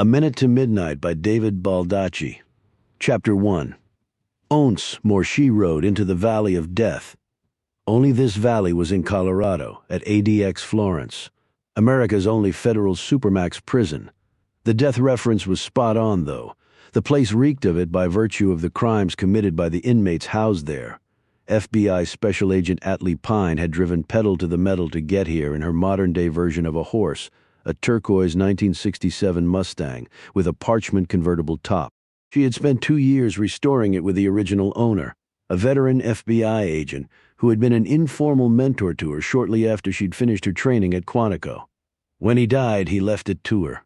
A Minute to Midnight by David Baldacci. Chapter 1. Once more she rode into the Valley of Death. Only this valley was in Colorado, at ADX Florence, America's only federal supermax prison. The death reference was spot on, though. The place reeked of it by virtue of the crimes committed by the inmates housed there. FBI Special Agent Atlee Pine had driven pedal to the metal to get here in her modern-day version of a horse, a turquoise 1967 Mustang with a parchment convertible top. She had spent 2 years restoring it with the original owner, a veteran FBI agent who had been an informal mentor to her shortly after she'd finished her training at Quantico. When he died, he left it to her.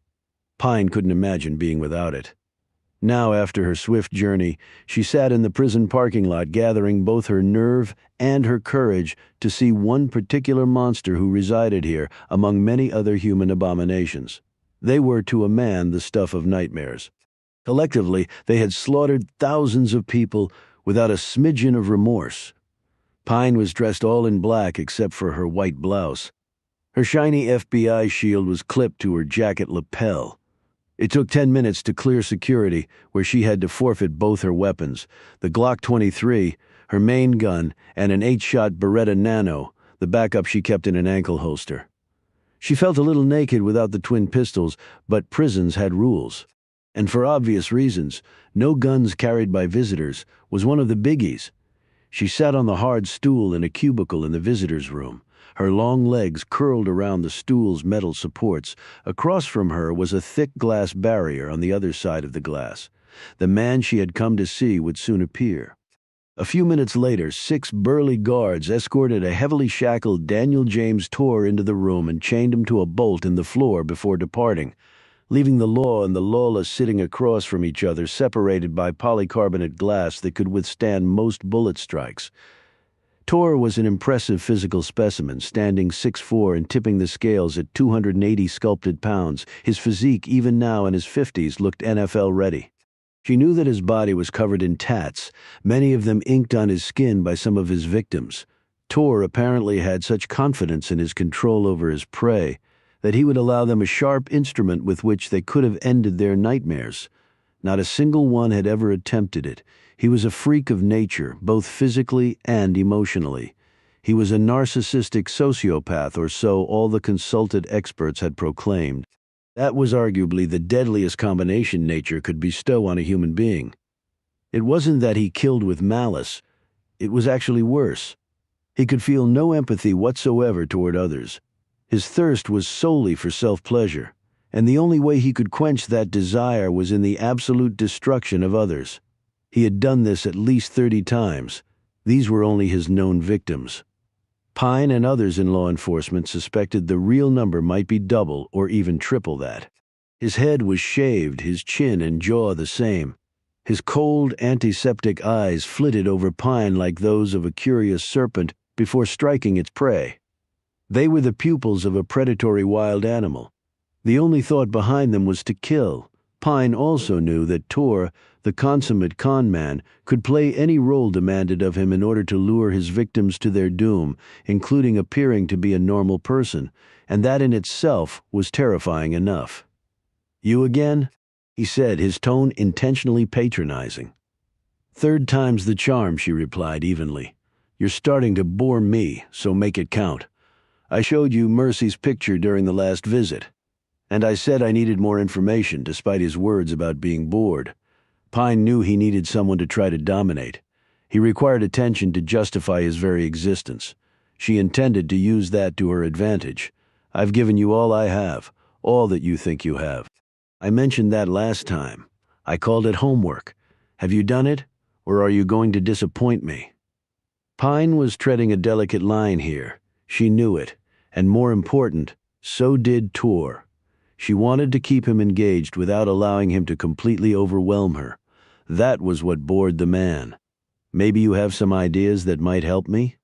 Pine couldn't imagine being without it. Now, after her swift journey, she sat in the prison parking lot gathering both her nerve and her courage to see one particular monster who resided here among many other human abominations. They were to a man the stuff of nightmares. Collectively, they had slaughtered thousands of people without a smidgen of remorse. Pine was dressed all in black except for her white blouse. Her shiny FBI shield was clipped to her jacket lapel. It took 10 minutes to clear security, where she had to forfeit both her weapons, the Glock 23, her main gun, and an 8-shot Beretta Nano, the backup she kept in an ankle holster. She felt a little naked without the twin pistols, but prisons had rules. And for obvious reasons, no guns carried by visitors was one of the biggies. She sat on the hard stool in a cubicle in the visitors' room, her long legs curled around the stool's metal supports. Across from her was a thick glass barrier on the other side of the glass. The man she had come to see would soon appear. A few minutes later, 6 burly guards escorted a heavily shackled Daniel James Tor into the room and chained him to a bolt in the floor before departing, leaving the law and the lawless sitting across from each other, separated by polycarbonate glass that could withstand most bullet strikes. Tor was an impressive physical specimen, standing 6'4" and tipping the scales at 280 sculpted pounds. His physique, even now in his 50s, looked NFL-ready. She knew that his body was covered in tats, many of them inked on his skin by some of his victims. Tor apparently had such confidence in his control over his prey that he would allow them a sharp instrument with which they could have ended their nightmares. Not a single one had ever attempted it. He was a freak of nature, both physically and emotionally. He was a narcissistic sociopath, or so all the consulted experts had proclaimed. That was arguably the deadliest combination nature could bestow on a human being. It wasn't that he killed with malice. It was actually worse. He could feel no empathy whatsoever toward others. His thirst was solely for self-pleasure, and the only way he could quench that desire was in the absolute destruction of others. He had done this at least 30 times. These were only his known victims. Pine and others in law enforcement suspected the real number might be double or even triple that. His head was shaved, his chin and jaw the same. His cold, antiseptic eyes flitted over Pine like those of a curious serpent before striking its prey. They were the pupils of a predatory wild animal. The only thought behind them was to kill. Pine also knew that Tor, the consummate con man, could play any role demanded of him in order to lure his victims to their doom, including appearing to be a normal person, and that in itself was terrifying enough. "You again?" he said, his tone intentionally patronizing. "Third time's the charm," she replied evenly. "You're starting to bore me, so make it count. I showed you Mercy's picture during the last visit. And I said I needed more information, despite his words about being bored. Pine knew he needed someone to try to dominate. He required attention to justify his very existence. She intended to use that to her advantage. I've given you all I have, all that you think you have. I mentioned that last time. I called it homework. Have you done it, or are you going to disappoint me?" Pine was treading a delicate line here. She knew it, and more important, so did Tor. She wanted to keep him engaged without allowing him to completely overwhelm her. That was what bored the man. "Maybe you have some ideas that might help me?"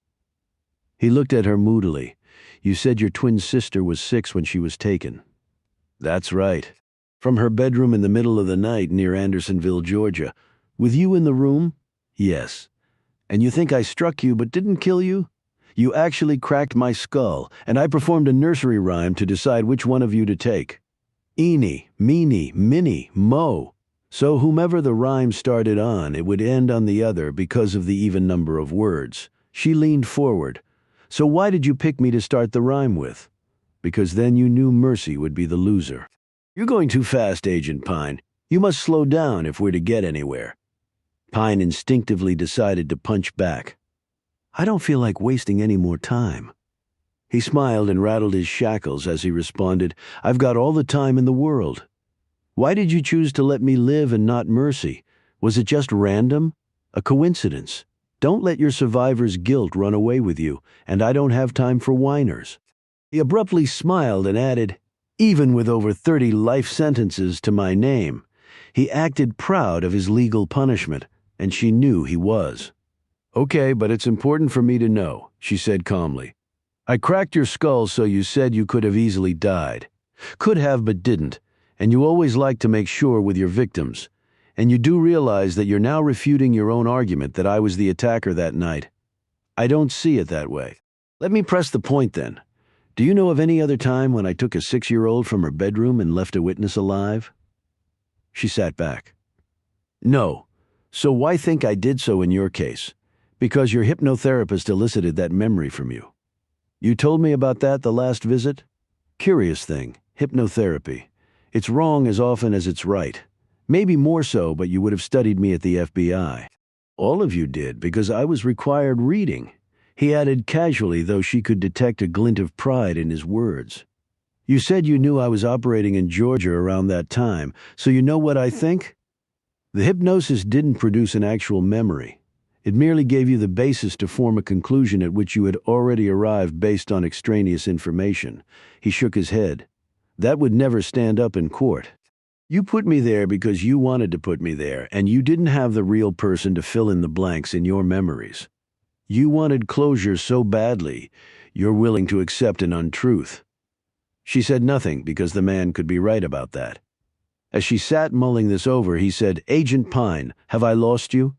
He looked at her moodily. "You said your twin sister was 6 when she was taken." "That's right. From her bedroom in the middle of the night near Andersonville, Georgia. With you in the room?" "Yes." "And you think I struck you but didn't kill you? You actually cracked my skull, and I performed a nursery rhyme to decide which one of you to take." Eeny, meeny, miny, mo. So whomever the rhyme started on, it would end on the other because of the even number of words. She leaned forward. So why did you pick me to start the rhyme with? Because then you knew Mercy would be the loser. You're going too fast, Agent Pine. You must slow down if we're to get anywhere. Pine instinctively decided to punch back. I don't feel like wasting any more time. He smiled and rattled his shackles as he responded, I've got all the time in the world. Why did you choose to let me live and not Mercy? Was it just random? A coincidence? Don't let your survivor's guilt run away with you, and I don't have time for whiners. He abruptly smiled and added, even with over 30 life sentences to my name. He acted proud of his legal punishment, and she knew he was. Okay, but it's important for me to know, she said calmly. I cracked your skull so you said you could have easily died. Could have but didn't, and you always like to make sure with your victims. And you do realize that you're now refuting your own argument that I was the attacker that night. I don't see it that way. Let me press the point then. Do you know of any other time when I took a 6-year-old from her bedroom and left a witness alive? She sat back. No. So why think I did so in your case? Because your hypnotherapist elicited that memory from you. You told me about that the last visit? Curious thing, hypnotherapy. It's wrong as often as it's right. Maybe more so, but you would have studied me at the FBI. All of you did, because I was required reading. He added casually, though she could detect a glint of pride in his words. You said you knew I was operating in Georgia around that time, so you know what I think? The hypnosis didn't produce an actual memory. It merely gave you the basis to form a conclusion at which you had already arrived based on extraneous information. He shook his head. That would never stand up in court. You put me there because you wanted to put me there, and you didn't have the real person to fill in the blanks in your memories. You wanted closure so badly, you're willing to accept an untruth. She said nothing because the man could be right about that. As she sat mulling this over, he said, Agent Pine, have I lost you?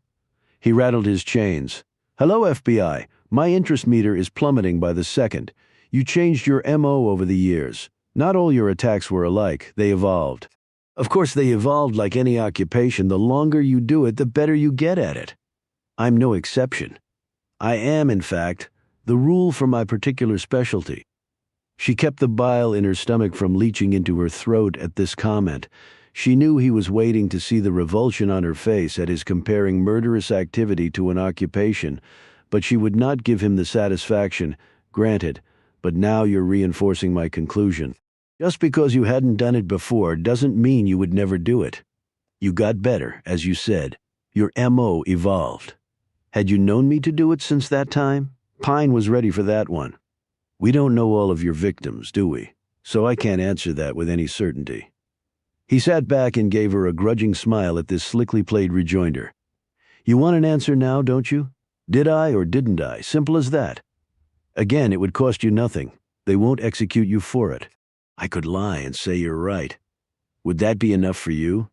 He rattled his chains. Hello, FBI. My interest meter is plummeting by the second. You changed your MO over the years. Not all your attacks were alike. They evolved. Of course, they evolved like any occupation. The longer you do it, the better you get at it. I'm no exception. I am, in fact, the rule for my particular specialty. She kept the bile in her stomach from leaching into her throat at this comment. She knew he was waiting to see the revulsion on her face at his comparing murderous activity to an occupation, but she would not give him the satisfaction. Granted, but now you're reinforcing my conclusion. Just because you hadn't done it before doesn't mean you would never do it. You got better, as you said. Your MO evolved. Had you known me to do it since that time? Pine was ready for that one. We don't know all of your victims, do we? So I can't answer that with any certainty. He sat back and gave her a grudging smile at this slickly played rejoinder. You want an answer now, don't you? Did I or didn't I? Simple as that. Again, it would cost you nothing. They won't execute you for it. I could lie and say you're right. Would that be enough for you?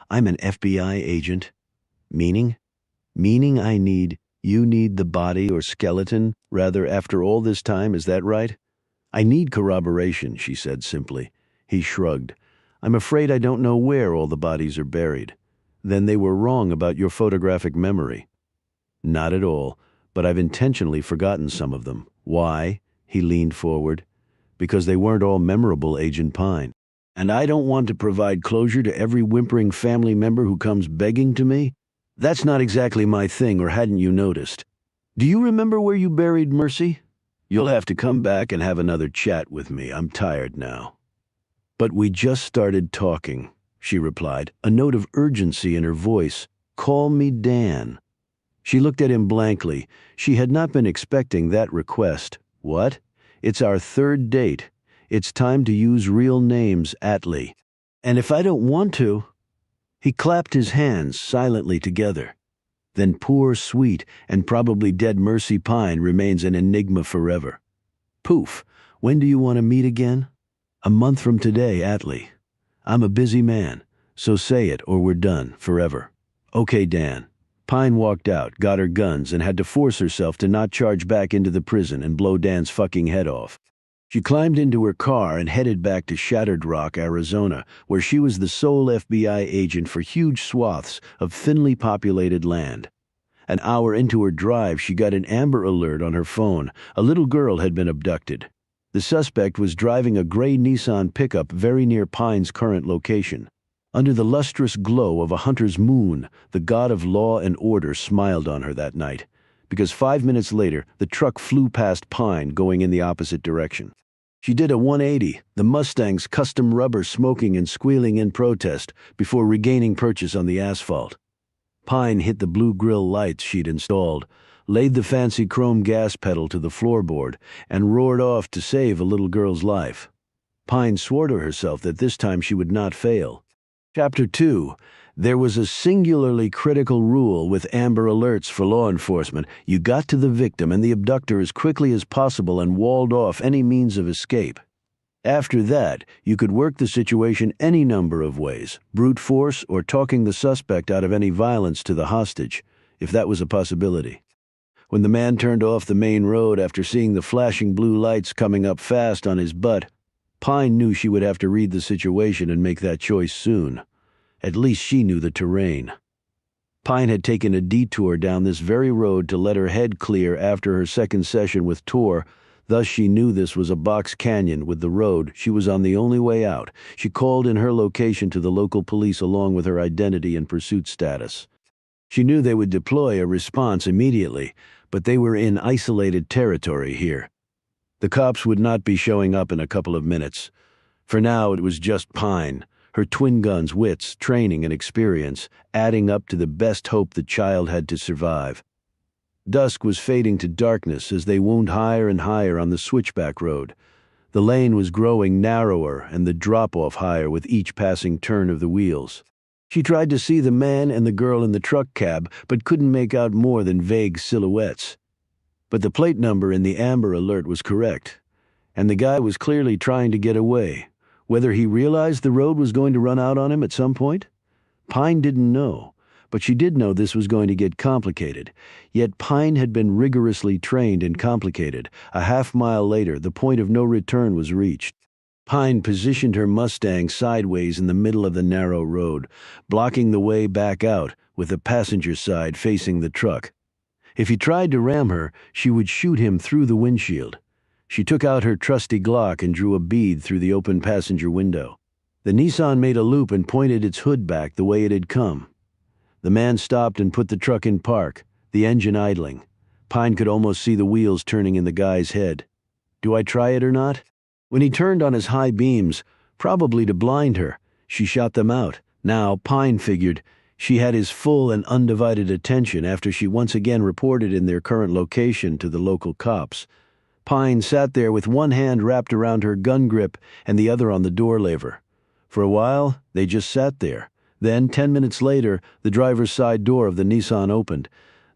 I'm an FBI agent. Meaning? Meaning you need the body or skeleton, rather, after all this time, is that right? I need corroboration, she said simply. He shrugged. I'm afraid I don't know where all the bodies are buried. Then they were wrong about your photographic memory. Not at all, but I've intentionally forgotten some of them. Why? He leaned forward. Because they weren't all memorable, Agent Pine. And I don't want to provide closure to every whimpering family member who comes begging to me. That's not exactly my thing, or hadn't you noticed? Do you remember where you buried Mercy? You'll have to come back and have another chat with me. I'm tired now. But we just started talking, she replied, a note of urgency in her voice. Call me Dan. She looked at him blankly. She had not been expecting that request. What? It's our third date. It's time to use real names, Atlee. And if I don't want to... He clapped his hands silently together. Then poor, sweet, and probably dead Mercy Pine remains an enigma forever. Poof. When do you want to meet again? A month from today, Atlee. I'm a busy man, so say it or we're done, forever. Okay, Dan. Pine walked out, got her guns, and had to force herself to not charge back into the prison and blow Dan's fucking head off. She climbed into her car and headed back to Shattered Rock, Arizona, where she was the sole FBI agent for huge swaths of thinly populated land. An hour into her drive, she got an Amber Alert on her phone. A little girl had been abducted. The suspect was driving a gray Nissan pickup very near Pine's current location. Under the lustrous glow of a hunter's moon, the god of law and order smiled on her that night, because 5 minutes later, the truck flew past Pine going in the opposite direction. She did a 180, the Mustang's custom rubber smoking and squealing in protest before regaining purchase on the asphalt. Pine hit the blue grille lights she'd installed, laid the fancy chrome gas pedal to the floorboard, and roared off to save a little girl's life. Pine swore to herself that this time she would not fail. Chapter 2. There was a singularly critical rule with Amber Alerts for law enforcement. You got to the victim and the abductor as quickly as possible and walled off any means of escape. After that, you could work the situation any number of ways, brute force or talking the suspect out of any violence to the hostage, if that was a possibility. When the man turned off the main road after seeing the flashing blue lights coming up fast on his butt, Pine knew she would have to read the situation and make that choice soon. At least she knew the terrain. Pine had taken a detour down this very road to let her head clear after her second session with Tor. Thus she knew this was a box canyon with the road. She was on the only way out. She called in her location to the local police along with her identity and pursuit status. She knew they would deploy a response immediately, but they were in isolated territory here. The cops would not be showing up in a couple of minutes. For now, it was just Pine, her twin guns' wits, training, and experience, adding up to the best hope the child had to survive. Dusk was fading to darkness as they wound higher and higher on the switchback road. The lane was growing narrower and the drop-off higher with each passing turn of the wheels. She tried to see the man and the girl in the truck cab, but couldn't make out more than vague silhouettes. But the plate number in the Amber Alert was correct, and the guy was clearly trying to get away. Whether he realized the road was going to run out on him at some point? Pine didn't know, but she did know this was going to get complicated. Yet Pine had been rigorously trained in complicated. A half-mile later, the point of no return was reached. Pine positioned her Mustang sideways in the middle of the narrow road, blocking the way back out, with the passenger side facing the truck. If he tried to ram her, she would shoot him through the windshield. She took out her trusty Glock and drew a bead through the open passenger window. The Nissan made a loop and pointed its hood back the way it had come. The man stopped and put the truck in park, the engine idling. Pine could almost see the wheels turning in the guy's head. Do I try it or not? When he turned on his high beams, probably to blind her, she shot them out. Now, Pine figured, she had his full and undivided attention after she once again reported in their current location to the local cops. Pine sat there with one hand wrapped around her gun grip and the other on the door lever. For a while, they just sat there. Then, 10 minutes later, the driver's side door of the Nissan opened.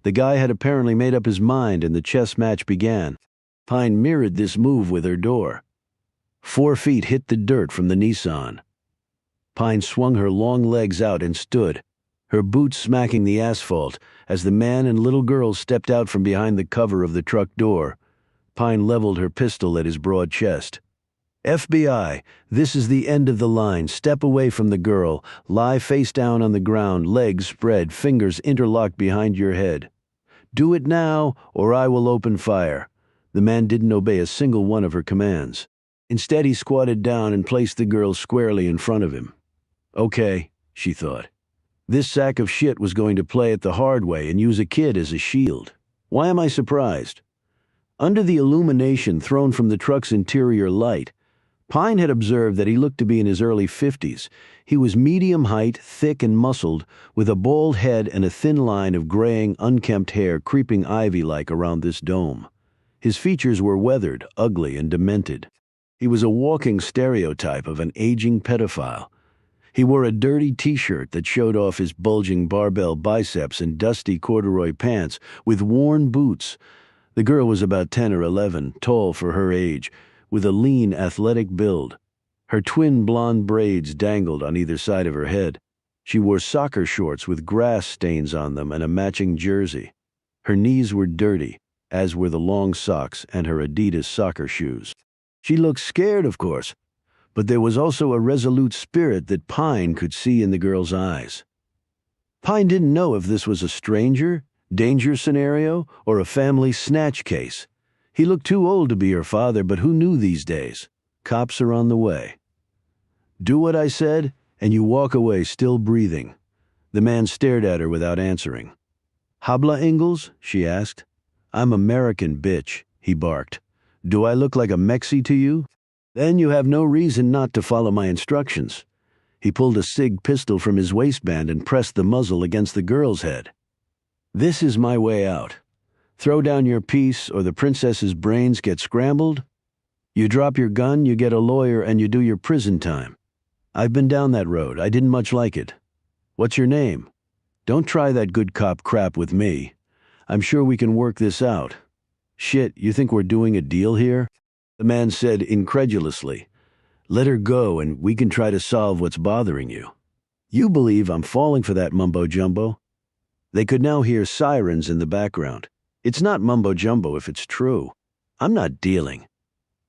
The guy had apparently made up his mind and the chess match began. Pine mirrored this move with her door. 4 feet hit the dirt from the Nissan. Pine swung her long legs out and stood, her boots smacking the asphalt, as the man and little girl stepped out from behind the cover of the truck door. Pine leveled her pistol at his broad chest. FBI, this is the end of the line. Step away from the girl. Lie face down on the ground, legs spread, fingers interlocked behind your head. Do it now, or I will open fire. The man didn't obey a single one of her commands. Instead, he squatted down and placed the girl squarely in front of him. Okay, she thought. This sack of shit was going to play it the hard way and use a kid as a shield. Why am I surprised? Under the illumination thrown from the truck's interior light, Pine had observed that he looked to be in his early 50s. He was medium height, thick and muscled, with a bald head and a thin line of graying, unkempt hair creeping ivy-like around this dome. His features were weathered, ugly, and demented. He was a walking stereotype of an aging pedophile. He wore a dirty t-shirt that showed off his bulging barbell biceps and dusty corduroy pants with worn boots. The girl was about 10 or 11, tall for her age, with a lean, athletic build. Her twin blonde braids dangled on either side of her head. She wore soccer shorts with grass stains on them and a matching jersey. Her knees were dirty, as were the long socks and her Adidas soccer shoes. She looked scared, of course, but there was also a resolute spirit that Pine could see in the girl's eyes. Pine didn't know if this was a stranger, danger scenario, or a family snatch case. He looked too old to be her father, but who knew these days? Cops are on the way. Do what I said, and you walk away still breathing. The man stared at her without answering. Habla Ingalls? She asked. I'm American, bitch, he barked. Do I look like a Mexi to you? Then you have no reason not to follow my instructions. He pulled a SIG pistol from his waistband and pressed the muzzle against the girl's head. This is my way out. Throw down your piece or the princess's brains get scrambled. You drop your gun, you get a lawyer, and you do your prison time. I've been down that road. I didn't much like it. What's your name? Don't try that good cop crap with me. I'm sure we can work this out. Shit, you think we're doing a deal here? The man said incredulously. Let her go and we can try to solve what's bothering you. You believe I'm falling for that mumbo-jumbo? They could now hear sirens in the background. It's not mumbo-jumbo if it's true. I'm not dealing.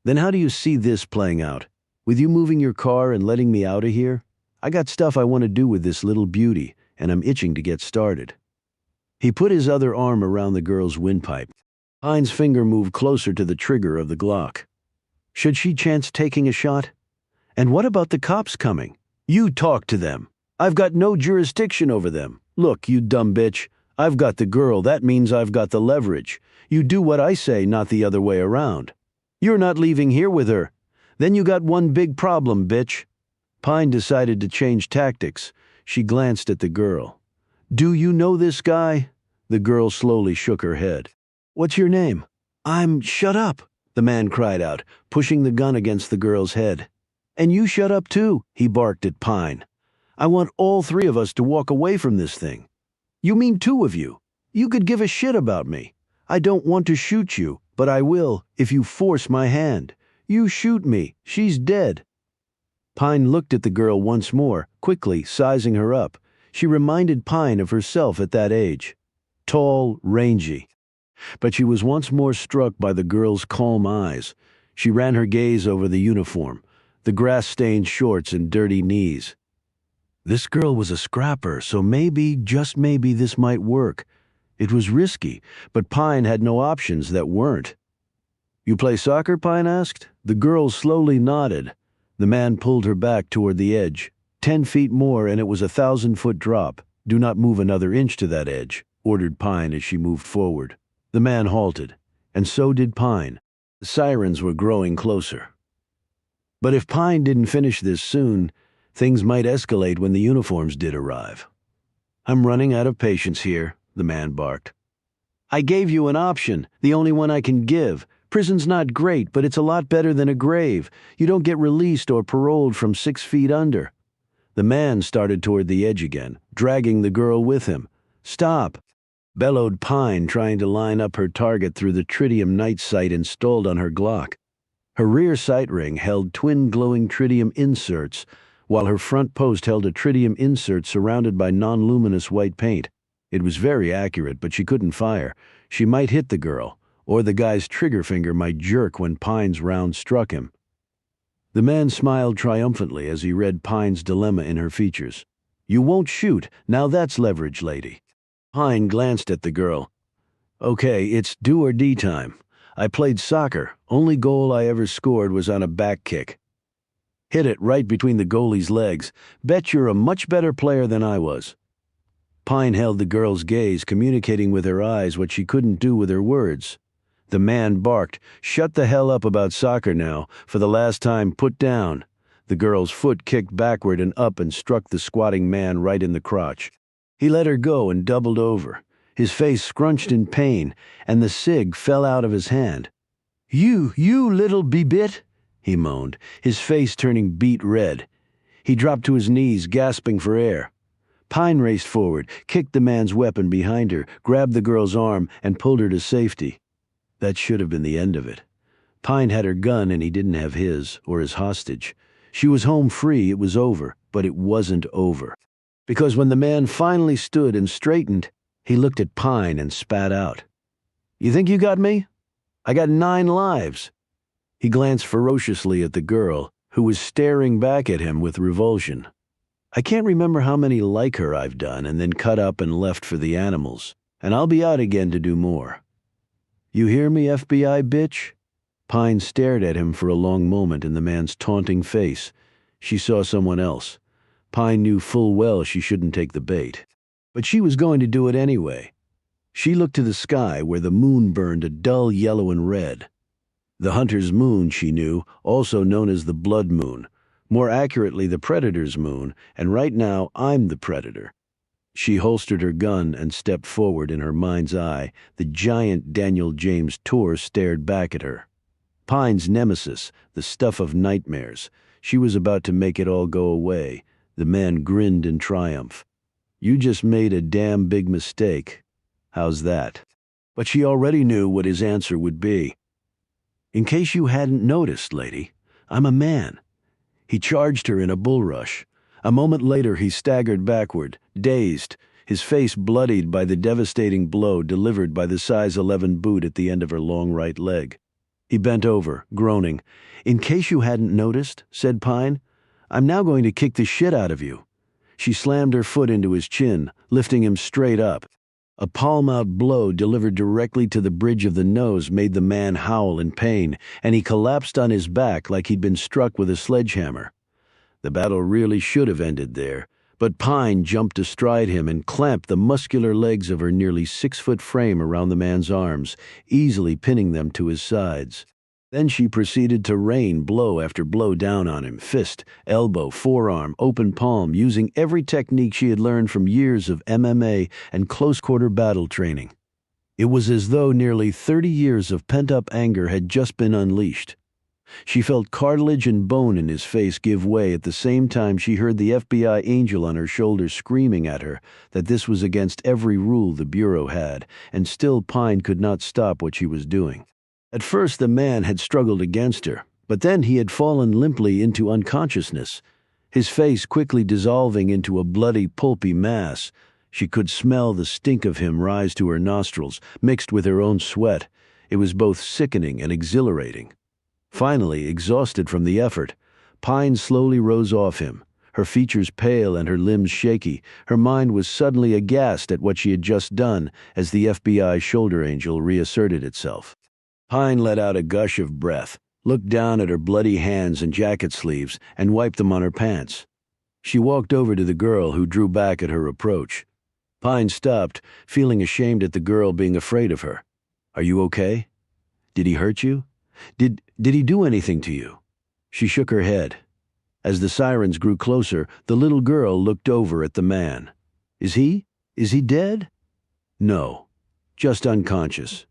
Then how do you see this playing out? With you moving your car and letting me out of here? I got stuff I want to do with this little beauty, and I'm itching to get started. He put his other arm around the girl's windpipe. Pine's finger moved closer to the trigger of the Glock. Should she chance taking a shot? And what about the cops coming? You talk to them. I've got no jurisdiction over them. Look, you dumb bitch. I've got the girl. That means I've got the leverage. You do what I say, not the other way around. You're not leaving here with her. Then you got one big problem, bitch. Pine decided to change tactics. She glanced at the girl. Do you know this guy? The girl slowly shook her head. What's your name? Shut up, the man cried out, pushing the gun against the girl's head. And you shut up too, he barked at Pine. I want all three of us to walk away from this thing. You mean two of you? You could give a shit about me. I don't want to shoot you, but I will if you force my hand. You shoot me, she's dead. Pine looked at the girl once more, quickly sizing her up. She reminded Pine of herself at that age. Tall, rangy. But she was once more struck by the girl's calm eyes. She ran her gaze over the uniform, the grass-stained shorts and dirty knees. This girl was a scrapper, so maybe, just maybe, this might work. It was risky, but Pine had no options that weren't. You play soccer? Pine asked. The girl slowly nodded. The man pulled her back toward the edge. 10 feet more and it was a 1,000-foot drop. Do not move another inch to that edge, ordered Pine as she moved forward. The man halted, and so did Pine. The sirens were growing closer. But if Pine didn't finish this soon, things might escalate when the uniforms did arrive. I'm running out of patience here, the man barked. I gave you an option, the only one I can give. Prison's not great, but it's a lot better than a grave. You don't get released or paroled from 6 feet under. The man started toward the edge again, dragging the girl with him. Stop, bellowed Pine, trying to line up her target through the tritium night sight installed on her Glock. Her rear sight ring held twin glowing tritium inserts, while her front post held a tritium insert surrounded by non-luminous white paint. It was very accurate, but she couldn't fire. She might hit the girl, or the guy's trigger finger might jerk when Pine's round struck him. The man smiled triumphantly as he read Pine's dilemma in her features. You won't shoot, now that's leverage, lady. Pine glanced at the girl. Okay, it's do or die time. I played soccer. Only goal I ever scored was on a back kick. Hit it right between the goalie's legs. Bet you're a much better player than I was. Pine held the girl's gaze, communicating with her eyes what she couldn't do with her words. The man barked, Shut the hell up about soccer now. For the last time, put down. The girl's foot kicked backward and up and struck the squatting man right in the crotch. He let her go and doubled over. His face scrunched in pain, and the cig fell out of his hand. You little bit, he moaned, his face turning beet red. He dropped to his knees, gasping for air. Pine raced forward, kicked the man's weapon behind her, grabbed the girl's arm, and pulled her to safety. That should have been the end of it. Pine had her gun and he didn't have his, or his hostage. She was home free, it was over, but it wasn't over. Because when the man finally stood and straightened, he looked at Pine and spat out. You think you got me? I got 9 lives. He glanced ferociously at the girl, who was staring back at him with revulsion. "I can't remember how many like her I've done and then cut up and left for the animals, and I'll be out again to do more." "You hear me, FBI bitch?" Pine stared at him for a long moment in the man's taunting face. She saw someone else. Pine knew full well she shouldn't take the bait. But she was going to do it anyway. She looked to the sky where the moon burned a dull yellow and red. The hunter's moon, she knew, also known as the blood moon, more accurately the predator's moon, and right now I'm the predator. She holstered her gun and stepped forward. In her mind's eye, the giant Daniel James Tour stared back at her. Pine's nemesis, the stuff of nightmares. She was about to make it all go away. The man grinned in triumph. "You just made a damn big mistake. How's that?" But she already knew what his answer would be. "In case you hadn't noticed, lady, I'm a man." He charged her in a bull rush. A moment later he staggered backward, dazed, his face bloodied by the devastating blow delivered by the size 11 boot at the end of her long right leg. He bent over, groaning. "In case you hadn't noticed," said Pine, "I'm now going to kick the shit out of you." She slammed her foot into his chin, lifting him straight up. A palm-out blow delivered directly to the bridge of the nose made the man howl in pain, and he collapsed on his back like he'd been struck with a sledgehammer. The battle really should have ended there, but Pine jumped astride him and clamped the muscular legs of her nearly 6-foot frame around the man's arms, easily pinning them to his sides. Then she proceeded to rain blow after blow down on him, fist, elbow, forearm, open palm, using every technique she had learned from years of MMA and close-quarter battle training. It was as though nearly 30 years of pent-up anger had just been unleashed. She felt cartilage and bone in his face give way at the same time she heard the FBI angel on her shoulder screaming at her that this was against every rule the Bureau had, and still Pine could not stop what she was doing. At first the man had struggled against her, but then he had fallen limply into unconsciousness, his face quickly dissolving into a bloody, pulpy mass. She could smell the stink of him rise to her nostrils, mixed with her own sweat. It was both sickening and exhilarating. Finally, exhausted from the effort, Pine slowly rose off him, her features pale and her limbs shaky. Her mind was suddenly aghast at what she had just done as the FBI shoulder angel reasserted itself. Pine let out a gush of breath, looked down at her bloody hands and jacket sleeves, and wiped them on her pants. She walked over to the girl, who drew back at her approach. Pine stopped, feeling ashamed at the girl being afraid of her. "Are you okay? Did he hurt you? Did he do anything to you?" She shook her head. As the sirens grew closer, the little girl looked over at the man. Is he dead?" "No, just unconscious."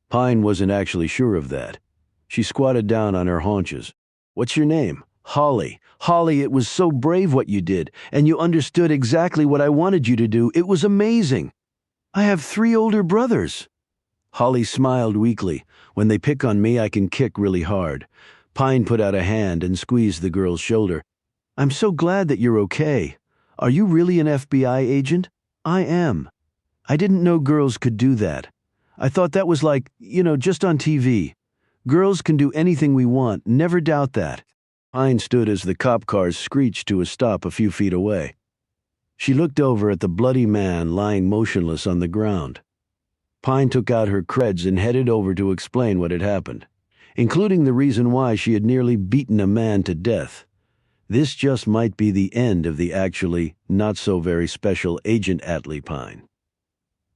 Pine wasn't actually sure of that. She squatted down on her haunches. "What's your name?" "Holly. Holly, it was so brave what you did, and you understood exactly what I wanted you to do. It was amazing. I have 3 older brothers." Holly smiled weakly. "When they pick on me, I can kick really hard." Pine put out a hand and squeezed the girl's shoulder. "I'm so glad that you're okay. Are you really an FBI agent?" "I am. I didn't know girls could do that. I thought that was like, just on TV. Girls can do anything we want, never doubt that." Pine stood as the cop cars screeched to a stop a few feet away. She looked over at the bloody man lying motionless on the ground. Pine took out her creds and headed over to explain what had happened, including the reason why she had nearly beaten a man to death. This just might be the end of the actually not-so-very-special Agent Atlee Pine.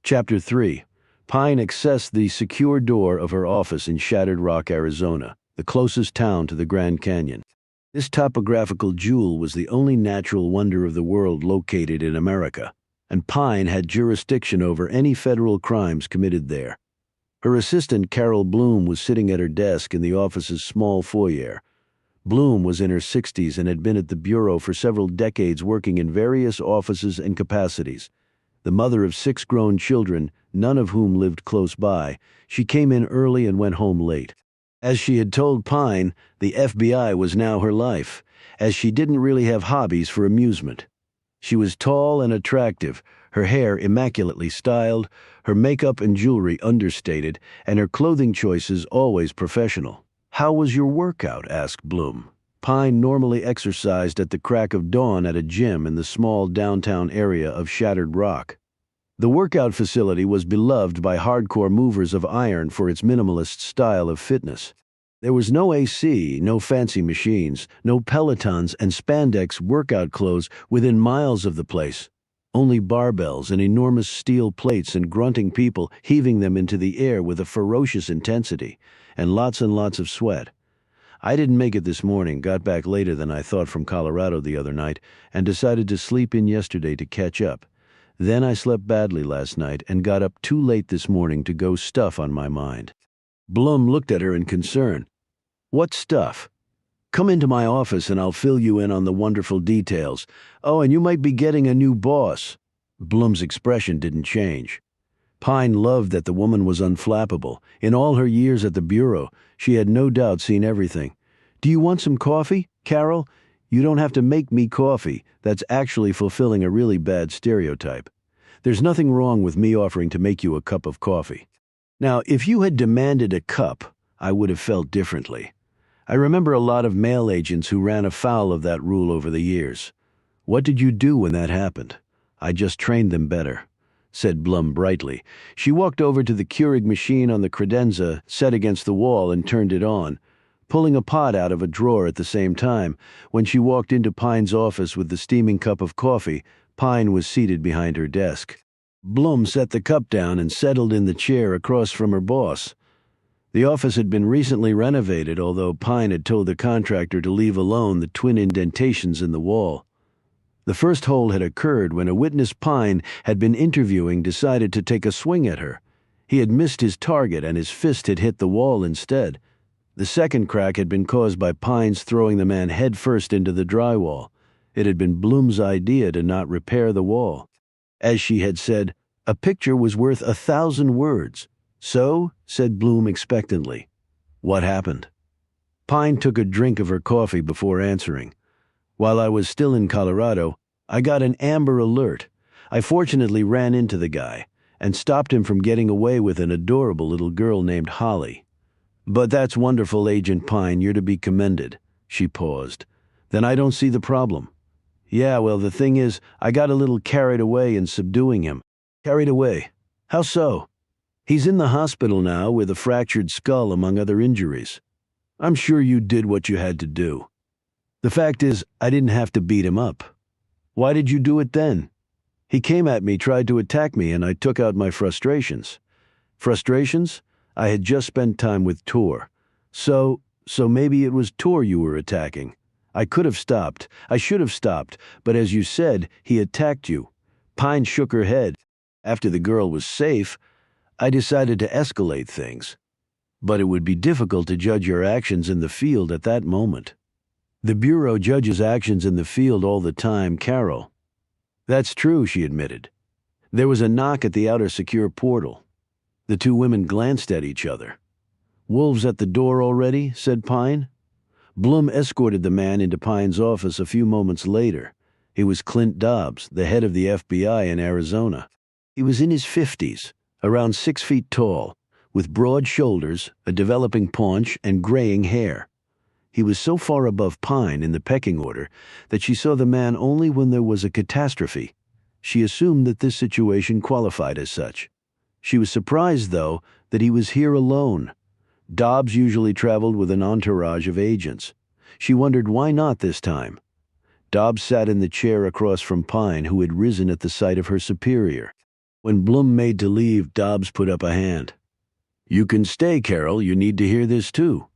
Chapter 3. Pine accessed the secure door of her office in Shattered Rock, Arizona, the closest town to the Grand Canyon. This topographical jewel was the only natural wonder of the world located in America, and Pine had jurisdiction over any federal crimes committed there. Her assistant, Carol Bloom, was sitting at her desk in the office's small foyer. Bloom was in her 60s and had been at the Bureau for several decades, working in various offices and capacities. The mother of 6 grown children, none of whom lived close by, she came in early and went home late. As she had told Pine, the FBI was now her life, as she didn't really have hobbies for amusement. She was tall and attractive, her hair immaculately styled, her makeup and jewelry understated, and her clothing choices always professional. "How was your workout?" asked Bloom. Pine normally exercised at the crack of dawn at a gym in the small downtown area of Shattered Rock. The workout facility was beloved by hardcore movers of iron for its minimalist style of fitness. There was no AC, no fancy machines, no Pelotons and spandex workout clothes within miles of the place. Only barbells and enormous steel plates and grunting people heaving them into the air with a ferocious intensity, and lots of sweat. I didn't make it this morning, got back later than I thought from Colorado the other night, and decided to sleep in yesterday to catch up. Then I slept badly last night and got up too late this morning to go stuff on my mind. Blum looked at her in concern. "What stuff?" "Come into my office and I'll fill you in on the wonderful details. Oh, and you might be getting a new boss." Blum's expression didn't change. Pine loved that the woman was unflappable. In all her years at the Bureau, she had no doubt seen everything. "Do you want some coffee, Carol? You don't have to make me coffee. That's actually fulfilling a really bad stereotype. There's nothing wrong with me offering to make you a cup of coffee." Now, if you had demanded a cup, I would have felt differently. I remember a lot of mail agents who ran afoul of that rule over the years. "What did you do when that happened?" "I just trained them better," said Blum brightly. She walked over to the Keurig machine on the credenza set against the wall and turned it on, pulling a pot out of a drawer at the same time. When she walked into Pine's office with the steaming cup of coffee, Pine was seated behind her desk. Blum set the cup down and settled in the chair across from her boss. The office had been recently renovated, although Pine had told the contractor to leave alone the twin indentations in the wall. The first hole had occurred when a witness Pine had been interviewing decided to take a swing at her. He had missed his target and his fist had hit the wall instead. The second crack had been caused by Pine's throwing the man headfirst into the drywall. It had been Blum's idea to not repair the wall. As she had said, a picture was worth 1,000 words. "So?" said Blum expectantly. "What happened?" Pine took a drink of her coffee before answering. "While I was still in Colorado, I got an Amber Alert. I fortunately ran into the guy and stopped him from getting away with an adorable little girl named Holly." "But that's wonderful, Agent Pine. You're to be commended." She paused. "Then I don't see the problem." "Yeah, well, the thing is, I got a little carried away in subduing him." "Carried away? How so?" "He's in the hospital now with a fractured skull among other injuries." "I'm sure you did what you had to do." "The fact is, I didn't have to beat him up." "Why did you do it then?" "He came at me, tried to attack me, and I took out my frustrations." "Frustrations?" "I had just spent time with Tor. So maybe it was Tor you were attacking." "I could have stopped. I should have stopped. But as you said, he attacked you." Pine shook her head. "After the girl was safe, I decided to escalate things. But it would be difficult to judge your actions in the field at that moment." "The Bureau judges actions in the field all the time, Carol." "That's true," she admitted. There was a knock at the outer secure portal. The two women glanced at each other. "Wolves at the door already?" said Pine. Blum escorted the man into Pine's office a few moments later. He was Clint Dobbs, the head of the FBI in Arizona. He was in his 50s, around 6 feet tall, with broad shoulders, a developing paunch, and graying hair. He was so far above Pine in the pecking order that she saw the man only when there was a catastrophe. She assumed that this situation qualified as such. She was surprised, though, that he was here alone. Dobbs usually traveled with an entourage of agents. She wondered why not this time. Dobbs sat in the chair across from Pine, who had risen at the sight of her superior. When Blum made to leave, Dobbs put up a hand. "You can stay, Carol. You need to hear this, too."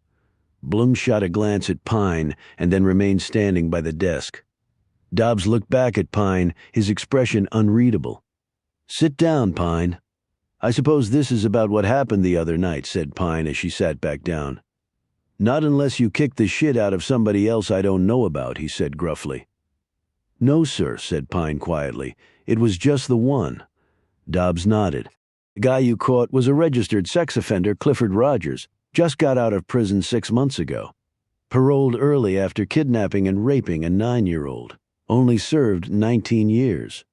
Blum shot a glance at Pine and then remained standing by the desk. Dobbs looked back at Pine, his expression unreadable. "Sit down, Pine." "I suppose this is about what happened the other night," said Pine as she sat back down. "Not unless you kicked the shit out of somebody else I don't know about," he said gruffly. "No, sir," said Pine quietly. "It was just the one." Dobbs nodded. "The guy you caught was a registered sex offender, Clifford Rogers. Just got out of prison 6 months ago. Paroled early after kidnapping and raping a 9-year-old. Only served 19 years.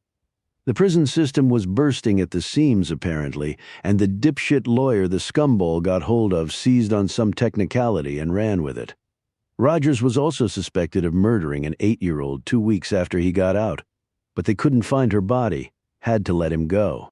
The prison system was bursting at the seams, apparently, and the dipshit lawyer the scumball got hold of seized on some technicality and ran with it. Rogers was also suspected of murdering an 8-year-old 2 weeks after he got out, but they couldn't find her body, had to let him go.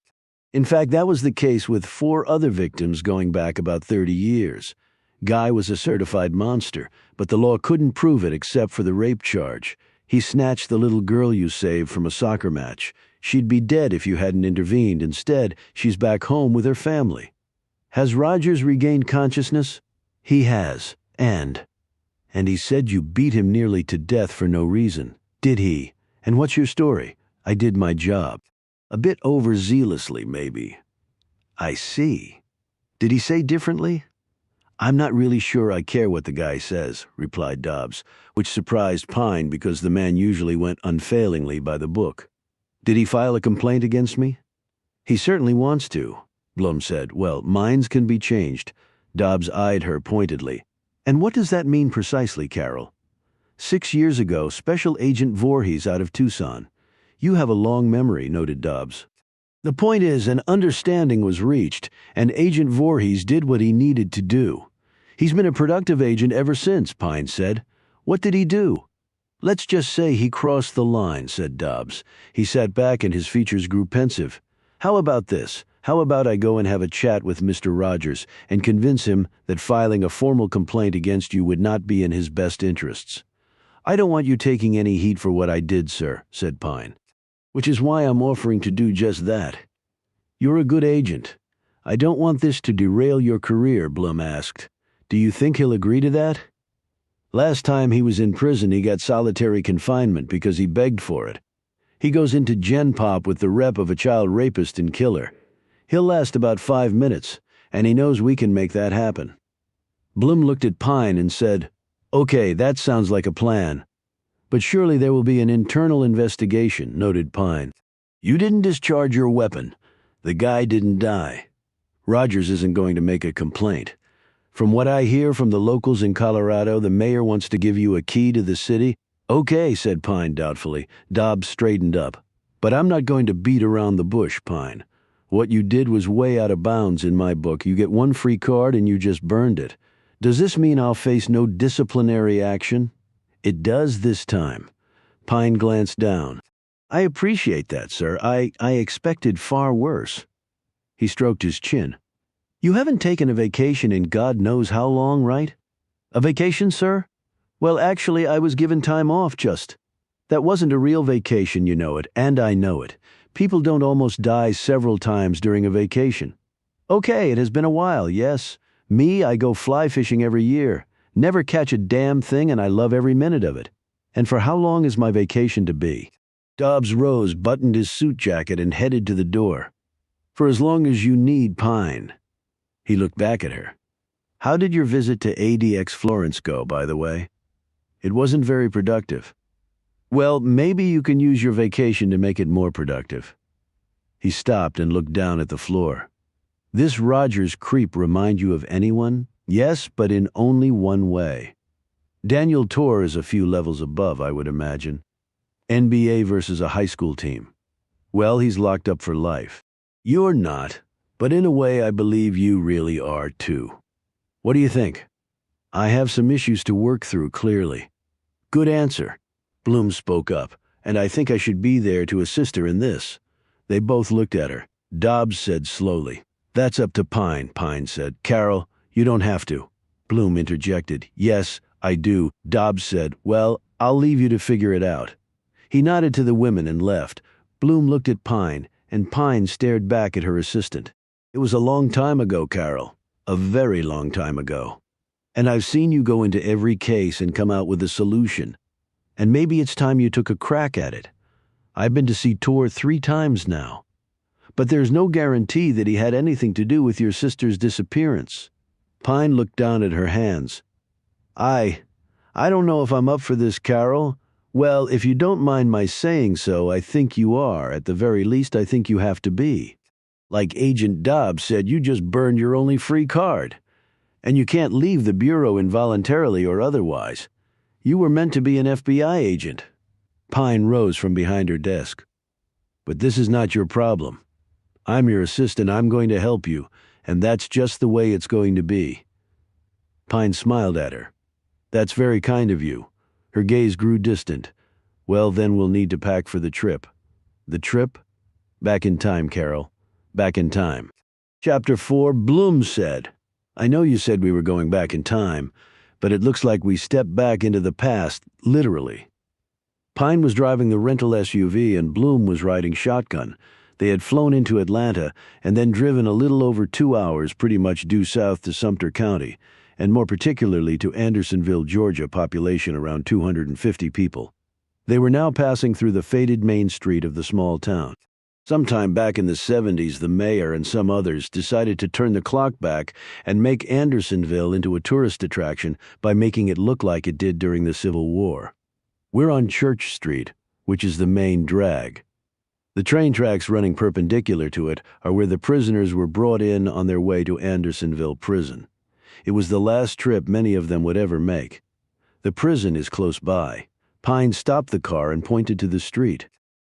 In fact, that was the case with 4 other victims going back about 30 years. Guy was a certified monster, but the law couldn't prove it except for the rape charge. He snatched the little girl you saved from a soccer match. She'd be dead if you hadn't intervened. Instead, she's back home with her family. Has Rogers regained consciousness? He has. And he said you beat him nearly to death for no reason. Did he? And what's your story? I did my job. A bit overzealously, maybe. I see. Did he say differently? I'm not really sure I care what the guy says, replied Dobbs, which surprised Pine because the man usually went unfailingly by the book. Did he file a complaint against me? He certainly wants to, Blum said. Well, minds can be changed. Dobbs eyed her pointedly. And what does that mean precisely, Carol? 6 years ago, Special Agent Voorhees out of Tucson. You have a long memory, noted Dobbs. The point is, an understanding was reached, and Agent Voorhees did what he needed to do. He's been a productive agent ever since, Pine said. What did he do? Let's just say he crossed the line, said Dobbs. He sat back and his features grew pensive. How about this? How about I go and have a chat with Mr. Rogers and convince him that filing a formal complaint against you would not be in his best interests? I don't want you taking any heat for what I did, sir, said Pine. Which is why I'm offering to do just that. You're a good agent. I don't want this to derail your career, Blum asked. Do you think he'll agree to that? Last time he was in prison, he got solitary confinement because he begged for it. He goes into Gen Pop with the rep of a child rapist and killer. He'll last about 5 minutes, and he knows we can make that happen. Blum looked at Pine and said, Okay, that sounds like a plan. But surely there will be an internal investigation, noted Pine. You didn't discharge your weapon. The guy didn't die. Rogers isn't going to make a complaint. From what I hear from the locals in Colorado, the mayor wants to give you a key to the city. Okay, said Pine doubtfully. Dobbs straightened up. But I'm not going to beat around the bush, Pine. What you did was way out of bounds in my book. You get 1 free card and you just burned it. Does this mean I'll face no disciplinary action? It does this time. Pine glanced down. I appreciate that, sir. I expected far worse. He stroked his chin. You haven't taken a vacation in God knows how long, right? A vacation, sir? Well, actually, I was given time off just. That wasn't a real vacation, you know it, and I know it. People don't almost die several times during a vacation. Okay, it has been a while, yes. Me, I go fly fishing every year. Never catch a damn thing, and I love every minute of it. And for how long is my vacation to be? Dobbs rose, buttoned his suit jacket, and headed to the door. For as long as you need, Pine. He looked back at her. How did your visit to ADX Florence go, by the way? It wasn't very productive. Well, maybe you can use your vacation to make it more productive. He stopped and looked down at the floor. This Rogers creep remind you of anyone? Yes, but in only one way. Daniel Torr is a few levels above, I would imagine. NBA versus a high school team. Well, he's locked up for life. You're not, but in a way I believe you really are too. What do you think? I have some issues to work through, clearly. Good answer. Blum spoke up, and I think I should be there to assist her in this. They both looked at her. Dobbs said slowly. That's up to Pine, Pine said. Carol, you don't have to. Blum interjected. Yes, I do. Dobbs said, well, I'll leave you to figure it out. He nodded to the women and left. Blum looked at Pine, and Pine stared back at her assistant. It was a long time ago, Carol. A very long time ago. And I've seen you go into every case and come out with a solution. And maybe it's time you took a crack at it. I've been to see Torr 3 times now. But there's no guarantee that he had anything to do with your sister's disappearance. Pine looked down at her hands. I don't know if I'm up for this, Carol. Well, if you don't mind my saying so, I think you are. At the very least, I think you have to be. Like Agent Dobbs said, you just burned your only free card. And you can't leave the Bureau involuntarily or otherwise. You were meant to be an FBI agent. Pine rose from behind her desk. But this is not your problem. I'm your assistant. I'm going to help you, and that's just the way it's going to be." Pine smiled at her. "That's very kind of you." Her gaze grew distant. "Well, then we'll need to pack for the trip." "The trip?" "Back in time, Carol. Back in time." Chapter 4, Bloom said, "I know you said we were going back in time, but it looks like we stepped back into the past, literally." Pine was driving the rental SUV and Bloom was riding shotgun. They had flown into Atlanta and then driven a little over 2 hours pretty much due south to Sumter County, and more particularly to Andersonville, Georgia, population around 250 people. They were now passing through the faded main street of the small town. Sometime back in the 70s, the mayor and some others decided to turn the clock back and make Andersonville into a tourist attraction by making it look like it did during the Civil War. We're on Church Street, which is the main drag. The train tracks running perpendicular to it are where the prisoners were brought in on their way to Andersonville Prison. It was the last trip many of them would ever make. The prison is close by. Pine stopped the car and pointed to the street.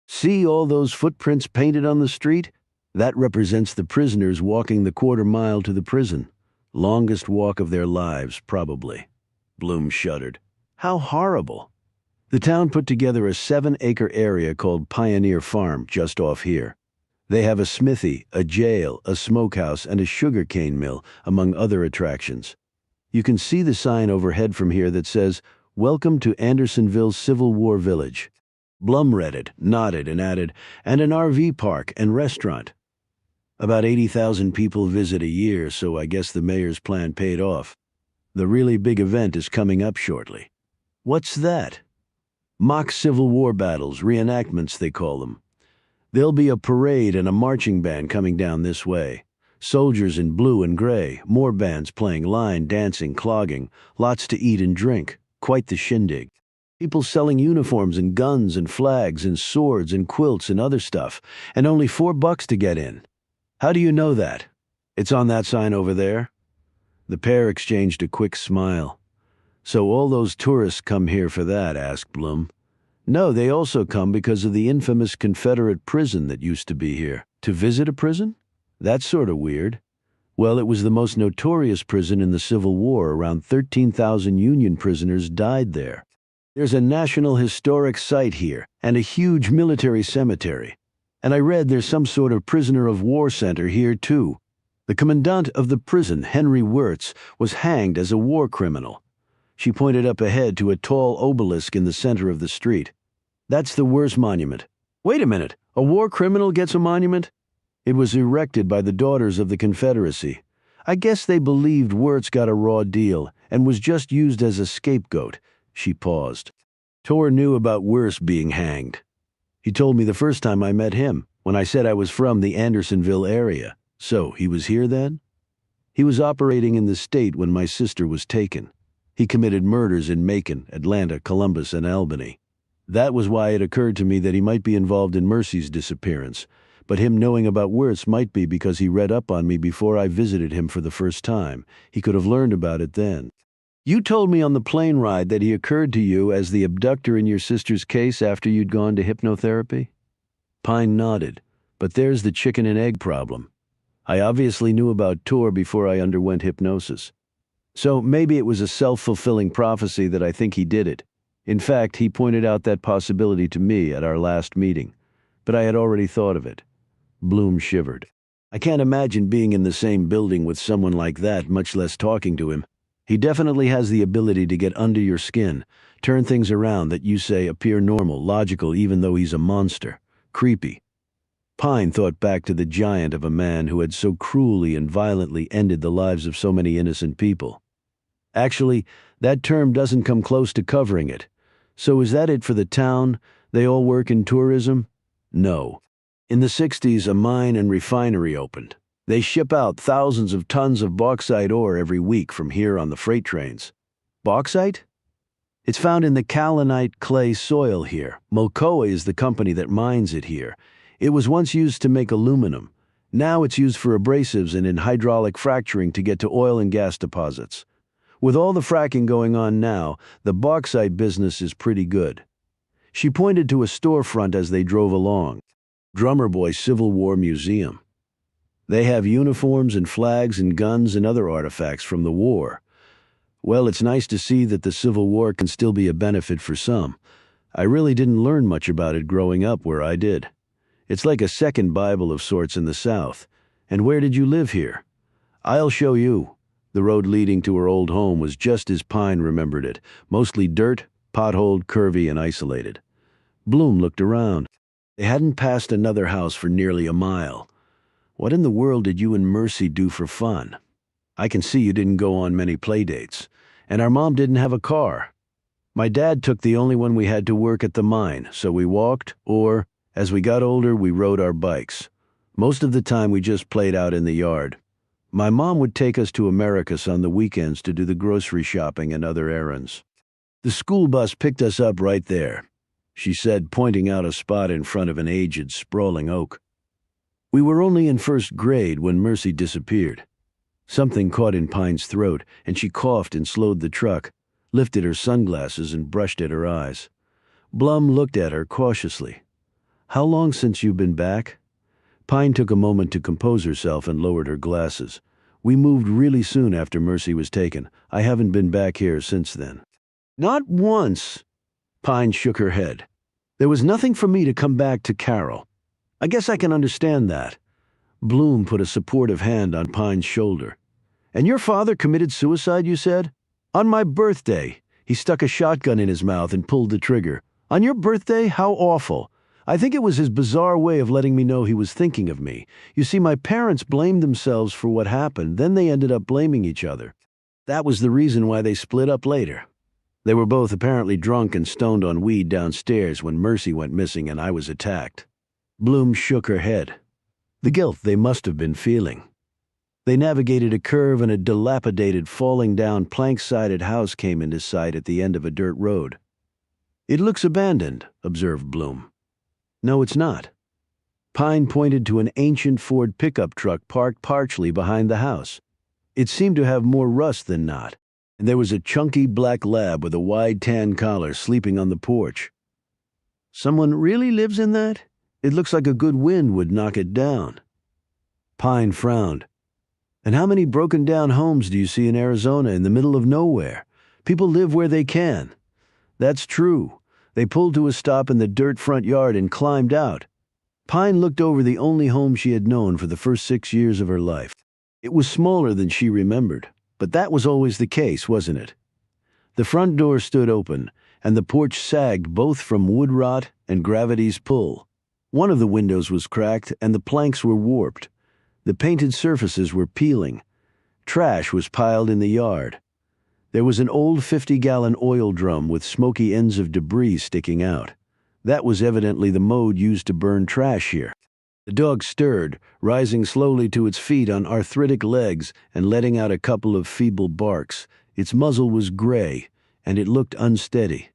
"See all those footprints painted on the street? That represents the prisoners walking the quarter-mile to the prison. Longest walk of their lives, probably." Bloom shuddered. "How horrible." The town put together a 7-acre area called Pioneer Farm just off here. They have a smithy, a jail, a smokehouse, and a sugarcane mill, among other attractions. You can see the sign overhead from here that says, "Welcome to Andersonville Civil War Village." Blum read it, nodded, and added, "And an RV park and restaurant." About 80,000 people visit a year, so I guess the mayor's plan paid off. The really big event is coming up shortly. What's that? Mock Civil War battles, reenactments they call them. There'll be a parade and a marching band coming down this way. Soldiers in blue and gray, more bands playing line, dancing, clogging, lots to eat and drink. Quite the shindig. People selling uniforms and guns and flags and swords and quilts and other stuff, and only $4 to get in. How do you know that? It's on that sign over there? The pair exchanged a quick smile. "So all those tourists come here for that?" asked Bloom. "No, they also come because of the infamous Confederate prison that used to be here." "To visit a prison? That's sort of weird." "Well, it was the most notorious prison in the Civil War. Around 13,000 Union prisoners died there. There's a National Historic Site here, and a huge military cemetery. And I read there's some sort of prisoner of war center here, too. The commandant of the prison, Henry Wirtz, was hanged as a war criminal." She pointed up ahead to a tall obelisk in the center of the street. "That's the Wirtz Monument." "Wait a minute, a war criminal gets a monument?" "It was erected by the Daughters of the Confederacy. I guess they believed Wirtz got a raw deal and was just used as a scapegoat." She paused. "Tor knew about Wirtz being hanged. He told me the first time I met him, when I said I was from the Andersonville area. So, he was here then?" "He was operating in the state when my sister was taken. He committed murders in Macon, Atlanta, Columbus, and Albany. That was why it occurred to me that he might be involved in Mercy's disappearance, but him knowing about Wirtz might be because he read up on me before I visited him for the first time. He could have learned about it then." "You told me on the plane ride that he occurred to you as the abductor in your sister's case after you'd gone to hypnotherapy?" Pine nodded. "But there's the chicken and egg problem. I obviously knew about Tor before I underwent hypnosis. So maybe it was a self-fulfilling prophecy that I think he did it. In fact, he pointed out that possibility to me at our last meeting. But I had already thought of it." Bloom shivered. "I can't imagine being in the same building with someone like that, much less talking to him. He definitely has the ability to get under your skin, turn things around that you say appear normal, logical, even though he's a monster. Creepy." Pine thought back to the giant of a man who had so cruelly and violently ended the lives of so many innocent people. "Actually, that term doesn't come close to covering it. So is that it for the town? They all work in tourism?" "No. In the 60s, a mine and refinery opened. They ship out thousands of tons of bauxite ore every week from here on the freight trains." "Bauxite?" "It's found in the kaolinite clay soil here. Mocoa is the company that mines it here. It was once used to make aluminum. Now it's used for abrasives and in hydraulic fracturing to get to oil and gas deposits. With all the fracking going on now, the bauxite business is pretty good." She pointed to a storefront as they drove along. Drummer Boy Civil War Museum. They have uniforms and flags and guns and other artifacts from the war. Well, it's nice to see that the Civil War can still be a benefit for some. I really didn't learn much about it growing up where I did. It's like a second Bible of sorts in the South. And where did you live here? I'll show you. The road leading to her old home was just as Pine remembered it, mostly dirt, potholed, curvy, and isolated. Bloom looked around. They hadn't passed another house for nearly a mile. What in the world did you and Mercy do for fun? I can see you didn't go on many play dates, and our mom didn't have a car. My dad took the only one we had to work at the mine, so we walked, or, as we got older, we rode our bikes. Most of the time we just played out in the yard. My mom would take us to Americus on the weekends to do the grocery shopping and other errands. The school bus picked us up right there, she said, pointing out a spot in front of an aged, sprawling oak. We were only in first grade when Mercy disappeared. Something caught in Pine's throat, and she coughed and slowed the truck, lifted her sunglasses and brushed at her eyes. Blum looked at her cautiously. How long since you've been back? Pine took a moment to compose herself and lowered her glasses. We moved really soon after Mercy was taken. I haven't been back here since then. Not once. Pine shook her head. There was nothing for me to come back to Carol. I guess I can understand that. Bloom put a supportive hand on Pine's shoulder. And your father committed suicide, you said? On my birthday. He stuck a shotgun in his mouth and pulled the trigger. On your birthday? How awful. I think it was his bizarre way of letting me know he was thinking of me. You see, my parents blamed themselves for what happened, then they ended up blaming each other. That was the reason why they split up later. They were both apparently drunk and stoned on weed downstairs when Mercy went missing and I was attacked. Bloom shook her head. The guilt they must have been feeling. They navigated a curve and a dilapidated, falling-down, plank-sided house came into sight at the end of a dirt road. It looks abandoned, observed Bloom. No, it's not. Pine pointed to an ancient Ford pickup truck parked partially behind the house. It seemed to have more rust than not, and there was a chunky black lab with a wide tan collar sleeping on the porch. Someone really lives in that? It looks like a good wind would knock it down. Pine frowned. And how many broken-down homes do you see in Arizona in the middle of nowhere? People live where they can. That's true. They pulled to a stop in the dirt front yard and climbed out. Pine looked over the only home she had known for the first 6 years of her life. It was smaller than she remembered, but that was always the case, wasn't it? The front door stood open, and the porch sagged both from wood rot and gravity's pull. One of the windows was cracked, and the planks were warped. The painted surfaces were peeling. Trash was piled in the yard. There was an old 50-gallon oil drum with smoky ends of debris sticking out. That was evidently the mode used to burn trash here. The dog stirred, rising slowly to its feet on arthritic legs and letting out a couple of feeble barks. Its muzzle was gray, and it looked unsteady.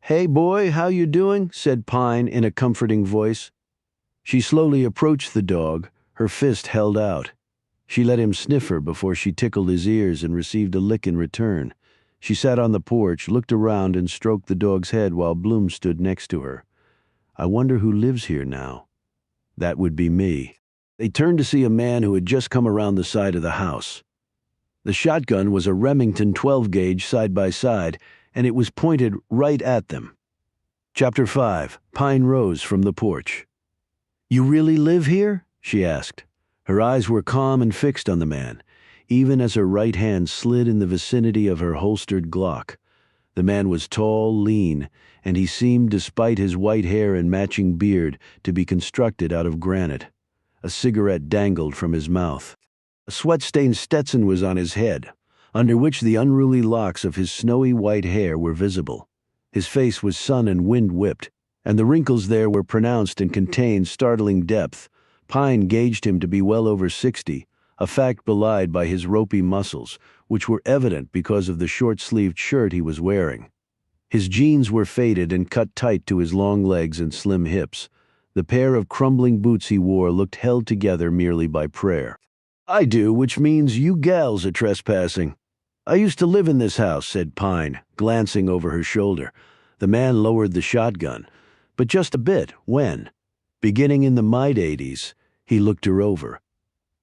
"Hey, boy, how you doing?" said Pine in a comforting voice. She slowly approached the dog, her fist held out. She let him sniff her before she tickled his ears and received a lick in return. She sat on the porch, looked around, and stroked the dog's head while Bloom stood next to her. I wonder who lives here now. That would be me. They turned to see a man who had just come around the side of the house. The shotgun was a Remington 12-gauge side-by-side, and it was pointed right at them. Chapter 5. Pine rose from the porch. You really live here? She asked. Her eyes were calm and fixed on the man, even as her right hand slid in the vicinity of her holstered Glock. The man was tall, lean, and he seemed, despite his white hair and matching beard, to be constructed out of granite. A cigarette dangled from his mouth. A sweat-stained Stetson was on his head, under which the unruly locks of his snowy white hair were visible. His face was sun and wind-whipped, and the wrinkles there were pronounced and contained startling depth. Pine gauged him to be well over 60, a fact belied by his ropey muscles, which were evident because of the short-sleeved shirt he was wearing. His jeans were faded and cut tight to his long legs and slim hips. The pair of crumbling boots he wore looked held together merely by prayer. I do, which means you gals are trespassing. I used to live in this house, said Pine, glancing over her shoulder. The man lowered the shotgun. But just a bit. When? beginning in the mid-'80s. He looked her over.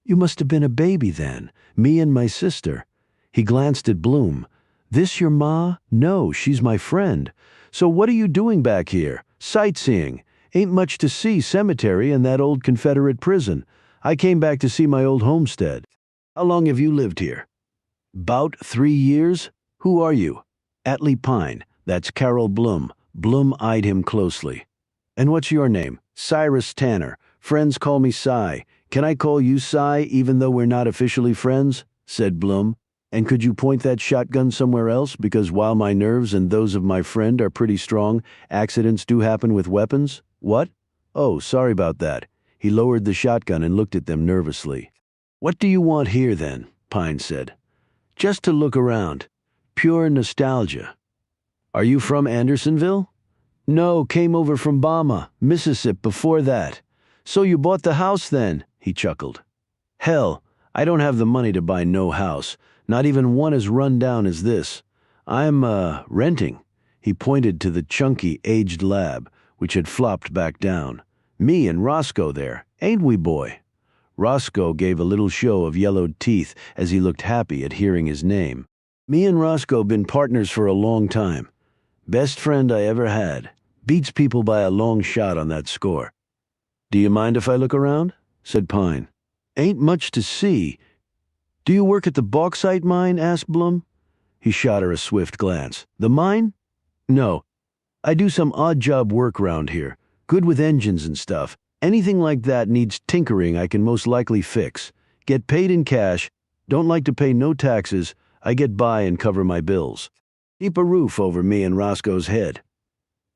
You must have been a baby then, me and my sister. He glanced at Bloom. This your ma? No, she's my friend. So what are you doing back here? Sightseeing. Ain't much to see, cemetery and that old Confederate prison. I came back to see my old homestead. How long have you lived here? 'Bout 3 years. Who are you? Atlee Pine. That's Carol Bloom. Bloom eyed him closely. And what's your name? Cyrus Tanner. Friends call me Cy. Can I call you Cy even though we're not officially friends? Said Bloom. And could you point that shotgun somewhere else? Because while my nerves and those of my friend are pretty strong, accidents do happen with weapons. What? Oh, sorry about that. He lowered the shotgun and looked at them nervously. What do you want here then? Pine said. Just to look around. Pure nostalgia. Are you from Andersonville? No, came over from Bama, Mississippi before that. So you bought the house then? He chuckled. Hell, I don't have the money to buy no house, not even one as run down as this. I'm, renting. He pointed to the chunky, aged lab, which had flopped back down. Me and Roscoe there, ain't we, boy? Roscoe gave a little show of yellowed teeth as he looked happy at hearing his name. Me and Roscoe been partners for a long time. Best friend I ever had. Beats people by a long shot on that score. Do you mind if I look around? Said Pine. Ain't much to see. Do you work at the bauxite mine? Asked Bloom. He shot her a swift glance. The mine? No. I do some odd job work round here. Good with engines and stuff. Anything like that needs tinkering I can most likely fix. Get paid in cash. Don't like to pay no taxes. I get by and cover my bills. Keep a roof over me and Roscoe's head.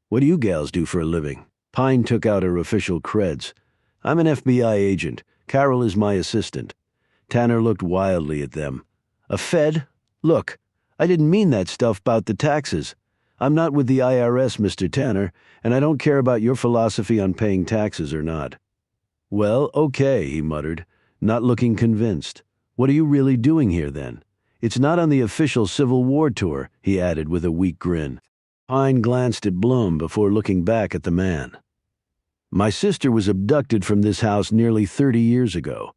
What do you gals do for a living? Pine took out her official creds. I'm an FBI agent. Carol is my assistant. Tanner looked wildly at them. A Fed? Look, I didn't mean that stuff about the taxes. I'm not with the IRS, Mr. Tanner, and I don't care about your philosophy on paying taxes or not. Well, okay, he muttered, not looking convinced. What are you really doing here, then? It's not on the official Civil War tour, he added with a weak grin. Pine glanced at Bloom before looking back at the man. My sister was abducted from this house nearly 30 years ago.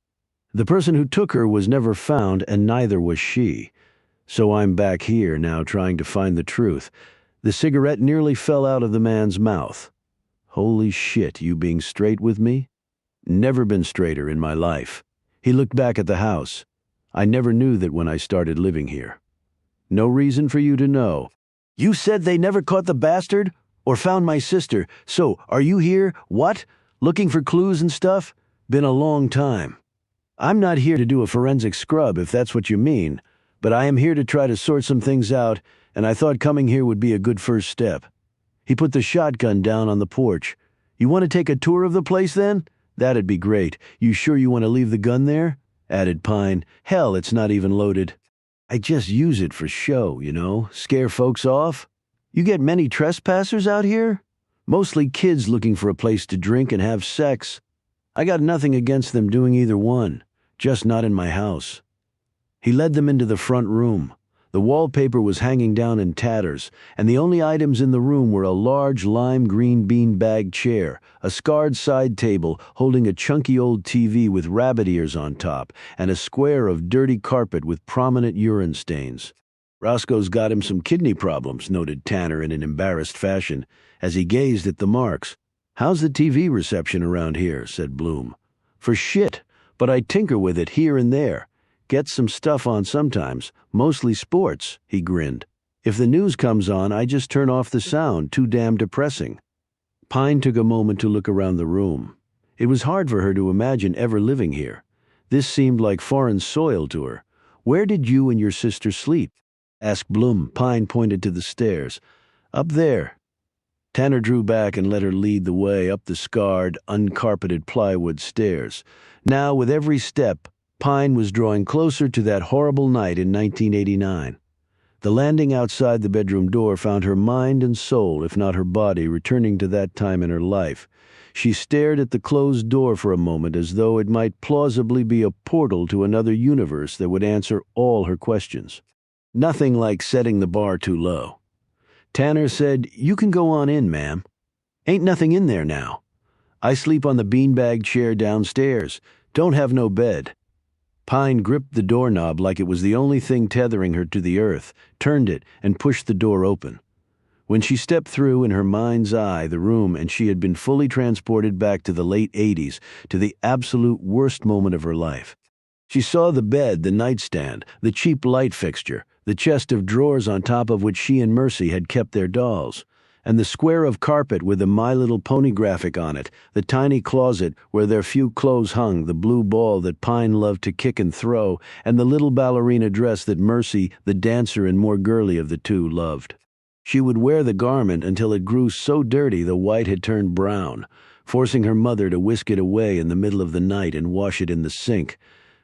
The person who took her was never found, and neither was she. So I'm back here now trying to find the truth. The cigarette nearly fell out of the man's mouth. Holy shit, you being straight with me? Never been straighter in my life. He looked back at the house. I never knew that when I started living here. No reason for you to know. You said they never caught the bastard? Or found my sister. So, are you here? What? Looking for clues and stuff? Been a long time. I'm not here to do a forensic scrub, if that's what you mean, but I am here to try to sort some things out, and I thought coming here would be a good first step. He put the shotgun down on the porch. You want to take a tour of the place, then? That'd be great. You sure you want to leave the gun there? Added Pine. Hell, it's not even loaded. I just use it for show, you know, scare folks off. You get many trespassers out here? Mostly kids looking for a place to drink and have sex. I got nothing against them doing either one, just not in my house. He led them into the front room. The wallpaper was hanging down in tatters, and the only items in the room were a large lime green beanbag chair, a scarred side table holding a chunky old TV with rabbit ears on top, and a square of dirty carpet with prominent urine stains. Roscoe's got him some kidney problems, noted Tanner in an embarrassed fashion, as he gazed at the marks. How's the TV reception around here? Said Bloom. For shit, but I tinker with it here and there. Get some stuff on sometimes, mostly sports, he grinned. If the news comes on, I just turn off the sound, too damn depressing. Pine took a moment to look around the room. It was hard for her to imagine ever living here. This seemed like foreign soil to her. Where did you and your sister sleep? Asked Bloom. Pine pointed to the stairs. Up there. Tanner drew back and let her lead the way up the scarred, uncarpeted plywood stairs. Now, with every step, Pine was drawing closer to that horrible night in 1989. The landing outside the bedroom door found her mind and soul, if not her body, returning to that time in her life. She stared at the closed door for a moment as though it might plausibly be a portal to another universe that would answer all her questions. Nothing like setting the bar too low. Tanner said, "You can go on in, ma'am." "Ain't nothing in there now." I sleep on the beanbag chair downstairs. Don't have no bed." Pine gripped the doorknob like it was the only thing tethering her to the earth, turned it, and pushed the door open. When she stepped through, in her mind's eye, the room, and she had been fully transported back to the late 80s, to the absolute worst moment of her life. She saw the bed, the nightstand, the cheap light fixture, the chest of drawers on top of which she and Mercy had kept their dolls, and the square of carpet with the My Little Pony graphic on it, the tiny closet where their few clothes hung, the blue ball that Pine loved to kick and throw, and the little ballerina dress that Mercy, the dancer and more girly of the two, loved. She would wear the garment until it grew so dirty the white had turned brown, forcing her mother to whisk it away in the middle of the night and wash it in the sink,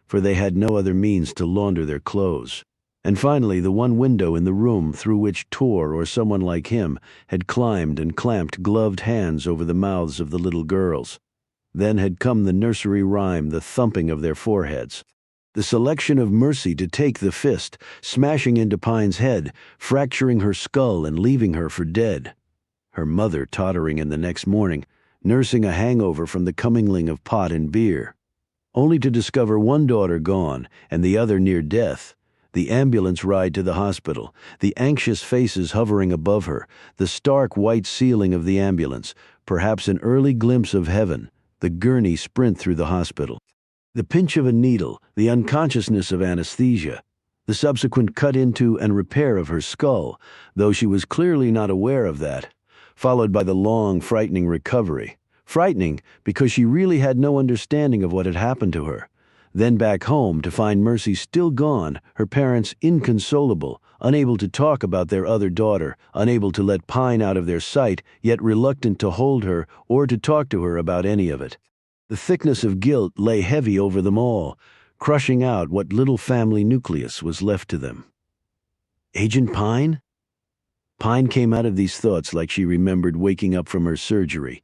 for they had no other means to launder their clothes. And finally, the one window in the room through which Tor, or someone like him, had climbed and clamped gloved hands over the mouths of the little girls. Then had come the nursery rhyme, the thumping of their foreheads. The selection of Mercy to take the fist, smashing into Pine's head, fracturing her skull and leaving her for dead. Her mother tottering in the next morning, nursing a hangover from the commingling of pot and beer. Only to discover one daughter gone and the other near death. The ambulance ride to the hospital, the anxious faces hovering above her, the stark white ceiling of the ambulance, perhaps an early glimpse of heaven, the gurney sprint through the hospital. The pinch of a needle, the unconsciousness of anesthesia, the subsequent cut into and repair of her skull, though she was clearly not aware of that, followed by the long, frightening recovery. Frightening because she really had no understanding of what had happened to her. Then back home to find Mercy still gone, her parents inconsolable, unable to talk about their other daughter, unable to let Pine out of their sight, yet reluctant to hold her or to talk to her about any of it. The thickness of guilt lay heavy over them all, crushing out what little family nucleus was left to them. Agent Pine? Pine came out of these thoughts like she remembered waking up from her surgery,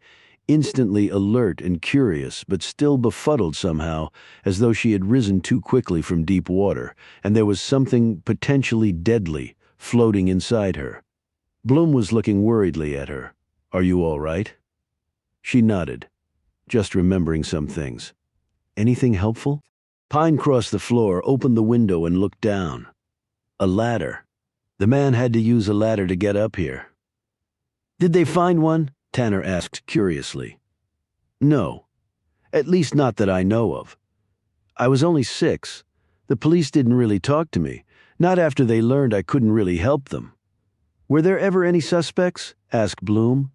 instantly alert and curious, but still befuddled somehow, as though she had risen too quickly from deep water, and there was something potentially deadly floating inside her. Bloom was looking worriedly at her. "Are you all right?" She nodded, just remembering some things. "Anything helpful?" Pine crossed the floor, opened the window, and looked down. A ladder. The man had to use a ladder to get up here. "Did they find one?" Tanner asked curiously. "No. At least not that I know of. I was only 6. The police didn't really talk to me, not after they learned I couldn't really help them." "Were there ever any suspects?" asked Bloom.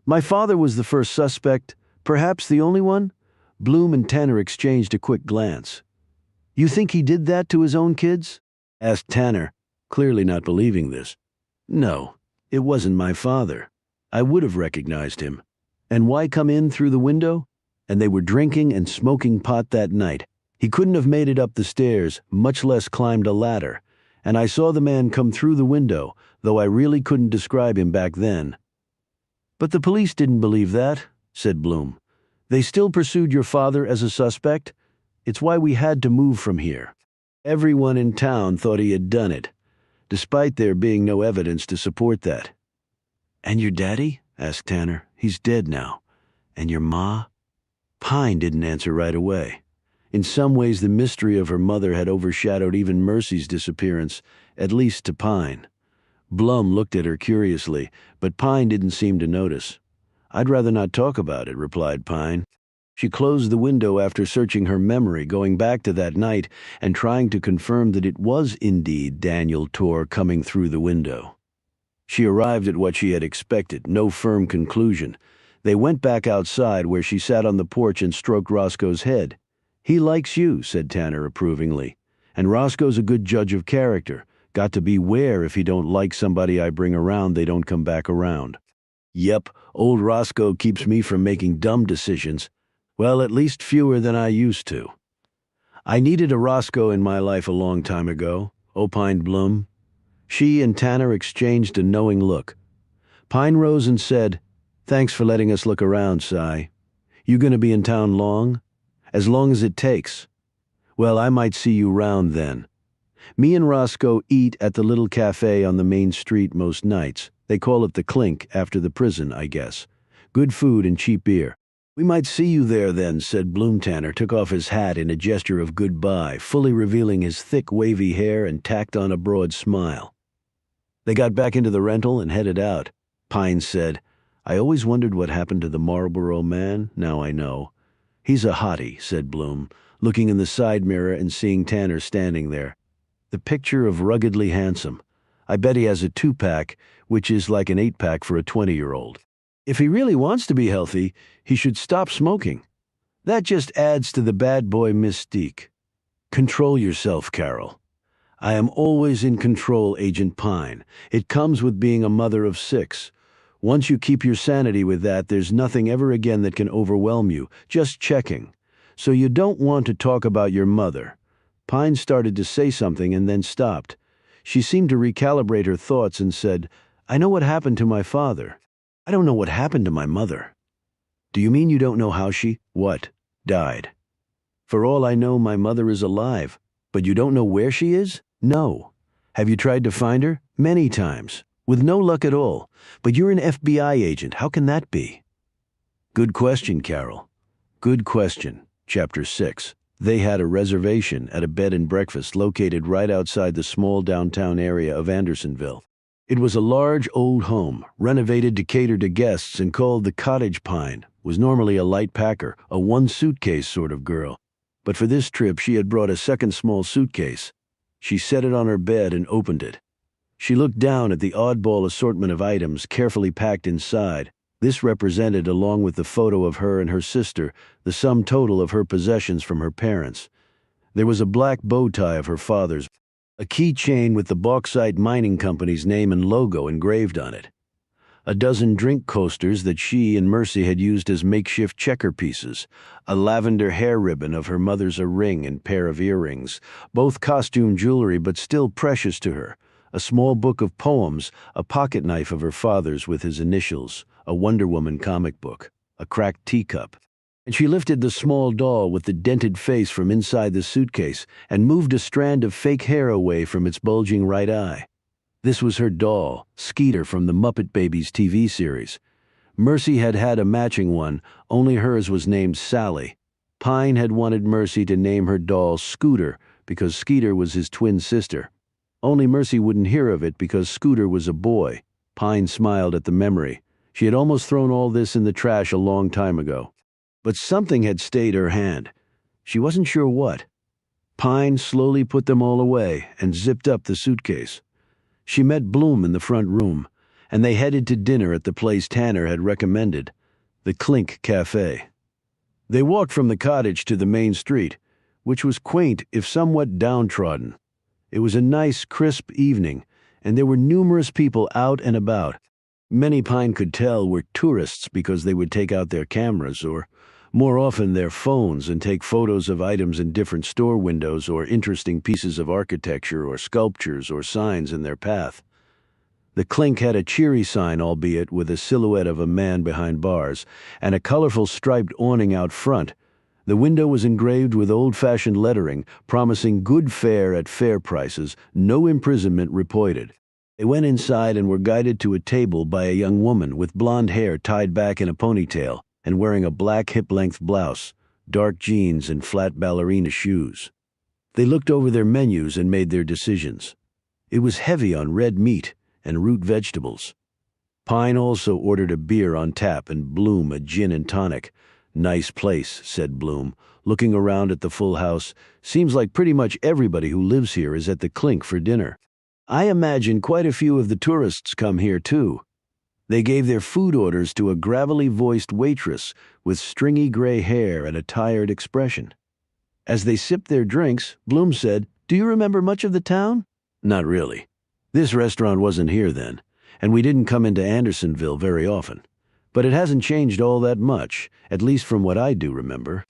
"My father was the first suspect, perhaps the only one." Bloom and Tanner exchanged a quick glance. "You think he did that to his own kids?" asked Tanner, clearly not believing this. "No, it wasn't my father. I would have recognized him. And why come in through the window? And they were drinking and smoking pot that night. He couldn't have made it up the stairs, much less climbed a ladder. And I saw the man come through the window, though I really couldn't describe him back then." "But the police didn't believe that," said Bloom. "They still pursued your father as a suspect. It's why we had to move from here. Everyone in town thought he had done it, despite there being no evidence to support that." "And your daddy?" asked Tanner. "He's dead now. And your ma?" Pine didn't answer right away. In some ways, the mystery of her mother had overshadowed even Mercy's disappearance, at least to Pine. Blum looked at her curiously, but Pine didn't seem to notice. "I'd rather not talk about it," replied Pine. She closed the window after searching her memory, going back to that night and trying to confirm that it was indeed Daniel Tor coming through the window. She arrived at what she had expected, no firm conclusion. They went back outside where she sat on the porch and stroked Roscoe's head. "He likes you," said Tanner approvingly. "And Roscoe's a good judge of character. Got to beware if he don't like somebody I bring around, they don't come back around." "Yep, old Roscoe keeps me from making dumb decisions. Well, at least fewer than I used to." "I needed a Roscoe in my life a long time ago," opined Bloom. She and Tanner exchanged a knowing look. Pine rose and said, "Thanks for letting us look around, Si. You gonna be in town long?" "As long as it takes." "Well, I might see you round then. Me and Roscoe eat at the little cafe on the main street most nights. They call it the Clink after the prison, I guess. Good food and cheap beer. "We might see you there then," said Bloom Tanner, took off his hat in a gesture of goodbye, fully revealing his thick, wavy hair and tacked on a broad smile. They got back into the rental and headed out. Pine said, "I always wondered what happened to the Marlboro Man. Now I know." "He's a hottie," said Bloom, looking in the side mirror and seeing Tanner standing there. The picture of ruggedly handsome. "I bet he has a 2-pack, which is like an 8-pack for a 20-year-old. If he really wants to be healthy, he should stop smoking. That just adds to the bad boy mystique. Control yourself, Carol." "I am always in control, Agent Pine. It comes with being a mother of 6. Once you keep your sanity with that, there's nothing ever again that can overwhelm you. Just checking. So you don't want to talk about your mother." Pine started to say something and then stopped. She seemed to recalibrate her thoughts and said, "I know what happened to my father. I don't know what happened to my mother." "Do you mean you don't know how what, died?" "For all I know, my mother is alive. But you don't know where she is?" "No." "Have you tried to find her?" "Many times. With no luck at all. But you're an FBI agent. How can that be?" "Good question, Carol. Good question." Chapter 6. They had a reservation at a bed and breakfast located right outside the small downtown area of Andersonville. It was a large old home, renovated to cater to guests and called the Cottage. Pine was normally a light packer, a one-suitcase sort of girl. But for this trip she had brought a second small suitcase. She set it on her bed and opened it. She looked down at the oddball assortment of items carefully packed inside. This represented, along with the photo of her and her sister, the sum total of her possessions from her parents. There was a black bow tie of her father's, a keychain with the Bauxite Mining Company's name and logo engraved on it, a dozen drink coasters that she and Mercy had used as makeshift checker pieces, a lavender hair ribbon of her mother's, a ring and pair of earrings, both costume jewelry but still precious to her, a small book of poems, a pocket knife of her father's with his initials, a Wonder Woman comic book, a cracked teacup. And she lifted the small doll with the dented face from inside the suitcase and moved a strand of fake hair away from its bulging right eye. This was her doll, Skeeter from the Muppet Babies TV series. Mercy had had a matching one, only hers was named Sally. Pine had wanted Mercy to name her doll Scooter because Skeeter was his twin sister. Only Mercy wouldn't hear of it because Scooter was a boy. Pine smiled at the memory. She had almost thrown all this in the trash a long time ago. But something had stayed her hand. She wasn't sure what. Pine slowly put them all away and zipped up the suitcase. She met Bloom in the front room, and they headed to dinner at the place Tanner had recommended, the Clink Cafe. They walked from the cottage to the main street, which was quaint if somewhat downtrodden. It was a nice, crisp evening, and there were numerous people out and about. Many, Pine could tell, were tourists because they would take out their cameras or, more often, their phones and take photos of items in different store windows or interesting pieces of architecture or sculptures or signs in their path. The Clink had a cheery sign, albeit with a silhouette of a man behind bars, and a colorful striped awning out front. The window was engraved with old-fashioned lettering, promising good fare at fair prices, no imprisonment reported. They went inside and were guided to a table by a young woman with blonde hair tied back in a ponytail and wearing a black hip-length blouse, dark jeans, and flat ballerina shoes. They looked over their menus and made their decisions. It was heavy on red meat and root vegetables. Pine also ordered a beer on tap and Bloom a gin and tonic. "Nice place," said Bloom, looking around at the full house. "Seems like pretty much everybody who lives here is at the Clink for dinner. I imagine quite a few of the tourists come here, too." They gave their food orders to a gravelly-voiced waitress with stringy gray hair and a tired expression. As they sipped their drinks, Bloom said, "Do you remember much of the town?" "Not really. This restaurant wasn't here then, and we didn't come into Andersonville very often. But it hasn't changed all that much, at least from what I do remember.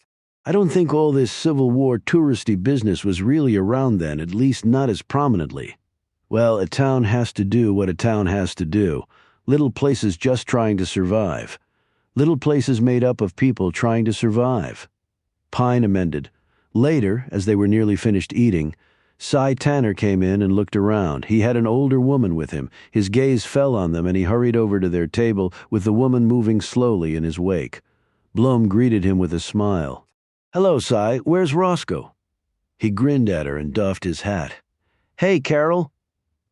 I don't think all this Civil War touristy business was really around then, at least not as prominently. Well, a town has to do what a town has to do. Little places just trying to survive. Little places made up of people trying to survive." Pine amended. Later, as they were nearly finished eating, Cy Tanner came in and looked around. He had an older woman with him. His gaze fell on them and he hurried over to their table with the woman moving slowly in his wake. Blum greeted him with a smile. "Hello, Cy. Where's Roscoe?" He grinned at her and doffed his hat. "Hey, Carol."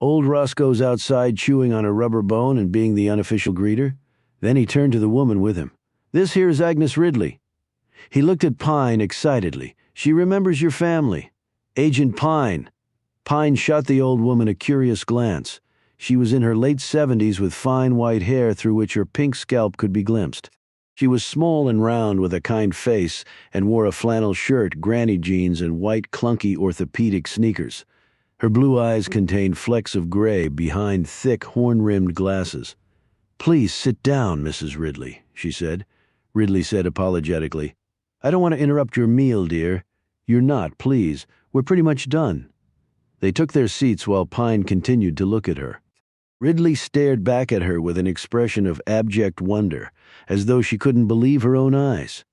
Old Roscoe's outside chewing on a rubber bone and being the unofficial greeter. Then he turned to the woman with him. "This here's Agnes Ridley." He looked at Pine excitedly. "She remembers your family. Agent Pine." Pine shot the old woman a curious glance. She was in her late 70s with fine white hair through which her pink scalp could be glimpsed. She was small and round with a kind face and wore a flannel shirt, granny jeans, and white clunky orthopedic sneakers. Her blue eyes contained flecks of gray behind thick horn-rimmed glasses. "Please sit down, Mrs. Ridley," she said. Ridley said apologetically, "I don't want to interrupt your meal, dear." "You're not, please. We're pretty much done." They took their seats while Pine continued to look at her. Ridley stared back at her with an expression of abject wonder, as though she couldn't believe her own eyes.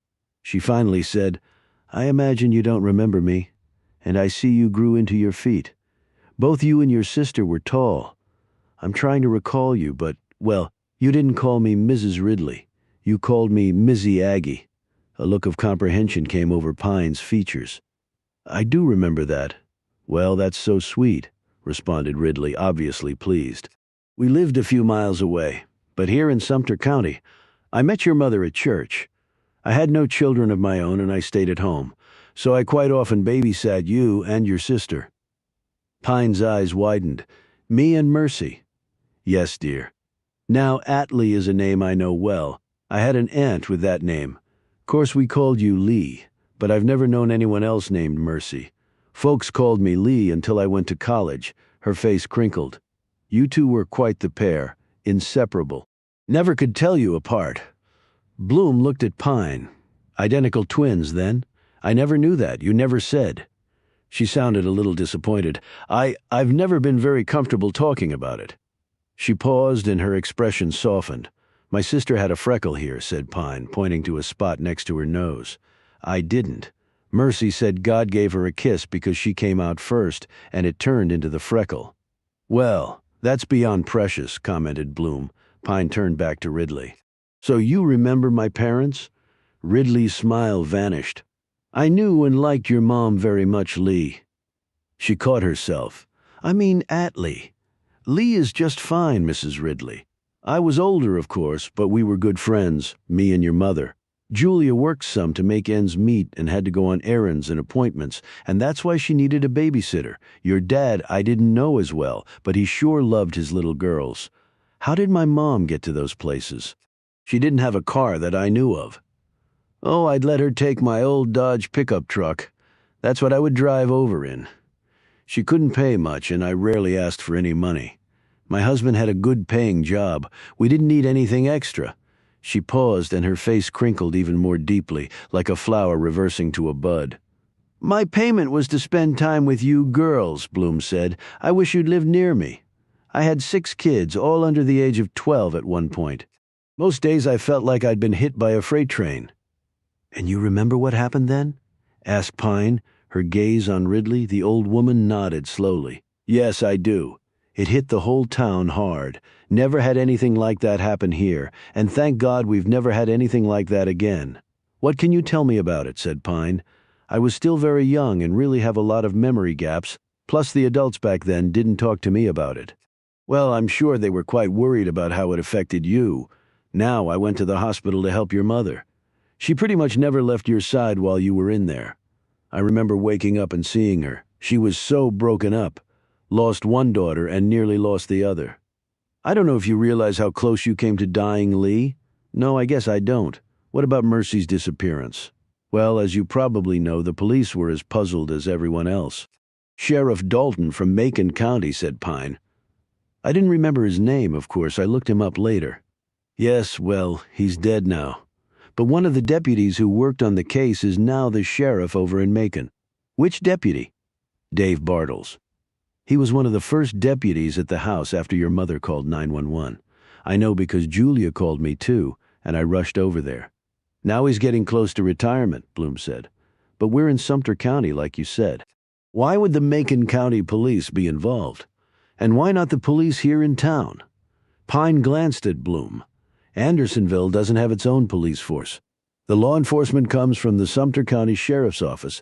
She finally said, "I imagine you don't remember me, and I see you grew into your feet. Both you and your sister were tall. I'm trying to recall you, but, well, you didn't call me Mrs. Ridley. You called me Mizzy Aggie." A look of comprehension came over Pine's features. "I do remember that." "Well, that's so sweet," responded Ridley, obviously pleased. "We lived a few miles away, but here in Sumter County. I met your mother at church. I had no children of my own and I stayed at home, so I quite often babysat you and your sister." Pine's eyes widened. "Me and Mercy?" "Yes, dear. Now, Atlee is a name I know well. I had an aunt with that name. Course we called you Lee, but I've never known anyone else named Mercy. Folks called me Lee until I went to college." Her face crinkled. "You two were quite the pair, inseparable. Never could tell you apart." Bloom looked at Pine. "Identical twins, then? I never knew that. You never said." She sounded a little disappointed. I've never been very comfortable talking about it." She paused and her expression softened. "My sister had a freckle here," said Pine, pointing to a spot next to her nose. "I didn't. Mercy said God gave her a kiss because she came out first, and it turned into the freckle." "Well, that's beyond precious," commented Bloom. Pine turned back to Ridley. "So you remember my parents?" Ridley's smile vanished. "I knew and liked your mom very much, Lee." She caught herself. "I mean Atlee. Lee is just fine, Mrs. Ridley. I was older, of course, but we were good friends, me and your mother. Julia worked some to make ends meet and had to go on errands and appointments, and that's why she needed a babysitter. Your dad I didn't know as well, but he sure loved his little girls. How did my mom get to those places? She didn't have a car that I knew of. Oh, I'd let her take my old Dodge pickup truck. That's what I would drive over in. She couldn't pay much, and I rarely asked for any money. My husband had a good-paying job. We didn't need anything extra." She paused, and her face crinkled even more deeply, like a flower reversing to a bud. "My payment was to spend time with you girls," Bloom said. "I wish you'd lived near me. I had 6 kids, all under the age of 12 at one point. Most days I felt like I'd been hit by a freight train." "And you remember what happened then?" asked Pine, her gaze on Ridley. The old woman nodded slowly. "Yes, I do. It hit the whole town hard. Never had anything like that happen here, and thank God we've never had anything like that again." "What can you tell me about it?" said Pine. "I was still very young and really have a lot of memory gaps, plus the adults back then didn't talk to me about it." "Well, I'm sure they were quite worried about how it affected you. Now I went to the hospital to help your mother. She pretty much never left your side while you were in there. I remember waking up and seeing her. She was so broken up. Lost one daughter and nearly lost the other. I don't know if you realize how close you came to dying, Lee. No, I guess I don't. What about Mercy's disappearance?" "Well, as you probably know, the police were as puzzled as everyone else." "Sheriff Dalton from Macon County," said Pine. "I didn't remember his name, of course. I looked him up later." "Yes, well, he's dead now. But one of the deputies who worked on the case is now the sheriff over in Macon." "Which deputy?" "Dave Bartles. He was one of the first deputies at the house after your mother called 911. I know because Julia called me too, and I rushed over there. Now he's getting close to retirement," Bloom said. "But we're in Sumter County, like you said. Why would the Macon County Police be involved? And why not the police here in town?" Pine glanced at Bloom. "Andersonville doesn't have its own police force." The law enforcement comes from the Sumter County Sheriff's Office,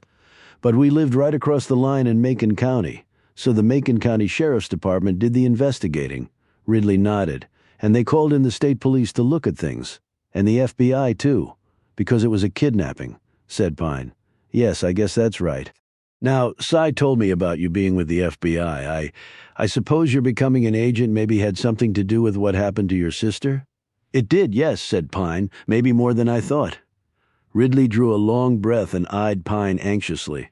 but we lived right across the line in Macon County, so the Macon County Sheriff's Department did the investigating." Ridley nodded. "And they called in the state police to look at things. And the FBI, too, because it was a kidnapping," said Pine. "Yes, I guess that's right. Now, Cy told me about you being with the FBI. I suppose your becoming an agent maybe had something to do with what happened to your sister?" "It did, yes," said Pine. "Maybe more than I thought." Ridley drew a long breath and eyed Pine anxiously.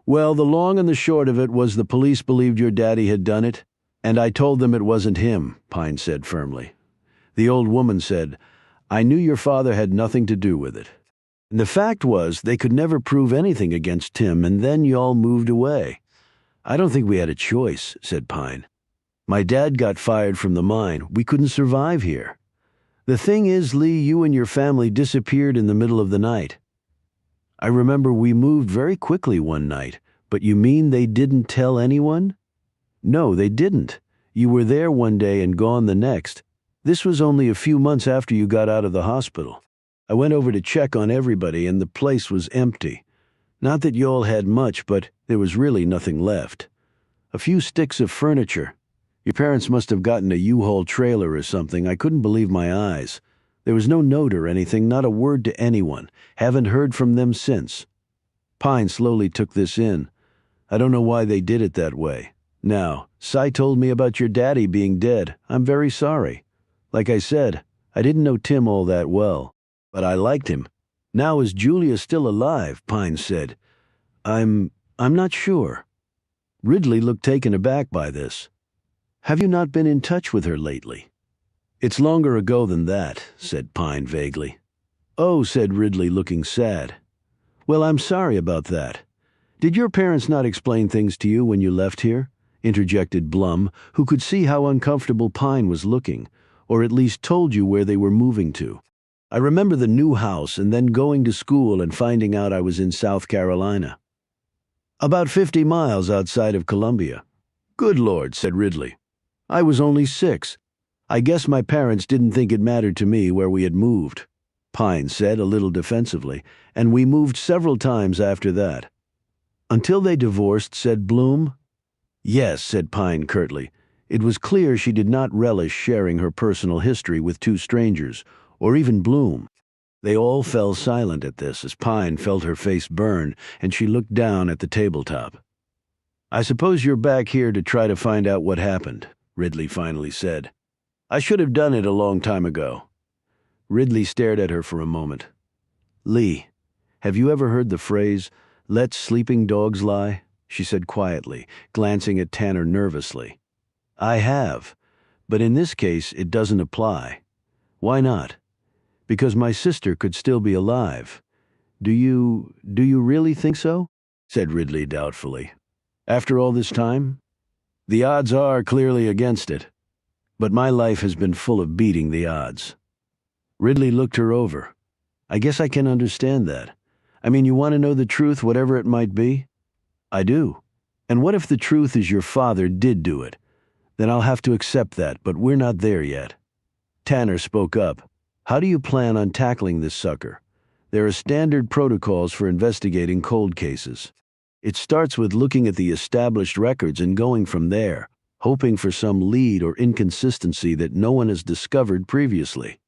"Well, the long and the short of it was the police believed your daddy had done it, and I told them it wasn't him," Pine said firmly. "The old woman said, 'I knew your father had nothing to do with it.' And the fact was, they could never prove anything against Tim, and then y'all moved away." "I don't think we had a choice," said Pine. "My dad got fired from the mine. We couldn't survive here. The thing is, Lee, you and your family disappeared in the middle of the night. I remember we moved very quickly one night, but you mean they didn't tell anyone?" "No, they didn't. You were there one day and gone the next. This was only a few months after you got out of the hospital. I went over to check on everybody, and the place was empty. Not that y'all had much, but there was really nothing left. A few sticks of furniture. Your parents must have gotten a U-Haul trailer or something. I couldn't believe my eyes. There was no note or anything, not a word to anyone. Haven't heard from them since." Pine slowly took this in. "I don't know why they did it that way. Now, Cy told me about your daddy being dead. I'm very sorry. Like I said, I didn't know Tim all that well, but I liked him. Now, is Julia still alive?" Pine said. I'm not sure." Ridley looked taken aback by this. "Have you not been in touch with her lately?" "It's longer ago than that," said Pine vaguely. "Oh," said Ridley, looking sad. "Well, I'm sorry about that. Did your parents not explain things to you when you left here?" interjected Blum, who could see how uncomfortable Pine was looking, or at least told you where they were moving to. "I remember the new house and then going to school and finding out I was in South Carolina. About 50 miles outside of Columbia." "Good Lord," said Ridley. "I was only 6. I guess my parents didn't think it mattered to me where we had moved," Pine said a little defensively, "and we moved several times after that." "Until they divorced," said Bloom. "Yes," said Pine curtly. It was clear she did not relish sharing her personal history with two strangers, or even Bloom. They all fell silent at this as Pine felt her face burn, and she looked down at the tabletop. "I suppose you're back here to try to find out what happened," Ridley finally said. "I should have done it a long time ago." Ridley stared at her for a moment. "Lee, have you ever heard the phrase, 'let sleeping dogs lie'?" she said quietly, glancing at Tanner nervously. "I have, but in this case it doesn't apply." "Why not?" "Because my sister could still be alive." Do you really think so?" said Ridley doubtfully. "After all this time?" "The odds are clearly against it. But my life has been full of beating the odds." Ridley looked her over. "I guess I can understand that. I mean, you want to know the truth, whatever it might be?" "I do. And what if the truth is your father did do it? Then I'll have to accept that, but we're not there yet." Tanner spoke up. "How do you plan on tackling this sucker? There are standard protocols for investigating cold cases. It starts with looking at the established records and going from there, hoping for some lead or inconsistency that no one has discovered previously."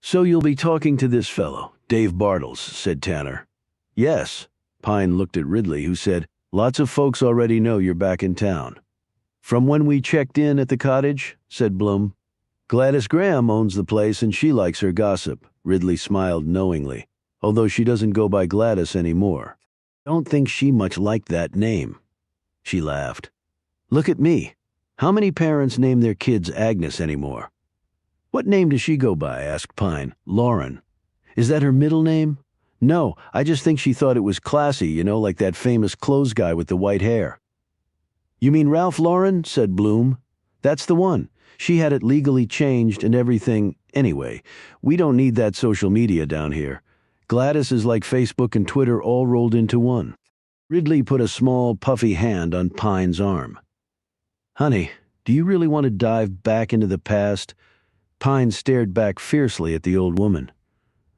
"So you'll be talking to this fellow, Dave Bartles," said Tanner. "Yes." Pine looked at Ridley, who said, "Lots of folks already know you're back in town." "From when we checked in at the cottage," said Blum. "Gladys Graham owns the place and she likes her gossip." Ridley smiled knowingly, although she doesn't go by Gladys anymore. "Don't think she much liked that name." She laughed. "Look at me. How many parents name their kids Agnes anymore?" "What name does she go by?" asked Pine. "Lauren. Is that her middle name?" "No, I just think she thought it was classy, like that famous clothes guy with the white hair." "You mean Ralph Lauren?" said Bloom. "That's the one. She had it legally changed and everything. Anyway, we don't need that social media down here. Gladys is like Facebook and Twitter all rolled into one." Ridley put a small, puffy hand on Pine's arm. "Honey, do you really want to dive back into the past?" Pine stared back fiercely at the old woman.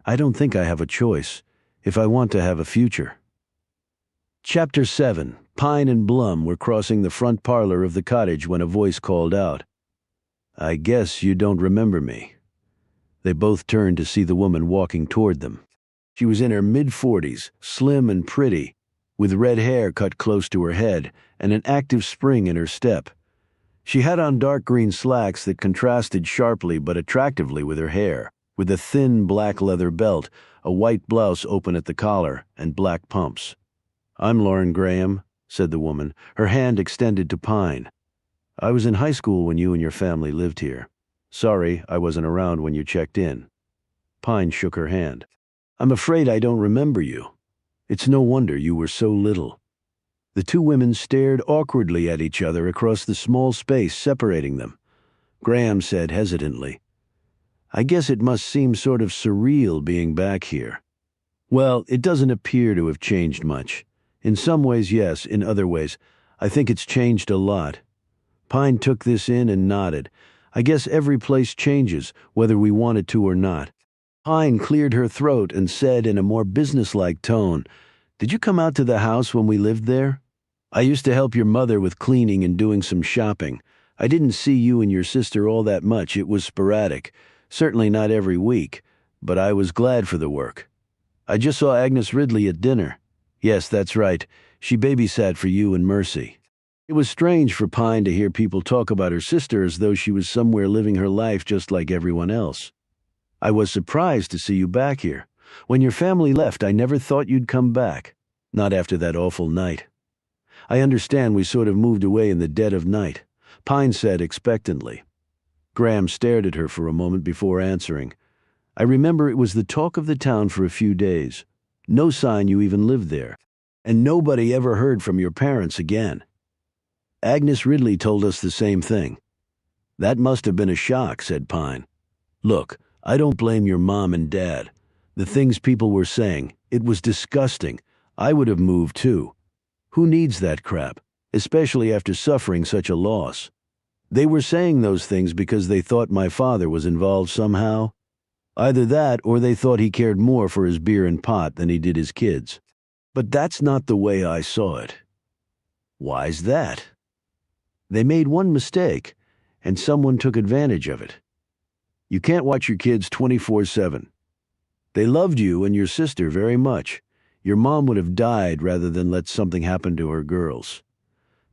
I don't think I have a choice, if I want to have a future. Chapter 7. Pine and Blum were crossing the front parlor of the cottage when a voice called out, "I guess you don't remember me." They both turned to see the woman walking toward them. She was in her mid-40s, slim and pretty, with red hair cut close to her head and an active spring in her step. She had on dark green slacks that contrasted sharply but attractively with her hair, with a thin black leather belt, a white blouse open at the collar, and black pumps. "I'm Lauren Graham," said the woman, her hand extended to Pine. "I was in high school when you and your family lived here. Sorry I wasn't around when you checked in." Pine shook her hand. "I'm afraid I don't remember you. It's no wonder you were so little." The two women stared awkwardly at each other across the small space separating them. Graham said hesitantly, "I guess it must seem sort of surreal being back here." "Well, it doesn't appear to have changed much. In some ways, yes. In other ways, I think it's changed a lot." Pine took this in and nodded. "I guess every place changes, whether we want it to or not." Pine cleared her throat and said in a more businesslike tone, "Did you come out to the house when we lived there? I used to help your mother with cleaning and doing some shopping. I didn't see you and your sister all that much. It was sporadic. Certainly not every week, but I was glad for the work. I just saw Agnes Ridley at dinner. Yes, that's right. She babysat for you and Mercy." It was strange for Pine to hear people talk about her sister as though she was somewhere living her life just like everyone else. "I was surprised to see you back here. When your family left, I never thought you'd come back. Not after that awful night." "I understand we sort of moved away in the dead of night," Pine said expectantly. Graham stared at her for a moment before answering. "I remember it was the talk of the town for a few days. No sign you even lived there. And nobody ever heard from your parents again. Agnes Ridley told us the same thing." "That must have been a shock," said Pine. "Look, I don't blame your mom and dad. The things people were saying, it was disgusting. I would have moved too. Who needs that crap, especially after suffering such a loss? They were saying those things because they thought my father was involved somehow. Either that or they thought he cared more for his beer and pot than he did his kids. But that's not the way I saw it." "Why's that?" "They made one mistake, and someone took advantage of it. You can't watch your kids 24/7. They loved you and your sister very much. Your mom would have died rather than let something happen to her girls."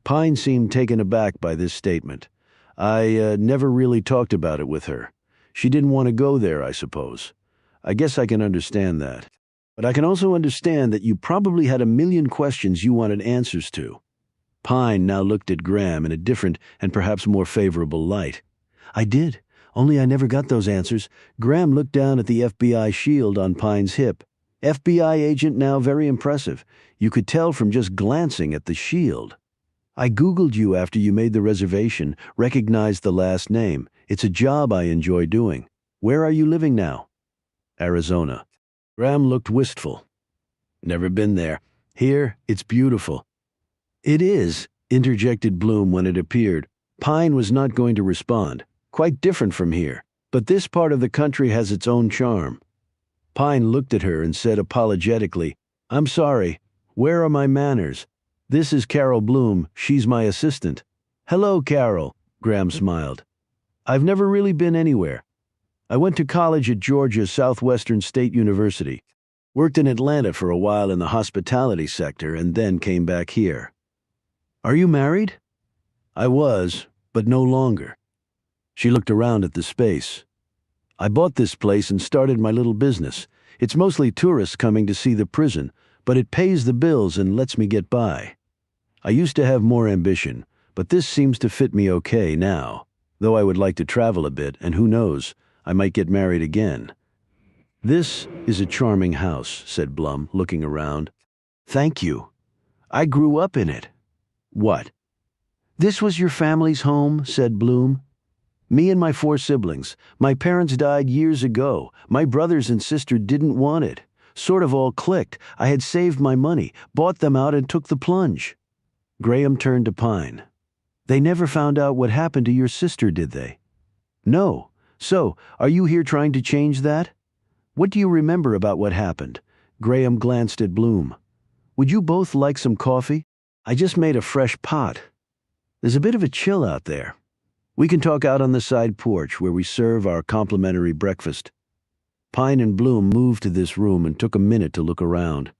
Pine seemed taken aback by this statement. I never really talked about it with her. She didn't want to go there, I suppose. I guess I can understand that. But I can also understand that you probably had a million questions you wanted answers to." Pine now looked at Graham in a different and perhaps more favorable light. "I did, only I never got those answers." Graham looked down at the FBI shield on Pine's hip. "FBI agent now, very impressive. You could tell from just glancing at the shield. I Googled you after you made the reservation, recognized the last name. It's a job I enjoy doing. Where are you living now?" "Arizona." Graham looked wistful. "Never been there. Here, it's beautiful." "It is," interjected Bloom when it appeared. Pine was not going to respond. "Quite different from here. But this part of the country has its own charm." Pine looked at her and said apologetically, "I'm sorry. Where are my manners? This is Carol Bloom. She's my assistant." "Hello, Carol," Graham smiled. "I've never really been anywhere. I went to college at Georgia Southwestern State University. Worked in Atlanta for a while in the hospitality sector and then came back here." "Are you married?" "I was, but no longer." She looked around at the space. "I bought this place and started my little business. It's mostly tourists coming to see the prison, but it pays the bills and lets me get by. I used to have more ambition, but this seems to fit me okay now, though I would like to travel a bit, and who knows, I might get married again." "This is a charming house," said Blum, looking around. "Thank you. I grew up in it." "What?" "This was your family's home," said Bloom. "Me and my 4 siblings. My parents died years ago. My brothers and sister didn't want it. Sort of all clicked. I had saved my money, bought them out, and took the plunge." Graham turned to Pine. "They never found out what happened to your sister, did they?" "No. So, are you here trying to change that?" What do you remember about what happened? Graham glanced at Bloom. Would you both like some coffee? I just made a fresh pot. There's a bit of a chill out there. We can talk out on the side porch where we serve our complimentary breakfast. Pine and Bloom moved to this room and took a minute to look around.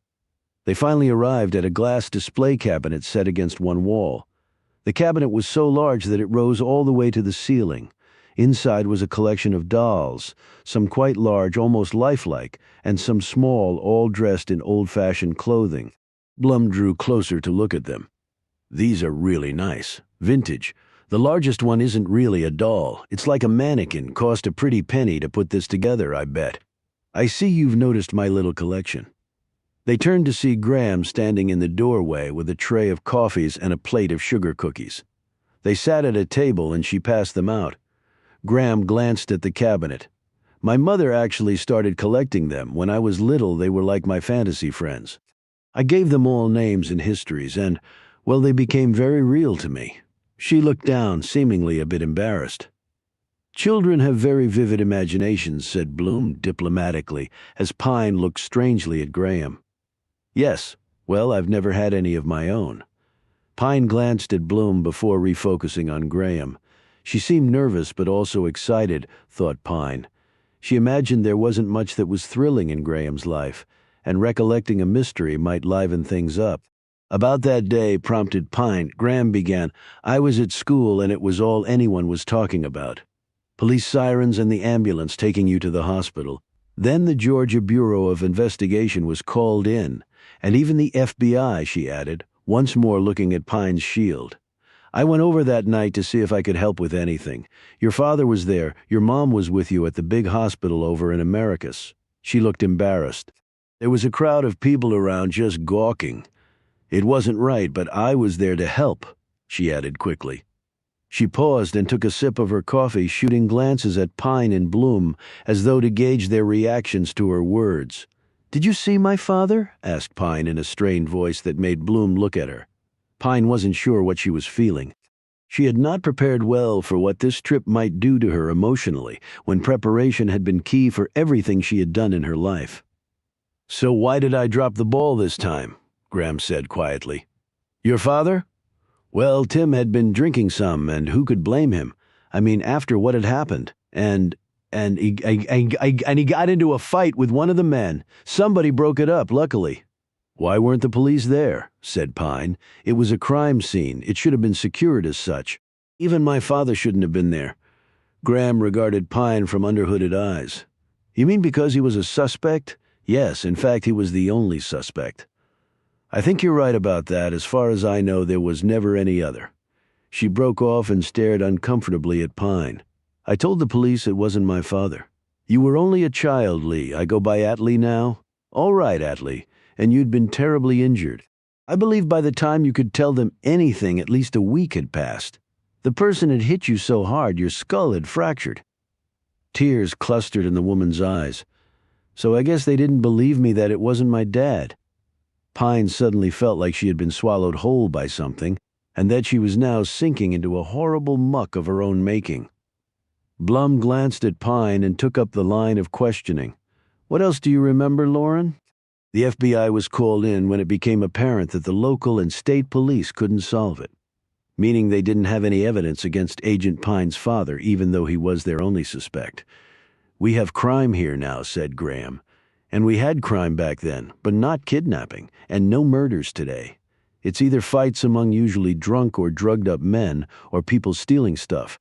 They finally arrived at a glass display cabinet set against one wall. The cabinet was so large that it rose all the way to the ceiling. Inside was a collection of dolls, some quite large, almost lifelike, and some small, all dressed in old-fashioned clothing. Bloom drew closer to look at them. These are really nice. Vintage. The largest one isn't really a doll. It's like a mannequin. Cost a pretty penny to put this together, I bet. I see you've noticed my little collection. They turned to see Graham standing in the doorway with a tray of coffees and a plate of sugar cookies. They sat at a table and she passed them out. Graham glanced at the cabinet. My mother actually started collecting them. When I was little, they were like my fantasy friends. I gave them all names and histories and, well, they became very real to me. She looked down, seemingly a bit embarrassed. Children have very vivid imaginations, said Bloom diplomatically, as Pine looked strangely at Graham. Yes, well, I've never had any of my own. Pine glanced at Bloom before refocusing on Graham. She seemed nervous but also excited, thought Pine. She imagined there wasn't much that was thrilling in Graham's life, and recollecting a mystery might liven things up. About that day, prompted Pine, Graham began, I was at school and it was all anyone was talking about. Police sirens and the ambulance taking you to the hospital. Then the Georgia Bureau of Investigation was called in, and even the FBI, she added, once more looking at Pine's shield. I went over that night to see if I could help with anything. Your father was there. Your mom was with you at the big hospital over in Americus. She looked embarrassed. There was a crowd of people around just gawking. It wasn't right, but I was there to help, she added quickly. She paused and took a sip of her coffee, shooting glances at Pine and Bloom, as though to gauge their reactions to her words. Did you see my father? Asked Pine in a strained voice that made Bloom look at her. Pine wasn't sure what she was feeling. She had not prepared well for what this trip might do to her emotionally, when preparation had been key for everything she had done in her life. So why did I drop the ball this time? Graham said quietly. Your father? Well, Tim had been drinking some, and who could blame him? I mean, after what had happened. And he got into a fight with one of the men. Somebody broke it up, luckily. Why weren't the police there? Said Pine. It was a crime scene. It should have been secured as such. Even my father shouldn't have been there. Graham regarded Pine from under hooded eyes. You mean because he was a suspect? Yes, in fact, he was the only suspect. I think you're right about that. As far as I know, there was never any other. She broke off and stared uncomfortably at Pine. I told the police it wasn't my father. You were only a child, Lee. I go by Atlee now? All right, Atlee. And you'd been terribly injured. I believe by the time you could tell them anything, at least a week had passed. The person had hit you so hard your skull had fractured. Tears clustered in the woman's eyes. So I guess they didn't believe me that it wasn't my dad. Pine suddenly felt like she had been swallowed whole by something, and that she was now sinking into a horrible muck of her own making. Blum glanced at Pine and took up the line of questioning. What else do you remember, Lauren? The FBI was called in when it became apparent that the local and state police couldn't solve it, meaning they didn't have any evidence against Agent Pine's father, even though he was their only suspect. We have crime here now, said Graham. And we had crime back then, but not kidnapping, and no murders today. It's either fights among usually drunk or drugged-up men, or people stealing stuff.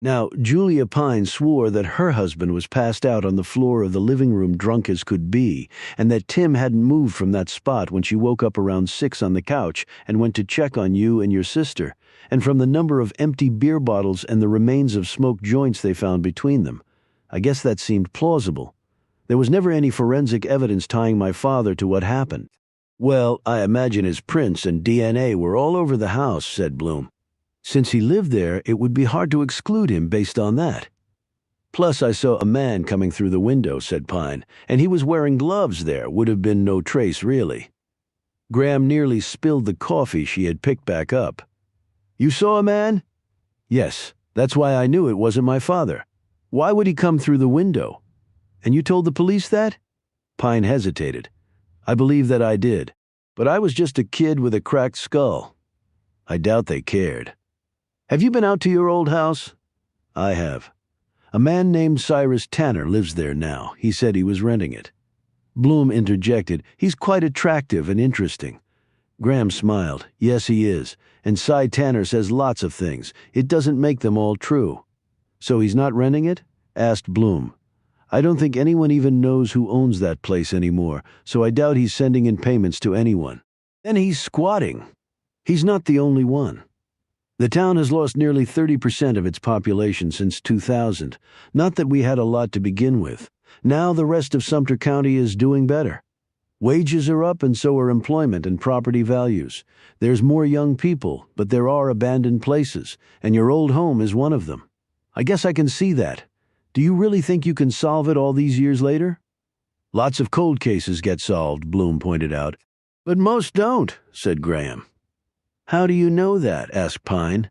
Now, Julia Pine swore that her husband was passed out on the floor of the living room drunk as could be, and that Tim hadn't moved from that spot when she woke up around 6 on the couch and went to check on you and your sister, and from the number of empty beer bottles and the remains of smoked joints they found between them. I guess that seemed plausible. There was never any forensic evidence tying my father to what happened. Well, I imagine his prints and DNA were all over the house, said Bloom. Since he lived there, it would be hard to exclude him based on that. Plus, I saw a man coming through the window, said Pine, and he was wearing gloves there. Would have been no trace, really. Graham nearly spilled the coffee she had picked back up. You saw a man? Yes, that's why I knew it wasn't my father. Why would he come through the window? And you told the police that? Pine hesitated. I believe that I did. But I was just a kid with a cracked skull. I doubt they cared. Have you been out to your old house? I have. A man named Cyrus Tanner lives there now. He said he was renting it. Bloom interjected, he's quite attractive and interesting. Graham smiled. Yes, he is. And Cy Tanner says lots of things. It doesn't make them all true. So he's not renting it? Asked Bloom. I don't think anyone even knows who owns that place anymore, so I doubt he's sending in payments to anyone. Then he's squatting. He's not the only one. The town has lost nearly 30% of its population since 2000. Not that we had a lot to begin with. Now the rest of Sumter County is doing better. Wages are up and so are employment and property values. There's more young people, but there are abandoned places, and your old home is one of them. I guess I can see that. Do you really think you can solve it all these years later? Lots of cold cases get solved, Bloom pointed out. But most don't, said Graham. How do you know that? Asked Pine.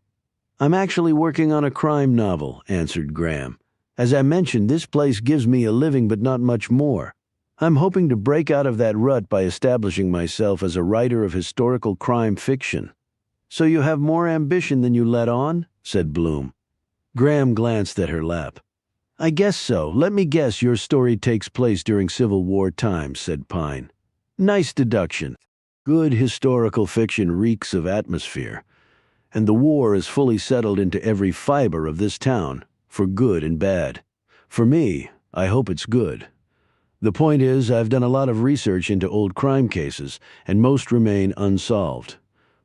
I'm actually working on a crime novel, answered Graham. As I mentioned, this place gives me a living but not much more. I'm hoping to break out of that rut by establishing myself as a writer of historical crime fiction. So you have more ambition than you let on? Said Bloom. Graham glanced at her lap. I guess so. Let me guess your story takes place during Civil War times, said Pine. Nice deduction. Good historical fiction reeks of atmosphere. And the war is fully settled into every fiber of this town, for good and bad. For me, I hope it's good. The point is, I've done a lot of research into old crime cases, and most remain unsolved.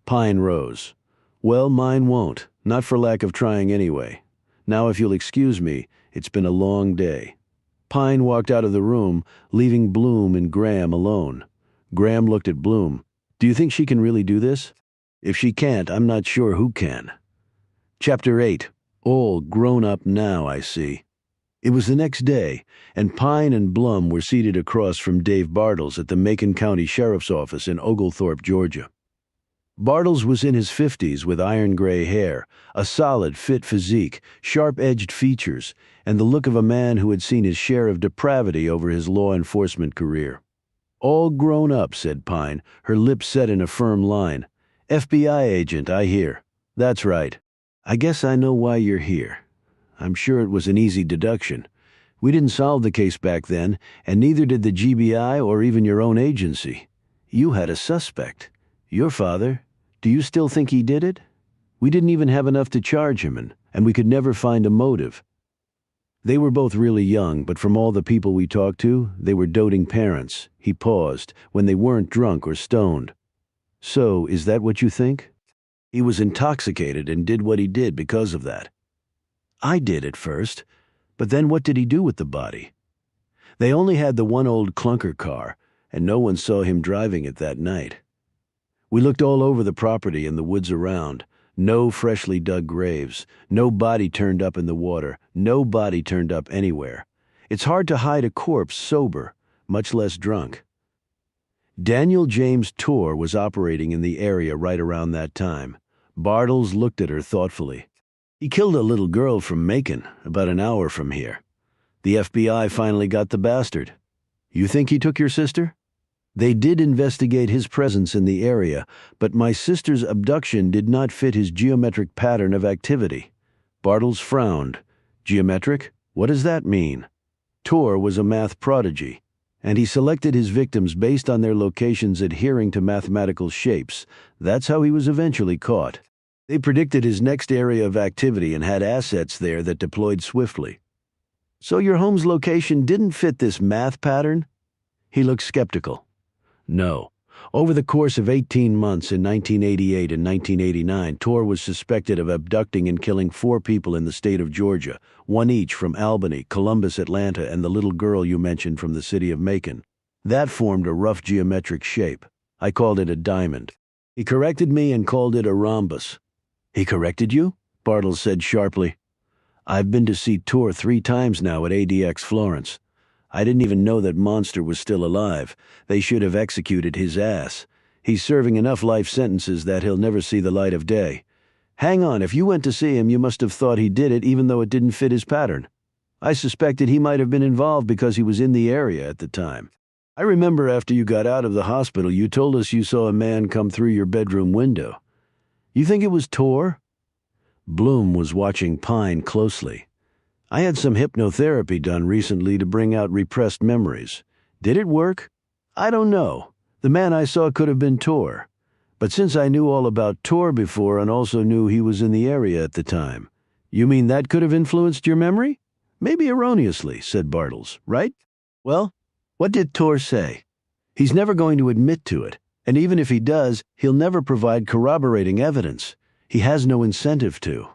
Pine rose. Well, mine won't, not for lack of trying anyway. Now, if you'll excuse me, it's been a long day. Pine walked out of the room, leaving Bloom and Graham alone. Graham looked at Bloom. Do you think she can really do this? If she can't, I'm not sure who can. Chapter 8. All grown up now, I see. It was the next day, and Pine and Blum were seated across from Dave Bartles at the Macon County Sheriff's Office in Oglethorpe, Georgia. Bartles was in his 50s with iron-gray hair, a solid, fit physique, sharp-edged features, and the look of a man who had seen his share of depravity over his law enforcement career. All grown up, said Pine, her lips set in a firm line. FBI agent, I hear. That's right. I guess I know why you're here. I'm sure it was an easy deduction. We didn't solve the case back then, and neither did the GBI or even your own agency. You had a suspect. Your father. Do you still think he did it? We didn't even have enough to charge him, and we could never find a motive. They were both really young, but from all the people we talked to, they were doting parents. He paused, when they weren't drunk or stoned. So, is that what you think? He was intoxicated and did what he did because of that. I did at first, but then what did he do with the body? They only had the one old clunker car, and no one saw him driving it that night. We looked all over the property and the woods around. No freshly dug graves, no body turned up in the water, no body turned up anywhere. It's hard to hide a corpse sober, much less drunk. Daniel James Torr was operating in the area right around that time. Bartles looked at her thoughtfully. He killed a little girl from Macon, about an hour from here. The FBI finally got the bastard. You think he took your sister? They did investigate his presence in the area, but my sister's abduction did not fit his geometric pattern of activity. Bartles frowned. Geometric? What does that mean? Torr was a math prodigy, and he selected his victims based on their locations adhering to mathematical shapes. That's how he was eventually caught. They predicted his next area of activity and had assets there that deployed swiftly. So your home's location didn't fit this math pattern? He looked skeptical. No. Over the course of 18 months in 1988 and 1989, Torr was suspected of abducting and killing 4 people in the state of Georgia, 1 each from Albany, Columbus, Atlanta, and the little girl you mentioned from the city of Macon. That formed a rough geometric shape. I called it a diamond. He corrected me and called it a rhombus. He corrected you? Bartles said sharply. I've been to see Torr 3 times now at ADX Florence. I didn't even know that monster was still alive. They should have executed his ass. He's serving enough life sentences that he'll never see the light of day. Hang on, if you went to see him, you must have thought he did it even though it didn't fit his pattern. I suspected he might have been involved because he was in the area at the time. I remember after you got out of the hospital, you told us you saw a man come through your bedroom window. You think it was Tor?" Bloom was watching Pine closely. "I had some hypnotherapy done recently to bring out repressed memories. Did it work? I don't know. The man I saw could have been Tor. But since I knew all about Tor before and also knew he was in the area at the time, you mean that could have influenced your memory? Maybe erroneously," said Bartles, "right? Well, what did Tor say? He's never going to admit to it, and even if he does, he'll never provide corroborating evidence. He has no incentive to."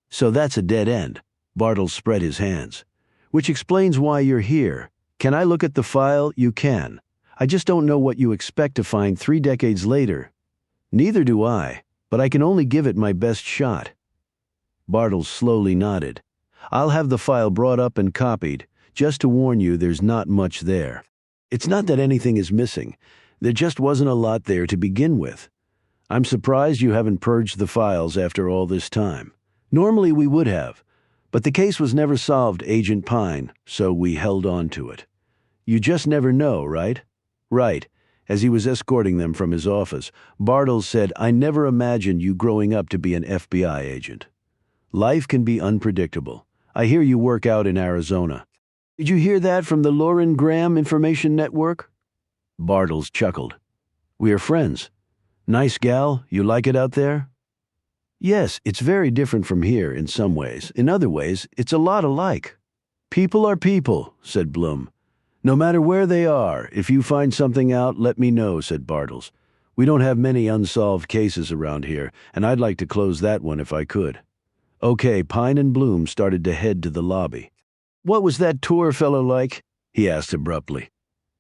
"So that's a dead end." Bartles spread his hands. "Which explains why you're here. Can I look at the file? You can. I just don't know what you expect to find 3 decades later." "Neither do I, but I can only give it my best shot." Bartles slowly nodded. "I'll have the file brought up and copied. Just to warn you, there's not much there. It's not that anything is missing. There just wasn't a lot there to begin with. I'm surprised you haven't purged the files after all this time. Normally we would have, but the case was never solved, Agent Pine, so we held on to it. You just never know, right?" "Right." As he was escorting them from his office, Bartles said, "I never imagined you growing up to be an FBI agent. Life can be unpredictable. I hear you work out in Arizona. Did you hear that from the Lauren Graham Information Network?" Bartles chuckled. "We are friends. Nice gal, you like it out there?" "Yes, it's very different from here in some ways. In other ways, it's a lot alike." "People are people," said Bloom. "No matter where they are, if you find something out, let me know," said Bartles. "We don't have many unsolved cases around here, and I'd like to close that one if I could." Okay, Pine and Bloom started to head to the lobby. "What was that Tor fellow like?" he asked abruptly.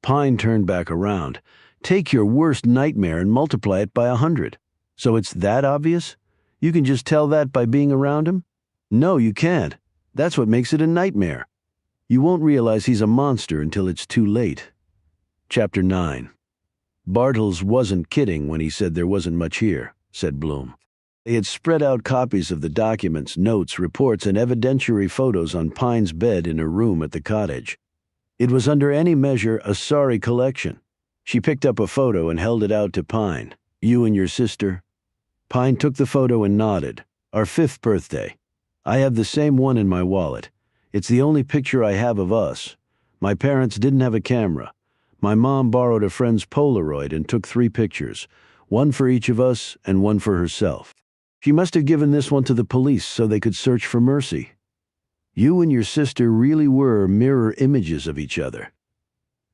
Pine turned back around. "Take your worst nightmare and multiply it by 100. So it's that obvious? You can just tell that by being around him? No, you can't. That's what makes it a nightmare. You won't realize he's a monster until it's too late." Chapter 9. "Bartles wasn't kidding when he said there wasn't much here," said Bloom. They had spread out copies of the documents, notes, reports, and evidentiary photos on Pine's bed in her room at the cottage. It was under any measure a sorry collection. She picked up a photo and held it out to Pine. "You and your sister?" Pine took the photo and nodded. "Our 5th birthday. I have the same one in my wallet. It's the only picture I have of us. My parents didn't have a camera. My mom borrowed a friend's Polaroid and took 3 pictures, one for each of us and one for herself. She must have given this one to the police so they could search for Mercy. You and your sister really were mirror images of each other."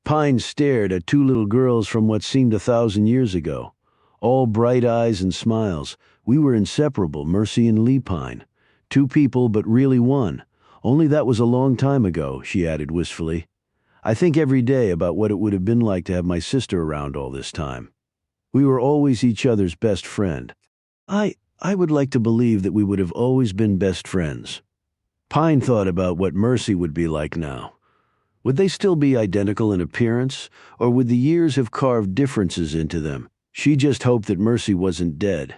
Pine stared at 2 little girls from what seemed 1,000 years ago. All bright eyes and smiles. We were inseparable, Mercy and Lee Pine. 2 people, but really one. Only that was a long time ago, she added wistfully. I think every day about what it would have been like to have my sister around all this time. We were always each other's best friend. I would like to believe that we would have always been best friends." Pine thought about what Mercy would be like now. Would they still be identical in appearance, or would the years have carved differences into them? She just hoped that Mercy wasn't dead.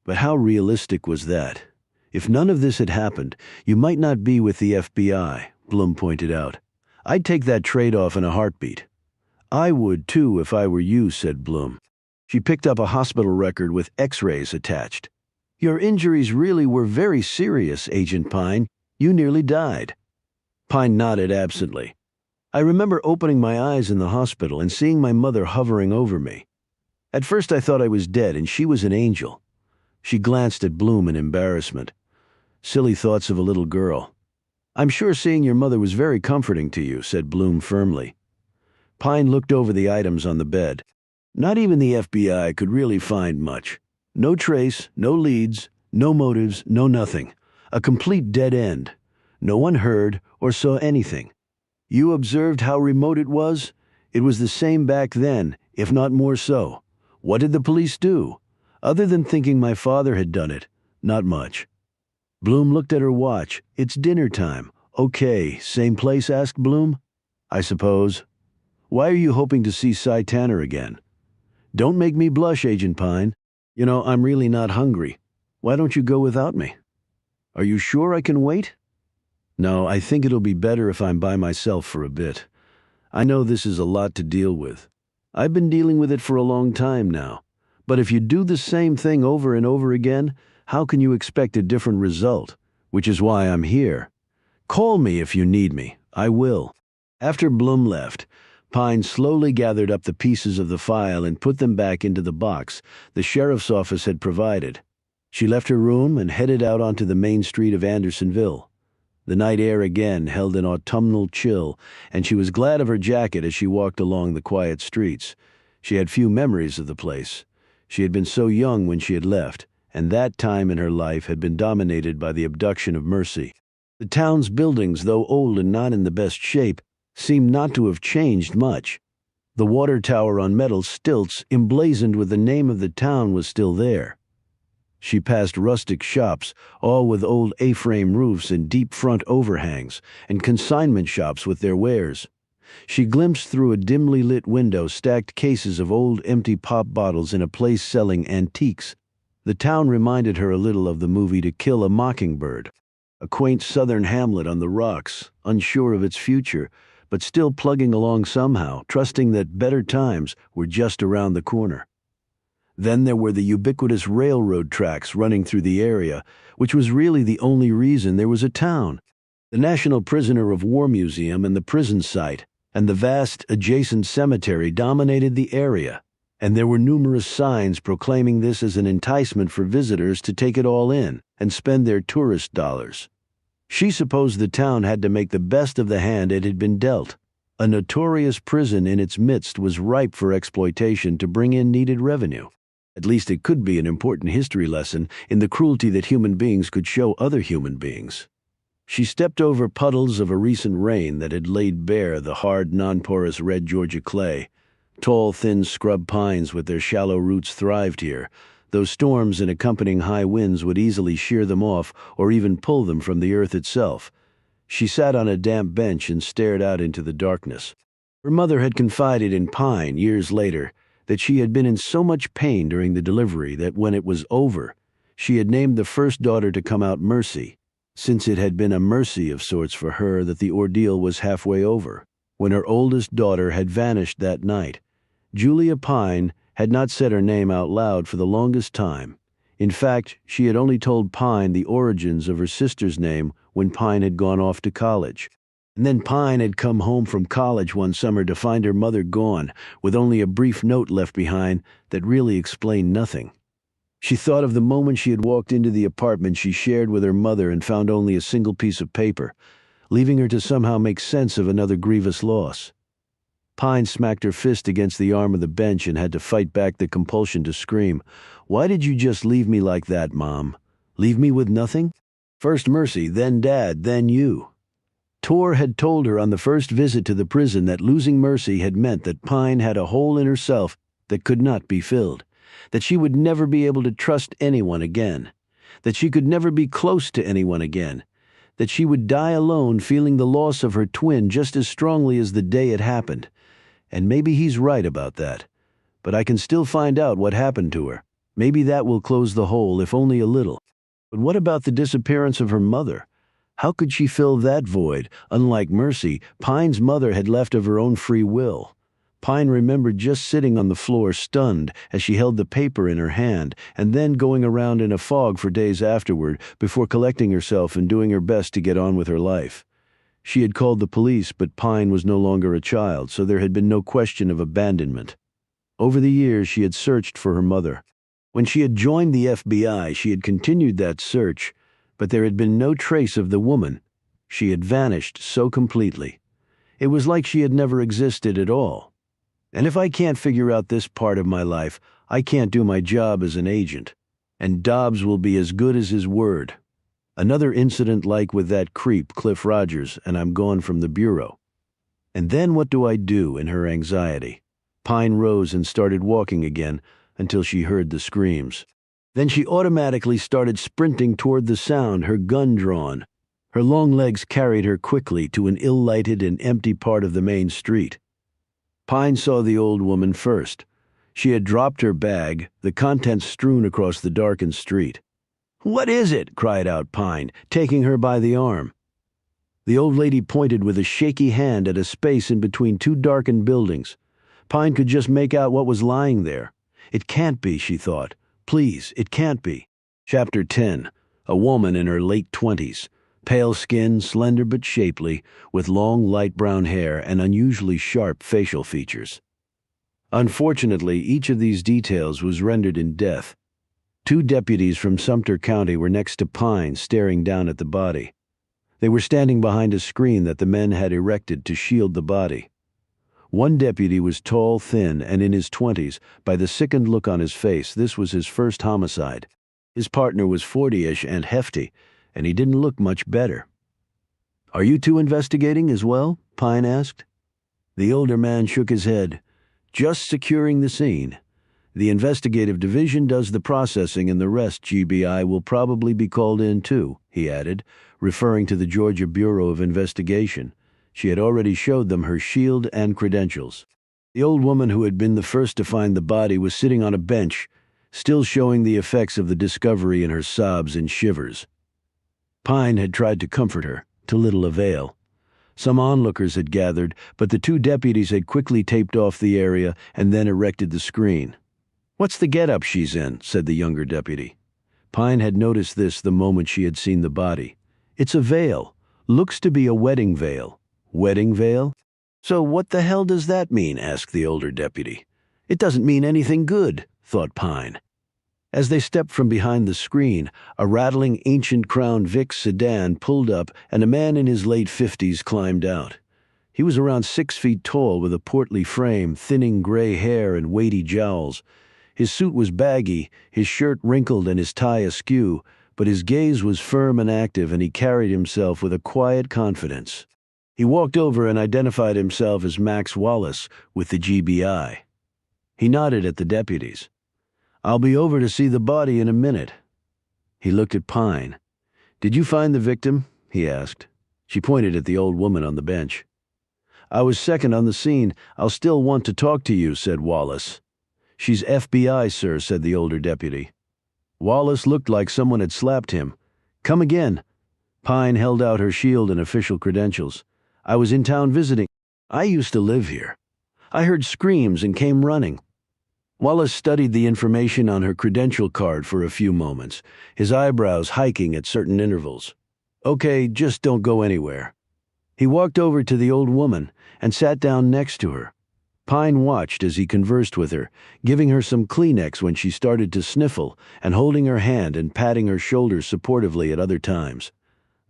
But how realistic was that? If none of this had happened, you might not be with the FBI, Bloom pointed out. I'd take that trade-off in a heartbeat. I would, too, if I were you, said Bloom. She picked up a hospital record with X-rays attached. Your injuries really were very serious, Agent Pine. You nearly died. Pine nodded absently. I remember opening my eyes in the hospital and seeing my mother hovering over me. At first I thought I was dead and she was an angel. She glanced at Bloom in embarrassment. Silly thoughts of a little girl. I'm sure seeing your mother was very comforting to you, said Bloom firmly. Pine looked over the items on the bed. Not even the FBI could really find much. No trace, no leads, no motives, no nothing. A complete dead end. No one heard or saw anything. You observed how remote it was? It was the same back then, if not more so. What did the police do? Other than thinking my father had done it, not much. Bloom looked at her watch. It's dinner time. Okay, same place, asked Bloom. I suppose. Why are you hoping to see Cy Tanner again? Don't make me blush, Agent Pine. You know, I'm really not hungry. Why don't you go without me? Are you sure I can wait? No, I think it'll be better if I'm by myself for a bit. I know this is a lot to deal with. I've been dealing with it for a long time now. But if you do the same thing over and over again, how can you expect a different result? Which is why I'm here. Call me if you need me. I will. After Bloom left, Pine slowly gathered up the pieces of the file and put them back into the box the sheriff's office had provided. She left her room and headed out onto the main street of Andersonville. The night air again held an autumnal chill, and she was glad of her jacket as she walked along the quiet streets. She had few memories of the place. She had been so young when she had left, and that time in her life had been dominated by the abduction of Mercy. The town's buildings, though old and not in the best shape, seemed not to have changed much. The water tower on metal stilts, emblazoned with the name of the town, was still there. She passed rustic shops, all with old A-frame roofs and deep front overhangs, and consignment shops with their wares. She glimpsed through a dimly lit window stacked cases of old empty pop bottles in a place selling antiques. The town reminded her a little of the movie To Kill a Mockingbird, a quaint southern hamlet on the rocks, unsure of its future, but still plugging along somehow, trusting that better times were just around the corner. Then there were the ubiquitous railroad tracks running through the area, which was really the only reason there was a town. The National Prisoner of War Museum and the prison site, and the vast adjacent cemetery dominated the area, and there were numerous signs proclaiming this as an enticement for visitors to take it all in and spend their tourist dollars. She supposed the town had to make the best of the hand it had been dealt. A notorious prison in its midst was ripe for exploitation to bring in needed revenue. At least it could be an important history lesson in the cruelty that human beings could show other human beings. She stepped over puddles of a recent rain that had laid bare the hard, non-porous red Georgia clay. Tall, thin scrub pines with their shallow roots thrived here, though storms and accompanying high winds would easily shear them off or even pull them from the earth itself. She sat on a damp bench and stared out into the darkness. Her mother had confided in Pine years later that she had been in so much pain during the delivery that when it was over, she had named the first daughter to come out Mercy, since it had been a mercy of sorts for her that the ordeal was halfway over. When her oldest daughter had vanished that night, Julia Pine had not said her name out loud for the longest time. In fact, she had only told Pine the origins of her sister's name when Pine had gone off to college. And then Pine had come home from college one summer to find her mother gone, with only a brief note left behind that really explained nothing. She thought of the moment she had walked into the apartment she shared with her mother and found only a single piece of paper, leaving her to somehow make sense of another grievous loss. Pine smacked her fist against the arm of the bench and had to fight back the compulsion to scream. "Why did you just leave me like that, Mom? Leave me with nothing? First Mercy, then Dad, then you." Tor had told her on the first visit to the prison that losing Mercy had meant that Pine had a hole in herself that could not be filled, that she would never be able to trust anyone again, that she could never be close to anyone again, that she would die alone feeling the loss of her twin just as strongly as the day it happened. And maybe he's right about that. But I can still find out what happened to her. Maybe that will close the hole, if only a little. But what about the disappearance of her mother? How could she fill that void? Unlike Mercy, Pine's mother had left of her own free will. Pine remembered just sitting on the floor stunned as she held the paper in her hand, and then going around in a fog for days afterward before collecting herself and doing her best to get on with her life. She had called the police, but Pine was no longer a child, so there had been no question of abandonment. Over the years, she had searched for her mother. When she had joined the FBI, she had continued that search, but there had been no trace of the woman. She had vanished so completely. It was like she had never existed at all. And if I can't figure out this part of my life, I can't do my job as an agent. And Dobbs will be as good as his word. Another incident like with that creep, Cliff Rogers, and I'm gone from the bureau. And then what do I do in her anxiety? Pine rose and started walking again until she heard the screams. Then she automatically started sprinting toward the sound, her gun drawn. Her long legs carried her quickly to an ill-lighted and empty part of the main street. Pine saw the old woman first. She had dropped her bag, the contents strewn across the darkened street. "What is it?" cried out Pine, taking her by the arm. The old lady pointed with a shaky hand at a space in between two darkened buildings. Pine could just make out what was lying there. It can't be, she thought. Please, it can't be. Chapter 10. A woman in her late 20s. Pale skin, slender but shapely, with long light brown hair and unusually sharp facial features. Unfortunately, each of these details was rendered in death. Two deputies from Sumter County were next to Pine, staring down at the body. They were standing behind a screen that the men had erected to shield the body. One deputy was tall, thin, and in his 20s. By the sickened look on his face, this was his first homicide. His partner was 40-ish and hefty, and he didn't look much better. "Are you two investigating as well?" Pine asked. The older man shook his head. "Just securing the scene. The investigative division does the processing and the rest GBI will probably be called in too," he added, referring to the Georgia Bureau of Investigation. She had already showed them her shield and credentials. The old woman who had been the first to find the body was sitting on a bench, still showing the effects of the discovery in her sobs and shivers. Pine had tried to comfort her, to little avail. Some onlookers had gathered, but the two deputies had quickly taped off the area and then erected the screen. "What's the get-up she's in?" said the younger deputy. Pine had noticed this the moment she had seen the body. "It's a veil. Looks to be a wedding veil." "Wedding veil? So what the hell does that mean?" asked the older deputy. "It doesn't mean anything good," thought Pine. As they stepped from behind the screen, a rattling ancient Crown Vic sedan pulled up and a man in his late 50s climbed out. He was around 6 feet tall with a portly frame, thinning gray hair and weighty jowls. His suit was baggy, his shirt wrinkled and his tie askew, but his gaze was firm and active and he carried himself with a quiet confidence. He walked over and identified himself as Max Wallace with the GBI. He nodded at the deputies. "I'll be over to see the body in a minute." He looked at Pine. "Did you find the victim?" he asked. She pointed at the old woman on the bench. "I was second on the scene. I'll still want to talk to you," said Wallace. "She's FBI, sir," said the older deputy. Wallace looked like someone had slapped him. "Come again." Pine held out her shield and official credentials. "I was in town visiting. I used to live here. I heard screams and came running." Wallace studied the information on her credential card for a few moments, his eyebrows hiking at certain intervals. "Okay, just don't go anywhere." He walked over to the old woman and sat down next to her. Pine watched as he conversed with her, giving her some Kleenex when she started to sniffle and holding her hand and patting her shoulder supportively at other times.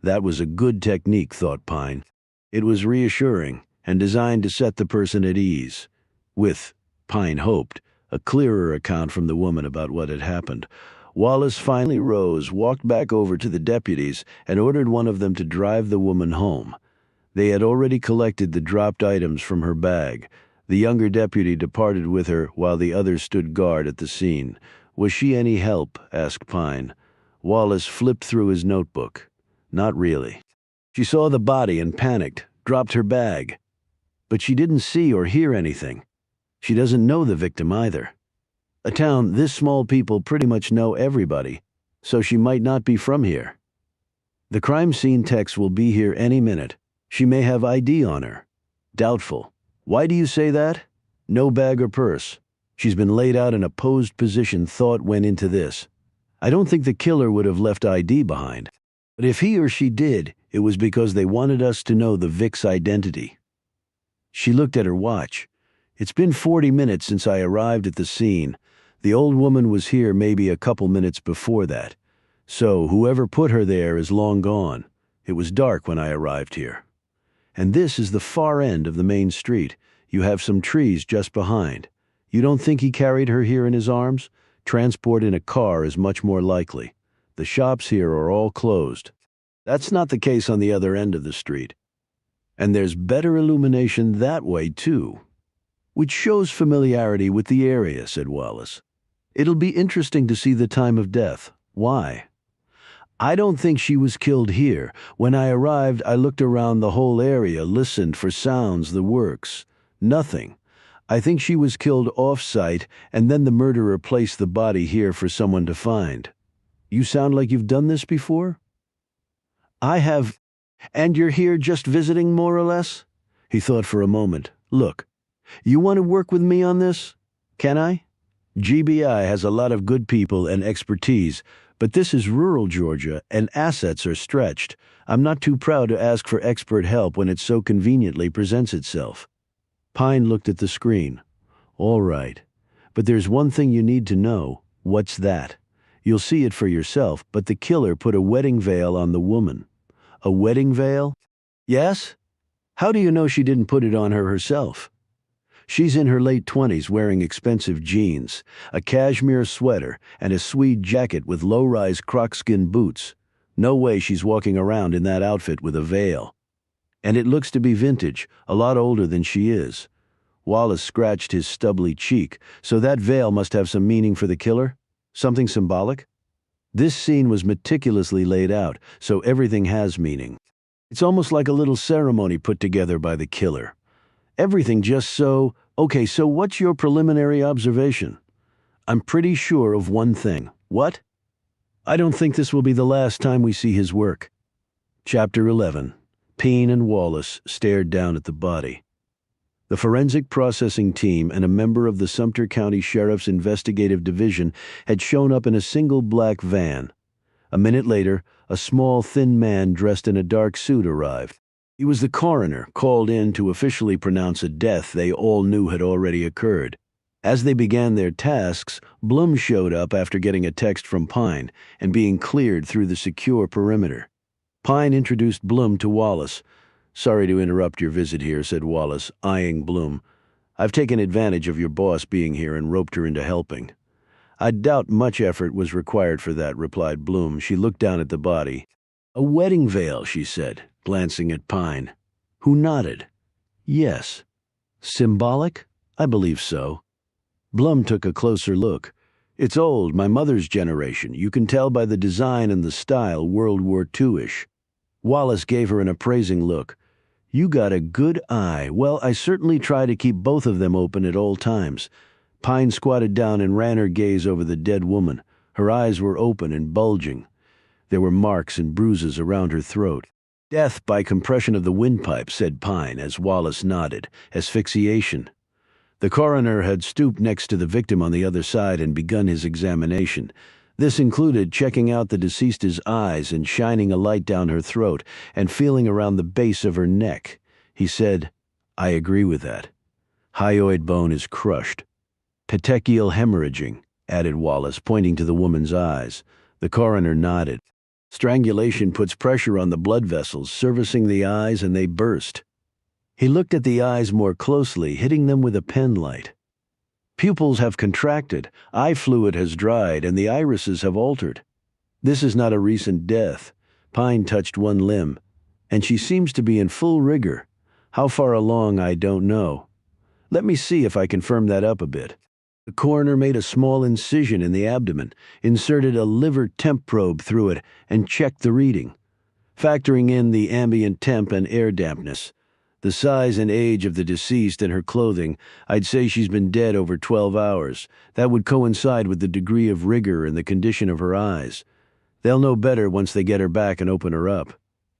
That was a good technique, thought Pine. It was reassuring and designed to set the person at ease, with, Pine hoped, a clearer account from the woman about what had happened. Wallace finally rose, walked back over to the deputies, and ordered one of them to drive the woman home. They had already collected the dropped items from her bag. The younger deputy departed with her while the others stood guard at the scene. "Was she any help?" asked Pine. Wallace flipped through his notebook. "Not really. She saw the body and panicked, dropped her bag. But she didn't see or hear anything. She doesn't know the victim either. A town this small, people pretty much know everybody, so she might not be from here. The crime scene techs will be here any minute. She may have ID on her. Doubtful. Why do you say that? No bag or purse. She's been laid out in a posed position. Thought went into this. I don't think the killer would have left ID behind. But if he or she did, it was because they wanted us to know the Vic's identity." She looked at her watch. "It's been 40 minutes since I arrived at the scene. The old woman was here maybe a couple minutes before that. So whoever put her there is long gone. It was dark when I arrived here. And this is the far end of the main street. You have some trees just behind. You don't think he carried her here in his arms? Transport in a car is much more likely. The shops here are all closed. That's not the case on the other end of the street. And there's better illumination that way, too." "Which shows familiarity with the area," said Wallace. "It'll be interesting to see the time of death. Why?" "I don't think she was killed here. When I arrived, I looked around the whole area, listened for sounds, the works. Nothing. I think she was killed off-site, and then the murderer placed the body here for someone to find. You sound like you've done this before?" "I have. And you're here just visiting, more or less? He thought for a moment. Look, you want to work with me on this? Can I? GBI has a lot of good people and expertise, but this is rural Georgia and assets are stretched. I'm not too proud to ask for expert help when it so conveniently presents itself. Pine looked at the screen. All right, but there's one thing you need to know. What's that? You'll see it for yourself, but the killer put a wedding veil on the woman. A wedding veil? Yes? How do you know she didn't put it on her herself? She's in her late 20s wearing expensive jeans, a cashmere sweater, and a tweed jacket with low-rise croc-skin boots. No way she's walking around in that outfit with a veil. And it looks to be vintage, a lot older than she is. Wallace scratched his stubbly cheek, so that veil must have some meaning for the killer? Something symbolic? This scene was meticulously laid out, so everything has meaning. It's almost like a little ceremony put together by the killer. Everything just so... Okay, so what's your preliminary observation? I'm pretty sure of one thing. What? I don't think this will be the last time we see his work. Chapter 11. Payne and Wallace stared down at the body. The forensic processing team and a member of the Sumter County Sheriff's Investigative Division had shown up in a single black van. A minute later, a small, thin man dressed in a dark suit arrived. He was the coroner, called in to officially pronounce a death they all knew had already occurred. As they began their tasks, Blum showed up after getting a text from Pine and being cleared through the secure perimeter. Pine introduced Blum to Wallace. "Sorry to interrupt your visit here," said Wallace, eyeing Blum. "I've taken advantage of your boss being here and roped her into helping." "I doubt much effort was required for that," replied Blum. She looked down at the body. "A wedding veil," she said, glancing at Pine, who nodded. "Yes." "Symbolic? I believe so." Blum took a closer look. "It's old, my mother's generation. You can tell by the design and the style, World War II-ish." Wallace gave her an appraising look. "You got a good eye. Well, I certainly try to keep both of them open at all times." Pine squatted down and ran her gaze over the dead woman. Her eyes were open and bulging. There were marks and bruises around her throat. "Death by compression of the windpipe," said Pine as Wallace nodded. "Asphyxiation." The coroner had stooped next to the victim on the other side and begun his examination. This included checking out the deceased's eyes and shining a light down her throat and feeling around the base of her neck. He said, "I agree with that. Hyoid bone is crushed." "Petechial hemorrhaging," added Wallace, pointing to the woman's eyes. The coroner nodded. "Strangulation puts pressure on the blood vessels, servicing the eyes, and they burst." He looked at the eyes more closely, hitting them with a pen light. "Pupils have contracted, eye fluid has dried, and the irises have altered. This is not a recent death." Pine touched one limb. "And she seems to be in full rigor. How far along, I don't know. Let me see if I can firm that up a bit." The coroner made a small incision in the abdomen, inserted a liver temp probe through it, and checked the reading. Factoring in the ambient temp and air dampness, the size and age of the deceased and her clothing, I'd say she's been dead over 12 hours. That would coincide with the degree of rigor and the condition of her eyes. They'll know better once they get her back and open her up.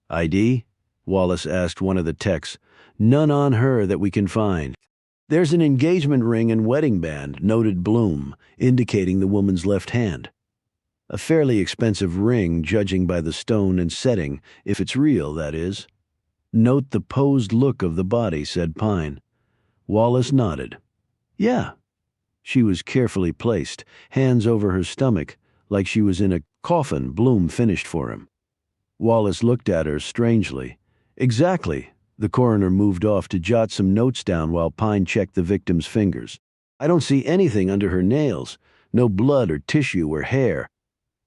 "ID?" Wallace asked one of the techs. "None on her that we can find." "There's an engagement ring and wedding band," noted Blum, indicating the woman's left hand. "A fairly expensive ring, judging by the stone and setting, if it's real, that is." "Note the posed look of the body," said Pine. Wallace nodded. "Yeah." She was carefully placed, hands over her stomach, like she was in a coffin Blum finished for him. Wallace looked at her strangely. "Exactly." The coroner moved off to jot some notes down while Pine checked the victim's fingers. "I don't see anything under her nails. No blood or tissue or hair."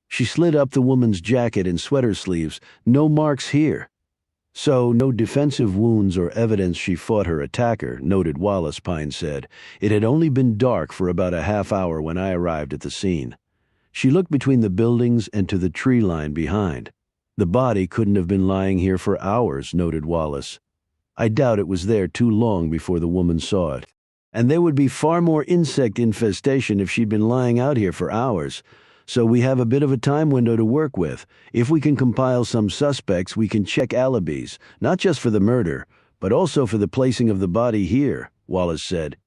She slid up the woman's jacket and sweater sleeves. "No marks here." "So, no defensive wounds or evidence she fought her attacker," noted Wallace, Pine said. "It had only been dark for about a half hour when I arrived at the scene." She looked between the buildings and to the tree line behind. "The body couldn't have been lying here for hours," noted Wallace. "I doubt it was there too long before the woman saw it. And there would be far more insect infestation if she'd been lying out here for hours. So we have a bit of a time window to work with. If we can compile some suspects, we can check alibis, not just for the murder, but also for the placing of the body here," Wallace said.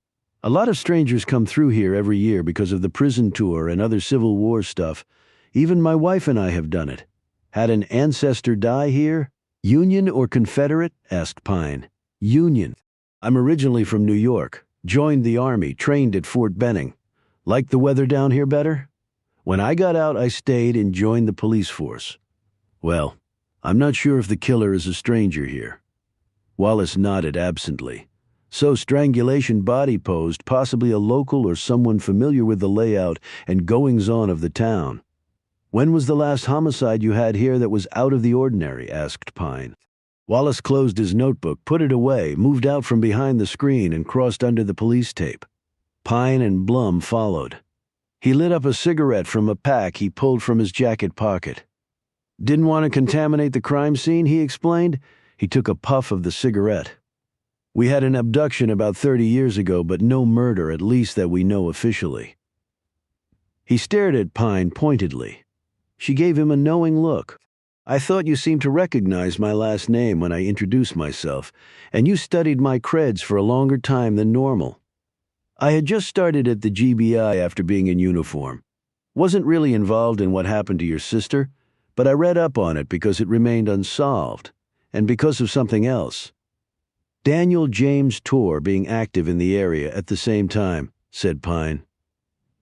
"A lot of strangers come through here every year because of the prison tour and other Civil War stuff. Even my wife and I have done it. Had an ancestor die here?" "Union or Confederate?" asked Pine. "Union. I'm originally from New York. Joined the Army, trained at Fort Benning. Like the weather down here better? When I got out, I stayed and joined the police force." "Well, I'm not sure if the killer is a stranger here." Wallace nodded absently. "So strangulation body posed, possibly a local or someone familiar with the layout and goings-on of the town." "When was the last homicide you had here that was out of the ordinary?" asked Pine. Wallace closed his notebook, put it away, moved out from behind the screen, and crossed under the police tape. Pine and Blum followed. He lit up a cigarette from a pack he pulled from his jacket pocket. "Didn't want to contaminate the crime scene," he explained. He took a puff of the cigarette. "We had an abduction about 30 years ago, but no murder, at least that we know officially." He stared at Pine pointedly. She gave him a knowing look. "I thought you seemed to recognize my last name when I introduced myself, and you studied my creds for a longer time than normal." "I had just started at the GBI after being in uniform. Wasn't really involved in what happened to your sister, but I read up on it because it remained unsolved, and because of something else." "Daniel James Torr being active in the area at the same time," said Pine.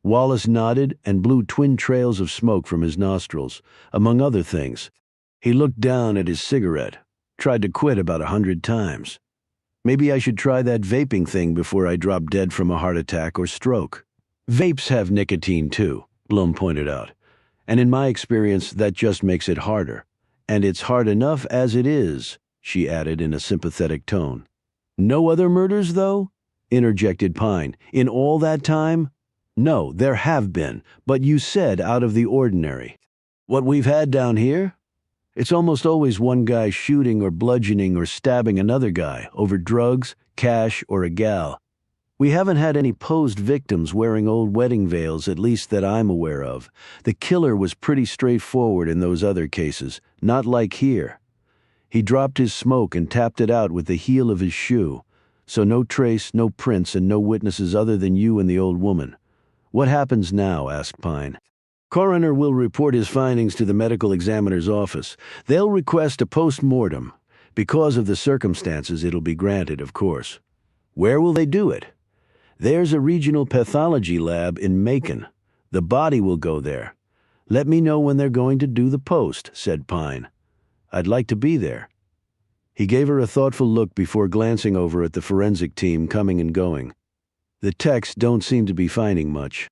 Wallace nodded and blew twin trails of smoke from his nostrils, among other things. He looked down at his cigarette, tried to quit about 100 times. "Maybe I should try that vaping thing before I drop dead from a heart attack or stroke." "Vapes have nicotine too," Blum pointed out. "And in my experience, that just makes it harder. And it's hard enough as it is," she added in a sympathetic tone. "No other murders, though?" interjected Pine. "In all that time?" "No, there have been, but you said out of the ordinary." "What we've had down here? It's almost always one guy shooting or bludgeoning or stabbing another guy over drugs, cash, or a gal. We haven't had any posed victims wearing old wedding veils, at least that I'm aware of. The killer was pretty straightforward in those other cases, not like here." He dropped his smoke and tapped it out with the heel of his shoe. "So no trace, no prints, and no witnesses other than you and the old woman. What happens now?" asked Pine. "Coroner will report his findings to the medical examiner's office. They'll request a post-mortem. Because of the circumstances, it'll be granted, of course." "Where will they do it?" "There's a regional pathology lab in Macon. The body will go there. Let me know when they're going to do the post," said Pine. "I'd like to be there." He gave her a thoughtful look before glancing over at the forensic team coming and going. "The techs don't seem to be finding much.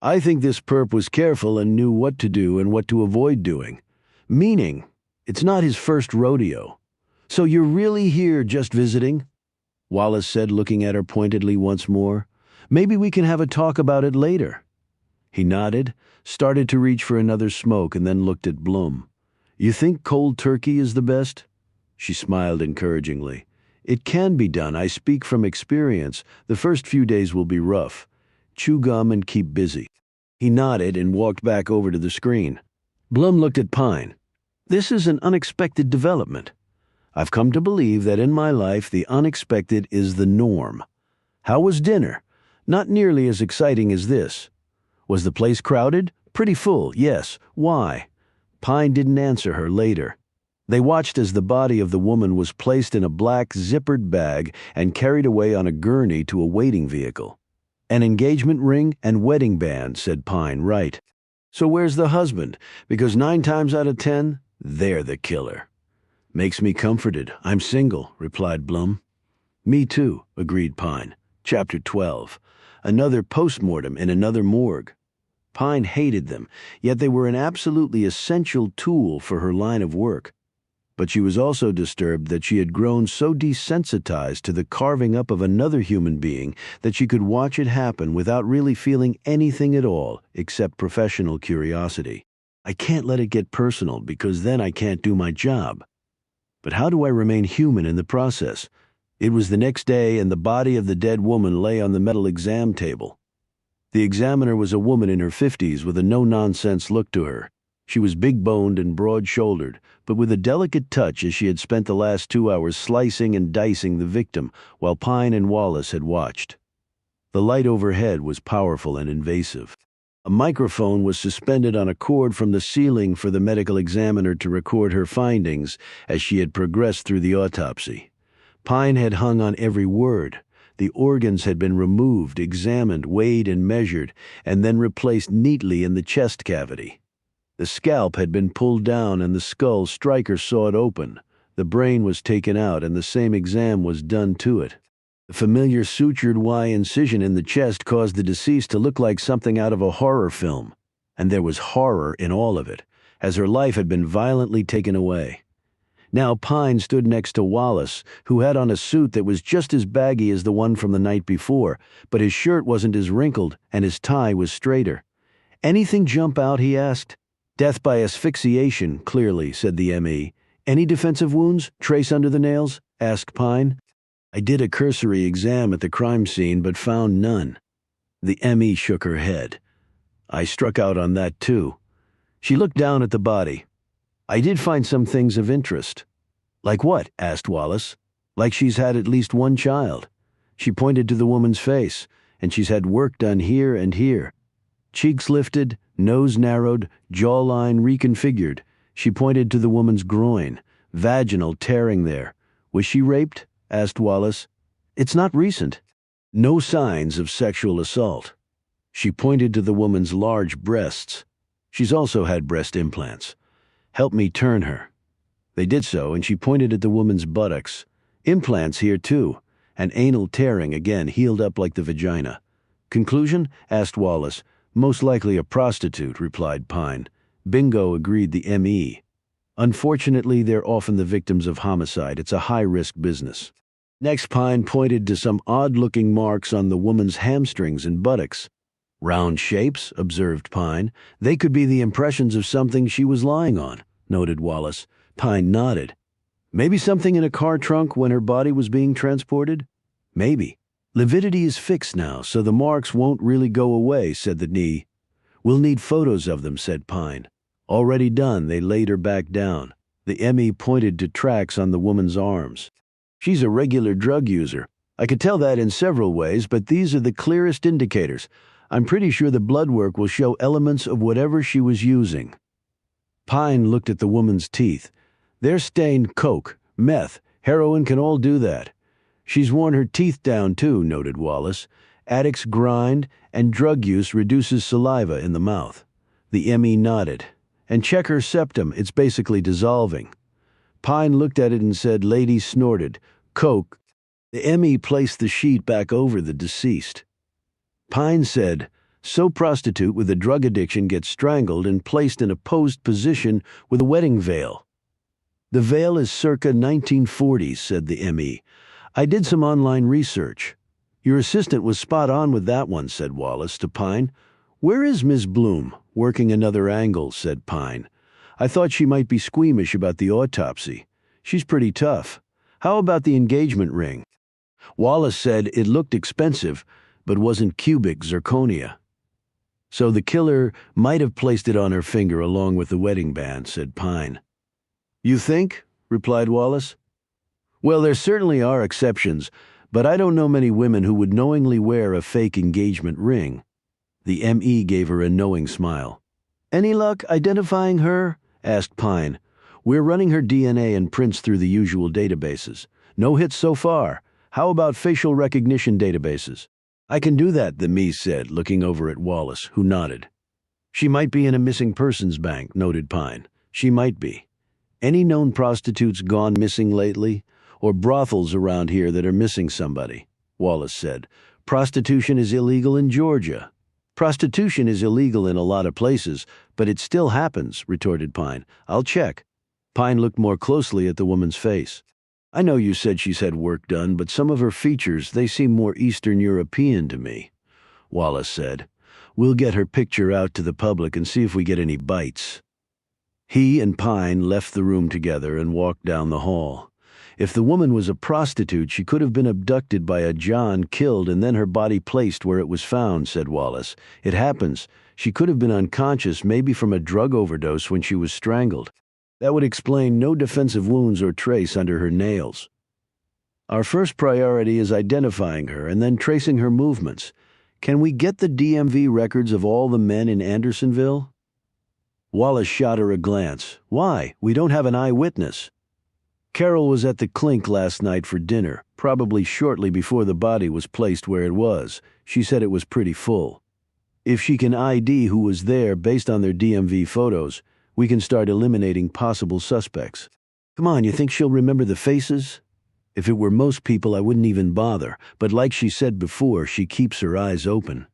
I think this perp was careful and knew what to do and what to avoid doing. Meaning, it's not his first rodeo. So you're really here just visiting?" Wallace said, looking at her pointedly once more. "Maybe we can have a talk about it later." He nodded, started to reach for another smoke, and then looked at Blum. "You think cold turkey is the best?" She smiled encouragingly. "It can be done. I speak from experience. The first few days will be rough. Chew gum and keep busy." He nodded and walked back over to the screen. Blum looked at Pine. "This is an unexpected development. I've come to believe that in my life the unexpected is the norm. How was dinner? Not nearly as exciting as this. Was the place crowded? Pretty full, yes. Why?" Pine didn't answer her later. They watched as the body of the woman was placed in a black zippered bag and carried away on a gurney to a waiting vehicle. "An engagement ring and wedding band," said Pine, "right. So where's the husband? Because 9 times out of 10, they're the killer." "Makes me comforted. I'm single," replied Blum. "Me too," agreed Pine. Chapter 12. Another postmortem in another morgue. Pine hated them, yet they were an absolutely essential tool for her line of work. But she was also disturbed that she had grown so desensitized to the carving up of another human being that she could watch it happen without really feeling anything at all except professional curiosity. "I can't let it get personal because then I can't do my job. But how do I remain human in the process?" It was the next day and the body of the dead woman lay on the metal exam table. The examiner was a woman in her 50s with a no-nonsense look to her. She was big-boned and broad-shouldered, but with a delicate touch as she had spent the last 2 hours slicing and dicing the victim while Pine and Wallace had watched. The light overhead was powerful and invasive. A microphone was suspended on a cord from the ceiling for the medical examiner to record her findings as she had progressed through the autopsy. Pine had hung on every word. The organs had been removed, examined, weighed, and measured, and then replaced neatly in the chest cavity. The scalp had been pulled down and the skull Stryker sawed open. The brain was taken out and the same exam was done to it. The familiar sutured Y incision in the chest caused the deceased to look like something out of a horror film, and there was horror in all of it, as her life had been violently taken away. Now Pine stood next to Wallace, who had on a suit that was just as baggy as the one from the night before, but his shirt wasn't as wrinkled and his tie was straighter. "Anything jump out?" he asked. "Death by asphyxiation, clearly," said the M.E. "Any defensive wounds? Trace under the nails?" asked Pine. "I did a cursory exam at the crime scene, but found none." The M.E. shook her head. "I struck out on that, too." She looked down at the body. "I did find some things of interest." "Like what?" asked Wallace. "Like she's had at least one child." She pointed to the woman's face, "and she's had work done here and here. Cheeks lifted, nose narrowed, jawline reconfigured." She pointed to the woman's groin, vaginal tearing there. "Was she raped?" asked Wallace. "It's not recent." "No signs of sexual assault." She pointed to the woman's large breasts. "She's also had breast implants. Help me turn her." They did so, and she pointed at the woman's buttocks. "Implants here, too. And anal tearing, again, healed up like the vagina." "Conclusion?" asked Wallace. "Most likely a prostitute," replied Pine. "Bingo," agreed the M.E. "Unfortunately, they're often the victims of homicide. It's a high-risk business." Next, Pine pointed to some odd-looking marks on the woman's hamstrings and buttocks. "Round shapes," observed Pine. "They could be the impressions of something she was lying on," noted Wallace. Pine nodded. "Maybe something in a car trunk when her body was being transported?" "Maybe. Lividity is fixed now, so the marks won't really go away," said the knee. "We'll need photos of them," said Pine. "Already done." They laid her back down. The M.E. pointed to tracks on the woman's arms. "She's a regular drug user. I could tell that in several ways, but these are the clearest indicators. I'm pretty sure the blood work will show elements of whatever she was using." Pine looked at the woman's teeth. "They're stained coke, meth, heroin can all do that." "She's worn her teeth down too," noted Wallace. "Addicts grind, and drug use reduces saliva in the mouth." The M.E. nodded. "And check her septum, it's basically dissolving." Pine looked at it and said, "Lady snorted. Coke." The M.E. placed the sheet back over the deceased. Pine said, "So prostitute with a drug addiction gets strangled and placed in a posed position with a wedding veil." "The veil is circa 1940s, said the M.E. "I did some online research." "Your assistant was spot on with that one," said Wallace to Pine. "Where is Miss Bloom?" "Working another angle," said Pine. "I thought she might be squeamish about the autopsy. She's pretty tough. How about the engagement ring?" Wallace said it looked expensive, but wasn't cubic zirconia. "So the killer might have placed it on her finger along with the wedding band," said Pine. "You think?" replied Wallace. "Well, there certainly are exceptions, but I don't know many women who would knowingly wear a fake engagement ring." The M.E. gave her a knowing smile. "Any luck identifying her?" asked Pine. "We're running her DNA and prints through the usual databases. No hits so far. How about facial recognition databases?" "I can do that," the M.E. said, looking over at Wallace, who nodded. "She might be in a missing persons bank," noted Pine. "She might be. Any known prostitutes gone missing lately? Or brothels around here that are missing somebody?" Wallace said. "Prostitution is illegal in Georgia." "Prostitution is illegal in a lot of places, but it still happens," retorted Pine. "I'll check." Pine looked more closely at the woman's face. "I know you said she's had work done, but some of her features, they seem more Eastern European to me." Wallace said, "We'll get her picture out to the public and see if we get any bites." He and Pine left the room together and walked down the hall. If the woman was a prostitute, she could have been abducted by a John, killed, and then her body placed where it was found, said Wallace. It happens. She could have been unconscious, maybe from a drug overdose when she was strangled. That would explain no defensive wounds or trace under her nails. Our first priority is identifying her and then tracing her movements. Can we get the DMV records of all the men in Andersonville? Wallace shot her a glance. Why? We don't have an eyewitness. Carol was at the Clink last night for dinner, probably shortly before the body was placed where it was. She said it was pretty full. If she can ID who was there based on their DMV photos, we can start eliminating possible suspects. Come on, you think she'll remember the faces? If it were most people, I wouldn't even bother, but like she said before, she keeps her eyes open.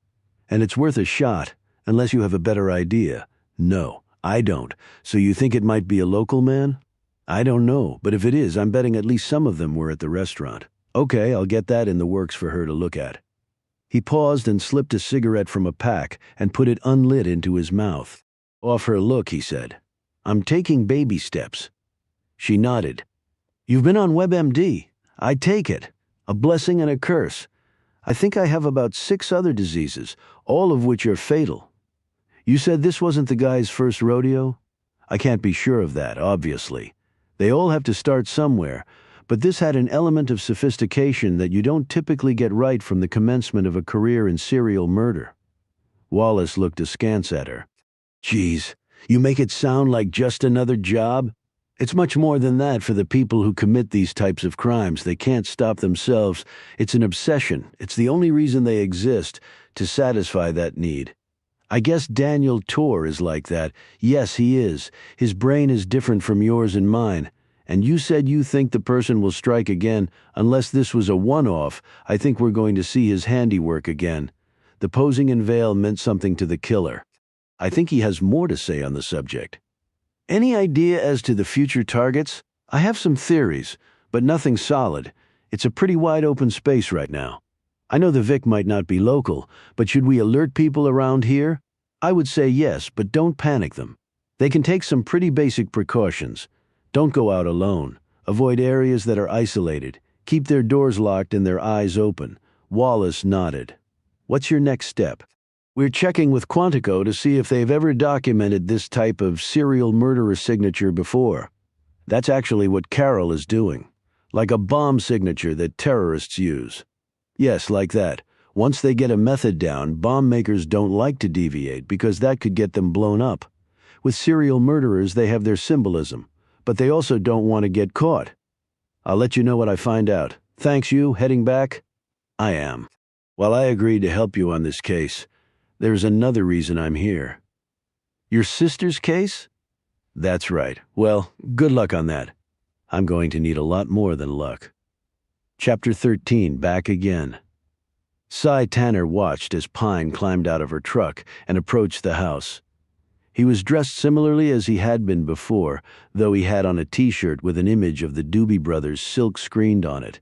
And it's worth a shot, unless you have a better idea. No, I don't. So you think it might be a local man? I don't know, but if it is, I'm betting at least some of them were at the restaurant. Okay, I'll get that in the works for her to look at. He paused and slipped a cigarette from a pack and put it unlit into his mouth. Off her look, he said. I'm taking baby steps. She nodded. You've been on WebMD. I take it. A blessing and a curse. I think I have about 6 other diseases, all of which are fatal. You said this wasn't the guy's first rodeo? I can't be sure of that, obviously. They all have to start somewhere, but this had an element of sophistication that you don't typically get right from the commencement of a career in serial murder. Wallace looked askance at her. Geez, you make it sound like just another job? It's much more than that for the people who commit these types of crimes. They can't stop themselves. It's an obsession. It's the only reason they exist, to satisfy that need. I guess Daniel Torr is like that. Yes, he is. His brain is different from yours and mine. And you said you think the person will strike again. Unless this was a one-off, I think we're going to see his handiwork again. The posing in veil meant something to the killer. I think he has more to say on the subject. Any idea as to the future targets? I have some theories, but nothing solid. It's a pretty wide open space right now. I know the Vic might not be local, but should we alert people around here? I would say yes, but don't panic them. They can take some pretty basic precautions. Don't go out alone. Avoid areas that are isolated. Keep their doors locked and their eyes open. Wallace nodded. What's your next step? We're checking with Quantico to see if they've ever documented this type of serial murderer signature before. That's actually what Carol is doing. Like a bomb signature that terrorists use. Yes, like that. Once they get a method down, bomb makers don't like to deviate because that could get them blown up. With serial murderers, they have their symbolism, but they also don't want to get caught. I'll let you know what I find out. Thanks, you. Heading back? I am. Well, I agreed to help you on this case. There's another reason I'm here. Your sister's case? That's right. Well, good luck on that. I'm going to need a lot more than luck. Chapter 13, Back Again. Cy Tanner watched as Pine climbed out of her truck and approached the house. He was dressed similarly as he had been before, though he had on a t-shirt with an image of the Doobie Brothers silk screened on it.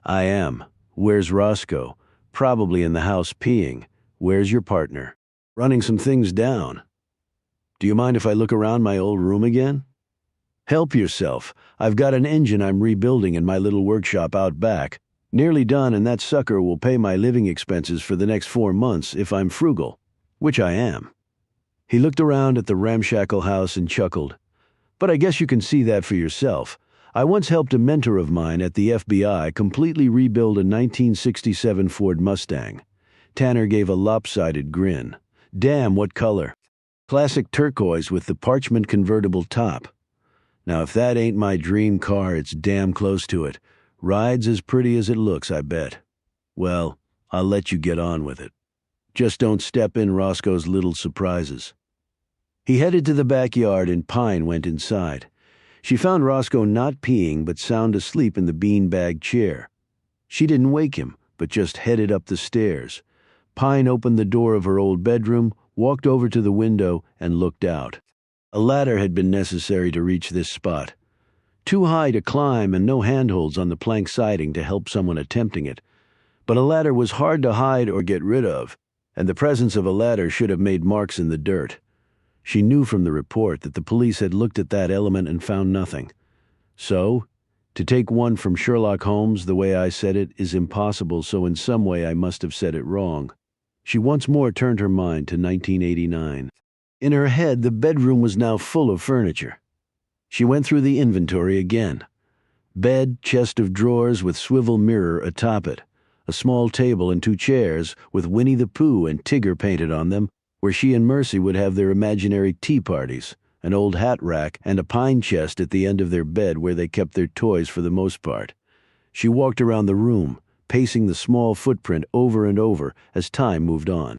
I am. Where's Roscoe? Probably in the house peeing. Where's your partner? Running some things down. Do you mind if I look around my old room again? Help yourself. I've got an engine I'm rebuilding in my little workshop out back. Nearly done, and that sucker will pay my living expenses for the next 4 months if I'm frugal, which I am. He looked around at the ramshackle house and chuckled. But I guess you can see that for yourself. I once helped a mentor of mine at the FBI completely rebuild a 1967 Ford Mustang. Tanner gave a lopsided grin. Damn, what color? Classic turquoise with the parchment convertible top. Now, if that ain't my dream car, it's damn close to it. Rides as pretty as it looks, I bet. Well, I'll let you get on with it. Just don't step in Roscoe's little surprises. He headed to the backyard and Pine went inside. She found Roscoe not peeing but sound asleep in the beanbag chair. She didn't wake him, but just headed up the stairs. Pine opened the door of her old bedroom, walked over to the window, and looked out. A ladder had been necessary to reach this spot. Too high to climb and no handholds on the plank siding to help someone attempting it. But a ladder was hard to hide or get rid of, and the presence of a ladder should have made marks in the dirt. She knew from the report that the police had looked at that element and found nothing. So, To take one from Sherlock Holmes the way I said it is impossible, so in some way I must have said it wrong. She once more turned her mind to 1989. In her head, the bedroom was now full of furniture. She went through the inventory again. Bed, chest of drawers with swivel mirror atop it, a small table and 2 chairs with Winnie the Pooh and Tigger painted on them, where she and Mercy would have their imaginary tea parties, an old hat rack, and a pine chest at the end of their bed where they kept their toys for the most part. She walked around the room, pacing the small footprint over and over as time moved on.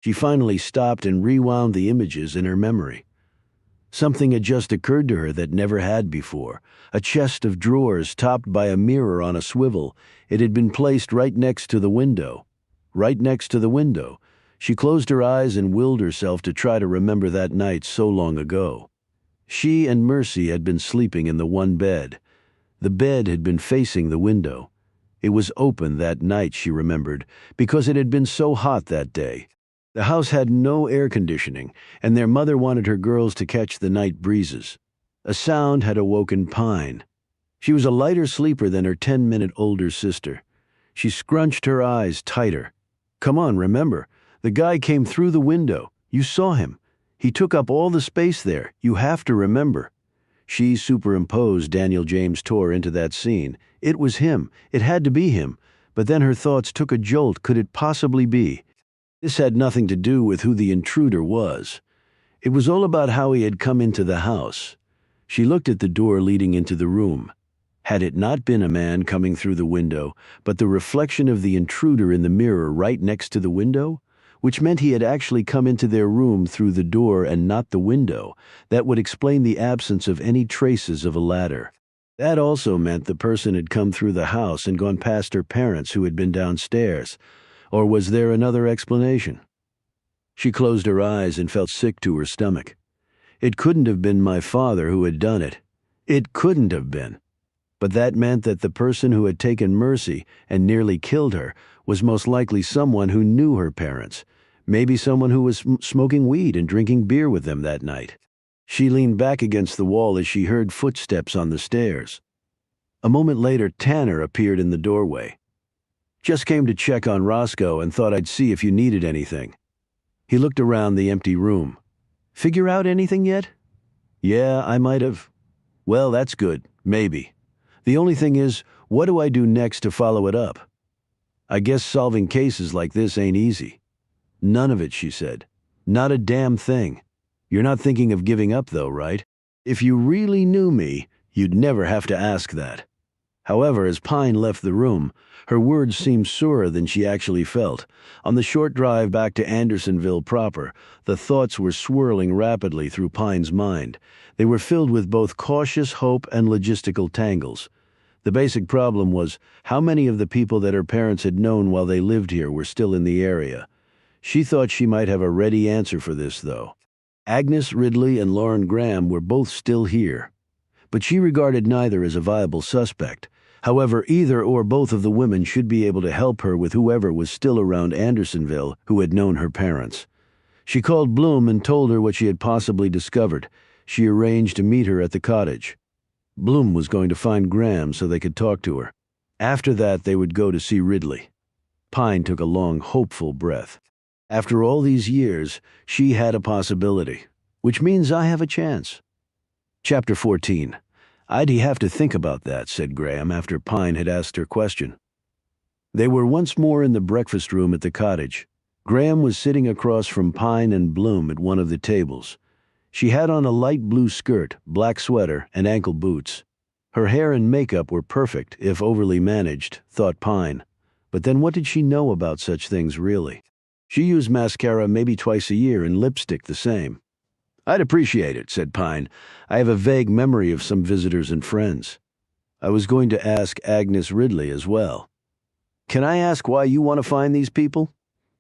She finally stopped and rewound the images in her memory. Something had just occurred to her that never had before. A chest of drawers topped by a mirror on a swivel. It had been placed right next to the window. Right next to the window. She closed her eyes and willed herself to try to remember that night so long ago. She and Mercy had been sleeping in the one bed. The bed had been facing the window. It was open that night, she remembered, because it had been so hot that day. The house had no air conditioning, and their mother wanted her girls to catch the night breezes. A sound had awoken Pine. She was a lighter sleeper than her 10-minute older sister. She scrunched her eyes tighter. Come on, remember. The guy came through the window. You saw him. He took up all the space there. You have to remember. She superimposed Daniel James Torr into that scene. It was him. It had to be him. But then her thoughts took a jolt. Could it possibly be? This had nothing to do with who the intruder was. It was all about how he had come into the house. She looked at the door leading into the room. Had it not been a man coming through the window, but the reflection of the intruder in the mirror right next to the window? Which meant he had actually come into their room through the door and not the window. That would explain the absence of any traces of a ladder. That also meant the person had come through the house and gone past her parents who had been downstairs. Or was there another explanation? She closed her eyes and felt sick to her stomach. It couldn't have been my father who had done it. It couldn't have been. But that meant that the person who had taken Mercy and nearly killed her was most likely someone who knew her parents, maybe someone who was smoking weed and drinking beer with them that night. She leaned back against the wall as she heard footsteps on the stairs. A moment later, Tanner appeared in the doorway. Just came to check on Roscoe and thought I'd see if you needed anything. He looked around the empty room. Figure out anything yet? Yeah, I might have. Well, that's good. Maybe. The only thing is, what do I do next to follow it up? I guess solving cases like this ain't easy. None of it, she said. Not a damn thing. You're not thinking of giving up, though, right? If you really knew me, you'd never have to ask that. However, as Pine left the room, her words seemed surer than she actually felt. On the short drive back to Andersonville proper, the thoughts were swirling rapidly through Pine's mind. They were filled with both cautious hope and logistical tangles. The basic problem was how many of the people that her parents had known while they lived here were still in the area. She thought she might have a ready answer for this, though. Agnes Ridley and Lauren Graham were both still here. But she regarded neither as a viable suspect. However, either or both of the women should be able to help her with whoever was still around Andersonville who had known her parents. She called Bloom and told her what she had possibly discovered. She arranged to meet her at the cottage. Bloom was going to find Graham so they could talk to her. After that, they would go to see Ridley. Pine took a long, hopeful breath. After all these years, she had a possibility, which means I have a chance. Chapter 14. I'd have to think about that, said Graham after Pine had asked her question. They were once more in the breakfast room at the cottage. Graham was sitting across from Pine and Bloom at one of the tables. She had on a light blue skirt, black sweater, and ankle boots. Her hair and makeup were perfect, if overly managed, thought Pine. But then what did she know about such things, really? She used mascara maybe twice a year and lipstick the same. I'd appreciate it, said Pine. I have a vague memory of some visitors and friends. I was going to ask Agnes Ridley as well. Can I ask why you want to find these people?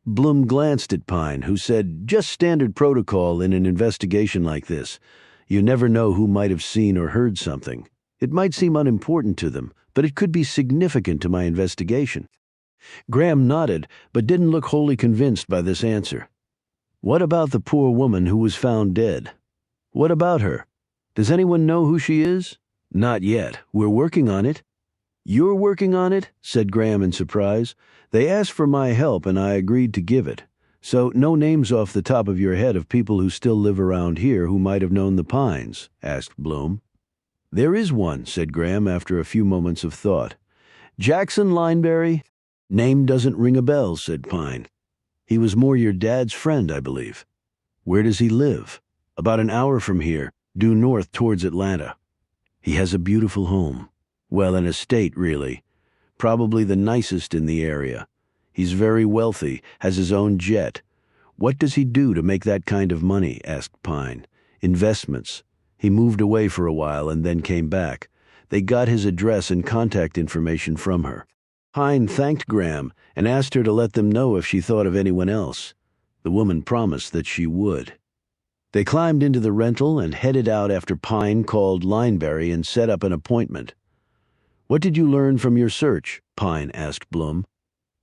Bloom glanced at Pine, who said, just standard protocol in an investigation like this. You never know who might have seen or heard something. It might seem unimportant to them, but it could be significant to my investigation. Graham nodded, but didn't look wholly convinced by this answer. What about the poor woman who was found dead? What about her? Does anyone know who she is? Not yet. We're working on it. You're working on it? Said Graham in surprise. They asked for my help and I agreed to give it. So no names off the top of your head of people who still live around here who might have known the Pines? Asked Bloom. There is one, said Graham after a few moments of thought. Jackson Lineberry? Name doesn't ring a bell, said Pine. He was more your dad's friend, I believe. Where does he live? About an hour from here, due north towards Atlanta. He has a beautiful home. Well, an estate, really. Probably the nicest in the area. He's very wealthy, has his own jet. What does he do to make that kind of money? Asked Pine. Investments. He moved away for a while and then came back. They got his address and contact information from her. Pine thanked Graham and asked her to let them know if she thought of anyone else. The woman promised that she would. They climbed into the rental and headed out after Pine called Lineberry and set up an appointment. What did you learn from your search? Pine asked Bloom.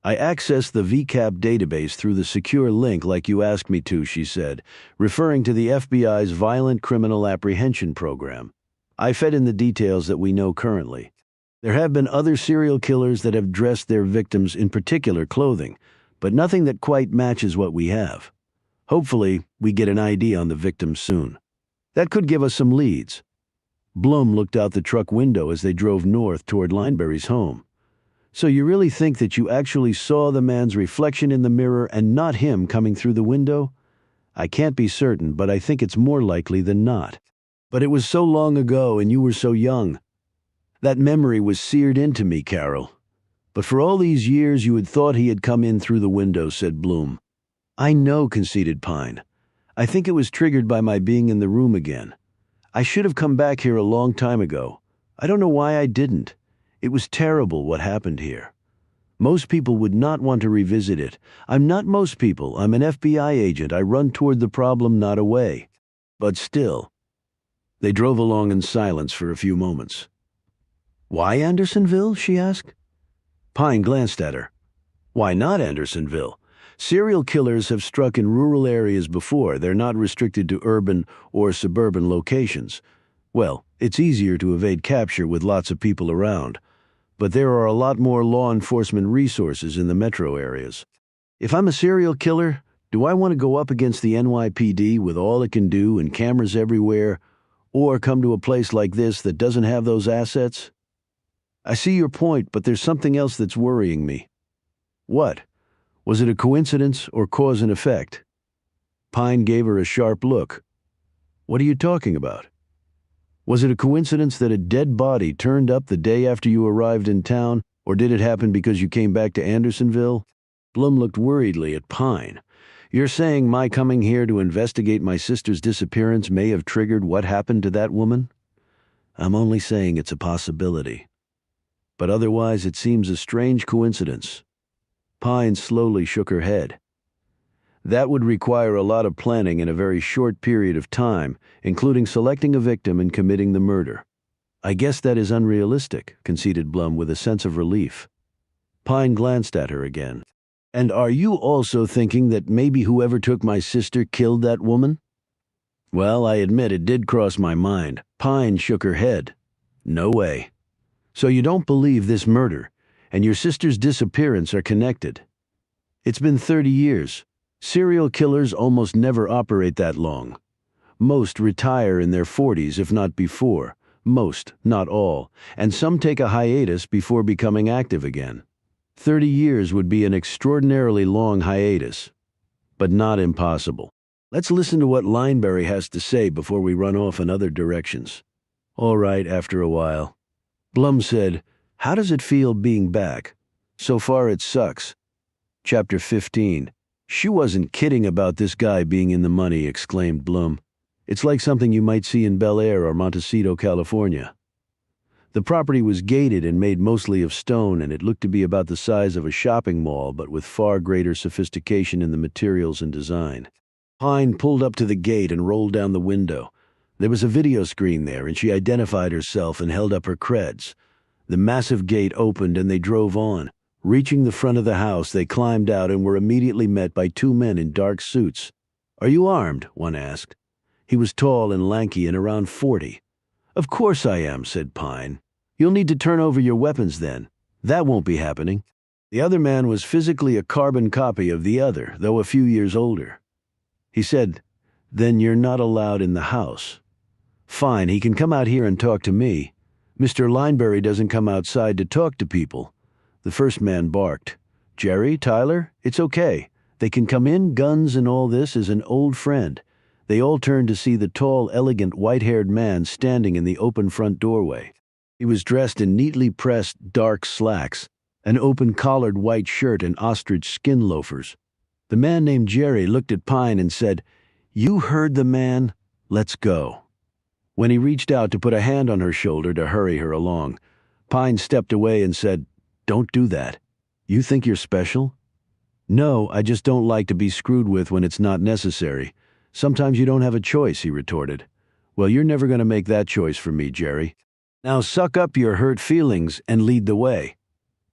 I accessed the VCAP database through the secure link like you asked me to, she said, referring to the FBI's Violent Criminal Apprehension Program. I fed in the details that we know currently. There have been other serial killers that have dressed their victims in particular clothing, but nothing that quite matches what we have. Hopefully, we get an ID on the victims soon. That could give us some leads. Bloom looked out the truck window as they drove north toward Lineberry's home. So you really think that you actually saw the man's reflection in the mirror and not him coming through the window? I can't be certain, but I think it's more likely than not. But it was so long ago and you were so young. That memory was seared into me, Carol. But for all these years you had thought he had come in through the window, said Bloom. I know, conceded Pine. I think it was triggered by my being in the room again. I should have come back here a long time ago. I don't know why I didn't. It was terrible what happened here. Most people would not want to revisit it. I'm not most people. I'm an FBI agent. I run toward the problem, not away. But still. They drove along in silence for a few moments. Why Andersonville? She asked. Pine glanced at her. Why not Andersonville? Serial killers have struck in rural areas before. They're not restricted to urban or suburban locations. Well, it's easier to evade capture with lots of people around. But there are a lot more law enforcement resources in the metro areas. If I'm a serial killer, do I want to go up against the NYPD with all it can do and cameras everywhere, or come to a place like this that doesn't have those assets? I see your point, but there's something else that's worrying me. What? Was it a coincidence or cause and effect? Pine gave her a sharp look. What are you talking about? Was it a coincidence that a dead body turned up the day after you arrived in town, or did it happen because you came back to Andersonville? Bloom looked worriedly at Pine. You're saying my coming here to investigate my sister's disappearance may have triggered what happened to that woman? I'm only saying it's a possibility. But otherwise it seems a strange coincidence. Pine slowly shook her head. That would require a lot of planning in a very short period of time, including selecting a victim and committing the murder. I guess that is unrealistic, conceded Bloom with a sense of relief. Pine glanced at her again. And are you also thinking that maybe whoever took my sister killed that woman? Well, I admit it did cross my mind. Pine shook her head. No way. So you don't believe this murder and your sister's disappearance are connected? It's been 30 years. Serial killers almost never operate that long. Most retire in their 40s, if not before. Most, not all. And some take a hiatus before becoming active again. 30 years would be an extraordinarily long hiatus, but not impossible. Let's listen to what Lineberry has to say before we run off in other directions. All right, after a while. Bloom said, How does it feel being back? So far it sucks. Chapter 15. She wasn't kidding about this guy being in the money, exclaimed Bloom. It's like something you might see in Bel Air or Montecito, California. The property was gated and made mostly of stone, and it looked to be about the size of a shopping mall, but with far greater sophistication in the materials and design. Pine pulled up to the gate and rolled down the window. There was a video screen there, and she identified herself and held up her creds. The massive gate opened and they drove on. Reaching the front of the house, they climbed out and were immediately met by two men in dark suits. Are you armed? One asked. He was tall and lanky and around 40. "Of course I am," said Pine. "You'll need to turn over your weapons then. That won't be happening." The other man was physically a carbon copy of the other, though a few years older. He said, "Then you're not allowed in the house." "Fine, he can come out here and talk to me. Mr. Lineberry doesn't come outside to talk to people." The first man barked. "Jerry, Tyler, it's okay. They can come in, guns and all this, as an old friend." They all turned to see the tall, elegant, white-haired man standing in the open front doorway. He was dressed in neatly pressed, dark slacks, an open-collared white shirt and ostrich skin loafers. The man named Jerry looked at Pine and said, "You heard the man. Let's go." When he reached out to put a hand on her shoulder to hurry her along, Pine stepped away and said, "Don't do that. You think you're special?" "No, I just don't like to be screwed with when it's not necessary. Sometimes you don't have a choice," he retorted. "Well, you're never going to make that choice for me, Jerry. Now suck up your hurt feelings and lead the way."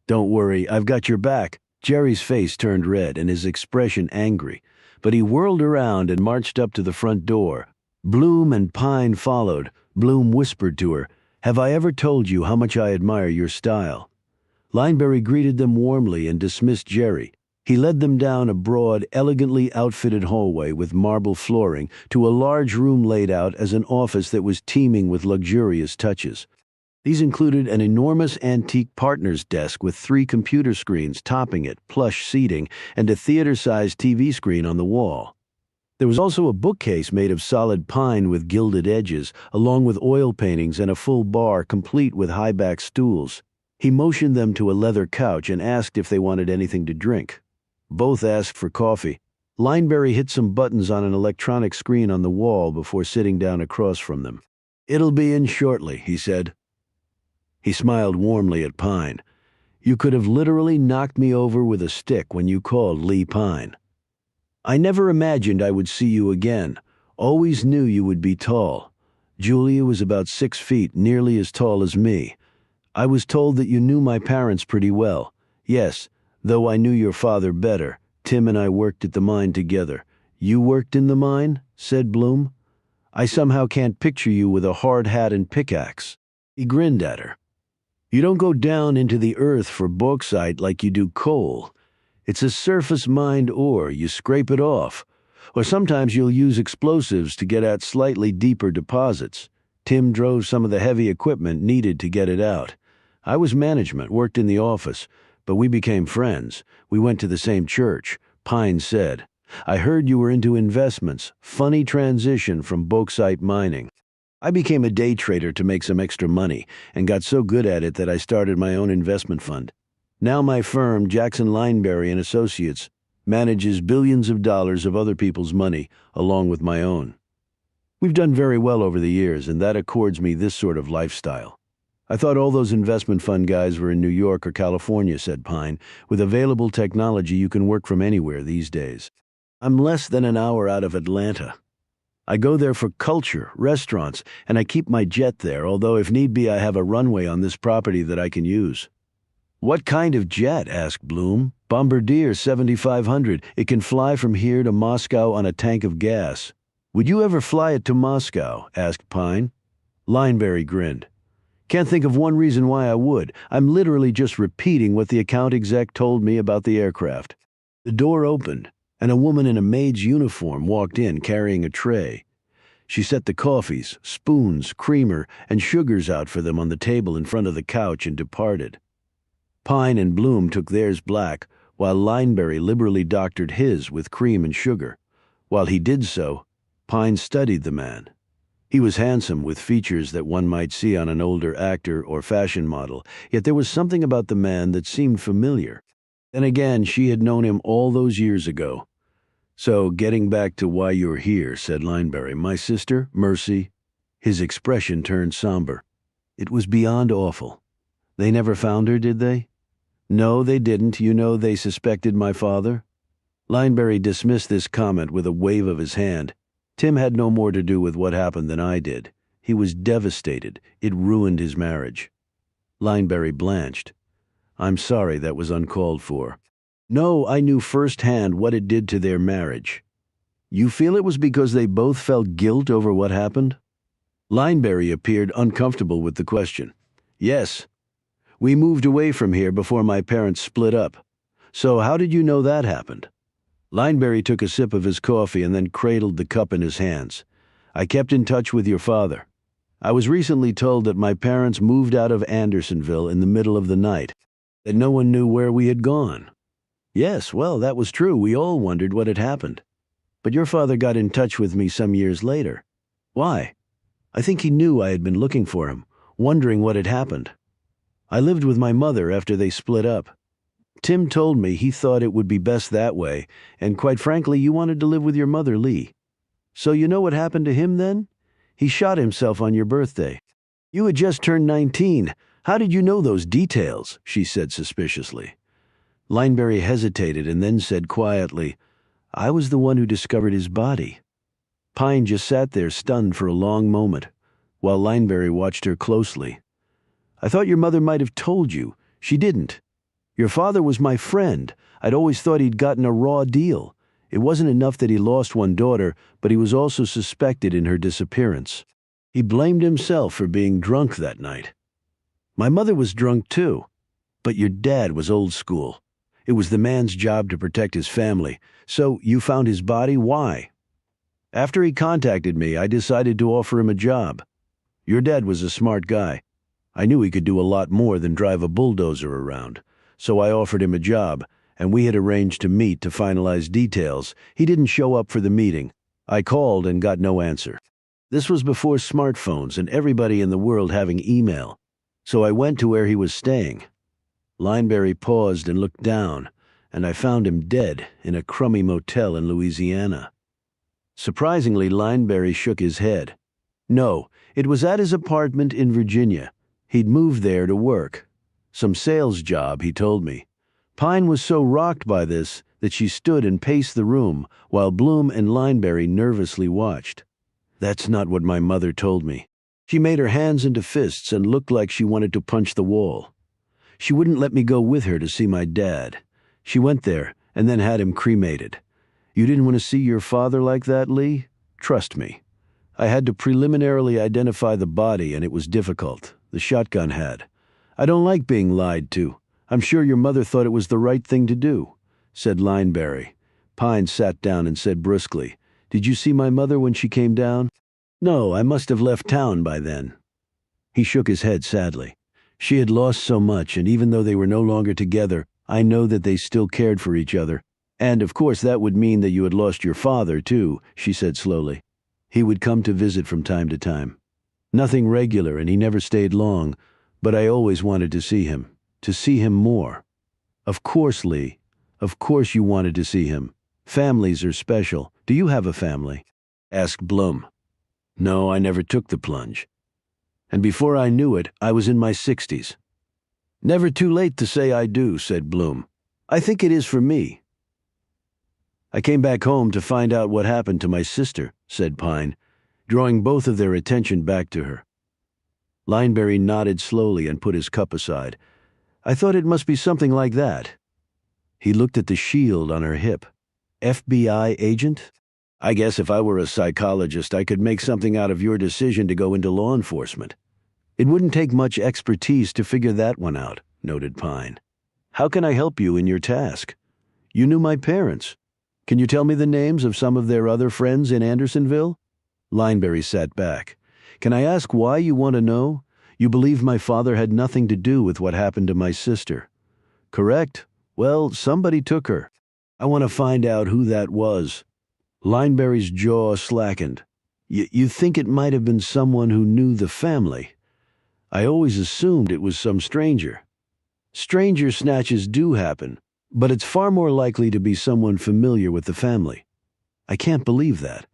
"Don't worry, I've got your back." Jerry's face turned red and his expression angry, but he whirled around and marched up to the front door. Bloom and Pine followed. Bloom whispered to her, "Have I ever told you how much I admire your style?" Lineberry greeted them warmly and dismissed Jerry. He led them down a broad, elegantly outfitted hallway with marble flooring to a large room laid out as an office that was teeming with luxurious touches. These included an enormous antique partner's desk with 3 computer screens topping it, plush seating, and a theater-sized TV screen on the wall. There was also a bookcase made of solid pine with gilded edges, along with oil paintings and a full bar complete with high-back stools. He motioned them to a leather couch and asked if they wanted anything to drink. Both asked for coffee. Lineberry hit some buttons on an electronic screen on the wall before sitting down across from them. "It'll be in shortly," he said. He smiled warmly at Pine. "You could have literally knocked me over with a stick when you called Lee Pine. I never imagined I would see you again. Always knew you would be tall. Julia was about 6 feet, nearly as tall as me. I was told that you knew my parents pretty well. Yes, though I knew your father better. Tim and I worked at the mine together." "You worked in the mine?" said Bloom. "I somehow can't picture you with a hard hat and pickaxe." He grinned at her. "You don't go down into the earth for bauxite like you do coal. It's a surface-mined ore. You scrape it off. Or sometimes you'll use explosives to get at slightly deeper deposits. Tim drove some of the heavy equipment needed to get it out. I was management, worked in the office, but we became friends. We went to the same church." Pine said, "I heard you were into investments. Funny transition from bauxite mining. I became a day trader to make some extra money and got so good at it that I started my own investment fund. Now my firm, Jackson Lineberry and Associates, manages billions of dollars of other people's money along with my own. We've done very well over the years, and that accords me this sort of lifestyle." "I thought all those investment fund guys were in New York or California," said Pine. "With available technology, you can work from anywhere these days. I'm less than an hour out of Atlanta. I go there for culture, restaurants, and I keep my jet there, although if need be I have a runway on this property that I can use." "What kind of jet?" asked Bloom. "Bombardier 7500. It can fly from here to Moscow on a tank of gas." "Would you ever fly it to Moscow?" asked Pine. Lineberry grinned. "Can't think of one reason why I would. I'm literally just repeating what the account exec told me about the aircraft." The door opened, and a woman in a maid's uniform walked in carrying a tray. She set the coffees, spoons, creamer, and sugars out for them on the table in front of the couch and departed. Pine and Bloom took theirs black, while Lineberry liberally doctored his with cream and sugar. While he did so, Pine studied the man. He was handsome, with features that one might see on an older actor or fashion model, yet there was something about the man that seemed familiar. Then again, she had known him all those years ago. "So, getting back to why you're here," said Lineberry, "my sister, Mercy." His expression turned somber. "It was beyond awful. They never found her, did they?" "No, they didn't. You know they suspected my father." Lineberry dismissed this comment with a wave of his hand. "Tim had no more to do with what happened than I did. He was devastated. It ruined his marriage." Lineberry blanched. "I'm sorry that was uncalled for." "No, I knew firsthand what it did to their marriage." "You feel it was because they both felt guilt over what happened?" Lineberry appeared uncomfortable with the question. Yes. We moved away from here before my parents split up. So how did you know that happened? Lineberry took a sip of his coffee and then cradled the cup in his hands. I kept in touch with your father. I was recently told that my parents moved out of Andersonville in the middle of the night, that no one knew where we had gone. Yes, well, that was true. We all wondered what had happened. But your father got in touch with me some years later. Why? I think he knew I had been looking for him, wondering what had happened. I lived with my mother after they split up. Tim told me he thought it would be best that way, and quite frankly, you wanted to live with your mother, Lee. So you know what happened to him then? He shot himself on your birthday. You had just turned 19. How did you know those details? She said suspiciously. Lineberry hesitated and then said quietly, I was the one who discovered his body. Pine just sat there stunned for a long moment, while Lineberry watched her closely. I thought your mother might have told you. She didn't. Your father was my friend. I'd always thought he'd gotten a raw deal. It wasn't enough that he lost one daughter, but he was also suspected in her disappearance. He blamed himself for being drunk that night. My mother was drunk too, but your dad was old school. It was the man's job to protect his family. So you found his body? Why? After he contacted me, I decided to offer him a job. Your dad was a smart guy. I knew he could do a lot more than drive a bulldozer around, so I offered him a job, and we had arranged to meet to finalize details. He didn't show up for the meeting. I called and got no answer. This was before smartphones and everybody in the world having email, so I went to where he was staying. Lineberry paused and looked down, and I found him dead in a crummy motel in Louisiana. Surprisingly, Lineberry shook his head. No, it was at his apartment in Virginia. He'd moved there to work. Some sales job, he told me. Pine was so rocked by this that she stood and paced the room while Bloom and Lineberry nervously watched. That's not what my mother told me. She made her hands into fists and looked like she wanted to punch the wall. She wouldn't let me go with her to see my dad. She went there and then had him cremated. You didn't want to see your father like that, Lee? Trust me. I had to preliminarily identify the body, and it was difficult. The shotgun had. I don't like being lied to. I'm sure your mother thought it was the right thing to do, said Lineberry. Pine sat down and said brusquely, Did you see my mother when she came down? No, I must have left town by then. He shook his head sadly. She had lost so much, and even though they were no longer together, I know that they still cared for each other. And of course that would mean that you had lost your father, too, she said slowly. He would come to visit from time to time. Nothing regular, and he never stayed long, but I always wanted to see him more. Of course, Lee. Of course you wanted to see him. Families are special. Do you have a family? Asked Bloom. No, I never took the plunge. And before I knew it, I was in my 60s. Never too late to say I do, said Bloom. I think it is for me. I came back home to find out what happened to my sister, said Pine, drawing both of their attention back to her. Lineberry nodded slowly and put his cup aside. I thought it must be something like that. He looked at the shield on her hip. FBI agent? I guess if I were a psychologist, I could make something out of your decision to go into law enforcement. It wouldn't take much expertise to figure that one out, noted Pine. How can I help you in your task? You knew my parents. Can you tell me the names of some of their other friends in Andersonville? Lineberry sat back. Can I ask why you want to know? You believe my father had nothing to do with what happened to my sister. Correct. Well, somebody took her. I want to find out who that was. Lineberry's jaw slackened. You think it might have been someone who knew the family? I always assumed it was some stranger. Stranger snatches do happen, but it's far more likely to be someone familiar with the family. I can't believe that.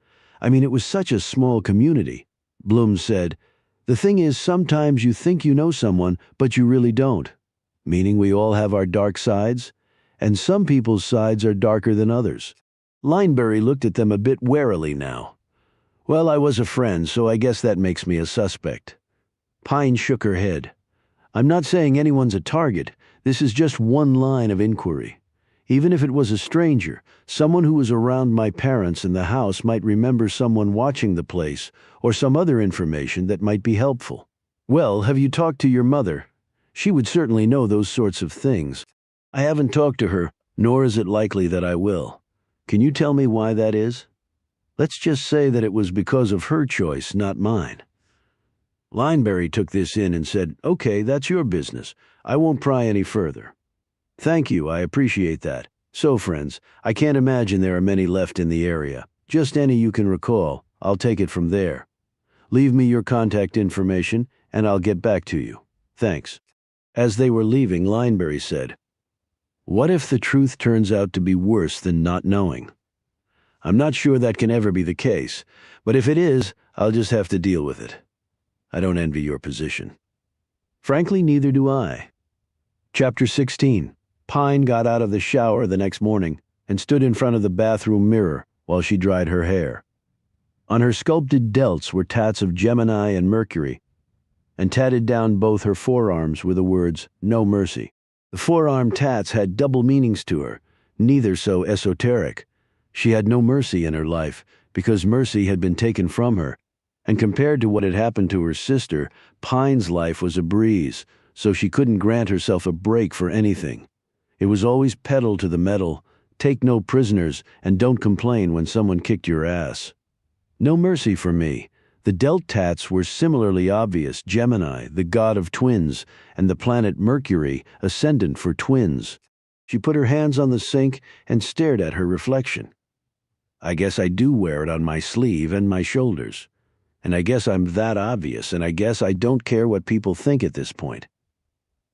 I mean, it was such a small community. Bloom said, The thing is, sometimes you think you know someone, but you really don't. Meaning we all have our dark sides, and some people's sides are darker than others. Lineberry looked at them a bit warily now. Well, I was a friend, so I guess that makes me a suspect. Pine shook her head. I'm not saying anyone's a target. This is just one line of inquiry. Even if it was a stranger, someone who was around my parents in the house might remember someone watching the place or some other information that might be helpful. Well, have you talked to your mother? She would certainly know those sorts of things. I haven't talked to her, nor is it likely that I will. Can you tell me why that is? Let's just say that it was because of her choice, not mine. Lineberry took this in and said, "Okay, that's your business. I won't pry any further." "Thank you, I appreciate that. So, friends, I can't imagine there are many left in the area. Just any you can recall. I'll take it from there. Leave me your contact information, and I'll get back to you. Thanks." As they were leaving, Lineberry said, "What if the truth turns out to be worse than not knowing? I'm not sure that can ever be the case, but if it is, I'll just have to deal with it. I don't envy your position." Frankly, neither do I. Chapter 16. Pine got out of the shower the next morning and stood in front of the bathroom mirror while she dried her hair. On her sculpted delts were tats of Gemini and Mercury, and tatted down both her forearms were the words, "No Mercy." The forearm tats had double meanings to her, neither so esoteric. She had no mercy in her life because mercy had been taken from her, and compared to what had happened to her sister, Pine's life was a breeze, so she couldn't grant herself a break for anything. It was always pedal to the metal, take no prisoners, and don't complain when someone kicked your ass. No mercy for me. The delt tats were similarly obvious: Gemini, the god of twins, and the planet Mercury, ascendant for twins. She put her hands on the sink and stared at her reflection. I guess I do wear it on my sleeve and my shoulders. And I guess I'm that obvious, and I guess I don't care what people think at this point.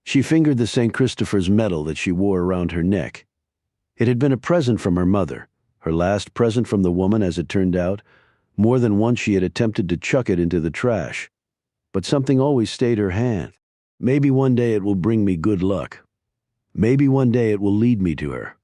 She fingered the St. Christopher's medal that she wore around her neck. It had been a present from her mother, her last present from the woman, as it turned out. More than once she had attempted to chuck it into the trash, but something always stayed her hand. Maybe one day it will bring me good luck. Maybe one day it will lead me to her.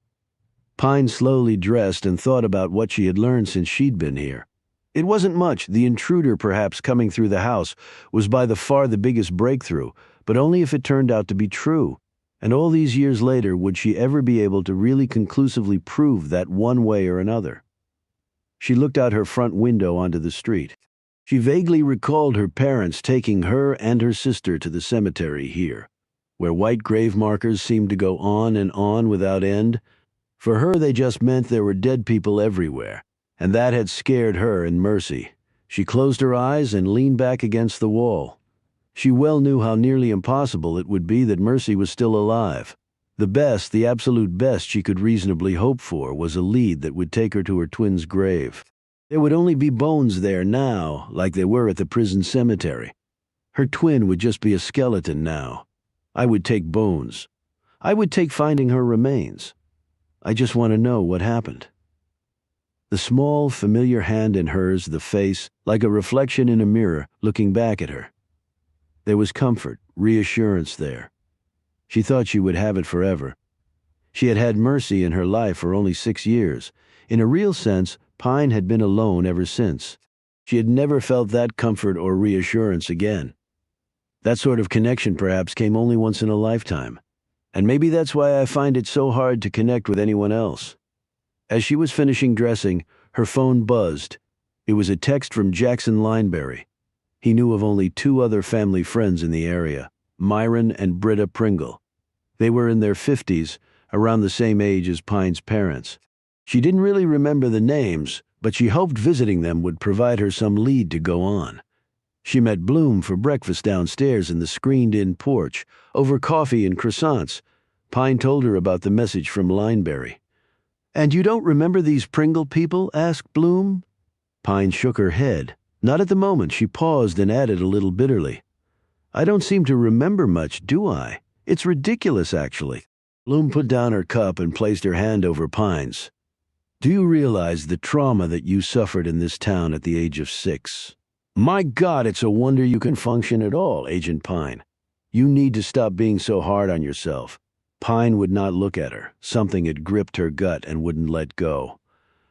Pine slowly dressed and thought about what she had learned since she'd been here. It wasn't much. The intruder, perhaps, coming through the house was by the far the biggest breakthrough, but only if it turned out to be true. And all these years later, would she ever be able to really conclusively prove that one way or another? She looked out her front window onto the street. She vaguely recalled her parents taking her and her sister to the cemetery here, where white grave markers seemed to go on and on without end. For her, they just meant there were dead people everywhere, and that had scared her in Mercy. She closed her eyes and leaned back against the wall. She well knew how nearly impossible it would be that Mercy was still alive. The best, the absolute best she could reasonably hope for was a lead that would take her to her twin's grave. There would only be bones there now, like they were at the prison cemetery. Her twin would just be a skeleton now. I would take bones. I would take finding her remains. I just want to know what happened. The small, familiar hand in hers, the face, like a reflection in a mirror, looking back at her. There was comfort, reassurance there. She thought she would have it forever. She had had Mercy in her life for only 6 years. In a real sense, Pine had been alone ever since. She had never felt that comfort or reassurance again. That sort of connection perhaps came only once in a lifetime. And maybe that's why I find it so hard to connect with anyone else. As she was finishing dressing, her phone buzzed. It was a text from Jackson Lineberry. He knew of only 2 other family friends in the area, Myron and Britta Pringle. They were in their 50s, around the same age as Pine's parents. She didn't really remember the names, but she hoped visiting them would provide her some lead to go on. She met Bloom for breakfast downstairs in the screened-in porch, over coffee and croissants. Pine told her about the message from Lineberry. "And you don't remember these Pringle people?" asked Bloom. Pine shook her head. Not at the moment. She paused and added a little bitterly, "I don't seem to remember much, do I? It's ridiculous, actually." Bloom put down her cup and placed her hand over Pine's. "Do you realize the trauma that you suffered in this town at the age of 6? My God, it's a wonder you can function at all, Agent Pine. You need to stop being so hard on yourself." Pine would not look at her. Something had gripped her gut and wouldn't let go.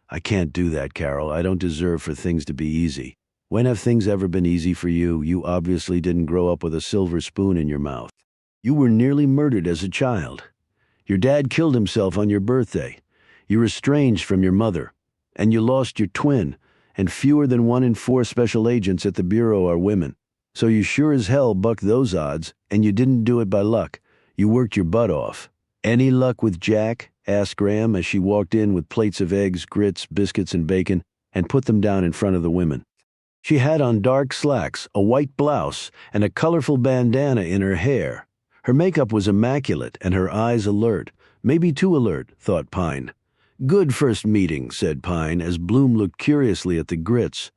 "I can't do that, Carol. I don't deserve for things to be easy. When have things ever been easy for you? You obviously didn't grow up with a silver spoon in your mouth. You were nearly murdered as a child. Your dad killed himself on your birthday. You're estranged from your mother. And you lost your twin. And fewer than 1 in 4 special agents at the Bureau are women. So you sure as hell bucked those odds, and you didn't do it by luck. You worked your butt off. Any luck with Jack? Asked Graham as she walked in with plates of eggs, grits, biscuits, and bacon, and put them down in front of the women. She had on dark slacks, a white blouse, and a colorful bandana in her hair. Her makeup was immaculate and her eyes alert. Maybe too alert, thought Pine. Good first meeting, said Pine, as Bloom looked curiously at the grits.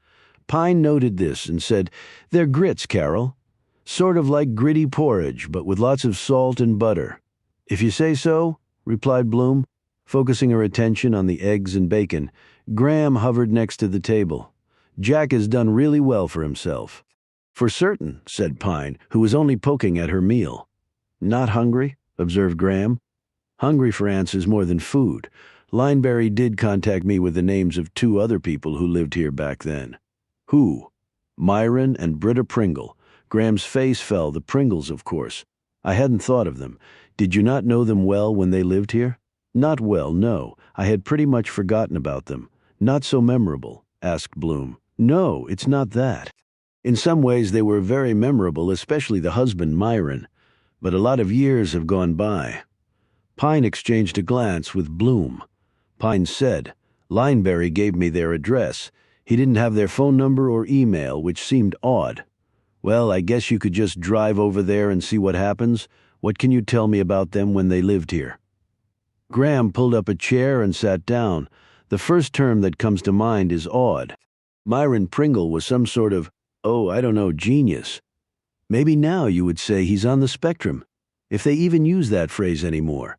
Pine noted this and said, They're grits, Carol. Sort of like gritty porridge, but with lots of salt and butter. If you say so, replied Bloom, focusing her attention on the eggs and bacon. Graham hovered next to the table. Jack has done really well for himself. For certain, said Pine, who was only poking at her meal. Not hungry, observed Graham. Hungry for answers more than food. Lineberry did contact me with the names of 2 other people who lived here back then. Who? Myron and Britta Pringle. Graham's face fell. The Pringles, of course. I hadn't thought of them. Did you not know them well when they lived here? Not well, no. I had pretty much forgotten about them. Not so memorable, asked Bloom. No, it's not that. In some ways they were very memorable, especially the husband, Myron. But a lot of years have gone by. Pine exchanged a glance with Bloom. Pine said, Lineberry gave me their address. He didn't have their phone number or email, which seemed odd. Well, I guess you could just drive over there and see what happens. What can you tell me about them when they lived here? Graham pulled up a chair and sat down. The first term that comes to mind is odd. Myron Pringle was some sort of, genius. Maybe now you would say he's on the spectrum, if they even use that phrase anymore.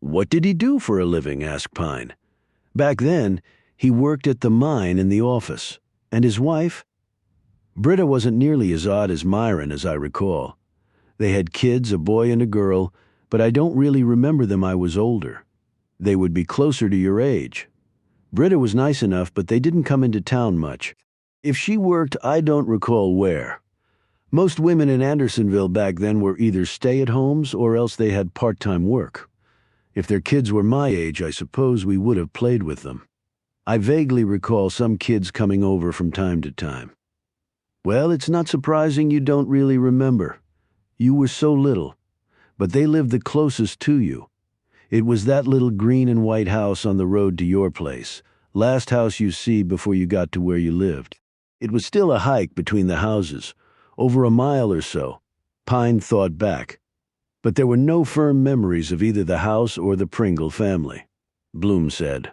What did he do for a living? Asked Pine. Back then, he worked at the mine in the office. And his wife? Britta wasn't nearly as odd as Myron, as I recall. They had kids, a boy and a girl, but I don't really remember them. I was older. They would be closer to your age. Britta was nice enough, but they didn't come into town much. If she worked, I don't recall where. Most women in Andersonville back then were either stay-at-homes or else they had part-time work. If their kids were my age, I suppose we would have played with them. I vaguely recall some kids coming over from time to time. Well, it's not surprising you don't really remember. You were so little. But they lived the closest to you. It was that little green and white house on the road to your place, last house you see before you got to where you lived. It was still a hike between the houses, over a mile or so. Pine thought back. But there were no firm memories of either the house or the Pringle family. Bloom said,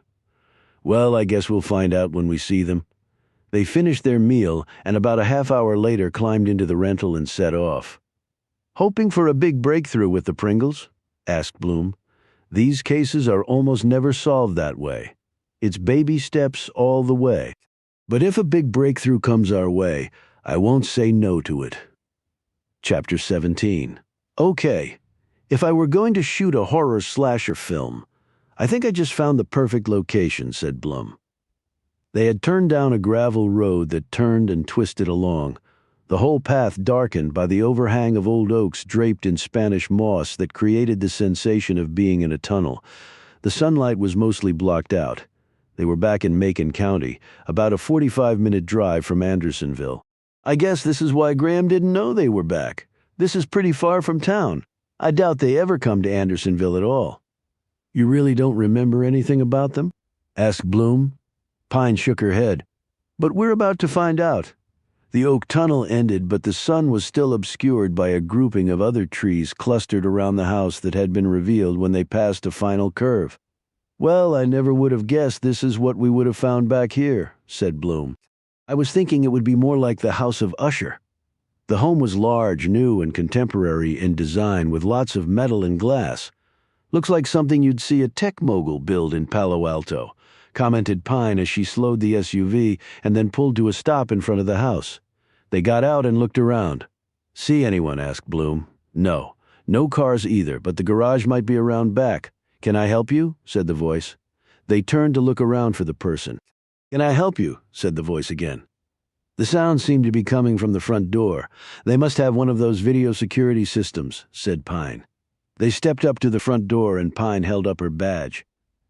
Well, I guess we'll find out when we see them. They finished their meal and about a half hour later climbed into the rental and set off. Hoping for a big breakthrough with the Pringles? Asked Bloom. These cases are almost never solved that way. It's baby steps all the way. But if a big breakthrough comes our way, I won't say no to it. Chapter 17. Okay, if I were going to shoot a horror slasher film, I think I just found the perfect location, said Bloom. They had turned down a gravel road that turned and twisted along, the whole path darkened by the overhang of old oaks draped in Spanish moss that created the sensation of being in a tunnel. The sunlight was mostly blocked out. They were back in Macon County, about a 45-minute drive from Andersonville. I guess this is why Graham didn't know they were back. This is pretty far from town. I doubt they ever come to Andersonville at all. You really don't remember anything about them? Asked Bloom. Pine shook her head. But we're about to find out. The oak tunnel ended, but the sun was still obscured by a grouping of other trees clustered around the house that had been revealed when they passed a final curve. Well, I never would have guessed this is what we would have found back here, said Bloom. I was thinking it would be more like the house of Usher. The home was large, new, and contemporary in design with lots of metal and glass. Looks like something you'd see a tech mogul build in Palo Alto, commented Pine as she slowed the SUV and then pulled to a stop in front of the house. They got out and looked around. See anyone? Asked Bloom. No. No cars either, but the garage might be around back. Can I help you? Said the voice. They turned to look around for the person. Can I help you? Said the voice again. The sound seemed to be coming from the front door. They must have one of those video security systems, said Pine. They stepped up to the front door and Pine held up her badge.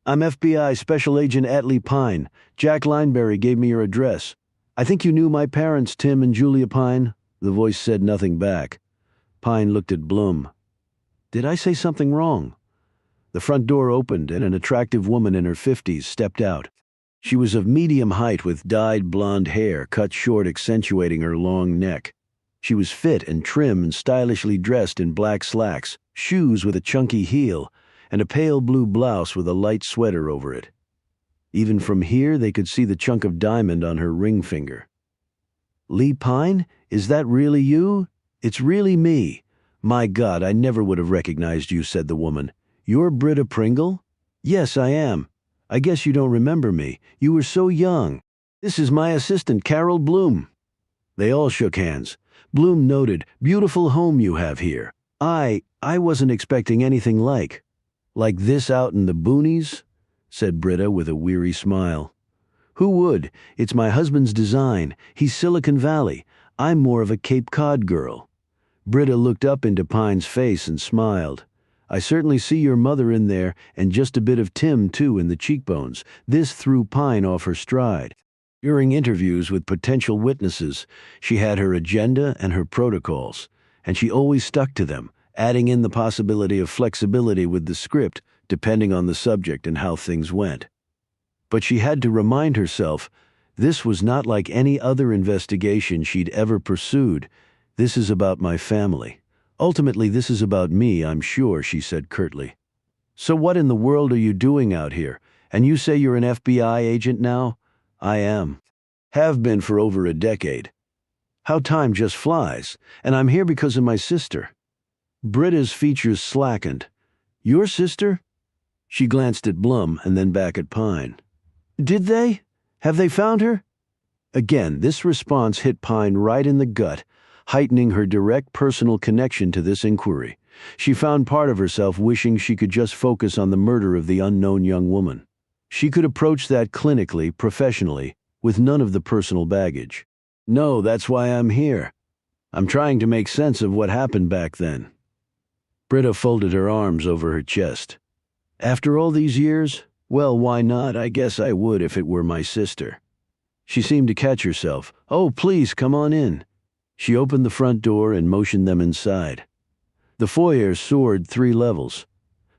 "I'm FBI Special Agent Atlee Pine. Jack Lineberry gave me your address. I think you knew my parents, Tim and Julia Pine." The voice said nothing back. Pine looked at Bloom. "Did I say something wrong?" The front door opened and an attractive woman in her 50s stepped out. She was of medium height with dyed blonde hair cut short, accentuating her long neck. She was fit and trim and stylishly dressed in black slacks, shoes with a chunky heel, and a pale blue blouse with a light sweater over it. Even from here, they could see the chunk of diamond on her ring finger. "Lee Pine? Is that really you?" "It's really me. My God, I never would have recognized you," said the woman. "You're Britta Pringle?" "Yes, I am. I guess you don't remember me. You were so young. This is my assistant, Carol Bloom." They all shook hands. Bloom noted, "Beautiful home you have here. I wasn't expecting anything like this out in the boonies," said Britta with a weary smile. "Who would? It's my husband's design. He's Silicon Valley. I'm more of a Cape Cod girl." Britta looked up into Pine's face and smiled. "I certainly see your mother in there, and just a bit of Tim, too, in the cheekbones." This threw Pine off her stride. During interviews with potential witnesses, she had her agenda and her protocols, and she always stuck to them, adding in the possibility of flexibility with the script, depending on the subject and how things went. But she had to remind herself, this was not like any other investigation she'd ever pursued. "This is about my family. Ultimately, this is about me, I'm sure," she said curtly. "So what in the world are you doing out here? And you say you're an FBI agent now?" "I am. Have been for over a decade. How time just flies. And I'm here because of my sister." Britta's features slackened. "Your sister?" She glanced at Blum and then back at Pine. "Did they? Have they found her?" Again, this response hit Pine right in the gut, heightening her direct personal connection to this inquiry. She found part of herself wishing she could just focus on the murder of the unknown young woman. She could approach that clinically, professionally, with none of the personal baggage. "No, that's why I'm here. I'm trying to make sense of what happened back then." Britta folded her arms over her chest. "After all these years? Well, why not? I guess I would if it were my sister." She seemed to catch herself. "Oh, please, come on in." She opened the front door and motioned them inside. The foyer soared 3 levels.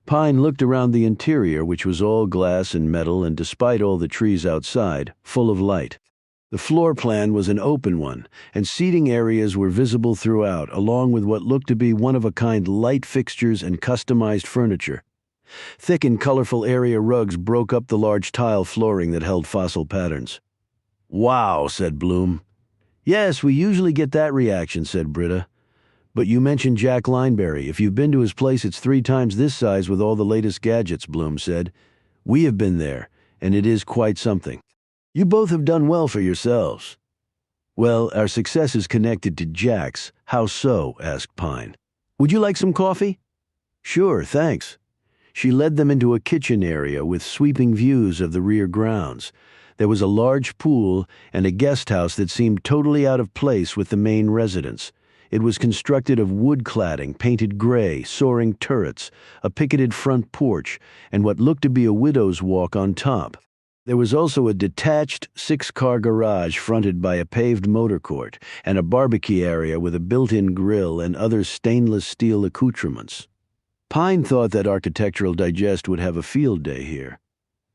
Pine looked around the interior, which was all glass and metal and, despite all the trees outside, full of light. The floor plan was an open one, and seating areas were visible throughout, along with what looked to be one-of-a-kind light fixtures and customized furniture. Thick and colorful area rugs broke up the large tile flooring that held fossil patterns. "Wow," said Bloom. "Yes, we usually get that reaction," said Britta. "But you mentioned Jack Lineberry. If you've been to his place, it's 3 times this size with all the latest gadgets," Bloom said. "We have been there, and it is quite something. You both have done well for yourselves." "Well, our success is connected to Jack's. How so?" asked Pine. "Would you like some coffee?" "Sure, thanks." She led them into a kitchen area with sweeping views of the rear grounds. There was a large pool and a guest house that seemed totally out of place with the main residence. It was constructed of wood cladding, painted gray, soaring turrets, a picketed front porch, and what looked to be a widow's walk on top. There was also a detached 6-car garage fronted by a paved motor court and a barbecue area with a built-in grill and other stainless steel accoutrements. Pine thought that Architectural Digest would have a field day here.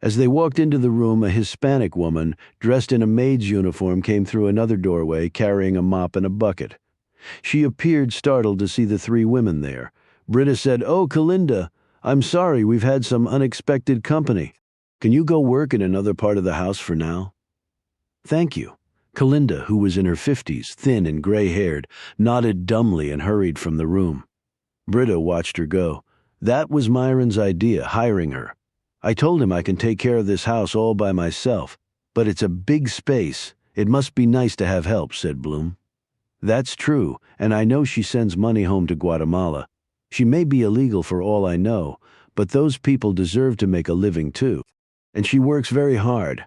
As they walked into the room, a Hispanic woman, dressed in a maid's uniform, came through another doorway carrying a mop and a bucket. She appeared startled to see the 3 women there. Britta said, "Oh, Kalinda, I'm sorry, we've had some unexpected company. Can you go work in another part of the house for now?" "Thank you." Kalinda, who was in her 50s, thin and gray-haired, nodded dumbly and hurried from the room. Britta watched her go. "That was Myron's idea, hiring her. I told him I can take care of this house all by myself, but it's a big space. It must be nice to have help," said Bloom. "That's true, and I know she sends money home to Guatemala. She may be illegal for all I know, but those people deserve to make a living too. And she works very hard."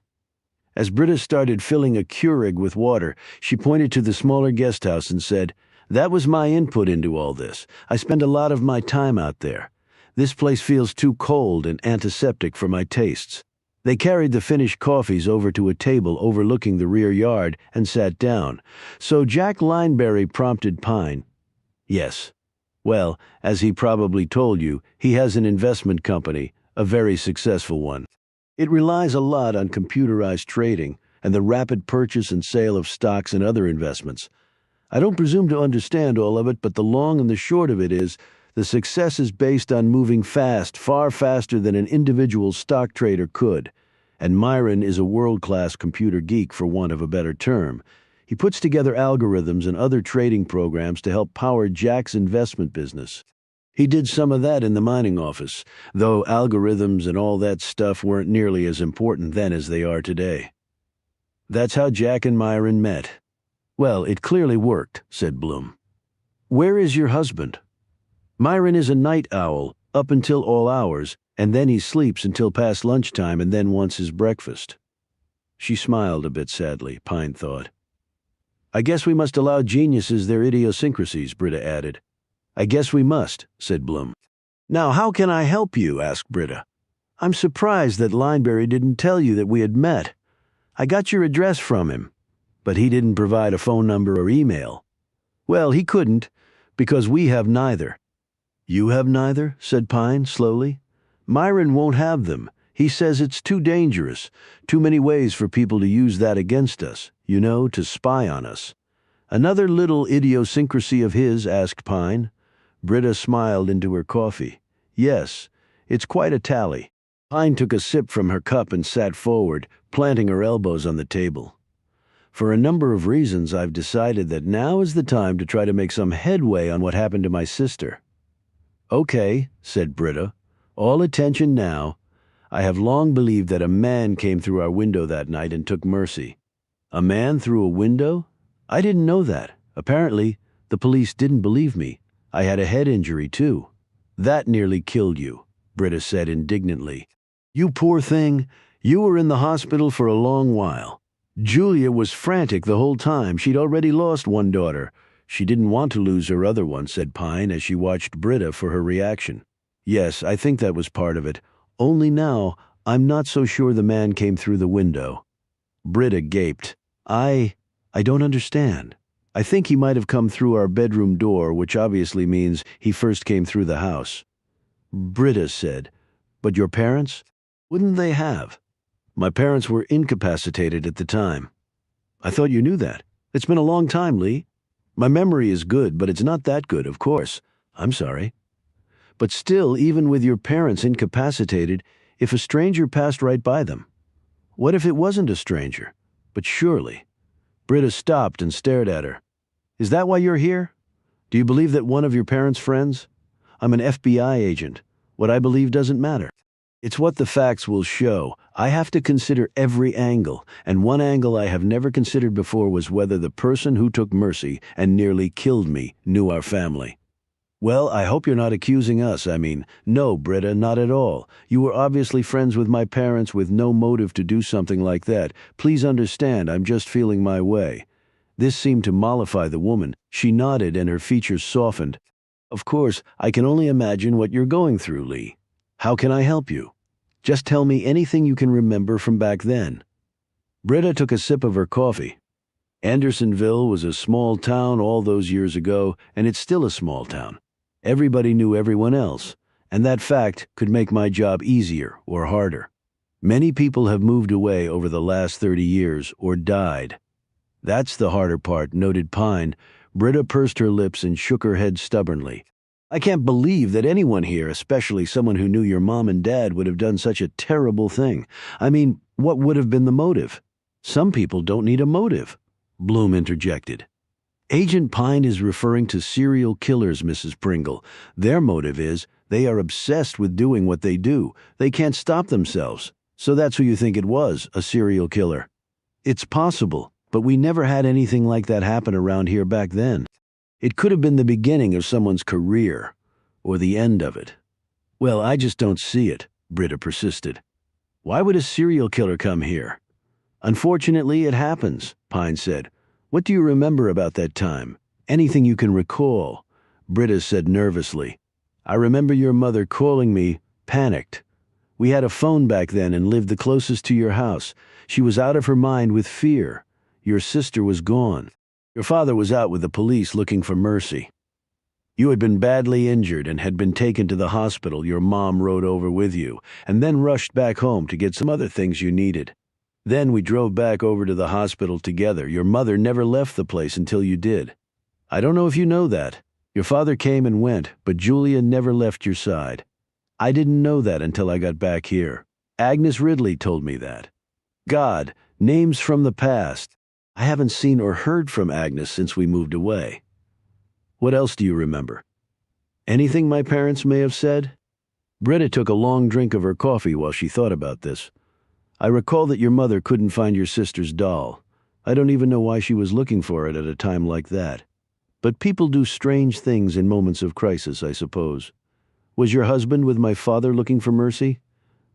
As Britta started filling a Keurig with water, she pointed to the smaller guest house and said, "That was my input into all this. I spend a lot of my time out there. This place feels too cold and antiseptic for my tastes. They carried the finished coffees over to a table overlooking the rear yard and sat down. So Jack Lineberry prompted Pine. Yes. Well, as he probably told you, he has an investment company, a very successful one. It relies a lot on computerized trading and the rapid purchase and sale of stocks and other investments. I don't presume to understand all of it, but the long and the short of it is, the success is based on moving fast, far faster than an individual stock trader could. And Myron is a world-class computer geek, for want of a better term. He puts together algorithms and other trading programs to help power Jack's investment business. He did some of that in the mining office, though algorithms and all that stuff weren't nearly as important then as they are today. That's how Jack and Myron met. Well, it clearly worked, said Bloom. Where is your husband? Myron is a night owl, up until all hours, and then he sleeps until past lunchtime and then wants his breakfast. She smiled a bit sadly, Pine thought. I guess we must allow geniuses their idiosyncrasies, Britta added. I guess we must, said Bloom. Now, how can I help you? Asked Britta. I'm surprised that Lineberry didn't tell you that we had met. I got your address from him, but he didn't provide a phone number or email. Well, he couldn't, because we have neither. You have neither? Said Pine slowly. Myron won't have them. He says it's too dangerous, too many ways for people to use that against us, to spy on us. Another little idiosyncrasy of his? Asked Pine. Britta smiled into her coffee. Yes, it's quite a tally. Pine took a sip from her cup and sat forward, planting her elbows on the table. For a number of reasons, I've decided that now is the time to try to make some headway on what happened to my sister. Okay, said Britta. All attention now. I have long believed that a man came through our window that night and took Mercy. A man through a window? I didn't know that. Apparently, the police didn't believe me. I had a head injury, too. That nearly killed you, Britta said indignantly. You poor thing. You were in the hospital for a long while. Julia was frantic the whole time. She'd already lost one daughter. She didn't want to lose her other one, said Pine as she watched Britta for her reaction. Yes, I think that was part of it. Only now, I'm not so sure the man came through the window. Britta gaped. I don't understand. I think he might have come through our bedroom door, which obviously means he first came through the house. Britta said, But your parents? Wouldn't they have? My parents were incapacitated at the time. I thought you knew that. It's been a long time, Lee. My memory is good, but it's not that good, of course. I'm sorry. But still, even with your parents incapacitated, if a stranger passed right by them? What if it wasn't a stranger? But surely. Britta stopped and stared at her. Is that why you're here? Do you believe that one of your parents' friends? I'm an FBI agent. What I believe doesn't matter. It's what the facts will show. I have to consider every angle, and one angle I have never considered before was whether the person who took Mercy and nearly killed me knew our family. Well, I hope you're not accusing us. No, Britta, not at all. You were obviously friends with my parents with no motive to do something like that. Please understand, I'm just feeling my way. This seemed to mollify the woman. She nodded and her features softened. Of course, I can only imagine what you're going through, Lee. How can I help you? Just tell me anything you can remember from back then. Britta took a sip of her coffee. Andersonville was a small town all those years ago, and it's still a small town. Everybody knew everyone else, and that fact could make my job easier or harder. Many people have moved away over the last 30 years or died. That's the harder part, noted Pine. Britta pursed her lips and shook her head stubbornly. I can't believe that anyone here, especially someone who knew your mom and dad, would have done such a terrible thing. What would have been the motive? Some people don't need a motive, Bloom interjected. Agent Pine is referring to serial killers, Mrs. Pringle. Their motive is they are obsessed with doing what they do. They can't stop themselves. So that's who you think it was, a serial killer. It's possible, but we never had anything like that happen around here back then. It could have been the beginning of someone's career, or the end of it. Well, I just don't see it, Britta persisted. Why would a serial killer come here? Unfortunately, it happens, Pine said. What do you remember about that time? Anything you can recall? Britta said nervously. I remember your mother calling me, panicked. We had a phone back then and lived the closest to your house. She was out of her mind with fear. Your sister was gone. Your father was out with the police looking for mercy. You had been badly injured and had been taken to the hospital. Your mom rode over with you, and then rushed back home to get some other things you needed. Then we drove back over to the hospital together. Your mother never left the place until you did. I don't know if you know that. Your father came and went, but Julia never left your side. I didn't know that until I got back here. Agnes Ridley told me that. God, names from the past. I haven't seen or heard from Agnes since we moved away. What else do you remember? Anything my parents may have said? Britta took a long drink of her coffee while she thought about this. I recall that your mother couldn't find your sister's doll. I don't even know why she was looking for it at a time like that. But people do strange things in moments of crisis, I suppose. Was your husband with my father looking for mercy?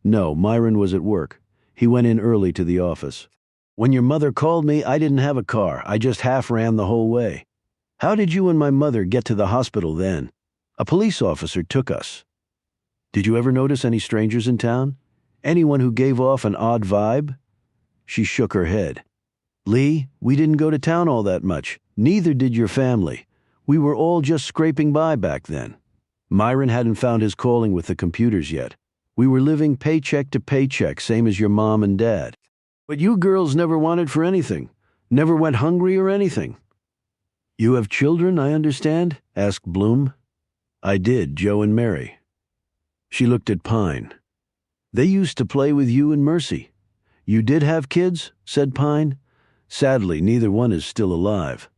No, Myron was at work. He went in early to the office. When your mother called me, I didn't have a car. I just half ran the whole way. How did you and my mother get to the hospital then? A police officer took us. Did you ever notice any strangers in town? Anyone who gave off an odd vibe? She shook her head. Lee, we didn't go to town all that much. Neither did your family. We were all just scraping by back then. Myron hadn't found his calling with the computers yet. We were living paycheck to paycheck, same as your mom and dad. But you girls never wanted for anything. Never went hungry or anything. You have children, I understand? Asked Bloom. I did, Joe and Mary. She looked at Pine. They used to play with you and Mercy. You did have kids? Said Pine. Sadly, neither one is still alive.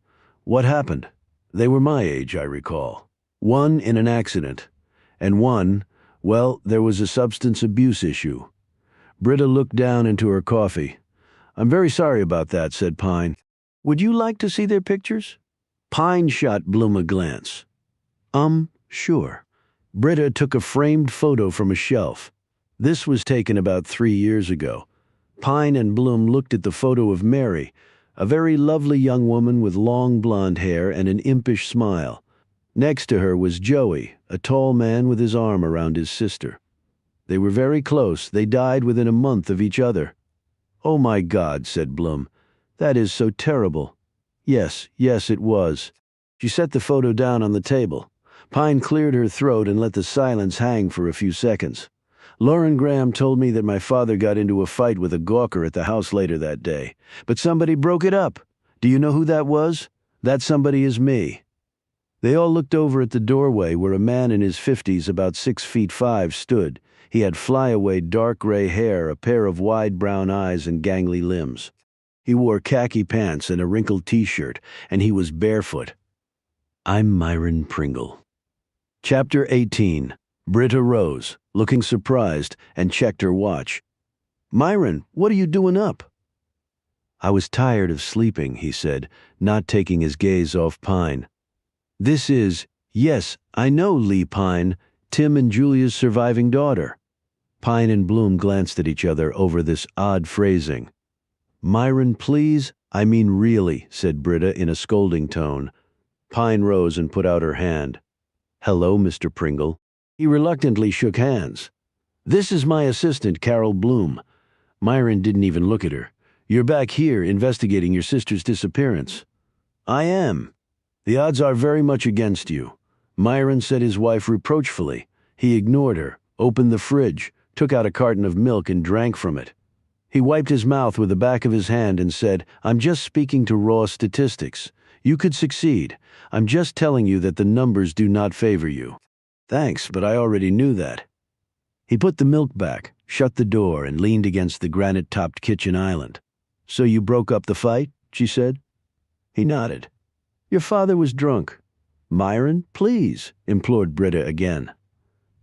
What happened? They were my age, I recall. One in an accident, and one, well, there was a substance abuse issue. Britta looked down into her coffee. I'm very sorry about that, said Pine. Would you like to see their pictures? Pine shot Bloom a glance. Sure. Britta took a framed photo from a shelf. This was taken about 3 years ago. Pine and Bloom looked at the photo of Mary, a very lovely young woman with long blonde hair and an impish smile. Next to her was Joey, a tall man with his arm around his sister. They were very close. They died within a month of each other. Oh my God, said Bloom. That is so terrible. Yes, it was. She set the photo down on the table. Pine cleared her throat and let the silence hang for a few seconds. Lauren Graham told me that my father got into a fight with a gawker at the house later that day. But somebody broke it up. Do you know who that was? That somebody is me. They all looked over at the doorway where a man in his 50s, about 6'5", stood. He had flyaway dark gray hair, a pair of wide brown eyes, and gangly limbs. He wore khaki pants and a wrinkled t-shirt, and he was barefoot. I'm Myron Pringle. Chapter 18. Britta rose, looking surprised, and checked her watch. Myron, what are you doing up? I was tired of sleeping, he said, not taking his gaze off Pine. This is, yes, I know Lee Pine, Tim and Julia's surviving daughter. Pine and Bloom glanced at each other over this odd phrasing. Myron, please, I mean really, said Britta in a scolding tone. Pine rose and put out her hand. Hello, Mr. Pringle. He reluctantly shook hands. This is my assistant, Carol Bloom. Myron didn't even look at her. You're back here investigating your sister's disappearance. I am. The odds are very much against you. Myron said his wife reproachfully. He ignored her, opened the fridge, took out a carton of milk and drank from it. He wiped his mouth with the back of his hand and said, I'm just speaking to raw statistics. You could succeed. I'm just telling you that the numbers do not favor you. Thanks, but I already knew that. He put the milk back, shut the door, and leaned against the granite-topped kitchen island. So you broke up the fight? She said. He nodded. Your father was drunk. Myron, please, implored Britta again.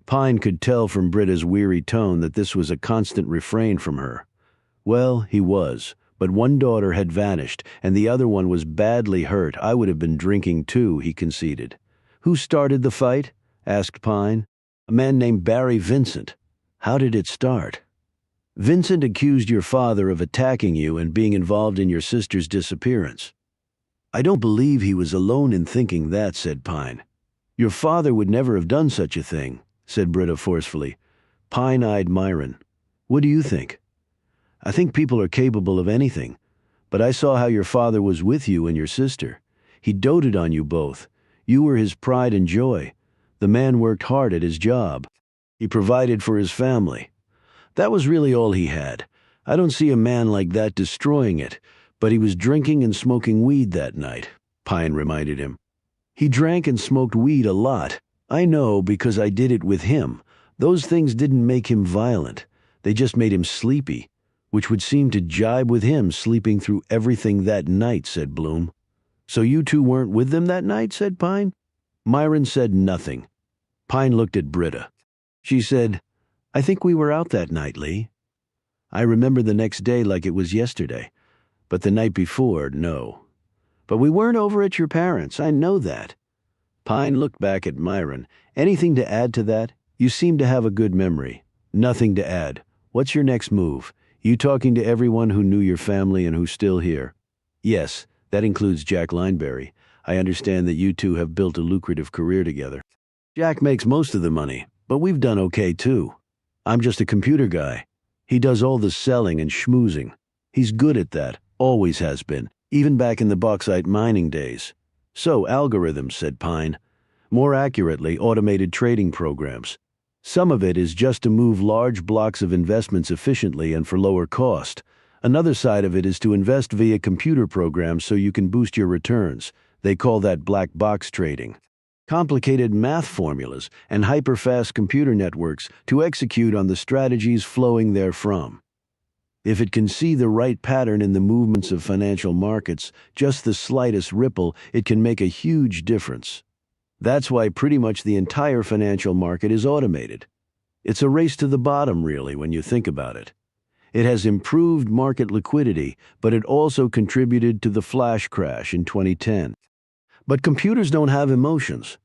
Pine could tell from Britta's weary tone that this was a constant refrain from her. Well, he was, but one daughter had vanished, and the other one was badly hurt. I would have been drinking too, he conceded. Who started the fight? Asked Pine. A man named Barry Vincent. How did it start? Vincent accused your father of attacking you and being involved in your sister's disappearance. I don't believe he was alone in thinking that, said Pine. Your father would never have done such a thing, said Britta forcefully. Pine eyed Myron. What do you think? I think people are capable of anything, but I saw how your father was with you and your sister. He doted on you both. You were his pride and joy. The man worked hard at his job. He provided for his family. That was really all he had. I don't see a man like that destroying it, but he was drinking and smoking weed that night, Pine reminded him. He drank and smoked weed a lot. I know because I did it with him. Those things didn't make him violent. They just made him sleepy, which would seem to jibe with him sleeping through everything that night, said Bloom. So you two weren't with them that night, said Pine. Myron said nothing. Pine looked at Britta. She said, I think we were out that night, Lee. I remember the next day like it was yesterday, but the night before, no. But we weren't over at your parents', I know that. Pine looked back at Myron. Anything to add to that? You seem to have a good memory. Nothing to add. What's your next move? You talking to everyone who knew your family and who's still here? Yes, that includes Jack Lineberry. I understand that you two have built a lucrative career together. Jack makes most of the money, but we've done okay too. I'm just a computer guy. He does all the selling and schmoozing. He's good at that, always has been, even back in the bauxite mining days. So, algorithms, said Pine. More accurately, automated trading programs. Some of it is just to move large blocks of investments efficiently and for lower cost. Another side of it is to invest via computer programs so you can boost your returns. They call that black box trading. Complicated math formulas and hyper-fast computer networks to execute on the strategies flowing therefrom. If it can see the right pattern in the movements of financial markets, just the slightest ripple, it can make a huge difference. That's why pretty much the entire financial market is automated. It's a race to the bottom, really, when you think about it. It has improved market liquidity, but it also contributed to the flash crash in 2010. But computers don't have emotions.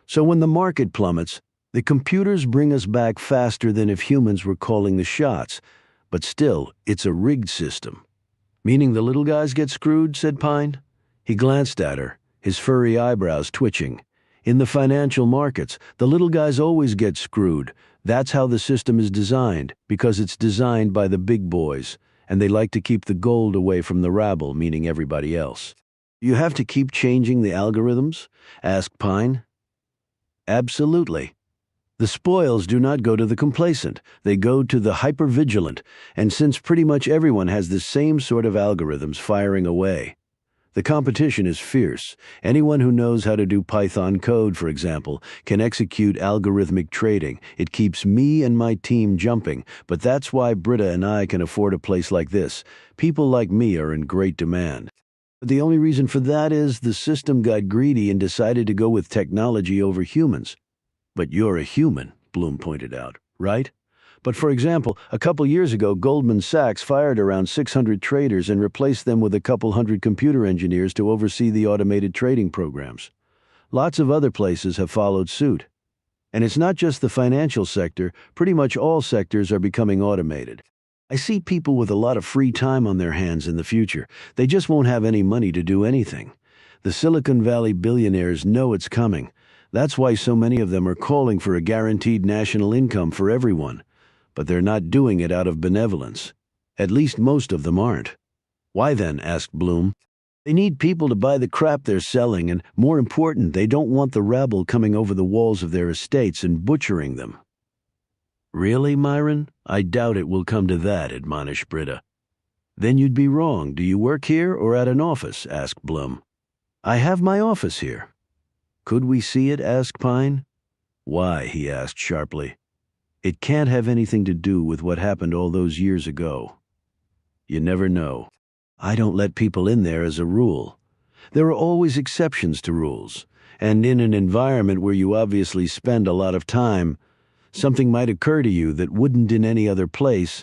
So when the market plummets, the computers bring us back faster than if humans were calling the shots. But still, it's a rigged system. Meaning the little guys get screwed, said Pine. He glanced at her, his furry eyebrows twitching. In the financial markets, the little guys always get screwed. That's how the system is designed, because it's designed by the big boys, and they like to keep the gold away from the rabble, meaning everybody else. You have to keep changing the algorithms? Asked Pine. Absolutely. The spoils do not go to the complacent. They go to the hypervigilant, and since pretty much everyone has the same sort of algorithms firing away, the competition is fierce. Anyone who knows how to do Python code, for example, can execute algorithmic trading. It keeps me and my team jumping, but that's why Britta and I can afford a place like this. People like me are in great demand. The only reason for that is the system got greedy and decided to go with technology over humans. But you're a human, Bloom pointed out, right? But for example, a couple years ago, Goldman Sachs fired around 600 traders and replaced them with a couple hundred computer engineers to oversee the automated trading programs. Lots of other places have followed suit. And it's not just the financial sector, pretty much all sectors are becoming automated. I see people with a lot of free time on their hands in the future. They just won't have any money to do anything. The Silicon Valley billionaires know it's coming. That's why so many of them are calling for a guaranteed national income for everyone. But they're not doing it out of benevolence. At least most of them aren't. Why then? Asked Bloom. They need people to buy the crap they're selling, and more important, they don't want the rabble coming over the walls of their estates and butchering them. Really, Myron? I doubt it will come to that, admonished Britta. Then you'd be wrong. Do you work here or at an office? Asked Bloom. I have my office here. Could we see it? Asked Pine. Why? He asked sharply. It can't have anything to do with what happened all those years ago. You never know. I don't let people in there as a rule. There are always exceptions to rules, and in an environment where you obviously spend a lot of time, something might occur to you that wouldn't in any other place.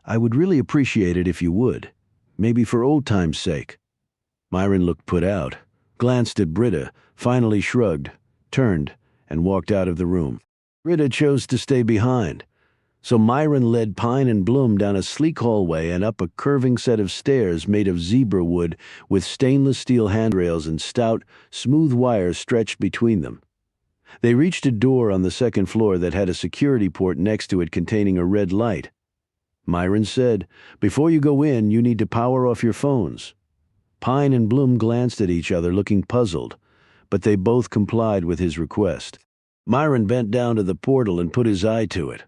I would really appreciate it if you would. Maybe for old time's sake. Myron looked put out, glanced at Britta, finally shrugged, turned, and walked out of the room. Britta chose to stay behind. So Myron led Pine and Bloom down a sleek hallway and up a curving set of stairs made of zebra wood with stainless steel handrails and stout, smooth wires stretched between them. They reached a door on the second floor that had a security port next to it containing a red light. Myron said, "Before you go in, you need to power off your phones." Pine and Bloom glanced at each other, looking puzzled, but they both complied with his request. Myron bent down to the portal and put his eye to it.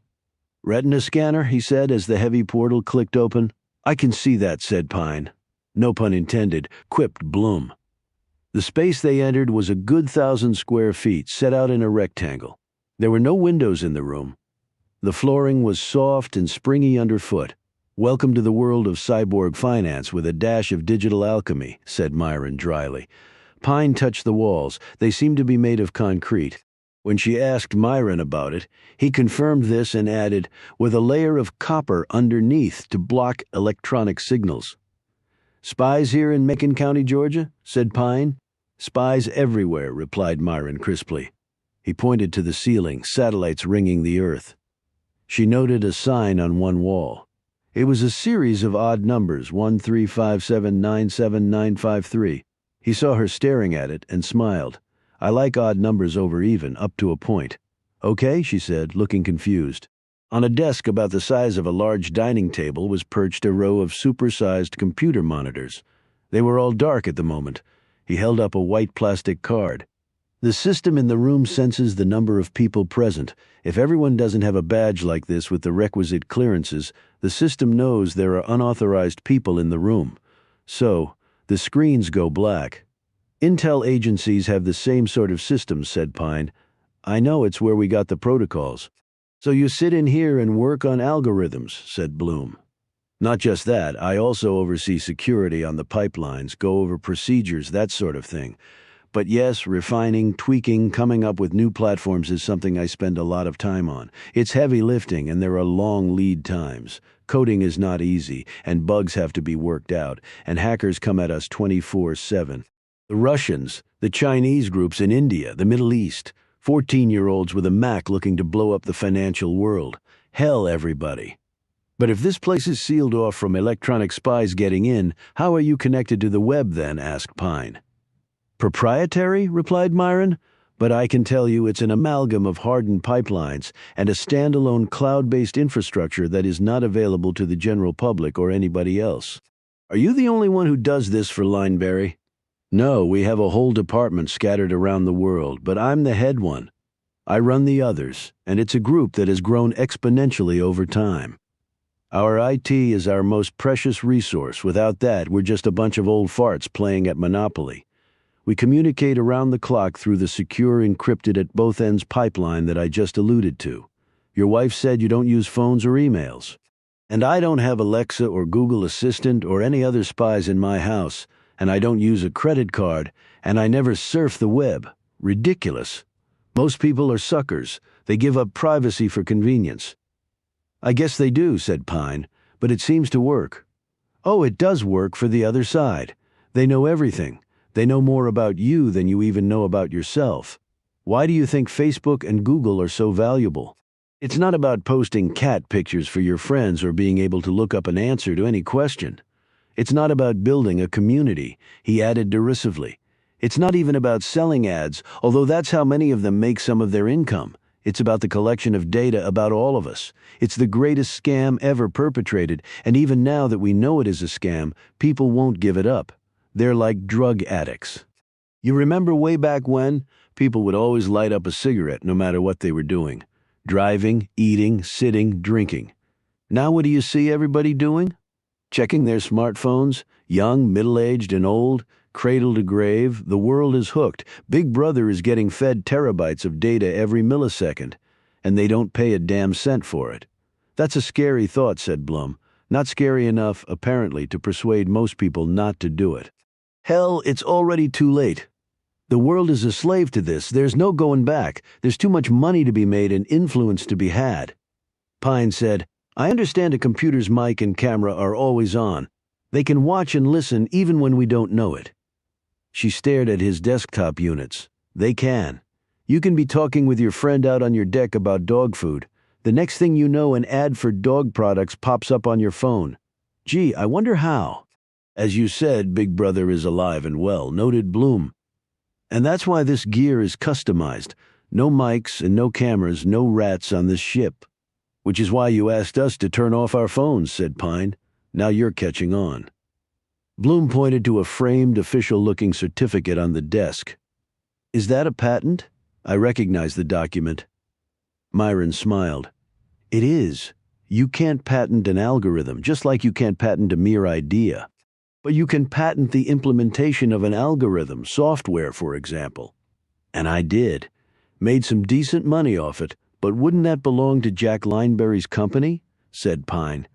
"Retina scanner," he said as the heavy portal clicked open. "I can see that," said Pine. "No pun intended," quipped Bloom. The space they entered was a good 1,000 square feet, set out in a rectangle. There were no windows in the room. The flooring was soft and springy underfoot. "Welcome to the world of cyborg finance with a dash of digital alchemy," said Myron dryly. Pine touched the walls. They seemed to be made of concrete. When she asked Myron about it, he confirmed this and added, "with a layer of copper underneath to block electronic signals." "Spies here in Macon County, Georgia?" said Pine. "Spies everywhere," replied Myron crisply. He pointed to the ceiling, satellites ringing the earth. She noted a sign on one wall. It was a series of odd numbers, 135797953. He saw her staring at it and smiled. "I like odd numbers over even, up to a point." "Okay," she said, looking confused. On a desk about the size of a large dining table was perched a row of supersized computer monitors. They were all dark at the moment. He held up a white plastic card. "The system in the room senses the number of people present. If everyone doesn't have a badge like this with the requisite clearances, the system knows there are unauthorized people in the room. So, the screens go black." "Intel agencies have the same sort of systems," said Pine. "I know, it's where we got the protocols." "So you sit in here and work on algorithms," said Bloom. "Not just that, I also oversee security on the pipelines, go over procedures, that sort of thing. But yes, refining, tweaking, coming up with new platforms is something I spend a lot of time on. It's heavy lifting and there are long lead times. Coding is not easy, and bugs have to be worked out, and hackers come at us 24/7. The Russians, the Chinese groups in India, the Middle East, 14-year-olds with a Mac looking to blow up the financial world. Hell, everybody. But if this place is sealed off from electronic spies getting in, how are you connected to the web then?" asked Pine. "Proprietary," replied Myron, "but I can tell you it's an amalgam of hardened pipelines and a standalone cloud-based infrastructure that is not available to the general public or anybody else." "Are you the only one who does this for Lineberry?" "No, we have a whole department scattered around the world, but I'm the head one. I run the others, and it's a group that has grown exponentially over time. Our IT is our most precious resource. Without that, we're just a bunch of old farts playing at Monopoly. We communicate around the clock through the secure encrypted at both ends pipeline that I just alluded to. Your wife said you don't use phones or emails. And I don't have Alexa or Google Assistant or any other spies in my house, and I don't use a credit card, and I never surf the web. Ridiculous. Most people are suckers. They give up privacy for convenience." "I guess they do," said Pine, "but it seems to work." "Oh, it does work for the other side. They know everything. They know more about you than you even know about yourself. Why do you think Facebook and Google are so valuable? It's not about posting cat pictures for your friends or being able to look up an answer to any question. It's not about building a community," he added derisively. "It's not even about selling ads, although that's how many of them make some of their income. It's about the collection of data about all of us. It's the greatest scam ever perpetrated, and even now that we know it is a scam, people won't give it up. They're like drug addicts. You remember way back when? People would always light up a cigarette no matter what they were doing. Driving, eating, sitting, drinking. Now what do you see everybody doing? Checking their smartphones, young, middle-aged, and old, cradle to grave. The world is hooked. Big Brother is getting fed terabytes of data every millisecond, and they don't pay a damn cent for it. That's a scary thought, said Blum. Not scary enough, apparently, to persuade most people not to do it. Hell, it's already too late. The world is a slave to this. There's no going back. There's too much money to be made and influence to be had. Pine said, I understand a computer's mic and camera are always on. They can watch and listen even when we don't know it. She stared at his desktop units. They can. You can be talking with your friend out on your deck about dog food. The next thing you know, an ad for dog products pops up on your phone. Gee, I wonder how. As you said, Big Brother is alive and well, noted Bloom. And that's why this gear is customized. No mics and no cameras, no rats on this ship. Which is why you asked us to turn off our phones, said Pine. Now you're catching on. Bloom pointed to a framed, official-looking certificate on the desk. Is that a patent? I recognized the document. Myron smiled. It is. You can't patent an algorithm, just like you can't patent a mere idea. But you can patent the implementation of an algorithm, software, for example. And I did. Made some decent money off it, but wouldn't that belong to Jack Lineberry's company? Said Pine.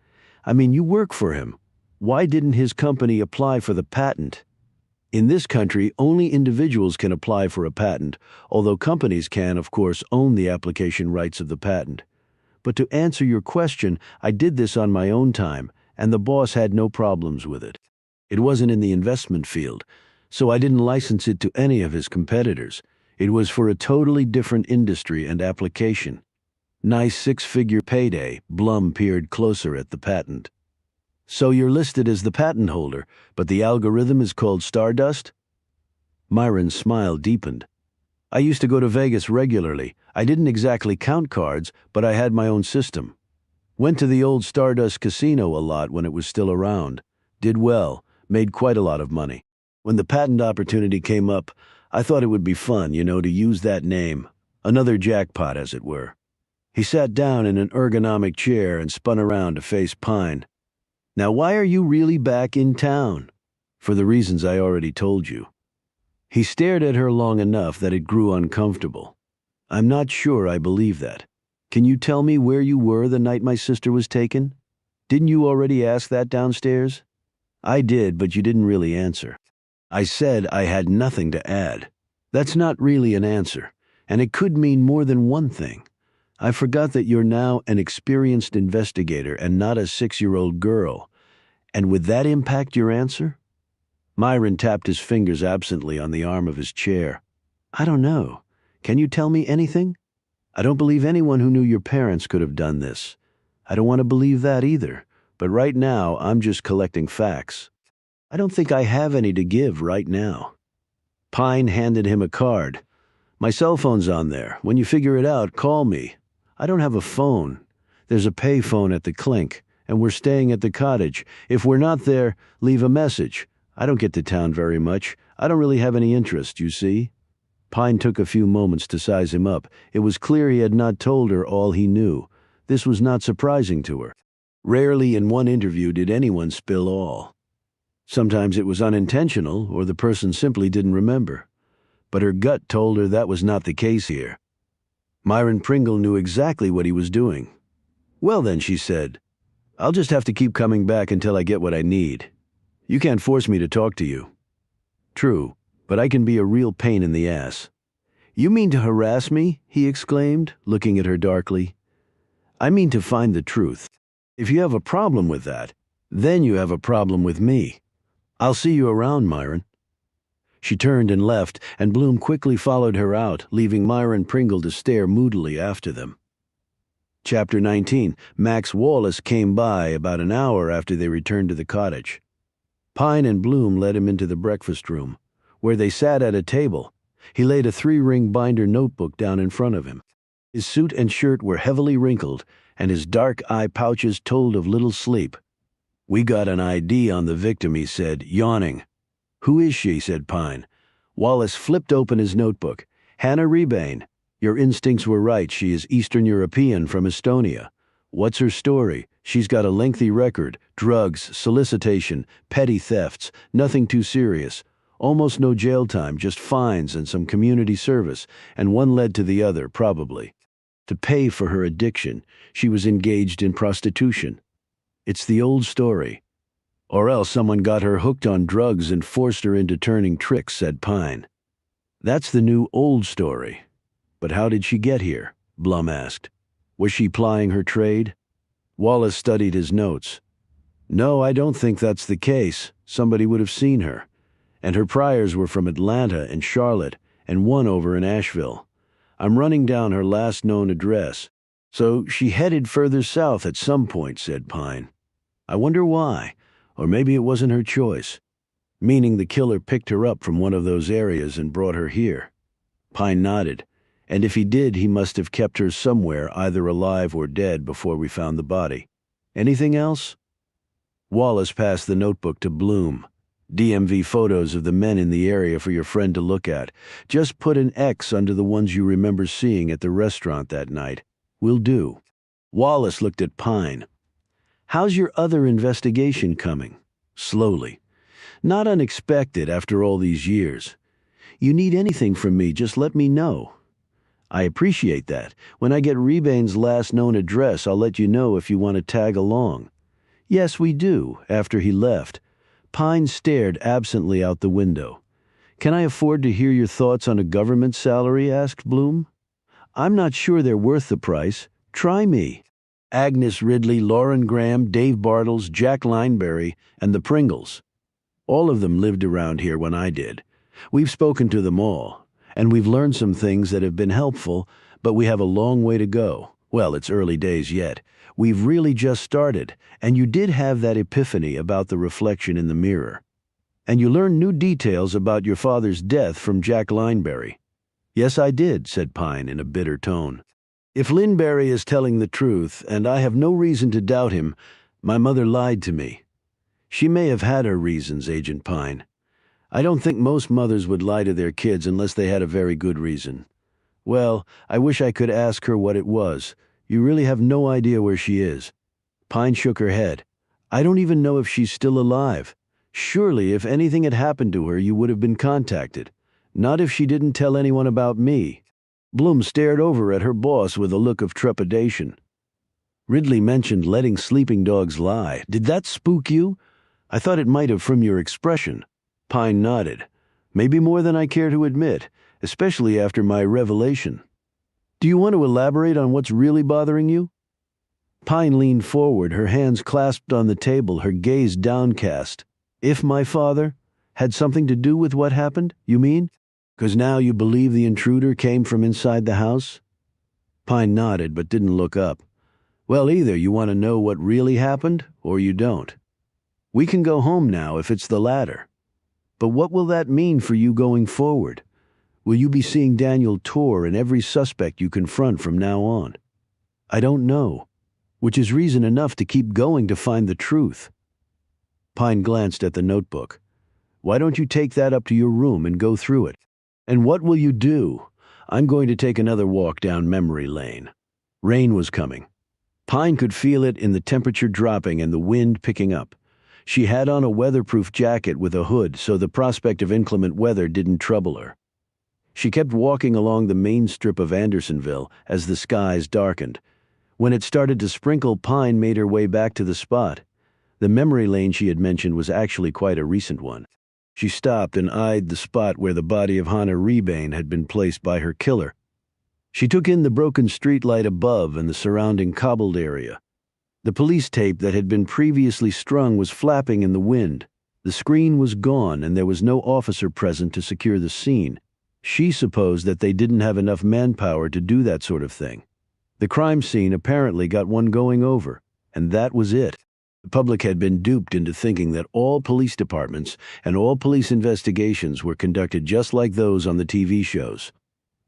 I mean, you work for him. Why didn't his company apply for the patent? In this country, only individuals can apply for a patent, although companies can, of course, own the application rights of the patent. But to answer your question, I did this on my own time, and the boss had no problems with it. It wasn't in the investment field, so I didn't license it to any of his competitors. It was for a totally different industry and application. Nice six-figure payday. Blum peered closer at the patent. So you're listed as the patent holder, but the algorithm is called Stardust? Myron's smile deepened. I used to go to Vegas regularly. I didn't exactly count cards, but I had my own system. Went to the old Stardust casino a lot when it was still around. Did well, made quite a lot of money. When the patent opportunity came up, I thought it would be fun, to use that name. Another jackpot, as it were. He sat down in an ergonomic chair and spun around to face Pine. Now, why are you really back in town? For the reasons I already told you. He stared at her long enough that it grew uncomfortable. I'm not sure I believe that. Can you tell me where you were the night my sister was taken? Didn't you already ask that downstairs? I did, but you didn't really answer. I said I had nothing to add. That's not really an answer, and it could mean more than one thing. I forgot that you're now an experienced investigator and not a 6-year-old girl. And would that impact your answer? Myron tapped his fingers absently on the arm of his chair. I don't know. Can you tell me anything? I don't believe anyone who knew your parents could have done this. I don't want to believe that either, but right now I'm just collecting facts. I don't think I have any to give right now. Pine handed him a card. My cell phone's on there. When you figure it out, call me. I don't have a phone. There's a pay phone at the Clink, and we're staying at the cottage. If we're not there, leave a message. I don't get to town very much. I don't really have any interest, you see. Pine took a few moments to size him up. It was clear he had not told her all he knew. This was not surprising to her. Rarely in one interview did anyone spill all. Sometimes it was unintentional, or the person simply didn't remember. But her gut told her that was not the case here. Myron Pringle knew exactly what he was doing. Well then, she said, I'll just have to keep coming back until I get what I need. You can't force me to talk to you. True, but I can be a real pain in the ass. You mean to harass me? He exclaimed, looking at her darkly. I mean to find the truth. If you have a problem with that, then you have a problem with me. I'll see you around, Myron. She turned and left, and Bloom quickly followed her out, leaving Myron Pringle to stare moodily after them. Chapter 19. Max Wallace came by about an hour after they returned to the cottage. Pine and Bloom led him into the breakfast room, where they sat at a table. He laid a 3-ring binder notebook down in front of him. His suit and shirt were heavily wrinkled, and his dark eye pouches told of little sleep. We got an ID on the victim, he said, yawning. Who is she? Said Pine. Wallace flipped open his notebook. Hannah Rebane. Your instincts were right. She is Eastern European from Estonia. What's her story? She's got a lengthy record. Drugs, solicitation, petty thefts, nothing too serious. Almost no jail time, just fines and some community service, and one led to the other, probably. To pay for her addiction, she was engaged in prostitution. It's the old story. Or else someone got her hooked on drugs and forced her into turning tricks, said Pine. That's the new old story. But how did she get here? Blum asked. Was she plying her trade? Wallace studied his notes. No, I don't think that's the case. Somebody would have seen her. And her priors were from Atlanta and Charlotte, and one over in Asheville. I'm running down her last known address. So she headed further south at some point, said Pine. I wonder why. Or maybe it wasn't her choice. Meaning the killer picked her up from one of those areas and brought her here. Pine nodded. And if he did, he must have kept her somewhere, either alive or dead, before we found the body. Anything else? Wallace passed the notebook to Bloom. DMV photos of the men in the area for your friend to look at. Just put an X under the ones you remember seeing at the restaurant that night. Will do. Wallace looked at Pine. How's your other investigation coming? Slowly. Not unexpected after all these years. You need anything from me, just let me know. I appreciate that. When I get Rebane's last known address, I'll let you know if you want to tag along. Yes, we do, after he left. Pine stared absently out the window. Can I afford to hear your thoughts on a government salary? Asked Bloom. I'm not sure they're worth the price. Try me. Agnes Ridley, Lauren Graham, Dave Bartles, Jack Lineberry, and the Pringles. All of them lived around here when I did. We've spoken to them all, and we've learned some things that have been helpful, but we have a long way to go. Well, it's early days yet. We've really just started, and you did have that epiphany about the reflection in the mirror. And you learned new details about your father's death from Jack Lineberry. Yes, I did, said Pine in a bitter tone. If Lineberry is telling the truth, and I have no reason to doubt him, my mother lied to me. She may have had her reasons, Agent Pine. I don't think most mothers would lie to their kids unless they had a very good reason. Well, I wish I could ask her what it was. You really have no idea where she is. Pine shook her head. I don't even know if she's still alive. Surely, if anything had happened to her, you would have been contacted. Not if she didn't tell anyone about me. Bloom stared over at her boss with a look of trepidation. Ridley mentioned letting sleeping dogs lie. Did that spook you? I thought it might have from your expression. Pine nodded. Maybe more than I care to admit, especially after my revelation. Do you want to elaborate on what's really bothering you? Pine leaned forward, her hands clasped on the table, her gaze downcast. If my father had something to do with what happened, you mean? 'Cause now you believe the intruder came from inside the house? Pine nodded but didn't look up. Well, either you want to know what really happened, or you don't. We can go home now if it's the latter. But what will that mean for you going forward? Will you be seeing Daniel Torr and every suspect you confront from now on? I don't know, which is reason enough to keep going to find the truth. Pine glanced at the notebook. Why don't you take that up to your room and go through it? And what will you do? I'm going to take another walk down memory lane. Rain was coming. Pine could feel it in the temperature dropping and the wind picking up. She had on a weatherproof jacket with a hood, so the prospect of inclement weather didn't trouble her. She kept walking along the main strip of Andersonville as the skies darkened. When it started to sprinkle, Pine made her way back to the spot. The memory lane she had mentioned was actually quite a recent one. She stopped and eyed the spot where the body of Hannah Rebane had been placed by her killer. She took in the broken streetlight above and the surrounding cobbled area. The police tape that had been previously strung was flapping in the wind. The screen was gone and there was no officer present to secure the scene. She supposed that they didn't have enough manpower to do that sort of thing. The crime scene apparently got one going over, and that was it. The public had been duped into thinking that all police departments and all police investigations were conducted just like those on the TV shows.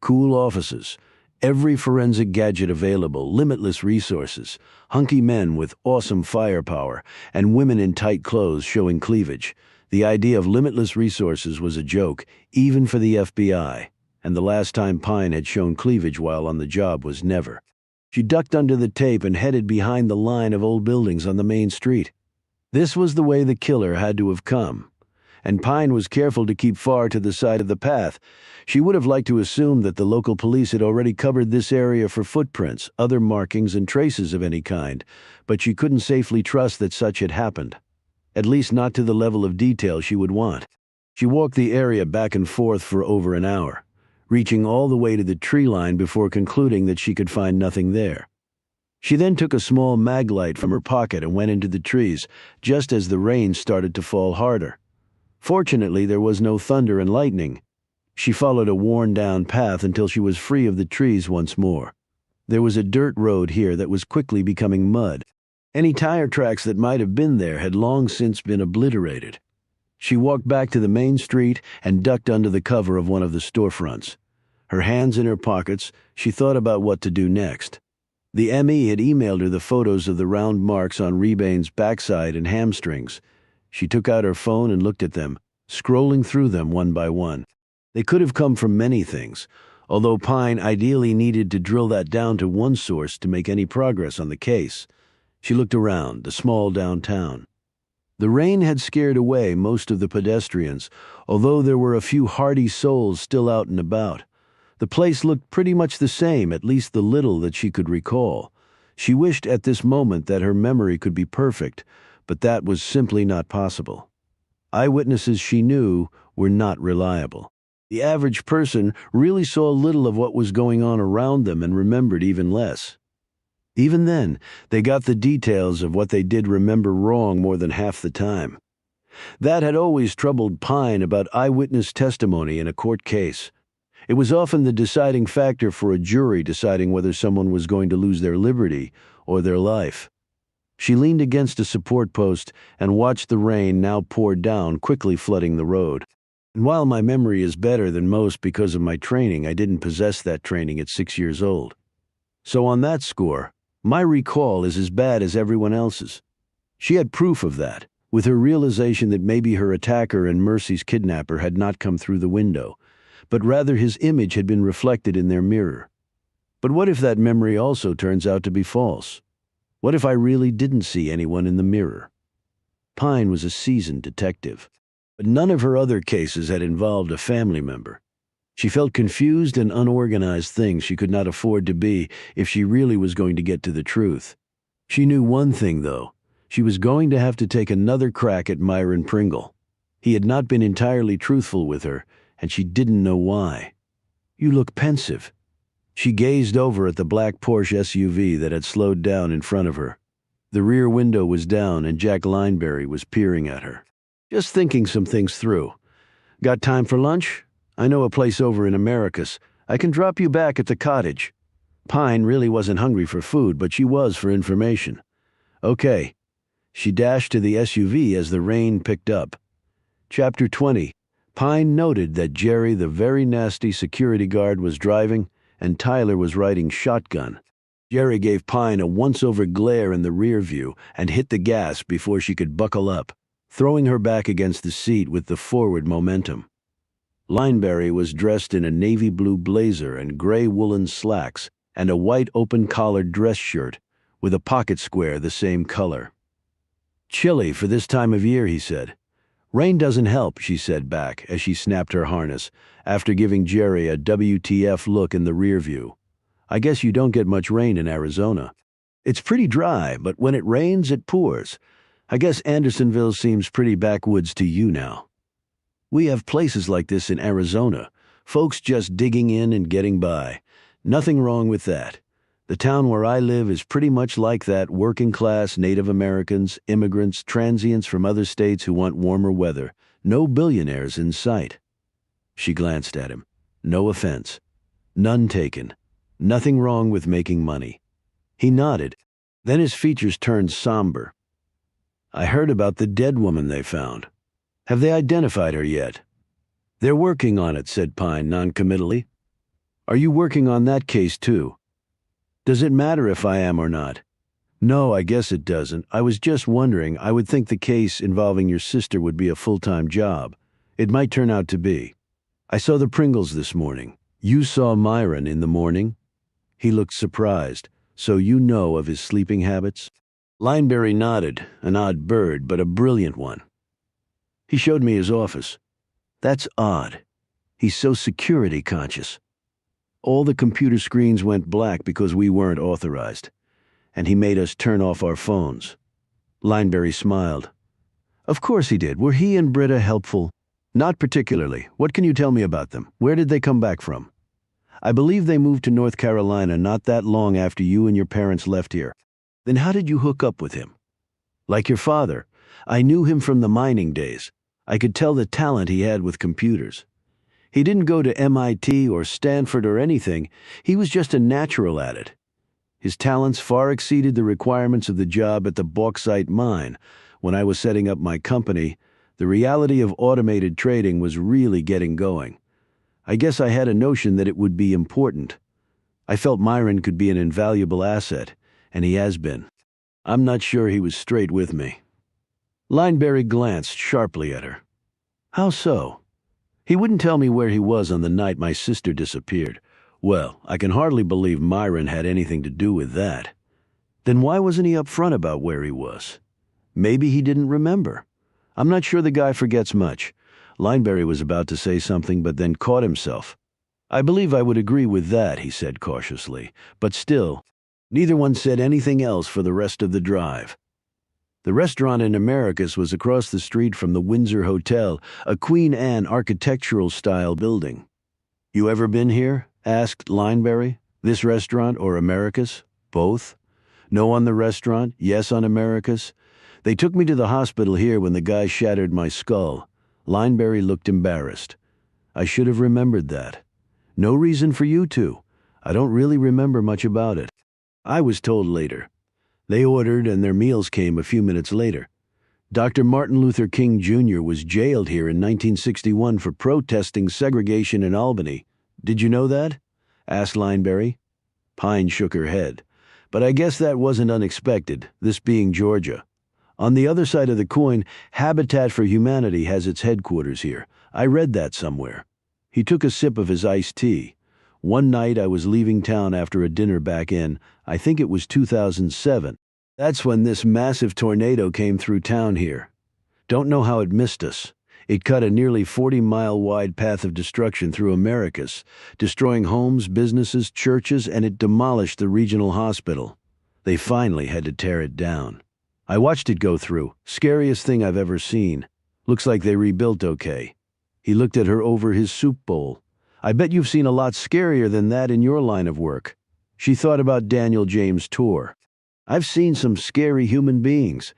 Cool offices, every forensic gadget available, limitless resources, hunky men with awesome firepower, and women in tight clothes showing cleavage. The idea of limitless resources was a joke, even for the FBI, and the last time Pine had shown cleavage while on the job was never. She ducked under the tape and headed behind the line of old buildings on the main street. This was the way the killer had to have come, and Pine was careful to keep far to the side of the path. She would have liked to assume that the local police had already covered this area for footprints, other markings, and traces of any kind, but she couldn't safely trust that such had happened. At least not to the level of detail she would want. She walked the area back and forth for over an hour, reaching all the way to the tree line before concluding that she could find nothing there. She then took a small mag light from her pocket and went into the trees, just as the rain started to fall harder. Fortunately, there was no thunder and lightning. She followed a worn-down path until she was free of the trees once more. There was a dirt road here that was quickly becoming mud. Any tire tracks that might have been there had long since been obliterated. She walked back to the main street and ducked under the cover of one of the storefronts. Her hands in her pockets, she thought about what to do next. The ME had emailed her the photos of the round marks on Rebane's backside and hamstrings. She took out her phone and looked at them, scrolling through them one by one. They could have come from many things, although Pine ideally needed to drill that down to one source to make any progress on the case. She looked around, the small downtown. The rain had scared away most of the pedestrians, although there were a few hardy souls still out and about. The place looked pretty much the same, at least the little that she could recall. She wished at this moment that her memory could be perfect, but that was simply not possible. Eyewitnesses she knew were not reliable. The average person really saw little of what was going on around them and remembered even less. Even then, they got the details of what they did remember wrong more than half the time. That had always troubled Pine about eyewitness testimony in a court case. It was often the deciding factor for a jury deciding whether someone was going to lose their liberty or their life. She leaned against a support post and watched the rain now pour down, quickly flooding the road. And while my memory is better than most because of my training, I didn't possess that training at 6 years old. So on that score, my recall is as bad as everyone else's. She had proof of that, with her realization that maybe her attacker and Mercy's kidnapper had not come through the window, but rather his image had been reflected in their mirror. But what if that memory also turns out to be false? What if I really didn't see anyone in the mirror? Pine was a seasoned detective, but none of her other cases had involved a family member. She felt confused and unorganized things she could not afford to be if she really was going to get to the truth. She knew one thing, though. She was going to have to take another crack at Myron Pringle. He had not been entirely truthful with her, and she didn't know why. "You look pensive." She gazed over at the black Porsche SUV that had slowed down in front of her. The rear window was down and Jack Lineberry was peering at her. "Just thinking some things through. Got time for lunch? I know a place over in Americus. I can drop you back at the cottage." Pine really wasn't hungry for food, but she was for information. "Okay." She dashed to the SUV as the rain picked up. Chapter 20. Pine noted that Jerry, the very nasty security guard, was driving, and Tyler was riding shotgun. Jerry gave Pine a once-over glare in the rear view and hit the gas before she could buckle up, throwing her back against the seat with the forward momentum. Lineberry was dressed in a navy blue blazer and gray woolen slacks and a white open-collared dress shirt with a pocket square the same color. "Chilly for this time of year," he said. "Rain doesn't help," she said back as she snapped her harness, after giving Jerry a WTF look in the rear view. "I guess you don't get much rain in Arizona. It's pretty dry, but when it rains, it pours. I guess Andersonville seems pretty backwoods to you now." "We have places like this in Arizona. Folks just digging in and getting by. Nothing wrong with that. The town where I live is pretty much like that. Working class, Native Americans, immigrants, transients from other states who want warmer weather. No billionaires in sight." She glanced at him. No offense. None taken. Nothing wrong with making money. He nodded. Then his features turned somber. "I heard about the dead woman they found. Have they identified her yet?" "They're working on it," said Pine noncommittally. "Are you working on that case too?" "Does it matter if I am or not?" "No, I guess it doesn't. I was just wondering. I would think the case involving your sister would be a full-time job. It might turn out to be. I saw the Pringles this morning." "You saw Myron in the morning?" He looked surprised. "So you know of his sleeping habits?" Lineberry nodded, an odd bird, but a brilliant one. "He showed me his office." "That's odd. He's so security conscious. All the computer screens went black because we weren't authorized, and he made us turn off our phones." Lineberry smiled. "Of course he did. Were he and Britta helpful?" "Not particularly. What can you tell me about them? Where did they come back from?" "I believe they moved to North Carolina not that long after you and your parents left here." "Then how did you hook up with him?" "Like your father. I knew him from the mining days. I could tell the talent he had with computers. He didn't go to MIT or Stanford or anything. He was just a natural at it. His talents far exceeded the requirements of the job at the bauxite mine. When I was setting up my company, the reality of automated trading was really getting going. I guess I had a notion that it would be important. I felt Myron could be an invaluable asset, and he has been. I'm not sure he was straight with me." Lineberry glanced sharply at her. "How so?" "He wouldn't tell me where he was on the night my sister disappeared. Well, I can hardly believe Myron had anything to do with that. Then why wasn't he upfront about where he was? Maybe he didn't remember. I'm not sure the guy forgets much." Lineberry was about to say something but then caught himself. "I believe I would agree with that," he said cautiously. "But still, neither one said anything else for the rest of the drive." The restaurant in Americus was across the street from the Windsor Hotel, a Queen Anne architectural-style building. "You ever been here?" asked Lineberry. "This restaurant or Americus?" "Both." "No on the restaurant, yes on Americus?" "They took me to the hospital here when the guy shattered my skull." Lineberry looked embarrassed. "I should have remembered that." "No reason for you to. I don't really remember much about it. I was told later. They ordered and their meals came a few minutes later. Dr. Martin Luther King Jr. was jailed here in 1961 for protesting segregation in Albany. Did you know that?" asked Lineberry. Pine shook her head. "But I guess that wasn't unexpected, this being Georgia. On the other side of the coin, Habitat for Humanity has its headquarters here. I read that somewhere." He took a sip of his iced tea. "One night I was leaving town after a dinner back in, I think it was 2007. That's when this massive tornado came through town here. Don't know how it missed us. It cut a nearly 40-mile-wide path of destruction through Americus, destroying homes, businesses, churches, and it demolished the regional hospital. They finally had to tear it down. I watched it go through. Scariest thing I've ever seen. Looks like they rebuilt okay." He looked at her over his soup bowl. "I bet you've seen a lot scarier than that in your line of work." She thought about Daniel James' tour. "I've seen some scary human beings.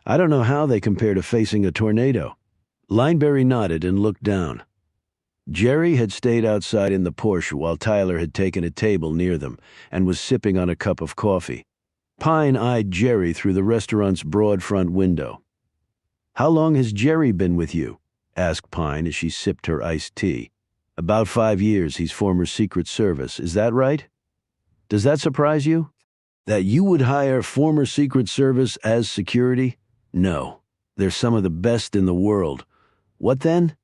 I don't know how they compare to facing a tornado." Lineberry nodded and looked down. Jerry had stayed outside in the Porsche while Tyler had taken a table near them and was sipping on a cup of coffee. Pine eyed Jerry through the restaurant's broad front window. "How long has Jerry been with you?" asked Pine as she sipped her iced tea. "About 5 years. He's former Secret Service. Is that right?" "Does that surprise you? That you would hire former Secret Service as security? No. They're some of the best in the world. What then?"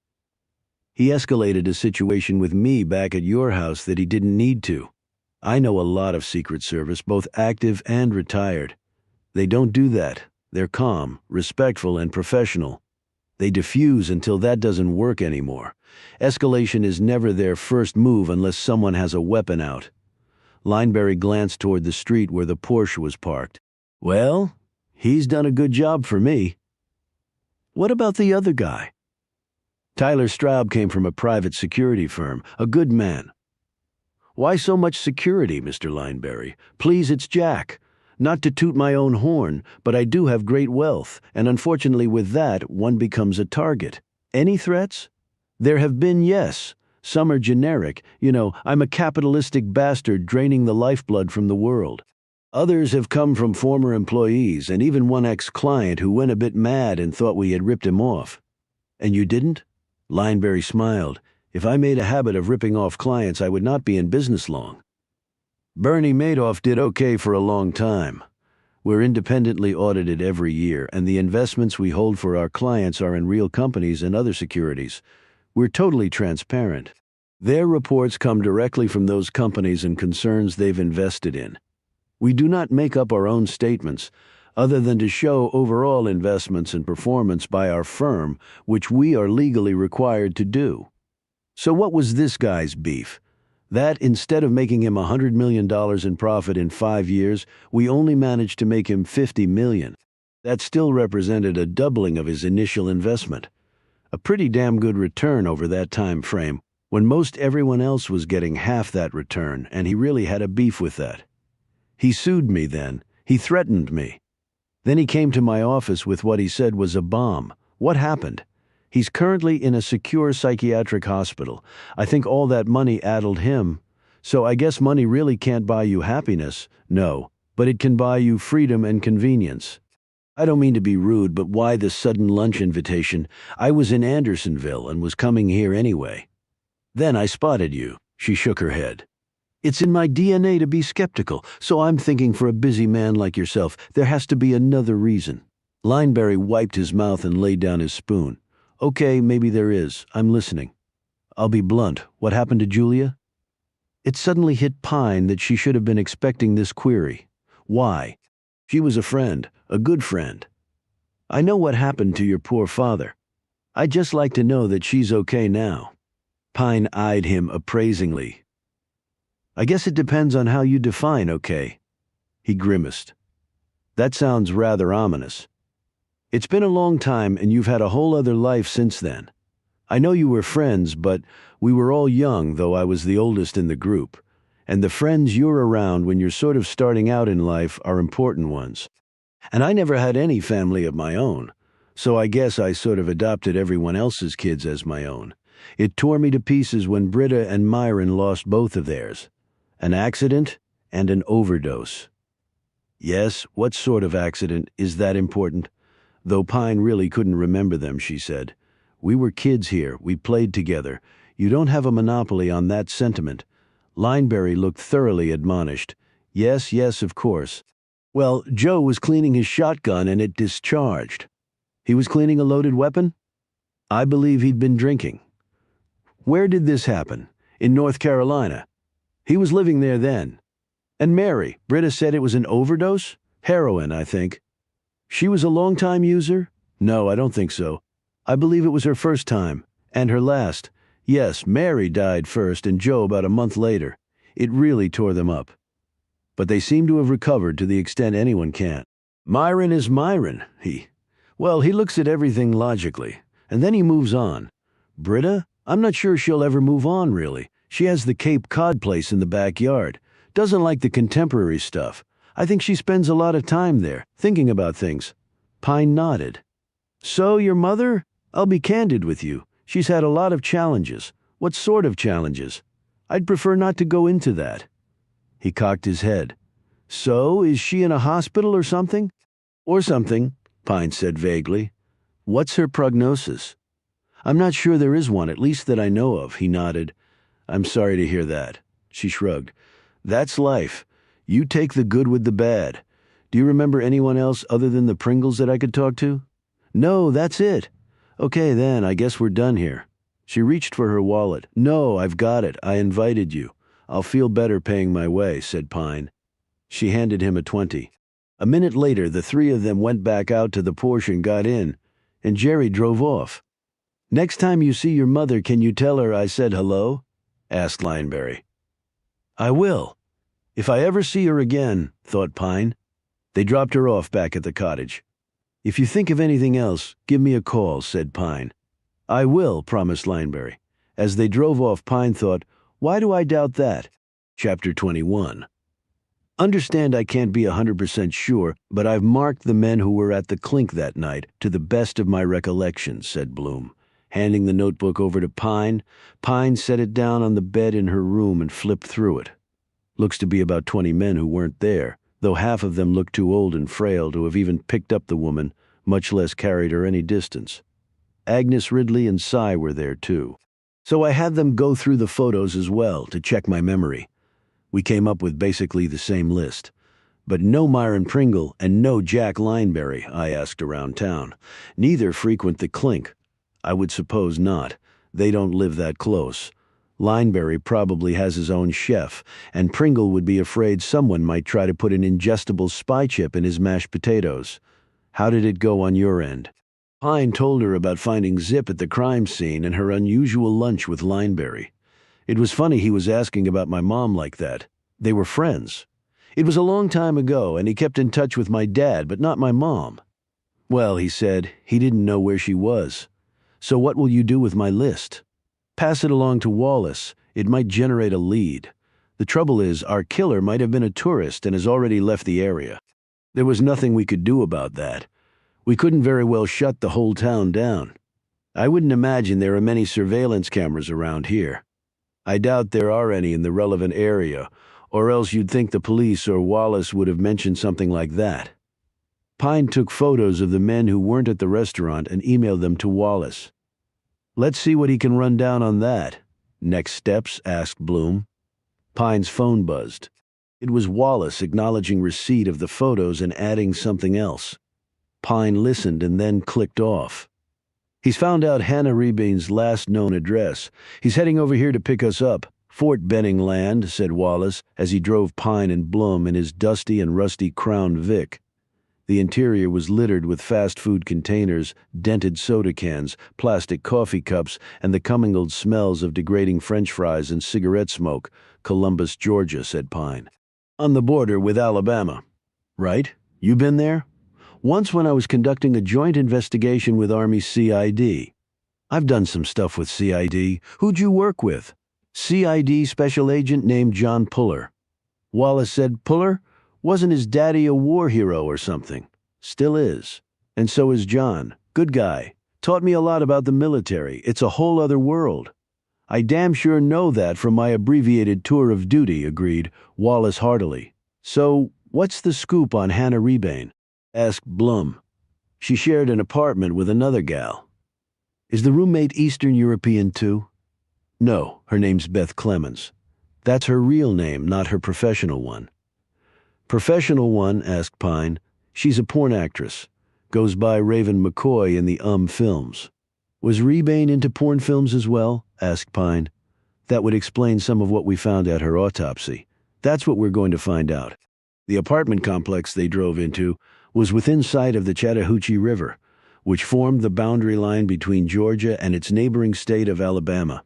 "He escalated a situation with me back at your house that he didn't need to. I know a lot of Secret Service, both active and retired. They don't do that. They're calm, respectful, and professional. They diffuse until that doesn't work anymore. Escalation is never their first move unless someone has a weapon out." Lineberry glanced toward the street where the Porsche was parked. "Well, he's done a good job for me." "What about the other guy?" "Tyler Straub came from a private security firm, a good man." "Why so much security, Mr. Lineberry? Please, it's Jack. Not to toot my own horn, but I do have great wealth, and unfortunately with that, one becomes a target. Any threats?" "There have been, yes. Some are generic. You know, I'm a capitalistic bastard draining the lifeblood from the world. Others have come from former employees, and even one ex-client who went a bit mad and thought we had ripped him off." "And you didn't?" Lineberry smiled. "If I made a habit of ripping off clients, I would not be in business long." "Bernie Madoff did okay for a long time. We're independently audited every year, and the investments we hold for our clients are in real companies and other securities. We're totally transparent. Their reports come directly from those companies and concerns they've invested in. We do not make up our own statements, other than to show overall investments and performance by our firm, which we are legally required to do. So what was this guy's beef? That instead of making him $100 million in profit in 5 years, we only managed to make him $50 million. That still represented a doubling of his initial investment. A pretty damn good return over that time frame, when most everyone else was getting half that return, and he really had a beef with that. He sued me then. He threatened me. Then he came to my office with what he said was a bomb. What happened? He's currently in a secure psychiatric hospital. I think all that money addled him. So I guess money really can't buy you happiness. No, but it can buy you freedom and convenience. I don't mean to be rude, but why this sudden lunch invitation? I was in Andersonville and was coming here anyway." Then I spotted you. She shook her head. It's in my DNA to be skeptical, so I'm thinking for a busy man like yourself, there has to be another reason. Lineberry wiped his mouth and laid down his spoon. Okay, maybe there is. I'm listening. I'll be blunt. What happened to Julia? It suddenly hit Pine that she should have been expecting this query. Why? She was a friend, a good friend. I know what happened to your poor father. I'd just like to know that she's okay now. Pine eyed him appraisingly. I guess it depends on how you define okay. He grimaced. That sounds rather ominous. It's been a long time and you've had a whole other life since then. I know you were friends, but we were all young, though I was the oldest in the group. And the friends you're around when you're sort of starting out in life are important ones. And I never had any family of my own, so I guess I sort of adopted everyone else's kids as my own. It tore me to pieces when Britta and Myron lost both of theirs. An accident and an overdose. Yes, what sort of accident? Is that important? Though Pine really couldn't remember them, she said. We were kids here, we played together. You don't have a monopoly on that sentiment. Lineberry looked thoroughly admonished. Yes, yes, of course. Well, Joe was cleaning his shotgun and it discharged. He was cleaning a loaded weapon? I believe he'd been drinking. Where did this happen? In North Carolina. He was living there then. And Mary, Britta said it was an overdose? Heroin, I think. She was a long-time user? No, I don't think so. I believe it was her first time. And her last. Yes, Mary died first and Joe about a month later. It really tore them up. But they seem to have recovered to the extent anyone can. Myron is Myron, Well, he looks at everything logically, and then he moves on. Britta? I'm not sure she'll ever move on, really. She has the Cape Cod place in the backyard. Doesn't like the contemporary stuff. I think she spends a lot of time there, thinking about things. Pine nodded. So, your mother? I'll be candid with you. She's had a lot of challenges. What sort of challenges? I'd prefer not to go into that. He cocked his head. So, is she in a hospital or something? Or something, Pine said vaguely. What's her prognosis? I'm not sure there is one, at least that I know of, he nodded. I'm sorry to hear that. She shrugged. That's life. You take the good with the bad. Do you remember anyone else other than the Pringles that I could talk to? No, that's it. Okay then, I guess we're done here. She reached for her wallet. No, I've got it. I invited you. I'll feel better paying my way, said Pine. She handed him a 20. A minute later, the three of them went back out to the Porsche and got in, and Jerry drove off. Next time you see your mother, can you tell her I said hello? Asked Lineberry. I will. If I ever see her again, thought Pine. They dropped her off back at the cottage. If you think of anything else, give me a call, said Pine. I will, promised Lineberry. As they drove off, Pine thought, why do I doubt that? Chapter 21. Understand I can't be 100% sure, but I've marked the men who were at the clink that night to the best of my recollection, said Bloom. Handing the notebook over to Pine, Pine set it down on the bed in her room and flipped through it. Looks to be about 20 men who weren't there, though half of them looked too old and frail to have even picked up the woman, much less carried her any distance. Agnes Ridley and Cy were there too. So I had them go through the photos as well to check my memory. We came up with basically the same list. But no Myron Pringle and no Jack Lineberry, I asked around town. Neither frequent the clink. I would suppose not. They don't live that close. Lineberry probably has his own chef, and Pringle would be afraid someone might try to put an ingestible spy chip in his mashed potatoes. How did it go on your end? Pine told her about finding Zip at the crime scene and her unusual lunch with Lineberry. It was funny he was asking about my mom like that. They were friends. It was a long time ago, and he kept in touch with my dad, but not my mom. Well, he said, he didn't know where she was. So what will you do with my list? Pass it along to Wallace. It might generate a lead. The trouble is, our killer might have been a tourist and has already left the area. There was nothing we could do about that. We couldn't very well shut the whole town down. I wouldn't imagine there are many surveillance cameras around here. I doubt there are any in the relevant area, or else you'd think the police or Wallace would have mentioned something like that. Pine took photos of the men who weren't at the restaurant and emailed them to Wallace. Let's see what he can run down on that. Next steps? Asked Bloom. Pine's phone buzzed. It was Wallace acknowledging receipt of the photos and adding something else. Pine listened and then clicked off. He's found out Hannah Rebane's last known address. He's heading over here to pick us up. Fort Benning land, said Wallace as he drove Pine and Bloom in his dusty and rusty Crown Vic. The interior was littered with fast food containers, dented soda cans, plastic coffee cups, and the commingled smells of degrading French fries and cigarette smoke. Columbus, Georgia, said Pine. On the border with Alabama. Right? You been there? Once when I was conducting a joint investigation with Army CID. I've done some stuff with CID. Who'd you work with? CID special agent named John Puller. Wallace said Puller? Wasn't his daddy a war hero or something? Still is. And so is John. Good guy. Taught me a lot about the military. It's a whole other world. I damn sure know that from my abbreviated tour of duty, agreed Wallace heartily. So, what's the scoop on Hannah Rebane? Asked Blum. She shared an apartment with another gal. Is the roommate Eastern European too? No, her name's Beth Clemens. That's her real name, not her professional one. Professional one? Asked Pine. She's a porn actress. Goes by Raven McCoy in the films. Was Rebane into porn films as well? Asked Pine. That would explain some of what we found at her autopsy. That's what we're going to find out. The apartment complex they drove into was within sight of the Chattahoochee River, which formed the boundary line between Georgia and its neighboring state of Alabama.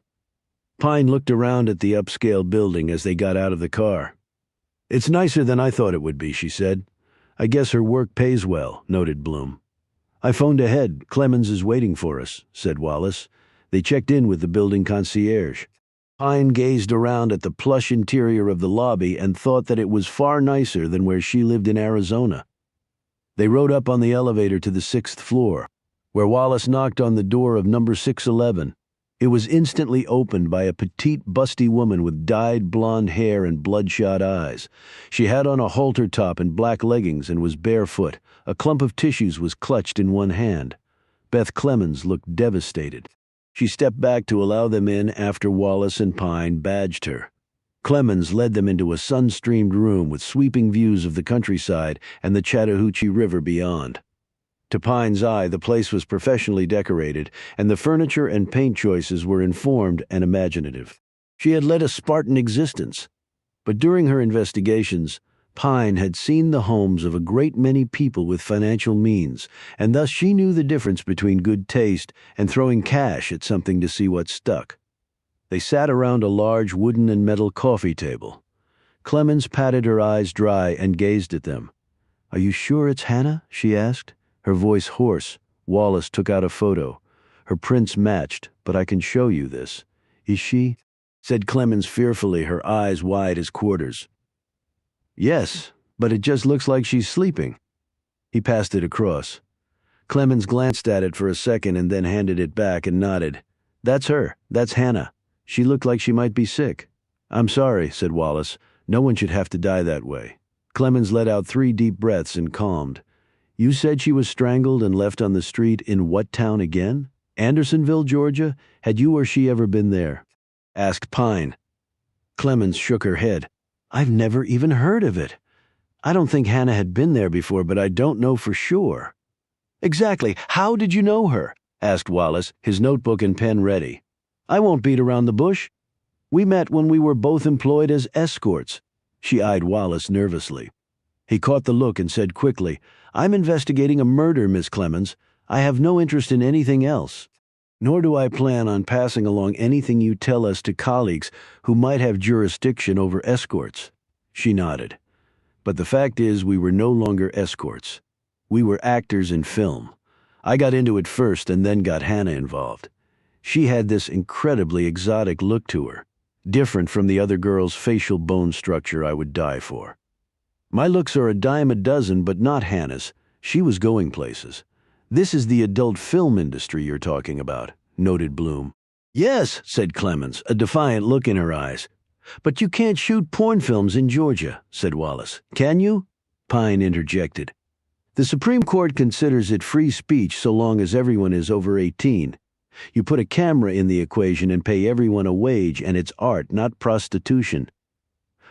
Pine looked around at the upscale building as they got out of the car. It's nicer than I thought it would be, she said. I guess her work pays well, noted Bloom. I phoned ahead. Clemens is waiting for us, said Wallace. They checked in with the building concierge. Pine gazed around at the plush interior of the lobby and thought that it was far nicer than where she lived in Arizona. They rode up on the elevator to the 6th floor, where Wallace knocked on the door of number 611. It was instantly opened by a petite, busty woman with dyed blonde hair and bloodshot eyes. She had on a halter top and black leggings and was barefoot. A clump of tissues was clutched in one hand. Beth Clemens looked devastated. She stepped back to allow them in after Wallace and Pine badged her. Clemens led them into a sun-streamed room with sweeping views of the countryside and the Chattahoochee River beyond. To Pine's eye, the place was professionally decorated, and the furniture and paint choices were informed and imaginative. She had led a Spartan existence, but during her investigations, Pine had seen the homes of a great many people with financial means, and thus she knew the difference between good taste and throwing cash at something to see what stuck. They sat around a large wooden and metal coffee table. Clemens patted her eyes dry and gazed at them. "Are you sure it's Hannah?" she asked. Her voice hoarse. Wallace took out a photo. Her prints matched, but I can show you this. Is she? Said Clemens fearfully, her eyes wide as quarters. Yes, but it just looks like she's sleeping. He passed it across. Clemens glanced at it for a second and then handed it back and nodded. That's her. That's Hannah. She looked like she might be sick. I'm sorry, said Wallace. No one should have to die that way. Clemens let out 3 deep breaths and calmed. You said she was strangled and left on the street in what town again? Andersonville, Georgia? Had you or she ever been there? Asked Pine. Clemens shook her head. I've never even heard of it. I don't think Hannah had been there before, but I don't know for sure. Exactly. How did you know her? Asked Wallace, his notebook and pen ready. I won't beat around the bush. We met when we were both employed as escorts. She eyed Wallace nervously. He caught the look and said quickly, I'm investigating a murder, Miss Clemens. I have no interest in anything else. Nor do I plan on passing along anything you tell us to colleagues who might have jurisdiction over escorts. She nodded. But the fact is we were no longer escorts. We were actors in film. I got into it first and then got Hannah involved. She had this incredibly exotic look to her, different from the other girl's facial bone structure I would die for. My looks are a dime a dozen, but not Hannah's. She was going places. This is the adult film industry you're talking about, noted Bloom. Yes, said Clemens, a defiant look in her eyes. But you can't shoot porn films in Georgia, said Wallace. Can you? Pine interjected. The Supreme Court considers it free speech so long as everyone is over 18. You put a camera in the equation and pay everyone a wage, and it's art, not prostitution.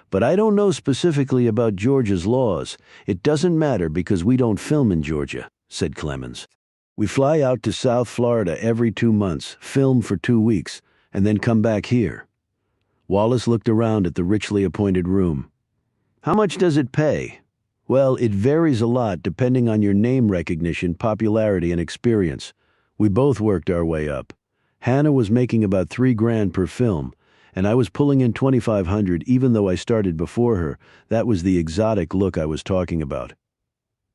But I don't know specifically about Georgia's laws. It doesn't matter because we don't film in Georgia, said Clemens. We fly out to South Florida every 2 months, film for 2 weeks, and then come back here. Wallace looked around at the richly appointed room. How much does it pay? Well, it varies a lot depending on your name recognition, popularity, and experience. We both worked our way up. Hannah was making about $3,000 per film, and I was pulling in $2,500 even though I started before her. That was the exotic look I was talking about.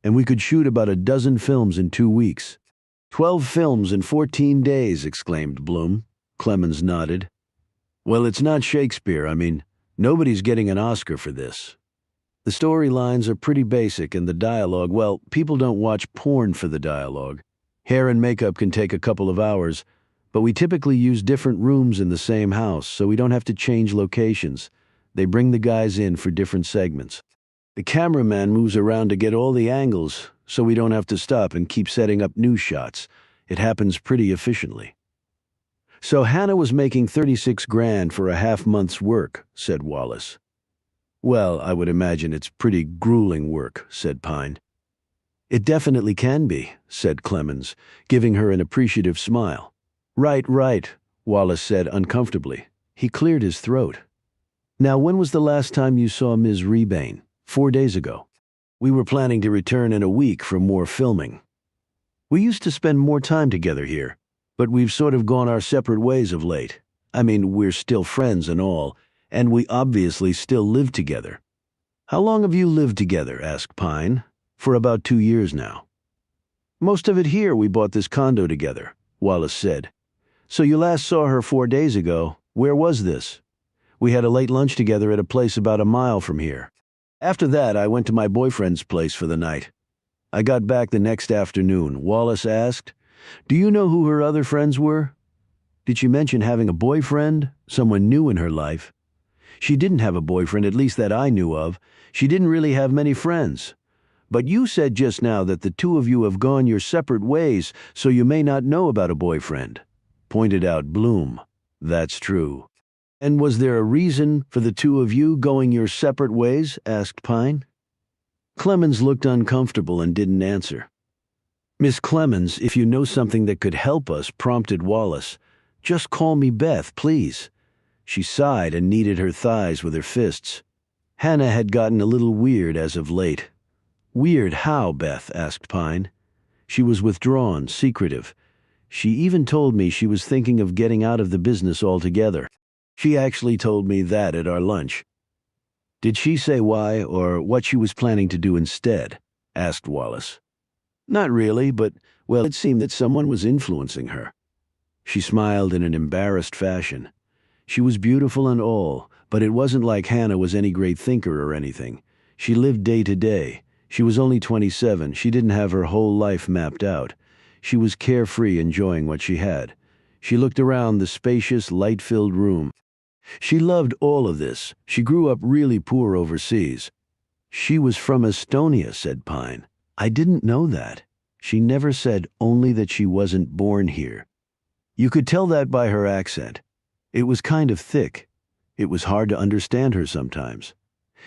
And we could shoot about a dozen films in 2 weeks. 12 films in 14 days, exclaimed Bloom. Clemens nodded. Well, it's not Shakespeare. I mean, nobody's getting an Oscar for this. The storylines are pretty basic, and the dialogue, well, people don't watch porn for the dialogue. Hair and makeup can take a couple of hours, but we typically use different rooms in the same house, so we don't have to change locations. They bring the guys in for different segments. The cameraman moves around to get all the angles, so we don't have to stop and keep setting up new shots. It happens pretty efficiently. So Hannah was making $36,000 for a half-month's work, said Wallace. Well, I would imagine it's pretty grueling work, said Pine. It definitely can be, said Clemens, giving her an appreciative smile. Right, Wallace said uncomfortably. He cleared his throat. Now, when was the last time you saw Ms. Rebane? 4 days ago. We were planning to return in a week for more filming. We used to spend more time together here, but we've sort of gone our separate ways of late. I mean, we're still friends and all, and we obviously still live together. How long have you lived together? Asked Pine. For about 2 years now. Most of it here. We bought this condo together, Wallace said. So you last saw her 4 days ago. Where was this? We had a late lunch together at a place about a mile from here. After that, I went to my boyfriend's place for the night. I got back the next afternoon. Wallace asked, do you know who her other friends were? Did she mention having a boyfriend? Someone new in her life? She didn't have a boyfriend, at least that I knew of. She didn't really have many friends. But you said just now that the two of you have gone your separate ways, so you may not know about a boyfriend, pointed out Bloom. That's true. And was there a reason for the two of you going your separate ways? Asked Pine. Clemens looked uncomfortable and didn't answer. Miss Clemens, if you know something that could help us, prompted Wallace. Just call me Beth, please. She sighed and kneaded her thighs with her fists. Hannah had gotten a little weird as of late. Weird how, Beth? Asked Pine. She was withdrawn, secretive. She even told me she was thinking of getting out of the business altogether. She actually told me that at our lunch. Did she say why or what she was planning to do instead? Asked Wallace. Not really, but, well, it seemed that someone was influencing her. She smiled in an embarrassed fashion. She was beautiful and all, but it wasn't like Hannah was any great thinker or anything. She lived day to day. She was only 27. She didn't have her whole life mapped out. She was carefree, enjoying what she had. She looked around the spacious, light-filled room. She loved all of this. She grew up really poor overseas. She was from Estonia, said Pine. I didn't know that. She never said only that she wasn't born here. You could tell that by her accent. It was kind of thick. It was hard to understand her sometimes.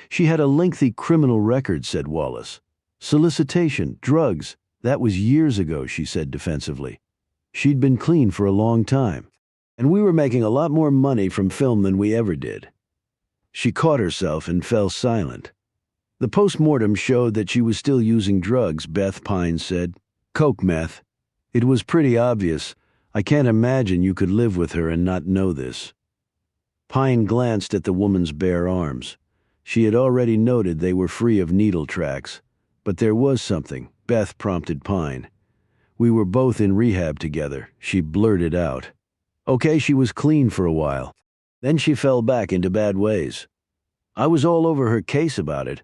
She had a lengthy criminal record, said Wallace. Solicitation, drugs. That was years ago, she said defensively. She'd been clean for a long time. And we were making a lot more money from film than we ever did. She caught herself and fell silent. The post-mortem showed that she was still using drugs, Beth Pine said. Coke meth. It was pretty obvious. I can't imagine you could live with her and not know this. Pine glanced at the woman's bare arms. She had already noted they were free of needle tracks. But there was something, Beth prompted Pine. We were both in rehab together, she blurted out. Okay, she was clean for a while. Then she fell back into bad ways. I was all over her case about it,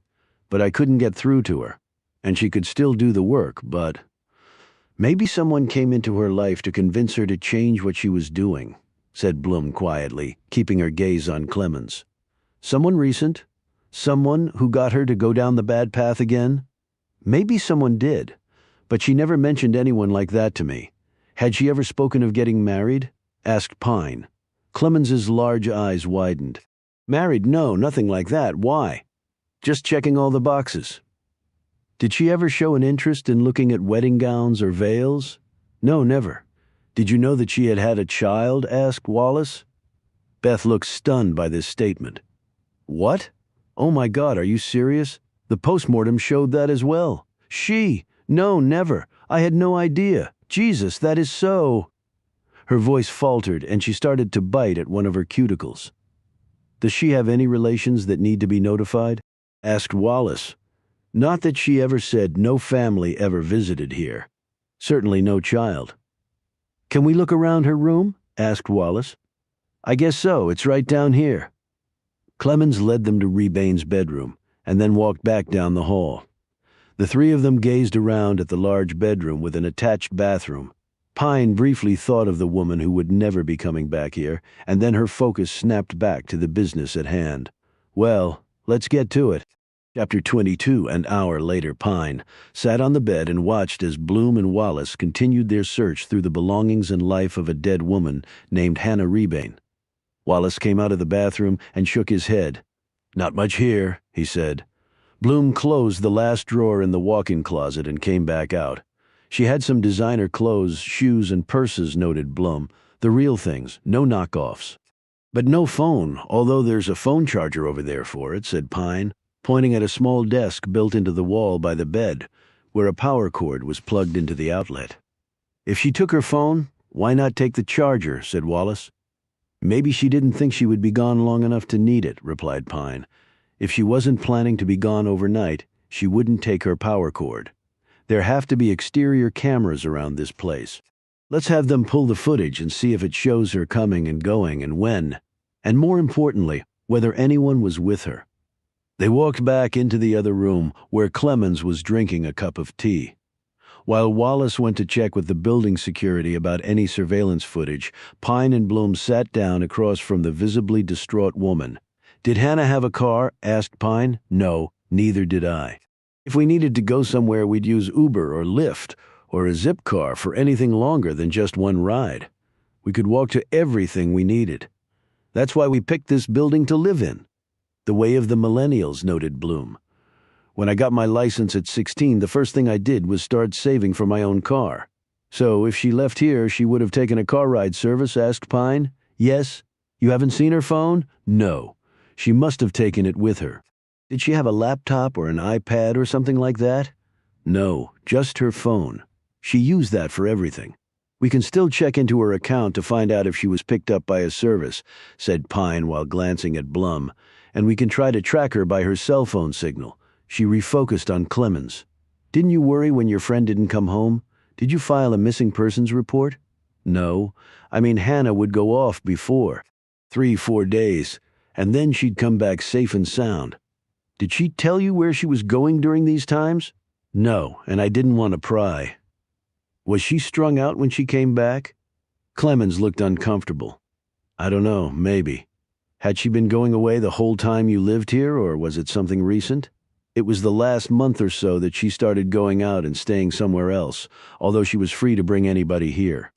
but I couldn't get through to her. And she could still do the work, but maybe someone came into her life to convince her to change what she was doing, said Bloom quietly, keeping her gaze on Clemens. Someone recent? Someone who got her to go down the bad path again? Maybe someone did, but she never mentioned anyone like that to me. Had she ever spoken of getting married? Asked Pine. Clemens's large eyes widened. Married? No, nothing like that. Why? Just checking all the boxes. Did she ever show an interest in looking at wedding gowns or veils? No, never. Did you know that she had had a child? Asked Wallace. Beth looked stunned by this statement. What? Oh my God, are you serious? The postmortem showed that as well. She? No, never. I had no idea. Jesus, that is so. Her voice faltered and she started to bite at one of her cuticles. Does she have any relations that need to be notified? Asked Wallace. Not that she ever said no family ever visited here. Certainly no child. Can we look around her room? Asked Wallace. I guess so, it's right down here. Clemens led them to Rebane's bedroom and then walked back down the hall. The three of them gazed around at the large bedroom with an attached bathroom. Pine briefly thought of the woman who would never be coming back here, and then her focus snapped back to the business at hand. Well, let's get to it. Chapter 22. An hour later, Pine sat on the bed and watched as Bloom and Wallace continued their search through the belongings and life of a dead woman named Hannah Rebane. Wallace came out of the bathroom and shook his head. Not much here, he said. Bloom closed the last drawer in the walk-in closet and came back out. She had some designer clothes, shoes, and purses, noted Bloom. The real things, no knockoffs. But no phone, although there's a phone charger over there for it, said Pine, pointing at a small desk built into the wall by the bed, where a power cord was plugged into the outlet. If she took her phone, why not take the charger, said Wallace. Maybe she didn't think she would be gone long enough to need it, replied Pine. If she wasn't planning to be gone overnight, she wouldn't take her power cord. There have to be exterior cameras around this place. Let's have them pull the footage and see if it shows her coming and going and when, and more importantly, whether anyone was with her. They walked back into the other room where Clemens was drinking a cup of tea. While Wallace went to check with the building security about any surveillance footage, Pine and Bloom sat down across from the visibly distraught woman. Did Hannah have a car? Asked Pine. No, neither did I. If we needed to go somewhere, we'd use Uber or Lyft or a zip car for anything longer than just one ride. We could walk to everything we needed. That's why we picked this building to live in. The way of the millennials, noted Bloom. When I got my license at 16, the first thing I did was start saving for my own car. So if she left here, she would have taken a car ride service, asked Pine. Yes. You haven't seen her phone? No. She must have taken it with her. Did she have a laptop or an iPad or something like that? No, just her phone. She used that for everything. We can still check into her account to find out if she was picked up by a service, said Pine while glancing at Blum, and we can try to track her by her cell phone signal. She refocused on Clemens. Didn't you worry when your friend didn't come home? Did you file a missing persons report? No. I mean, Hannah would go off before. 3-4 days, and then she'd come back safe and sound. Did she tell you where she was going during these times? No, and I didn't want to pry. Was she strung out when she came back? Clemens looked uncomfortable. I don't know, maybe. Had she been going away the whole time you lived here, or was it something recent? It was the last month or so that she started going out and staying somewhere else, although she was free to bring anybody here.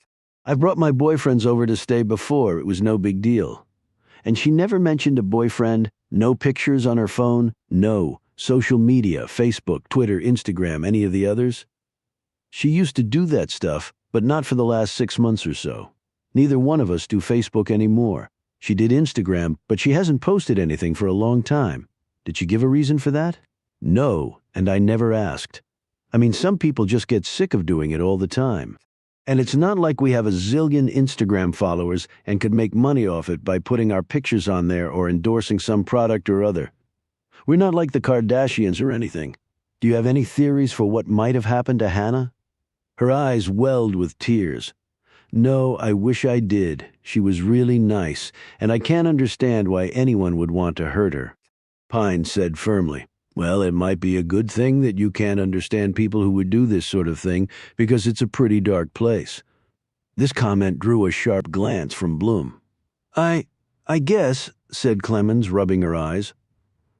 I've brought my boyfriends over to stay before, it was no big deal. And she never mentioned a boyfriend, no pictures on her phone, no social media, Facebook, Twitter, Instagram, any of the others? She used to do that stuff, but not for the last 6 months or so. Neither one of us do Facebook anymore. She did Instagram, but she hasn't posted anything for a long time. Did she give a reason for that? No, and I never asked. I mean, some people just get sick of doing it all the time. And it's not like we have a zillion Instagram followers and could make money off it by putting our pictures on there or endorsing some product or other. We're not like the Kardashians or anything. Do you have any theories for what might have happened to Hannah? Her eyes welled with tears. No, I wish I did. She was really nice, and I can't understand why anyone would want to hurt her. Pine said firmly, well, it might be a good thing that you can't understand people who would do this sort of thing because it's a pretty dark place. This comment drew a sharp glance from Bloom. I guess, said Clemens, rubbing her eyes.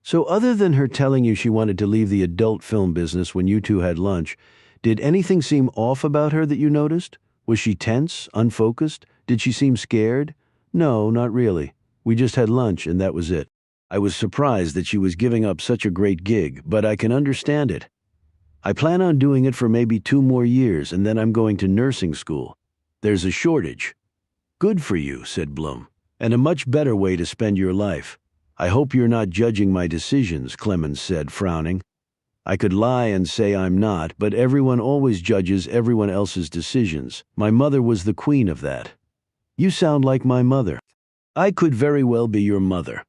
So other than her telling you she wanted to leave the adult film business when you two had lunch, did anything seem off about her that you noticed? Was she tense, unfocused? Did she seem scared? No, not really. We just had lunch and that was it. I was surprised that she was giving up such a great gig, but I can understand it. I plan on doing it for maybe 2 more years and then I'm going to nursing school. There's a shortage. Good for you, said Bloom, and a much better way to spend your life. I hope you're not judging my decisions, Clemens said, frowning. I could lie and say I'm not, but everyone always judges everyone else's decisions. My mother was the queen of that. You sound like my mother. I could very well be your mother.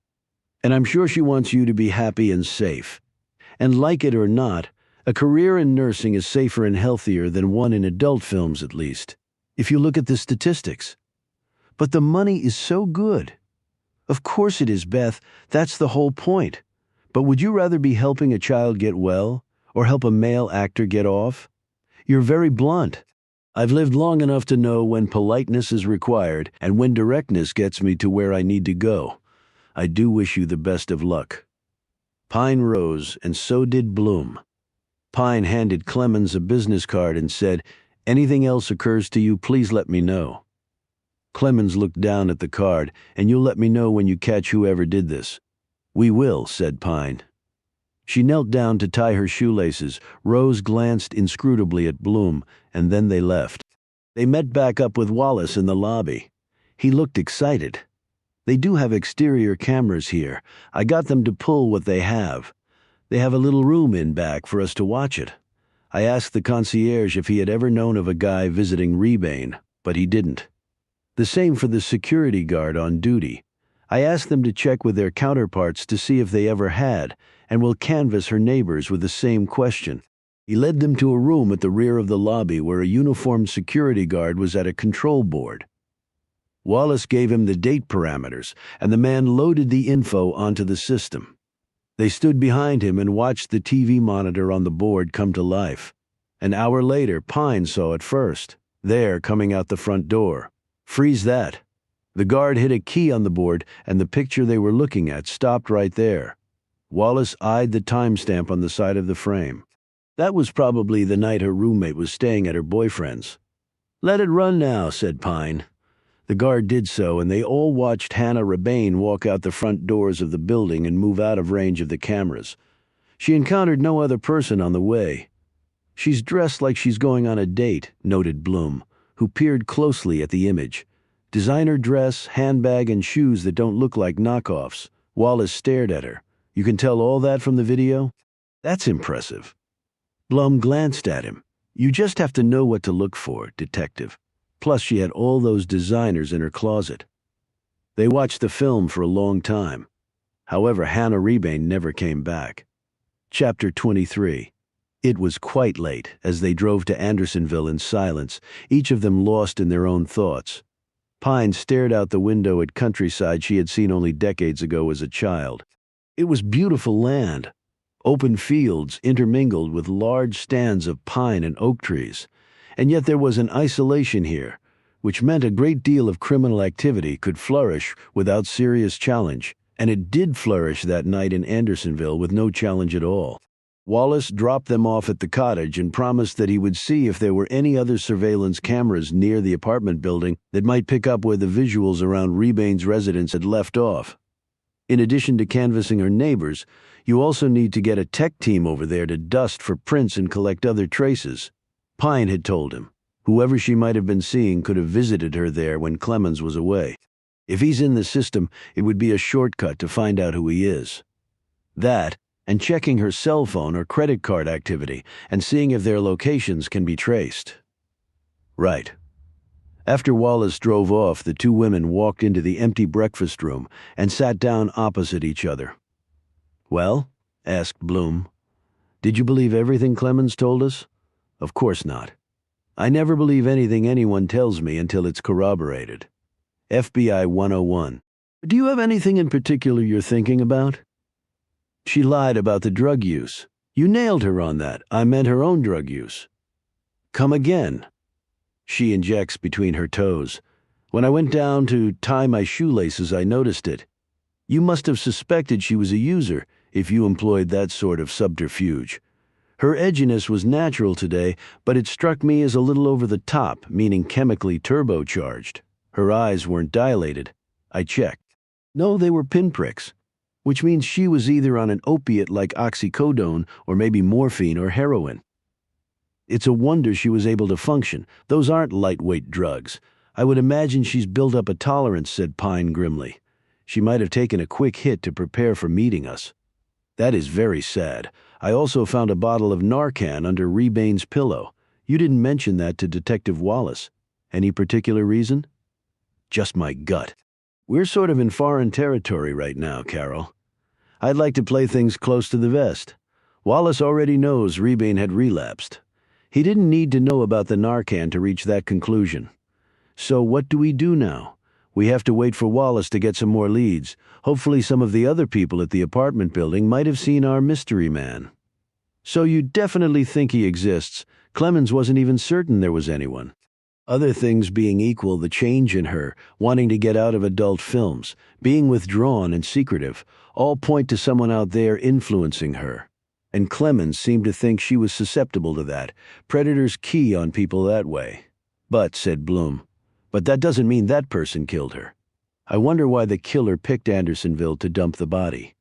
And I'm sure she wants you to be happy and safe. And like it or not, a career in nursing is safer and healthier than one in adult films, at least, if you look at the statistics. But the money is so good. Of course it is, Beth. That's the whole point. But would you rather be helping a child get well or help a male actor get off? You're very blunt. I've lived long enough to know when politeness is required and when directness gets me to where I need to go. I do wish you the best of luck. Pine rose, and so did Bloom. Pine handed Clemens a business card and said, "Anything else occurs to you, please let me know." Clemens looked down at the card, "And you'll let me know when you catch whoever did this." "We will," said Pine. She knelt down to tie her shoelaces. Rose glanced inscrutably at Bloom, and then they left. They met back up with Wallace in the lobby. He looked excited. "They do have exterior cameras here. I got them to pull what they have. They have a little room in back for us to watch it. I asked the concierge if he had ever known of a guy visiting Rebane, but he didn't. The same for the security guard on duty. I asked them to check with their counterparts to see if they ever had, and will canvass her neighbors with the same question." He led them to a room at the rear of the lobby where a uniformed security guard was at a control board. Wallace gave him the date parameters, and the man loaded the info onto the system. They stood behind him and watched the TV monitor on the board come to life. An hour later, Pine saw it first, there coming out the front door. "Freeze that." The guard hit a key on the board, and the picture they were looking at stopped right there. Wallace eyed the timestamp on the side of the frame. That was probably the night her roommate was staying at her boyfriend's. "Let it run now," said Pine. The guard did so, and they all watched Hannah Rebane walk out the front doors of the building and move out of range of the cameras. She encountered no other person on the way. "She's dressed like she's going on a date," noted Bloom, who peered closely at the image. "Designer dress, handbag, and shoes that don't look like knockoffs." Wallace stared at her. "You can tell all that from the video?" "That's impressive." Blum glanced at him. "You just have to know what to look for, detective. Plus she had all those designers in her closet." They watched the film for a long time. However, Hannah Rebane never came back. Chapter 23. It was quite late as they drove to Andersonville in silence, each of them lost in their own thoughts. Pine stared out the window at countryside she had seen only decades ago as a child. It was beautiful land. Open fields intermingled with large stands of pine and oak trees. And yet there was an isolation here, which meant a great deal of criminal activity could flourish without serious challenge, and it did flourish that night in Andersonville with no challenge at all. Wallace dropped them off at the cottage and promised that he would see if there were any other surveillance cameras near the apartment building that might pick up where the visuals around Rebane's residence had left off. In addition to canvassing her neighbors, you also need to get a tech team over there to dust for prints and collect other traces. Pine had told him. Whoever she might have been seeing could have visited her there when Clemens was away. If he's in the system, it would be a shortcut to find out who he is. That, and checking her cell phone or credit card activity and seeing if their locations can be traced. Right. After Wallace drove off, the two women walked into the empty breakfast room and sat down opposite each other. "Well?" asked Bloom. "Did you believe everything Clemens told us?" "Of course not. I never believe anything anyone tells me until it's corroborated. FBI 101. Do you have anything in particular you're thinking about?" "She lied about the drug use. You nailed her on that. I meant her own drug use." "Come again." She injects between her toes. "When I went down to tie my shoelaces, I noticed it. You must have suspected she was a user if you employed that sort of subterfuge. Her edginess was natural today, but it struck me as a little over the top, meaning chemically turbocharged. Her eyes weren't dilated. I checked. No, they were pinpricks, which means she was either on an opiate like oxycodone or maybe morphine or heroin. It's a wonder she was able to function. Those aren't lightweight drugs. I would imagine she's built up a tolerance, said Pine grimly. She might have taken a quick hit to prepare for meeting us. That is very sad. I also found a bottle of Narcan under Rebane's pillow. You didn't mention that to Detective Wallace. Any particular reason? Just my gut. We're sort of in foreign territory right now, Carol. I'd like to play things close to the vest. Wallace already knows Rebane had relapsed. He didn't need to know about the Narcan to reach that conclusion. So what do we do now? We have to wait for Wallace to get some more leads. Hopefully some of the other people at the apartment building might have seen our mystery man. So you definitely think he exists. Clemens wasn't even certain there was anyone. Other things being equal, the change in her, wanting to get out of adult films, being withdrawn and secretive, all point to someone out there influencing her. And Clemens seemed to think she was susceptible to that. Predators key on people that way. But, said Bloom, but that doesn't mean that person killed her. I wonder why the killer picked Andersonville to dump the body.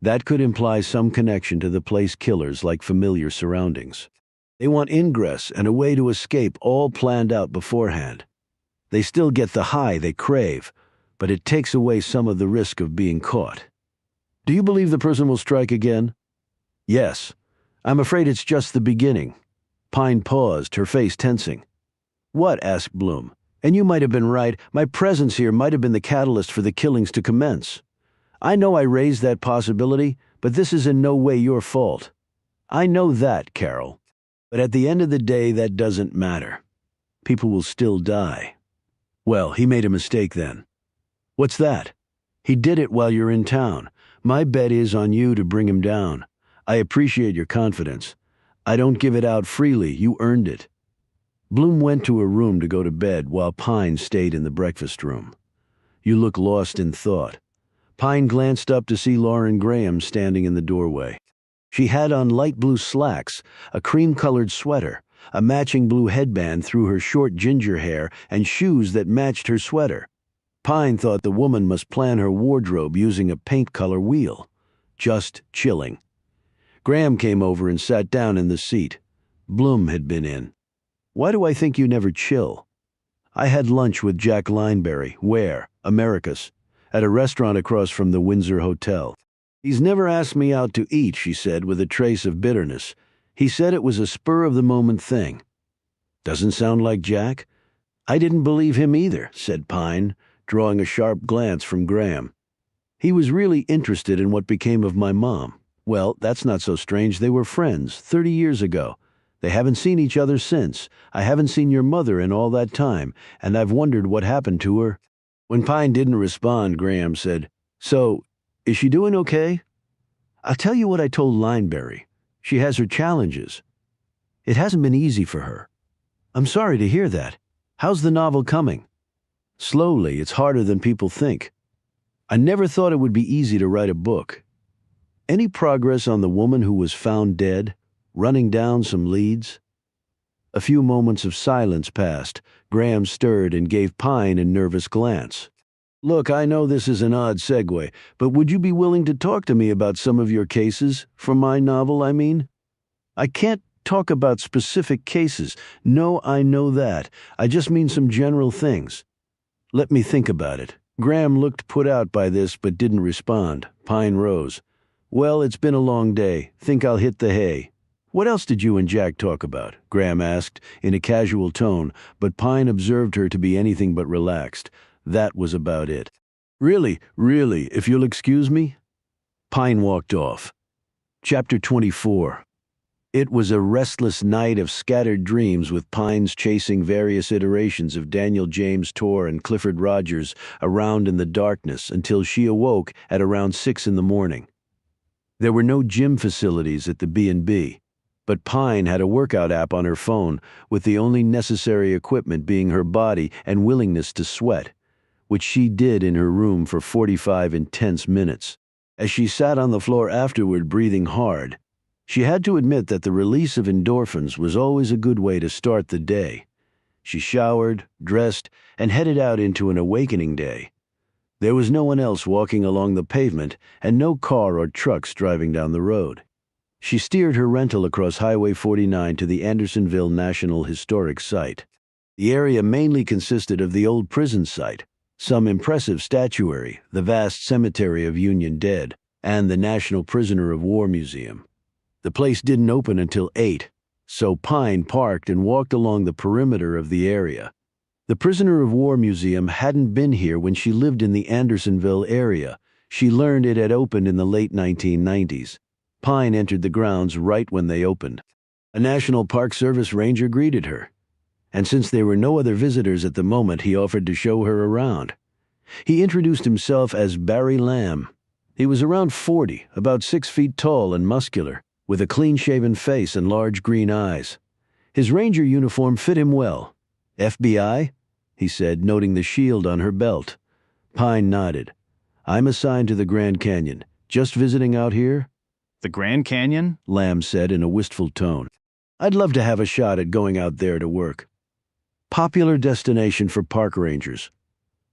That could imply some connection to the place killers like familiar surroundings. They want ingress and a way to escape all planned out beforehand. They still get the high they crave, but it takes away some of the risk of being caught. Do you believe the person will strike again? Yes. I'm afraid it's just the beginning. Pine paused, her face tensing. What? Asked Bloom. And you might have been right. My presence here might have been the catalyst for the killings to commence. I know I raised that possibility, but this is in no way your fault. I know that, Carol. But at the end of the day, that doesn't matter. People will still die. Well, he made a mistake then. What's that? He did it while you're in town. My bet is on you to bring him down. I appreciate your confidence. I don't give it out freely. You earned it. Bloom went to her room to go to bed while Pine stayed in the breakfast room. You look lost in thought. Pine glanced up to see Lauren Graham standing in the doorway. She had on light blue slacks, a cream-colored sweater, a matching blue headband through her short ginger hair, and shoes that matched her sweater. Pine thought the woman must plan her wardrobe using a paint-color wheel. Just chilling. Graham came over and sat down in the seat. Bloom had been in. Why do I think you never chill? I had lunch with Jack Lineberry. Where? Americus. At a restaurant across from the Windsor Hotel. He's never asked me out to eat, she said with a trace of bitterness. He said it was a spur-of-the-moment thing. Doesn't sound like Jack? I didn't believe him either, said Pine, drawing a sharp glance from Graham. He was really interested in what became of my mom. Well, that's not so strange. They were friends 30 years ago. They haven't seen each other since. I haven't seen your mother in all that time, and I've wondered what happened to her. When Pine didn't respond, Graham said, So, is she doing okay? I'll tell you what I told Lineberry. She has her challenges. It hasn't been easy for her. I'm sorry to hear that. How's the novel coming? Slowly. It's harder than people think. I never thought it would be easy to write a book. Any progress on the woman who was found dead? Running down some leads? A few moments of silence passed. Graham stirred and gave Pine a nervous glance. Look, I know this is an odd segue, but would you be willing to talk to me about some of your cases? For my novel, I mean? I can't talk about specific cases. No, I know that. I just mean some general things. Let me think about it. Graham looked put out by this but didn't respond. Pine rose. Well, it's been a long day. Think I'll hit the hay. What else did you and Jack talk about? Graham asked, in a casual tone, but Pine observed her to be anything but relaxed. That was about it. Really, if you'll excuse me? Pine walked off. Chapter 24. It was a restless night of scattered dreams with Pines chasing various iterations of Daniel James Torr and Clifford Rogers around in the darkness until she awoke at around 6 in the morning. There were no gym facilities at the B&B. But Pine had a workout app on her phone, with the only necessary equipment being her body and willingness to sweat, which she did in her room for 45 intense minutes. As she sat on the floor afterward breathing hard, She had to admit that the release of endorphins was always a good way to start the day. She showered, dressed, and headed out into an awakening day. There was no one else walking along the pavement and no car or trucks driving down the road. She steered her rental across Highway 49 to the Andersonville National Historic Site. The area mainly consisted of the old prison site, some impressive statuary, the vast cemetery of Union dead, and the National Prisoner of War Museum. The place didn't open until 8, so Pine parked and walked along the perimeter of the area. The Prisoner of War Museum hadn't been here when she lived in the Andersonville area. She learned it had opened in the late 1990s. Pine entered the grounds right when they opened. A National Park Service ranger greeted her, and since there were no other visitors at the moment, he offered to show her around. He introduced himself as Barry Lamb. He was around 40, about 6 feet tall and muscular, with a clean-shaven face and large green eyes. His ranger uniform fit him well. FBI? He said, noting the shield on her belt. Pine nodded. I'm assigned to the Grand Canyon. Just visiting out here? The Grand Canyon? Lamb said in a wistful tone. I'd love to have a shot at going out there to work. Popular destination for park rangers.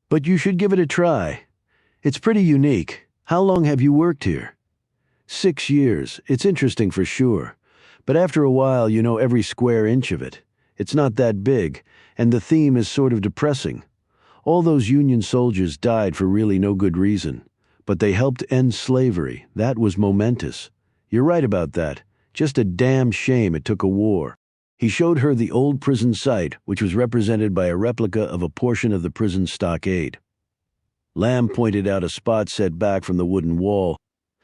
But you should give it a try. It's pretty unique. How long have you worked here? 6 years. It's interesting for sure. But after a while, you know every square inch of it. It's not that big, and the theme is sort of depressing. All those Union soldiers died for really no good reason. But they helped end slavery. That was momentous. You're right about that. Just a damn shame it took a war. He showed her the old prison site, which was represented by a replica of a portion of the prison stockade. Lamb pointed out a spot set back from the wooden wall,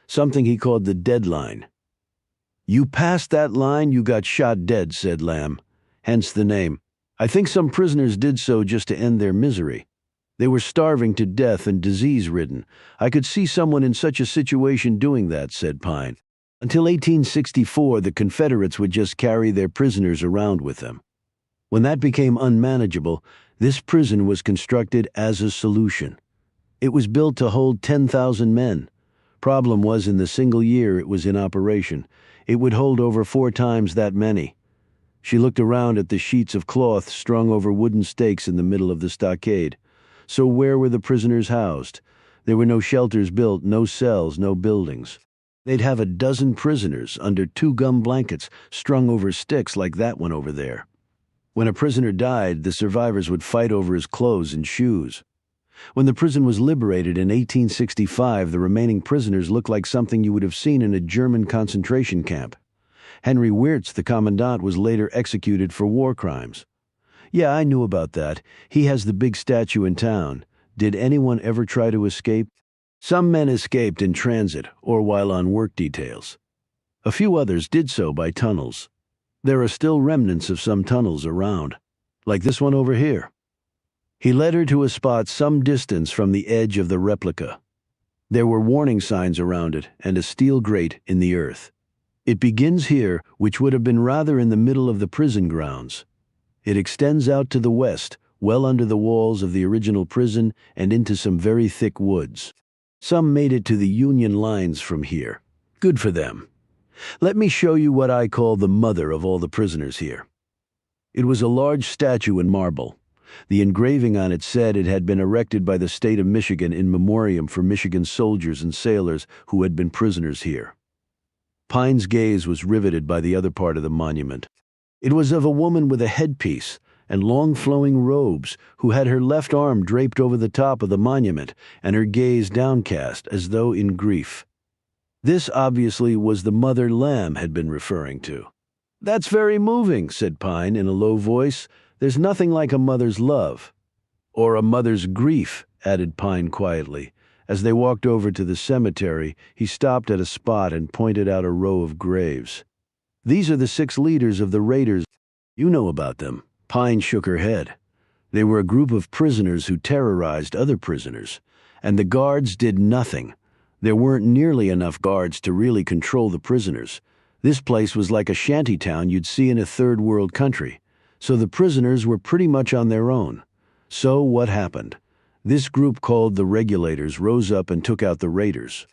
something he called the deadline. You passed that line, you got shot dead, said Lamb. Hence the name. I think some prisoners did so just to end their misery. They were starving to death and disease-ridden. I could see someone in such a situation doing that, said Pine. Until 1864, the Confederates would just carry their prisoners around with them. When that became unmanageable, this prison was constructed as a solution. It was built to hold 10,000 men. Problem was, in the single year it was in operation, it would hold over 4 times that many. She looked around at the sheets of cloth strung over wooden stakes in the middle of the stockade. So where were the prisoners housed? There were no shelters built, no cells, no buildings. They'd have a dozen prisoners under 2 gum blankets strung over sticks like that one over there. When a prisoner died, the survivors would fight over his clothes and shoes. When the prison was liberated in 1865, the remaining prisoners looked like something you would have seen in a German concentration camp. Henry Wirtz, the commandant, was later executed for war crimes. Yeah, I knew about that. He has the big statue in town. Did anyone ever try to escape? Some men escaped in transit or while on work details. A few others did so by tunnels. There are still remnants of some tunnels around, like this one over here. He led her to a spot some distance from the edge of the replica. There were warning signs around it and a steel grate in the earth. It begins here, which would have been rather in the middle of the prison grounds. It extends out to the west, well under the walls of the original prison and into some very thick woods. Some made it to the Union lines from here. Good for them. Let me show you what I call the mother of all the prisoners here. It was a large statue in marble. The engraving on it said it had been erected by the state of Michigan in memoriam for Michigan soldiers and sailors who had been prisoners here. Pine's gaze was riveted by the other part of the monument. It was of a woman with a headpiece and long flowing robes who had her left arm draped over the top of the monument and her gaze downcast as though in grief. This obviously was the mother Lamb had been referring to. That's very moving, said Pine in a low voice. There's nothing like a mother's love. Or a mother's grief, added Pine quietly. As they walked over to the cemetery, he stopped at a spot and pointed out a row of graves. These are the 6 leaders of the Raiders. You know about them. Pine shook her head. They were a group of prisoners who terrorized other prisoners, and the guards did nothing. There weren't nearly enough guards to really control the prisoners. This place was like a shanty town you'd see in a third world country, so the prisoners were pretty much on their own. So what happened? This group called the Regulators rose up and took out the Raiders.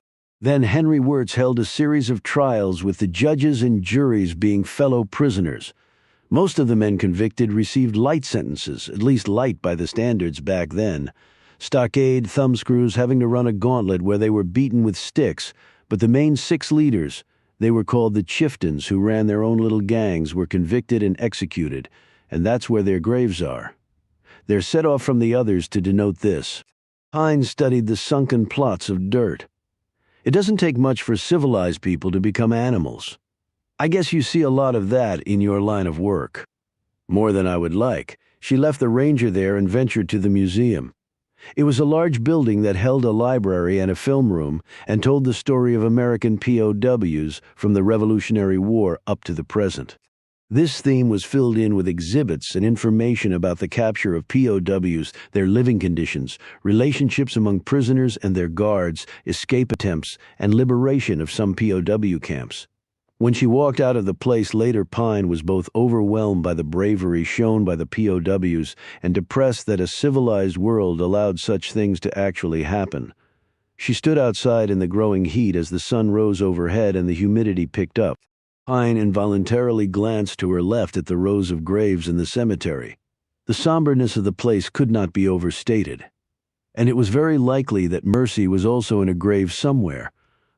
Then Henry Wirtz held a series of trials with the judges and juries being fellow prisoners. Most of the men convicted received light sentences, at least light by the standards back then. Stockade, thumbscrews, having to run a gauntlet where they were beaten with sticks, but the main 6 leaders, they were called the chieftains who ran their own little gangs, were convicted and executed, and that's where their graves are. They're set off from the others to denote this. Pine studied the sunken plots of dirt. It doesn't take much for civilized people to become animals. I guess you see a lot of that in your line of work. More than I would like. She left the ranger there and ventured to the museum. It was a large building that held a library and a film room and told the story of American POWs from the Revolutionary War up to the present. This theme was filled in with exhibits and information about the capture of POWs, their living conditions, relationships among prisoners and their guards, escape attempts, and liberation of some POW camps. When she walked out of the place later, Pine was both overwhelmed by the bravery shown by the POWs and depressed that a civilized world allowed such things to actually happen. She stood outside in the growing heat as the sun rose overhead and the humidity picked up. Pine involuntarily glanced to her left at the rows of graves in the cemetery. The somberness of the place could not be overstated. And it was very likely that Mercy was also in a grave somewhere,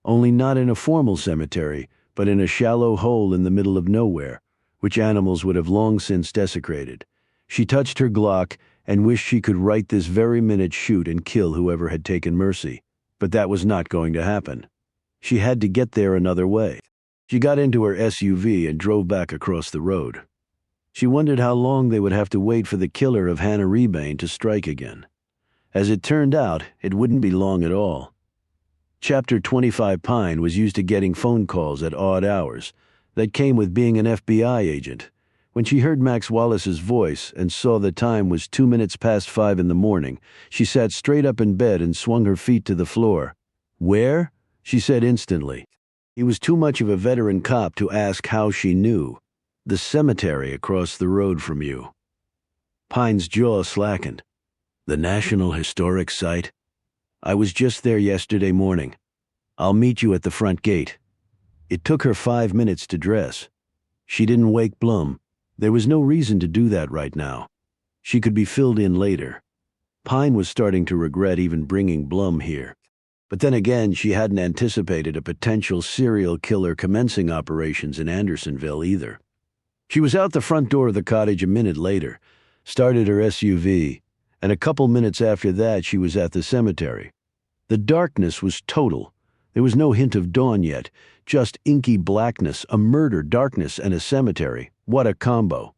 only not in a formal cemetery, but in a shallow hole in the middle of nowhere, which animals would have long since desecrated. She touched her Glock and wished she could right this very minute shoot and kill whoever had taken Mercy. But that was not going to happen. She had to get there another way. She got into her SUV and drove back across the road. She wondered how long they would have to wait for the killer of Hannah Rebane to strike again. As it turned out, it wouldn't be long at all. Chapter 25 Pine was used to getting phone calls at odd hours. That came with being an FBI agent. When she heard Max Wallace's voice and saw the time was 2 minutes past 5 in the morning, she sat straight up in bed and swung her feet to the floor. "Where?" she said instantly. He was too much of a veteran cop to ask how she knew. "The cemetery across the road from you." Pine's jaw slackened. "The National Historic Site? I was just there yesterday morning. I'll meet you at the front gate." It took her 5 minutes to dress. She didn't wake Blum. There was no reason to do that right now. She could be filled in later. Pine was starting to regret even bringing Blum here. But then again, she hadn't anticipated a potential serial killer commencing operations in Andersonville either. She was out the front door of the cottage a minute later, started her SUV, and a couple minutes after that she was at the cemetery. The darkness was total. There was no hint of dawn yet, just inky blackness, a murder, darkness, and a cemetery. What a combo.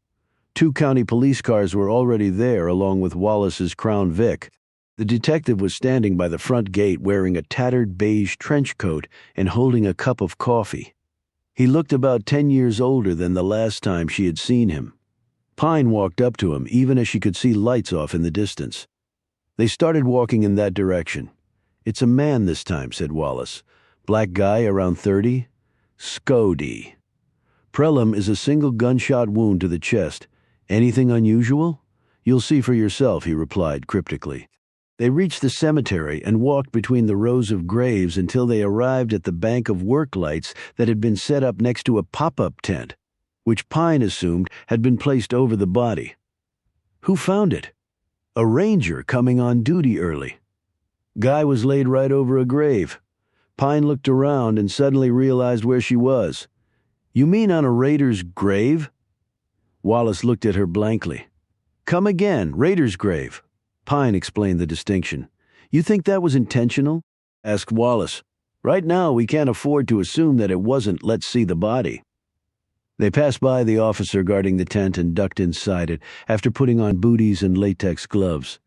2 county police cars were already there along with Wallace's Crown Vic. The detective was standing by the front gate wearing a tattered beige trench coat and holding a cup of coffee. He looked about 10 years older than the last time she had seen him. Pine walked up to him even as she could see lights off in the distance. They started walking in that direction. "It's a man this time," said Wallace. "Black guy around 30. Scody. Prelum is a single gunshot wound to the chest. Anything unusual?" "You'll see for yourself," he replied cryptically. They reached the cemetery and walked between the rows of graves until they arrived at the bank of work lights that had been set up next to a pop-up tent, which Pine assumed had been placed over the body. Who found it? A ranger coming on duty early. Guy was laid right over a grave. Pine looked around and suddenly realized where she was. "You mean on a raider's grave?" Wallace looked at her blankly. "Come again, raider's grave." Pine explained the distinction. "You think that was intentional?" asked Wallace. "Right now, we can't afford to assume that it wasn't. Let's see the body." They passed by the officer guarding the tent and ducked inside it after putting on booties and latex gloves.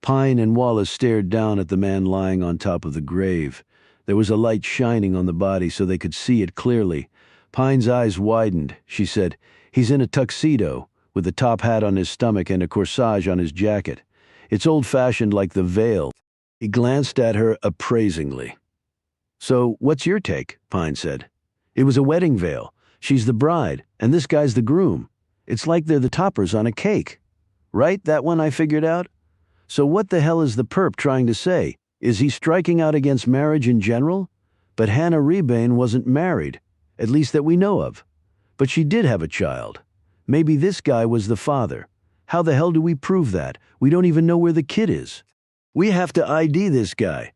Pine and Wallace stared down at the man lying on top of the grave. There was a light shining on the body so they could see it clearly. Pine's eyes widened. She said, "He's in a tuxedo, with a top hat on his stomach and a corsage on his jacket. It's old-fashioned like the veil." He glanced at her appraisingly. "So, what's your take?" Pine said. "It was a wedding veil. She's the bride, and this guy's the groom. It's like they're the toppers on a cake. Right, that one I figured out? So what the hell is the perp trying to say? Is he striking out against marriage in general? But Hannah Rebane wasn't married, at least that we know of. But she did have a child. Maybe this guy was the father. How the hell do we prove that? We don't even know where the kid is. We have to ID this guy.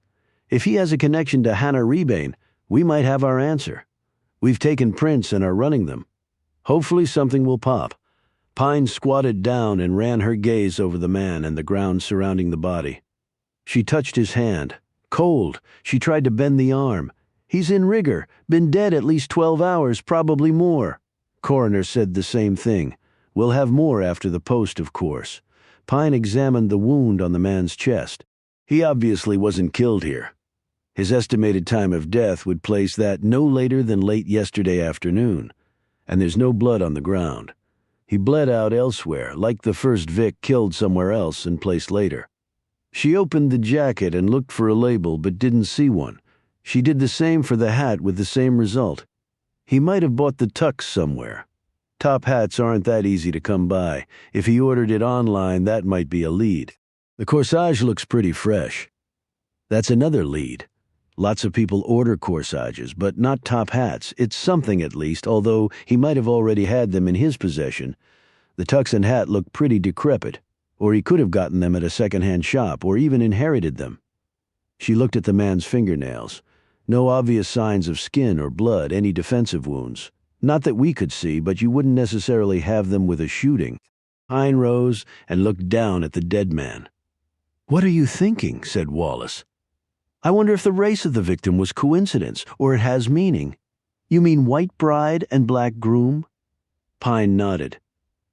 If he has a connection to Hannah Rebane, we might have our answer. We've taken prints and are running them. Hopefully something will pop. Pine squatted down and ran her gaze over the man and the ground surrounding the body. She touched his hand. Cold. She tried to bend the arm. He's in rigor. Been dead at least 12 hours, probably more. Coroner said the same thing. We'll have more after the post, of course. Pine examined the wound on the man's chest. He obviously wasn't killed here. His estimated time of death would place that no later than late yesterday afternoon. And there's no blood on the ground. He bled out elsewhere, like the first Vic killed somewhere else and placed later. She opened the jacket and looked for a label but didn't see one. She did the same for the hat with the same result. He might have bought the tux somewhere. Top hats aren't that easy to come by. If he ordered it online, that might be a lead. The corsage looks pretty fresh. That's another lead. Lots of people order corsages, but not top hats. It's something at least, although he might have already had them in his possession. The tux and hat look pretty decrepit, or he could have gotten them at a second-hand shop, or even inherited them. She looked at the man's fingernails. No obvious signs of skin or blood, any defensive wounds. Not that we could see, but you wouldn't necessarily have them with a shooting. Pine rose and looked down at the dead man. "What are you thinking?" said Wallace. "I wonder if the race of the victim was coincidence, or it has meaning." "You mean white bride and black groom?" Pine nodded.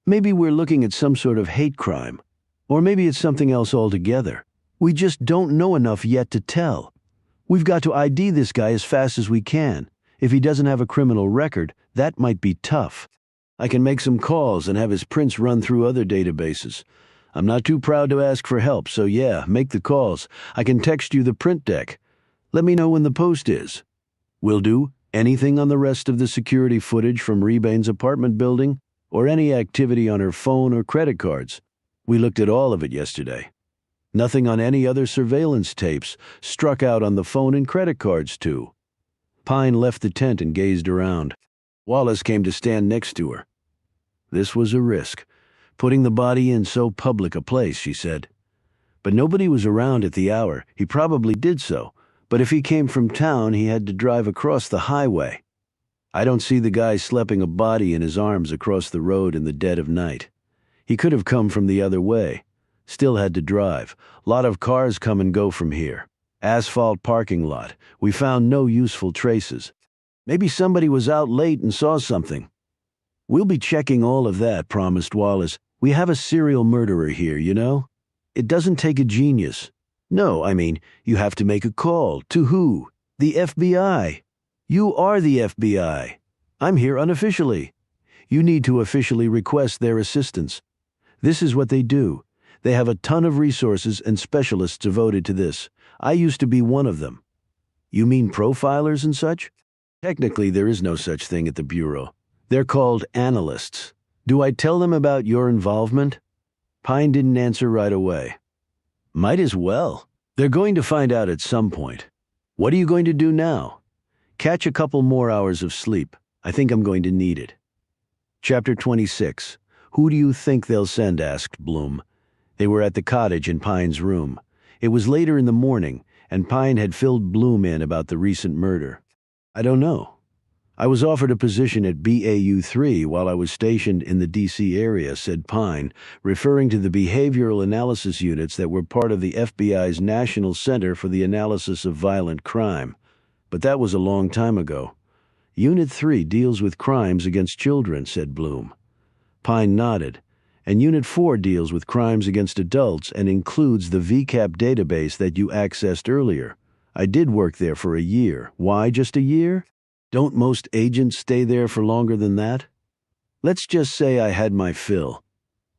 "Maybe we're looking at some sort of hate crime. Or maybe it's something else altogether. We just don't know enough yet to tell. We've got to ID this guy as fast as we can. If he doesn't have a criminal record, that might be tough. I can make some calls and have his prints run through other databases. I'm not too proud to ask for help, so yeah, make the calls. I can text you the print deck. Let me know when the post is." "Will do. Anything on the rest of the security footage from Rebane's apartment building? Or any activity on her phone or credit cards? We looked at all of it yesterday. Nothing on any other surveillance tapes. Struck out on the phone and credit cards, too." Pine left the tent and gazed around. Wallace came to stand next to her. "This was a risk. Putting the body in so public a place," she said. "But nobody was around at the hour. He probably did so. But if he came from town, he had to drive across the highway. I don't see the guy schlepping a body in his arms across the road in the dead of night. He could have come from the other way. Still had to drive. Lot of cars come and go from here. Asphalt parking lot. We found no useful traces. Maybe somebody was out late and saw something." "We'll be checking all of that," promised Wallace. "We have a serial murderer here, you know? It doesn't take a genius. No, I mean, you have to make a call. To who? The FBI. You are the FBI. I'm here unofficially. You need to officially request their assistance. This is what they do. They have a ton of resources and specialists devoted to this. I used to be one of them." "You mean profilers and such?" "Technically, there is no such thing at the Bureau. They're called analysts. Do I tell them about your involvement?" Pine didn't answer right away. "Might as well. They're going to find out at some point. What are you going to do now?" "Catch a couple more hours of sleep. I think I'm going to need it." Chapter 26. "Who do you think they'll send?" asked Bloom. They were at the cottage in Pine's room. It was later in the morning, and Pine had filled Bloom in about the recent murder. "I don't know. I was offered a position at BAU-3 while I was stationed in the D.C. area," said Pine, referring to the behavioral analysis units that were part of the FBI's National Center for the Analysis of Violent Crime. "But that was a long time ago." "Unit 3 deals with crimes against children," said Bloom. Pine nodded. "And Unit 4 deals with crimes against adults and includes the VCAP database that you accessed earlier. I did work there for a year. Why just a year? Don't most agents stay there for longer than that? Let's just say I had my fill.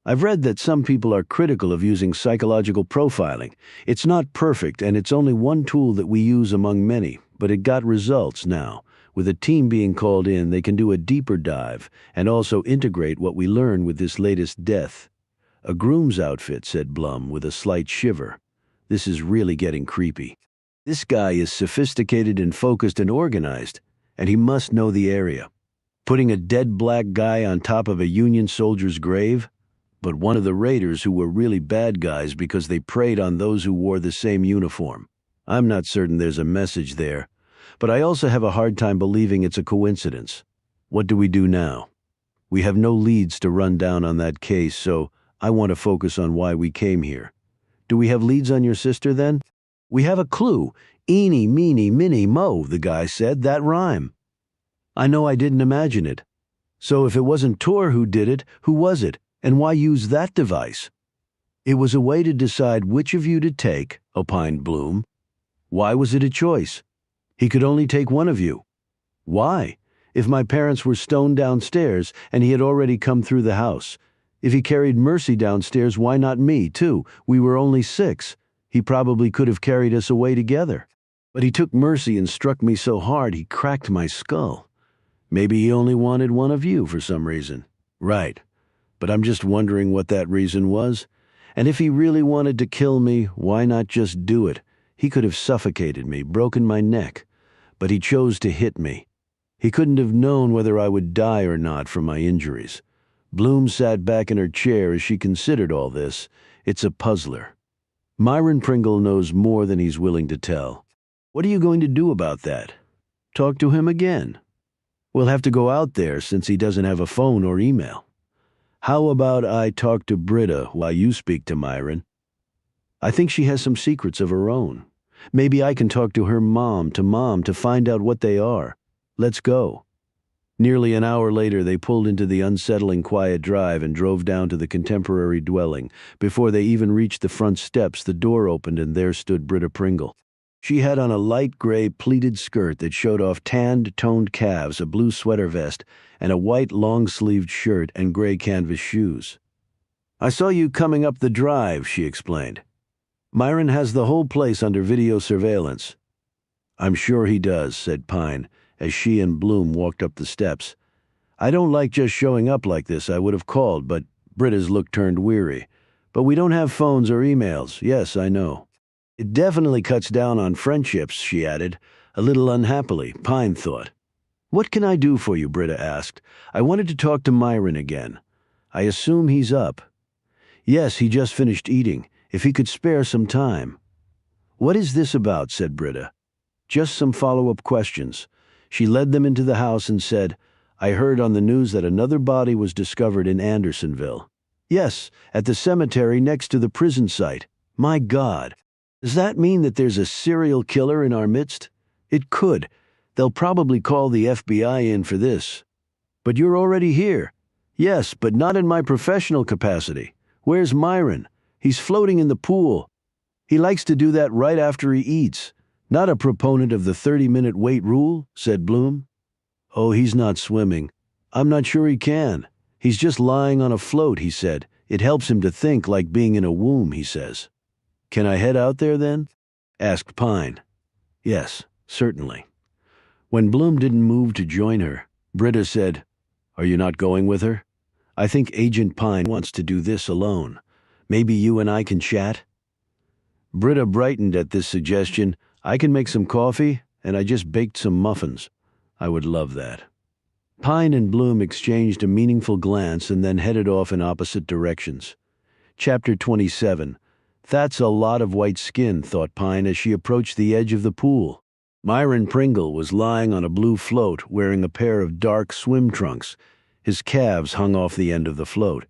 I've read that some people are critical of using psychological profiling. It's not perfect, and it's only one tool that we use among many, but it got results now. With a team being called in, they can do a deeper dive and also integrate what we learn with this latest death." "A groom's outfit," said Blum with a slight shiver. "This is really getting creepy." This guy is sophisticated and focused and organized, and he must know the area. Putting a dead black guy on top of a Union soldier's grave? But one of the raiders who were really bad guys because they preyed on those who wore the same uniform. I'm not certain there's a message there, but I also have a hard time believing it's a coincidence. What do we do now? We have no leads to run down on that case, so I want to focus on why we came here. Do we have leads on your sister, then? We have a clue. Eeny, meeny, miny, mo, the guy said. That rhyme. I know I didn't imagine it. So if it wasn't Tor who did it, who was it? And why use that device? It was a way to decide which of you to take, opined Bloom. Why was it a choice? He could only take one of you. Why? If my parents were stoned downstairs and he had already come through the house. If he carried Mercy downstairs, why not me, too? We were only 6. He probably could have carried us away together. But he took Mercy and struck me so hard he cracked my skull. Maybe he only wanted one of you for some reason. Right. But I'm just wondering what that reason was. And if he really wanted to kill me, why not just do it? He could have suffocated me, broken my neck. But he chose to hit me. He couldn't have known whether I would die or not from my injuries. Bloom sat back in her chair as she considered all this. It's a puzzler. Myron Pringle knows more than he's willing to tell. What are you going to do about that? Talk to him again. We'll have to go out there since he doesn't have a phone or email. How about I talk to Britta while you speak to Myron? I think she has some secrets of her own. Maybe I can talk to her mom to find out what they are. Let's go. Nearly an hour later, they pulled into the unsettling quiet drive and drove down to the contemporary dwelling. Before they even reached the front steps, the door opened and there stood Britta Pringle. She had on a light gray pleated skirt that showed off tanned, toned calves, a blue sweater vest, and a white long-sleeved shirt and gray canvas shoes. I saw you coming up the drive, she explained. Myron has the whole place under video surveillance. I'm sure he does, said Pine, as she and Bloom walked up the steps. I don't like just showing up like this. I would have called, but Britta's look turned weary. But we don't have phones or emails. Yes, I know. It definitely cuts down on friendships, she added, a little unhappily, Pine thought. What can I do for you, Britta asked. I wanted to talk to Myron again. I assume he's up. Yes, he just finished eating. If he could spare some time. What is this about, said Britta. Just some follow-up questions. She led them into the house and said, I heard on the news that another body was discovered in Andersonville. Yes, at the cemetery next to the prison site. My God. Does that mean that there's a serial killer in our midst? It could. They'll probably call the FBI in for this. But you're already here. Yes, but not in my professional capacity. Where's Myron? He's floating in the pool. He likes to do that right after he eats. Not a proponent of the 30-minute wait rule, said Bloom. Oh, he's not swimming. I'm not sure he can. He's just lying on a float, he said. It helps him to think like being in a womb, he says. Can I head out there then? Asked Pine. Yes, certainly. When Bloom didn't move to join her, Britta said, Are you not going with her? I think Agent Pine wants to do this alone. Maybe you and I can chat? Britta brightened at this suggestion. I can make some coffee, and I just baked some muffins. I would love that. Pine and Bloom exchanged a meaningful glance and then headed off in opposite directions. Chapter 27. That's a lot of white skin, thought Pine as she approached the edge of the pool. Myron Pringle was lying on a blue float wearing a pair of dark swim trunks. His calves hung off the end of the float.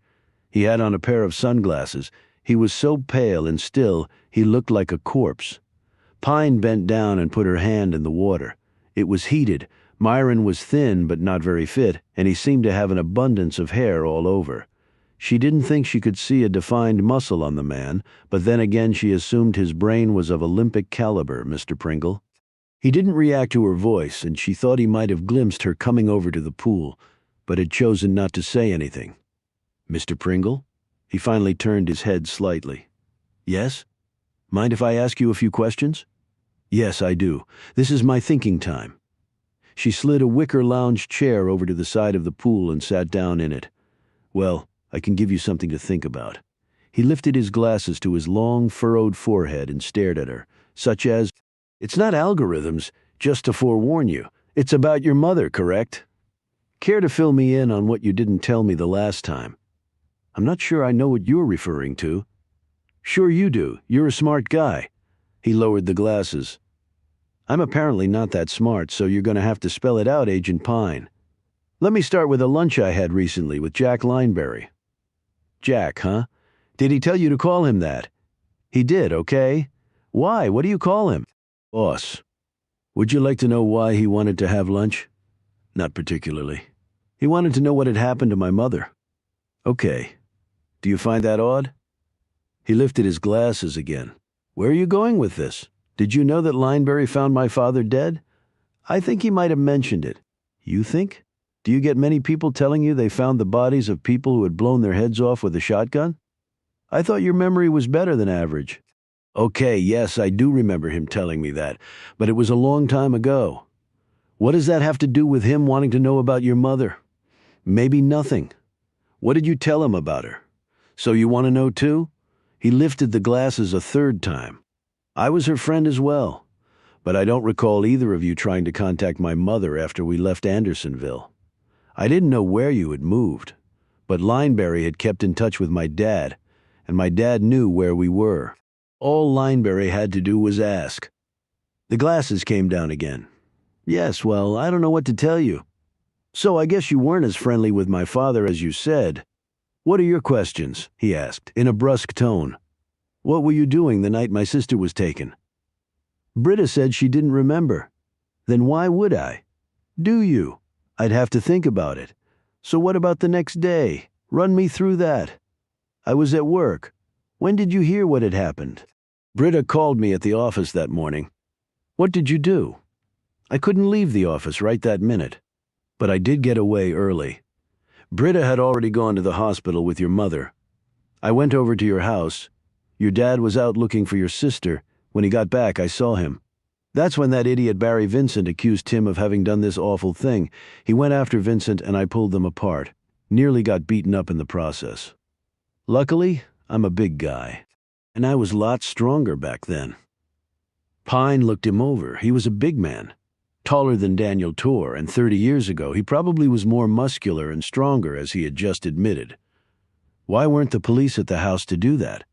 He had on a pair of sunglasses. He was so pale and still, he looked like a corpse. Pine bent down and put her hand in the water. It was heated. Myron was thin but not very fit, and he seemed to have an abundance of hair all over. She didn't think she could see a defined muscle on the man, but then again she assumed his brain was of Olympic caliber, Mr. Pringle. He didn't react to her voice, and she thought he might have glimpsed her coming over to the pool, but had chosen not to say anything. Mr. Pringle? He finally turned his head slightly. Yes? Mind if I ask you a few questions? Yes, I do. This is my thinking time. She slid a wicker lounge chair over to the side of the pool and sat down in it. Well, I can give you something to think about. He lifted his glasses to his long, furrowed forehead and stared at her, such as, It's not algorithms, just to forewarn you. It's about your mother, correct? Care to fill me in on what you didn't tell me the last time? I'm not sure I know what you're referring to. Sure you do. You're a smart guy. He lowered the glasses. I'm apparently not that smart, so you're going to have to spell it out, Agent Pine. Let me start with a lunch I had recently with Jack Lineberry. Jack, huh? Did he tell you to call him that? He did, okay. Why? What do you call him? Boss. Would you like to know why he wanted to have lunch? Not particularly. He wanted to know what had happened to my mother. Okay. Do you find that odd? He lifted his glasses again. Where are you going with this? Did you know that Lineberry found my father dead? I think he might have mentioned it. You think? Do you get many people telling you they found the bodies of people who had blown their heads off with a shotgun? I thought your memory was better than average. Okay, yes, I do remember him telling me that, but it was a long time ago. What does that have to do with him wanting to know about your mother? Maybe nothing. What did you tell him about her? So you want to know too? He lifted the glasses a third time. I was her friend as well, but I don't recall either of you trying to contact my mother after we left Andersonville. I didn't know where you had moved, but Lineberry had kept in touch with my dad, and my dad knew where we were. All Lineberry had to do was ask. The glasses came down again. Yes, well, I don't know what to tell you. So I guess you weren't as friendly with my father as you said. What are your questions? He asked, in a brusque tone. What were you doing the night my sister was taken? Britta said she didn't remember. Then why would I? Do you? I'd have to think about it. So what about the next day? Run me through that. I was at work. When did you hear what had happened? Britta called me at the office that morning. What did you do? I couldn't leave the office right that minute, but I did get away early. Britta had already gone to the hospital with your mother. I went over to your house. Your dad was out looking for your sister. When he got back, I saw him. That's when that idiot Barry Vincent accused Tim of having done this awful thing. He went after Vincent and I pulled them apart. Nearly got beaten up in the process. Luckily, I'm a big guy, and I was lots stronger back then. Pine looked him over. He was a big man, taller than Daniel Torr, and 30 years ago he probably was more muscular and stronger, as he had just admitted. Why weren't the police at the house to do that?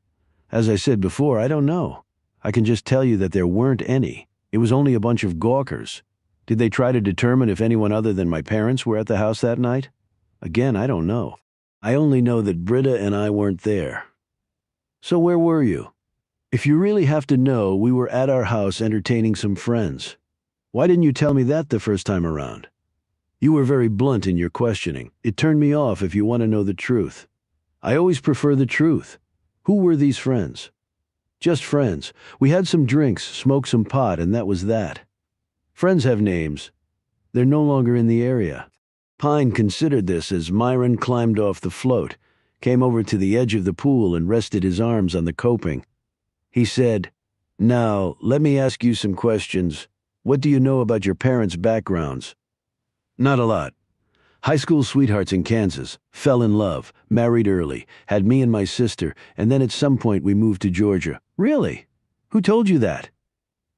As I said before, I don't know. I can just tell you that there weren't any. It was only a bunch of gawkers. Did they try to determine if anyone other than my parents were at the house that night? Again, I don't know. I only know that Britta and I weren't there. So where were you? If you really have to know, we were at our house entertaining some friends. Why didn't you tell me that the first time around? You were very blunt in your questioning. It turned me off if you want to know the truth. I always prefer the truth. Who were these friends? Just friends. We had some drinks, smoked some pot, and that was that. Friends have names. They're no longer in the area. Pine considered this as Myron climbed off the float, came over to the edge of the pool and rested his arms on the coping. He said, "Now, let me ask you some questions. What do you know about your parents' backgrounds?" Not a lot. High school sweethearts in Kansas, fell in love, married early, had me and my sister, and then at some point we moved to Georgia. Really? Who told you that?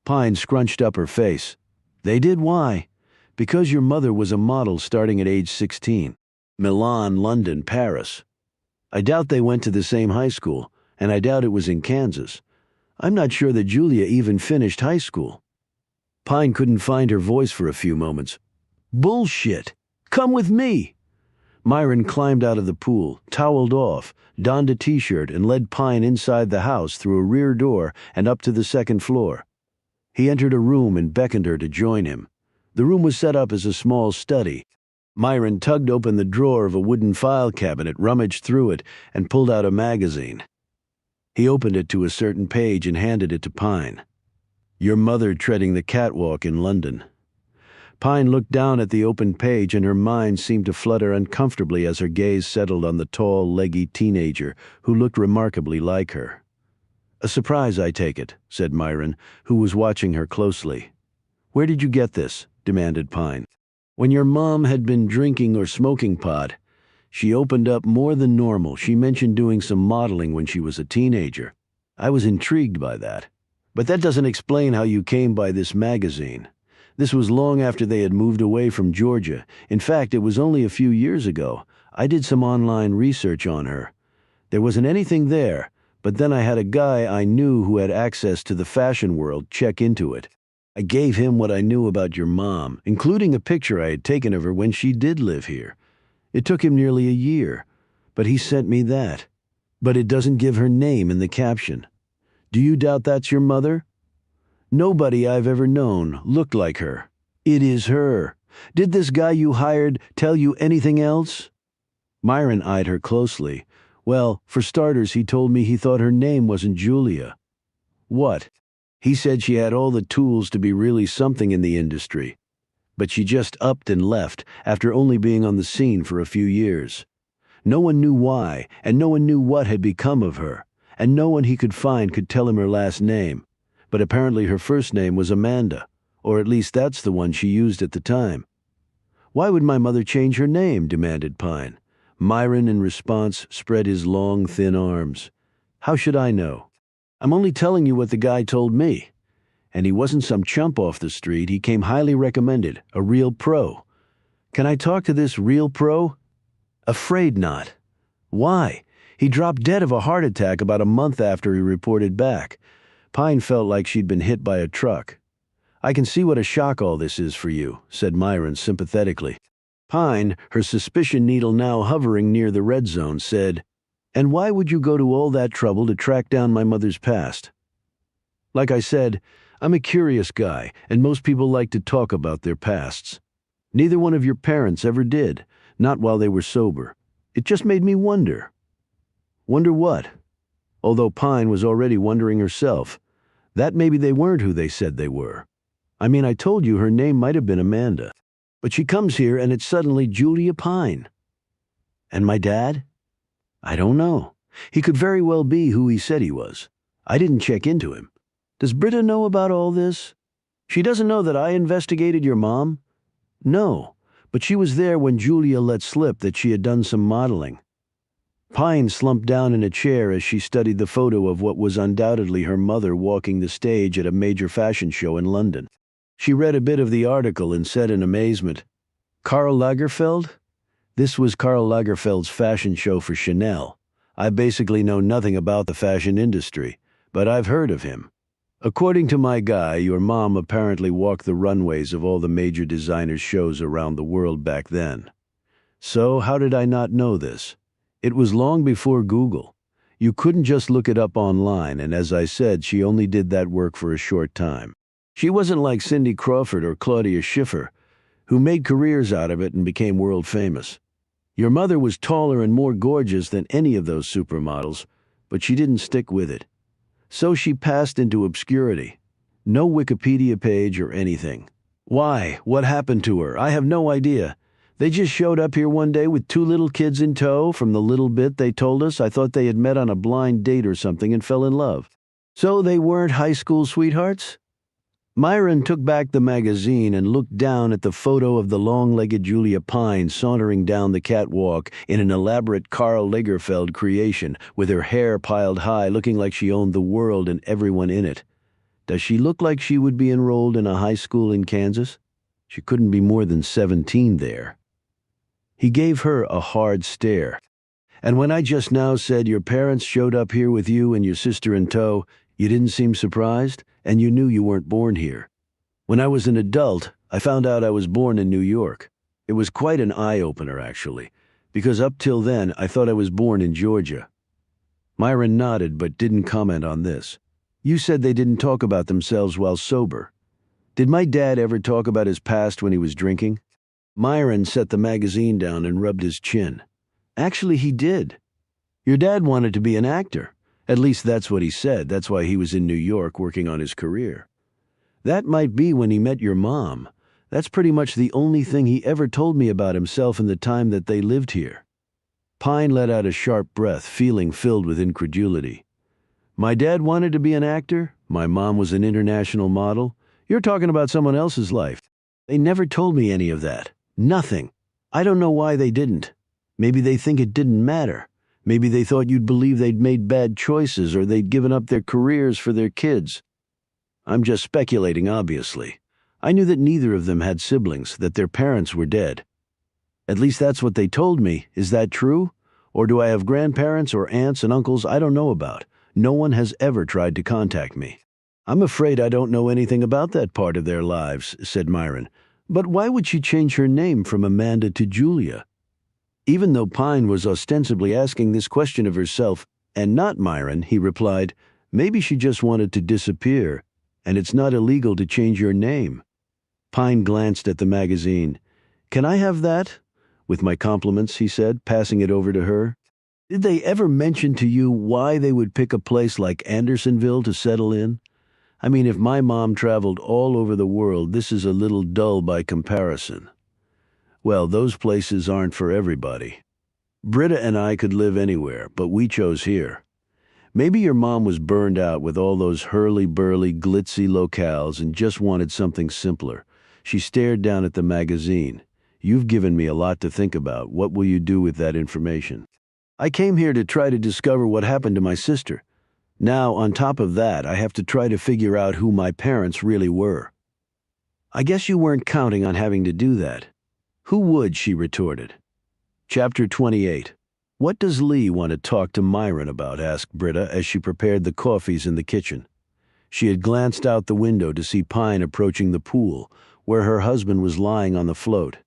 Pine scrunched up her face. They did. Why? Because your mother was a model starting at age 16. Milan, London, Paris. I doubt they went to the same high school, and I doubt it was in Kansas. I'm not sure that Julia even finished high school. Pine couldn't find her voice for a few moments. Bullshit! Come with me! Myron climbed out of the pool, toweled off, donned a t-shirt, and led Pine inside the house through a rear door and up to the second floor. He entered a room and beckoned her to join him. The room was set up as a small study. Myron tugged open the drawer of a wooden file cabinet, rummaged through it, and pulled out a magazine. He opened it to a certain page and handed it to Pine. Your mother treading the catwalk in London. Pine looked down at the open page, and her mind seemed to flutter uncomfortably as her gaze settled on the tall, leggy teenager who looked remarkably like her. A surprise, I take it, said Myron, who was watching her closely. Where did you get this? Demanded Pine. When your mom had been drinking or smoking pot, she opened up more than normal. She mentioned doing some modeling when she was a teenager. I was intrigued by that. But that doesn't explain how you came by this magazine. This was long after they had moved away from Georgia. In fact, it was only a few years ago. I did some online research on her. There wasn't anything there, but then I had a guy I knew who had access to the fashion world check into it. I gave him what I knew about your mom, including a picture I had taken of her when she did live here. It took him nearly a year, but he sent me that. But it doesn't give her name in the caption. Do you doubt that's your mother? Nobody I've ever known looked like her. It is her. Did this guy you hired tell you anything else? Myron eyed her closely. Well, for starters, he told me he thought her name wasn't Julia. What? He said she had all the tools to be really something in the industry. But she just upped and left after only being on the scene for a few years. No one knew why, and no one knew what had become of her, and no one he could find could tell him her last name. But apparently her first name was Amanda, or at least that's the one she used at the time. Why would my mother change her name? Demanded Pine. Myron, in response, spread his long, thin arms. How should I know? I'm only telling you what the guy told me. And he wasn't some chump off the street. He came highly recommended, a real pro. Can I talk to this real pro? Afraid not. Why? He dropped dead of a heart attack about a month after he reported back. Pine felt like she'd been hit by a truck. I can see what a shock all this is for you, said Myron sympathetically. Pine, her suspicion needle now hovering near the red zone, said, And why would you go to all that trouble to track down my mother's past? Like I said, I'm a curious guy, and most people like to talk about their pasts. Neither one of your parents ever did, not while they were sober. It just made me wonder. Wonder what? Although Pine was already wondering herself. That maybe they weren't who they said they were. I mean, I told you her name might have been Amanda. But she comes here and it's suddenly Julia Pine. And my dad? I don't know. He could very well be who he said he was. I didn't check into him. Does Britta know about all this? She doesn't know that I investigated your mom? No, but she was there when Julia let slip that she had done some modeling. Pine slumped down in a chair as she studied the photo of what was undoubtedly her mother walking the stage at a major fashion show in London. She read a bit of the article and said in amazement, Karl Lagerfeld? This was Karl Lagerfeld's fashion show for Chanel. I basically know nothing about the fashion industry, but I've heard of him. According to my guy, your mom apparently walked the runways of all the major designers' shows around the world back then. So how did I not know this? It was long before Google. You couldn't just look it up online, and as I said, she only did that work for a short time. She wasn't like Cindy Crawford or Claudia Schiffer, who made careers out of it and became world famous. Your mother was taller and more gorgeous than any of those supermodels, but she didn't stick with it. So she passed into obscurity. No Wikipedia page or anything. Why? What happened to her? I have no idea. They just showed up here one day with two little kids in tow. From the little bit they told us, I thought they had met on a blind date or something and fell in love. So they weren't high school sweethearts? Myron took back the magazine and looked down at the photo of the long-legged Julia Pine sauntering down the catwalk in an elaborate Karl Lagerfeld creation, with her hair piled high, looking like she owned the world and everyone in it. Does she look like she would be enrolled in a high school in Kansas? She couldn't be more than 17 there. He gave her a hard stare. And when I just now said your parents showed up here with you and your sister in tow, you didn't seem surprised, and you knew you weren't born here. When I was an adult, I found out I was born in New York. It was quite an eye-opener, actually, because up till then I thought I was born in Georgia. Myron nodded but didn't comment on this. You said they didn't talk about themselves while sober. Did my dad ever talk about his past when he was drinking? Myron set the magazine down and rubbed his chin. Actually, he did. Your dad wanted to be an actor. At least that's what he said. That's why he was in New York working on his career. That might be when he met your mom. That's pretty much the only thing he ever told me about himself in the time that they lived here. Pine let out a sharp breath, feeling filled with incredulity. My dad wanted to be an actor. My mom was an international model. You're talking about someone else's life. They never told me any of that. Nothing. I don't know why they didn't. Maybe they think it didn't matter. Maybe they thought you'd believe they'd made bad choices or they'd given up their careers for their kids. I'm just speculating, obviously. I knew that neither of them had siblings, that their parents were dead. At least that's what they told me. Is that true? Or do I have grandparents or aunts and uncles I don't know about? No one has ever tried to contact me. I'm afraid I don't know anything about that part of their lives, said Myron. But why would she change her name from Amanda to Julia? Even though Pine was ostensibly asking this question of herself and not Myron, he replied, maybe she just wanted to disappear, and it's not illegal to change your name. Pine glanced at the magazine. Can I have that? With my compliments, he said, passing it over to her. Did they ever mention to you why they would pick a place like Andersonville to settle in? I mean, if my mom traveled all over the world, this is a little dull by comparison. Well, those places aren't for everybody. Britta and I could live anywhere, but we chose here. Maybe your mom was burned out with all those hurly-burly, glitzy locales and just wanted something simpler. She stared down at the magazine. You've given me a lot to think about. What will you do with that information? I came here to try to discover what happened to my sister. Now, on top of that, I have to try to figure out who my parents really were. I guess you weren't counting on having to do that. Who would, she retorted. Chapter 28. What does Lee want to talk to Myron about? Asked Britta as she prepared the coffees in the kitchen. She had glanced out the window to see Pine approaching the pool, where her husband was lying on the float.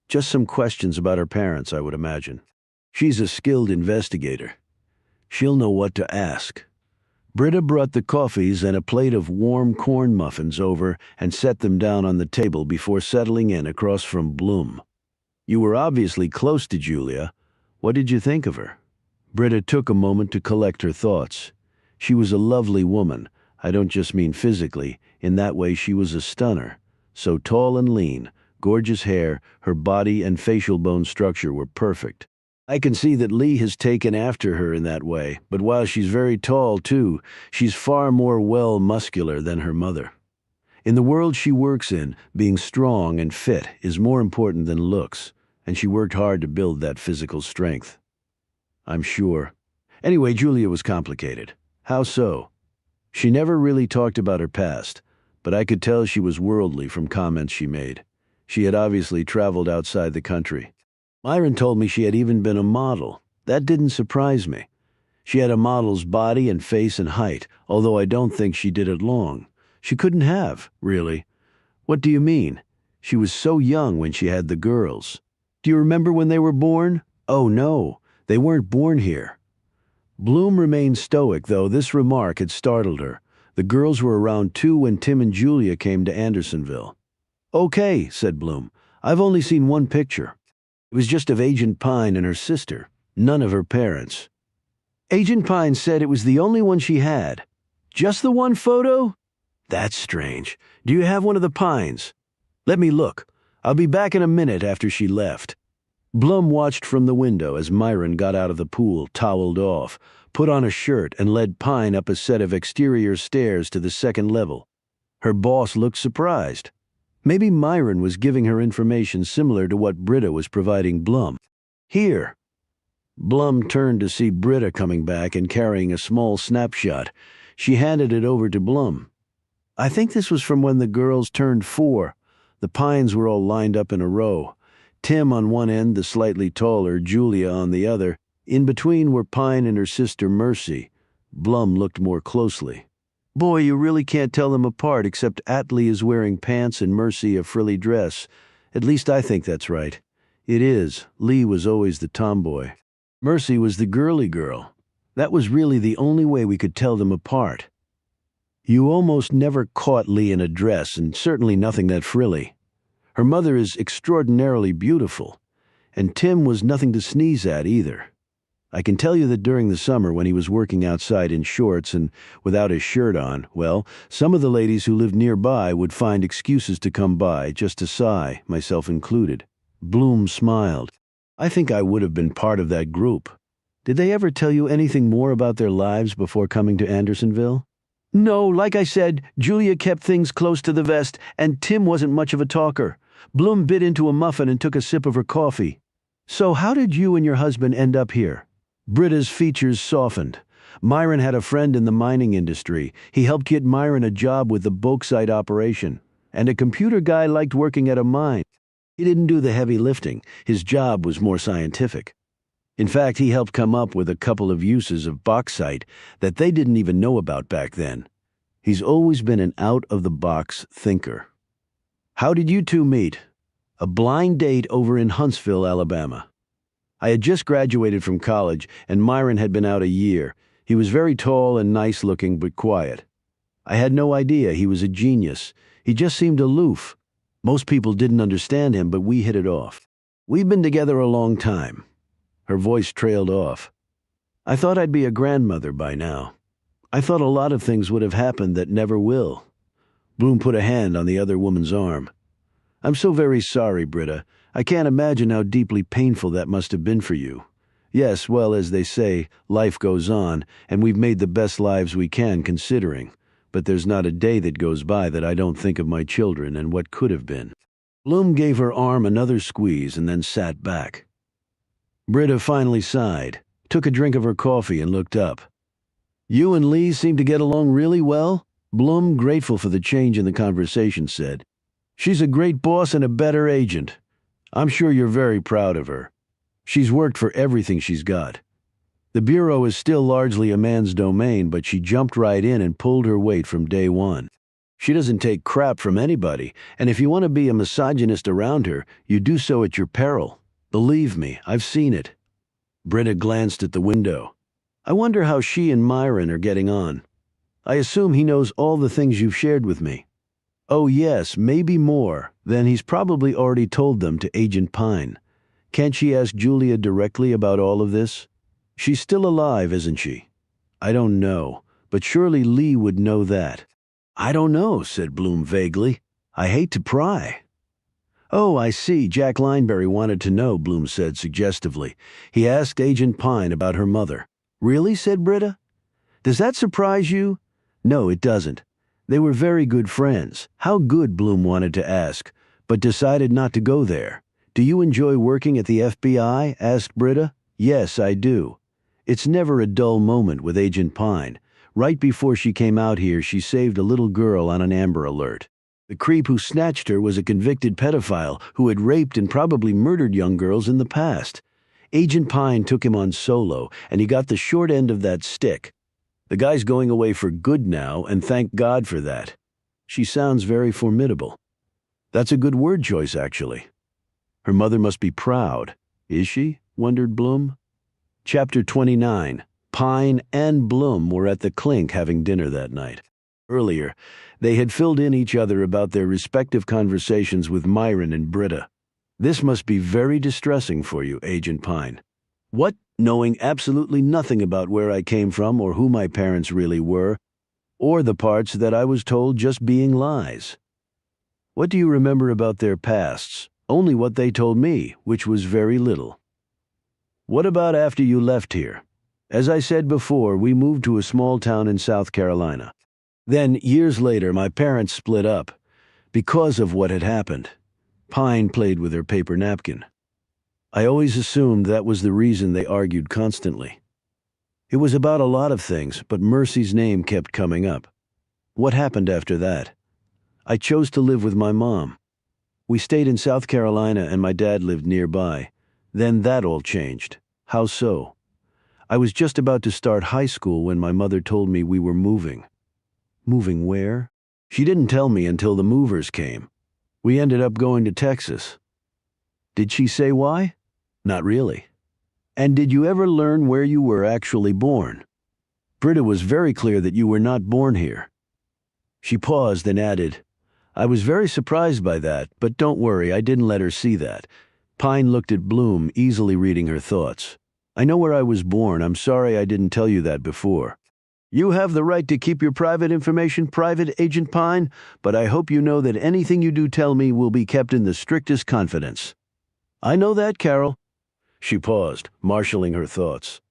Just some questions about her parents, I would imagine. She's a skilled investigator. She'll know what to ask. Britta brought the coffees and a plate of warm corn muffins over and set them down on the table before settling in across from Bloom. You were obviously close to Julia. What did you think of her? Britta took a moment to collect her thoughts. She was a lovely woman. I don't just mean physically. In that way, she was a stunner. So tall and lean, gorgeous hair, her body and facial bone structure were perfect. I can see that Lee has taken after her in that way, but while she's very tall, too, she's far more muscular than her mother. In the world she works in, being strong and fit is more important than looks, and she worked hard to build that physical strength. I'm sure. Anyway, Julia was complicated. How so? She never really talked about her past, but I could tell she was worldly from comments she made. She had obviously traveled outside the country. Myron told me she had even been a model. That didn't surprise me. She had a model's body and face and height, although I don't think she did it long. She couldn't have, really. What do you mean? She was so young when she had the girls. Do you remember when they were born? Oh, no, they weren't born here. Bloom remained stoic, though this remark had startled her. The girls were around 2 when Tim and Julia came to Andersonville. Okay, said Bloom. I've only seen one picture. It was just of Agent Pine and her sister, none of her parents. Agent Pine said it was the only one she had. Just the one photo? That's strange. Do you have one of the Pines? Let me look. I'll be back in a minute after she left. Blum watched from the window as Myron got out of the pool, toweled off, put on a shirt, and led Pine up a set of exterior stairs to the second level. Her boss looked surprised. Maybe Myron was giving her information similar to what Britta was providing Blum. Here. Blum turned to see Britta coming back and carrying a small snapshot. She handed it over to Blum. I think this was from when the girls turned 4. The Pines were all lined up in a row. Tim on one end, the slightly taller Julia on the other. In between were Pine and her sister Mercy. Blum looked more closely. Boy, you really can't tell them apart, except Atlee is wearing pants and Mercy a frilly dress. At least I think that's right. It is. Lee was always the tomboy. Mercy was the girly girl. That was really the only way we could tell them apart. You almost never caught Lee in a dress, and certainly nothing that frilly. Her mother is extraordinarily beautiful, and Tim was nothing to sneeze at either. I can tell you that during the summer when he was working outside in shorts and without his shirt on, well, some of the ladies who lived nearby would find excuses to come by just to sigh, myself included. Bloom smiled. I think I would have been part of that group. Did they ever tell you anything more about their lives before coming to Andersonville? No, like I said, Julia kept things close to the vest, and Tim wasn't much of a talker. Bloom bit into a muffin and took a sip of her coffee. So how did you and your husband end up here? Britta's features softened. Myron had a friend in the mining industry. He helped get Myron a job with the bauxite operation. And a computer guy liked working at a mine. He didn't do the heavy lifting. His job was more scientific. In fact, he helped come up with a couple of uses of bauxite that they didn't even know about back then. He's always been an out-of-the-box thinker. How did you two meet? A blind date over in Huntsville, Alabama. I had just graduated from college, and Myron had been out a year. He was very tall and nice-looking, but quiet. I had no idea he was a genius. He just seemed aloof. Most people didn't understand him, but we hit it off. We've been together a long time. Her voice trailed off. I thought I'd be a grandmother by now. I thought a lot of things would have happened that never will. Bloom put a hand on the other woman's arm. I'm so very sorry, Britta. I can't imagine how deeply painful that must have been for you. Yes, well, as they say, life goes on, and we've made the best lives we can considering. But there's not a day that goes by that I don't think of my children and what could have been. Bloom gave her arm another squeeze and then sat back. Britta finally sighed, took a drink of her coffee and looked up. You and Lee seem to get along really well? Bloom, grateful for the change in the conversation, said. She's a great boss and a better agent. I'm sure you're very proud of her. She's worked for everything she's got. The Bureau is still largely a man's domain, but she jumped right in and pulled her weight from day one. She doesn't take crap from anybody, and if you want to be a misogynist around her, you do so at your peril. Believe me, I've seen it. Britta glanced at the window. I wonder how she and Myron are getting on. I assume he knows all the things you've shared with me. Oh yes, maybe more. Then he's probably already told them to Agent Pine. Can't she ask Julia directly about all of this? She's still alive, isn't she? I don't know, but surely Lee would know that. I don't know, said Bloom vaguely. I hate to pry. Oh, I see. Jack Lineberry wanted to know, Bloom said suggestively. He asked Agent Pine about her mother. Really? Said Britta. Does that surprise you? No, it doesn't. They were very good friends. How good, Bloom wanted to ask, but decided not to go there. Do you enjoy working at the FBI? Asked Britta. Yes, I do. It's never a dull moment with Agent Pine. Right before she came out here, she saved a little girl on an Amber Alert. The creep who snatched her was a convicted pedophile who had raped and probably murdered young girls in the past. Agent Pine took him on solo, and he got the short end of that stick. The guy's going away for good now, and thank God for that. She sounds very formidable. That's a good word choice, actually. Her mother must be proud. Is she? Wondered Bloom. Chapter 29. Pine and Bloom were at the Clink having dinner that night. Earlier, they had filled in each other about their respective conversations with Myron and Britta. This must be very distressing for you, Agent Pine. What? Knowing absolutely nothing about where I came from or who my parents really were, or the parts that I was told just being lies. What do you remember about their pasts? Only what they told me, which was very little. What about after you left here? As I said before, we moved to a small town in South Carolina. Then, years later, my parents split up because of what had happened. Pine played with her paper napkin. I always assumed that was the reason they argued constantly. It was about a lot of things, but Mercy's name kept coming up. What happened after that? I chose to live with my mom. We stayed in South Carolina and my dad lived nearby. Then that all changed. How so? I was just about to start high school when my mother told me we were moving. Moving where? She didn't tell me until the movers came. We ended up going to Texas. Did she say why? Not really. And did you ever learn where you were actually born? Britta was very clear that you were not born here. She paused and added, I was very surprised by that, but don't worry, I didn't let her see that. Pine looked at Bloom, easily reading her thoughts. I know where I was born. I'm sorry I didn't tell you that before. You have the right to keep your private information private, Agent Pine, but I hope you know that anything you do tell me will be kept in the strictest confidence. I know that, Carol. She paused, marshaling her thoughts.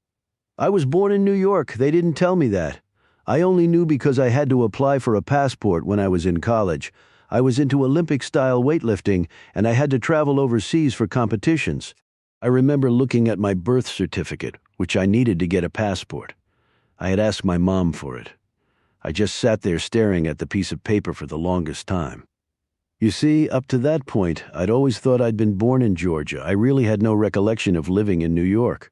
I was born in New York. They didn't tell me that. I only knew because I had to apply for a passport when I was in college. I was into Olympic-style weightlifting, and I had to travel overseas for competitions. I remember looking at my birth certificate, which I needed to get a passport. I had asked my mom for it. I just sat there staring at the piece of paper for the longest time. You see, up to that point, I'd always thought I'd been born in Georgia. I really had no recollection of living in New York.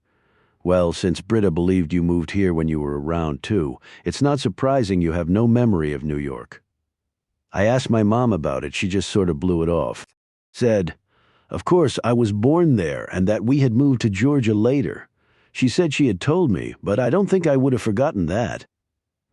Well, since Britta believed you moved here when you were around too, it's not surprising you have no memory of New York. I asked my mom about it. She just sort of blew it off. Said, of course, I was born there and that we had moved to Georgia later. She said she had told me, but I don't think I would have forgotten that.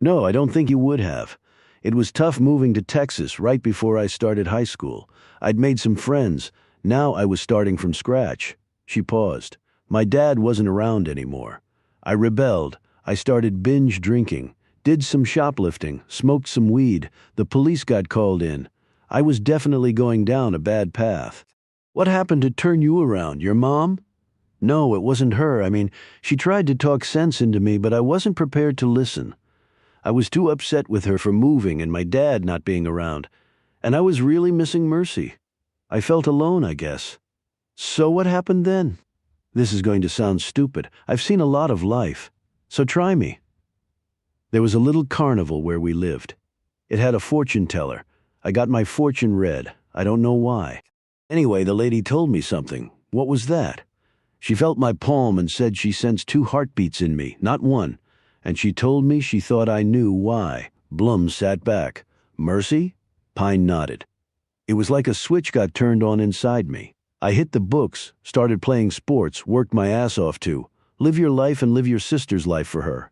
No, I don't think you would have. It was tough moving to Texas right before I started high school. I'd made some friends. Now I was starting from scratch. She paused. My dad wasn't around anymore. I rebelled. I started binge drinking, did some shoplifting, smoked some weed. The police got called in. I was definitely going down a bad path. What happened to turn you around? Your mom? No, it wasn't her. She tried to talk sense into me, but I wasn't prepared to listen. I was too upset with her for moving and my dad not being around. And I was really missing Mercy. I felt alone, I guess. So what happened then? This is going to sound stupid. I've seen a lot of life. So try me. There was a little carnival where we lived. It had a fortune teller. I got my fortune read. I don't know why. Anyway, the lady told me something. What was that? She felt my palm and said she sensed 2 heartbeats in me, not one. And she told me she thought I knew why. Blum sat back. Mercy? Pine nodded. It was like a switch got turned on inside me. I hit the books, started playing sports, worked my ass off to. Live your life and live your sister's life for her.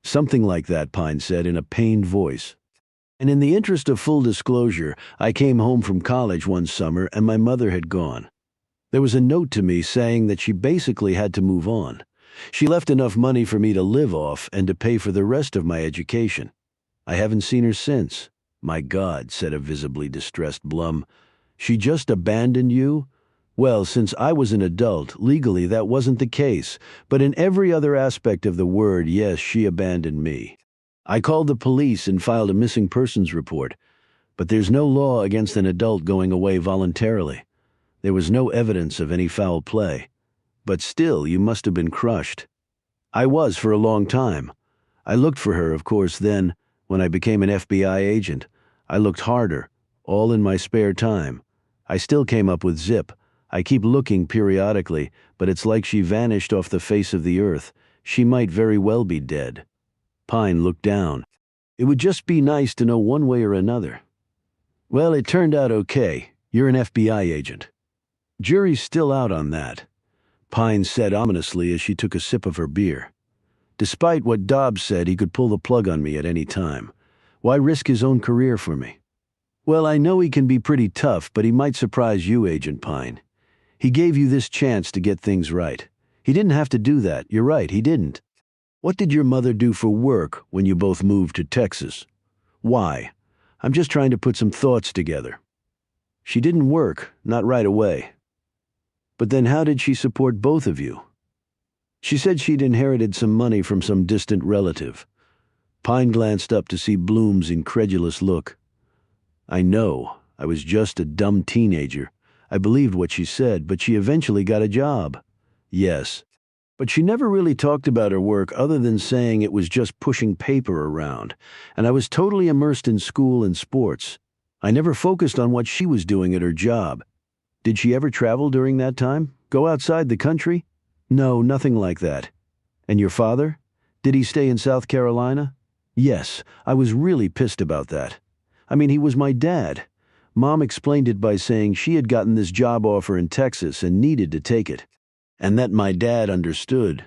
Something like that, Pine said in a pained voice. And in the interest of full disclosure, I came home from college one summer and my mother had gone. There was a note to me saying that she basically had to move on. She left enough money for me to live off and to pay for the rest of my education. I haven't seen her since. My God, said a visibly distressed Blum. She just abandoned you? Well, since I was an adult, legally that wasn't the case, but in every other aspect of the word, yes, she abandoned me. I called the police and filed a missing persons report, but there's no law against an adult going away voluntarily. There was no evidence of any foul play. But still, you must have been crushed. I was for a long time. I looked for her, of course, then, when I became an FBI agent. I looked harder, all in my spare time. I still came up with Zip. I keep looking periodically, but it's like she vanished off the face of the earth. She might very well be dead. Pine looked down. It would just be nice to know one way or another. Well, it turned out okay. You're an FBI agent. Jury's still out on that. Pine said ominously as she took a sip of her beer. Despite what Dobbs said, he could pull the plug on me at any time. Why risk his own career for me? Well, I know he can be pretty tough, but he might surprise you, Agent Pine. He gave you this chance to get things right. He didn't have to do that. You're right, he didn't. What did your mother do for work when you both moved to Texas? Why? I'm just trying to put some thoughts together. She didn't work, not right away. But then how did she support both of you? She said she'd inherited some money from some distant relative. Pine glanced up to see Bloom's incredulous look. I know. I was just a dumb teenager. I believed what she said, but she eventually got a job. Yes. But she never really talked about her work other than saying it was just pushing paper around, and I was totally immersed in school and sports. I never focused on what she was doing at her job. Did she ever travel during that time? Go outside the country? No, nothing like that. And your father? Did he stay in South Carolina? Yes, I was really pissed about that. He was my dad. Mom explained it by saying she had gotten this job offer in Texas and needed to take it. And that my dad understood.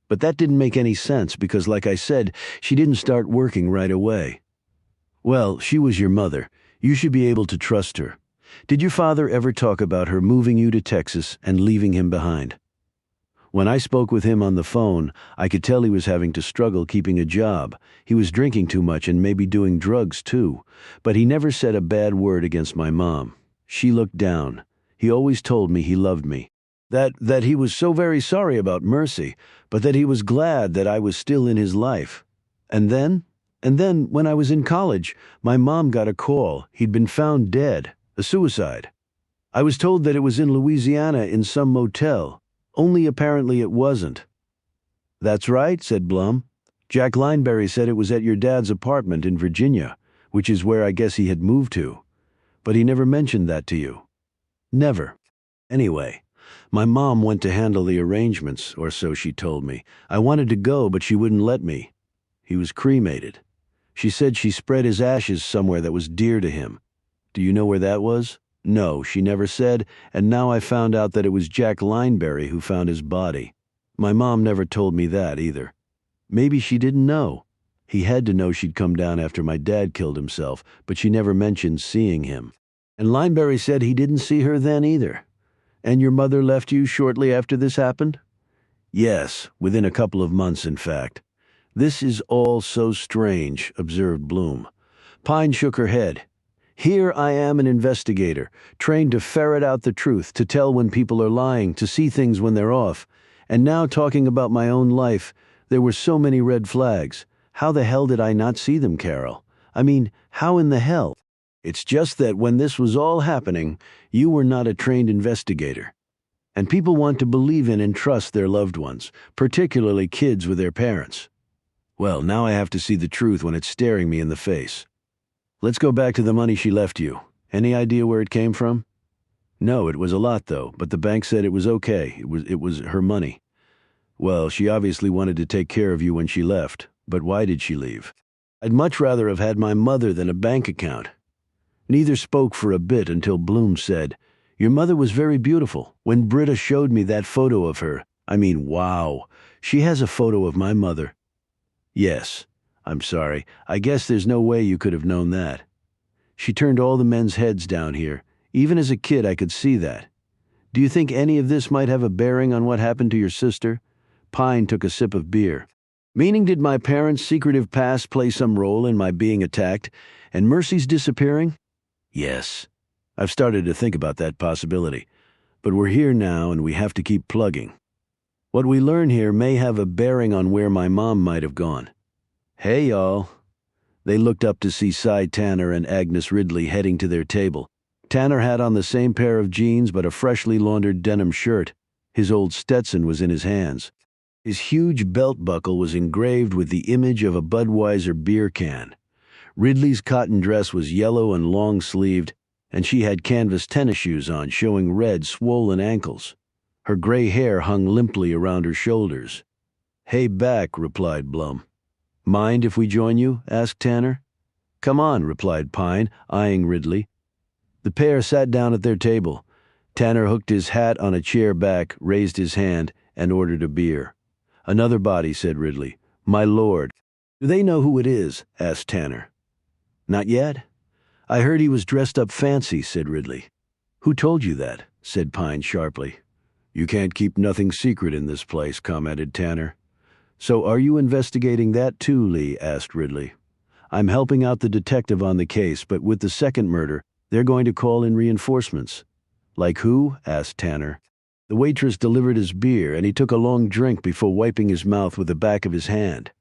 But that didn't make any sense because, like I said, she didn't start working right away. Well, she was your mother. You should be able to trust her. Did your father ever talk about her moving you to Texas and leaving him behind? When I spoke with him on the phone, I could tell he was having to struggle keeping a job. He was drinking too much and maybe doing drugs too. But he never said a bad word against my mom. She looked down. He always told me he loved me. That he was so very sorry about Mercy, but that he was glad that I was still in his life. And then, when I was in college, my mom got a call. He'd been found dead, a suicide. I was told that it was in Louisiana in some motel, only apparently it wasn't. That's right, said Blum. Jack Lineberry said it was at your dad's apartment in Virginia, which is where I guess he had moved to. But he never mentioned that to you. Never. Anyway, my mom went to handle the arrangements, or so she told me. I wanted to go, but she wouldn't let me. He was cremated. She said she spread his ashes somewhere that was dear to him. Do you know where that was? No, she never said, and now I found out that it was Jack Lineberry who found his body. My mom never told me that either. Maybe she didn't know. He had to know she'd come down after my dad killed himself, but she never mentioned seeing him. And Lineberry said he didn't see her then either. And your mother left you shortly after this happened? Yes, within a couple of months, in fact. This is all so strange, observed Bloom. Pine shook her head. Here I am, an investigator, trained to ferret out the truth, to tell when people are lying, to see things when they're off. And now talking about my own life, there were so many red flags. How the hell did I not see them, Carol? I mean, how in the hell? It's just that when this was all happening, you were not a trained investigator. And people want to believe in and trust their loved ones, particularly kids with their parents. Well, now I have to see the truth when it's staring me in the face. Let's go back to the money she left you. Any idea where it came from? No, it was a lot though, but the bank said it was okay. It was her money. Well, she obviously wanted to take care of you when she left, but why did she leave? I'd much rather have had my mother than a bank account. Neither spoke for a bit until Bloom said, Your mother was very beautiful. When Britta showed me that photo of her, I mean, wow, she has a photo of my mother. Yes, I'm sorry. I guess there's no way you could have known that. She turned all the men's heads down here. Even as a kid, I could see that. Do you think any of this might have a bearing on what happened to your sister? Pine took a sip of beer. Meaning, did my parents' secretive past play some role in my being attacked and Mercy's disappearing? Yes. I've started to think about that possibility. But we're here now and we have to keep plugging. What we learn here may have a bearing on where my mom might have gone. Hey, y'all. They looked up to see Cy Tanner and Agnes Ridley heading to their table. Tanner had on the same pair of jeans but a freshly laundered denim shirt. His old Stetson was in his hands. His huge belt buckle was engraved with the image of a Budweiser beer can. Ridley's cotton dress was yellow and long-sleeved, and she had canvas tennis shoes on showing red, swollen ankles. Her gray hair hung limply around her shoulders. Hey back, replied Blum. Mind if we join you? Asked Tanner. Come on, replied Pine, eyeing Ridley. The pair sat down at their table. Tanner hooked his hat on a chair back, raised his hand, and ordered a beer. Another body, said Ridley. My lord. Do they know who it is? Asked Tanner. Not yet. I heard he was dressed up fancy, said Ridley. Who told you that? Said Pine sharply. You can't keep nothing secret in this place, commented Tanner. So are you investigating that too, Lee? Asked Ridley. I'm helping out the detective on the case, but with the second murder, they're going to call in reinforcements. Like who? Asked Tanner. The waitress delivered his beer, and he took a long drink before wiping his mouth with the back of his hand.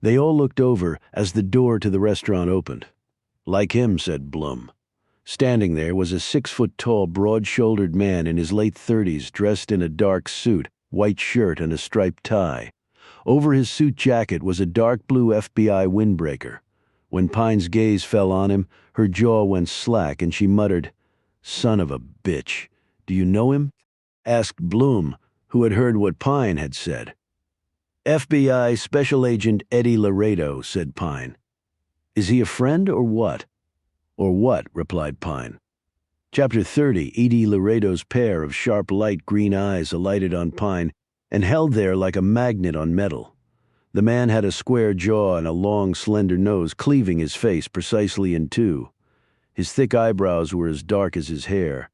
They all looked over as the door to the restaurant opened. Like him, said Blum. Standing there was a 6-foot-tall, broad-shouldered man in his late 30s, dressed in a dark suit, white shirt, and a striped tie. Over his suit jacket was a dark blue FBI windbreaker. When Pine's gaze fell on him, her jaw went slack and she muttered, Son of a bitch. Do you know him? Asked Bloom, who had heard what Pine had said. FBI Special Agent Eddie Laredo, said Pine. Is he a friend or what? Or what, replied Pine. Chapter 30, Edie Laredo's pair of sharp light green eyes alighted on Pine and held there like a magnet on metal. The man had a square jaw and a long, slender nose cleaving his face precisely in two. His thick eyebrows were as dark as his hair.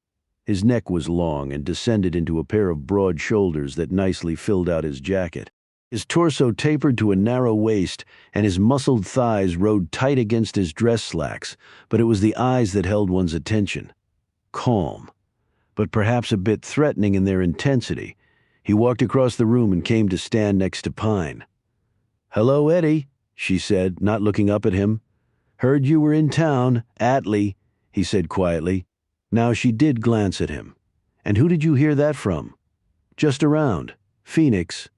His neck was long and descended into a pair of broad shoulders that nicely filled out his jacket. His torso tapered to a narrow waist, and his muscled thighs rode tight against his dress slacks, but it was the eyes that held one's attention. Calm, but perhaps a bit threatening in their intensity. He walked across the room and came to stand next to Pine. Hello, Eddie, she said, not looking up at him. Heard you were in town, Atlee, he said quietly. Now she did glance at him. And who did you hear that from? Just around. Phoenix.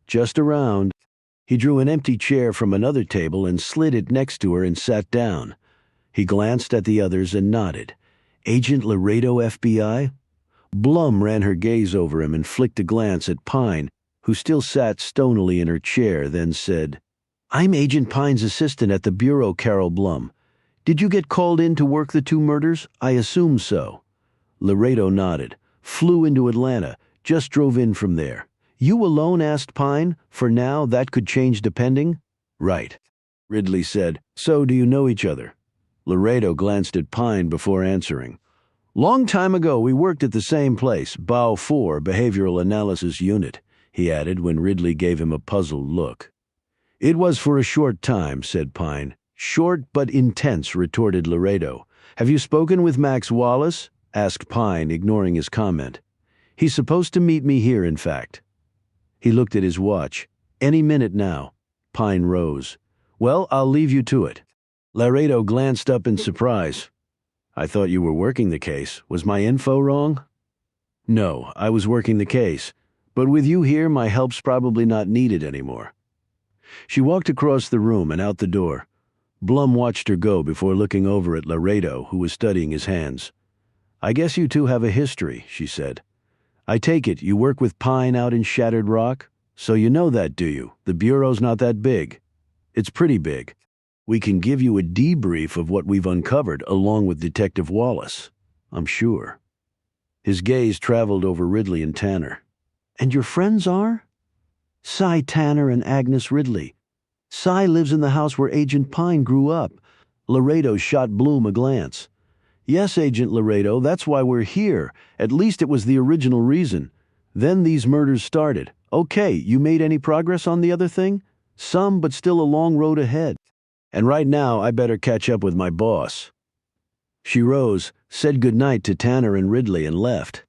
Just around. He drew an empty chair from another table and slid it next to her and sat down. He glanced at the others and nodded. Agent Laredo, FBI? Blum ran her gaze over him and flicked a glance at Pine, who still sat stonily in her chair, then said, "I'm Agent Pine's assistant at the Bureau, Carol Blum. Did you get called in to work the 2 murders? I assume so." Laredo nodded. "Flew into Atlanta. Just drove in from there." "You alone?" asked Pine. "For now, that could change depending." "Right," Ridley said. "So do you know each other?" Laredo glanced at Pine before answering. "Long time ago we worked at the same place, Bow 4 Behavioral Analysis Unit," he added when Ridley gave him a puzzled look. "It was for a short time," said Pine. "Short but intense," retorted Laredo. "Have you spoken with Max Wallace?" asked Pine, ignoring his comment. "He's supposed to meet me here, in fact." He looked at his watch. "Any minute now." Pine rose. "Well, I'll leave you to it." Laredo glanced up in surprise. "I thought you were working the case. Was my info wrong?" "No, I was working the case. But with you here, my help's probably not needed anymore." She walked across the room and out the door. Blum watched her go before looking over at Laredo, who was studying his hands. "I guess you two have a history," she said. "I take it you work with Pine out in Shattered Rock? So you know that, do you? The Bureau's not that big." "It's pretty big. We can give you a debrief of what we've uncovered along with Detective Wallace, I'm sure." His gaze traveled over Ridley and Tanner. "And your friends are?" "Cy Tanner and Agnes Ridley. Cy lives in the house where Agent Pine grew up." Laredo shot Bloom a glance. "Yes, Agent Laredo, that's why we're here. At least it was the original reason. Then these murders started. Okay, you made any progress on the other thing?" "Some, but still a long road ahead. And right now I better catch up with my boss." She rose, said goodnight to Tanner and Ridley, and left.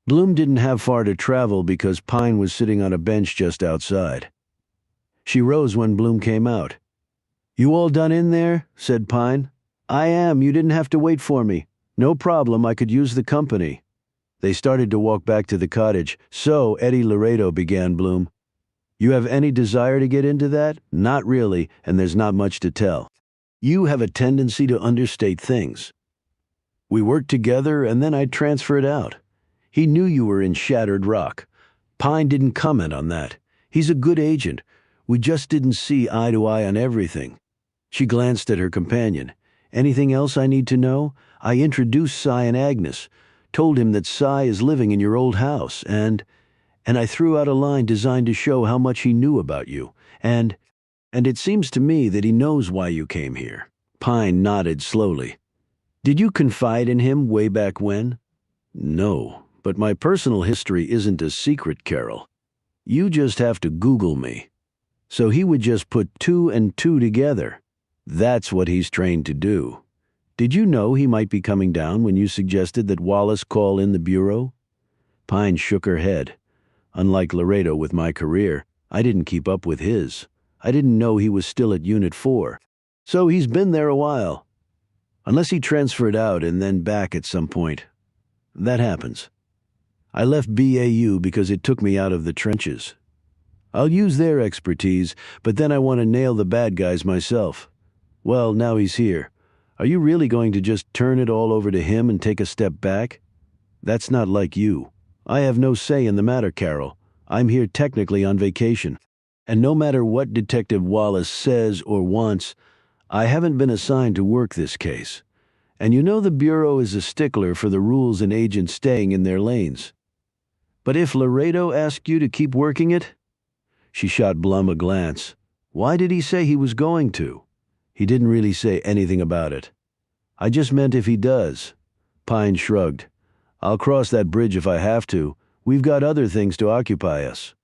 Bloom didn't have far to travel because Pine was sitting on a bench just outside. She rose when Bloom came out. "You all done in there?" said Pine. "I am. You didn't have to wait for me." "No problem. I could use the company." They started to walk back to the cottage. "So, Eddie Laredo," began Bloom. "You have any desire to get into that?" "Not really, and there's not much to tell. You have a tendency to understate things. We worked together, and then I transferred out. He knew you were in Shattered Rock. Pine didn't comment on that. He's a good agent. We just didn't see eye to eye on everything." She glanced at her companion. "Anything else I need to know? I introduced Cy and Agnes. Told him that Cy is living in your old house, and I threw out a line designed to show how much he knew about you. And it seems to me that he knows why you came here." Pine nodded slowly. "Did you confide in him way back when?" "No, but my personal history isn't a secret, Carol. You just have to Google me." So he would just put 2 and 2 together. That's what he's trained to do. "Did you know he might be coming down when you suggested that Wallace call in the Bureau?" Pine shook her head. "Unlike Laredo with my career, I didn't keep up with his. I didn't know he was still at Unit 4. So he's been there a while. Unless he transferred out and then back at some point. That happens. I left BAU because it took me out of the trenches. I'll use their expertise, but then I want to nail the bad guys myself. Well, now he's here. Are you really going to just turn it all over to him and take a step back? That's not like you. I have no say in the matter, Carol. I'm here technically on vacation. And no matter what Detective Wallace says or wants, I haven't been assigned to work this case. And you know the Bureau is a stickler for the rules and agents staying in their lanes. But if Laredo asked you to keep working it?" She shot Blum a glance. "Why did he say he was going to?" "He didn't really say anything about it. I just meant if he does." Pine shrugged. "I'll cross that bridge if I have to. We've got other things to occupy us."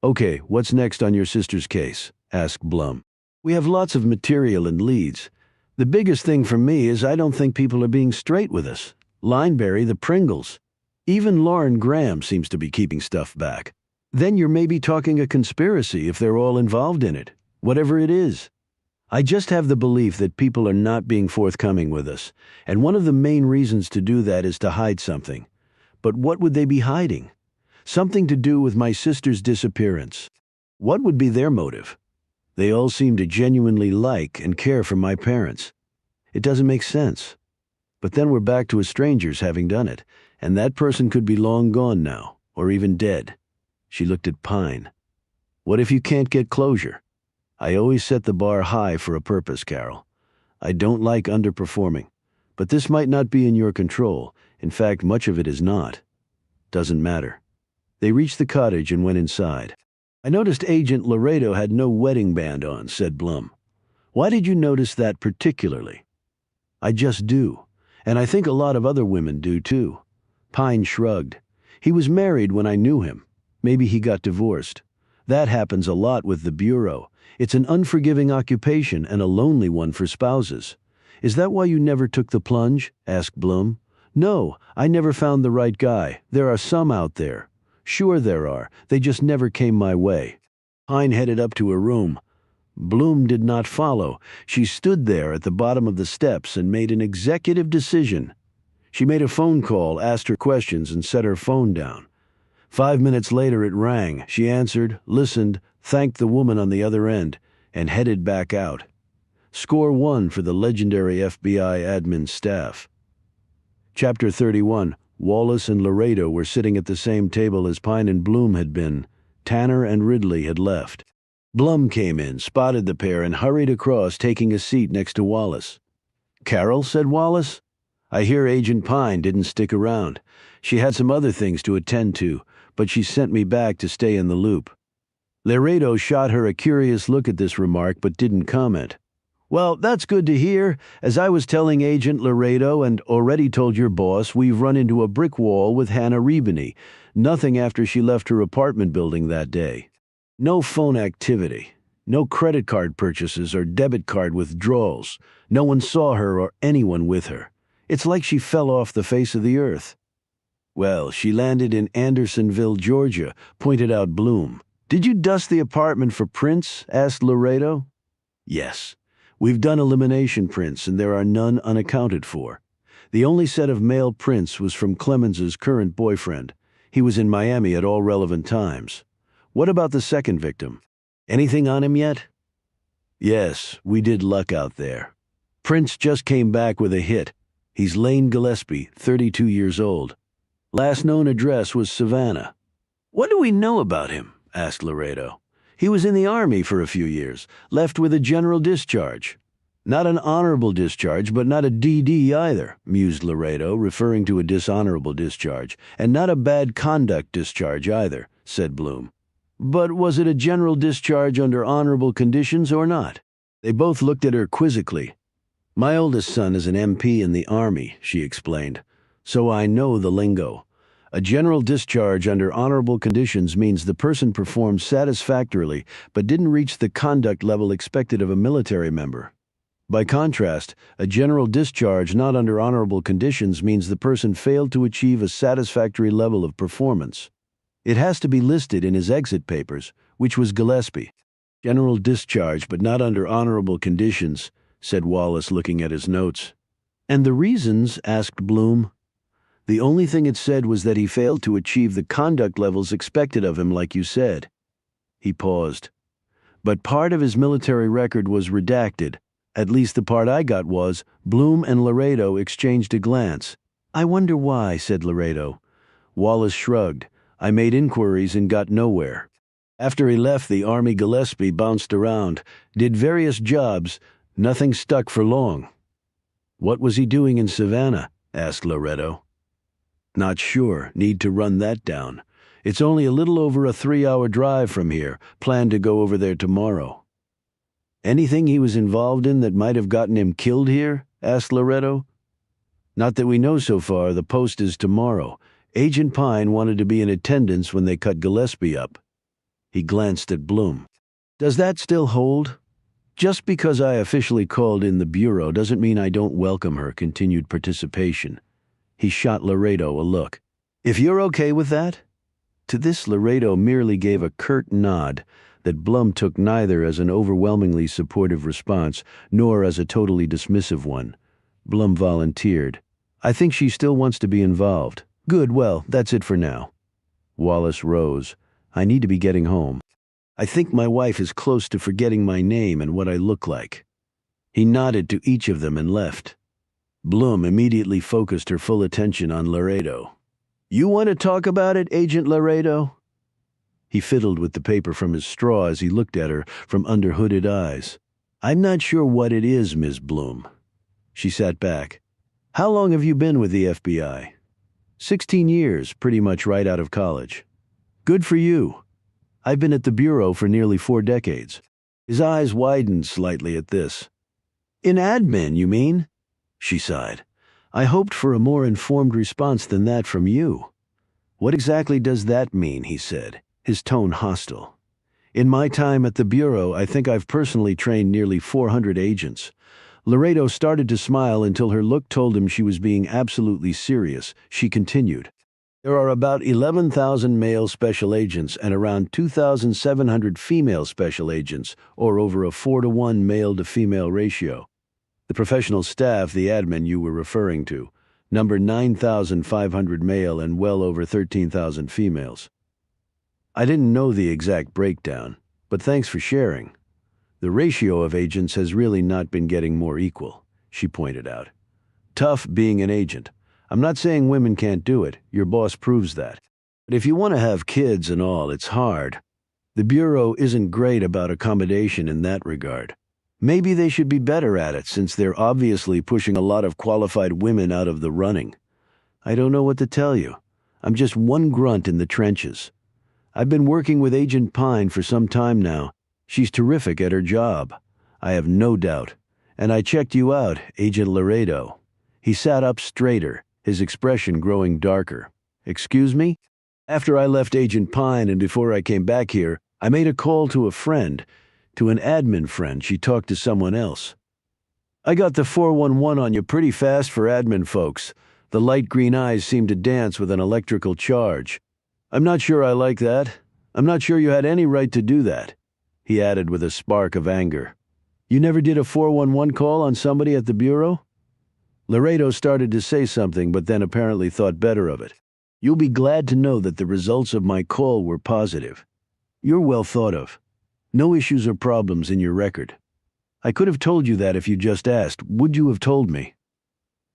"Okay, what's next on your sister's case?" asked Blum. "We have lots of material and leads. The biggest thing for me is I don't think people are being straight with us. Lineberry, the Pringles. Even Lauren Graham seems to be keeping stuff back. Then you're maybe talking a conspiracy if they're all involved in it. Whatever it is. I just have the belief that people are not being forthcoming with us, and one of the main reasons to do that is to hide something. But what would they be hiding? Something to do with my sister's disappearance. What would be their motive? They all seem to genuinely like and care for my parents. It doesn't make sense. But then we're back to as strangers having done it, and that person could be long gone now, or even dead. She looked at Pine. What if you can't get closure? I always set the bar high for a purpose, Carol. I don't like underperforming. But this might not be in your control. In fact, much of it is not. Doesn't matter. They reached the cottage and went inside. I noticed Agent Laredo had no wedding band on, said Blum. Why did you notice that particularly? I just do. And I think a lot of other women do too. Pine shrugged. He was married when I knew him. Maybe he got divorced. That happens a lot with the Bureau. It's an unforgiving occupation and a lonely one for spouses. Is that why you never took the plunge? Asked Blum. No, I never found the right guy. There are some out there. Sure there are. They just never came my way. Pine headed up to her room. Bloom did not follow. She stood there at the bottom of the steps and made an executive decision. She made a phone call, asked her questions, and set her phone down. 5 minutes later it rang. She answered, listened, thanked the woman on the other end, and headed back out. Score 1 for the legendary FBI admin staff. Chapter 31. Wallace and Laredo were sitting at the same table as Pine and Bloom had been. Tanner and Ridley had left. Blum came in, spotted the pair, and hurried across, taking a seat next to Wallace. Carol, said Wallace. I hear Agent Pine didn't stick around. She had some other things to attend to, but she sent me back to stay in the loop. Laredo shot her a curious look at this remark, but didn't comment. Well, that's good to hear. As I was telling Agent Laredo and already told your boss, we've run into a brick wall with Hannah Rebeny. Nothing after she left her apartment building that day. No phone activity. No credit card purchases or debit card withdrawals. No one saw her or anyone with her. It's like she fell off the face of the earth. Well, she landed in Andersonville, Georgia, pointed out Bloom. Did you dust the apartment for prints? Asked Laredo. Yes. We've done elimination prints, and there are none unaccounted for. The only set of male prints was from Clemens's current boyfriend. He was in Miami at all relevant times. What about the second victim? Anything on him yet? Yes, we did luck out there. Prince just came back with a hit. He's Lane Gillespie, 32 years old. Last known address was Savannah. What do we know about him? Asked Laredo. He was in the Army for a few years, left with a general discharge. Not an honorable discharge, but not a DD either, mused Laredo, referring to a dishonorable discharge, and not a bad conduct discharge either, said Bloom. But was it a general discharge under honorable conditions or not? They both looked at her quizzically. My oldest son is an MP in the Army, she explained, so I know the lingo. A general discharge under honorable conditions means the person performed satisfactorily but didn't reach the conduct level expected of a military member. By contrast, a general discharge not under honorable conditions means the person failed to achieve a satisfactory level of performance. It has to be listed in his exit papers, which was Gillespie. General discharge but not under honorable conditions, said Wallace, looking at his notes. And the reasons? Asked Bloom. The only thing it said was that he failed to achieve the conduct levels expected of him, like you said. He paused. But part of his military record was redacted. At least the part I got was, Bloom and Laredo exchanged a glance. I wonder why, said Laredo. Wallace shrugged. I made inquiries and got nowhere. After he left the Army, Gillespie bounced around, did various jobs. Nothing stuck for long. What was he doing in Savannah? Asked Laredo. Not sure. Need to run that down. It's only a little over a 3-hour drive from here. Plan to go over there tomorrow. Anything he was involved in that might have gotten him killed here? Asked Laredo. Not that we know so far. The post is tomorrow. Agent Pine wanted to be in attendance when they cut Gillespie up. He glanced at Bloom. Does that still hold? Just because I officially called in the Bureau doesn't mean I don't welcome her continued participation. He shot Laredo a look. If you're okay with that? To this Laredo merely gave a curt nod that Blum took neither as an overwhelmingly supportive response nor as a totally dismissive one. Blum volunteered. I think she still wants to be involved. Good, well, that's it for now. Wallace rose. I need to be getting home. I think my wife is close to forgetting my name and what I look like." He nodded to each of them and left. Bloom immediately focused her full attention on Laredo. "You want to talk about it, Agent Laredo?" He fiddled with the paper from his straw as he looked at her from under hooded eyes. "I'm not sure what it is, Miss Bloom." She sat back. "How long have you been with the FBI?" 16 years, pretty much right out of college." "Good for you. I've been at the Bureau for nearly 4 decades. His eyes widened slightly at this. "In admin, you mean?" She sighed. "I hoped for a more informed response than that from you." "What exactly does that mean?" he said, his tone hostile. "In my time at the Bureau, I think I've personally trained nearly 400 agents." Laredo started to smile until her look told him she was being absolutely serious. She continued. "There are about 11,000 male special agents and around 2,700 female special agents, or over a 4-to-1 male-to-female ratio. The professional staff, the admin you were referring to, number 9,500 male and well over 13,000 females. I didn't know the exact breakdown, but thanks for sharing. The ratio of agents has really not been getting more equal," she pointed out. "Tough being an agent. I'm not saying women can't do it. Your boss proves that. But if you want to have kids and all, it's hard. The Bureau isn't great about accommodation in that regard. Maybe they should be better at it since they're obviously pushing a lot of qualified women out of the running. I don't know what to tell you. I'm just one grunt in the trenches. I've been working with Agent Pine for some time now. She's terrific at her job. I have no doubt. And I checked you out, Agent Laredo." He sat up straighter, his expression growing darker. "Excuse me? After I left Agent Pine and before I came back here, I made a call to a friend, to an admin friend. She talked to someone else. I got the 411 on you pretty fast for admin folks. The light green eyes seemed to dance with an electrical charge. I'm not sure I like that. I'm not sure you had any right to do that," he added with a spark of anger. "You never did a 411 call on somebody at the Bureau?" Laredo started to say something, but then apparently thought better of it. "You'll be glad to know that the results of my call were positive. You're well thought of. No issues or problems in your record. I could have told you that if you just asked. Would you have told me?"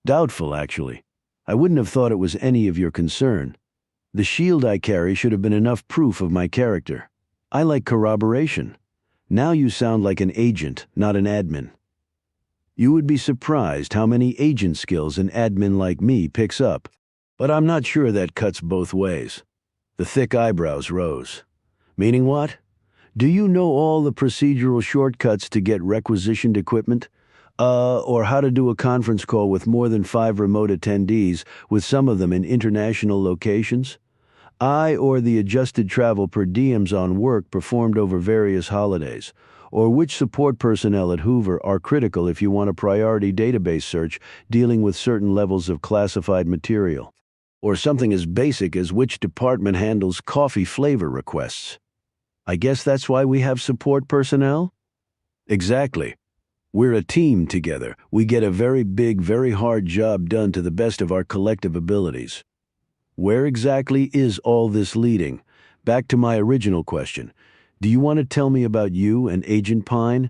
"Doubtful, actually. I wouldn't have thought it was any of your concern. The shield I carry should have been enough proof of my character. I like corroboration. Now you sound like an agent, not an admin. You would be surprised how many agent skills an admin like me picks up. But I'm not sure that cuts both ways." The thick eyebrows rose. "Meaning what? Do you know all the procedural shortcuts to get requisitioned equipment? Or how to do a conference call with more than 5 remote attendees, with some of them in international locations? Or the adjusted travel per diems on work performed over various holidays? Or which support personnel at Hoover are critical if you want a priority database search dealing with certain levels of classified material? Or something as basic as which department handles coffee flavor requests? I guess that's why we have support personnel?" "Exactly. We're a team together. We get a very big, very hard job done to the best of our collective abilities." Where exactly is all this leading? Back to my original question. Do you want to tell me about you and Agent Pine?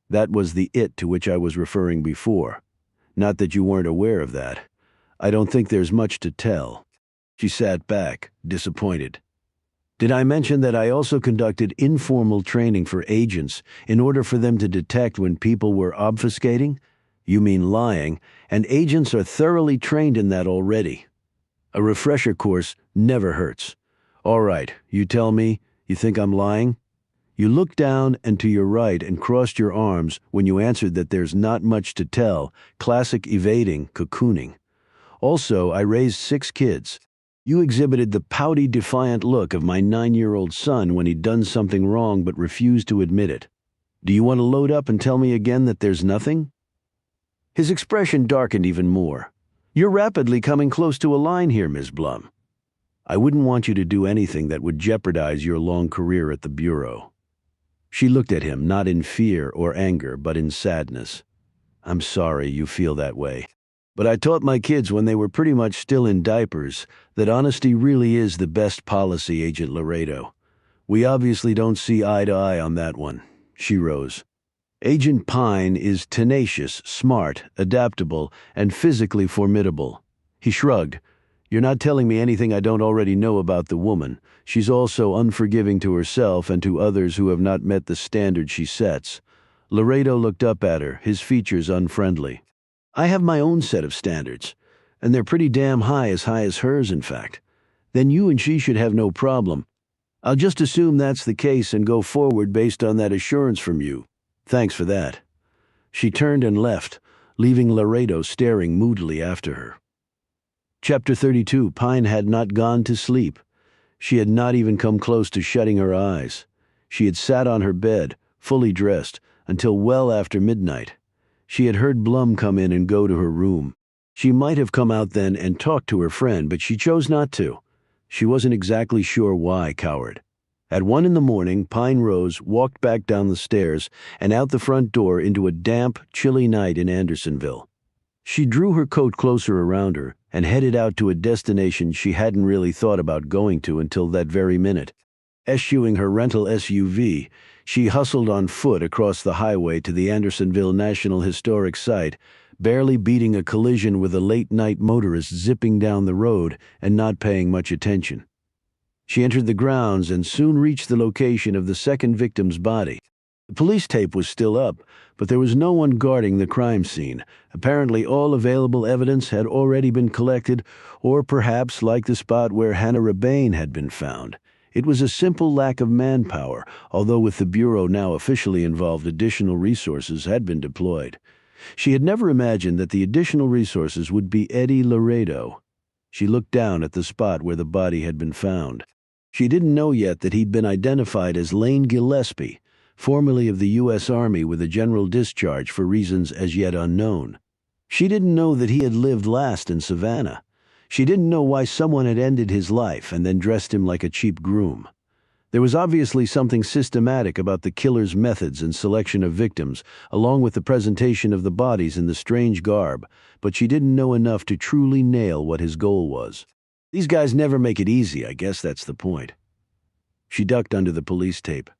That was the it to which I was referring before. Not that you weren't aware of that. I don't think there's much to tell." She sat back, disappointed. "Did I mention that I also conducted informal training for agents in order for them to detect when people were obfuscating? You mean lying, and agents are thoroughly trained in that already. A refresher course never hurts. All right, you tell me, you think I'm lying?" You looked down and to your right and crossed your arms when you answered that there's not much to tell, classic evading, cocooning. "Also, I raised 6 kids. You exhibited the pouty, defiant look of my 9-year-old son when he'd done something wrong but refused to admit it. Do you want to load up and tell me again that there's nothing?" His expression darkened even more. "You're rapidly coming close to a line here, Ms. Blum. I wouldn't want you to do anything that would jeopardize your long career at the Bureau." She looked at him, not in fear or anger, but in sadness. "I'm sorry you feel that way. But I taught my kids when they were pretty much still in diapers that honesty really is the best policy, Agent Laredo. We obviously don't see eye to eye on that one. She rose. Agent Pine is tenacious, smart, adaptable, and physically formidable. He shrugged. You're not telling me anything I don't already know about the woman. She's also unforgiving to herself and to others who have not met the standard she sets. Laredo looked up at her, his features unfriendly. I have my own set of standards, and they're pretty damn high as hers, in fact. Then you and she should have no problem. I'll just assume that's the case and go forward based on that assurance from you. Thanks for that. She turned and left, leaving Laredo staring moodily after her. Chapter 32. Pine had not gone to sleep. She had not even come close to shutting her eyes. She had sat on her bed, fully dressed, until well after midnight. She had heard Blum come in and go to her room. She might have come out then and talked to her friend, but she chose not to. She wasn't exactly sure why, coward. At 1 a.m, Pine rose, walked back down the stairs, and out the front door into a damp, chilly night in Andersonville. She drew her coat closer around her and headed out to a destination she hadn't really thought about going to until that very minute. Eschewing her rental SUV, she hustled on foot across the highway to the Andersonville National Historic Site, barely beating a collision with a late-night motorist zipping down the road and not paying much attention. She entered the grounds and soon reached the location of the second victim's body. The police tape was still up, but there was no one guarding the crime scene. Apparently all available evidence had already been collected, or perhaps, like the spot where Hannah Rebane had been found, it was a simple lack of manpower, although with the Bureau now officially involved, additional resources had been deployed. She had never imagined that the additional resources would be Eddie Laredo. She looked down at the spot where the body had been found. She didn't know yet that he'd been identified as Lane Gillespie, formerly of the U.S. Army with a general discharge for reasons as yet unknown. She didn't know that he had lived last in Savannah. She didn't know why someone had ended his life and then dressed him like a cheap groom. There was obviously something systematic about the killer's methods and selection of victims, along with the presentation of the bodies in the strange garb, but she didn't know enough to truly nail what his goal was. These guys never make it easy, I guess that's the point. She ducked under the police tape.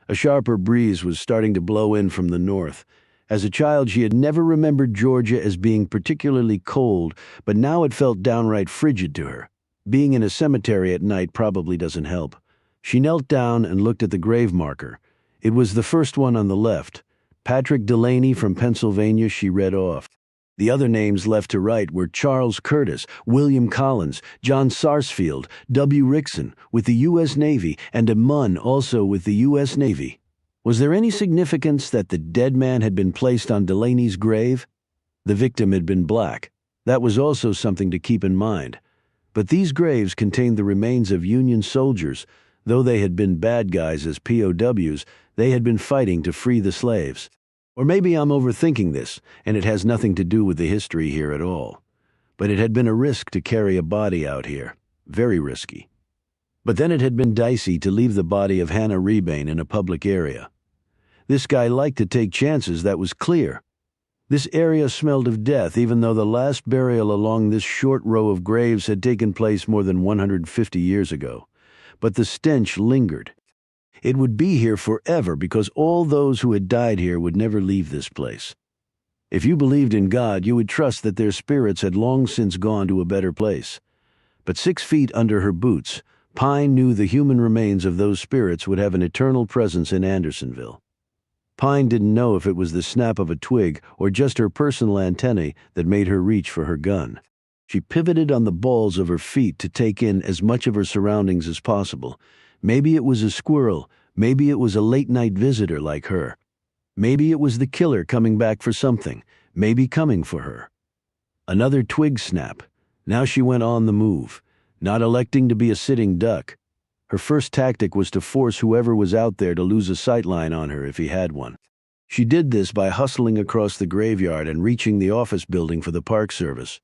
A sharper breeze was starting to blow in from the north. As a child, she had never remembered Georgia as being particularly cold, but now it felt downright frigid to her. Being in a cemetery at night probably doesn't help. She knelt down and looked at the grave marker. It was the first one on the left. Patrick Delaney from Pennsylvania, she read off. The other names left to right were Charles Curtis, William Collins, John Sarsfield, W. Rickson, with the U.S. Navy, and a Munn, also with the U.S. Navy. Was there any significance that the dead man had been placed on Delaney's grave? The victim had been black. That was also something to keep in mind. But these graves contained the remains of Union soldiers. Though they had been bad guys as POWs, they had been fighting to free the slaves. Or maybe I'm overthinking this, and it has nothing to do with the history here at all. But it had been a risk to carry a body out here. Very risky. But then it had been dicey to leave the body of Hannah Rebane in a public area. This guy liked to take chances, that was clear. This area smelled of death, even though the last burial along this short row of graves had taken place more than 150 years ago. But the stench lingered. It would be here forever because all those who had died here would never leave this place. If you believed in God, you would trust that their spirits had long since gone to a better place. But 6 feet under her boots, Pine knew the human remains of those spirits would have an eternal presence in Andersonville. Pine didn't know if it was the snap of a twig or just her personal antennae that made her reach for her gun. She pivoted on the balls of her feet to take in as much of her surroundings as possible. Maybe it was a squirrel, maybe it was a late-night visitor like her. Maybe it was the killer coming back for something, maybe coming for her. Another twig snap. Now she went on the move, not electing to be a sitting duck. Her first tactic was to force whoever was out there to lose a sightline on her if he had one. She did this by hustling across the graveyard and reaching the office building for the Park Service.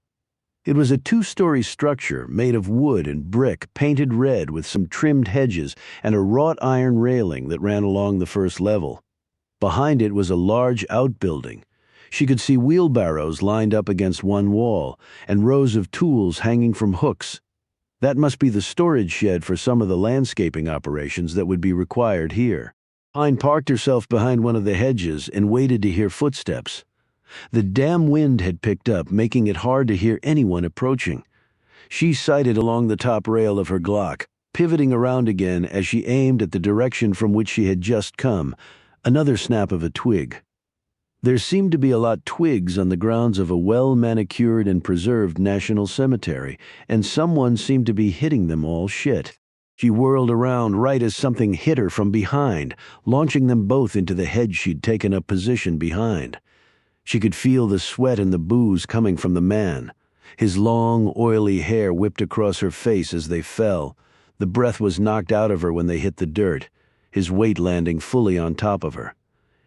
It was a 2-story structure made of wood and brick, painted red with some trimmed hedges and a wrought iron railing that ran along the first level. Behind it was a large outbuilding. She could see wheelbarrows lined up against one wall and rows of tools hanging from hooks. That must be the storage shed for some of the landscaping operations that would be required here. Pine parked herself behind one of the hedges and waited to hear footsteps. The damn wind had picked up, making it hard to hear anyone approaching. She sighted along the top rail of her Glock, pivoting around again as she aimed at the direction from which she had just come. Another snap of a twig. There seemed to be a lot twigs on the grounds of a well-manicured and preserved national cemetery, and someone seemed to be hitting them all shit. She whirled around right as something hit her from behind, launching them both into the hedge she'd taken up position behind. She could feel the sweat and the booze coming from the man. His long, oily hair whipped across her face as they fell. The breath was knocked out of her when they hit the dirt, his weight landing fully on top of her.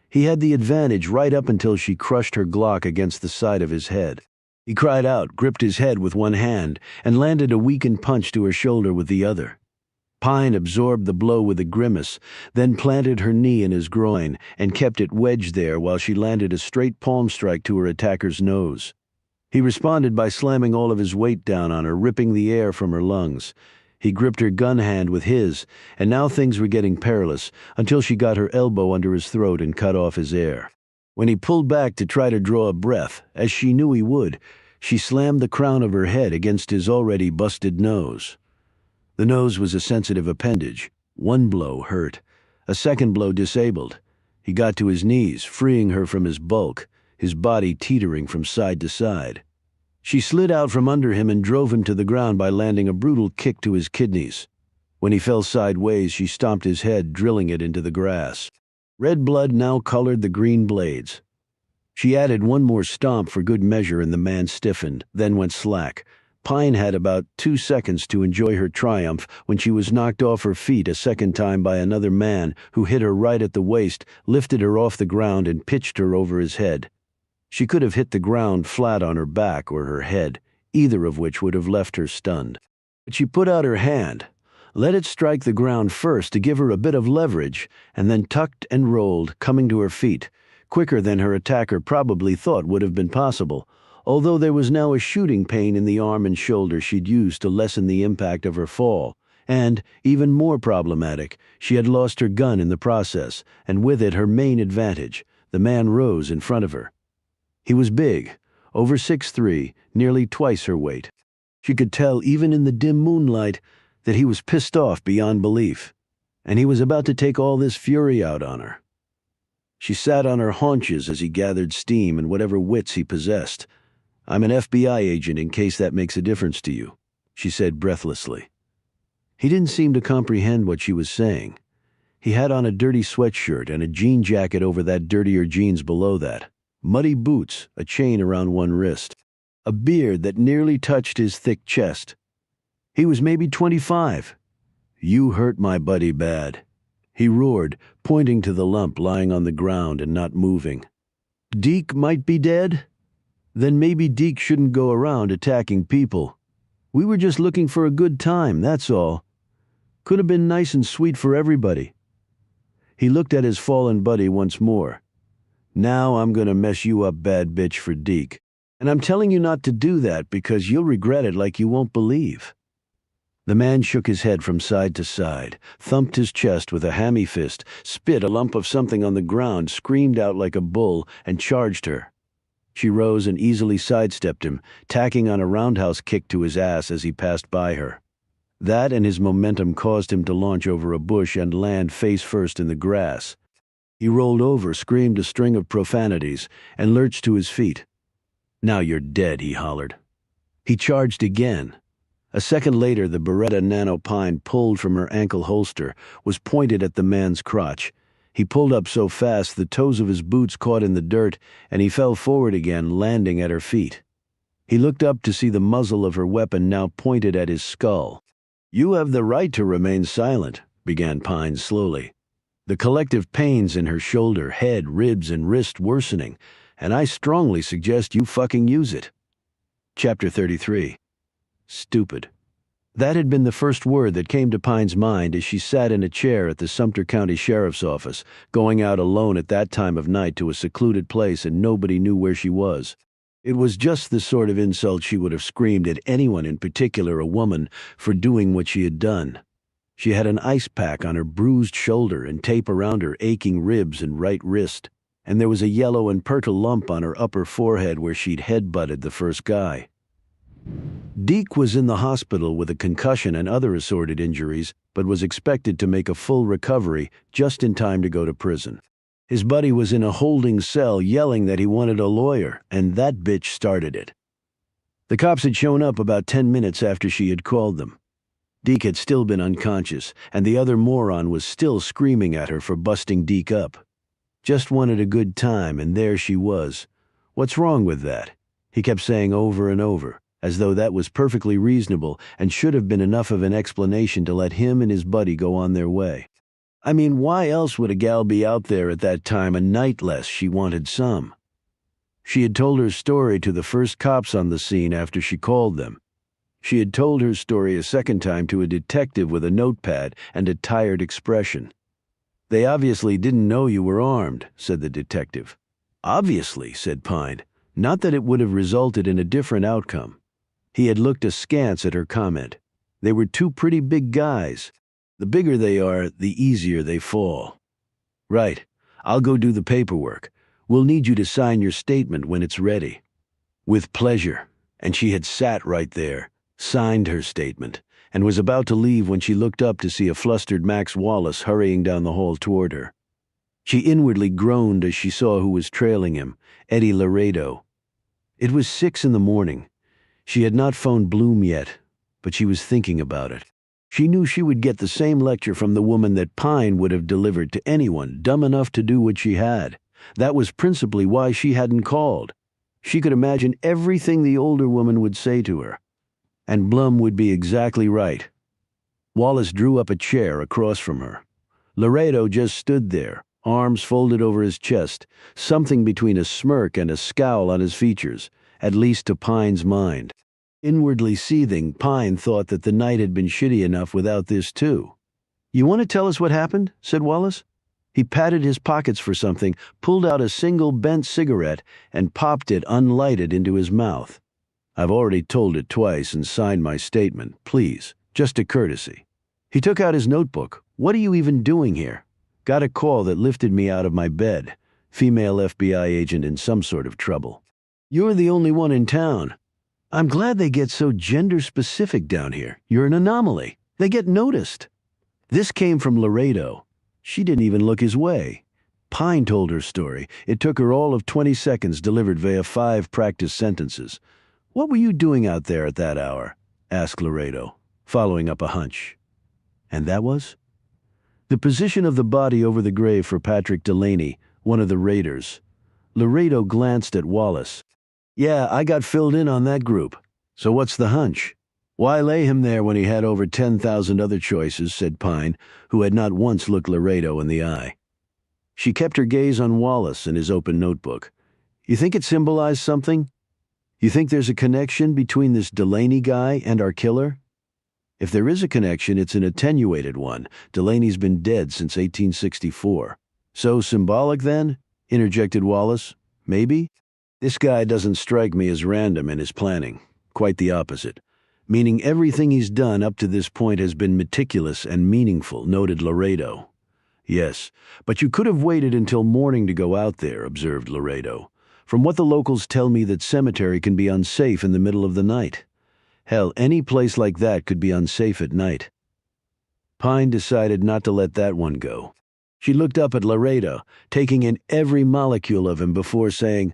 He had the advantage right up until she crushed her Glock against the side of his head. He cried out, gripped his head with one hand, and landed a weakened punch to her shoulder with the other. Pine absorbed the blow with a grimace, then planted her knee in his groin and kept it wedged there while she landed a straight palm strike to her attacker's nose. He responded by slamming all of his weight down on her, ripping the air from her lungs. He gripped her gun hand with his, and now things were getting perilous until she got her elbow under his throat and cut off his air. When he pulled back to try to draw a breath, as she knew he would, she slammed the crown of her head against his already busted nose. The nose was a sensitive appendage. One blow hurt. A second blow disabled. He got to his knees, freeing her from his bulk, his body teetering from side to side. She slid out from under him and drove him to the ground by landing a brutal kick to his kidneys. When he fell sideways, she stomped his head, drilling it into the grass. Red blood now colored the green blades. She added one more stomp for good measure and the man stiffened, then went slack. Pine had about 2 seconds to enjoy her triumph when she was knocked off her feet a second time by another man who hit her right at the waist, lifted her off the ground and pitched her over his head. She could have hit the ground flat on her back or her head, either of which would have left her stunned. But she put out her hand, let it strike the ground first to give her a bit of leverage, and then tucked and rolled, coming to her feet, quicker than her attacker probably thought would have been possible, although there was now a shooting pain in the arm and shoulder she'd used to lessen the impact of her fall, and, even more problematic, she had lost her gun in the process, and with it her main advantage. The man rose in front of her. He was big, over 6'3", nearly twice her weight. She could tell even in the dim moonlight that he was pissed off beyond belief, and he was about to take all this fury out on her. She sat on her haunches as he gathered steam and whatever wits he possessed. "I'm an FBI agent in case that makes a difference to you," she said breathlessly. He didn't seem to comprehend what she was saying. He had on a dirty sweatshirt and a jean jacket over that dirtier jeans below that. Muddy boots, a chain around one wrist, a beard that nearly touched his thick chest. He was maybe 25. "You hurt my buddy bad," he roared, pointing to the lump lying on the ground and not moving. "Deke might be dead? Then maybe Deke shouldn't go around attacking people. We were just looking for a good time, that's all. Could have been nice and sweet for everybody." He looked at his fallen buddy once more. "Now I'm gonna mess you up, bad bitch, for Deke. And I'm telling you not to do that because you'll regret it like you won't believe." The man shook his head from side to side, thumped his chest with a hammy fist, spit a lump of something on the ground, screamed out like a bull, and charged her. She rose and easily sidestepped him, tacking on a roundhouse kick to his ass as he passed by her. That and his momentum caused him to launch over a bush and land face first in the grass. He rolled over, screamed a string of profanities, and lurched to his feet. "Now you're dead," he hollered. He charged again. A second later, the Beretta Nano Pine pulled from her ankle holster, was pointed at the man's crotch. He pulled up so fast the toes of his boots caught in the dirt, and he fell forward again, landing at her feet. He looked up to see the muzzle of her weapon now pointed at his skull. "You have the right to remain silent," began Pine slowly. The collective pains in her shoulder, head, ribs, and wrist worsening, and I strongly suggest you fucking use it. Chapter 33. Stupid. That had been the first word that came to Pine's mind as she sat in a chair at the Sumter County Sheriff's Office, going out alone at that time of night to a secluded place and nobody knew where she was. It was just the sort of insult she would have screamed at anyone, in particular a woman, for doing what she had done. She had an ice pack on her bruised shoulder and tape around her aching ribs and right wrist, and there was a yellow and purple lump on her upper forehead where she'd headbutted the first guy. Deke was in the hospital with a concussion and other assorted injuries, but was expected to make a full recovery just in time to go to prison. His buddy was in a holding cell yelling that he wanted a lawyer, and that bitch started it. The cops had shown up about 10 minutes after she had called them. Deke had still been unconscious, and the other moron was still screaming at her for busting Deke up. Just wanted a good time, and there she was. What's wrong with that? He kept saying over and over, as though that was perfectly reasonable and should have been enough of an explanation to let him and his buddy go on their way. I mean, why else would a gal be out there at that time a night less she wanted some? She had told her story to the first cops on the scene after she called them. She had told her story a second time to a detective with a notepad and a tired expression. "They obviously didn't know you were armed," said the detective. "Obviously," said Pine. Not that it would have resulted in a different outcome. He had looked askance at her comment. They were two pretty big guys. The bigger they are, the easier they fall. "Right. I'll go do the paperwork. We'll need you to sign your statement when it's ready." "With pleasure." And she had sat right there, signed her statement, and was about to leave when she looked up to see a flustered Max Wallace hurrying down the hall toward her. She inwardly groaned as she saw who was trailing him, Eddie Laredo. It was 6 a.m. She had not phoned Bloom yet, but she was thinking about it. She knew she would get the same lecture from the woman that Pine would have delivered to anyone dumb enough to do what she had. That was principally why she hadn't called. She could imagine everything the older woman would say to her. And Blum would be exactly right. Wallace drew up a chair across from her. Laredo just stood there, arms folded over his chest, something between a smirk and a scowl on his features, at least to Pine's mind. Inwardly seething, Pine thought that the night had been shitty enough without this too. "You want to tell us what happened?" said Wallace. He patted his pockets for something, pulled out a single bent cigarette, and popped it unlighted into his mouth. "I've already told it twice and signed my statement. Please, just a courtesy." He took out his notebook. "What are you even doing here?" "Got a call that lifted me out of my bed. Female FBI agent in some sort of trouble." "You're the only one in town." "I'm glad they get so gender-specific down here. You're an anomaly. They get noticed." This came from Laredo. She didn't even look his way. Pine told her story. It took her all of 20 seconds delivered via 5 practice sentences. "What were you doing out there at that hour?" asked Laredo, following up a hunch. "And that was?" "The position of the body over the grave for Patrick Delaney, one of the raiders." Laredo glanced at Wallace. "Yeah, I got filled in on that group. So what's the hunch?" "Why lay him there when he had over 10,000 other choices," said Pine, who had not once looked Laredo in the eye. She kept her gaze on Wallace and his open notebook. "You think it symbolized something? You think there's a connection between this Delaney guy and our killer?" "If there is a connection, it's an attenuated one. Delaney's been dead since 1864. "So symbolic, then?" interjected Wallace. "Maybe?" "This guy doesn't strike me as random in his planning. Quite the opposite. Meaning everything he's done up to this point has been meticulous and meaningful," noted Laredo. "Yes, but you could have waited until morning to go out there," observed Laredo. "From what the locals tell me, that cemetery can be unsafe in the middle of the night. Hell, any place like that could be unsafe at night." Pine decided not to let that one go. She looked up at Laredo, taking in every molecule of him before saying,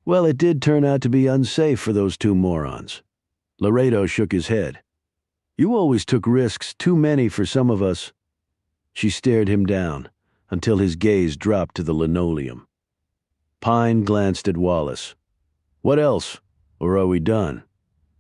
"Well, it did turn out to be unsafe for those two morons." Laredo shook his head. "You always took risks, too many for some of us." She stared him down until his gaze dropped to the linoleum. Pine glanced at Wallace. "What else? Or are we done?"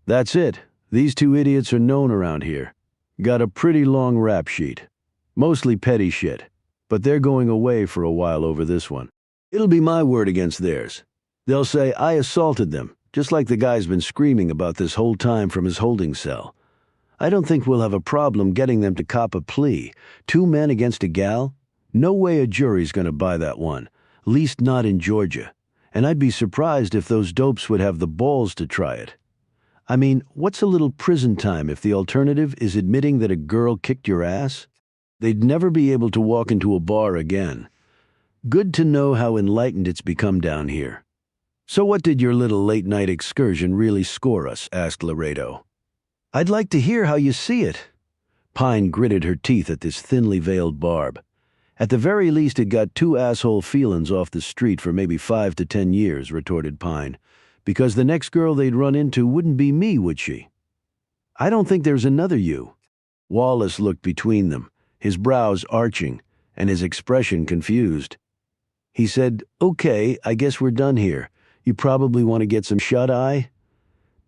"That's it. These two idiots are known around here. Got a pretty long rap sheet. Mostly petty shit, but they're going away for a while over this one. It'll be my word against theirs. They'll say I assaulted them, just like the guy's been screaming about this whole time from his holding cell. I don't think we'll have a problem getting them to cop a plea. 2 men against a gal? No way a jury's gonna buy that one, least not in Georgia. And I'd be surprised if those dopes would have the balls to try it. I mean, what's a little prison time if the alternative is admitting that a girl kicked your ass? They'd never be able to walk into a bar again. Good to know how enlightened it's become down here. So what did your little late-night excursion really score us? Asked Laredo. I'd like to hear how you see it. Pine gritted her teeth at this thinly veiled barb. At the very least, it got two asshole feelings off the street for maybe 5 to 10 years, retorted Pine. Because the next girl they'd run into wouldn't be me, would she? I don't think there's another you. Wallace looked between them, his brows arching, and his expression confused. He said, "Okay, I guess we're done here. You probably want to get some shut-eye?"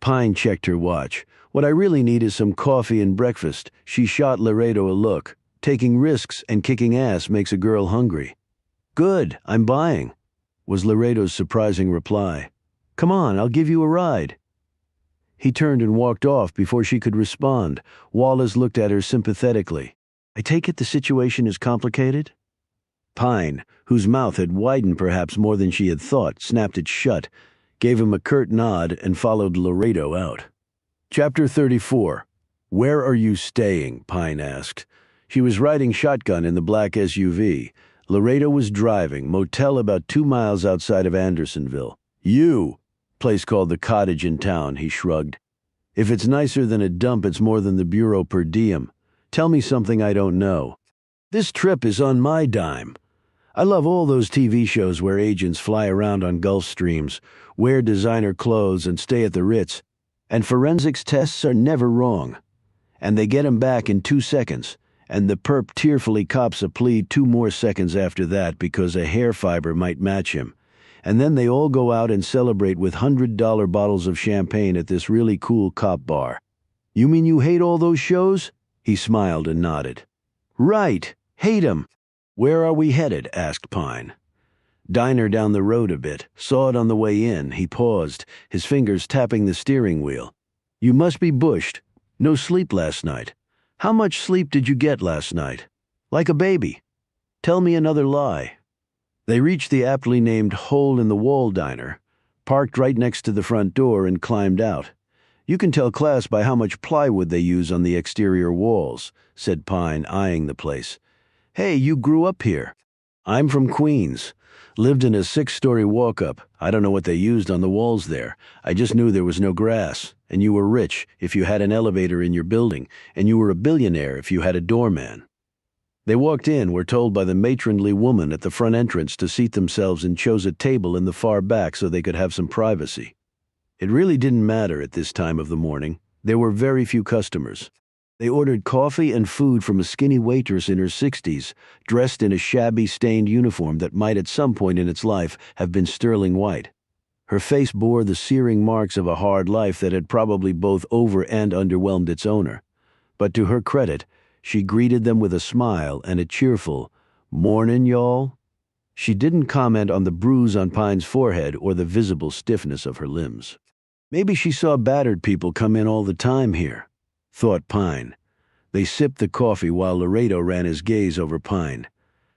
Pine checked her watch. "What I really need is some coffee and breakfast." She shot Laredo a look. Taking risks and kicking ass makes a girl hungry. "Good, I'm buying," was Laredo's surprising reply. "Come on, I'll give you a ride." He turned and walked off before she could respond. Wallace looked at her sympathetically. "I take it the situation is complicated?" Pine, whose mouth had widened perhaps more than she had thought, snapped it shut, gave him a curt nod, and followed Laredo out. Chapter 34. "Where are you staying?" Pine asked. She was riding shotgun in the black SUV. Laredo was driving, motel about 2 miles outside of Andersonville. "You!" Place called the Cottage in town, he shrugged. "If it's nicer than a dump, it's more than the bureau per diem. Tell me something I don't know." "This trip is on my dime. I love all those TV shows where agents fly around on Gulf Streams, wear designer clothes, and stay at the Ritz. And forensics tests are never wrong. And they get 'em back in 2 seconds. And the perp tearfully cops a plea 2 more seconds after that because a hair fiber might match him. And then they all go out and celebrate with $100 bottles of champagne at this really cool cop bar. You mean you hate all those shows?" He smiled and nodded. "Right, hate 'em. Where are we headed?" asked Pine. "Diner down the road a bit. Saw it on the way in." He paused, his fingers tapping the steering wheel. "You must be bushed. No sleep last night. How much sleep did you get last night?" "Like a baby." "Tell me another lie." They reached the aptly named Hole-in-the-Wall diner, parked right next to the front door, and climbed out. "You can tell class by how much plywood they use on the exterior walls," said Pine, eyeing the place. "Hey, you grew up here." "I'm from Queens. Lived in a 6-story walk-up. I don't know what they used on the walls there. I just knew there was no grass. And you were rich if you had an elevator in your building, and you were a billionaire if you had a doorman." They walked in, were told by the matronly woman at the front entrance to seat themselves, and chose a table in the far back so they could have some privacy. It really didn't matter at this time of the morning. There were very few customers. They ordered coffee and food from a skinny waitress in her 60s, dressed in a shabby stained uniform that might at some point in its life have been sterling white. Her face bore the searing marks of a hard life that had probably both over and underwhelmed its owner. But to her credit, she greeted them with a smile and a cheerful, "Mornin', y'all." She didn't comment on the bruise on Pine's forehead or the visible stiffness of her limbs. Maybe she saw battered people come in all the time here, thought Pine. They sipped the coffee while Laredo ran his gaze over Pine.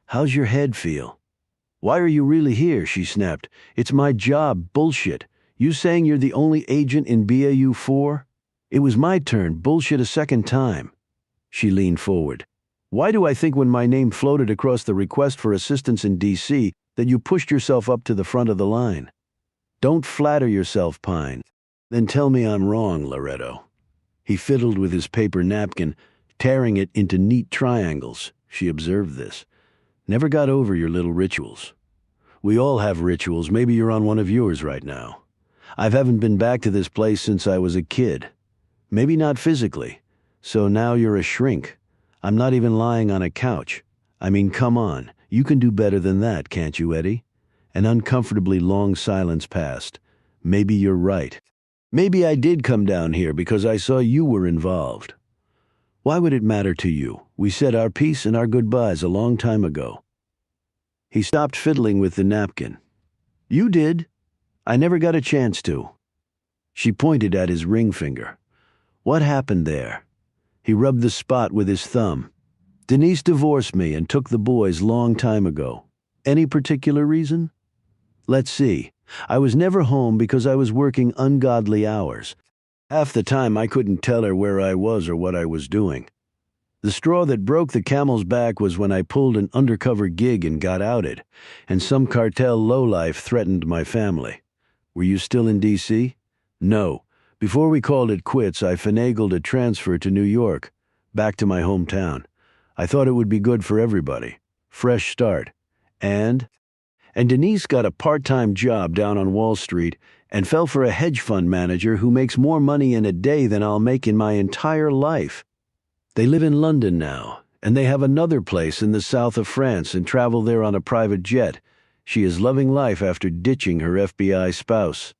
"How's your head feel?" "Why are you really here?" she snapped. "It's my job, bullshit. You saying you're the only agent in BAU 4? It was my turn, bullshit a second time." She leaned forward. "Why do I think when my name floated across the request for assistance in D.C. that you pushed yourself up to the front of the line?" "Don't flatter yourself, Pine." "Then tell me I'm wrong, Laredo." He fiddled with his paper napkin, tearing it into neat triangles. She observed this. "Never got over your little rituals." "We all have rituals. Maybe you're on one of yours right now." "I haven't been back to this place since I was a kid." "Maybe not physically. So now you're a shrink. I'm not even lying on a couch. I mean, come on. You can do better than that, can't you, Eddie?" An uncomfortably long silence passed. "Maybe you're right. Maybe I did come down here because I saw you were involved." "Why would it matter to you? We said our piece and our goodbyes a long time ago." He stopped fiddling with the napkin. "You did. I never got a chance to." She pointed at his ring finger. "What happened there?" He rubbed the spot with his thumb. "Denise divorced me and took the boys long time ago. Any particular reason?" "Let's see. I was never home because I was working ungodly hours. Half the time I couldn't tell her where I was or what I was doing. The straw that broke the camel's back was when I pulled an undercover gig and got outed, and some cartel lowlife threatened my family. Were you still in D.C.? No. Before we called it quits, I finagled a transfer to New York, back to my hometown. I thought it would be good for everybody. Fresh start. And Denise got a part-time job down on Wall Street and fell for a hedge fund manager who makes more money in a day than I'll make in my entire life. They live in London now, and they have another place in the south of France and travel there on a private jet. She is loving life after ditching her FBI spouse.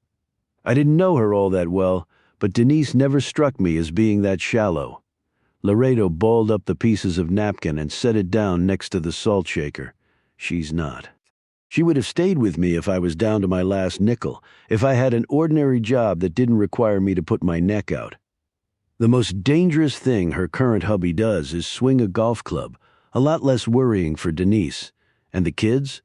I didn't know her all that well, but Denise never struck me as being that shallow. Laredo balled up the pieces of napkin and set it down next to the salt shaker. She's not. She would have stayed with me if I was down to my last nickel, if I had an ordinary job that didn't require me to put my neck out. The most dangerous thing her current hubby does is swing a golf club, a lot less worrying for Denise. And the kids?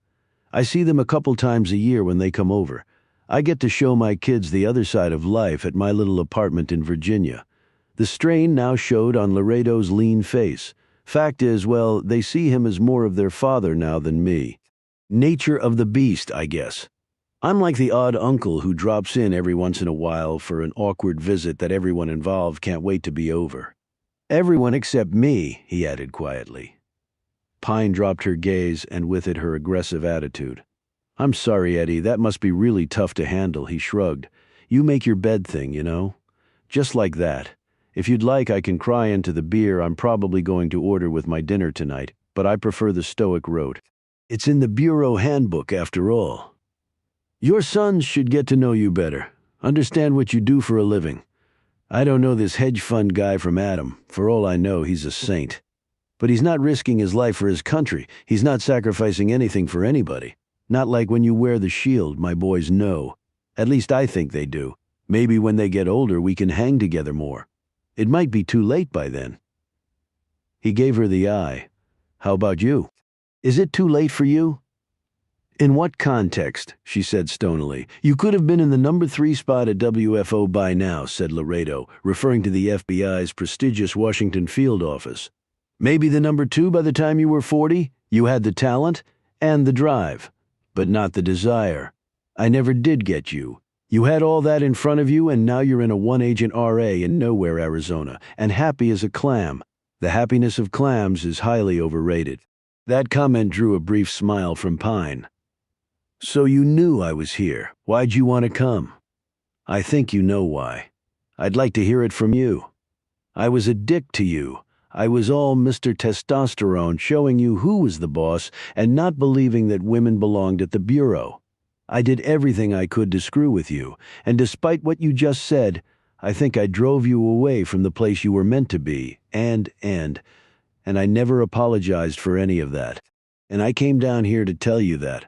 I see them a couple times a year when they come over. I get to show my kids the other side of life at my little apartment in Virginia. The strain now showed on Laredo's lean face. Fact is, well, they see him as more of their father now than me. Nature of the beast, I guess. I'm like the odd uncle who drops in every once in a while for an awkward visit that everyone involved can't wait to be over. Everyone except me, he added quietly. Pine dropped her gaze and with it her aggressive attitude. I'm sorry, Eddie, that must be really tough to handle, he shrugged. You make your bed thing, you know? Just like that. If you'd like, I can cry into the beer I'm probably going to order with my dinner tonight, but I prefer the stoic route. It's in the Bureau handbook, after all. Your sons should get to know you better, understand what you do for a living. I don't know this hedge fund guy from Adam. For all I know, he's a saint. But he's not risking his life for his country. He's not sacrificing anything for anybody. Not like when you wear the shield, my boys know. At least I think they do. Maybe when they get older, we can hang together more. It might be too late by then. He gave her the eye. How about you? Is it too late for you? In what context? She said stonily. You could have been in the number 3 spot at WFO by now, said Laredo, referring to the FBI's prestigious Washington field office. Maybe the number 2 by the time you were 40? You had the talent and the drive, but not the desire. I never did get you. You had all that in front of you, and now you're in a one-agent RA in nowhere, Arizona, and happy as a clam. The happiness of clams is highly overrated. That comment drew a brief smile from Pine. So you knew I was here. Why'd you want to come? I think you know why. I'd like to hear it from you. I was a dick to you. I was all Mr. Testosterone, showing you who was the boss and not believing that women belonged at the Bureau. I did everything I could to screw with you, and despite what you just said, I think I drove you away from the place you were meant to be, and I never apologized for any of that. And I came down here to tell you that.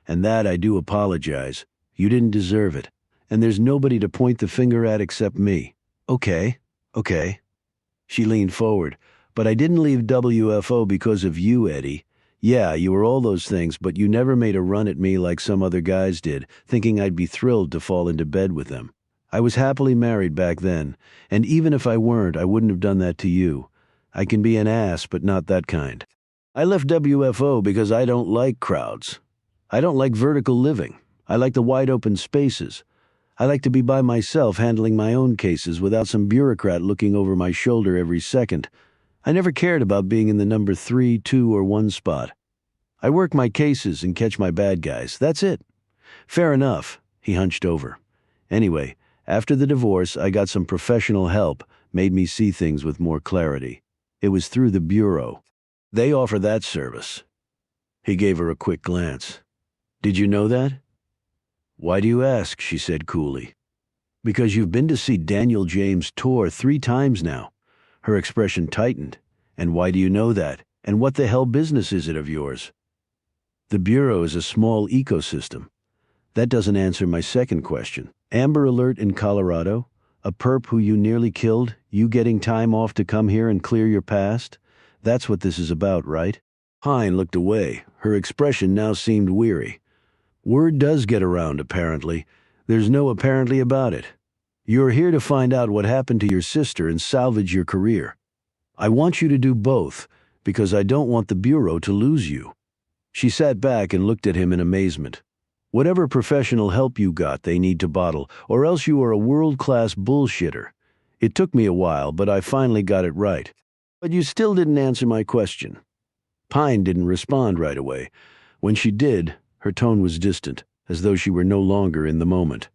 And that I do apologize. You didn't deserve it. And there's nobody to point the finger at except me. Okay. She leaned forward. But I didn't leave WFO because of you, Eddie. Yeah, you were all those things, but you never made a run at me like some other guys did, thinking I'd be thrilled to fall into bed with them. I was happily married back then, and even if I weren't, I wouldn't have done that to you. I can be an ass, but not that kind. I left WFO because I don't like crowds. I don't like vertical living. I like the wide open spaces. I like to be by myself handling my own cases without some bureaucrat looking over my shoulder every second. I never cared about being in the number 3, 2, or 1 spot. I work my cases and catch my bad guys. That's it. Fair enough. He hunched over. Anyway, after the divorce, I got some professional help, made me see things with more clarity. It was through the Bureau. They offer that service. He gave her a quick glance. Did you know that? Why do you ask? She said coolly. Because you've been to see Daniel James tour 3 times now. Her expression tightened. And why do you know that? And what the hell business is it of yours? The Bureau is a small ecosystem. That doesn't answer my second question. Amber Alert in Colorado? A perp who you nearly killed? You getting time off to come here and clear your past? That's what this is about, right? Pine looked away. Her expression now seemed weary. Word does get around, apparently. There's no apparently about it. You're here to find out what happened to your sister and salvage your career. I want you to do both, because I don't want the Bureau to lose you." She sat back and looked at him in amazement. "Whatever professional help you got, they need to bottle, or else you are a world-class bullshitter. It took me a while, but I finally got it right. But you still didn't answer my question." Pine didn't respond right away. When she did, her tone was distant, as though she were no longer in the moment.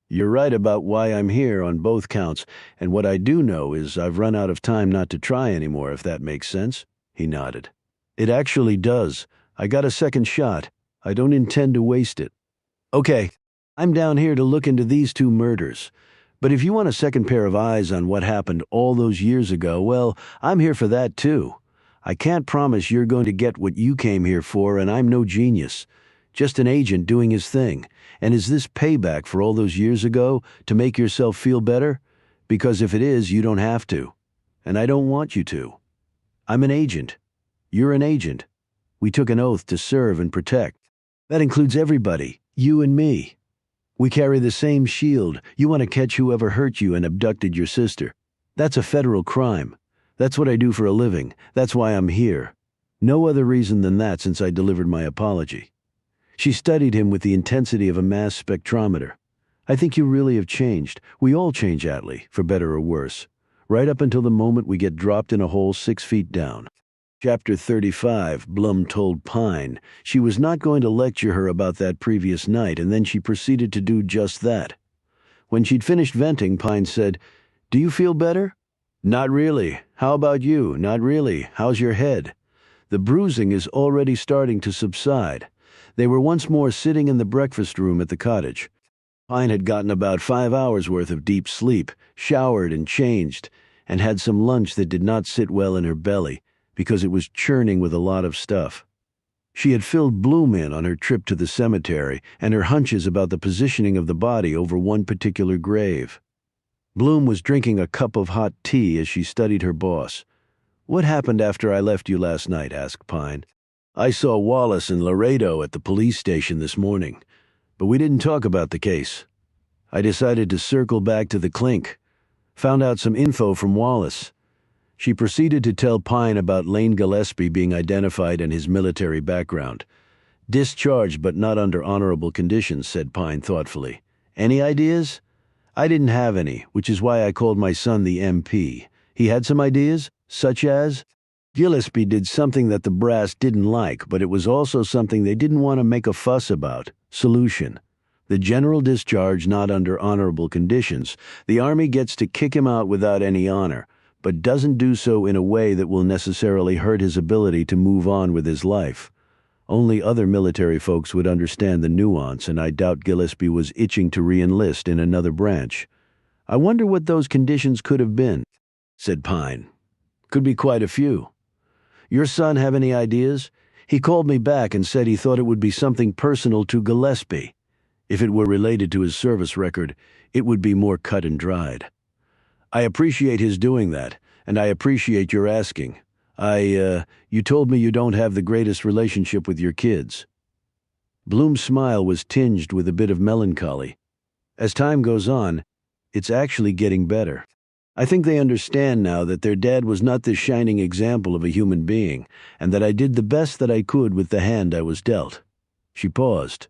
"You're right about why I'm here on both counts, and what I do know is I've run out of time not to try anymore, if that makes sense." He nodded. "It actually does. I got a second shot. I don't intend to waste it. Okay, I'm down here to look into these two murders. But if you want a second pair of eyes on what happened all those years ago, well, I'm here for that too. I can't promise you're going to get what you came here for, and I'm no genius. Just an agent doing his thing. And is this payback for all those years ago to make yourself feel better? Because if it is, you don't have to. And I don't want you to. I'm an agent. You're an agent. We took an oath to serve and protect. That includes everybody, you and me. We carry the same shield. You want to catch whoever hurt you and abducted your sister. That's a federal crime. That's what I do for a living. That's why I'm here. No other reason than that since I delivered my apology." She studied him with the intensity of a mass spectrometer. "I think you really have changed. We all change, Atlee, for better or worse. Right up until the moment we get dropped in a hole 6 feet down." Chapter 35, Blum told Pine she was not going to lecture her about that previous night, and then she proceeded to do just that. When she'd finished venting, Pine said, "Do you feel better?" "Not really. How about you? Not really. How's your head?" "The bruising is already starting to subside." They were once more sitting in the breakfast room at the cottage. Pine had gotten about 5 hours' worth of deep sleep, showered and changed, and had some lunch that did not sit well in her belly, because it was churning with a lot of stuff. She had filled Bloom in on her trip to the cemetery and her hunches about the positioning of the body over one particular grave. Bloom was drinking a cup of hot tea as she studied her boss. "What happened after I left you last night?" asked Pine. "I saw Wallace and Laredo at the police station this morning, but we didn't talk about the case. I decided to circle back to the clink. Found out some info from Wallace." She proceeded to tell Pine about Lane Gillespie being identified and his military background. "Discharged but not under honorable conditions," said Pine thoughtfully. "Any ideas?" "I didn't have any, which is why I called my son the MP. He had some ideas, such as..." "Gillespie did something that the brass didn't like, but it was also something they didn't want to make a fuss about. Solution. The general discharge not under honorable conditions. The Army gets to kick him out without any honor, but doesn't do so in a way that will necessarily hurt his ability to move on with his life. Only other military folks would understand the nuance, and I doubt Gillespie was itching to re-enlist in another branch. I wonder what those conditions could have been," said Pine. "Could be quite a few. Your son have any ideas? He called me back and said he thought it would be something personal to Gillespie. If it were related to his service record, it would be more cut and dried. I appreciate his doing that, and I appreciate your asking. You told me you don't have the greatest relationship with your kids." Bloom's smile was tinged with a bit of melancholy. "As time goes on, it's actually getting better. I think they understand now that their dad was not this shining example of a human being, and that I did the best that I could with the hand I was dealt." She paused.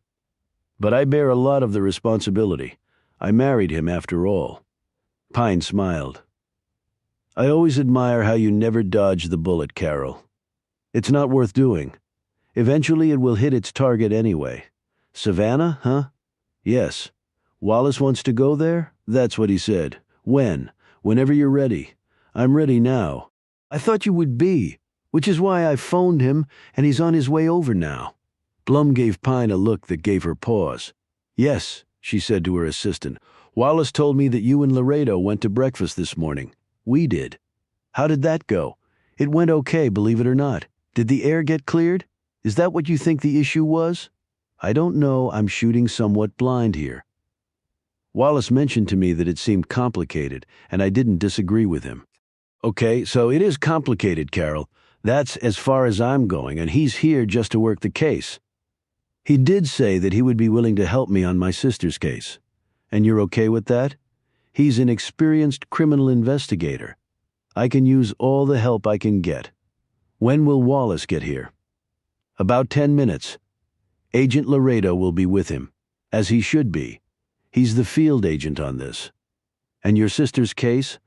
"But I bear a lot of the responsibility. I married him after all." Pine smiled. "I always admire how you never dodge the bullet, Carol. It's not worth doing. Eventually it will hit its target anyway. Savannah, huh? Yes. Wallace wants to go there? That's what he said. When? Whenever you're ready. I'm ready now. I thought you would be, which is why I phoned him, and he's on his way over now." Blum gave Pine a look that gave her pause. "Yes," she said to her assistant. "Wallace told me that you and Laredo went to breakfast this morning. We did. How did that go? It went okay, believe it or not. Did the air get cleared? Is that what you think the issue was?" "I don't know. I'm shooting somewhat blind here." "Wallace mentioned to me that it seemed complicated, and I didn't disagree with him." "Okay, so it is complicated, Carol. That's as far as I'm going, and he's here just to work the case." He did say that he would be willing to help me on my sister's case. And you're okay with that? He's an experienced criminal investigator. I can use all the help I can get. When will Wallace get here? About 10 minutes. Agent Laredo will be with him, as he should be. He's the field agent on this. And your sister's case?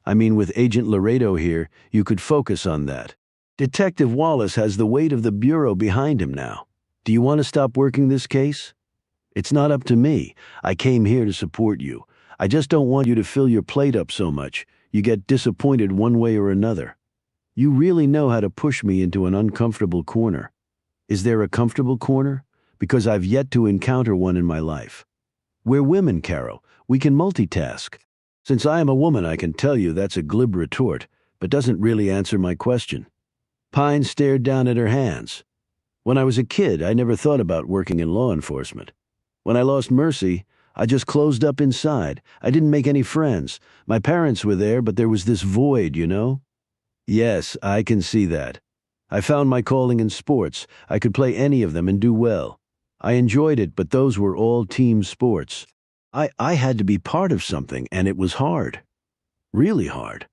I mean, with Agent Laredo here, you could focus on that. Detective Wallace has the weight of the Bureau behind him now. Do you want to stop working this case? It's not up to me. I came here to support you. I just don't want you to fill your plate up so much. You get disappointed one way or another. You really know how to push me into an uncomfortable corner. Is there a comfortable corner? Because I've yet to encounter one in my life. We're women, Carol. We can multitask. Since I am a woman, I can tell you that's a glib retort, but doesn't really answer my question. Pine stared down at her hands. When I was a kid, I never thought about working in law enforcement. When I lost Mercy, I just closed up inside. I didn't make any friends. My parents were there, but there was this void, you know? Yes, I can see that. I found my calling in sports. I could play any of them and do well. I enjoyed it, but those were all team sports. I had to be part of something, and it was hard. Really hard.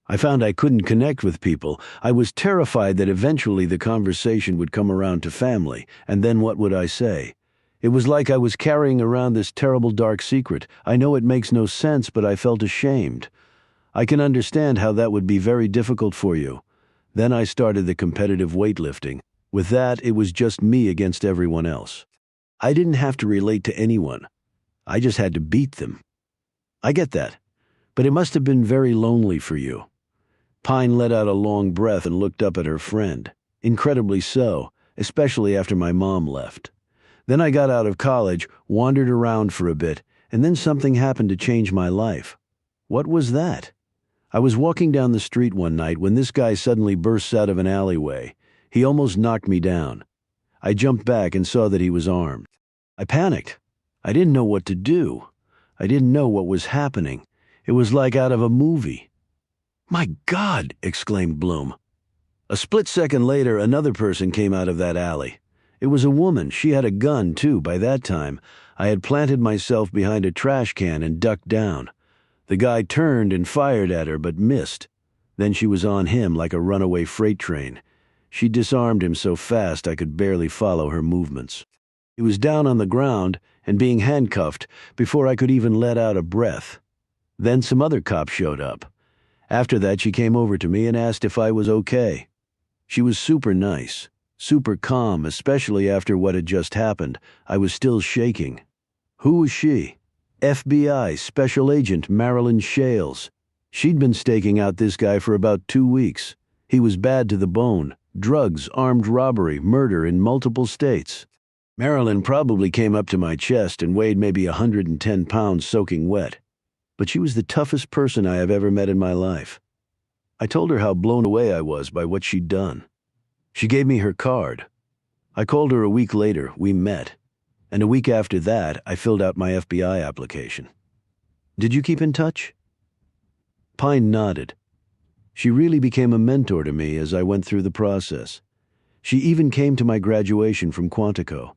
I found I couldn't connect with people. I was terrified that eventually the conversation would come around to family, and then what would I say? It was like I was carrying around this terrible dark secret. I know it makes no sense, but I felt ashamed. I can understand how that would be very difficult for you. Then I started the competitive weightlifting. With that, it was just me against everyone else. I didn't have to relate to anyone. I just had to beat them. I get that, but it must have been very lonely for you. Pine let out a long breath and looked up at her friend. Incredibly so, especially after my mom left. Then I got out of college, wandered around for a bit, and then something happened to change my life. What was that? I was walking down the street one night when this guy suddenly bursts out of an alleyway. He almost knocked me down. I jumped back and saw that he was armed. I panicked. I didn't know what to do. I didn't know what was happening. It was like out of a movie. "My God!" exclaimed Bloom. A split second later, another person came out of that alley. It was a woman. She had a gun, too, by that time. I had planted myself behind a trash can and ducked down. The guy turned and fired at her, but missed. Then she was on him like a runaway freight train. She disarmed him so fast I could barely follow her movements. He was down on the ground and being handcuffed before I could even let out a breath. Then some other cops showed up. After that, she came over to me and asked if I was okay. She was super nice, super calm, especially after what had just happened. I was still shaking. Who was she? FBI Special Agent Marilyn Shales. She'd been staking out this guy for about 2 weeks. He was bad to the bone. Drugs, armed robbery, murder in multiple states. Marilyn probably came up to my chest and weighed maybe 110 pounds soaking wet. But she was the toughest person I have ever met in my life. I told her how blown away I was by what she'd done. She gave me her card. I called her a week later. We met. And a week after that, I filled out my FBI application. Did you keep in touch? Pine nodded. She really became a mentor to me as I went through the process. She even came to my graduation from Quantico.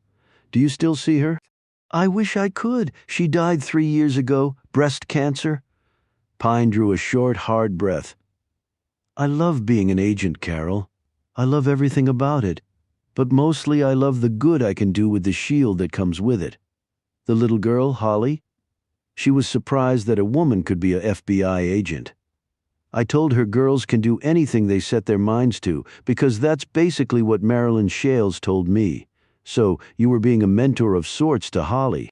Do you still see her? I wish I could. She died 3 years ago, breast cancer. Pine drew a short, hard breath. I love being an agent, Carol. I love everything about it. But mostly I love the good I can do with the shield that comes with it. The little girl, Holly? She was surprised that a woman could be a FBI agent. I told her girls can do anything they set their minds to, because that's basically what Marilyn Shales told me. So you were being a mentor of sorts to Holly.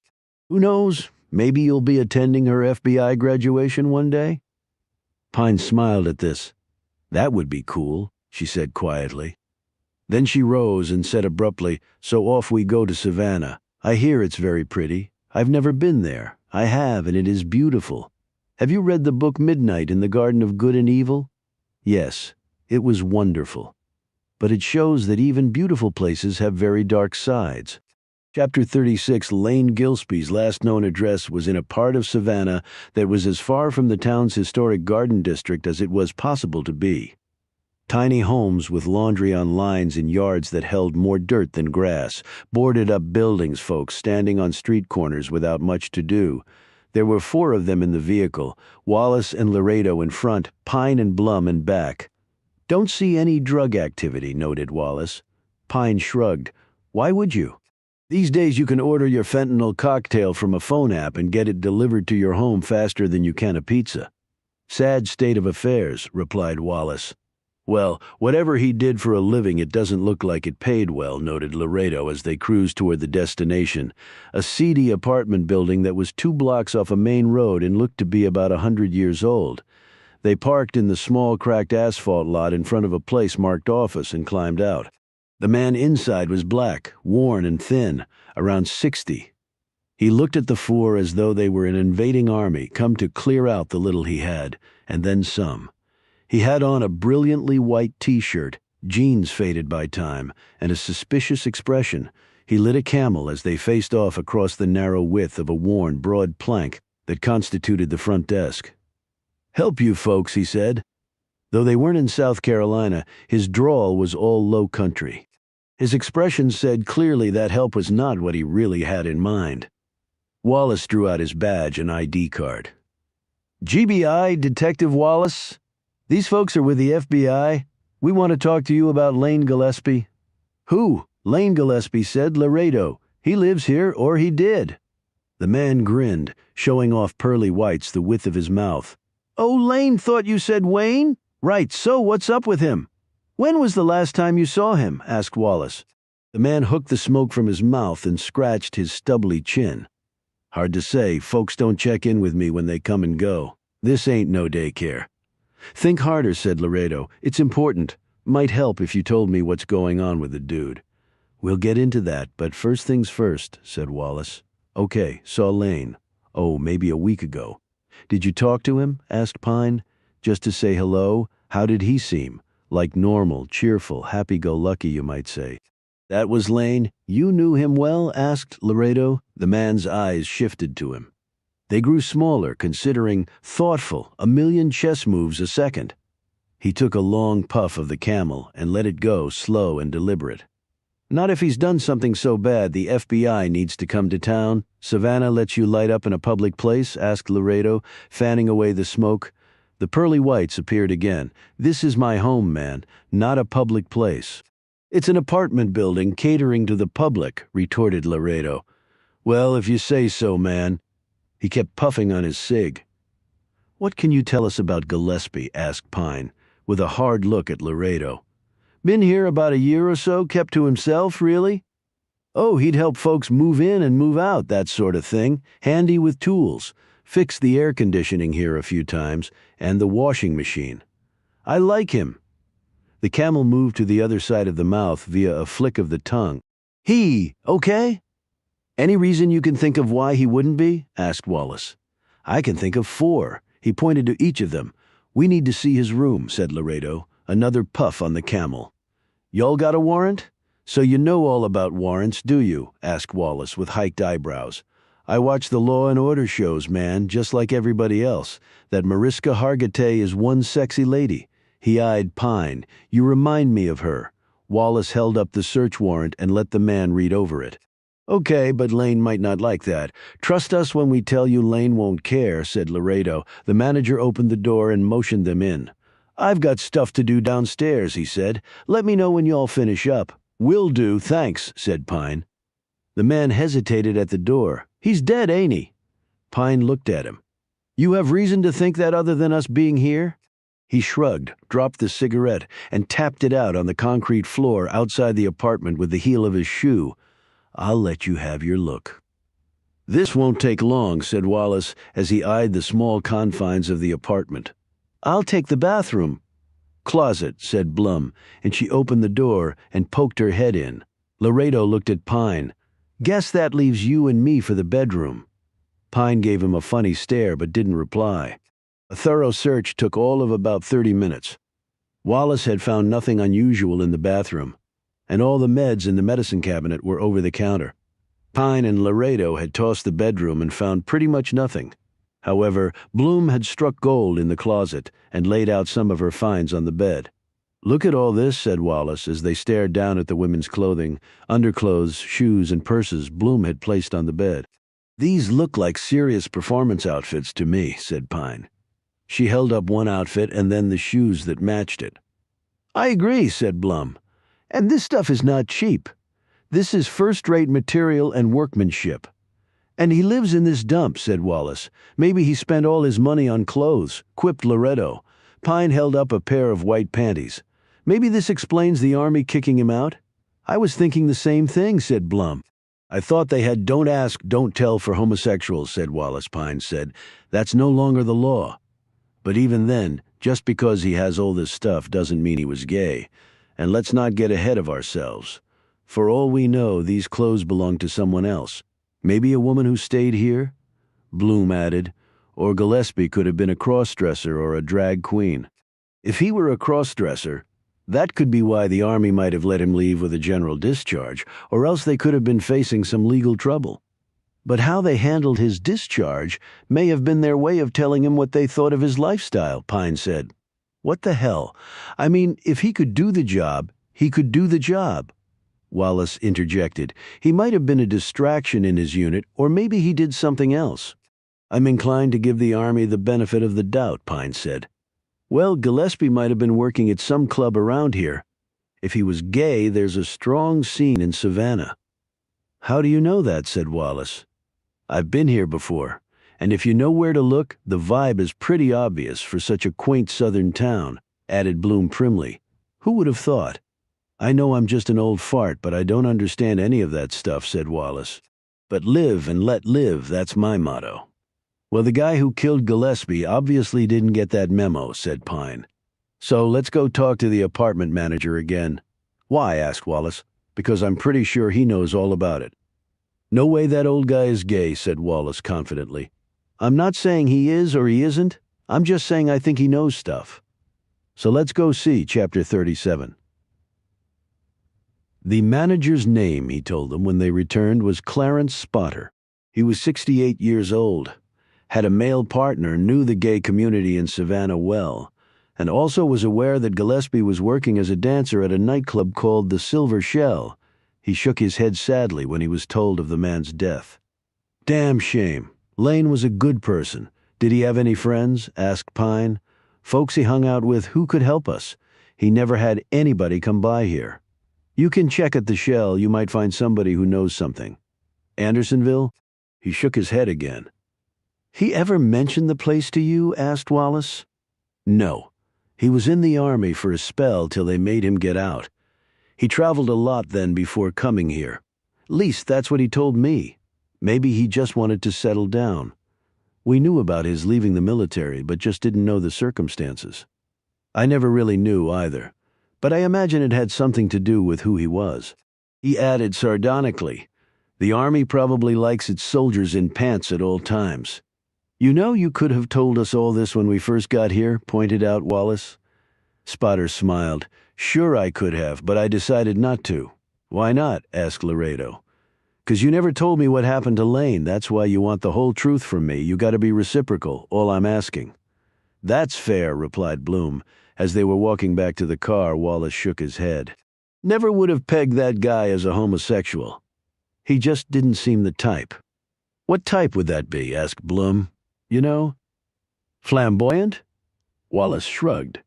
Who knows? Maybe you'll be attending her FBI graduation one day? Pine smiled at this. That would be cool, she said quietly. Then she rose and said abruptly, so off we go to Savannah. I hear it's very pretty. I've never been there. I have, and it is beautiful. Have you read the book Midnight in the Garden of Good and Evil? Yes, it was wonderful. But it shows that even beautiful places have very dark sides. Chapter 36, Lane Gillespie's last known address was in a part of Savannah that was as far from the town's historic garden district as it was possible to be. Tiny homes with laundry on lines in yards that held more dirt than grass, boarded-up buildings, folks standing on street corners without much to do. There were 4 of them in the vehicle, Wallace and Laredo in front, Pine and Blum in back. "Don't see any drug activity," noted Wallace. Pine shrugged. "Why would you? These days you can order your fentanyl cocktail from a phone app and get it delivered to your home faster than you can a pizza." "Sad state of affairs," replied Wallace. "Well, whatever he did for a living, it doesn't look like it paid well," noted Laredo as they cruised toward the destination, a seedy apartment building that was 2 blocks off a main road and looked to be about 100 years old. They parked in the small cracked asphalt lot in front of a place marked office and climbed out. The man inside was black, worn and thin, around 60. He looked at the 4 as though they were an invading army come to clear out the little he had, and then some. He had on a brilliantly white t-shirt, jeans faded by time, and a suspicious expression. He lit a Camel as they faced off across the narrow width of a worn, broad plank that constituted the front desk. "Help you folks," he said. Though they weren't in South Carolina, his drawl was all low country. His expression said clearly that help was not what he really had in mind. Wallace drew out his badge and ID card. "GBI, Detective Wallace. These folks are with the FBI. We want to talk to you about Lane Gillespie." "Who?" Lane Gillespie said. "Laredo. He lives here, or he did." The man grinned, showing off pearly whites the width of his mouth. "Oh, Lane thought you said Wayne? Right, so what's up with him?" "When was the last time you saw him?" asked Wallace. The man hooked the smoke from his mouth and scratched his stubbly chin. "Hard to say. Folks don't check in with me when they come and go. This ain't no daycare." "Think harder," said Laredo. "It's important. Might help if you told me what's going on with the dude." "We'll get into that, but first things first," said Wallace. "Okay, saw Lane. Oh, maybe a week ago." "Did you talk to him?" asked Pine. "Just to say hello? How did he seem? Like normal, cheerful, happy-go-lucky, you might say." "That was Lane. You knew him well?" asked Laredo. The man's eyes shifted to him. They grew smaller, considering, thoughtful, a million chess moves a second. He took a long puff of the Camel and let it go, slow and deliberate. "Not if he's done something so bad the FBI needs to come to town. Savannah lets you light up in a public place?" asked Laredo, fanning away the smoke. The pearly whites appeared again. "This is my home, man, not a public place." "It's an apartment building catering to the public," retorted Laredo. "Well, if you say so, man." He kept puffing on his cig. "What can you tell us about Gillespie?" asked Pine, with a hard look at Laredo. "Been here about a year or so, kept to himself, really?" "Oh, he'd help folks move in and move out, that sort of thing. Handy with tools. Fixed the air conditioning here a few times, and the washing machine. I like him." The Camel moved to the other side of the mouth via a flick of the tongue. "He, okay?" "Any reason you can think of why he wouldn't be?" asked Wallace. "I can think of 4. He pointed to each of them. "We need to see his room," said Laredo. Another puff on the Camel. "Y'all got a warrant?" "So you know all about warrants, do you?" asked Wallace with hiked eyebrows. "I watch the Law and Order shows, man, just like everybody else. That Mariska Hargitay is one sexy lady." He eyed Pine. "You remind me of her." Wallace held up the search warrant and let the man read over it. "Okay, but Lane might not like that." "Trust us when we tell you Lane won't care," said Laredo. The manager opened the door and motioned them in. "I've got stuff to do downstairs," he said. "Let me know when y'all finish up." "Will do, thanks," said Pine. The man hesitated at the door. "He's dead, ain't he?" Pine looked at him. "You have reason to think that other than us being here?" He shrugged, dropped the cigarette, and tapped it out on the concrete floor outside the apartment with the heel of his shoe. "I'll let you have your look." "This won't take long," said Wallace as he eyed the small confines of the apartment. "I'll take the bathroom." "Closet," said Blum, and she opened the door and poked her head in. Laredo looked at Pine. "Guess that leaves you and me for the bedroom." Pine gave him a funny stare but didn't reply. A thorough search took all of about 30 minutes. Wallace had found nothing unusual in the bathroom, and all the meds in the medicine cabinet were over the counter. Pine and Laredo had tossed the bedroom and found pretty much nothing. However, Bloom had struck gold in the closet and laid out some of her finds on the bed. Look at all this, said Wallace as they stared down at the women's clothing, underclothes, shoes, and purses Bloom had placed on the bed. These look like serious performance outfits to me, said Pine. She held up one outfit and then the shoes that matched it. I agree, said Blum. And this stuff is not cheap. This is first-rate material and workmanship. And he lives in this dump, said Wallace. Maybe he spent all his money on clothes, quipped Loretto. Pine held up a pair of white panties. Maybe this explains the army kicking him out? I was thinking the same thing, said Blum. I thought they had don't ask, don't tell for homosexuals, said Wallace. Pine said. That's no longer the law. But even then, just because he has all this stuff doesn't mean he was gay. And let's not get ahead of ourselves. For all we know, these clothes belong to someone else. Maybe a woman who stayed here? Bloom added. Or Gillespie could have been a cross-dresser or a drag queen. If he were a cross-dresser, that could be why the army might have let him leave with a general discharge, or else they could have been facing some legal trouble. But how they handled his discharge may have been their way of telling him what they thought of his lifestyle, Pine said. What the hell? I mean, if he could do the job, he could do the job. Wallace interjected. He might have been a distraction in his unit, or maybe he did something else. I'm inclined to give the army the benefit of the doubt, Pine said. Well, Gillespie might have been working at some club around here. If he was gay, there's a strong scene in Savannah. How do you know that? Said Wallace. I've been here before, and if you know where to look, the vibe is pretty obvious for such a quaint southern town, added Bloom primly. Who would have thought? I know I'm just an old fart, but I don't understand any of that stuff, said Wallace. But live and let live, that's my motto. Well, the guy who killed Gillespie obviously didn't get that memo, said Pine. So let's go talk to the apartment manager again. Why? Asked Wallace. Because I'm pretty sure he knows all about it. No way that old guy is gay, said Wallace confidently. I'm not saying he is or he isn't. I'm just saying I think he knows stuff. So let's go see Chapter 37. The manager's name, he told them when they returned, was Clarence Spotter. He was 68 years old, had a male partner, knew the gay community in Savannah well, and also was aware that Gillespie was working as a dancer at a nightclub called the Silver Shell. He shook his head sadly when he was told of the man's death. Damn shame. Lane was a good person. Did he have any friends? Asked Pine. Folks he hung out with, who could help us? He never had anybody come by here. You can check at the Shell, you might find somebody who knows something. Andersonville? He shook his head again. He ever mentioned the place to you? Asked Wallace. No. He was in the army for a spell till they made him get out. He traveled a lot then before coming here. Least that's what he told me. Maybe he just wanted to settle down. We knew about his leaving the military, but just didn't know the circumstances. I never really knew either, but I imagine it had something to do with who he was. He added sardonically, the army probably likes its soldiers in pants at all times. You know, you could have told us all this when we first got here, pointed out Wallace. Spotter smiled. Sure I could have, but I decided not to. Why not? Asked Laredo. 'Cause you never told me what happened to Lane. That's why you want the whole truth from me. You gotta be reciprocal, all I'm asking. That's fair, replied Bloom. As they were walking back to the car, Wallace shook his head. Never would have pegged that guy as a homosexual. He just didn't seem the type. What type would that be? Asked Bloom. You know? Flamboyant? Wallace shrugged.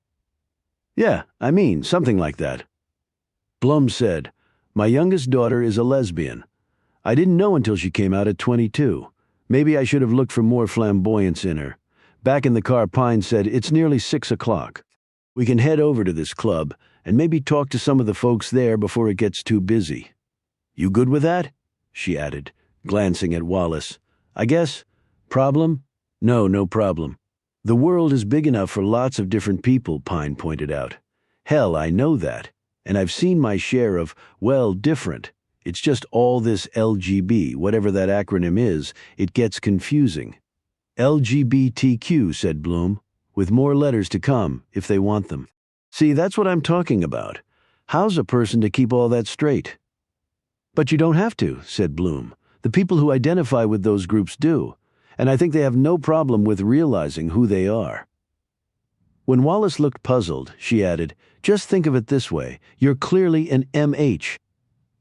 Yeah, I mean, something like that. Blum said, My youngest daughter is a lesbian. I didn't know until she came out at 22. Maybe I should have looked for more flamboyance in her. Back in the car, Pine said, It's nearly 6 o'clock. We can head over to this club and maybe talk to some of the folks there before it gets too busy. You good with that? She added, glancing at Wallace. I guess. Problem? No problem. The world is big enough for lots of different people, Pine pointed out. Hell, I know that. And I've seen my share of, well, different. It's just all this LGB, whatever that acronym is, it gets confusing. LGBTQ, said Bloom, with more letters to come, if they want them. See, that's what I'm talking about. How's a person to keep all that straight? But you don't have to, said Bloom. The people who identify with those groups do. And I think they have no problem with realizing who they are. When Wallace looked puzzled, she added, "Just think of it this way. You're clearly an MH."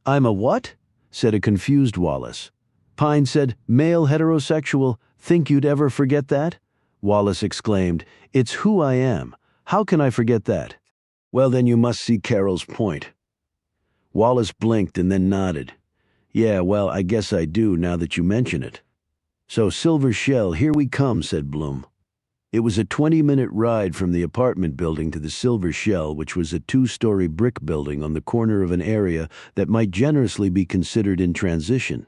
"I'm a what?" said a confused Wallace. Pine said, "Male heterosexual. Think you'd ever forget that?" Wallace exclaimed, "It's who I am. How can I forget that?" "Well, then you must see Carol's point." Wallace blinked and then nodded. "Yeah, well, I guess I do now that you mention it." "So, Silver Shell, here we come," said Bloom. It was a 20-minute ride from the apartment building to the Silver Shell, which was a 2-story brick building on the corner of an area that might generously be considered in transition.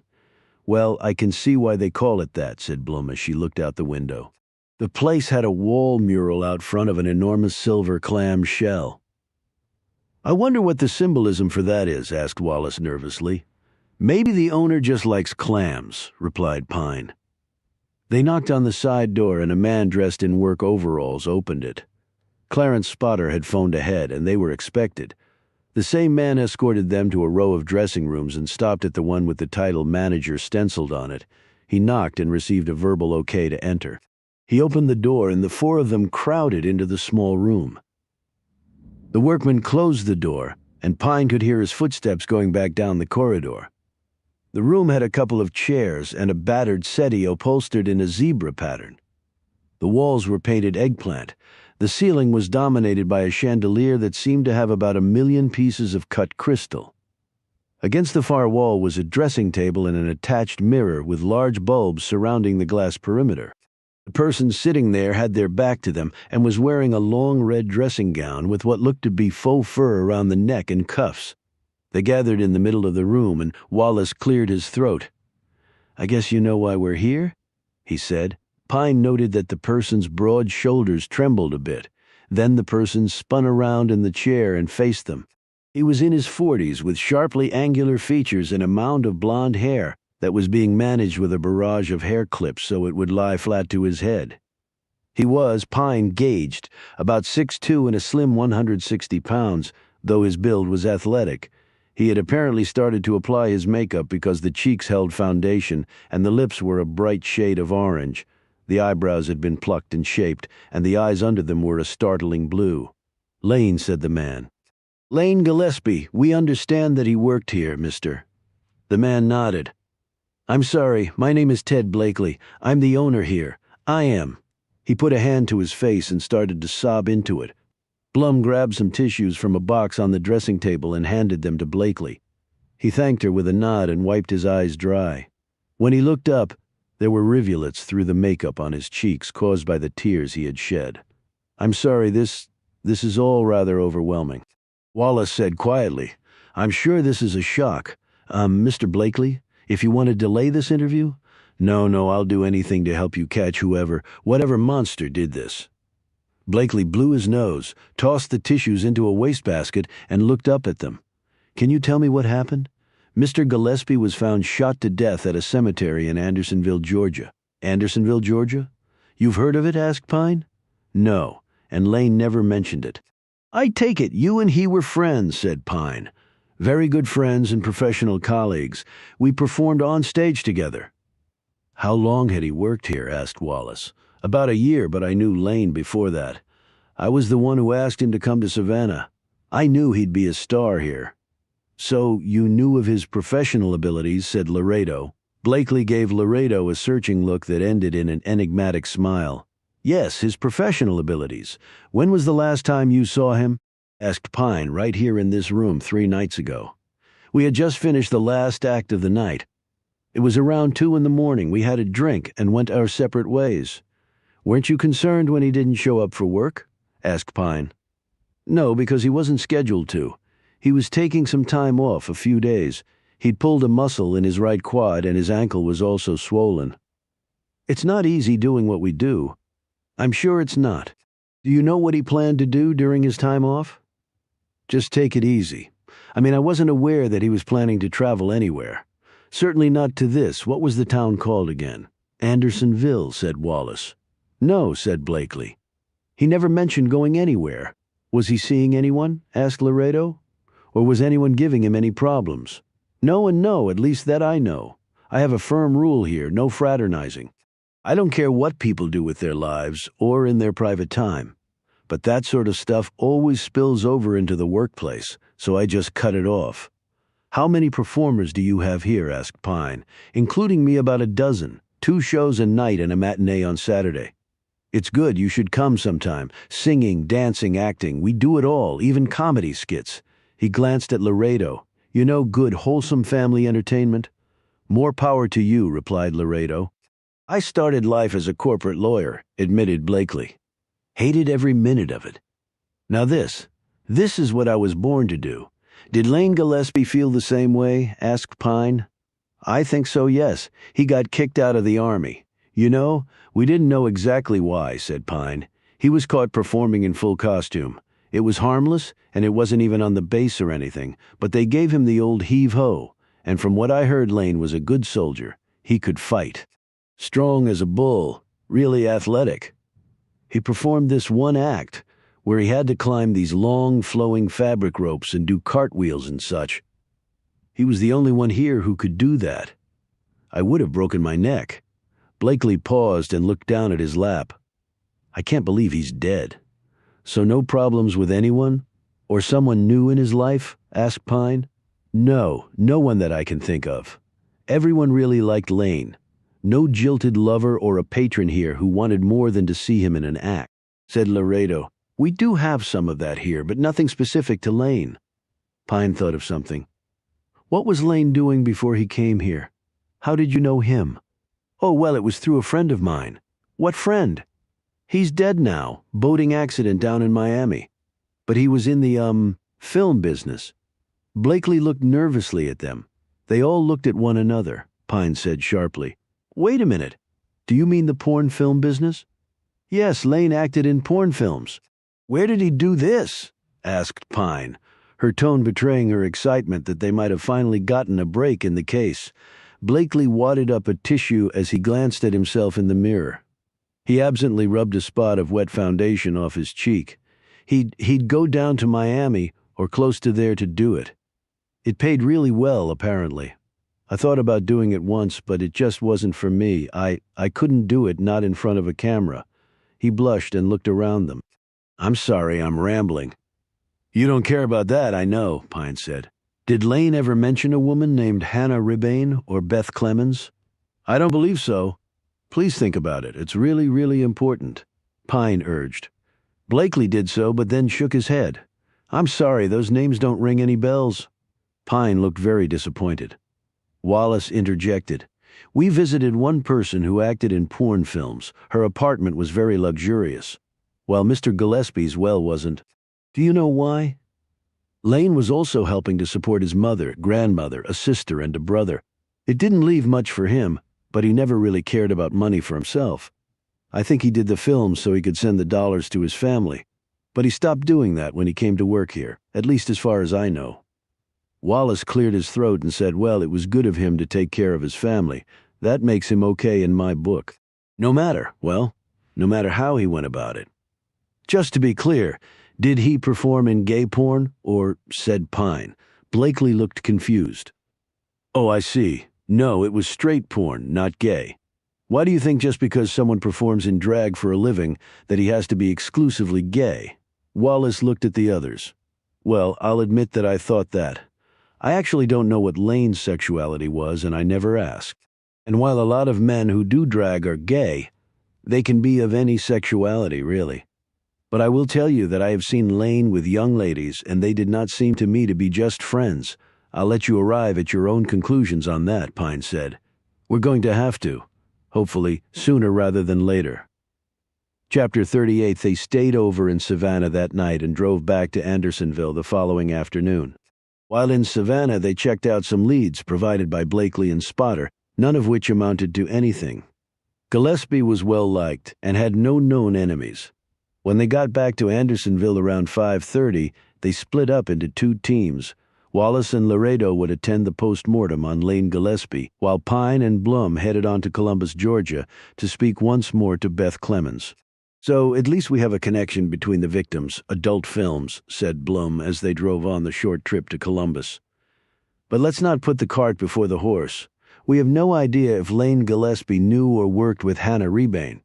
"Well, I can see why they call it that," said Bloom as she looked out the window. The place had a wall mural out front of an enormous silver clam shell. "I wonder what the symbolism for that is," asked Wallace nervously. "Maybe the owner just likes clams," replied Pine. They knocked on the side door and a man dressed in work overalls opened it. Clarence Spotter had phoned ahead and they were expected. The same man escorted them to a row of dressing rooms and stopped at the one with the title manager stenciled on it. He knocked and received a verbal okay to enter. He opened the door and the 4 of them crowded into the small room. The workman closed the door and Pine could hear his footsteps going back down the corridor. The room had a couple of chairs and a battered settee upholstered in a zebra pattern. The walls were painted eggplant. The ceiling was dominated by a chandelier that seemed to have about 1,000,000 pieces of cut crystal. Against the far wall was a dressing table and an attached mirror with large bulbs surrounding the glass perimeter. The person sitting there had their back to them and was wearing a long red dressing gown with what looked to be faux fur around the neck and cuffs. They gathered in the middle of the room, and Wallace cleared his throat. "I guess you know why we're here?" he said. Pine noted that the person's broad shoulders trembled a bit. Then the person spun around in the chair and faced them. He was in his 40s with sharply angular features and a mound of blonde hair that was being managed with a barrage of hair clips so it would lie flat to his head. He was, Pine gauged, about 6'2" and a slim 160 pounds, though his build was athletic. He had apparently started to apply his makeup because the cheeks held foundation and the lips were a bright shade of orange. The eyebrows had been plucked and shaped, and the eyes under them were a startling blue. "Lane," said the man. "Lane Gillespie. We understand that he worked here, mister." The man nodded. "I'm sorry. My name is Ted Blakely. I'm the owner here. I am." He put a hand to his face and started to sob into it. Blum grabbed some tissues from a box on the dressing table and handed them to Blakely. He thanked her with a nod and wiped his eyes dry. When he looked up, there were rivulets through the makeup on his cheeks caused by the tears he had shed. "I'm sorry, this is all rather overwhelming." Wallace said quietly, "I'm sure this is a shock. Mr. Blakely, if you want to delay this interview?" No, I'll do anything to help you catch whatever monster did this." Blakely blew his nose, tossed the tissues into a wastebasket, and looked up at them. "Can you tell me what happened? Mr. Gillespie was found shot to death at a cemetery in Andersonville, Georgia." "Andersonville, Georgia? You've heard of it?" asked Pine. "No, and Lane never mentioned it." "I take it you and he were friends," said Pine. "Very good friends and professional colleagues. We performed on stage together." "How long had he worked here?" asked Wallace. "About a year, but I knew Lane before that. I was the one who asked him to come to Savannah. I knew he'd be a star here." "So you knew of his professional abilities," said Laredo. Blakely gave Laredo a searching look that ended in an enigmatic smile. "Yes, his professional abilities. When was the last time you saw him?" asked Pine, "right here in this room 3 nights ago. We had just finished the last act of the night. It was around 2 in the morning. We had a drink and went our separate ways." "Weren't you concerned when he didn't show up for work?" asked Pine. "No, because he wasn't scheduled to. He was taking some time off, a few days. He'd pulled a muscle in his right quad and his ankle was also swollen. It's not easy doing what we do." "I'm sure it's not. Do you know what he planned to do during his time off?" "Just take it easy. I wasn't aware that he was planning to travel anywhere. Certainly not to this. What was the town called again?" "Andersonville," said Wallace. "No," said Blakely. "He never mentioned going anywhere." "Was he seeing anyone?" asked Laredo. "Or was anyone giving him any problems?" "No and no, at least that I know. I have a firm rule here, no fraternizing. I don't care what people do with their lives or in their private time. but that sort of stuff always spills over into the workplace, so I just cut it off. How many performers do you have here? Asked Pine. Including me, about a dozen. 2 shows a night and a matinee on Saturday. It's good, you should come sometime. Singing, dancing, acting, we do it all, even comedy skits. He glanced at Laredo. You know, good, wholesome family entertainment? More power to you, replied Laredo. I started life as a corporate lawyer, admitted Blakely. Hated every minute of it. Now this is what I was born to do. Did Lane Gillespie feel the same way? Asked Pine. I think so, yes. He got kicked out of the Army. You know, we didn't know exactly why, said Pine. He was caught performing in full costume. It was harmless, and it wasn't even on the base or anything, but they gave him the old heave-ho, and from what I heard, Lane was a good soldier. He could fight. Strong as a bull, really athletic. He performed this one act, where he had to climb these long, flowing fabric ropes and do cartwheels and such. He was the only one here who could do that. I would have broken my neck. Blakely paused and looked down at his lap. I can't believe he's dead. So no problems with anyone? Or someone new in his life? Asked Pine. No one that I can think of. Everyone really liked Lane. No jilted lover or a patron here who wanted more than to see him in an act, said Laredo. We do have some of that here, but nothing specific to Lane. Pine thought of something. What was Lane doing before he came here? How did you know him? Oh, well, it was through a friend of mine. What friend? He's dead now, boating accident down in Miami. But he was in the, film business. Blakely looked nervously at them. They all looked at one another, Pine said sharply. Wait a minute. Do you mean the porn film business? Yes, Lane acted in porn films. Where did he do this? Asked Pine, her tone betraying her excitement that they might have finally gotten a break in the case. Blakely wadded up a tissue as he glanced at himself in the mirror. He absently rubbed a spot of wet foundation off his cheek. He'd go down to Miami or close to there to do it. It paid really well, apparently. I thought about doing it once, but it just wasn't for me. I couldn't do it, not in front of a camera. He blushed and looked around them. I'm sorry, I'm rambling. You don't care about that, I know, Pine said. Did Lane ever mention a woman named Hannah Rebane or Beth Clemens? I don't believe so. Please think about it. It's really, really important, Pine urged. Blakely did so, but then shook his head. I'm sorry, those names don't ring any bells. Pine looked very disappointed. Wallace interjected. We visited one person who acted in porn films. Her apartment was very luxurious, while Mr. Gillespie's well wasn't. Do you know why? Lane was also helping to support his mother, grandmother, a sister, and a brother. It didn't leave much for him, but he never really cared about money for himself. I think he did the films so he could send the dollars to his family, but he stopped doing that when he came to work here, at least as far as I know. Wallace cleared his throat and said, well, it was good of him to take care of his family. That makes him okay in my book. No matter how he went about it. Just to be clear, did he perform in gay porn, or, said Pine? Blakely looked confused. Oh, I see. No, it was straight porn, not gay. Why do you think just because someone performs in drag for a living that he has to be exclusively gay? Wallace looked at the others. Well, I'll admit that I thought that. I actually don't know what Lane's sexuality was, and I never asked. And while a lot of men who do drag are gay, they can be of any sexuality, really. But I will tell you that I have seen Lane with young ladies, and they did not seem to me to be just friends. I'll let you arrive at your own conclusions on that, Pine said. We're going to have to. Hopefully, sooner rather than later. Chapter 38. They stayed over in Savannah that night and drove back to Andersonville the following afternoon. While in Savannah, they checked out some leads provided by Blakely and Spotter, none of which amounted to anything. Gillespie was well liked and had no known enemies. When they got back to Andersonville around 5:30, they split up into 2 teams. Wallace and Laredo would attend the post-mortem on Lane Gillespie, while Pine and Blum headed on to Columbus, Georgia, to speak once more to Beth Clemens. So at least we have a connection between the victims, adult films, said Blum as they drove on the short trip to Columbus. But let's not put the cart before the horse. We have no idea if Lane Gillespie knew or worked with Hannah Rebane.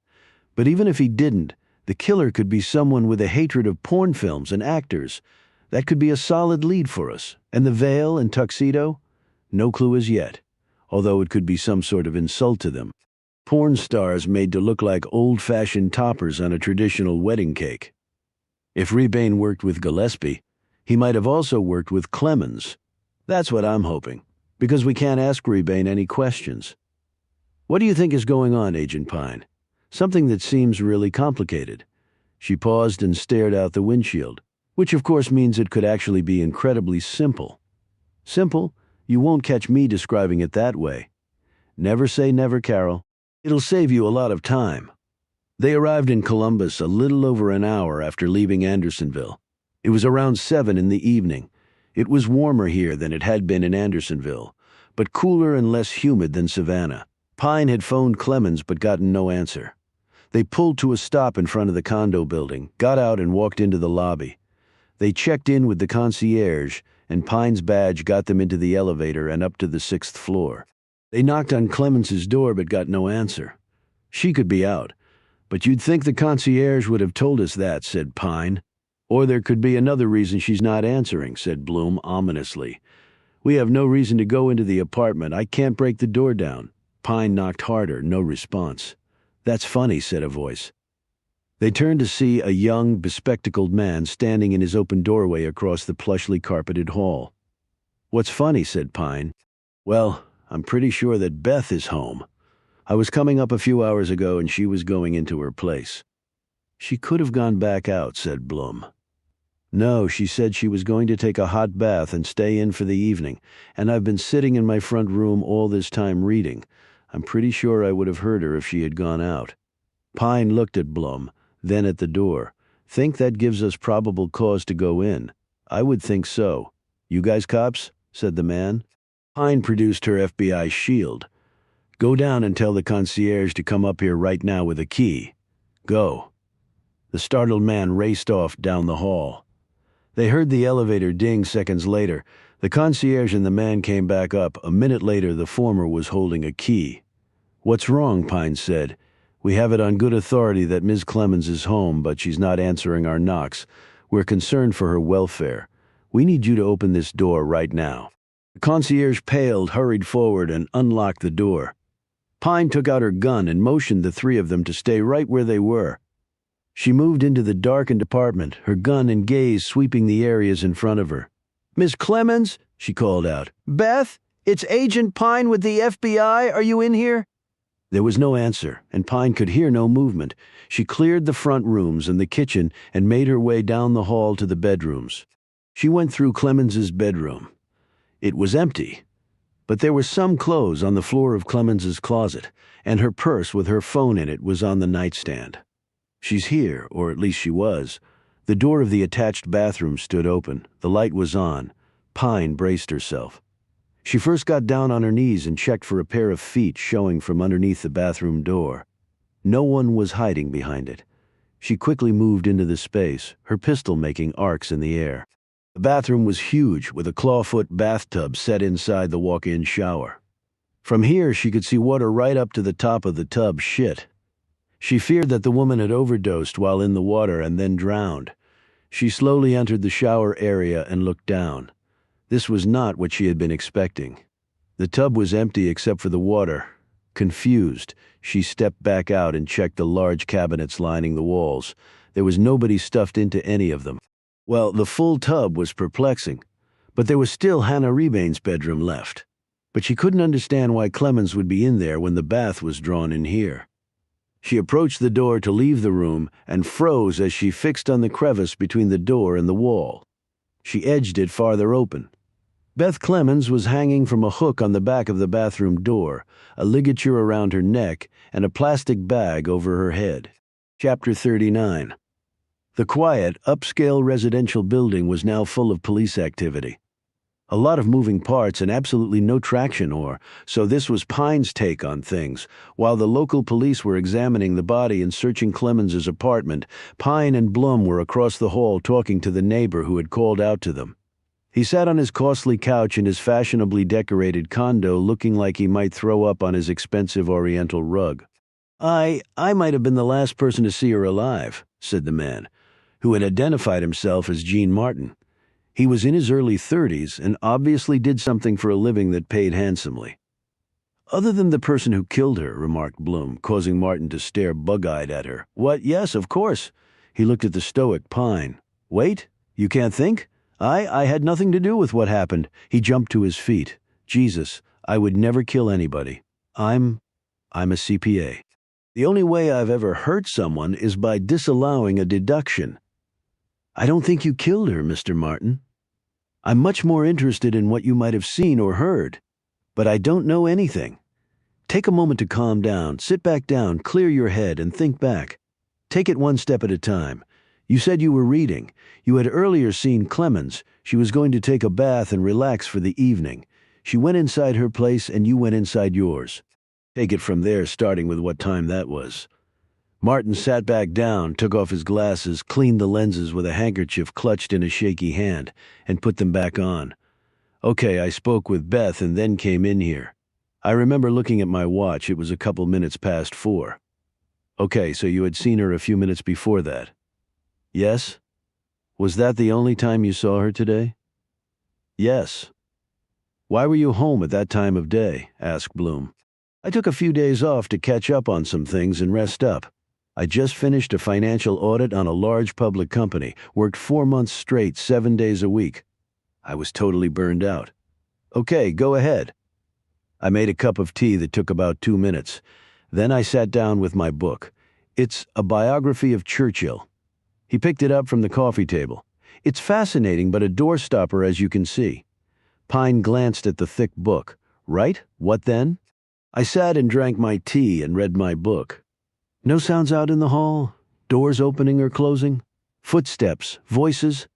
But even if he didn't, The killer could be someone with a hatred of porn films and actors. That could be a solid lead for us. And the veil and tuxedo? No clue as yet, although it could be some sort of insult to them. Porn stars made to look like old-fashioned toppers on a traditional wedding cake. If Rebane worked with Gillespie, he might have also worked with Clemens. That's what I'm hoping, because we can't ask Rebane any questions. What do you think is going on, Agent Pine? Something that seems really complicated. She paused and stared out the windshield, which of course means it could actually be incredibly simple. Simple? You won't catch me describing it that way. Never say never, Carol. It'll save you a lot of time. They arrived in Columbus a little over an hour after leaving Andersonville. It was around 7 in the evening. It was warmer here than it had been in Andersonville, but cooler and less humid than Savannah. Pine had phoned Clemens but gotten no answer. They pulled to a stop in front of the condo building, got out and walked into the lobby. They checked in with the concierge, and Pine's badge got them into the elevator and up to the 6th floor. They knocked on Clemens's door but got no answer. She could be out, but you'd think the concierge would have told us that, said Pine. Or there could be another reason she's not answering, said Bloom ominously. We have no reason to go into the apartment. I can't break the door down. Pine knocked harder, no response. That's funny, said a voice. They turned to see a young, bespectacled man standing in his open doorway across the plushly carpeted hall. What's funny, said Pine. Well, I'm pretty sure that Beth is home. I was coming up a few hours ago and she was going into her place. She could have gone back out, said Bloom. No, she said she was going to take a hot bath and stay in for the evening, and I've been sitting in my front room all this time reading. I'm pretty sure I would have heard her if she had gone out. Pine looked at Bloom, then at the door. Think that gives us probable cause to go in? I would think so. You guys cops? Said the man. Pine produced her FBI shield. Go down and tell the concierge to come up here right now with a key. Go. The startled man raced off down the hall. They heard the elevator ding seconds later. The concierge and the man came back up. A minute later, the former was holding a key. What's wrong? Pine said. We have it on good authority that Ms. Clemens is home, but she's not answering our knocks. We're concerned for her welfare. We need you to open this door right now. The concierge paled, hurried forward, and unlocked the door. Pine took out her gun and motioned the three of them to stay right where they were. She moved into the darkened apartment, her gun and gaze sweeping the areas in front of her. Miss Clemens, she called out. Beth, it's Agent Pine with the FBI. Are you in here? There was no answer, and Pine could hear no movement. She cleared the front rooms and the kitchen and made her way down the hall to the bedrooms. She went through Clemens's bedroom. It was empty, but there were some clothes on the floor of Clemens's closet, and her purse with her phone in it was on the nightstand. She's here, or at least she was. The door of the attached bathroom stood open. The light was on. Pine braced herself. She first got down on her knees and checked for a pair of feet showing from underneath the bathroom door. No one was hiding behind it. She quickly moved into the space, her pistol making arcs in the air. The bathroom was huge, with a clawfoot bathtub set inside the walk-in shower. From here, she could see water right up to the top of the tub. Shit. She feared that the woman had overdosed while in the water and then drowned. She slowly entered the shower area and looked down. This was not what she had been expecting. The tub was empty except for the water. Confused, she stepped back out and checked the large cabinets lining the walls. There was nobody stuffed into any of them. Well, the full tub was perplexing, but there was still Hannah Rebane's bedroom left. But she couldn't understand why Clemens would be in there when the bath was drawn in here. She approached the door to leave the room and froze as she fixed on the crevice between the door and the wall. She edged it farther open. Beth Clemens was hanging from a hook on the back of the bathroom door, a ligature around her neck, and a plastic bag over her head. Chapter 39. The quiet, upscale residential building was now full of police activity. A lot of moving parts and absolutely no traction so this was Pine's take on things. While the local police were examining the body and searching Clemens's apartment, Pine and Blum were across the hall talking to the neighbor who had called out to them. He sat on his costly couch in his fashionably decorated condo looking like he might throw up on his expensive oriental rug. I might have been the last person to see her alive, said the man, who had identified himself as Gene Martin. He was in his early 30s and obviously did something for a living that paid handsomely. Other than the person who killed her, remarked Bloom, causing Martin to stare bug-eyed at her. What? Yes, of course. He looked at the stoic Pine. Wait, you can't think? I had nothing to do with what happened. He jumped to his feet. Jesus, I would never kill anybody. I'm a CPA. The only way I've ever hurt someone is by disallowing a deduction. I don't think you killed her, Mr. Martin. I'm much more interested in what you might have seen or heard. But I don't know anything. Take a moment to calm down, sit back down, clear your head, and think back. Take it one step at a time. You said you were reading. You had earlier seen Clemens. She was going to take a bath and relax for the evening. She went inside her place and you went inside yours. Take it from there, starting with what time that was. Martin sat back down, took off his glasses, cleaned the lenses with a handkerchief clutched in a shaky hand, and put them back on. Okay, I spoke with Beth and then came in here. I remember looking at my watch. It was a couple minutes past 4. Okay, so you had seen her a few minutes before that. Yes? Was that the only time you saw her today? Yes. Why were you home at that time of day? Asked Bloom. I took a few days off to catch up on some things and rest up. I just finished a financial audit on a large public company, worked 4 months straight, 7 days a week. I was totally burned out. Okay, go ahead. I made a cup of tea that took about 2 minutes. Then I sat down with my book. It's a biography of Churchill. He picked it up from the coffee table. It's fascinating, but a doorstopper, as you can see. Pine glanced at the thick book. Right? What then? I sat and drank my tea and read my book. No sounds out in the hall? Doors opening or closing? Footsteps? Voices?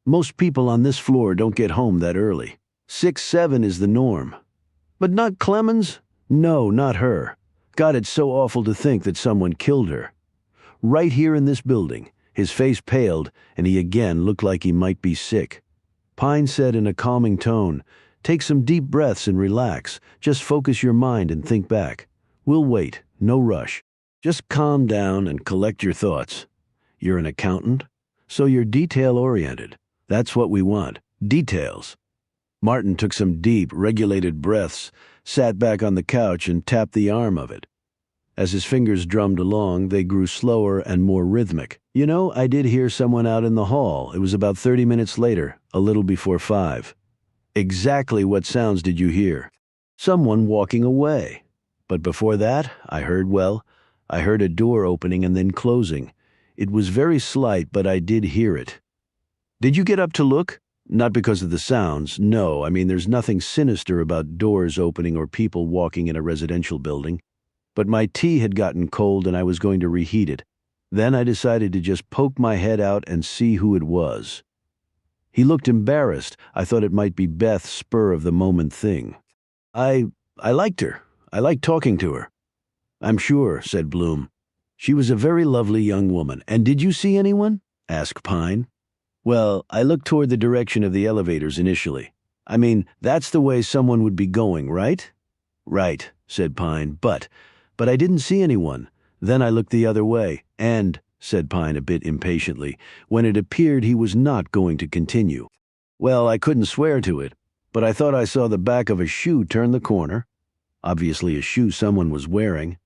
Most people on this floor don't get home that early. 6, 7 is the norm. But not Clemens? No, not her. God, it's so awful to think that someone killed her. Right here in this building. His face paled, and he again looked like he might be sick. Pine said in a calming tone, "Take some deep breaths and relax. Just focus your mind and think back. We'll wait, no rush. Just calm down and collect your thoughts. You're an accountant, so you're detail-oriented. That's what we want, details." Martin took some deep, regulated breaths, sat back on the couch and tapped the arm of it. As his fingers drummed along, they grew slower and more rhythmic. You know, I did hear someone out in the hall. It was about 30 minutes later, a little before 5. Exactly what sounds did you hear? Someone walking away. But before that, I heard a door opening and then closing. It was very slight, but I did hear it. Did you get up to look? Not because of the sounds, no. I mean, there's nothing sinister about doors opening or people walking in a residential building. But my tea had gotten cold and I was going to reheat it. Then I decided to just poke my head out and see who it was. He looked embarrassed. I thought it might be Beth's spur-of-the-moment thing. I liked her. I liked talking to her. I'm sure, said Bloom. She was a very lovely young woman. And did you see anyone? Asked Pine. Well, I looked toward the direction of the elevators initially. I mean, that's the way someone would be going, right? Right, said Pine, but I didn't see anyone. Then I looked the other way, and, said Pine a bit impatiently, when it appeared he was not going to continue. Well, I couldn't swear to it, but I thought I saw the back of a shoe turn the corner. Obviously a shoe someone was wearing.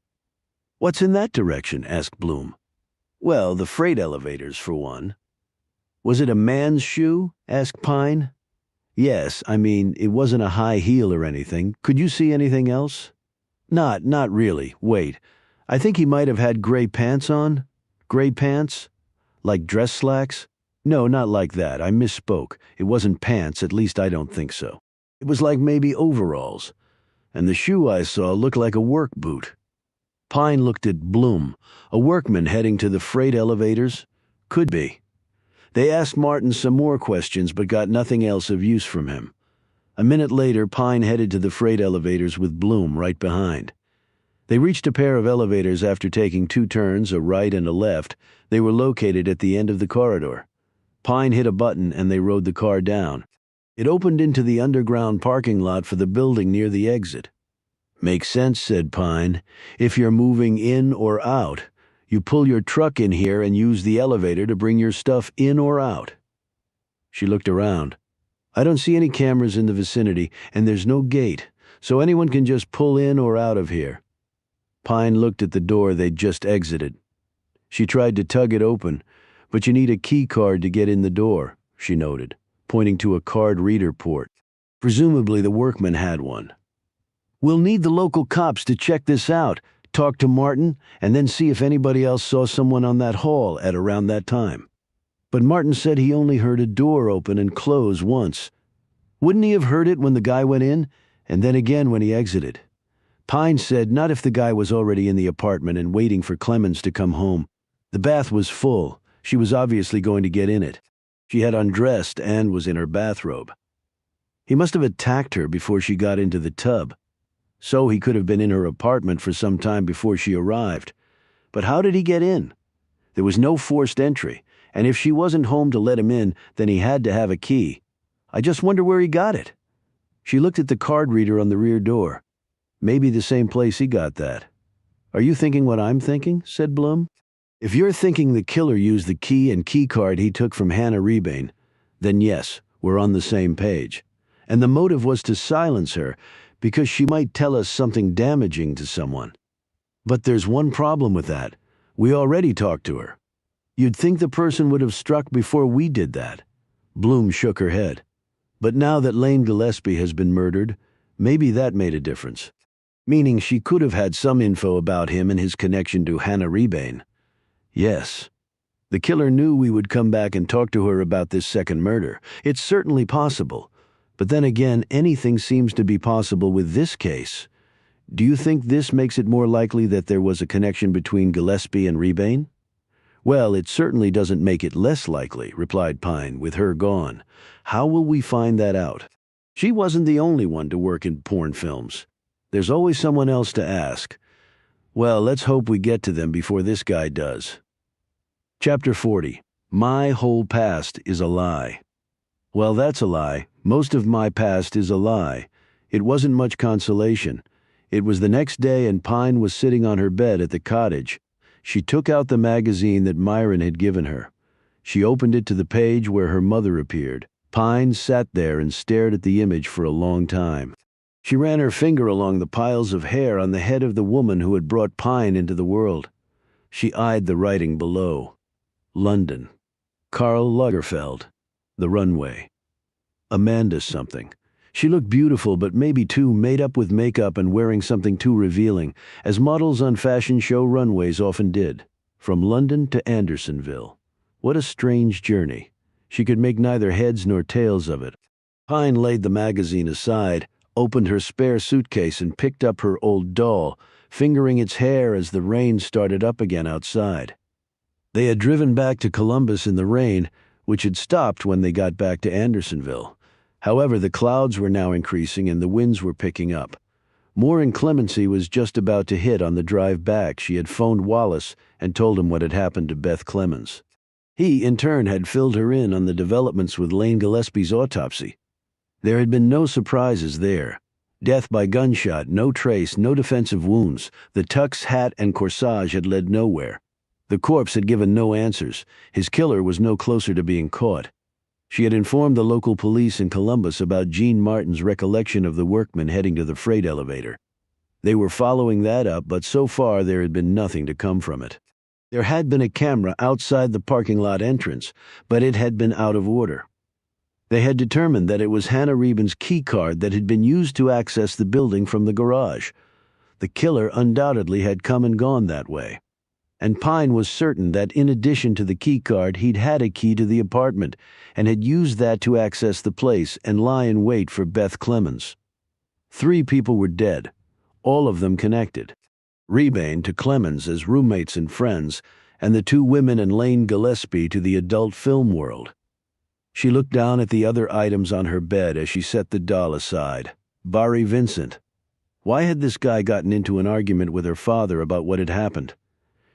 What's in that direction? Asked Bloom. Well, the freight elevators, for one. Was it a man's shoe? Asked Pine. Yes, I mean, it wasn't a high heel or anything. Could you see anything else? Not really. Wait. I think he might have had gray pants on. Gray pants? Like dress slacks? No, not like that. I misspoke. It wasn't pants, at least I don't think so. It was like maybe overalls. And the shoe I saw looked like a work boot. Pine looked at Bloom. A workman heading to the freight elevators? Could be. They asked Martin some more questions but got nothing else of use from him. A minute later, Pine headed to the freight elevators with Bloom right behind. They reached a pair of elevators after taking 2 turns, a right and a left. They were located at the end of the corridor. Pine hit a button and they rode the car down. It opened into the underground parking lot for the building near the exit. Makes sense, said Pine. If you're moving in or out, you pull your truck in here and use the elevator to bring your stuff in or out. She looked around. I don't see any cameras in the vicinity, and there's no gate, so anyone can just pull in or out of here. Pine looked at the door they'd just exited. She tried to tug it open, but you need a key card to get in the door, she noted, pointing to a card reader port. Presumably the workman had one. We'll need the local cops to check this out, talk to Martin, and then see if anybody else saw someone on that hall at around that time. But Martin said he only heard a door open and close once. Wouldn't he have heard it when the guy went in, and then again when he exited? Pine said not if the guy was already in the apartment and waiting for Clemens to come home. The bath was full. She was obviously going to get in it. She had undressed and was in her bathrobe. He must have attacked her before she got into the tub. So he could have been in her apartment for some time before she arrived. But how did he get in? There was no forced entry, and if she wasn't home to let him in, then he had to have a key. I just wonder where he got it. She looked at the card reader on the rear door. Maybe the same place he got that. Are you thinking what I'm thinking? Said Bloom. If you're thinking the killer used the key and key card he took from Hannah Rebane, then yes, we're on the same page. And the motive was to silence her, because she might tell us something damaging to someone. But there's one problem with that. We already talked to her. You'd think the person would have struck before we did that. Bloom shook her head. But now that Lane Gillespie has been murdered, maybe that made a difference. Meaning she could have had some info about him and his connection to Hannah Rebane. Yes. The killer knew we would come back and talk to her about this second murder. It's certainly possible. But then again, anything seems to be possible with this case. Do you think this makes it more likely that there was a connection between Gillespie and Rebane? Well, it certainly doesn't make it less likely, replied Pine, with her gone. How will we find that out? She wasn't the only one to work in porn films. There's always someone else to ask. Well, let's hope we get to them before this guy does. Chapter 40. My whole past is a lie. Well, that's a lie. Most of my past is a lie. It wasn't much consolation. It was the next day and Pine was sitting on her bed at the cottage. She took out the magazine that Myron had given her. She opened it to the page where her mother appeared. Pine sat there and stared at the image for a long time. She ran her finger along the piles of hair on the head of the woman who had brought Pine into the world. She eyed the writing below. London. Karl Lagerfeld. The runway. Amanda something. She looked beautiful, but maybe too made up with makeup and wearing something too revealing, as models on fashion show runways often did. From London to Andersonville. What a strange journey. She could make neither heads nor tails of it. Pine laid the magazine aside, opened her spare suitcase and picked up her old doll, fingering its hair as the rain started up again outside. They had driven back to Columbus in the rain, which had stopped when they got back to Andersonville. However, the clouds were now increasing and the winds were picking up. More inclemency was just about to hit on the drive back. She had phoned Wallace and told him what had happened to Beth Clemens. He, in turn, had filled her in on the developments with Lane Gillespie's autopsy. There had been no surprises there. Death by gunshot, no trace, no defensive wounds. The tux, hat, and corsage had led nowhere. The corpse had given no answers. His killer was no closer to being caught. She had informed the local police in Columbus about Jean Martin's recollection of the workman heading to the freight elevator. They were following that up, but so far there had been nothing to come from it. There had been a camera outside the parking lot entrance, but it had been out of order. They had determined that it was Hannah Reban's key card that had been used to access the building from the garage. The killer undoubtedly had come and gone that way. And Pine was certain that in addition to the key card, he'd had a key to the apartment and had used that to access the place and lie in wait for Beth Clemens. 3 people were dead, all of them connected. Rebane to Clemens as roommates and friends, and the 2 women and Lane Gillespie to the adult film world. She looked down at the other items on her bed as she set the doll aside. Barry Vincent. Why had this guy gotten into an argument with her father about what had happened?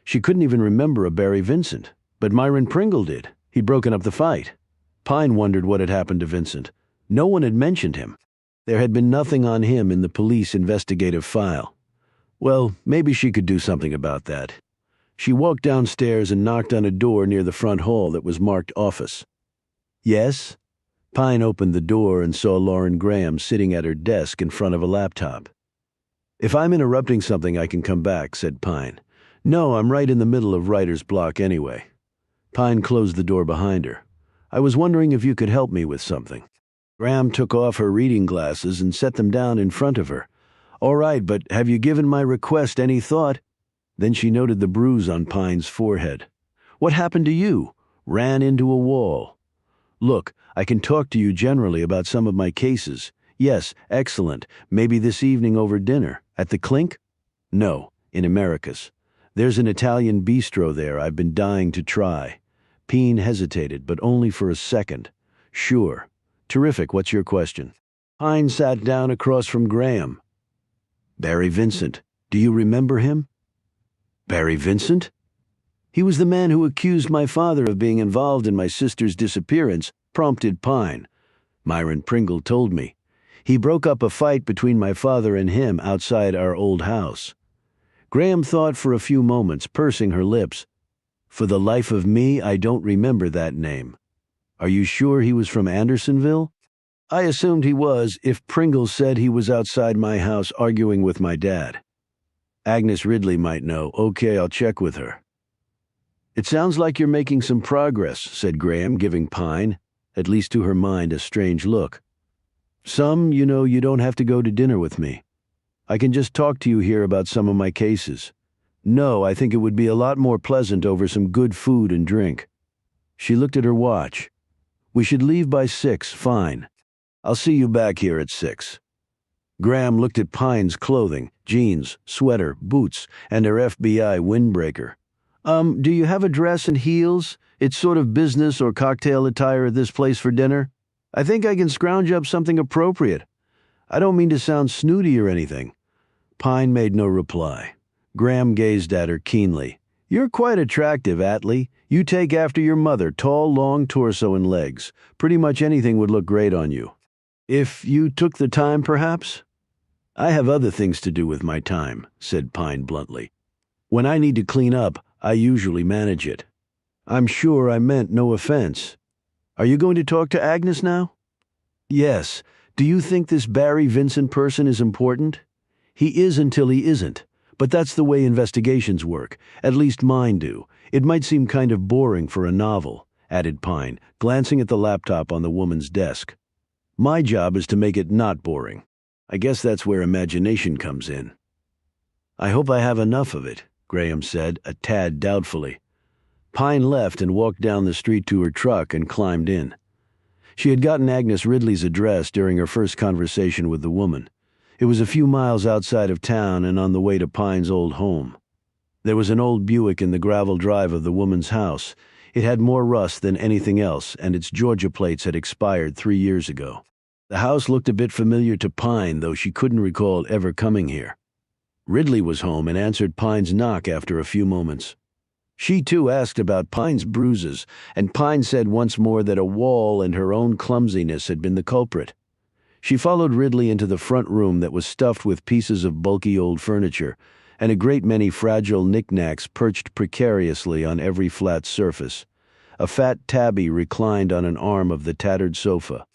She couldn't even remember a Barry Vincent, but Myron Pringle did. He'd broken up the fight. Pine wondered what had happened to Vincent. No one had mentioned him. There had been nothing on him in the police investigative file. Well, maybe she could do something about that. She walked downstairs and knocked on a door near the front hall that was marked office. Yes? Pine opened the door and saw Lauren Graham sitting at her desk in front of a laptop. If I'm interrupting something, I can come back, said Pine. No, I'm right in the middle of writer's block anyway. Pine closed the door behind her. I was wondering if you could help me with something. Graham took off her reading glasses and set them down in front of her. All right, but have you given my request any thought? Then she noted the bruise on Pine's forehead. What happened to you? Ran into a wall. Look, I can talk to you generally about some of my cases. Yes, excellent. Maybe this evening over dinner. At the Clink? No, in Americus. There's an Italian bistro there I've been dying to try. Pine hesitated, but only for a second. Sure. Terrific, what's your question? Pine sat down across from Graham. Barry Vincent. Do you remember him? Barry Vincent? He was the man who accused my father of being involved in my sister's disappearance, prompted Pine. Myron Pringle told me. He broke up a fight between my father and him outside our old house. Graham thought for a few moments, pursing her lips. For the life of me, I don't remember that name. Are you sure he was from Andersonville? I assumed he was if Pringle said he was outside my house arguing with my dad. Agnes Ridley might know. Okay, I'll check with her. It sounds like you're making some progress, said Graham, giving Pine, at least to her mind, a strange look. Some, you know, you don't have to go to dinner with me. I can just talk to you here about some of my cases. No, I think it would be a lot more pleasant over some good food and drink. She looked at her watch. We should leave by 6, fine. I'll see you back here at 6. Graham looked at Pine's clothing, jeans, sweater, boots, and her FBI windbreaker. Do you have a dress and heels? It's sort of business or cocktail attire at this place for dinner. I think I can scrounge up something appropriate. I don't mean to sound snooty or anything. Pine made no reply. Graham gazed at her keenly. You're quite attractive, Atlee. You take after your mother, tall, long torso and legs. Pretty much anything would look great on you. If you took the time, perhaps? I have other things to do with my time, said Pine bluntly. When I need to clean up, I usually manage it. I'm sure I meant no offense. Are you going to talk to Agnes now? Yes. Do you think this Barry Vincent person is important? He is until he isn't. But that's the way investigations work. At least mine do. It might seem kind of boring for a novel, added Pine, glancing at the laptop on the woman's desk. My job is to make it not boring. I guess that's where imagination comes in. I hope I have enough of it, Graham said, a tad doubtfully. Pine left and walked down the street to her truck and climbed in. She had gotten Agnes Ridley's address during her first conversation with the woman. It was a few miles outside of town and on the way to Pine's old home. There was an old Buick in the gravel drive of the woman's house. It had more rust than anything else, and its Georgia plates had expired 3 years ago. The house looked a bit familiar to Pine, though she couldn't recall ever coming here. Ridley was home and answered Pine's knock after a few moments. She too asked about Pine's bruises, and Pine said once more that a wall and her own clumsiness had been the culprit. She followed Ridley into the front room that was stuffed with pieces of bulky old furniture, and a great many fragile knickknacks perched precariously on every flat surface. A fat tabby reclined on an arm of the tattered sofa.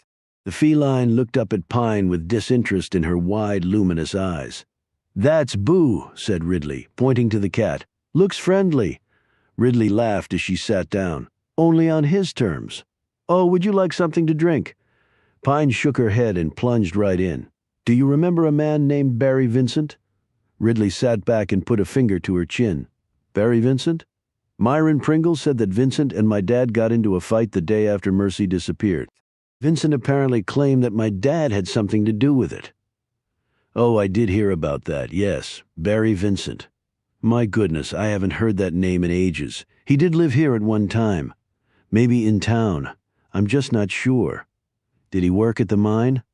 The feline looked up at Pine with disinterest in her wide, luminous eyes. "That's Boo," said Ridley, pointing to the cat. "Looks friendly." Ridley laughed as she sat down. "Only on his terms. Oh, would you like something to drink?" Pine shook her head and plunged right in. "Do you remember a man named Barry Vincent?" Ridley sat back and put a finger to her chin. "Barry Vincent? Myron Pringle said that Vincent and my dad got into a fight the day after Mercy disappeared. Vincent apparently claimed that my dad had something to do with it." "Oh, I did hear about that, yes. Barry Vincent. My goodness, I haven't heard that name in ages. He did live here at one time. Maybe in town. I'm just not sure. Did he work at the mine?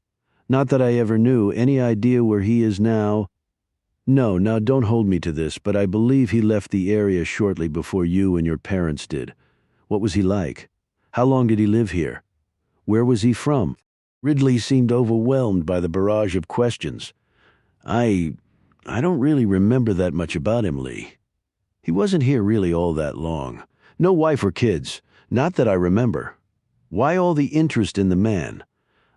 Not that I ever knew. Any idea where he is now?" "No, now don't hold me to this, but I believe he left the area shortly before you and your parents did. What was he like? How long did he live here? Where was he from?" Ridley seemed overwhelmed by the barrage of questions. I don't really remember that much about him, Lee. He wasn't here really all that long. No wife or kids. Not that I remember. Why all the interest in the man?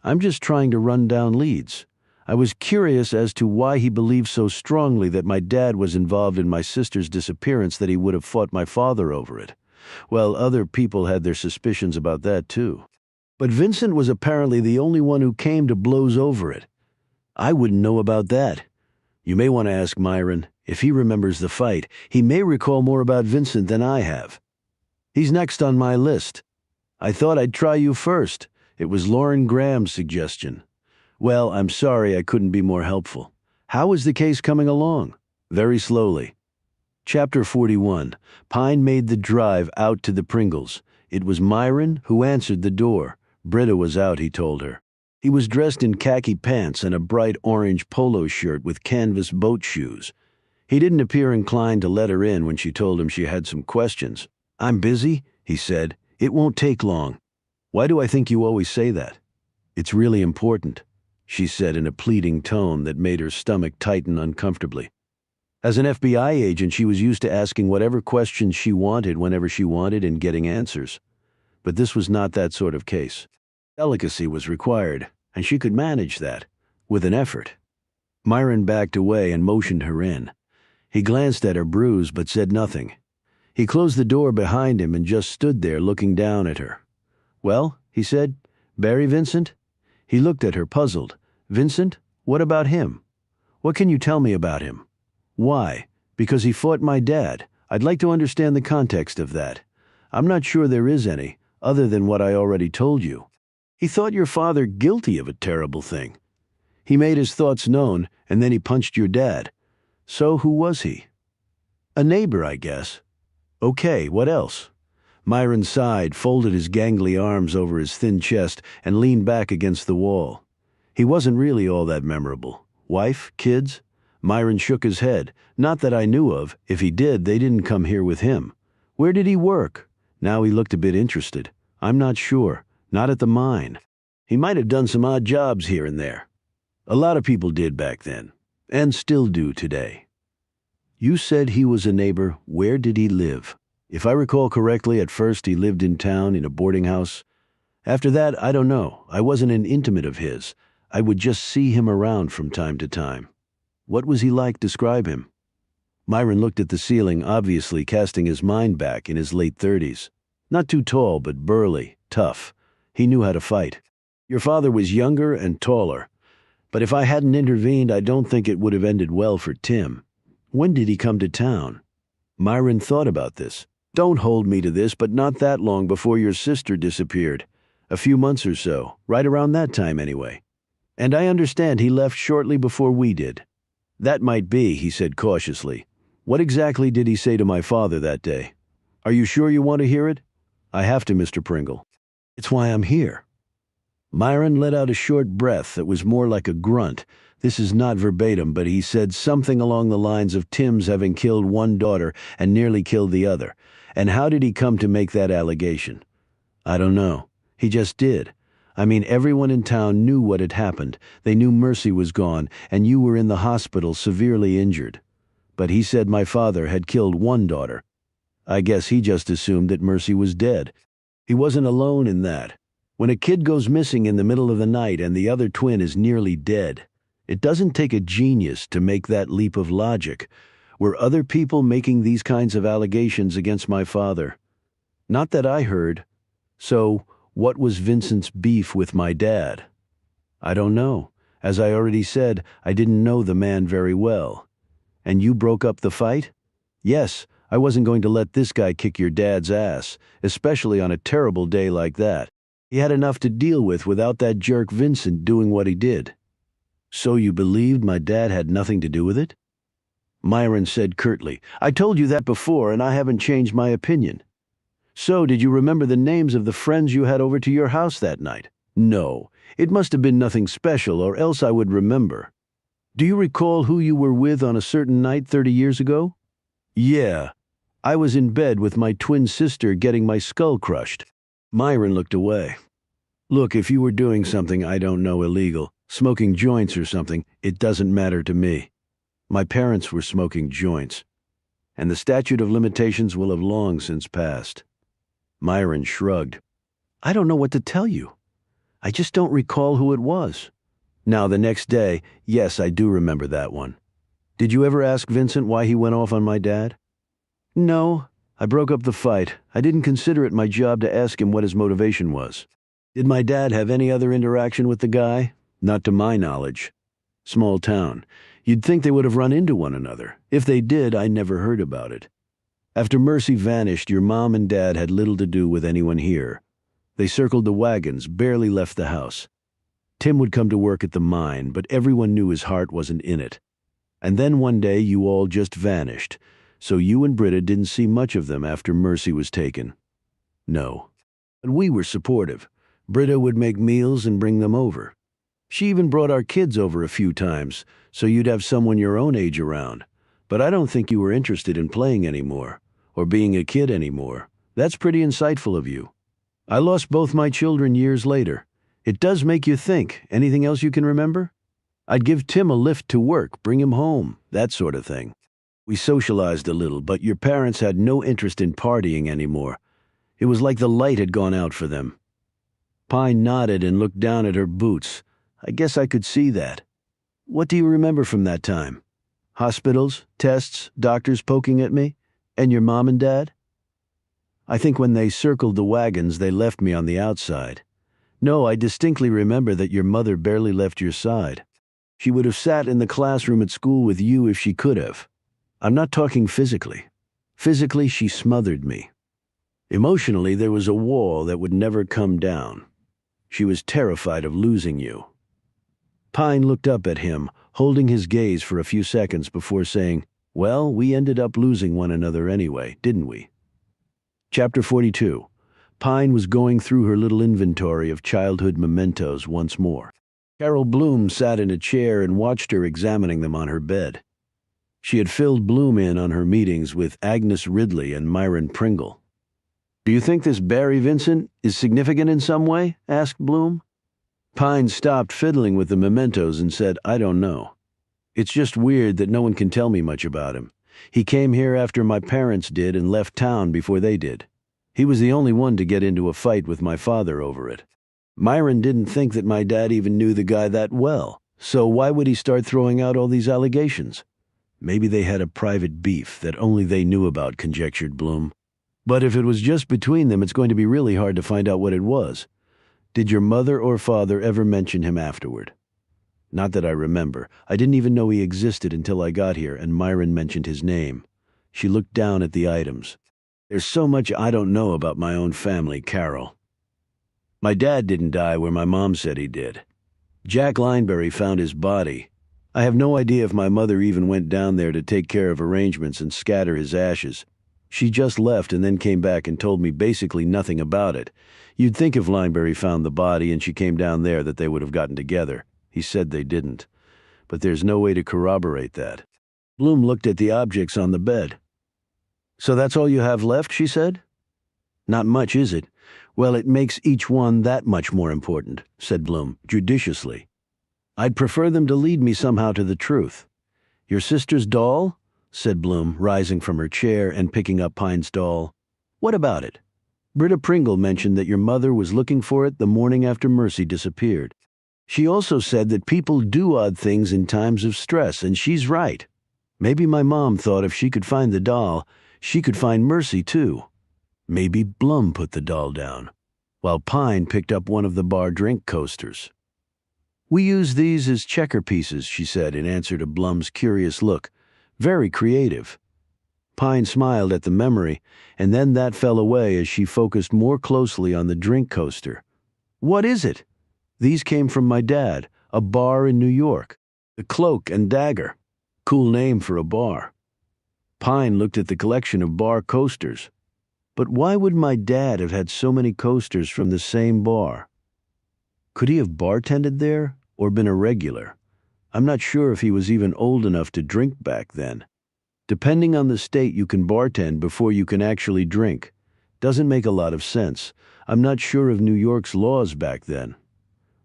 I'm just trying to run down leads. I was curious as to why he believed so strongly that my dad was involved in my sister's disappearance that he would have fought my father over it. Well, other people had their suspicions about that too. But Vincent was apparently the only one who came to blows over it. I wouldn't know about that. You may want to ask Myron. If he remembers the fight, he may recall more about Vincent than I have. He's next on my list. I thought I'd try you first. It was Lauren Graham's suggestion. Well, I'm sorry I couldn't be more helpful. How is the case coming along? Very slowly. Chapter 41. Pine made the drive out to the Pringles. It was Myron who answered the door. Britta was out, he told her. He was dressed in khaki pants and a bright orange polo shirt with canvas boat shoes. He didn't appear inclined to let her in when she told him she had some questions. "I'm busy," he said. "It won't take long." "Why do I think you always say that?" "It's really important," she said in a pleading tone that made her stomach tighten uncomfortably. As an FBI agent, she was used to asking whatever questions she wanted whenever she wanted and getting answers. But this was not that sort of case. Delicacy was required, and she could manage that, with an effort. Myron backed away and motioned her in. He glanced at her bruise but said nothing. He closed the door behind him and just stood there looking down at her. "Well," he said, "Barry Vincent?" He looked at her, puzzled. "Vincent? What about him? What can you tell me about him?" "Why? Because he fought my dad. I'd like to understand the context of that. I'm not sure there is any, other than what I already told you. He thought your father guilty of a terrible thing. He made his thoughts known, and then he punched your dad. So who was he?" "A neighbor, I guess." "Okay, what else?" Myron sighed, folded his gangly arms over his thin chest, and leaned back against the wall. He wasn't really all that memorable. Wife? Kids? Myron shook his head. "Not that I knew of. If he did, they didn't come here with him." "Where did he work?" Now he looked a bit interested. "I'm not sure. Not at the mine. He might have done some odd jobs here and there. A lot of people did back then, and still do today." "You said he was a neighbor. Where did he live?" "If I recall correctly, at first he lived in town in a boarding house. After that, I don't know. I wasn't an intimate of his. I would just see him around from time to time." "What was he like? Describe him." Myron looked at the ceiling, obviously casting his mind back in his late 30s. Not too tall, but burly, tough. He knew how to fight. "Your father was younger and taller. But if I hadn't intervened, I don't think it would have ended well for Tim." "When did he come to town?" Myron thought about this. "Don't hold me to this, but not that long before your sister disappeared. A few months or so, right around that time anyway. And I understand he left shortly before we did." "That might be," he said cautiously. "What exactly did he say to my father that day? Are you sure you want to hear it?" "I have to, Mr. Pringle. It's why I'm here." Myron let out a short breath that was more like a grunt. This is not verbatim, but he said something along the lines of Tim's having killed one daughter and nearly killed the other. "And how did he come to make that allegation?" "I don't know. He just did. I mean, everyone in town knew what had happened. They knew Mercy was gone, and you were in the hospital severely injured. But he said my father had killed one daughter. I guess he just assumed that Mercy was dead. He wasn't alone in that. When a kid goes missing in the middle of the night and the other twin is nearly dead, it doesn't take a genius to make that leap of logic. Were other people making these kinds of allegations against my father? Not that I heard. So, what was Vincent's beef with my dad? I don't know. As I already said, I didn't know the man very well. And you broke up the fight? Yes, I wasn't going to let this guy kick your dad's ass, especially on a terrible day like that. He had enough to deal with without that jerk Vincent doing what he did. So you believed my dad had nothing to do with it? Myron said curtly, "I told you that before, and I haven't changed my opinion." "So, did you remember the names of the friends you had over to your house that night?" "No. It must have been nothing special, or else I would remember." "Do you recall who you were with on a certain night 30 years ago?" "Yeah. I was in bed with my twin sister getting my skull crushed." Myron looked away. Look, if you were doing something I don't know illegal, smoking joints or something, it doesn't matter to me. My parents were smoking joints, and the statute of limitations will have long since passed." Myron shrugged. "I don't know what to tell you. I just don't recall who it was." Now, the next day, yes, I do remember that one. "Did you ever ask Vincent why he went off on my dad?" "No. I broke up the fight. I didn't consider it my job to ask him what his motivation was." "Did my dad have any other interaction with the guy?" "Not to my knowledge. Small town. You'd think they would have run into one another. If they did, I never heard about it. After Mercy vanished, your mom and dad had little to do with anyone here. They circled the wagons, barely left the house. Tim would come to work at the mine, but everyone knew his heart wasn't in it. And then one day you all just vanished, so you and Britta didn't see much of them after Mercy was taken." "No. But we were supportive. Britta would make meals and bring them over. She even brought our kids over a few times, so you'd have someone your own age around. But I don't think you were interested in playing anymore, or being a kid anymore. That's pretty insightful of you. I lost both my children years later. It does make you think. Anything else you can remember?" "I'd give Tim a lift to work, bring him home, that sort of thing. We socialized a little, but your parents had no interest in partying anymore. It was like the light had gone out for them." Pine nodded and looked down at her boots. "I guess I could see that. What do you remember from that time? Hospitals, tests, doctors poking at me? And your mom and dad?" "I think when they circled the wagons, they left me on the outside. No, I distinctly remember that your mother barely left your side. She would have sat in the classroom at school with you if she could have. I'm not talking physically. Physically, she smothered me. Emotionally, there was a wall that would never come down. She was terrified of losing you." Pine looked up at him, holding his gaze for a few seconds before saying, "Well, we ended up losing one another anyway, didn't we?" Chapter 42. Pine was going through her little inventory of childhood mementos once more. Carol Bloom sat in a chair and watched her examining them on her bed. She had filled Bloom in on her meetings with Agnes Ridley and Myron Pringle. "Do you think this Barry Vincent is significant in some way?" asked Bloom. Pine stopped fiddling with the mementos and said, "I don't know. It's just weird that no one can tell me much about him. He came here after my parents did and left town before they did. He was the only one to get into a fight with my father over it. Myron didn't think that my dad even knew the guy that well, so why would he start throwing out all these allegations? Maybe they had a private beef that only they knew about," conjectured Bloom. "But if it was just between them, it's going to be really hard to find out what it was. Did your mother or father ever mention him afterward?" "Not that I remember. I didn't even know he existed until I got here and Myron mentioned his name." She looked down at the items. "There's so much I don't know about my own family, Carol. My dad didn't die where my mom said he did. Jack Lineberry found his body. I have no idea if my mother even went down there to take care of arrangements and scatter his ashes. She just left and then came back and told me basically nothing about it. You'd think if Lineberry found the body and she came down there that they would have gotten together. He said they didn't. But there's no way to corroborate that." Bloom looked at the objects on the bed. "So that's all you have left," she said. "Not much, is it? Well, it makes each one that much more important," said Bloom, judiciously. "I'd prefer them to lead me somehow to the truth." "Your sister's doll?" said Bloom, rising from her chair and picking up Pine's doll. "What about it?" "Britta Pringle mentioned that your mother was looking for it the morning after Mercy disappeared. She also said that people do odd things in times of stress, and she's right. Maybe my mom thought if she could find the doll, she could find Mercy too. Maybe Blum put the doll down, while Pine picked up one of the bar drink coasters." "We use these as checker pieces," she said in answer to Blum's curious look. "Very creative." Pine smiled at the memory, and then that fell away as she focused more closely on the drink coaster. "What is it?" "These came from my dad, a bar in New York. The Cloak and Dagger. Cool name for a bar." Pine looked at the collection of bar coasters. "But why would my dad have had so many coasters from the same bar? Could he have bartended there, or been a regular? I'm not sure if he was even old enough to drink back then. Depending on the state, you can bartend before you can actually drink. Doesn't make a lot of sense. I'm not sure of New York's laws back then.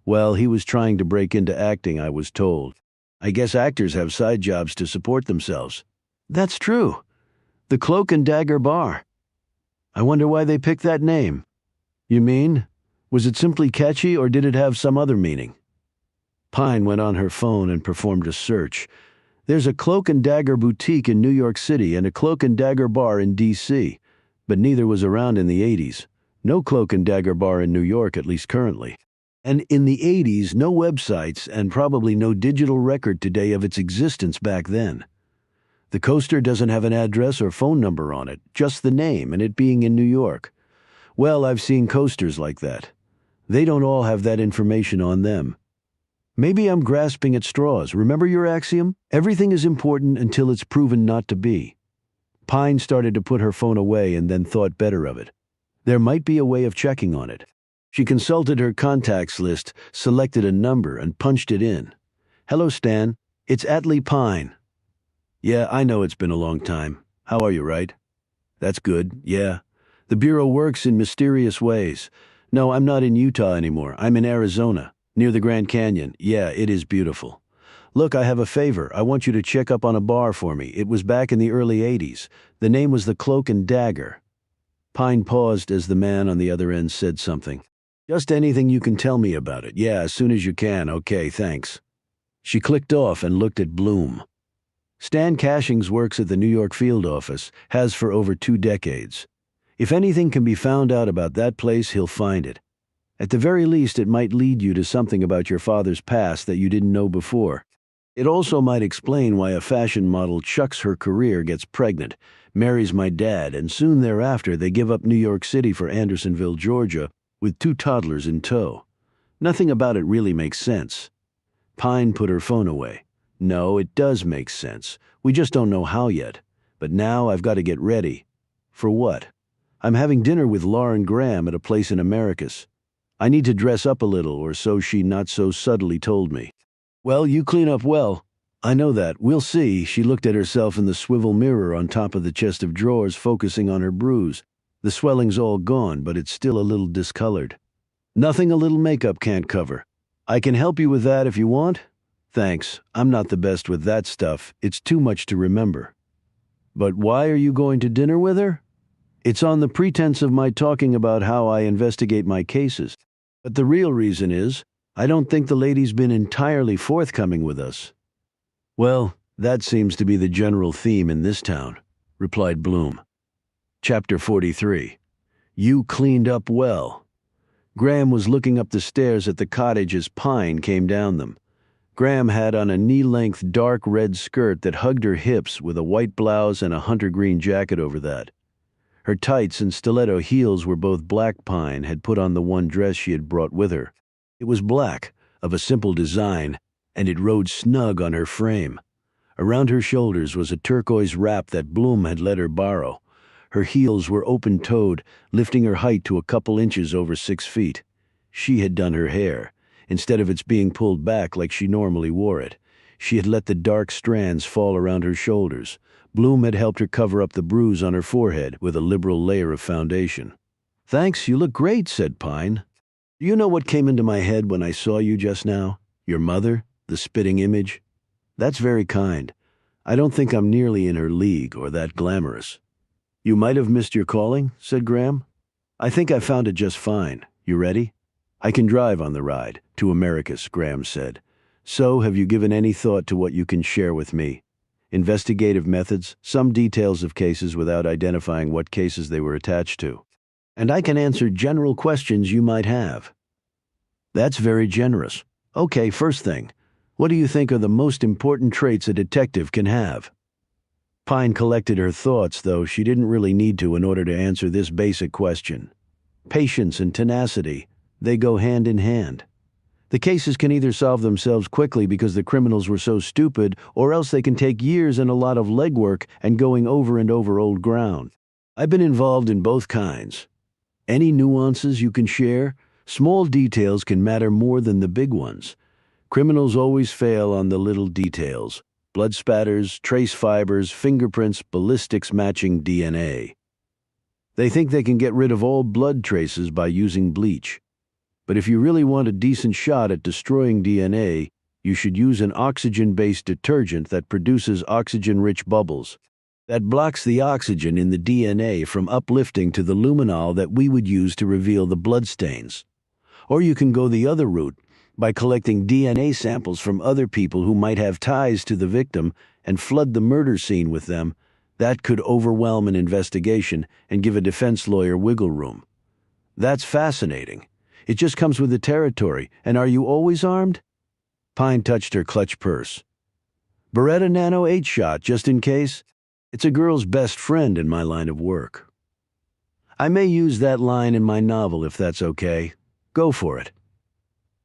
Well, he was trying to break into acting, I was told. I guess actors have side jobs to support themselves. That's true. The Cloak and Dagger Bar. I wonder why they picked that name. You mean, was it simply catchy or did it have some other meaning? Pine went on her phone and performed a search. There's a Cloak and Dagger boutique in New York City and a Cloak and Dagger bar in D.C., but neither was around in the 80s. No Cloak and Dagger bar in New York, at least currently. And in the 80s, no websites and probably no digital record today of its existence back then. The coaster doesn't have an address or phone number on it, just the name and it being in New York. Well, I've seen coasters like that. They don't all have that information on them. Maybe I'm grasping at straws. Remember your axiom? Everything is important until it's proven not to be. Pine started to put her phone away and then thought better of it. There might be a way of checking on it. She consulted her contacts list, selected a number, and punched it in. Hello, Stan. It's Atlee Pine. Yeah, I know it's been a long time. How are you, right? That's good, yeah. The Bureau works in mysterious ways. No, I'm not in Utah anymore. I'm in Arizona, near the Grand Canyon. Yeah, it is beautiful. Look, I have a favor. I want you to check up on a bar for me. It was back in the early 80s. The name was the Cloak and Dagger. Pine paused as the man on the other end said something. Just anything you can tell me about it. Yeah, as soon as you can. Okay, thanks. She clicked off and looked at Bloom. Stan Cashings works at the New York field office, has for over 2 decades. If anything can be found out about that place, he'll find it. At the very least, it might lead you to something about your father's past that you didn't know before. It also might explain why a fashion model chucks her career, gets pregnant, marries my dad, and soon thereafter they give up New York City for Andersonville, Georgia, with 2 toddlers in tow. Nothing about it really makes sense. Pine put her phone away. No, it does make sense. We just don't know how yet. But now I've got to get ready. For what? I'm having dinner with Lauren Graham at a place in Americus. I need to dress up a little, or so she not so subtly told me. Well, you clean up well. I know that. We'll see. She looked at herself in the swivel mirror on top of the chest of drawers, focusing on her bruise. The swelling's all gone, but it's still a little discolored. Nothing a little makeup can't cover. I can help you with that if you want. Thanks. I'm not the best with that stuff. It's too much to remember. But why are you going to dinner with her? It's on the pretense of my talking about how I investigate my cases. But the real reason is, I don't think the lady's been entirely forthcoming with us. Well, that seems to be the general theme in this town, replied Bloom. Chapter 43. You cleaned up well. Graham was looking up the stairs at the cottage as Pine came down them. Graham had on a knee-length dark red skirt that hugged her hips with a white blouse and a hunter green jacket over that. Her tights and stiletto heels were both black. Pine had put on the one dress she had brought with her. It was black, of a simple design, and it rode snug on her frame. Around her shoulders was a turquoise wrap that Bloom had let her borrow. Her heels were open-toed, lifting her height to a couple inches over 6 feet. She had done her hair. Instead of its being pulled back like she normally wore it, she had let the dark strands fall around her shoulders. Bloom had helped her cover up the bruise on her forehead with a liberal layer of foundation. Thanks, you look great, said Pine. Do you know what came into my head when I saw you just now? Your mother, the spitting image? That's very kind. I don't think I'm nearly in her league or that glamorous. You might have missed your calling, said Graham. I think I found it just fine. You ready? I can drive on the ride. To Americus, Graham said. So, have you given any thought to what you can share with me? Investigative methods, some details of cases without identifying what cases they were attached to. And I can answer general questions you might have. That's very generous. Okay, first thing. What do you think are the most important traits a detective can have? Pine collected her thoughts, though she didn't really need to in order to answer this basic question. Patience and tenacity, they go hand in hand. The cases can either solve themselves quickly because the criminals were so stupid, or else they can take years and a lot of legwork and going over and over old ground. I've been involved in both kinds. Any nuances you can share? Small details can matter more than the big ones. Criminals always fail on the little details. Blood spatters, trace fibers, fingerprints, ballistics matching DNA. They think they can get rid of all blood traces by using bleach. But if you really want a decent shot at destroying DNA, you should use an oxygen-based detergent that produces oxygen-rich bubbles. That blocks the oxygen in the DNA from uplifting to the luminol that we would use to reveal the bloodstains. Or you can go the other route by collecting DNA samples from other people who might have ties to the victim and flood the murder scene with them. That could overwhelm an investigation and give a defense lawyer wiggle room. That's fascinating. It just comes with the territory. And are you always armed? Pine touched her clutch purse. Beretta Nano 8-shot, just in case. It's a girl's best friend in my line of work. I may use that line in my novel if that's okay. Go for it.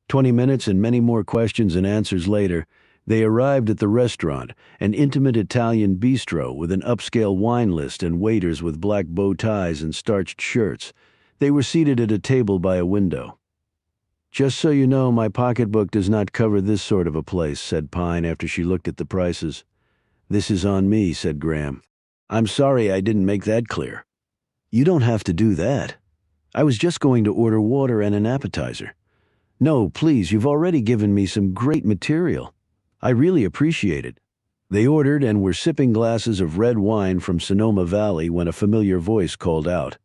20 minutes and many more questions and answers later, they arrived at the restaurant, an intimate Italian bistro with an upscale wine list and waiters with black bow ties and starched shirts. They were seated at a table by a window. "Just so you know, my pocketbook does not cover this sort of a place," said Pine after she looked at the prices. "This is on me," said Graham. "I'm sorry I didn't make that clear." "You don't have to do that. I was just going to order water and an appetizer." "No, please, you've already given me some great material. I really appreciate it." They ordered and were sipping glasses of red wine from Sonoma Valley when a familiar voice called out,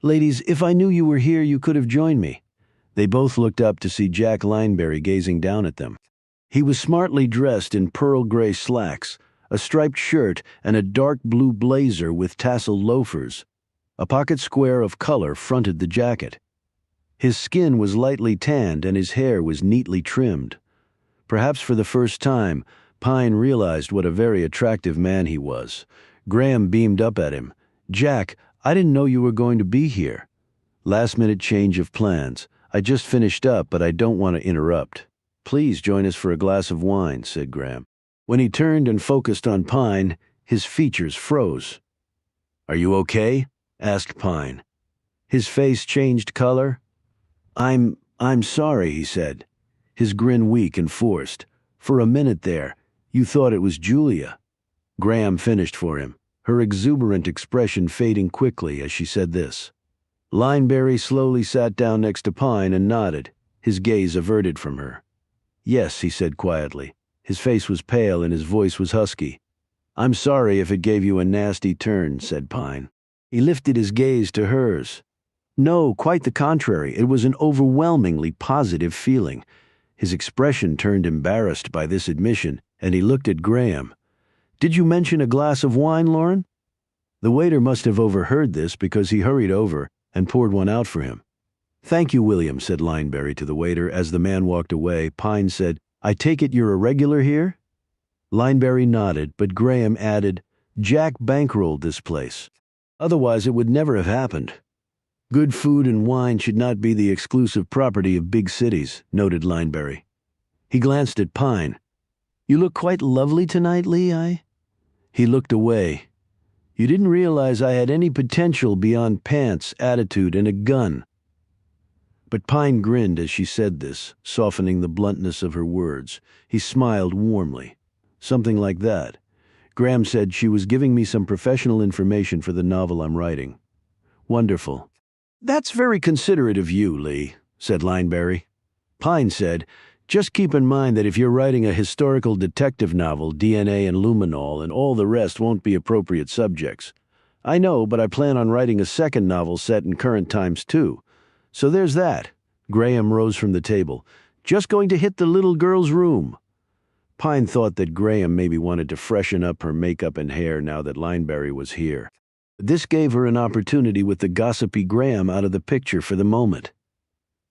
"Ladies, if I knew you were here, you could have joined me." They both looked up to see Jack Lineberry gazing down at them. He was smartly dressed in pearl gray slacks, a striped shirt, and a dark blue blazer with tasseled loafers. A pocket square of color fronted the jacket. His skin was lightly tanned and his hair was neatly trimmed. Perhaps for the first time, Pine realized what a very attractive man he was. Graham beamed up at him. "Jack, I didn't know you were going to be here." "Last-minute change of plans. I just finished up, but I don't want to interrupt." "Please join us for a glass of wine," said Graham. When he turned and focused on Pine, his features froze. "Are you okay?" asked Pine. His face changed color. I'm sorry," he said, his grin weak and forced. "For a minute there, you thought it was Julia." Graham finished for him, her exuberant expression fading quickly as she said this. Lineberry slowly sat down next to Pine and nodded, his gaze averted from her. "Yes," he said quietly. His face was pale and his voice was husky. "I'm sorry if it gave you a nasty turn," said Pine. He lifted his gaze to hers. "No, quite the contrary. It was an overwhelmingly positive feeling." His expression turned embarrassed by this admission, and he looked at Graham. "Did you mention a glass of wine, Lauren?" The waiter must have overheard this because he hurried over and poured one out for him. "Thank you, William," said Lineberry to the waiter as the man walked away. Pine said, "I take it you're a regular here?" Lineberry nodded, but Graham added, "Jack bankrolled this place. Otherwise it would never have happened." "Good food and wine should not be the exclusive property of big cities," noted Lineberry. He glanced at Pine. "You look quite lovely tonight, Lee. He looked away. "You didn't realize I had any potential beyond pants, attitude, and a gun." But Pine grinned as she said this, softening the bluntness of her words. He smiled warmly. "Something like that. Graham said she was giving me some professional information for the novel I'm writing." "Wonderful." "That's very considerate of you, Lee," said Lineberry. Pine said, "Just keep in mind that if you're writing a historical detective novel, DNA and luminol and all the rest won't be appropriate subjects. I know, but I plan on writing a second novel set in current times too. So there's that." Graham rose from the table. "Just going to hit the little girl's room." Pine thought that Graham maybe wanted to freshen up her makeup and hair now that Lineberry was here. This gave her an opportunity with the gossipy Graham out of the picture for the moment.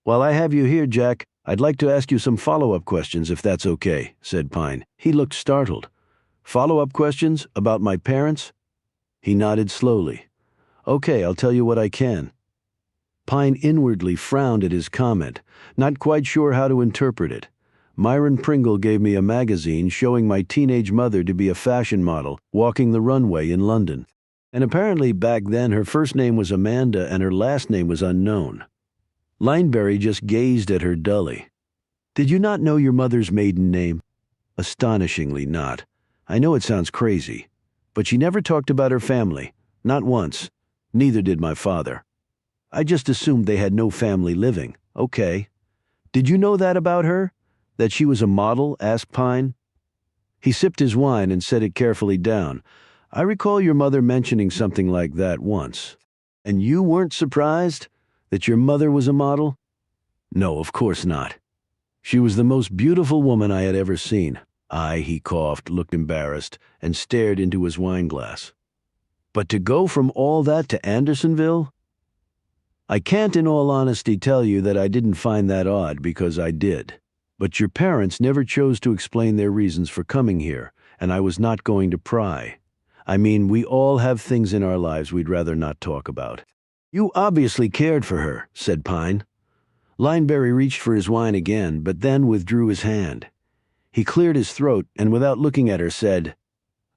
"While I have you here, Jack, I'd like to ask you some follow-up questions if that's okay," said Pine. He looked startled. "Follow-up questions about my parents?" He nodded slowly. "Okay, I'll tell you what I can." Pine inwardly frowned at his comment, not quite sure how to interpret it. Myron Pringle gave me a magazine showing my teenage mother to be a fashion model walking the runway in London. And apparently back then her first name was Amanda and her last name was unknown. Lineberry just gazed at her dully. "Did you not know your mother's maiden name?" "Astonishingly not. I know it sounds crazy. But she never talked about her family. Not once. Neither did my father. I just assumed they had no family living. Okay. Did you know that about her? That she was a model? Asked Pine. He sipped his wine and set it carefully down. I recall your mother mentioning something like that once. And you weren't surprised? That your mother was a model? No, of course not. She was the most beautiful woman I had ever seen. He coughed, looked embarrassed, and stared into his wineglass. But to go from all that to Andersonville? I can't in all honesty tell you that I didn't find that odd, because I did. But your parents never chose to explain their reasons for coming here, and I was not going to pry. I mean, we all have things in our lives we'd rather not talk about. You obviously cared for her, said Pine. Lineberry reached for his wine again, but then withdrew his hand. He cleared his throat and without looking at her said,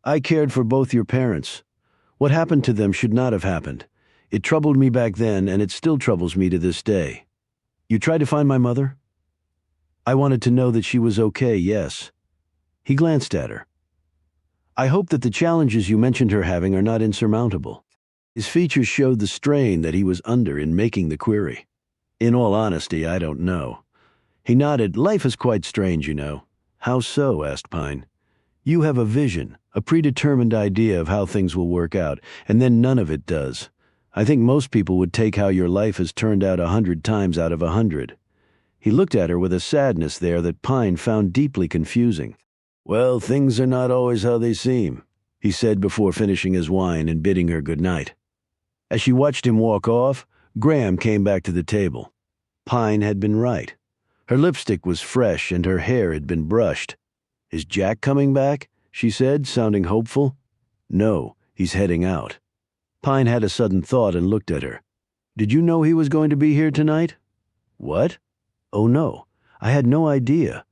I cared for both your parents. What happened to them should not have happened. It troubled me back then, and it still troubles me to this day. You tried to find my mother? I wanted to know that she was okay, yes. He glanced at her. I hope that the challenges you mentioned her having are not insurmountable. His features showed the strain that he was under in making the query. In all honesty, I don't know. He nodded. Life is quite strange, you know. How so? Asked Pine. You have a vision, a predetermined idea of how things will work out, and then none of it does. I think most people would take how your life has turned out 100 times out of 100. He looked at her with a sadness there that Pine found deeply confusing. Well, things are not always how they seem, he said before finishing his wine and bidding her good night. As she watched him walk off, Graham came back to the table. Pine had been right. Her lipstick was fresh and her hair had been brushed. Is Jack coming back? She said, sounding hopeful. No, he's heading out. Pine had a sudden thought and looked at her. Did you know he was going to be here tonight? What? Oh no, I had no idea.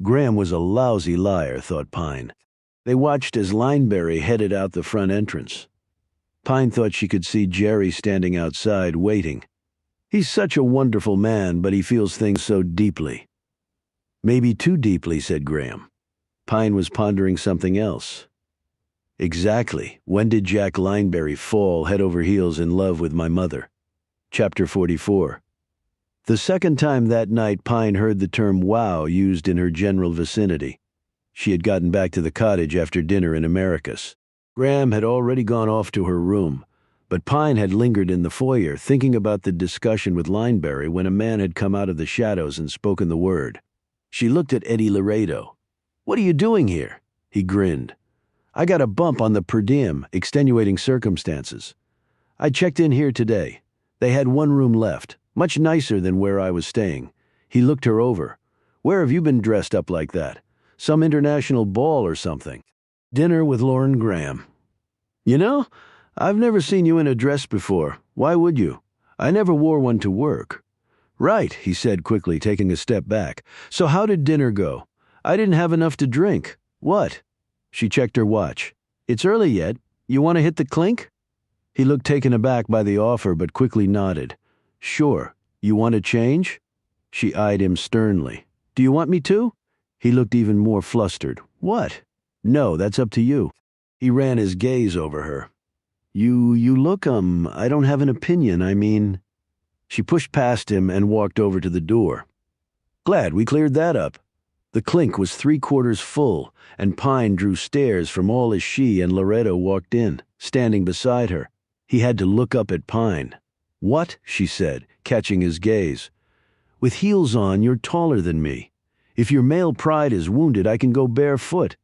Graham was a lousy liar, thought Pine. They watched as Lineberry headed out the front entrance. Pine thought she could see Jerry standing outside, waiting. He's such a wonderful man, but he feels things so deeply. Maybe too deeply, said Graham. Pine was pondering something else. Exactly. When did Jack Lineberry fall head over heels in love with my mother? Chapter 44. The second time that night Pine heard the term wow used in her general vicinity. She had gotten back to the cottage after dinner in Americus. Graham had already gone off to her room, but Pine had lingered in the foyer thinking about the discussion with Lineberry when a man had come out of the shadows and spoken the word. She looked at Eddie Laredo. What are you doing here? He grinned. I got a bump on the per diem, extenuating circumstances. I checked in here today. They had one room left, much nicer than where I was staying. He looked her over. Where have you been dressed up like that? Some international ball or something? Dinner with Lauren Graham. You know, I've never seen you in a dress before. Why would you? I never wore one to work. Right, he said quickly, taking a step back. So how did dinner go? I didn't have enough to drink. What? She checked her watch. It's early yet. You want to hit the clink? He looked taken aback by the offer, but quickly nodded. Sure. You want to change? She eyed him sternly. Do you want me to? He looked even more flustered. What? No, that's up to you. He ran his gaze over her. You look, I don't have an opinion, I mean. She pushed past him and walked over to the door. Glad we cleared that up. The clink was 3/4 full, and Pine drew stares from all as she and Loretto walked in, standing beside her. He had to look up at Pine. What? She said, catching his gaze. With heels on, you're taller than me. If your male pride is wounded, I can go barefoot.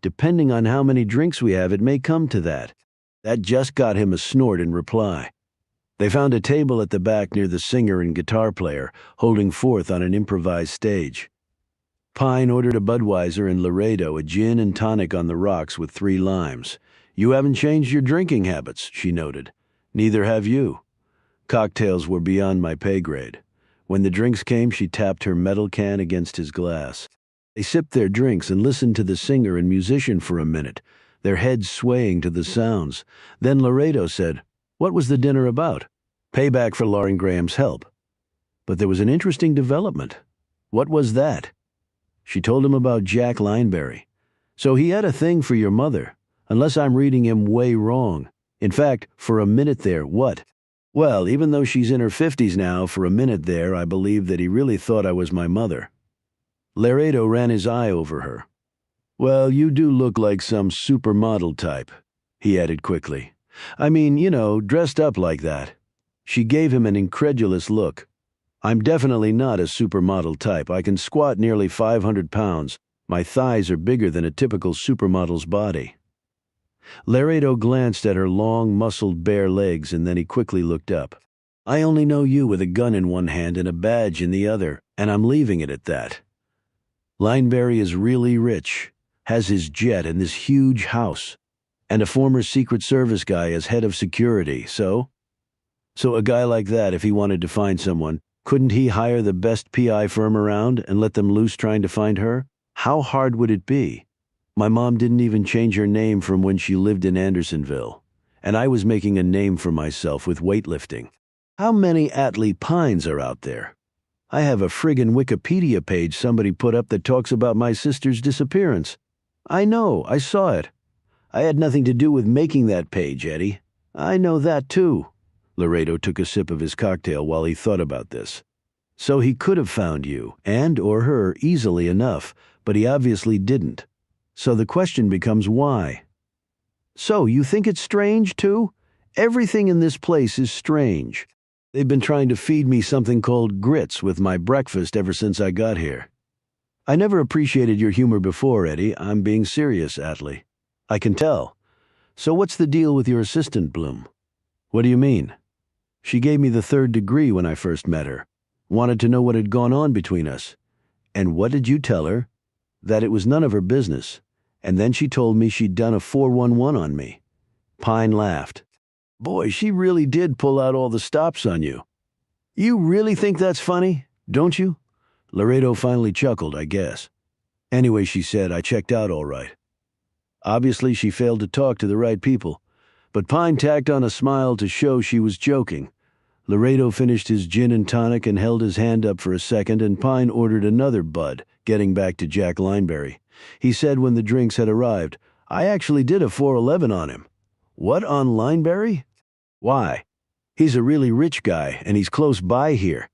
Depending on how many drinks we have, it may come to that. That just got him a snort in reply. They found a table at the back near the singer and guitar player, holding forth on an improvised stage. Pine ordered a Budweiser and Laredo a gin and tonic on the rocks with 3 limes. You haven't changed your drinking habits, she noted. Neither have you. Cocktails were beyond my pay grade. When the drinks came, she tapped her metal can against his glass. They sipped their drinks and listened to the singer and musician for a minute, their heads swaying to the sounds. Then Laredo said, What was the dinner about? Payback for Lauren Graham's help. But there was an interesting development. What was that? She told him about Jack Lineberry. So he had a thing for your mother, unless I'm reading him way wrong. In fact, for a minute there, what? Well, even though she's in her 50s now, for a minute there, I believed that he really thought I was my mother. Laredo ran his eye over her. Well, you do look like some supermodel type, he added quickly. I mean, dressed up like that. She gave him an incredulous look. I'm definitely not a supermodel type. I can squat nearly 500 pounds. My thighs are bigger than a typical supermodel's body. Laredo glanced at her long, muscled bare legs, and then he quickly looked up. I only know you with a gun in one hand and a badge in the other, and I'm leaving it at that. Lineberry is really rich, has his jet and this huge house, and a former Secret Service guy as head of security, so a guy like that, if he wanted to find someone, couldn't he hire the best PI firm around and let them loose trying to find her? How hard would it be? My mom didn't even change her name from when she lived in Andersonville, and I was making a name for myself with weightlifting. How many Atlee Pines are out there? I have a friggin' Wikipedia page somebody put up that talks about my sister's disappearance. I know, I saw it. I had nothing to do with making that page, Eddie. I know that too. Laredo took a sip of his cocktail while he thought about this. So he could have found you, and or her, easily enough, but he obviously didn't. So the question becomes why? So you think it's strange, too? Everything in this place is strange. They've been trying to feed me something called grits with my breakfast ever since I got here. I never appreciated your humor before, Eddie. I'm being serious, Atlee. I can tell. So what's the deal with your assistant, Bloom? What do you mean? She gave me the 3rd degree when I first met her. Wanted to know what had gone on between us. And what did you tell her? That it was none of her business. And then she told me she'd done a 411 on me. Pine laughed. Boy, she really did pull out all the stops on you. You really think that's funny, don't you? Laredo finally chuckled, I guess. Anyway, she said, I checked out all right. Obviously, she failed to talk to the right people, but Pine tacked on a smile to show she was joking. Laredo finished his gin and tonic and held his hand up for a second, and Pine ordered another bud, getting back to Jack Lineberry. He said when the drinks had arrived, I actually did a 411 on him. What, on Lineberry? Why? He's a really rich guy, and he's close by here.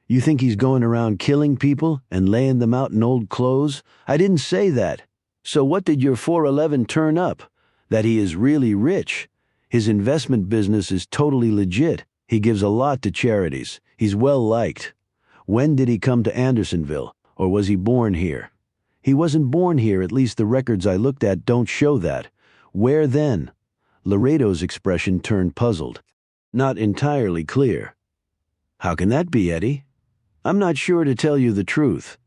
You think he's going around killing people and laying them out in old clothes? I didn't say that. So what did your 411 turn up? That he is really rich. His investment business is totally legit. He gives a lot to charities. He's well liked. When did he come to Andersonville, or was he born here? He wasn't born here, at least the records I looked at don't show that. Where then? Laredo's expression turned puzzled. Not entirely clear. How can that be, Eddie? I'm not sure, to tell you the truth.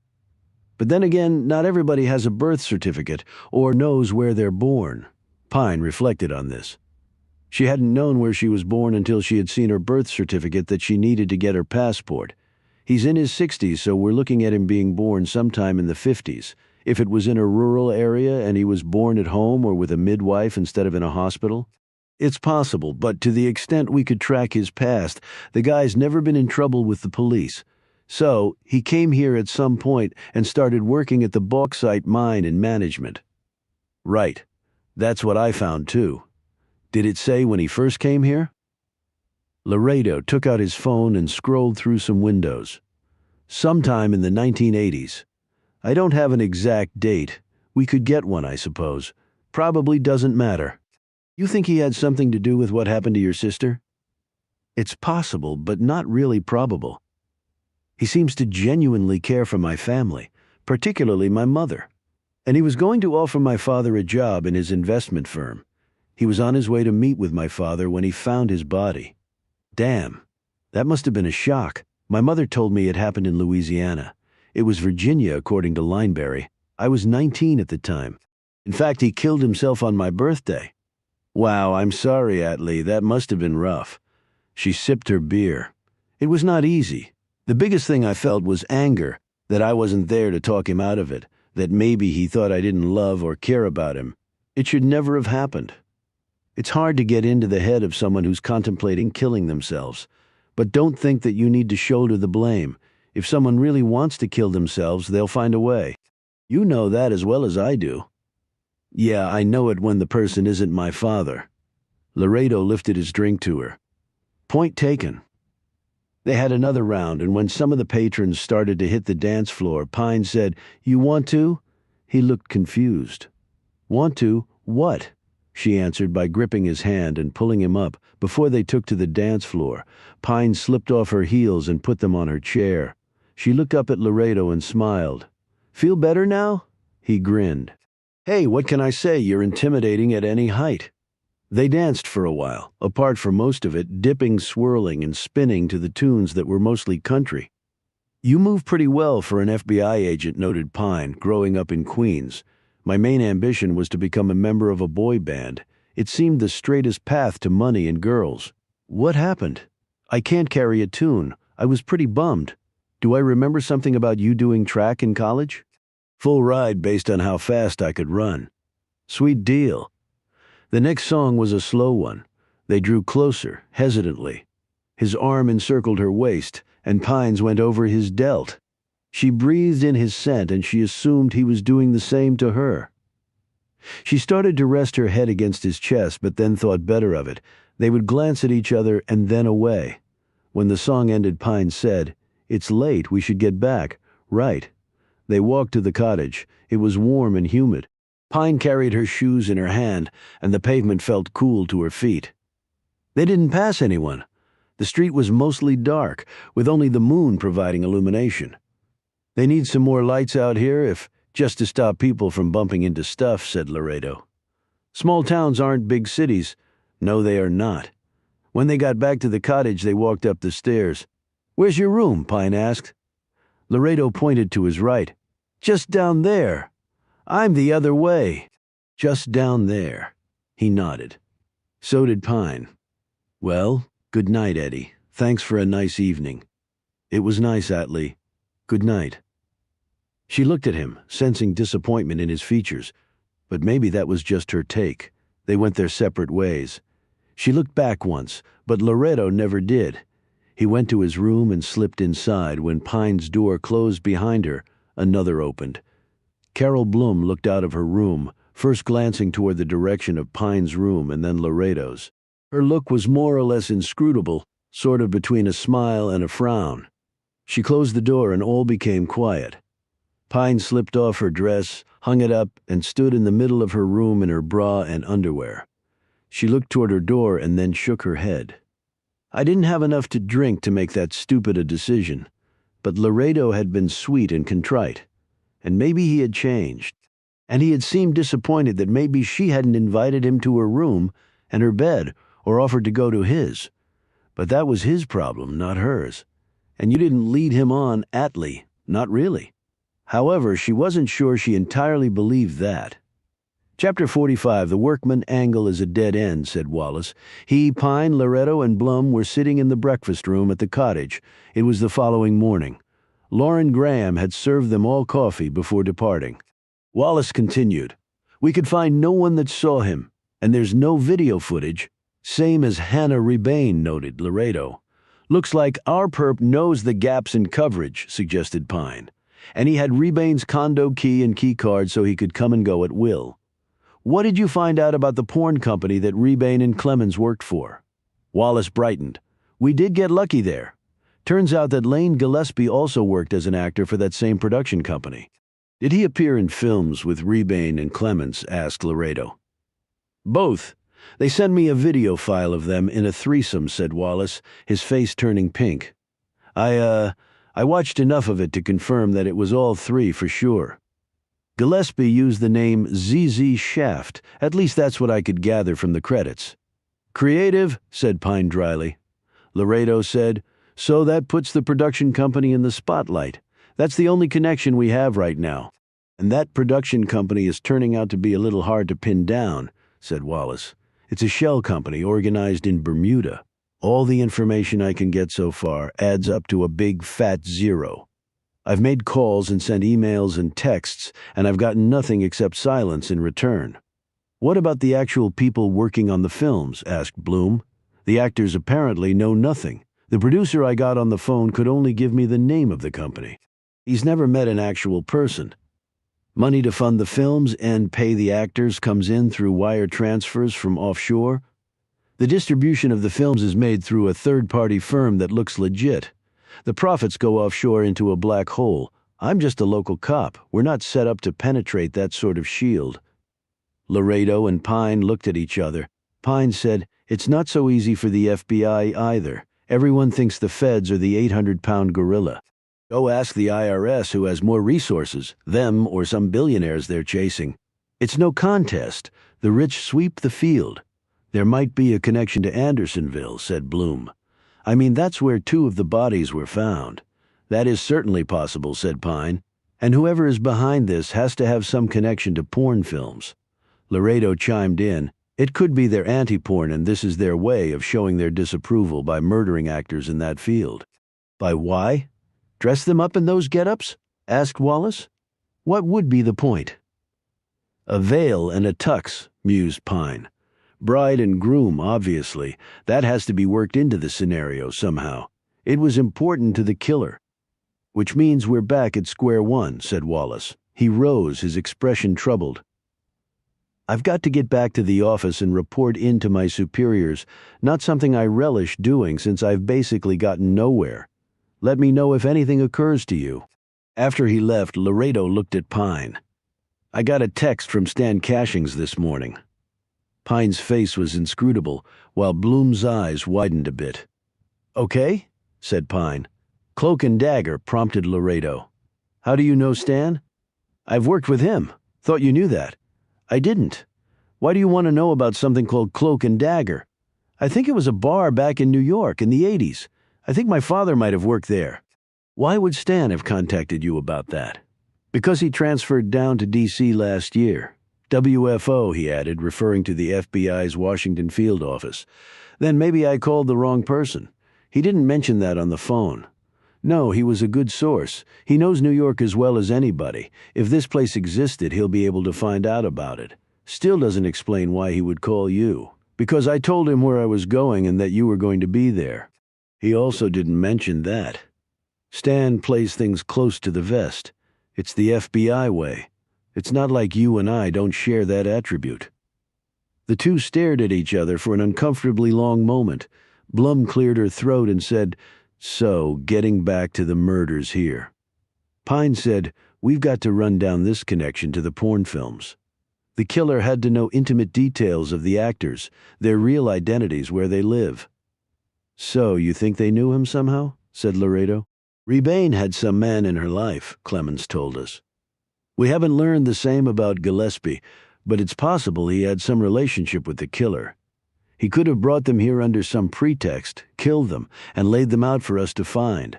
But then again, not everybody has a birth certificate or knows where they're born. Pine reflected on this. She hadn't known where she was born until she had seen her birth certificate that she needed to get her passport. He's in his 60s, so we're looking at him being born sometime in the 50s. If it was in a rural area and he was born at home or with a midwife instead of in a hospital, it's possible, but to the extent we could track his past, the guy's never been in trouble with the police. So, he came here at some point and started working at the bauxite mine in management. Right. That's what I found too. Did it say when he first came here? Laredo took out his phone and scrolled through some windows. Sometime in the 1980s. I don't have an exact date. We could get one, I suppose. Probably doesn't matter. You think he had something to do with what happened to your sister? It's possible, but not really probable. He seems to genuinely care for my family, particularly my mother. And he was going to offer my father a job in his investment firm. He was on his way to meet with my father when he found his body. Damn, that must have been a shock. My mother told me it happened in Louisiana. It was Virginia, according to Lineberry. I was 19 at the time. In fact, he killed himself on my birthday. Wow, I'm sorry, Atlee. That must have been rough. She sipped her beer. It was not easy. The biggest thing I felt was anger, that I wasn't there to talk him out of it, that maybe he thought I didn't love or care about him. It should never have happened. It's hard to get into the head of someone who's contemplating killing themselves. But don't think that you need to shoulder the blame. If someone really wants to kill themselves, they'll find a way. You know that as well as I do. Yeah, I know it when the person isn't my father. Laredo lifted his drink to her. Point taken. They had another round, and when some of the patrons started to hit the dance floor, Pine said, "You want to?" He looked confused. "Want to? What?" She answered by gripping his hand and pulling him up. Before they took to the dance floor, Pine slipped off her heels and put them on her chair. She looked up at Laredo and smiled. "Feel better now?" He grinned. "Hey, what can I say? You're intimidating at any height." They danced for a while, apart for most of it, dipping, swirling, and spinning to the tunes that were mostly country. "You move pretty well for an FBI agent," noted Pine, growing up in Queens. "My main ambition was to become a member of a boy band. It seemed the straightest path to money and girls." "What happened?" "I can't carry a tune. I was pretty bummed. Do I remember something about you doing track in college?" "Full ride based on how fast I could run." "Sweet deal." The next song was a slow one. They drew closer, hesitantly. His arm encircled her waist, and Pine's went over his delt. She breathed in his scent, and she assumed he was doing the same to her. She started to rest her head against his chest, but then thought better of it. They would glance at each other and then away. When the song ended, Pine said, "It's late, we should get back." "Right." They walked to the cottage. It was warm and humid. Pine carried her shoes in her hand, and the pavement felt cool to her feet. They didn't pass anyone. The street was mostly dark, with only the moon providing illumination. "They need some more lights out here, if just to stop people from bumping into stuff," said Laredo. "Small towns aren't big cities." "No, they are not." When they got back to the cottage, they walked up the stairs. "Where's your room?" Pine asked. Laredo pointed to his right. "Just down there." "I'm the other way." "Just down there." He nodded. So did Pine. "Well, good night, Eddie. Thanks for a nice evening." "It was nice, Atlee. Good night." She looked at him, sensing disappointment in his features. But maybe that was just her take. They went their separate ways. She looked back once, but Laredo never did. He went to his room and slipped inside. When Pine's door closed behind her, another opened. Carol Bloom looked out of her room, first glancing toward the direction of Pine's room and then Laredo's. Her look was more or less inscrutable, sort of between a smile and a frown. She closed the door and all became quiet. Pine slipped off her dress, hung it up, and stood in the middle of her room in her bra and underwear. She looked toward her door and then shook her head. "I didn't have enough to drink to make that stupid a decision." But Laredo had been sweet and contrite. And maybe he had changed. And he had seemed disappointed that maybe she hadn't invited him to her room and her bed or offered to go to his. But that was his problem, not hers. And you didn't lead him on, Atlee. Not really. However, she wasn't sure she entirely believed that. Chapter 45, "The Workman Angle is a Dead End," said Wallace. He, Pine, Laredo, and Blum were sitting in the breakfast room at the cottage. It was the following morning. Lauren Graham had served them all coffee before departing. Wallace continued, "We could find no one that saw him, and there's no video footage." "Same as Hannah Rebane," noted Laredo. "Looks like our perp knows the gaps in coverage," suggested Pine. "And he had Rebane's condo key and key card so he could come and go at will." "What did you find out about the porn company that Rebane and Clemens worked for?" Wallace brightened. "We did get lucky there. Turns out that Lane Gillespie also worked as an actor for that same production company." "Did he appear in films with Rebane and Clemens?" asked Laredo. "Both. They sent me a video file of them in a threesome," said Wallace, his face turning pink. I watched enough of it to confirm that it was all three for sure. Gillespie used the name ZZ Shaft. At least that's what I could gather from the credits." "Creative," said Pine dryly. Laredo said, "So that puts the production company in the spotlight. That's the only connection we have right now." "And that production company is turning out to be a little hard to pin down," said Wallace. "It's a shell company organized in Bermuda. All the information I can get so far adds up to a big fat zero. I've made calls and sent emails and texts, and I've gotten nothing except silence in return." "What about the actual people working on the films?" asked Bloom. "The actors apparently know nothing. The producer I got on the phone could only give me the name of the company. He's never met an actual person. Money to fund the films and pay the actors comes in through wire transfers from offshore." The distribution of the films is made through a third-party firm that looks legit. The profits go offshore into a black hole. I'm just a local cop. We're not set up to penetrate that sort of shield." Laredo and Pine looked at each other. Pine said, "It's not so easy for the FBI either. Everyone thinks the feds are the 800-pound gorilla. Go ask the IRS who has more resources, them or some billionaires they're chasing. It's no contest. The rich sweep the field." "There might be a connection to Andersonville," said Bloom. "I mean, that's where 2 of the bodies were found." "That is certainly possible," said Pine. "And whoever is behind this has to have some connection to porn films." Laredo chimed in. "It could be their anti-porn, and this is their way of showing their disapproval by murdering actors in that field." "By why? Dress them up in those get-ups?" asked Wallace. "What would be the point?" "A veil and a tux," mused Pine. "Bride and groom, obviously. That has to be worked into the scenario somehow. It was important to the killer." "Which means we're back at square one," said Wallace. He rose, his expression troubled. "I've got to get back to the office and report in to my superiors, not something I relish doing since I've basically gotten nowhere. Let me know if anything occurs to you." After he left, Laredo looked at Pine. "I got a text from Stan Cashings this morning." Pine's face was inscrutable, while Bloom's eyes widened a bit. "Okay," said Pine. "Cloak and Dagger," prompted Laredo. "How do you know Stan?" "I've worked with him. Thought you knew that." "I didn't. Why do you want to know about something called Cloak and Dagger?" "I think it was a bar back in New York in the 80s. I think my father might have worked there." "Why would Stan have contacted you about that?" "Because he transferred down to D.C. last year. WFO," he added, referring to the FBI's Washington field office. "Then maybe I called the wrong person. He didn't mention that on the phone. No, he was a good source. He knows New York as well as anybody. If this place existed, he'll be able to find out about it. Still doesn't explain why he would call you. Because I told him where I was going and that you were going to be there. He also didn't mention that. Stan plays things close to the vest. It's the FBI way. It's not like you and I don't share that attribute." The two stared at each other for an uncomfortably long moment. Blum cleared her throat and said, "So, getting back to the murders here." Pine said, "We've got to run down this connection to the porn films. The killer had to know intimate details of the actors, their real identities, where they live." "So, you think they knew him somehow?" said Laredo. "Rebane had some man in her life," Clemens told us. "We haven't learned the same about Gillespie, but it's possible he had some relationship with the killer. He could have brought them here under some pretext, killed them, and laid them out for us to find.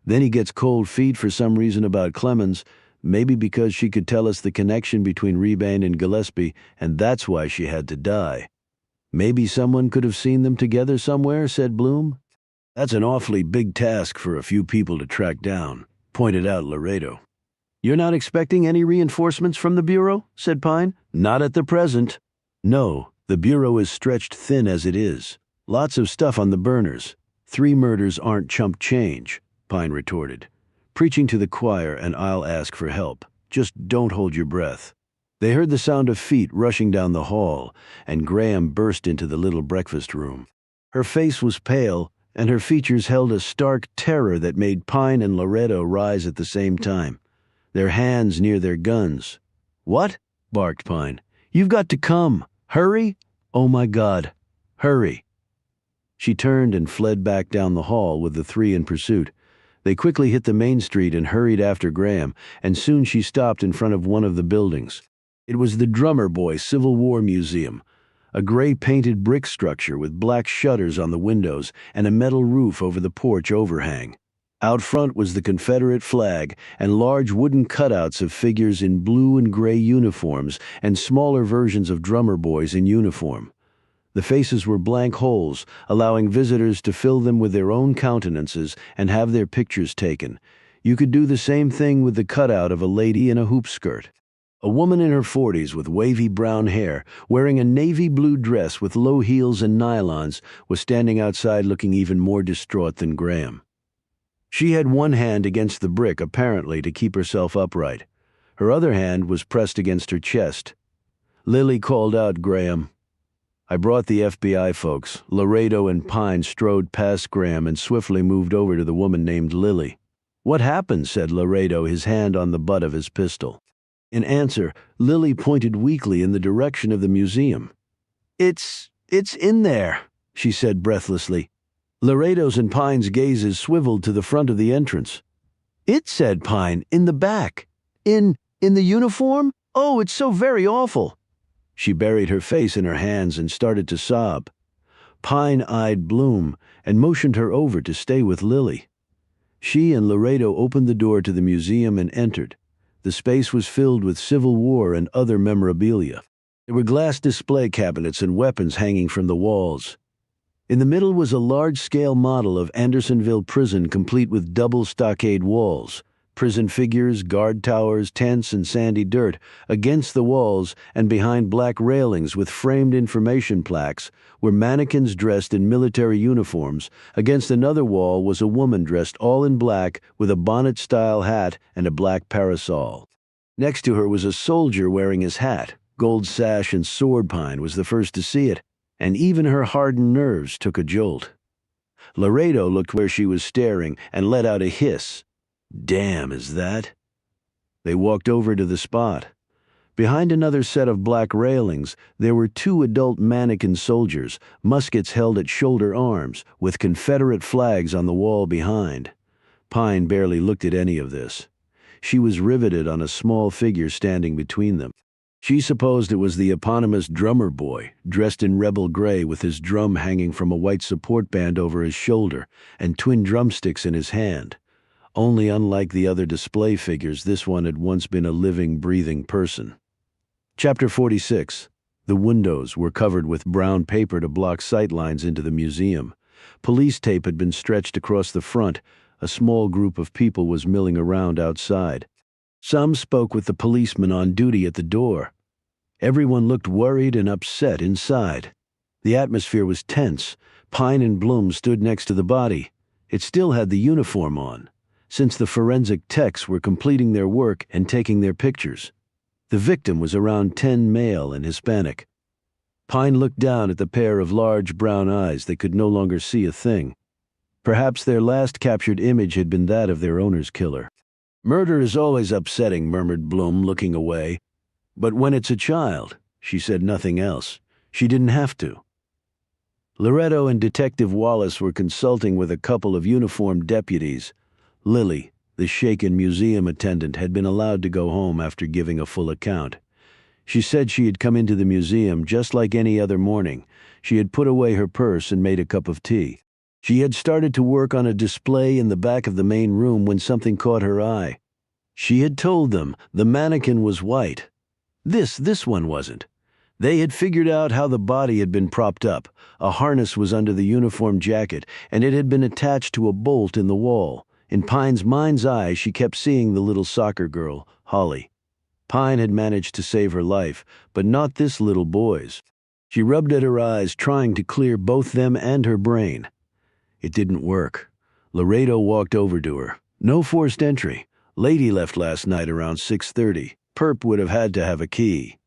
Then he gets cold feet for some reason about Clemens, maybe because she could tell us the connection between Rebane and Gillespie, and that's why she had to die. Maybe someone could have seen them together somewhere," said Bloom. "That's an awfully big task for a few people to track down," pointed out Laredo. "You're not expecting any reinforcements from the Bureau?" said Pine. "Not at the present." "No, the Bureau is stretched thin as it is. Lots of stuff on the burners. 3 murders aren't chump change," Pine retorted. "Preaching to the choir, and I'll ask for help. Just don't hold your breath." They heard the sound of feet rushing down the hall, and Graham burst into the little breakfast room. Her face was pale, and her features held a stark terror that made Pine and Laredo rise at the same time, their hands near their guns. "What?" barked Pine. "You've got to come. Hurry! Oh my God. Hurry!" She turned and fled back down the hall with the 3 in pursuit. They quickly hit the main street and hurried after Graham, and soon she stopped in front of one of the buildings. It was the Drummer Boy Civil War Museum, a gray-painted brick structure with black shutters on the windows and a metal roof over the porch overhang. Out front was the Confederate flag and large wooden cutouts of figures in blue and gray uniforms and smaller versions of drummer boys in uniform. The faces were blank holes, allowing visitors to fill them with their own countenances and have their pictures taken. You could do the same thing with the cutout of a lady in a hoop skirt. A woman in her 40s with wavy brown hair, wearing a navy blue dress with low heels and nylons, was standing outside looking even more distraught than Graham. She had one hand against the brick, apparently to keep herself upright. Her other hand was pressed against her chest. Lily called out Graham. I brought the FBI folks. Laredo and Pine strode past Graham and swiftly moved over to the woman named Lily. "What happened?" said Laredo, his hand on the butt of his pistol. In answer, Lily pointed weakly in the direction of the museum. It's in there," she said breathlessly. Laredo's and Pine's gazes swiveled to the front of the entrance. "It," said Pine, "in the back. In the uniform? Oh, it's so very awful." She buried her face in her hands and started to sob. Pine eyed Bloom and motioned her over to stay with Lily. She and Laredo opened the door to the museum and entered. The space was filled with Civil War and other memorabilia. There were glass display cabinets and weapons hanging from the walls. In the middle was a large-scale model of Andersonville Prison complete with double stockade walls, prison figures, guard towers, tents, and sandy dirt. Against the walls and behind black railings with framed information plaques were mannequins dressed in military uniforms. Against another wall was a woman dressed all in black with a bonnet-style hat and a black parasol. Next to her was a soldier wearing his hat, gold sash, and sword. Pine was the first to see it, and even her hardened nerves took a jolt. Laredo looked where she was staring and let out a hiss. "Damn, is that?" They walked over to the spot. Behind another set of black railings, there were two adult mannequin soldiers, muskets held at shoulder arms, with Confederate flags on the wall behind. Pine barely looked at any of this. She was riveted on a small figure standing between them. She supposed it was the eponymous drummer boy, dressed in rebel gray with his drum hanging from a white support band over his shoulder and twin drumsticks in his hand. Only unlike the other display figures, this one had once been a living, breathing person. Chapter 46. The windows were covered with brown paper to block sight lines into the museum. Police tape had been stretched across the front. A small group of people was milling around outside. Some spoke with the policeman on duty at the door. Everyone looked worried and upset inside. The atmosphere was tense. Pine and Bloom stood next to the body. It still had the uniform on, since the forensic techs were completing their work and taking their pictures. The victim was around 10, male and Hispanic. Pine looked down at the pair of large brown eyes that could no longer see a thing. Perhaps their last captured image had been that of their owner's killer. "Murder is always upsetting," murmured Bloom, looking away. "But when it's a child," she said nothing else. She didn't have to. Loretto and Detective Wallace were consulting with a couple of uniformed deputies. Lily, the shaken museum attendant, had been allowed to go home after giving a full account. She said she had come into the museum just like any other morning. She had put away her purse and made a cup of tea. She had started to work on a display in the back of the main room when something caught her eye. She had told them the mannequin was white. This one wasn't. They had figured out how the body had been propped up. A harness was under the uniform jacket, and it had been attached to a bolt in the wall. In Pine's mind's eye, she kept seeing the little soccer girl, Holly. Pine had managed to save her life, but not this little boy's. She rubbed at her eyes, trying to clear both them and her brain. It didn't work. Laredo walked over to her. "No forced entry. Lady left last night around 6:30. Perp would have had to have a key."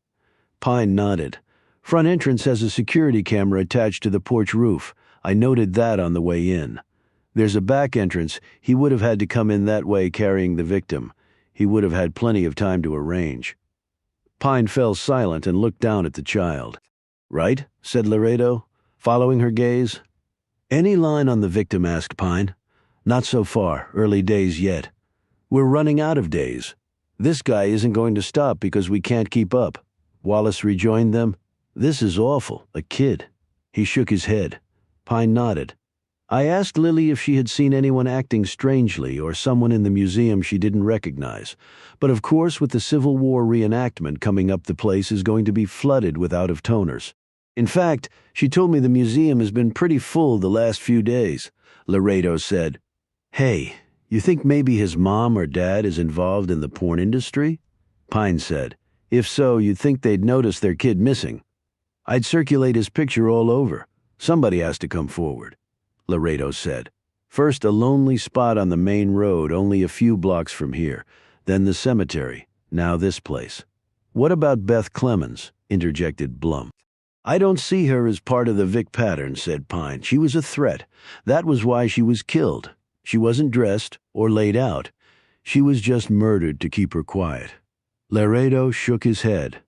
Pine nodded. "Front entrance has a security camera attached to the porch roof. I noted that on the way in. There's a back entrance. He would have had to come in that way carrying the victim. He would have had plenty of time to arrange." Pine fell silent and looked down at the child. "Right?" said Laredo, following her gaze. "Any line on the victim?" asked Pine. "Not so far. Early days yet. We're running out of days. This guy isn't going to stop because we can't keep up." Wallace rejoined them. "This is awful. A kid." He shook his head. Pine nodded. "I asked Lily if she had seen anyone acting strangely or someone in the museum she didn't recognize. But of course, with the Civil War reenactment coming up, the place is going to be flooded with out-of-toners. In fact, she told me the museum has been pretty full the last few days." Laredo said, "Hey, you think maybe his mom or dad is involved in the porn industry?" Pine said, "If so, you'd think they'd notice their kid missing. I'd circulate his picture all over. Somebody has to come forward." Laredo said, "First a lonely spot on the main road only a few blocks from here, then the cemetery, now this place." "What about Beth Clemens?" interjected Blum. I don't see her as part of the Vic pattern, said Pine. She was a threat. That was why she was killed. She wasn't dressed or laid out. She was just murdered to keep her quiet. Laredo shook his head.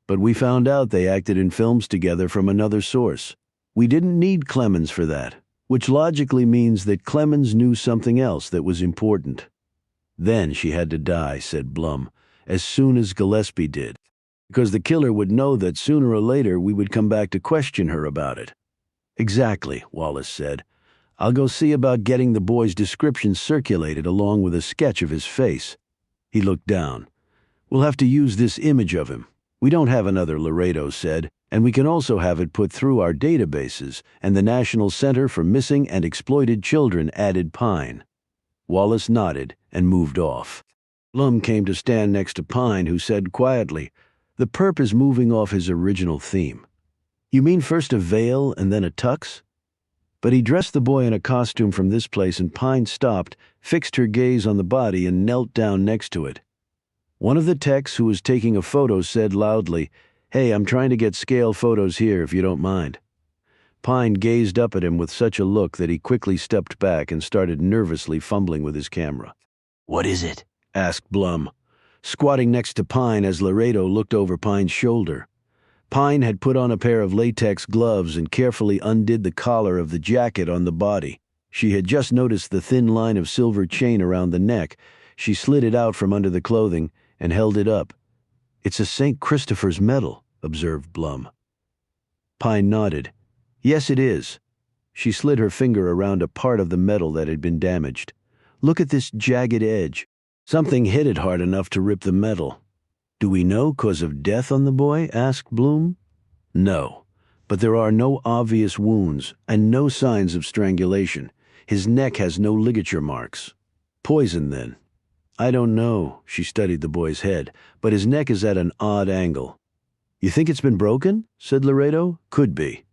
But we found out they acted in films together from another source. We didn't need Clemens for that, which logically means that Clemens knew something else that was important. Then she had to die, said Blum, as soon as Gillespie did, because the killer would know that sooner or later we would come back to question her about it. Exactly, Wallace said. I'll go see about getting the boy's description circulated along with a sketch of his face. He looked down. We'll have to use this image of him. We don't have another, Laredo said, and we can also have it put through our databases, and the National Center for Missing and Exploited Children, added Pine. Wallace nodded and moved off. Blum came to stand next to Pine, who said quietly, "The perp is moving off his original theme." "You mean first a veil and then a tux?" But he dressed the boy in a costume from this place, and Pine stopped, fixed her gaze on the body, and knelt down next to it. One of the techs who was taking a photo said loudly, "Hey, I'm trying to get scale photos here, if you don't mind." Pine gazed up at him with such a look that he quickly stepped back and started nervously fumbling with his camera. "What is it?" asked Blum, squatting next to Pine as Laredo looked over Pine's shoulder. Pine had put on a pair of latex gloves and carefully undid the collar of the jacket on the body. She had just noticed the thin line of silver chain around the neck. She slid it out from under the clothing and held it up. "It's a St. Christopher's medal," observed Blum. Pine nodded. "Yes, it is." She slid her finger around a part of the medal that had been damaged. "Look at this jagged edge. Something hit it hard enough to rip the metal." "Do we know cause of death on the boy?" asked Bloom. "No, but there are no obvious wounds and no signs of strangulation. His neck has no ligature marks." "Poison, then?" "I don't know." She studied the boy's head, "but his neck is at an odd angle." "You think it's been broken?" said Laredo. "Could be."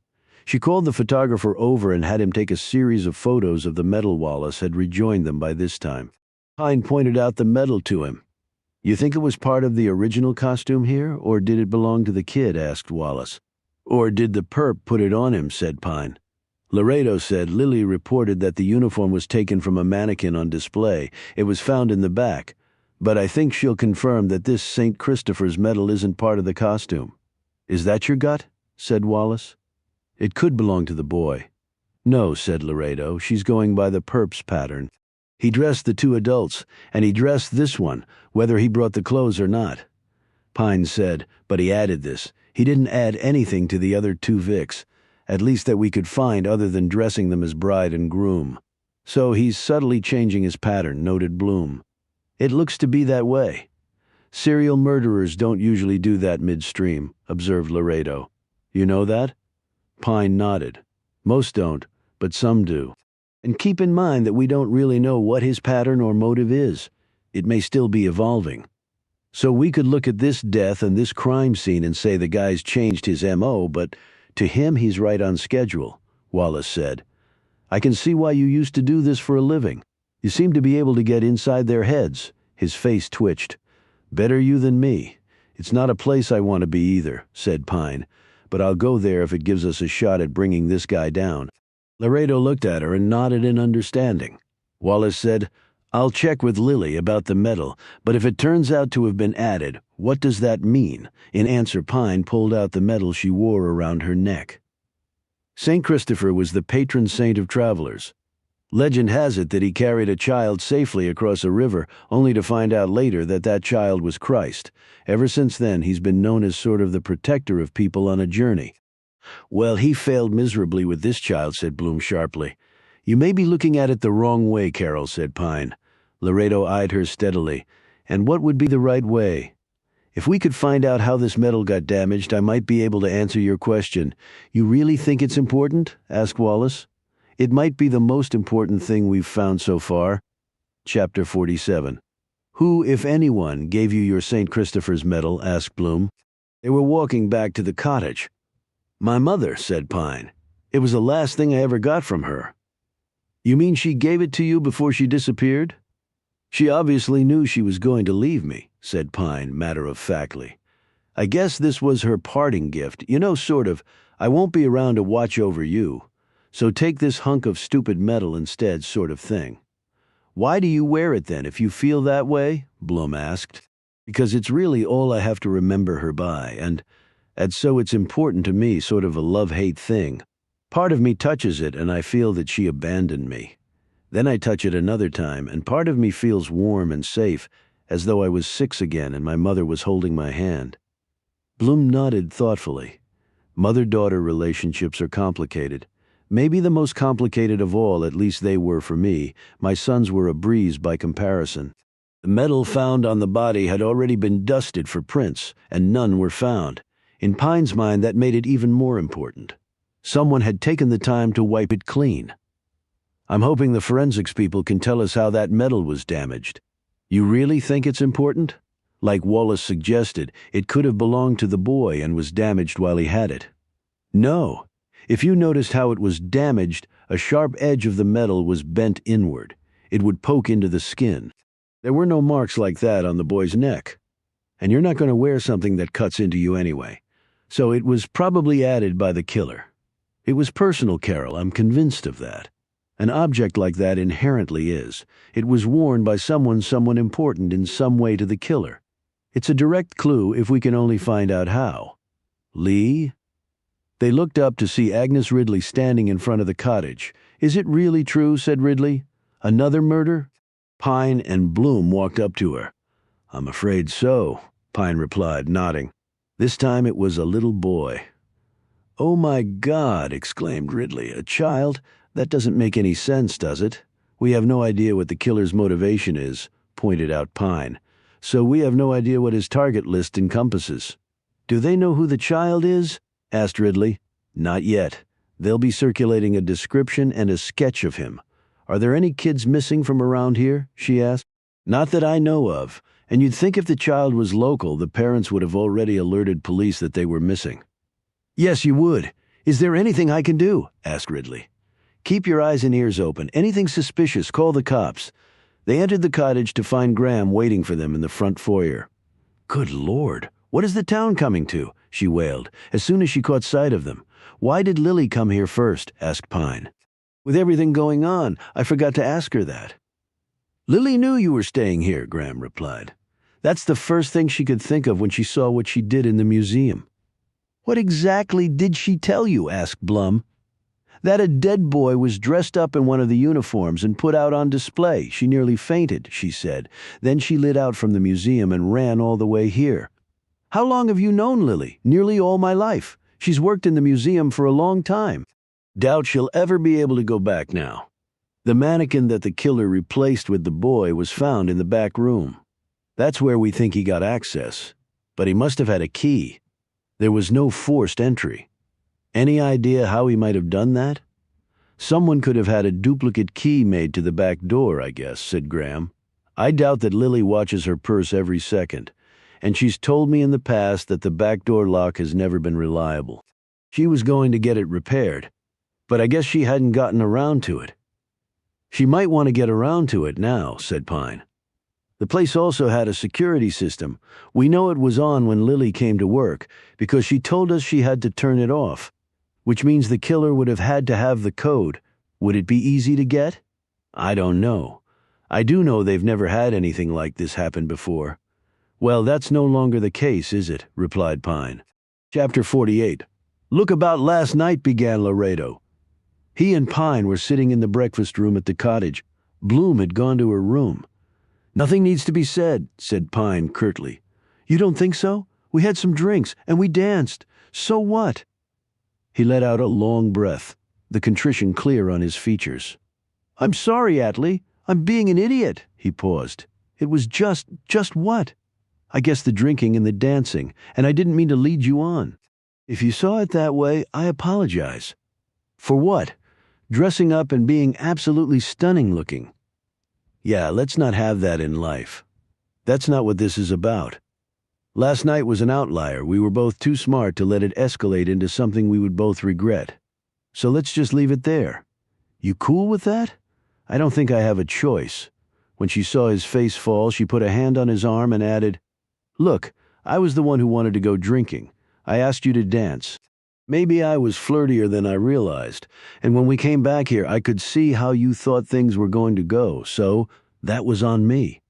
She called the photographer over and had him take a series of photos of the medal. Wallace had rejoined them by this time. Pine pointed out the medal to him. "You think it was part of the original costume here, or did it belong to the kid?" asked Wallace. "Or did the perp put it on him?" said Pine. Laredo said Lily reported that the uniform was taken from a mannequin on display. It was found in the back, but I think she'll confirm that this St. Christopher's medal isn't part of the costume. "Is that your gut?" said Wallace. "It could belong to the boy." "No," said Laredo. "She's going by the perp's pattern. He dressed the two adults, and he dressed this one, whether he brought the clothes or not." Pine said, "But he added this. He didn't add anything to the other two Vics, at least that we could find other than dressing them as bride and groom. So he's subtly changing his pattern," noted Bloom. "It looks to be that way." "Serial murderers don't usually do that midstream," observed Laredo. "You know that?" Pine nodded. "Most don't, but some do. And keep in mind that we don't really know what his pattern or motive is. It may still be evolving. So we could look at this death and this crime scene and say the guy's changed his M.O., but to him he's right on schedule," Wallace said. "I can see why you used to do this for a living. You seem to be able to get inside their heads." His face twitched. "Better you than me. It's not a place I want to be either," said Pine, "but I'll go there if it gives us a shot at bringing this guy down." Laredo looked at her and nodded in understanding. Wallace said, "I'll check with Lily about the medal, but if it turns out to have been added, what does that mean?" In answer, Pine pulled out the medal she wore around her neck. St. Christopher was the patron saint of travelers. Legend has it that he carried a child safely across a river, only to find out later that that child was Christ. Ever since then, he's been known as sort of the protector of people on a journey. "Well, he failed miserably with this child," said Bloom sharply. "You may be looking at it the wrong way, Carol," said Pine. Laredo eyed her steadily. "And what would be the right way?" "If we could find out how this medal got damaged, I might be able to answer your question." "You really think it's important?" asked Wallace. "It might be the most important thing we've found so far." Chapter 47. "Who, if anyone, gave you your St. Christopher's medal?" asked Bloom. They were walking back to the cottage. "My mother," said Pine. "It was the last thing I ever got from her." "You mean she gave it to you before she disappeared?" "She obviously knew she was going to leave me," said Pine matter-of-factly. "I guess this was her parting gift, sort of. I won't be around to watch over you, so take this hunk of stupid metal instead, sort of thing." "Why do you wear it then, if you feel that way?" Blum asked. "Because it's really all I have to remember her by, and so it's important to me, sort of a love-hate thing. Part of me touches it and I feel that she abandoned me. Then I touch it another time and part of me feels warm and safe, as though I was 6 again and my mother was holding my hand." Blum nodded thoughtfully. Mother-daughter relationships are complicated. Maybe the most complicated of all, at least they were for me. My sons were a breeze by comparison. The metal found on the body had already been dusted for prints, and none were found. In Pine's mind, that made it even more important. Someone had taken the time to wipe it clean. "I'm hoping the forensics people can tell us how that metal was damaged." "You really think it's important?" "Like Wallace suggested, it could have belonged to the boy and was damaged while he had it." "No. If you noticed how it was damaged, a sharp edge of the metal was bent inward. It would poke into the skin. There were no marks like that on the boy's neck. And you're not going to wear something that cuts into you anyway. So it was probably added by the killer. It was personal, Carol, I'm convinced of that. An object like that inherently is. It was worn by someone important in some way to the killer. It's a direct clue if we can only find out how." "Lee?" They looked up to see Agnes Ridley standing in front of the cottage. "Is it really true?" said Ridley. "Another murder?" Pine and Blum walked up to her. "I'm afraid so," Pine replied, nodding. This time it was a little boy. "Oh my God!" exclaimed Ridley. "A child? That doesn't make any sense, does it?" "We have no idea what the killer's motivation is," pointed out Pine. "So we have no idea what his target list encompasses." "Do they know who the child is?" asked Ridley. "Not yet. They'll be circulating a description and a sketch of him. Are there any kids missing from around here?" she asked. "Not that I know of, and you'd think if the child was local, the parents would have already alerted police that they were missing." "Yes, you would. Is there anything I can do?" asked Ridley. "Keep your eyes and ears open. Anything suspicious, call the cops." They entered the cottage to find Graham waiting for them in the front foyer. "Good Lord, what is the town coming to?" she wailed, as soon as she caught sight of them. "Why did Lily come here first?" asked Pine. "With everything going on, I forgot to ask her that." "Lily knew you were staying here," Graham replied. "That's the first thing she could think of when she saw what she did in the museum." "What exactly did she tell you?" asked Blum. "That a dead boy was dressed up in one of the uniforms and put out on display. She nearly fainted," she said. "Then she lit out from the museum and ran all the way here." "How long have you known Lily?" "Nearly all my life. She's worked in the museum for a long time." "Doubt she'll ever be able to go back now." The mannequin that the killer replaced with the boy was found in the back room. That's where we think he got access. But he must have had a key. There was no forced entry. Any idea how he might have done that? "Someone could have had a duplicate key made to the back door, I guess," said Graham. "I doubt that Lily watches her purse every second, and she's told me in the past that the back door lock has never been reliable. She was going to get it repaired, but I guess she hadn't gotten around to it." "She might want to get around to it now," said Pine. "The place also had a security system. We know it was on when Lily came to work, because she told us she had to turn it off, which means the killer would have had to have the code. Would it be easy to get? I don't know. I do know they've never had anything like this happen before." "Well, that's no longer the case, is it?" replied Pine. Chapter 48. "Look about last night," began Laredo. He and Pine were sitting in the breakfast room at the cottage. Bloom had gone to her room. "Nothing needs to be said," said Pine curtly. "You don't think so? We had some drinks, and we danced. So what?" He let out a long breath, the contrition clear on his features. "I'm sorry, Atlee. I'm being an idiot." He paused. "It was just what?" "I guess the drinking and the dancing, and I didn't mean to lead you on. If you saw it that way, I apologize." "For what?" "Dressing up and being absolutely stunning looking." "Yeah, let's not have that in life. That's not what this is about. Last night was an outlier. We were both too smart to let it escalate into something we would both regret. So let's just leave it there. You cool with that?" "I don't think I have a choice." When she saw his face fall, she put a hand on his arm and added, "Look, I was the one who wanted to go drinking. I asked you to dance. Maybe I was flirtier than I realized, and when we came back here, I could see how you thought things were going to go, so that was on me.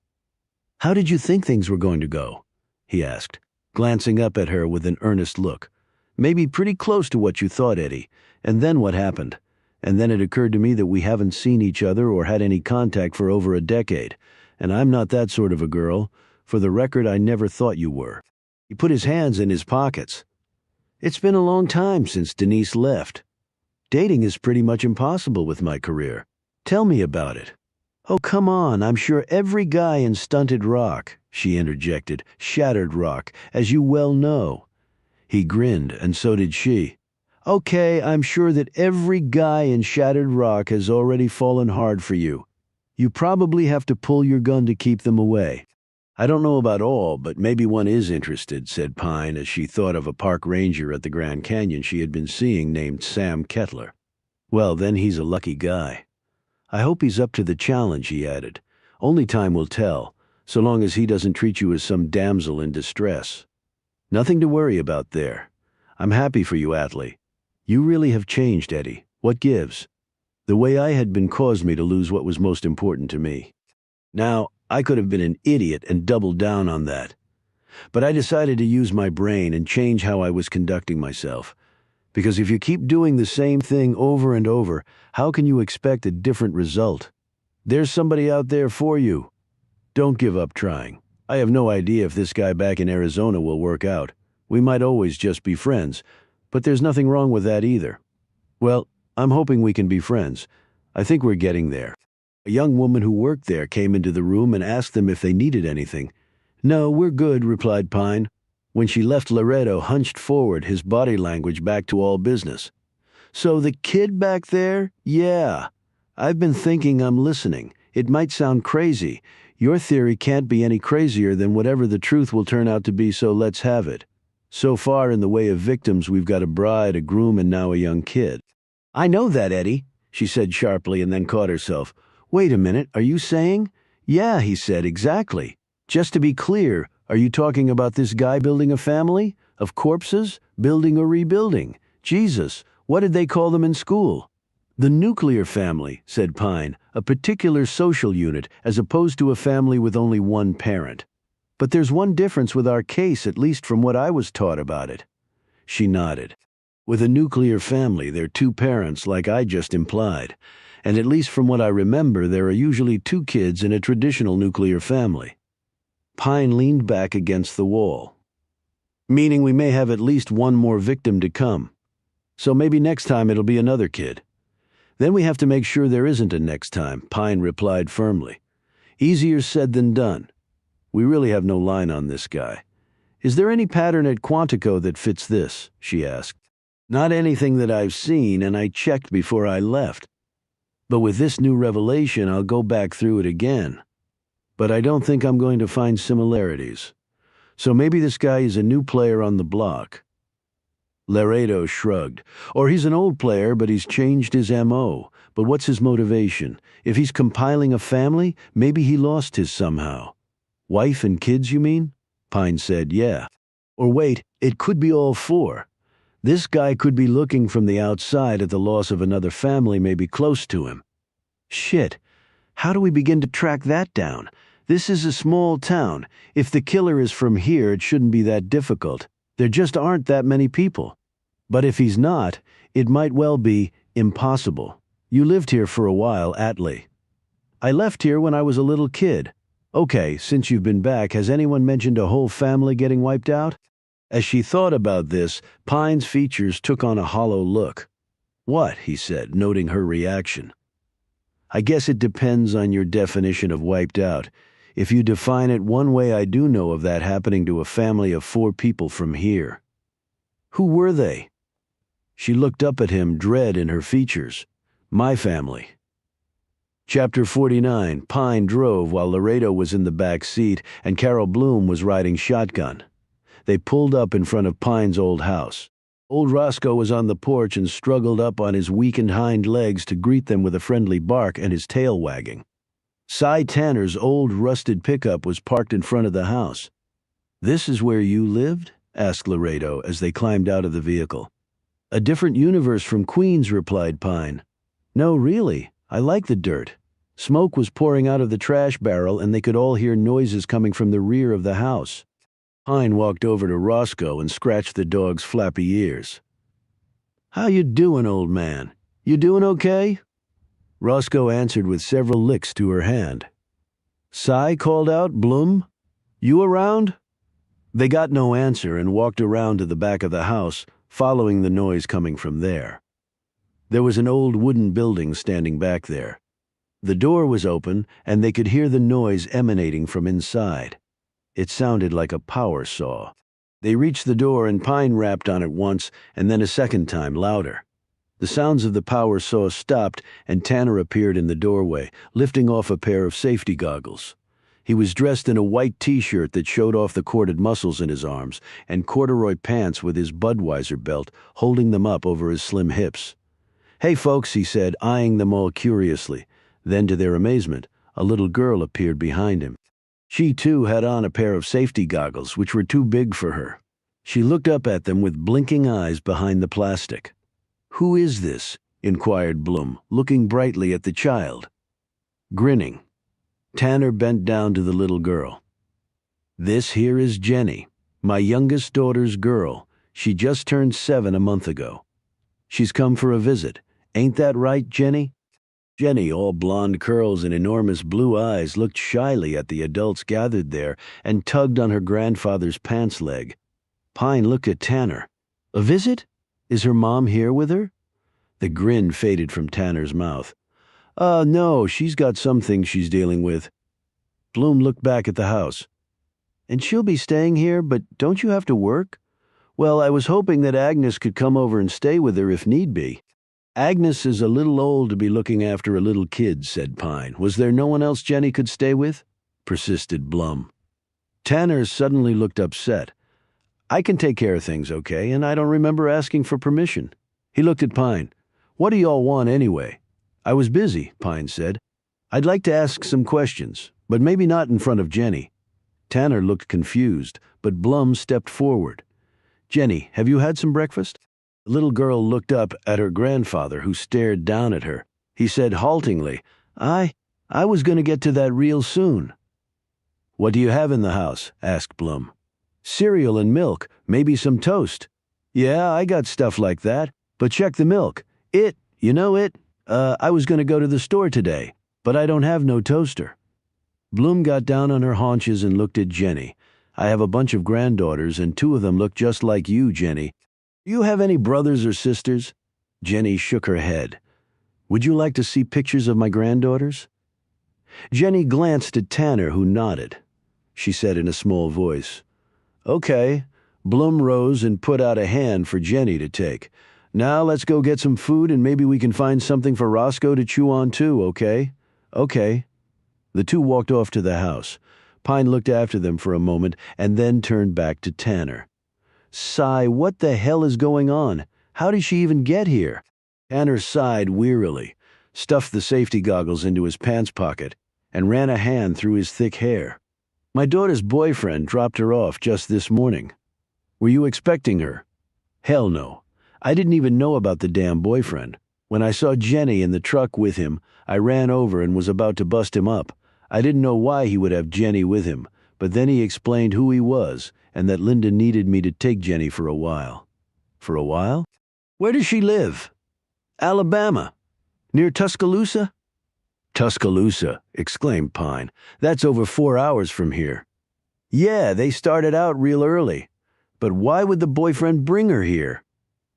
How did you think things were going to go? He asked, glancing up at her with an earnest look. Maybe pretty close to what you thought, Eddie. And then what happened? And then it occurred to me that we haven't seen each other or had any contact for over a decade, and I'm not that sort of a girl. For the record, I never thought you were. He put his hands in his pockets. It's been a long time since Denise left. Dating is pretty much impossible with my career. Tell me about it. Oh, come on, I'm sure every guy in stunted rock, she interjected, shattered rock, as you well know. He grinned, and so did she. Okay, I'm sure that every guy in shattered rock has already fallen hard for you. You probably have to pull your gun to keep them away. I don't know about all, but maybe one is interested, said Pine as she thought of a park ranger at the Grand Canyon she had been seeing named Sam Kettler. Well, then he's a lucky guy. I hope he's up to the challenge, he added. Only time will tell, so long as he doesn't treat you as some damsel in distress. Nothing to worry about there. I'm happy for you, Atlee. You really have changed, Eddie. What gives? The way I had been caused me to lose what was most important to me. Now, I could have been an idiot and doubled down on that. But I decided to use my brain and change how I was conducting myself. Because if you keep doing the same thing over and over, how can you expect a different result? There's somebody out there for you. Don't give up trying. I have no idea if this guy back in Arizona will work out. We might always just be friends, but there's nothing wrong with that either. Well, I'm hoping we can be friends. I think we're getting there. A young woman who worked there came into the room and asked them if they needed anything. No, we're good, replied Pine. When she left, Laredo hunched forward, his body language back to all business. So the kid back there? Yeah. I've been thinking, I'm listening. It might sound crazy. Your theory can't be any crazier than whatever the truth will turn out to be, so let's have it. So far in the way of victims, we've got a bride, a groom, and now a young kid. I know that, Eddie, she said sharply and then caught herself. Wait a minute, are you saying? Yeah, he said, exactly. Just to be clear, are you talking about this guy building a family? Of corpses? Building or rebuilding? Jesus, what did they call them in school? The nuclear family, said Pine, a particular social unit as opposed to a family with only one parent. But there's one difference with our case, at least from what I was taught about it. She nodded. With a nuclear family, there are two parents, like I just implied. And at least from what I remember, there are usually two kids in a traditional nuclear family. Pine leaned back against the wall. Meaning we may have at least one more victim to come. So maybe next time it'll be another kid. Then we have to make sure there isn't a next time, Pine replied firmly. Easier said than done. We really have no line on this guy. Is there any pattern at Quantico that fits this? She asked. Not anything that I've seen, and I checked before I left. But with this new revelation, I'll go back through it again. But I don't think I'm going to find similarities. So maybe this guy is a new player on the block. Laredo shrugged. Or he's an old player, but he's changed his M.O. But what's his motivation? If he's compiling a family, maybe he lost his somehow. Wife and kids, you mean? Pine said, yeah. Or wait, it could be all four. This guy could be looking from the outside at the loss of another family maybe close to him. Shit. How do we begin to track that down? This is a small town. If the killer is from here, it shouldn't be that difficult. There just aren't that many people. But if he's not, it might well be impossible. You lived here for a while, Atlee. I left here when I was a little kid. Okay, since you've been back, has anyone mentioned a whole family getting wiped out? As she thought about this, Pine's features took on a hollow look. What? He said, noting her reaction. I guess it depends on your definition of wiped out. If you define it one way, I do know of that happening to a family of 4 people from here. Who were they? She looked up at him, dread in her features. My family. Chapter 49. Pine drove while Laredo was in the back seat and Carol Bloom was riding shotgun. They pulled up in front of Pine's old house. Old Roscoe was on the porch and struggled up on his weakened hind legs to greet them with a friendly bark and his tail wagging. Cy Tanner's old rusted pickup was parked in front of the house. This is where you lived? Asked Laredo as they climbed out of the vehicle. A different universe from Queens, replied Pine. No, really, I like the dirt. Smoke was pouring out of the trash barrel and they could all hear noises coming from the rear of the house. Pine walked over to Roscoe and scratched the dog's flappy ears. How you doing, old man? You doing okay? Roscoe answered with several licks to her hand. Cy called out, Bloom? You around? They got no answer and walked around to the back of the house, following the noise coming from there. There was an old wooden building standing back there. The door was open, and they could hear the noise emanating from inside. It sounded like a power saw. They reached the door and Pine rapped on it once, and then a second time, louder. The sounds of the power saw stopped, and Tanner appeared in the doorway, lifting off a pair of safety goggles. He was dressed in a white t-shirt that showed off the corded muscles in his arms, and corduroy pants with his Budweiser belt, holding them up over his slim hips. Hey folks, he said, eyeing them all curiously. Then, to their amazement, a little girl appeared behind him. She, too, had on a pair of safety goggles, which were too big for her. She looked up at them with blinking eyes behind the plastic. Who is this? Inquired Bloom, looking brightly at the child. Grinning, Tanner bent down to the little girl. This here is Jenny, my youngest daughter's girl. She just turned 7 a month ago. She's come for a visit. Ain't that right, Jenny? Jenny, all blonde curls and enormous blue eyes, looked shyly at the adults gathered there and tugged on her grandfather's pants leg. Pine looked at Tanner. A visit? Is her mom here with her? The grin faded from Tanner's mouth. No, she's got some things she's dealing with. Bloom looked back at the house. And she'll be staying here, but don't you have to work? Well, I was hoping that Agnes could come over and stay with her if need be. Agnes is a little old to be looking after a little kid, said Pine. Was there no one else Jenny could stay with? Persisted Blum. Tanner suddenly looked upset. I can take care of things, okay, and I don't remember asking for permission. He looked at Pine. What do y'all want anyway? I was busy, Pine said. I'd like to ask some questions, but maybe not in front of Jenny. Tanner looked confused, but Blum stepped forward. Jenny, have you had some breakfast? The little girl looked up at her grandfather, who stared down at her. He said haltingly, I was going to get to that real soon. What do you have in the house? Asked Blum. Cereal and milk, maybe some toast. Yeah, I got stuff like that, but check the milk. I was going to go to the store today, but I don't have no toaster. Bloom got down on her haunches and looked at Jenny. I have a bunch of granddaughters, and 2 of them look just like you, Jenny. Do you have any brothers or sisters? Jenny shook her head. Would you like to see pictures of my granddaughters? Jenny glanced at Tanner, who nodded. She said in a small voice, Okay. Bloom rose and put out a hand for Jenny to take. Now let's go get some food and maybe we can find something for Roscoe to chew on too, okay? Okay. The 2 walked off to the house. Pine looked after them for a moment and then turned back to Tanner. Cy, what the hell is going on? How did she even get here? Tanner sighed wearily, stuffed the safety goggles into his pants pocket, and ran a hand through his thick hair. My daughter's boyfriend dropped her off just this morning. Were you expecting her? Hell no. I didn't even know about the damn boyfriend. When I saw Jenny in the truck with him, I ran over and was about to bust him up. I didn't know why he would have Jenny with him, but then he explained who he was and that Linda needed me to take Jenny for a while. For a while? Where does she live? Alabama. Near Tuscaloosa? Tuscaloosa, exclaimed Pine. That's over 4 hours from here. Yeah, they started out real early. But why would the boyfriend bring her here?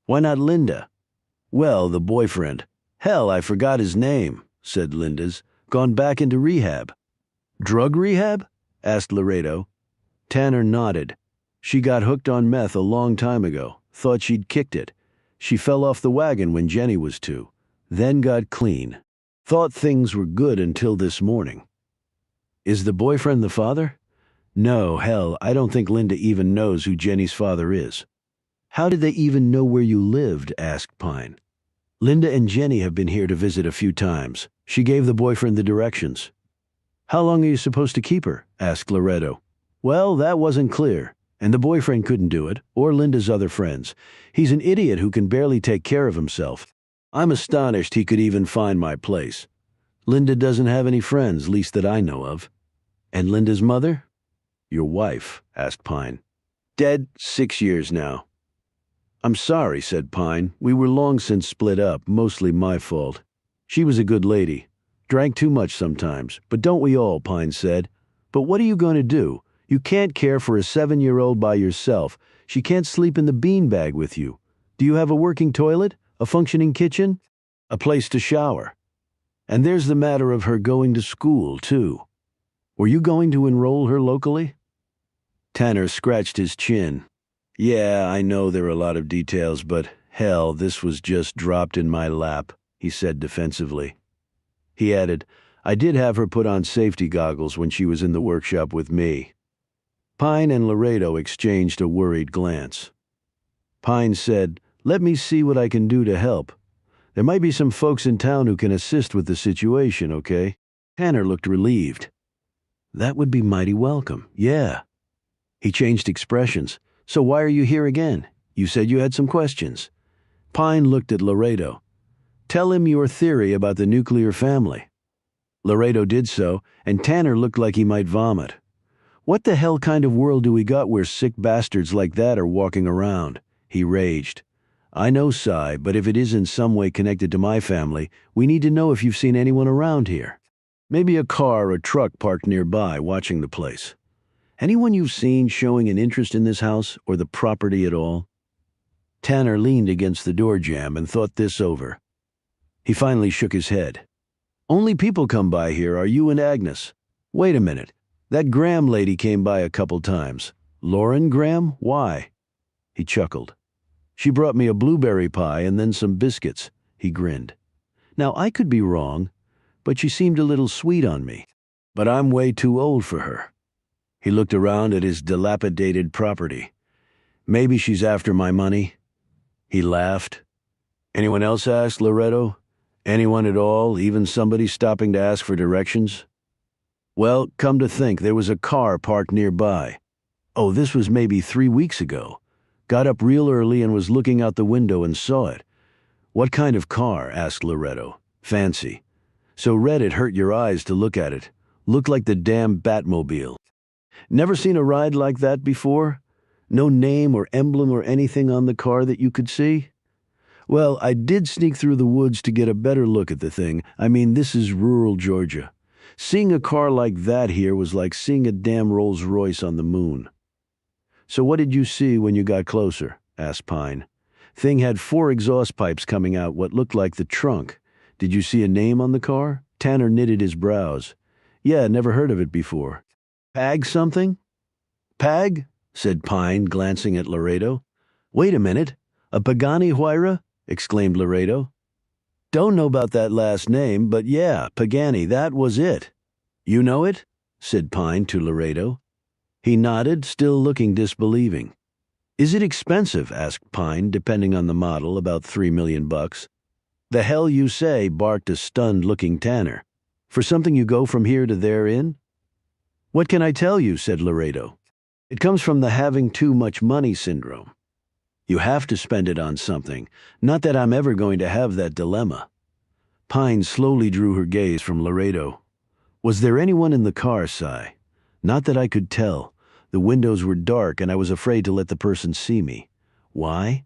Why not Linda? Well, the boyfriend. Hell, I forgot his name, said Linda's. Gone back into rehab. Drug rehab? Asked Laredo. Tanner nodded. She got hooked on meth a long time ago. Thought she'd kicked it. She fell off the wagon when Jenny was 2. Then got clean. Thought things were good until this morning. Is the boyfriend the father? No, hell, I don't think Linda even knows who Jenny's father is. How did they even know where you lived? Asked Pine. Linda and Jenny have been here to visit a few times. She gave the boyfriend the directions. How long are you supposed to keep her? Asked Loretto. Well, that wasn't clear. And the boyfriend couldn't do it, or Linda's other friends. He's an idiot who can barely take care of himself. I'm astonished he could even find my place. Linda doesn't have any friends, least that I know of. And Linda's mother? Your wife, asked Pine. Dead 6 years now. I'm sorry, said Pine. We were long since split up, mostly my fault. She was a good lady. Drank too much sometimes, but don't we all, Pine said. But what are you going to do? You can't care for a 7-year-old by yourself. She can't sleep in the beanbag with you. Do you have a working toilet? A functioning kitchen? A place to shower? And there's the matter of her going to school, too. Were you going to enroll her locally? Tanner scratched his chin. Yeah, I know there are a lot of details, but hell, this was just dropped in my lap, he said defensively. He added, I did have her put on safety goggles when she was in the workshop with me. Pine and Laredo exchanged a worried glance. Pine said, Let me see what I can do to help. There might be some folks in town who can assist with the situation, okay? Tanner looked relieved. That would be mighty welcome, yeah. He changed expressions. So why are you here again? You said you had some questions. Pine looked at Laredo. Tell him your theory about the nuclear family. Laredo did so, and Tanner looked like he might vomit. What the hell kind of world do we got where sick bastards like that are walking around? He raged. I know, Cy, but if it is in some way connected to my family, we need to know if you've seen anyone around here. Maybe a car or truck parked nearby watching the place. Anyone you've seen showing an interest in this house or the property at all? Tanner leaned against the door jamb and thought this over. He finally shook his head. Only people come by here are you and Agnes. Wait a minute. That Graham lady came by a couple times. Lauren Graham? Why? He chuckled. She brought me a blueberry pie and then some biscuits. He grinned. Now, I could be wrong, but she seemed a little sweet on me. But I'm way too old for her. He looked around at his dilapidated property. Maybe she's after my money. He laughed. Anyone else asked, Loretto? Anyone at all, even somebody stopping to ask for directions? Well, come to think, there was a car parked nearby. Oh, this was maybe 3 weeks ago. Got up real early and was looking out the window and saw it. What kind of car? Asked Loretto. Fancy. So red it hurt your eyes to look at it. Looked like the damn Batmobile. Never seen a ride like that before? No name or emblem or anything on the car that you could see? Well, I did sneak through the woods to get a better look at the thing. I mean, this is rural Georgia. Seeing a car like that here was like seeing a damn Rolls Royce on the moon. So what did you see when you got closer? Asked Pine. Thing had 4 exhaust pipes coming out what looked like the trunk. Did you see a name on the car? Tanner knitted his brows. Yeah, never heard of it before. Pag something? Pag? Said Pine, glancing at Laredo. Wait a minute. A Pagani Huayra? Exclaimed Laredo. Don't know about that last name, but yeah, Pagani, that was it. You know it? Said Pine to Laredo. He nodded, still looking disbelieving. Is it expensive? Asked Pine, depending on the model, about $3 million. The hell you say, barked a stunned-looking Tanner. For something you go from here to there in? What can I tell you? Said Laredo. It comes from the having too much money syndrome. You have to spend it on something. Not that I'm ever going to have that dilemma. Pine slowly drew her gaze from Laredo. Was there anyone in the car, Cy? Not that I could tell. The windows were dark and I was afraid to let the person see me. Why?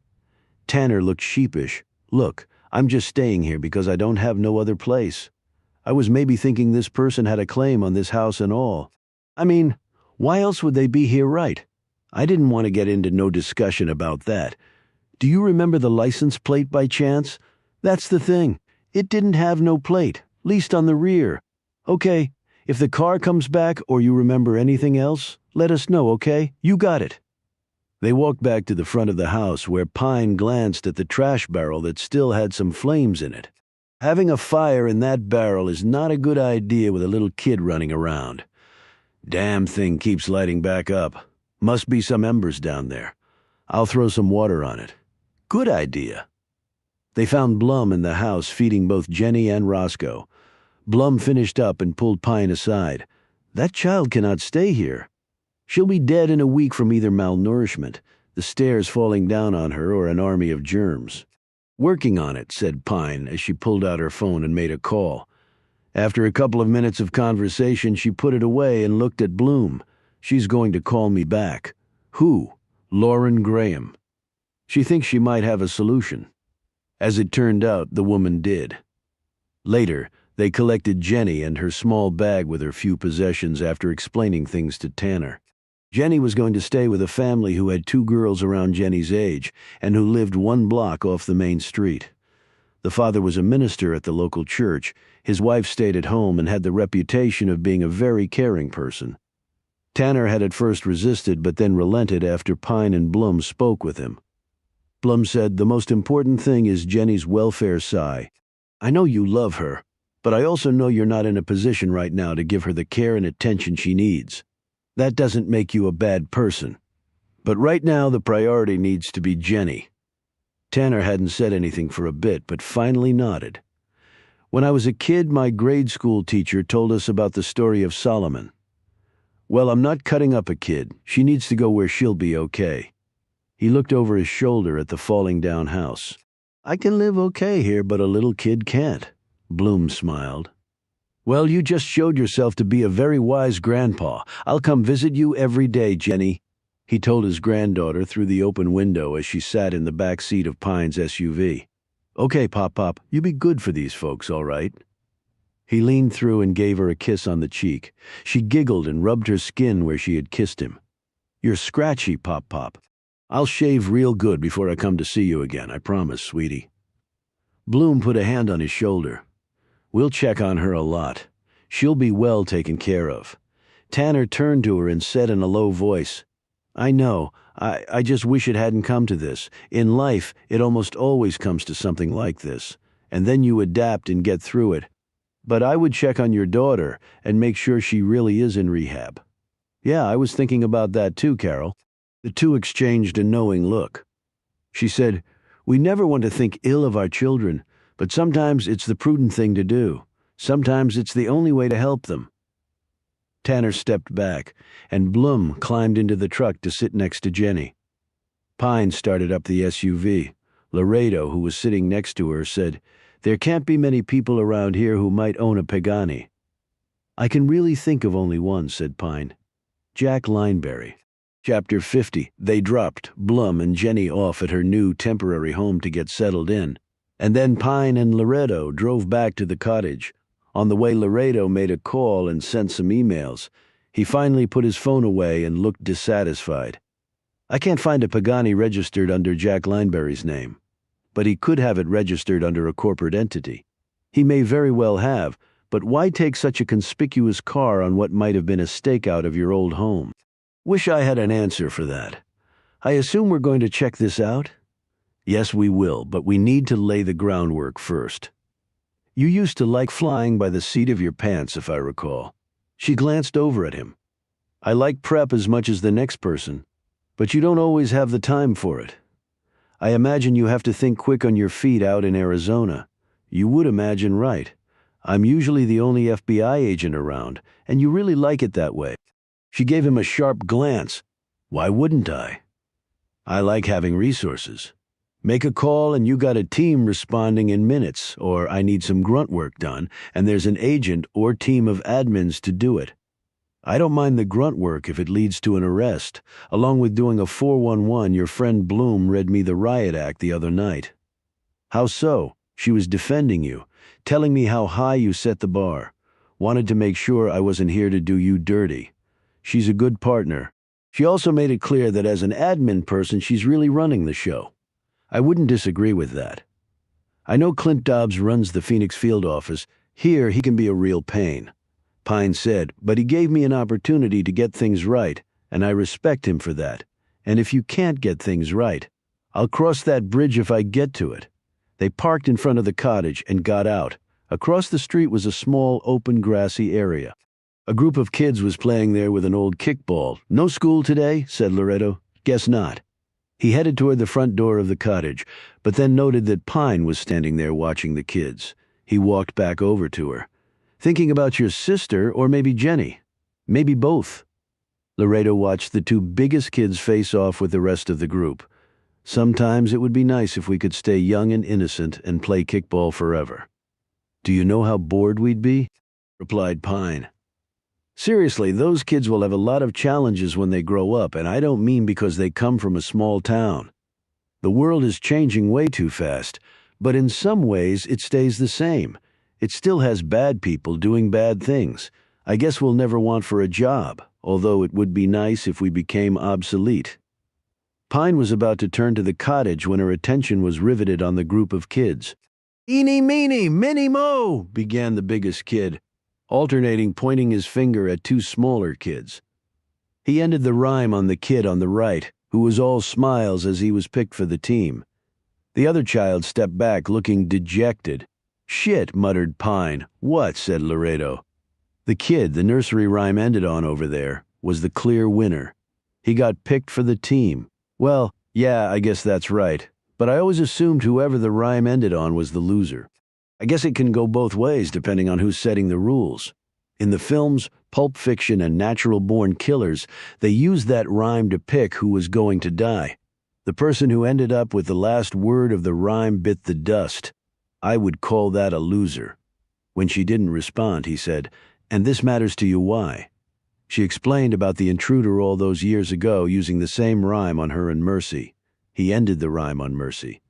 Tanner looked sheepish. Look, I'm just staying here because I don't have no other place. I was maybe thinking this person had a claim on this house and all. I mean, why else would they be here, right? I didn't want to get into no discussion about that. Do you remember the license plate by chance? That's the thing. It didn't have no plate, least on the rear. Okay, if the car comes back or you remember anything else, let us know, okay? You got it. They walked back to the front of the house where Pine glanced at the trash barrel that still had some flames in it. Having a fire in that barrel is not a good idea with a little kid running around. Damn thing keeps lighting back up. Must be some embers down there. I'll throw some water on it. Good idea. They found Blum in the house feeding both Jenny and Roscoe. Blum finished up and pulled Pine aside. That child cannot stay here. She'll be dead in a week from either malnourishment, the stairs falling down on her, or an army of germs. Working on it, said Pine as she pulled out her phone and made a call. After a couple of minutes of conversation, she put it away and looked at Bloom. She's going to call me back. Who? Lauren Graham. She thinks she might have a solution. As it turned out, the woman did. Later, they collected Jenny and her small bag with her few possessions after explaining things to Tanner. Jenny was going to stay with a family who had 2 girls around Jenny's age and who lived 1 block off the main street. The father was a minister at the local church. His wife stayed at home and had the reputation of being a very caring person. Tanner had at first resisted but then relented after Pine and Blum spoke with him. Blum said, "The most important thing is Jenny's welfare, Cy. I know you love her, but I also know you're not in a position right now to give her the care and attention she needs. That doesn't make you a bad person. But right now the priority needs to be Jenny." Tanner hadn't said anything for a bit, but finally nodded. "When I was a kid, my grade school teacher told us about the story of Solomon. Well, I'm not cutting up a kid. She needs to go where she'll be okay." He looked over his shoulder at the falling down house. "I can live okay here, but a little kid can't." Bloom smiled. "Well, you just showed yourself to be a very wise grandpa. I'll come visit you every day, Jenny," he told his granddaughter through the open window as she sat in the back seat of Pine's SUV. "Okay, Pop, you be good for these folks, all right?" He leaned through and gave her a kiss on the cheek. She giggled and rubbed her skin where she had kissed him. "You're scratchy, Pop. I'll shave real good before I come to see you again, I promise, sweetie." Bloom put a hand on his shoulder. "We'll check on her a lot. She'll be well taken care of." Tanner turned to her and said in a low voice, "I know. I just wish it hadn't come to this. In life, it almost always comes to something like this, and then you adapt and get through it. But I would check on your daughter and make sure she really is in rehab." "Yeah, I was thinking about that too, Carol." The two exchanged a knowing look. She said, "We never want to think ill of our children, but sometimes it's the prudent thing to do. Sometimes it's the only way to help them." Tanner stepped back, and Blum climbed into the truck to sit next to Jenny. Pine started up the SUV. Laredo, who was sitting next to her, said, "There can't be many people around here who might own a Pagani." "I can really think of only one," said Pine. "Jack Lineberry." Chapter 50. They dropped Blum and Jenny off at her new temporary home to get settled in, and then Pine and Laredo drove back to the cottage. On the way, Laredo made a call and sent some emails. He finally put his phone away and looked dissatisfied. "I can't find a Pagani registered under Jack Lineberry's name. But he could have it registered under a corporate entity. He may very well have, but why take such a conspicuous car on what might have been a stakeout of your old home? Wish I had an answer for that. I assume we're going to check this out?" "Yes, we will, but we need to lay the groundwork first. You used to like flying by the seat of your pants, if I recall." She glanced over at him. "I like prep as much as the next person, but you don't always have the time for it. I imagine you have to think quick on your feet out in Arizona. You would imagine right. I'm usually the only FBI agent around, and you really like it that way." She gave him a sharp glance. "Why wouldn't I? I like having resources. Make a call and you got a team responding in minutes, or I need some grunt work done, and there's an agent or team of admins to do it. I don't mind the grunt work if it leads to an arrest, along with doing a 411. Your friend Bloom read me the riot act the other night." "How so?" "She was defending you, telling me how high you set the bar. Wanted to make sure I wasn't here to do you dirty. She's a good partner. She also made it clear that as an admin person, she's really running the show. I wouldn't disagree with that. I know Clint Dobbs runs the Phoenix field office. Here, he can be a real pain," Pine said, "but he gave me an opportunity to get things right, and I respect him for that. And if you can't get things right, I'll cross that bridge if I get to it." They parked in front of the cottage and got out. Across the street was a small, open, grassy area. A group of kids was playing there with an old kickball. "No school today?" said Loretto. "Guess not." He headed toward the front door of the cottage, but then noted that Pine was standing there watching the kids. He walked back over to her. "Thinking about your sister or maybe Jenny? Maybe both." Laredo watched the two biggest kids face off with the rest of the group. Sometimes it would be nice if we could stay young and innocent and play kickball forever. Do you know how bored we'd be? Replied Pine. Seriously, those kids will have a lot of challenges when they grow up, and I don't mean because they come from a small town. The world is changing way too fast, but in some ways it stays the same. It still has bad people doing bad things. I guess we'll never want for a job, although it would be nice if we became obsolete. Pine was about to turn to the cottage when her attention was riveted on the group of kids. "Eeny, meeny, miny, mo," began the biggest kid, alternating pointing his finger at two smaller kids. He ended the rhyme on the kid on the right, who was all smiles as he was picked for the team. The other child stepped back, looking dejected. "Shit," muttered Pine. "What?" said Laredo. The kid the nursery rhyme ended on over there was the clear winner. He got picked for the team. Well, yeah, I guess that's right. But I always assumed whoever the rhyme ended on was the loser. I guess it can go both ways depending on who's setting the rules. In the films, Pulp Fiction and Natural Born Killers, they used that rhyme to pick who was going to die. The person who ended up with the last word of the rhyme bit the dust. I would call that a loser. When she didn't respond, he said, "And this matters to you why?" She explained about the intruder all those years ago using the same rhyme on her and Mercy. He ended the rhyme on Mercy.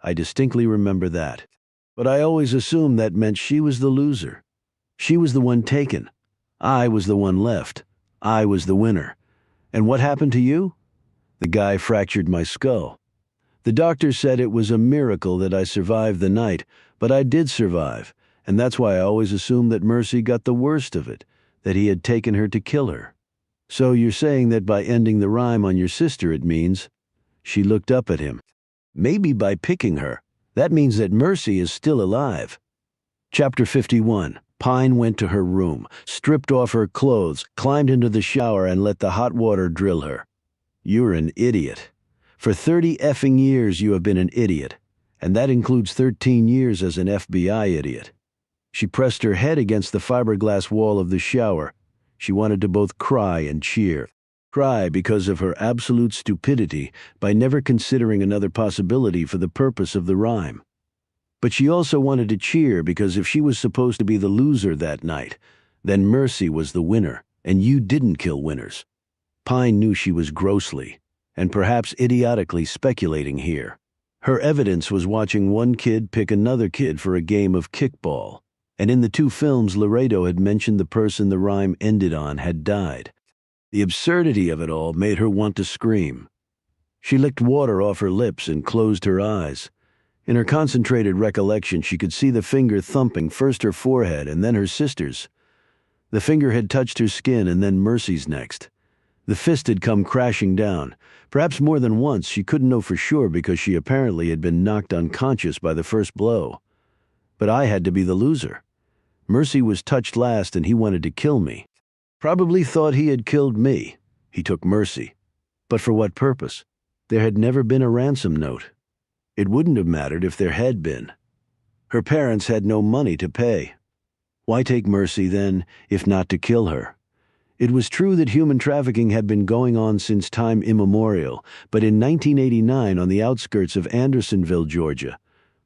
I distinctly remember that. But I always assumed that meant she was the loser. She was the one taken. I was the one left. I was the winner. And what happened to you? The guy fractured my skull. The doctor said it was a miracle that I survived the night, but I did survive, and that's why I always assumed that Mercy got the worst of it, that he had taken her to kill her. So you're saying that by ending the rhyme on your sister it means... She looked up at him. Maybe by picking her. That means that Mercy is still alive. Chapter 51. Pine went to her room, stripped off her clothes, climbed into the shower, and let the hot water drill her. You're an idiot. For 30 effing years you have been an idiot, and that includes 13 years as an FBI idiot. She pressed her head against the fiberglass wall of the shower. She wanted to both cry and cheer. Cry because of her absolute stupidity by never considering another possibility for the purpose of the rhyme. But she also wanted to cheer because if she was supposed to be the loser that night, then Mercy was the winner, and you didn't kill winners. Pine knew she was grossly, and perhaps idiotically speculating here. Her evidence was watching one kid pick another kid for a game of kickball. And in the two films, Laredo had mentioned the person the rhyme ended on had died. The absurdity of it all made her want to scream. She licked water off her lips and closed her eyes. In her concentrated recollection, she could see the finger thumping first her forehead and then her sister's. The finger had touched her skin and then Mercy's next. The fist had come crashing down. Perhaps more than once, she couldn't know for sure because she apparently had been knocked unconscious by the first blow. But I had to be the loser. Mercy was touched last and he wanted to kill me. Probably thought he had killed me. He took Mercy. But for what purpose? There had never been a ransom note. It wouldn't have mattered if there had been. Her parents had no money to pay. Why take Mercy then, if not to kill her? It was true that human trafficking had been going on since time immemorial, but in 1989 on the outskirts of Andersonville, Georgia,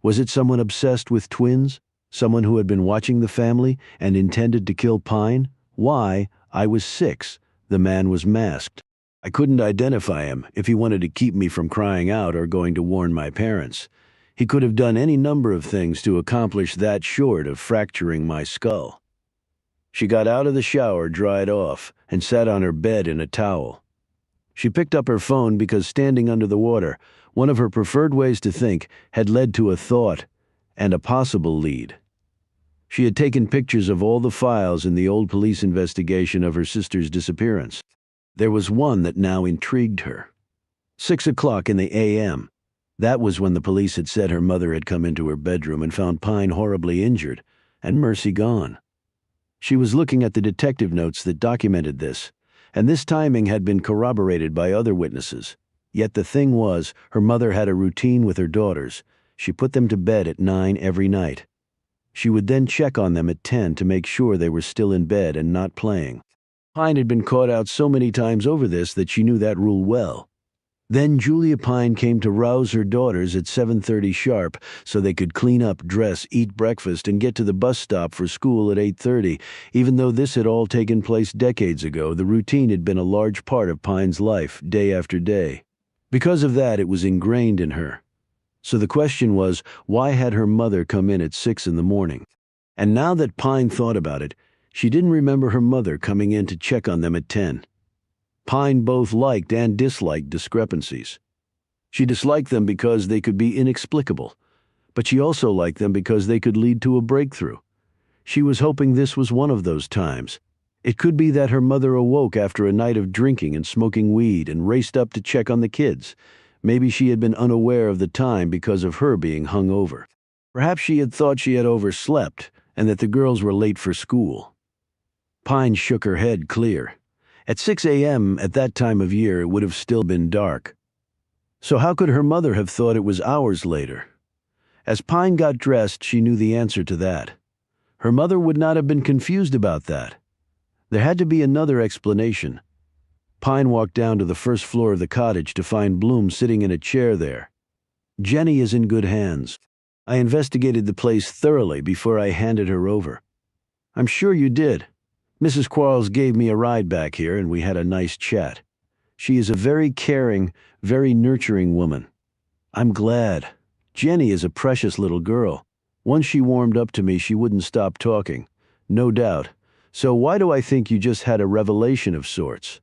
was it someone obsessed with twins? Someone who had been watching the family and intended to kill Pine? Why? I was 6. The man was masked. I couldn't identify him if he wanted to keep me from crying out or going to warn my parents. He could have done any number of things to accomplish that short of fracturing my skull. She got out of the shower, dried off, and sat on her bed in a towel. She picked up her phone because standing under the water, one of her preferred ways to think, had led to a thought and a possible lead. She had taken pictures of all the files in the old police investigation of her sister's disappearance. There was one that now intrigued her. 6 o'clock in the a.m. That was when the police had said her mother had come into her bedroom and found Pine horribly injured, and Mercy gone. She was looking at the detective notes that documented this, and this timing had been corroborated by other witnesses. Yet the thing was, her mother had a routine with her daughters. She put them to bed at 9 every night. She would then check on them at 10 to make sure they were still in bed and not playing. Pine had been caught out so many times over this that she knew that rule well. Then Julia Pine came to rouse her daughters at 7:30 sharp so they could clean up, dress, eat breakfast, and get to the bus stop for school at 8:30. Even though this had all taken place decades ago, the routine had been a large part of Pine's life, day after day. Because of that, it was ingrained in her. So the question was, why had her mother come in at 6 in the morning? And now that Pine thought about it, she didn't remember her mother coming in to check on them at 10. Pine both liked and disliked discrepancies. She disliked them because they could be inexplicable, but she also liked them because they could lead to a breakthrough. She was hoping this was one of those times. It could be that her mother awoke after a night of drinking and smoking weed and raced up to check on the kids. Maybe she had been unaware of the time because of her being hung over. Perhaps she had thought she had overslept and that the girls were late for school. Pine shook her head clear. At 6 a.m. at that time of year, it would have still been dark. So how could her mother have thought it was hours later? As Pine got dressed, she knew the answer to that. Her mother would not have been confused about that. There had to be another explanation. Pine walked down to the first floor of the cottage to find Bloom sitting in a chair there. Jenny is in good hands. I investigated the place thoroughly before I handed her over. I'm sure you did. Mrs. Quarles gave me a ride back here and we had a nice chat. She is a very caring, very nurturing woman. I'm glad. Jenny is a precious little girl. Once she warmed up to me, she wouldn't stop talking. No doubt. So why do I think you just had a revelation of sorts?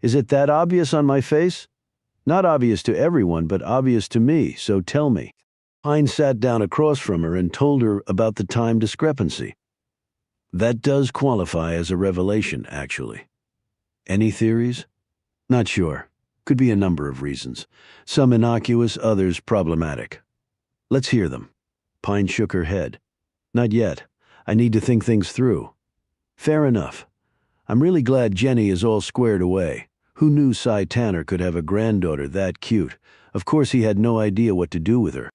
Is it that obvious on my face? Not obvious to everyone, but obvious to me, so tell me. Pine sat down across from her and told her about the time discrepancy. That does qualify as a revelation, actually. Any theories? Not sure. Could be a number of reasons. Some innocuous, others problematic. Let's hear them. Pine shook her head. Not yet. I need to think things through. Fair enough. I'm really glad Jenny is all squared away. Who knew Cy Tanner could have a granddaughter that cute? Of course he had no idea what to do with her.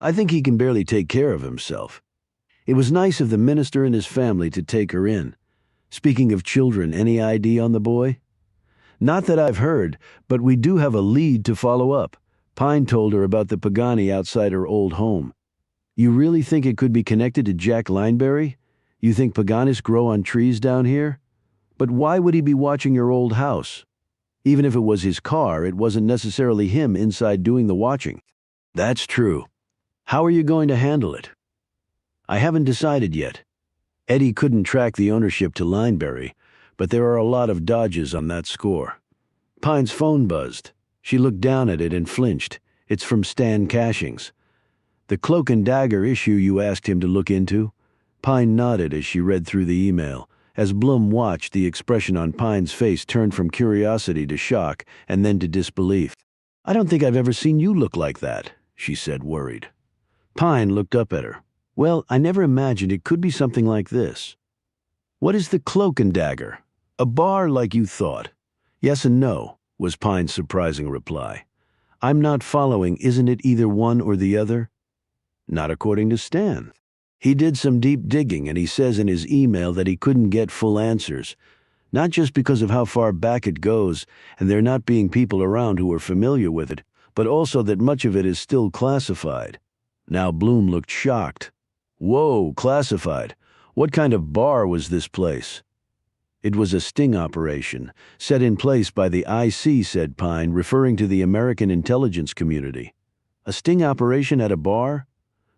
I think he can barely take care of himself. It was nice of the minister and his family to take her in. Speaking of children, any ID on the boy? Not that I've heard, but we do have a lead to follow up. Pine told her about the Pagani outside her old home. You really think it could be connected to Jack Lineberry? You think Paganis grow on trees down here? But why would he be watching your old house? Even if it was his car, it wasn't necessarily him inside doing the watching. That's true. How are you going to handle it? I haven't decided yet. Eddie couldn't track the ownership to Lineberry, but there are a lot of dodges on that score. Pine's phone buzzed. She looked down at it and flinched. It's from Stan Cashings. The cloak and dagger issue you asked him to look into? Pine nodded as she read through the email. As Bloom watched, the expression on Pine's face turned from curiosity to shock and then to disbelief. I don't think I've ever seen you look like that, she said, worried. Pine looked up at her. Well, I never imagined it could be something like this. What is the cloak and dagger? A bar like you thought? Yes and no, was Pine's surprising reply. I'm not following, isn't it either one or the other? Not according to Stan. He did some deep digging and he says in his email that he couldn't get full answers. Not just because of how far back it goes and there not being people around who are familiar with it, but also that much of it is still classified. Now Bloom looked shocked. Whoa, classified. What kind of bar was this place? It was a sting operation, set in place by the IC, said Pine, referring to the American intelligence community. A sting operation at a bar?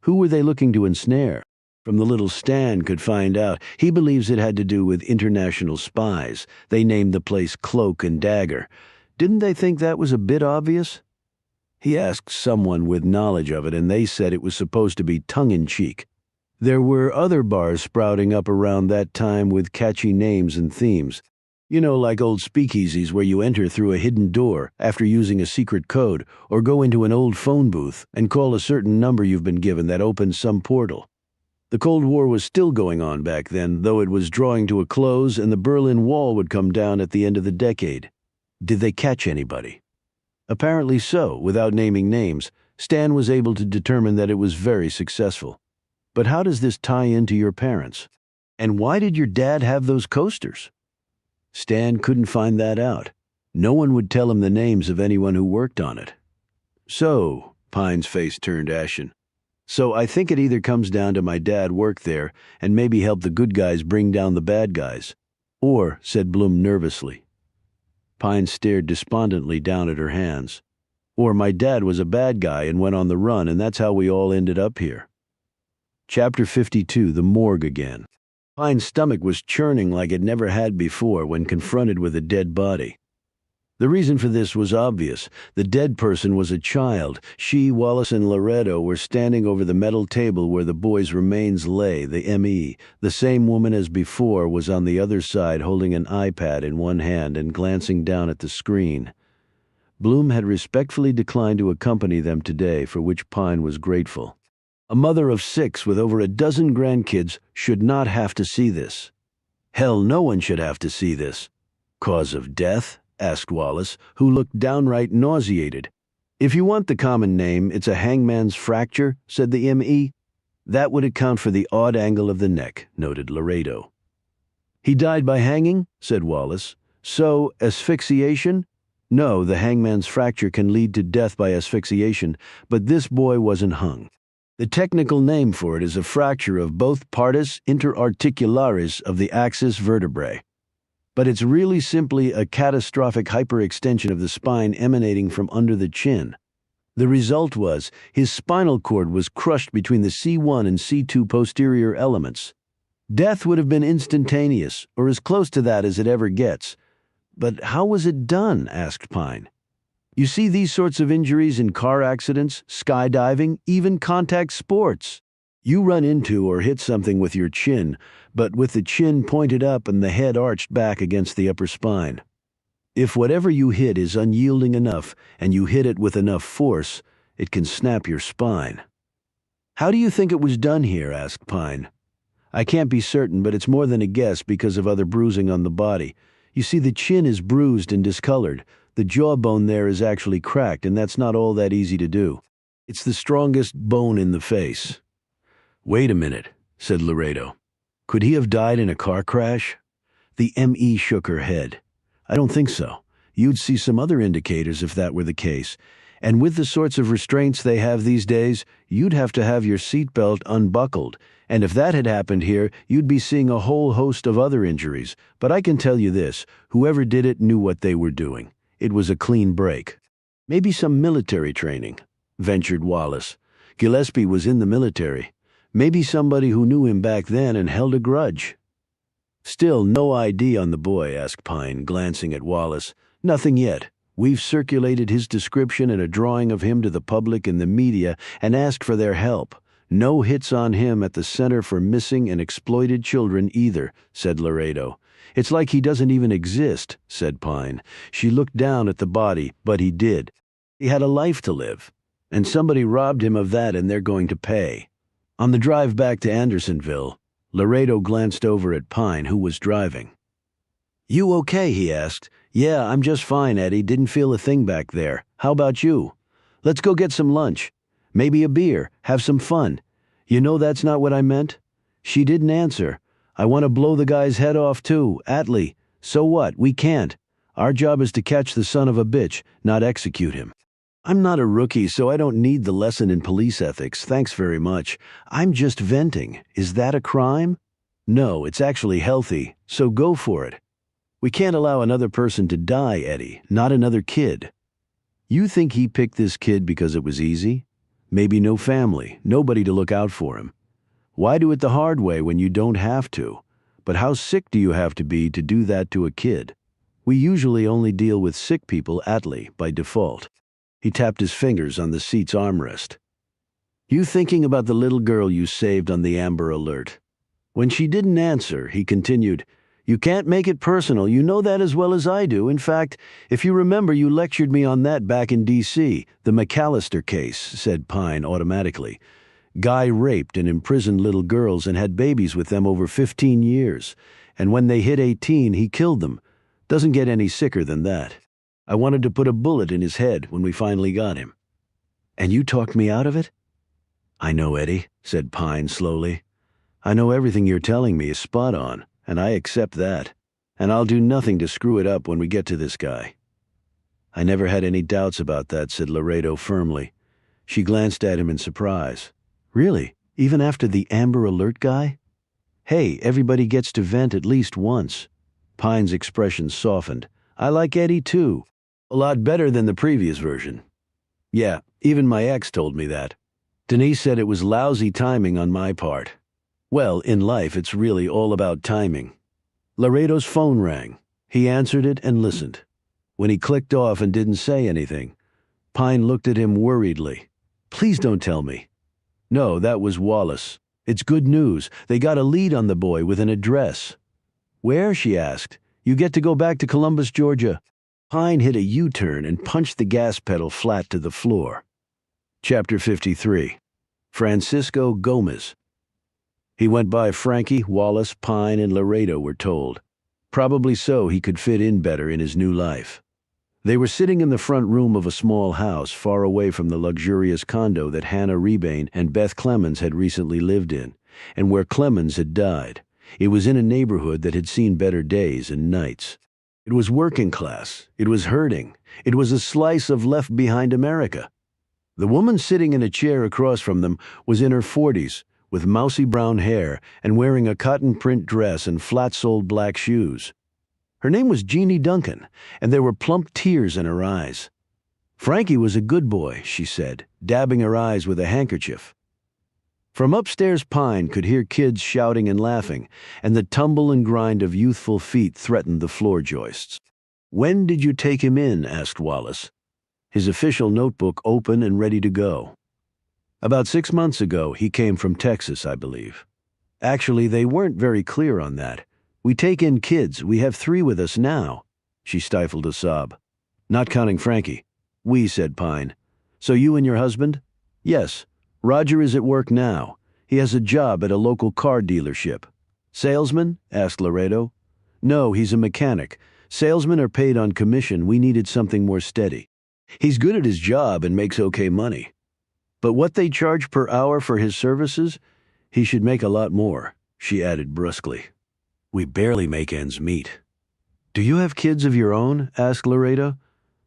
Who were they looking to ensnare? From the little Stan could find out, he believes it had to do with international spies. They named the place Cloak and Dagger. Didn't they think that was a bit obvious? He asked someone with knowledge of it, and they said it was supposed to be tongue-in-cheek. There were other bars sprouting up around that time with catchy names and themes. You know, like old speakeasies where you enter through a hidden door after using a secret code, or go into an old phone booth and call a certain number you've been given that opens some portal. The Cold War was still going on back then, though it was drawing to a close and the Berlin Wall would come down at the end of the decade. Did they catch anybody? Apparently so, without naming names. Stan was able to determine that it was very successful. But how does this tie into your parents? And why did your dad have those coasters? Stan couldn't find that out. No one would tell him the names of anyone who worked on it. So, Pine's face turned ashen. So I think it either comes down to my dad worked there and maybe helped the good guys bring down the bad guys. Or, said Bloom nervously. Pine stared despondently down at her hands. Or my dad was a bad guy and went on the run, and that's how we all ended up here. Chapter 52, The Morgue Again. Pine's stomach was churning like it never had before when confronted with a dead body. The reason for this was obvious. The dead person was a child. She, Wallace, and Loretto were standing over the metal table where the boy's remains lay. The M.E., the same woman as before, was on the other side holding an iPad in one hand and glancing down at the screen. Bloom had respectfully declined to accompany them today, for which Pine was grateful. A mother of 6 with over a dozen grandkids should not have to see this. Hell, no one should have to see this. Cause of death? Asked Wallace, who looked downright nauseated. If you want the common name, it's a hangman's fracture, said the M.E. That would account for the odd angle of the neck, noted Laredo. He died by hanging, said Wallace. So, asphyxiation? No, the hangman's fracture can lead to death by asphyxiation, but this boy wasn't hung. The technical name for it is a fracture of both partus interarticularis of the axis vertebrae. But it's really simply a catastrophic hyperextension of the spine emanating from under the chin. The result was his spinal cord was crushed between the C1 and C2 posterior elements. Death would have been instantaneous, or as close to that as it ever gets. But how was it done? Asked Pine. You see these sorts of injuries in car accidents, skydiving, even contact sports. You run into or hit something with your chin, but with the chin pointed up and the head arched back against the upper spine. If whatever you hit is unyielding enough and you hit it with enough force, it can snap your spine. How do you think it was done here? Asked Pine. I can't be certain, but it's more than a guess because of other bruising on the body. You see, the chin is bruised and discolored. The jawbone there is actually cracked, and that's not all that easy to do. It's the strongest bone in the face. Wait a minute, said Laredo. Could he have died in a car crash? The M.E. shook her head. I don't think so. You'd see some other indicators if that were the case. And with the sorts of restraints they have these days, you'd have to have your seatbelt unbuckled. And if that had happened here, you'd be seeing a whole host of other injuries. But I can tell you this, whoever did it knew what they were doing. It was a clean break. Maybe some military training, ventured Wallace. Gillespie was in the military. Maybe somebody who knew him back then and held a grudge. Still, no ID on the boy, asked Pine, glancing at Wallace. Nothing yet. We've circulated his description and a drawing of him to the public and the media and asked for their help. No hits on him at the Center for Missing and Exploited Children either, said Laredo. It's like he doesn't even exist, said Pine. She looked down at the body, but he did. He had a life to live, and somebody robbed him of that and they're going to pay. On the drive back to Andersonville, Laredo glanced over at Pine, who was driving. You okay? He asked. Yeah, I'm just fine, Eddie. Didn't feel a thing back there. How about you? Let's go get some lunch. Maybe a beer. Have some fun. You know that's not what I meant? She didn't answer. I want to blow the guy's head off too, Atlee. So what? We can't. Our job is to catch the son of a bitch, not execute him. I'm not a rookie, so I don't need the lesson in police ethics. Thanks very much. I'm just venting. Is that a crime? No, it's actually healthy, so go for it. We can't allow another person to die, Eddie, not another kid. You think he picked this kid because it was easy? Maybe no family, nobody to look out for him. Why do it the hard way when you don't have to? But how sick do you have to be to do that to a kid? We usually only deal with sick people, Atlee, by default. He tapped his fingers on the seat's armrest. You thinking about the little girl you saved on the Amber Alert? When she didn't answer, he continued, You can't make it personal. You know that as well as I do. In fact, if you remember, you lectured me on that back in D.C., the McAllister case, said Pine automatically. Guy raped and imprisoned little girls and had babies with them over 15 years. And when they hit 18, he killed them. Doesn't get any sicker than that. I wanted to put a bullet in his head when we finally got him. And you talked me out of it? I know, Eddie, said Pine slowly. I know everything you're telling me is spot on, and I accept that. And I'll do nothing to screw it up when we get to this guy." "I never had any doubts about that," said Laredo firmly. She glanced at him in surprise. "Really? Even after the Amber Alert guy?" "Hey, everybody gets to vent at least once." Pine's expression softened. "I like Eddie too. A lot better than the previous version." "Yeah, even my ex told me that. Denise said it was lousy timing on my part." Well, in life it's really all about timing. Laredo's phone rang. He answered it and listened. When he clicked off and didn't say anything, Pine looked at him worriedly. "Please don't tell me." "No, that was Wallace. It's good news. They got a lead on the boy with an address." "Where?" she asked. "You get to go back to Columbus, Georgia." Pine hit a U-turn and punched the gas pedal flat to the floor. Chapter 53. Francisco Gomez. He went by Frankie, Wallace, Pine, and Laredo were told. Probably so he could fit in better in his new life. They were sitting in the front room of a small house far away from the luxurious condo that Hannah Rebane and Beth Clemens had recently lived in, and where Clemens had died. It was in a neighborhood that had seen better days and nights. It was working class. It was hurting. It was a slice of left-behind America. The woman sitting in a chair across from them was in her 40s, with mousy brown hair and wearing a cotton print dress and flat-soled black shoes. Her name was Jeannie Duncan, and there were plump tears in her eyes. "Frankie was a good boy," she said, dabbing her eyes with a handkerchief. From upstairs, Pine could hear kids shouting and laughing, and the tumble and grind of youthful feet threatened the floor joists. "When did you take him in?" asked Wallace, his official notebook open and ready to go. "About 6 months ago. He came from Texas, I believe." "Actually, they weren't very clear on that. We take in kids. We have 3 with us now." She stifled a sob. "Not counting Frankie." "We," said Pine. "So you and your husband?" "Yes. Roger is at work now. He has a job at a local car dealership." "Salesman?" asked Laredo. "No, he's a mechanic. Salesmen are paid on commission. We needed something more steady. He's good at his job and makes okay money. But what they charge per hour for his services, he should make a lot more," she added brusquely. "We barely make ends meet." "Do you have kids of your own?" asked Laredo.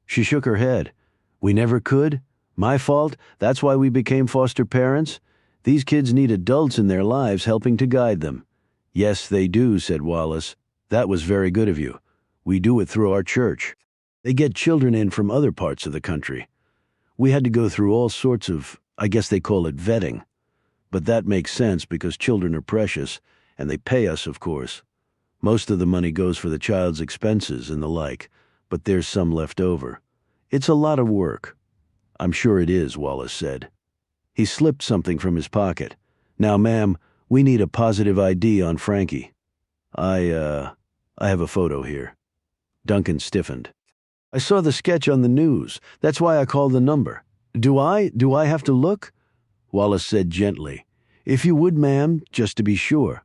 She shook her head. "We never could. My fault. That's why we became foster parents. These kids need adults in their lives helping to guide them." "Yes, they do," said Wallace. "That was very good of you. We do it through our church. They get children in from other parts of the country. We had to go through all sorts of, I guess they call it vetting. But that makes sense because children are precious, and they pay us, of course. Most of the money goes for the child's expenses and the like, but there's some left over. It's a lot of work." "I'm sure it is," Wallace said. He slipped something from his pocket. "Now, ma'am, we need a positive ID on Frankie." I have a photo here." Duncan stiffened. "I saw the sketch on the news. That's why I called the number." Do I have to look?" Wallace said gently. "If you would, ma'am, just to be sure."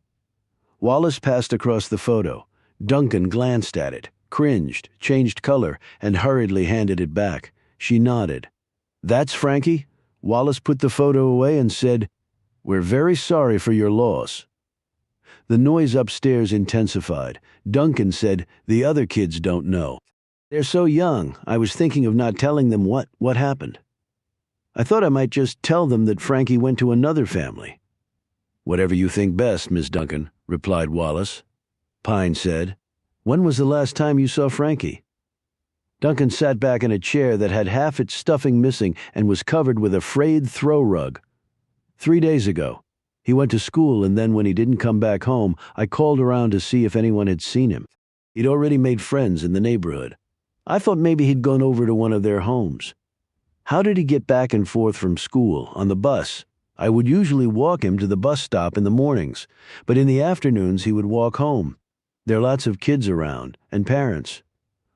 Wallace passed across the photo. Duncan glanced at it, cringed, changed color, and hurriedly handed it back. She nodded. "That's Frankie?" Wallace put the photo away and said, "We're very sorry for your loss." The noise upstairs intensified. Duncan said, "The other kids don't know. They're so young. I was thinking of not telling them what happened. I thought I might just tell them that Frankie went to another family." "Whatever you think best, Miss Duncan," replied Wallace. Pine said, "When was the last time you saw Frankie?" Duncan sat back in a chair that had half its stuffing missing and was covered with a frayed throw rug. 3 days ago. He went to school, and then when he didn't come back home, I called around to see if anyone had seen him. He'd already made friends in the neighborhood. I thought maybe he'd gone over to one of their homes." "How did he get back and forth from school? On the bus?" "I would usually walk him to the bus stop in the mornings, but in the afternoons he would walk home. There are lots of kids around, and parents."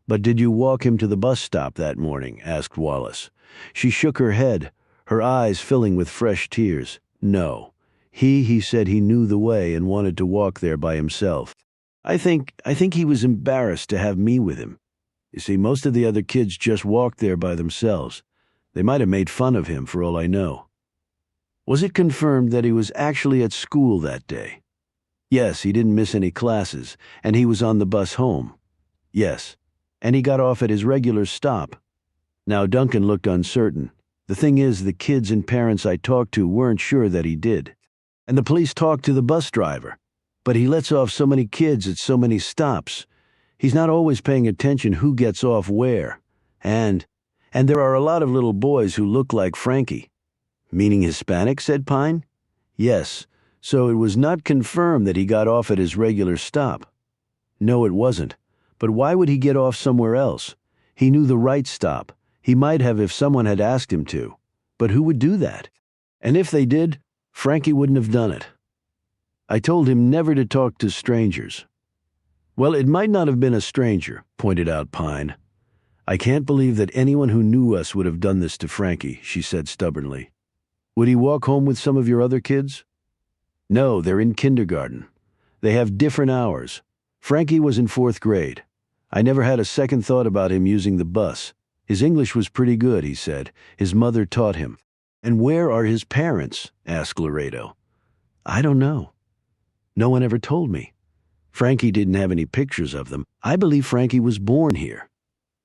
"But did you walk him to the bus stop that morning?" asked Wallace. She shook her head, her eyes filling with fresh tears. "No. He said he knew the way and wanted to walk there by himself. I think he was embarrassed to have me with him. You see, most of the other kids just walked there by themselves. They might have made fun of him for all I know." "Was it confirmed that he was actually at school that day?" Yes, he didn't miss any classes, and he was on the bus home. Yes, and he got off at his regular stop. Now Duncan looked uncertain. The thing is, the kids and parents I talked to weren't sure that he did. And the police talked to the bus driver. But he lets off so many kids at so many stops. He's not always paying attention who gets off where. And there are a lot of little boys who look like Frankie. Meaning Hispanic, said Pine? Yes, so it was not confirmed that he got off at his regular stop. No, it wasn't. But why would he get off somewhere else? He knew the right stop. He might have if someone had asked him to. But who would do that? And if they did, Frankie wouldn't have done it. I told him never to talk to strangers. Well, it might not have been a stranger, pointed out Pine. I can't believe that anyone who knew us would have done this to Frankie, she said stubbornly. Would he walk home with some of your other kids? No, they're in kindergarten. They have different hours. Frankie was in 4th grade. I never had a second thought about him using the bus. His English was pretty good, he said. His mother taught him. And where are his parents? Asked Laredo. I don't know. No one ever told me. Frankie didn't have any pictures of them. I believe Frankie was born here.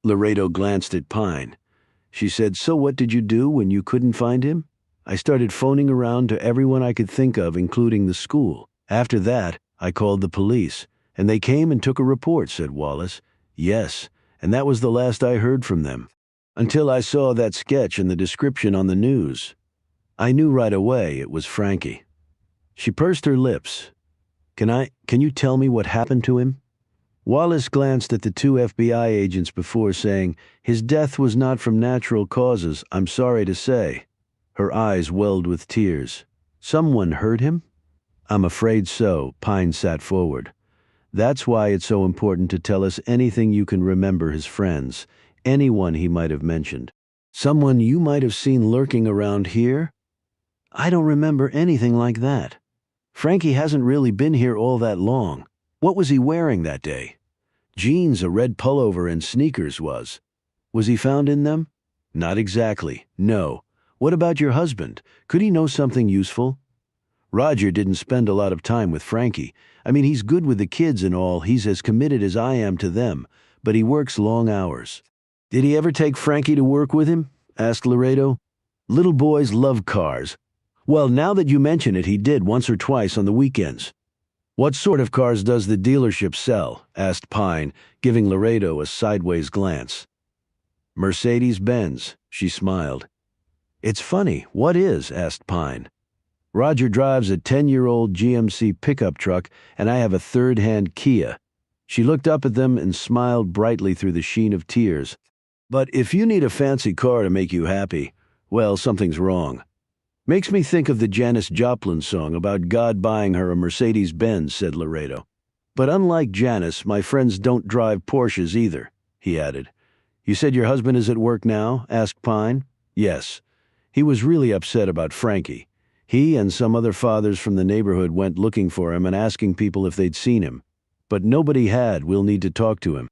Laredo glanced at Pine. She said, so what did you do when you couldn't find him? I started phoning around to everyone I could think of, including the school. After that, I called the police, and they came and took a report, said Wallace. Yes, and that was the last I heard from them. Until I saw that sketch and the description on the news. I knew right away it was Frankie. She pursed her lips. Can you tell me what happened to him? Wallace glanced at the 2 FBI agents before saying, his death was not from natural causes, I'm sorry to say. Her eyes welled with tears. Someone hurt him? I'm afraid so, Pine sat forward. That's why it's so important to tell us anything you can remember his friends, anyone he might have mentioned. Someone you might have seen lurking around here? I don't remember anything like that. Frankie hasn't really been here all that long. What was he wearing that day? Jeans, a red pullover, and sneakers was. Was he found in them? Not exactly, no. What about your husband? Could he know something useful? Roger didn't spend a lot of time with Frankie. I mean, he's good with the kids and all. He's as committed as I am to them, but he works long hours. Did he ever take Frankie to work with him? Asked Laredo. Little boys love cars. Well, now that you mention it, he did once or twice on the weekends. What sort of cars does the dealership sell? Asked Pine, giving Laredo a sideways glance. Mercedes-Benz, she smiled. It's funny, what is? Asked Pine. Roger drives a 10-year-old GMC pickup truck, and I have a third-hand Kia. She looked up at them and smiled brightly through the sheen of tears. But if you need a fancy car to make you happy, well, something's wrong. Makes me think of the Janis Joplin song about God buying her a Mercedes-Benz, said Laredo. But unlike Janis, my friends don't drive Porsches either, he added. You said your husband is at work now? Asked Pine. Yes. He was really upset about Frankie. He and some other fathers from the neighborhood went looking for him and asking people if they'd seen him. But nobody had. We'll need to talk to him.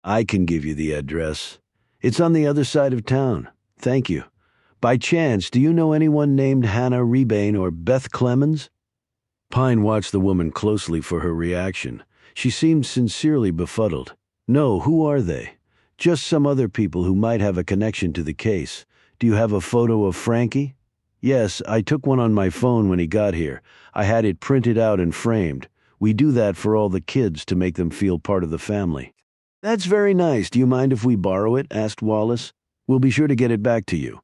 I can give you the address. It's on the other side of town. Thank you. By chance, do you know anyone named Hannah Rebane or Beth Clemens? Pine watched the woman closely for her reaction. She seemed sincerely befuddled. No, who are they? Just some other people who might have a connection to the case. Do you have a photo of Frankie? Yes, I took one on my phone when he got here. I had it printed out and framed. We do that for all the kids to make them feel part of the family. That's very nice. Do you mind if we borrow it? Asked Wallace. We'll be sure to get it back to you.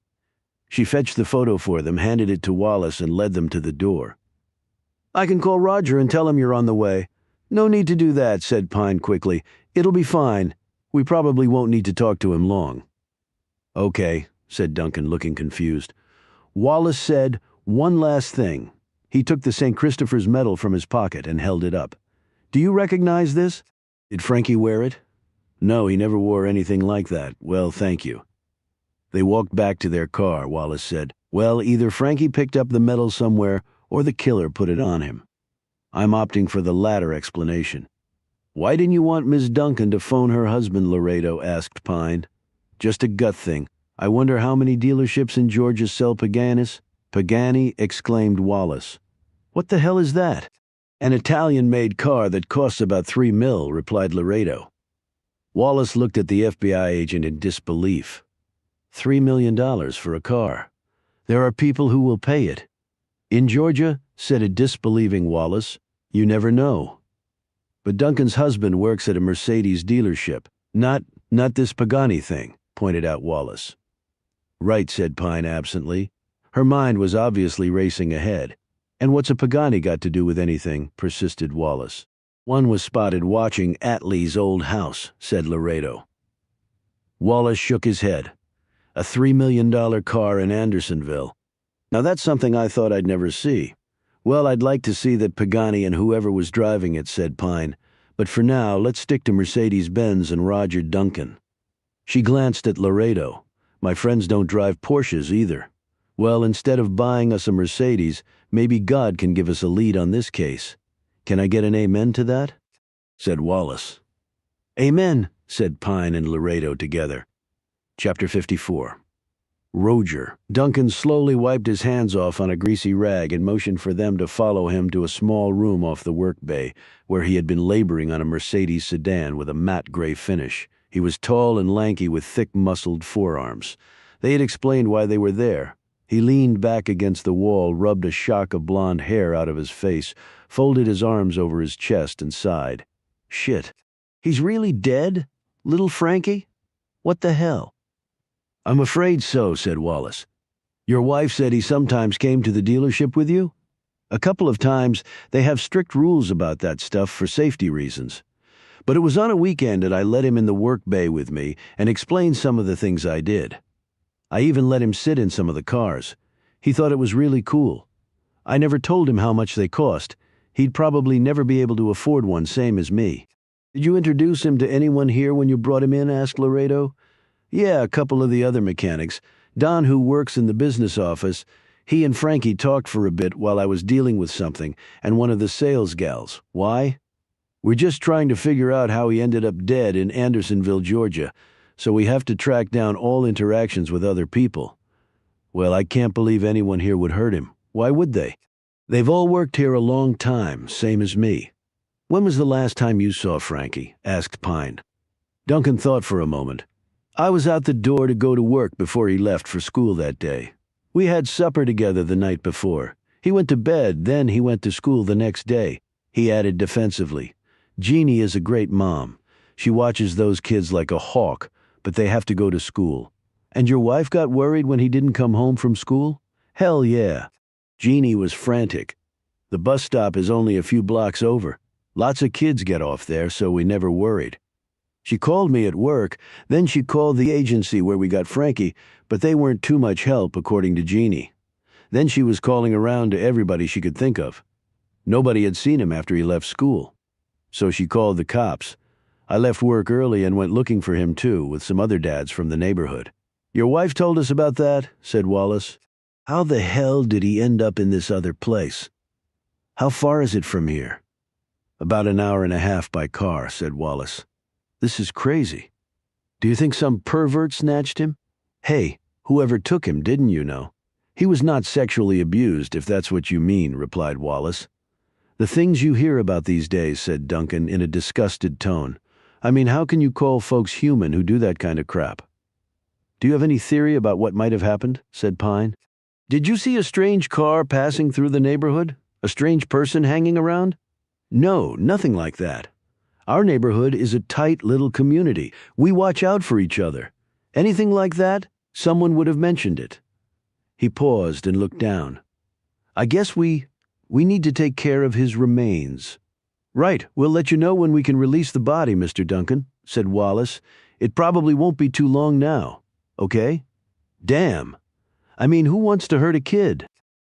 She fetched the photo for them, handed it to Wallace, and led them to the door. I can call Roger and tell him you're on the way. No need to do that, said Pine quickly. It'll be fine. We probably won't need to talk to him long. Okay, said Duncan, looking confused. Wallace said, one last thing. He took the St. Christopher's medal from his pocket and held it up. Do you recognize this? Did Frankie wear it? No, he never wore anything like that. Well, thank you. They walked back to their car. Wallace said, well, either Frankie picked up the medal somewhere or the killer put it on him. I'm opting for the latter explanation. Why didn't you want Miss Duncan to phone her husband, Laredo? Asked Pine. Just a gut thing. I wonder how many dealerships in Georgia sell Paganis? Pagani, exclaimed Wallace. What the hell is that? An Italian-made car that costs about $3 million, replied Laredo. Wallace looked at the FBI agent in disbelief. $3 million for a car. There are people who will pay it. In Georgia, said a disbelieving Wallace, you never know. But Duncan's husband works at a Mercedes dealership. Not this Pagani thing, pointed out Wallace. Right, said Pine absently. Her mind was obviously racing ahead. And what's a Pagani got to do with anything, persisted Wallace. One was spotted watching Atlee's old house, said Laredo. Wallace shook his head. A $3 million car in Andersonville. Now that's something I thought I'd never see. Well, I'd like to see that Pagani and whoever was driving it, said Pine. But for now, let's stick to Mercedes-Benz and Roger Duncan. She glanced at Laredo. My friends don't drive Porsches either. Well, instead of buying us a Mercedes, maybe God can give us a lead on this case. Can I get an amen to that? Said Wallace. Amen, said Pine and Laredo together. Chapter 54. Roger. Duncan slowly wiped his hands off on a greasy rag and motioned for them to follow him to a small room off the work bay, where he had been laboring on a Mercedes sedan with a matte gray finish. He was tall and lanky with thick muscled forearms. They had explained why they were there. He leaned back against the wall, rubbed a shock of blonde hair out of his face, folded his arms over his chest, and sighed. Shit. He's really dead? Little Frankie? What the hell? I'm afraid so, said Wallace. Your wife said he sometimes came to the dealership with you? A couple of times. They have strict rules about that stuff for safety reasons. But it was on a weekend that I let him in the work bay with me and explained some of the things I did. I even let him sit in some of the cars. He thought it was really cool. I never told him how much they cost. He'd probably never be able to afford one, same as me. Did you introduce him to anyone here when you brought him in? Asked Laredo. Yeah, a couple of the other mechanics. Don, who works in the business office, he and Frankie talked for a bit while I was dealing with something, and one of the sales gals. Why? We're just trying to figure out how he ended up dead in Andersonville, Georgia, so we have to track down all interactions with other people. Well, I can't believe anyone here would hurt him. Why would they? They've all worked here a long time, same as me. When was the last time you saw Frankie? Asked Pine. Duncan thought for a moment. I was out the door to go to work before he left for school that day. We had supper together the night before. He went to bed, then he went to school the next day. He added defensively, Jeannie is a great mom. She watches those kids like a hawk, but they have to go to school. And your wife got worried when he didn't come home from school? Hell yeah. Jeannie was frantic. The bus stop is only a few blocks over. Lots of kids get off there, so we never worried. She called me at work, then she called the agency where we got Frankie, but they weren't too much help, according to Jeannie. Then she was calling around to everybody she could think of. Nobody had seen him after he left school. So she called the cops. I left work early and went looking for him too, with some other dads from the neighborhood. Your wife told us about that, said Wallace. How the hell did he end up in this other place? How far is it from here? About an hour and a half by car, said Wallace. This is crazy. Do you think some pervert snatched him? Hey, whoever took him, didn't you know? He was not sexually abused, if that's what you mean, replied Wallace. The things you hear about these days, said Duncan in a disgusted tone. I mean, how can you call folks human who do that kind of crap? Do you have any theory about what might have happened? Said Pine. Did you see a strange car passing through the neighborhood? A strange person hanging around? No, nothing like that. Our neighborhood is a tight little community. We watch out for each other. Anything like that, someone would have mentioned it. He paused and looked down. I guess we need to take care of his remains. Right, we'll let you know when we can release the body, Mr. Duncan, said Wallace. It probably won't be too long now. Okay? Damn. I mean, who wants to hurt a kid?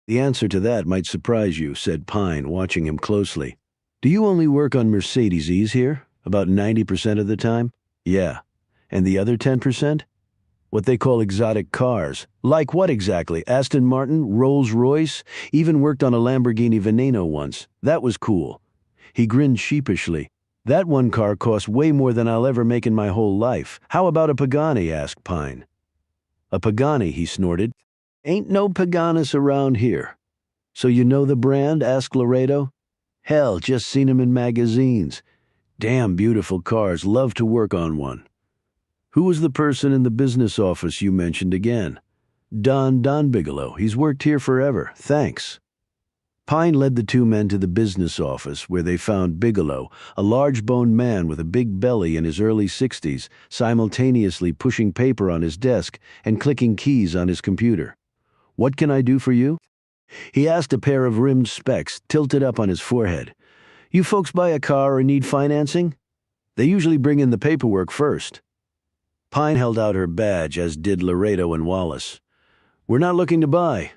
The answer to that might surprise you, said Pine, watching him closely. Do you only work on Mercedes-Es here? About 90% of the time? Yeah. And the other 10%? What they call exotic cars. Like what exactly? Aston Martin? Rolls-Royce? Even worked on a Lamborghini Veneno once. That was cool. He grinned sheepishly. That one car cost way more than I'll ever make in my whole life. How about a Pagani? Asked Pine. A Pagani, he snorted. Ain't no Paganis around here. So you know the brand? Asked Laredo. Hell, just seen 'em in magazines. Damn beautiful cars, love to work on one. Who was the person in the business office you mentioned again? Don Bigelow. He's worked here forever. Thanks. Pine led the two men to the business office, where they found Bigelow, a large-boned man with a big belly in his early 60s, simultaneously pushing paper on his desk and clicking keys on his computer. "What can I do for you?" He asked, a pair of rimmed specs tilted up on his forehead. "You folks buy a car or need financing? They usually bring in the paperwork first." Pine held out her badge, as did Laredo and Wallace. "We're not looking to buy.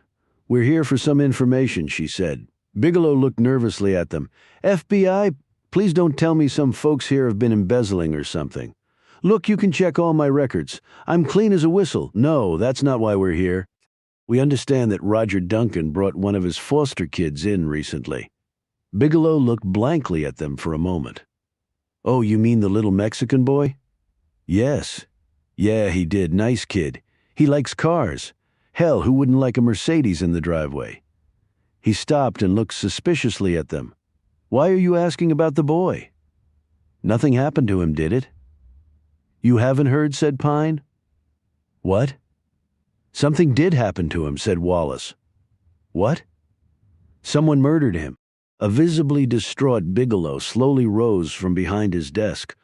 We're here for some information," she said. Bigelow looked nervously at them. "FBI? Please don't tell me some folks here have been embezzling or something. Look, you can check all my records. I'm clean as a whistle. No, that's not why we're here. We understand that Roger Duncan brought one of his foster kids in recently." Bigelow looked blankly at them for a moment. "Oh, you mean the little Mexican boy?" "Yes. Yeah, he did. Nice kid. He likes cars. Hell, who wouldn't like a Mercedes in the driveway?" He stopped and looked suspiciously at them. "Why are you asking about the boy? Nothing happened to him, did it?" "You haven't heard?" said Pine. "What?" "Something did happen to him," said Wallace. "What?" "Someone murdered him." A visibly distraught Bigelow slowly rose from behind his desk.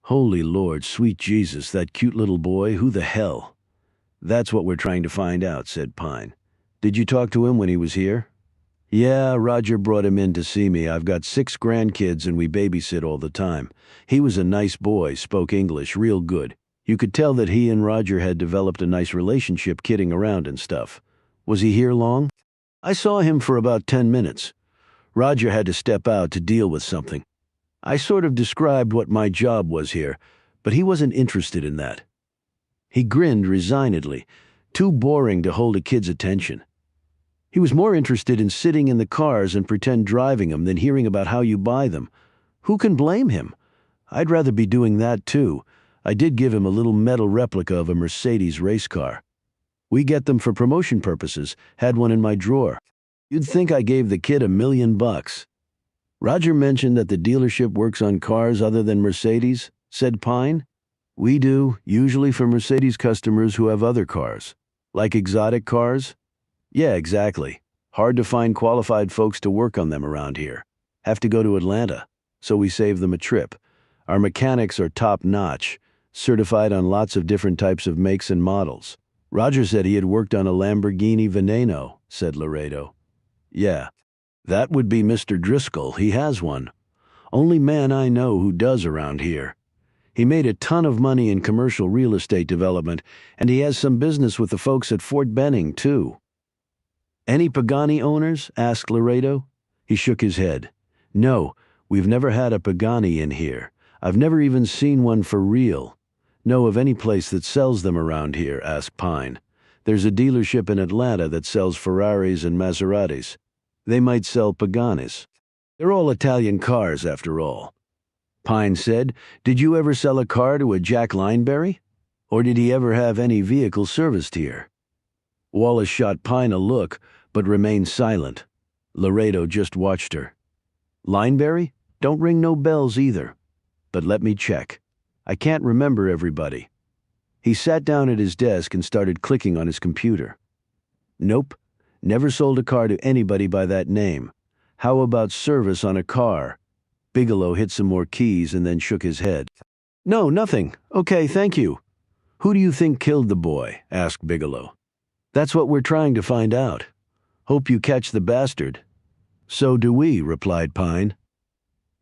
"Holy Lord, sweet Jesus, that cute little boy, who the hell?" "That's what we're trying to find out," said Pine. "Did you talk to him when he was here?" "Yeah, Roger brought him in to see me. I've got 6 grandkids and we babysit all the time. He was a nice boy, spoke English real good. You could tell that he and Roger had developed a nice relationship, kidding around and stuff. Was he here long?" "I saw him for about 10 minutes. Roger had to step out to deal with something. I sort of described what my job was here, but he wasn't interested in that." He grinned resignedly. Too boring to hold a kid's attention. He was more interested in sitting in the cars and pretend driving them than hearing about how you buy them. Who can blame him? I'd rather be doing that too. I did give him a little metal replica of a Mercedes race car. We get them for promotion purposes. Had one in my drawer. You'd think I gave the kid $1 million. "Roger mentioned that the dealership works on cars other than Mercedes," said Pine. "We do, usually for Mercedes customers who have other cars." "Like exotic cars?" "Yeah, exactly. Hard to find qualified folks to work on them around here. Have to go to Atlanta, so we save them a trip. Our mechanics are top-notch, certified on lots of different types of makes and models." "Roger said he had worked on a Lamborghini Veneno," said Laredo. "Yeah, that would be Mr. Driscoll. He has one. Only man I know who does around here. He made a ton of money in commercial real estate development, and he has some business with the folks at Fort Benning, too." "Any Pagani owners?" asked Laredo. He shook his head. "No, we've never had a Pagani in here. I've never even seen one for real." "Know of any place that sells them around here?" asked Pine. "There's a dealership in Atlanta that sells Ferraris and Maseratis. They might sell Paganis. They're all Italian cars, after all." Pine said, "Did you ever sell a car to a Jack Lineberry? Or did he ever have any vehicle serviced here?" Wallace shot Pine a look, but remained silent. Laredo just watched her. "Lineberry? Don't ring no bells either. But let me check. I can't remember everybody." He sat down at his desk and started clicking on his computer. "Nope. Never sold a car to anybody by that name. How about service on a car?" Bigelow hit some more keys and then shook his head. "No, nothing. Okay, thank you." "Who do you think killed the boy?" asked Bigelow. "That's what we're trying to find out. Hope you catch the bastard." "So do we," replied Pine.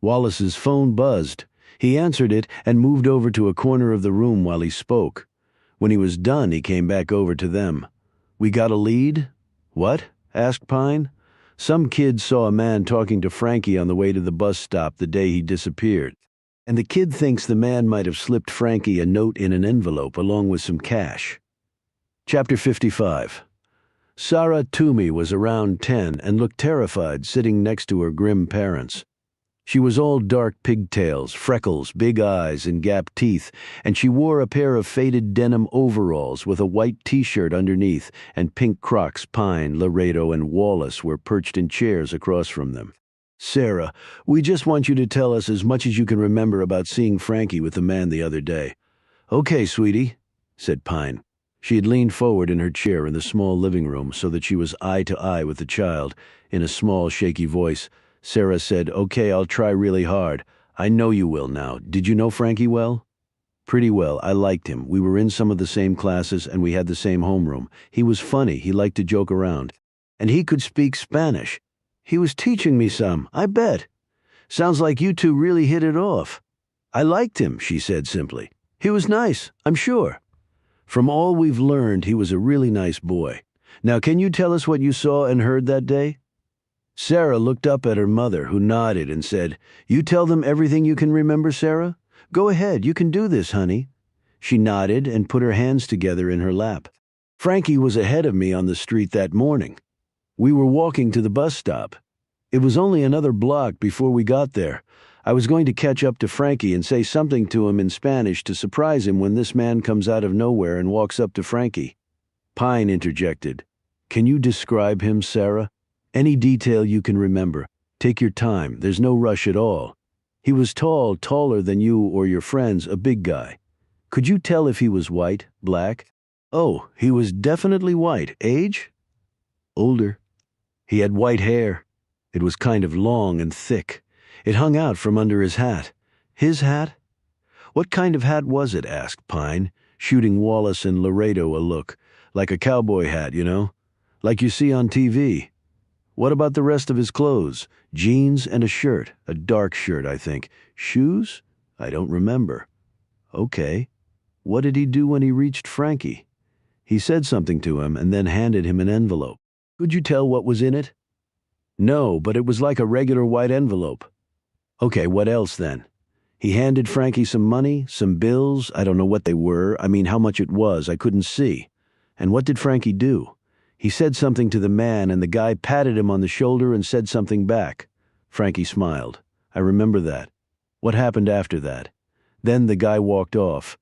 Wallace's phone buzzed. He answered it and moved over to a corner of the room while he spoke. When he was done, he came back over to them. "We got a lead?" "What?" asked Pine. "Some kid saw a man talking to Frankie on the way to the bus stop the day he disappeared. And the kid thinks the man might have slipped Frankie a note in an envelope along with some cash." Chapter 55. Sarah Toomey was around 10 and looked terrified sitting next to her grim parents. She was all dark pigtails, freckles, big eyes, and gap teeth, and she wore a pair of faded denim overalls with a white t-shirt underneath and pink Crocs. Pine, Laredo, and Wallace were perched in chairs across from them. Sarah, we just want you to tell us as much as you can remember about seeing Frankie with the man the other day. Okay, sweetie, said Pine. She had leaned forward in her chair in the small living room so that she was eye to eye with the child. In a small, shaky voice, Sarah said, "Okay, I'll try really hard. I know you will now. Did you know Frankie well?" "Pretty well. I liked him. We were in some of the same classes and we had the same homeroom. He was funny. He liked to joke around. And he could speak Spanish. He was teaching me some, I bet. Sounds like you two really hit it off." "I liked him," she said simply. "He was nice, I'm sure." "From all we've learned, he was a really nice boy. Now, can you tell us what you saw and heard that day?" Sarah looked up at her mother, who nodded and said, "You tell them everything you can remember, Sarah? Go ahead, you can do this, honey." She nodded and put her hands together in her lap. "Frankie was ahead of me on the street that morning. We were walking to the bus stop. It was only another block before we got there. I was going to catch up to Frankie and say something to him in Spanish to surprise him when this man comes out of nowhere and walks up to Frankie." Pine interjected. "Can you describe him, Sarah? Any detail you can remember. Take your time. There's no rush at all. He was tall, taller than you or your friends, a big guy. Could you tell if he was white, black?" "Oh, he was definitely white. Age?" "Older. He had white hair. It was kind of long and thick. It hung out from under his hat." "His hat?" "What kind of hat was it?" asked Pine, shooting Wallace and Laredo a look. "Like a cowboy hat, you know? Like you see on TV. What about the rest of his clothes? Jeans and a shirt. A dark shirt, I think. Shoes? I don't remember." "Okay. What did he do when he reached Frankie?" "He said something to him and then handed him an envelope." "Could you tell what was in it?" "No, but it was like a regular white envelope." "Okay, what else then?" "He handed Frankie some money, some bills. I don't know what they were. I mean, how much it was. I couldn't see." "And what did Frankie do?" "He said something to the man, and the guy patted him on the shoulder and said something back." Frankie smiled. "I remember that. What happened after that?" "Then the guy walked off.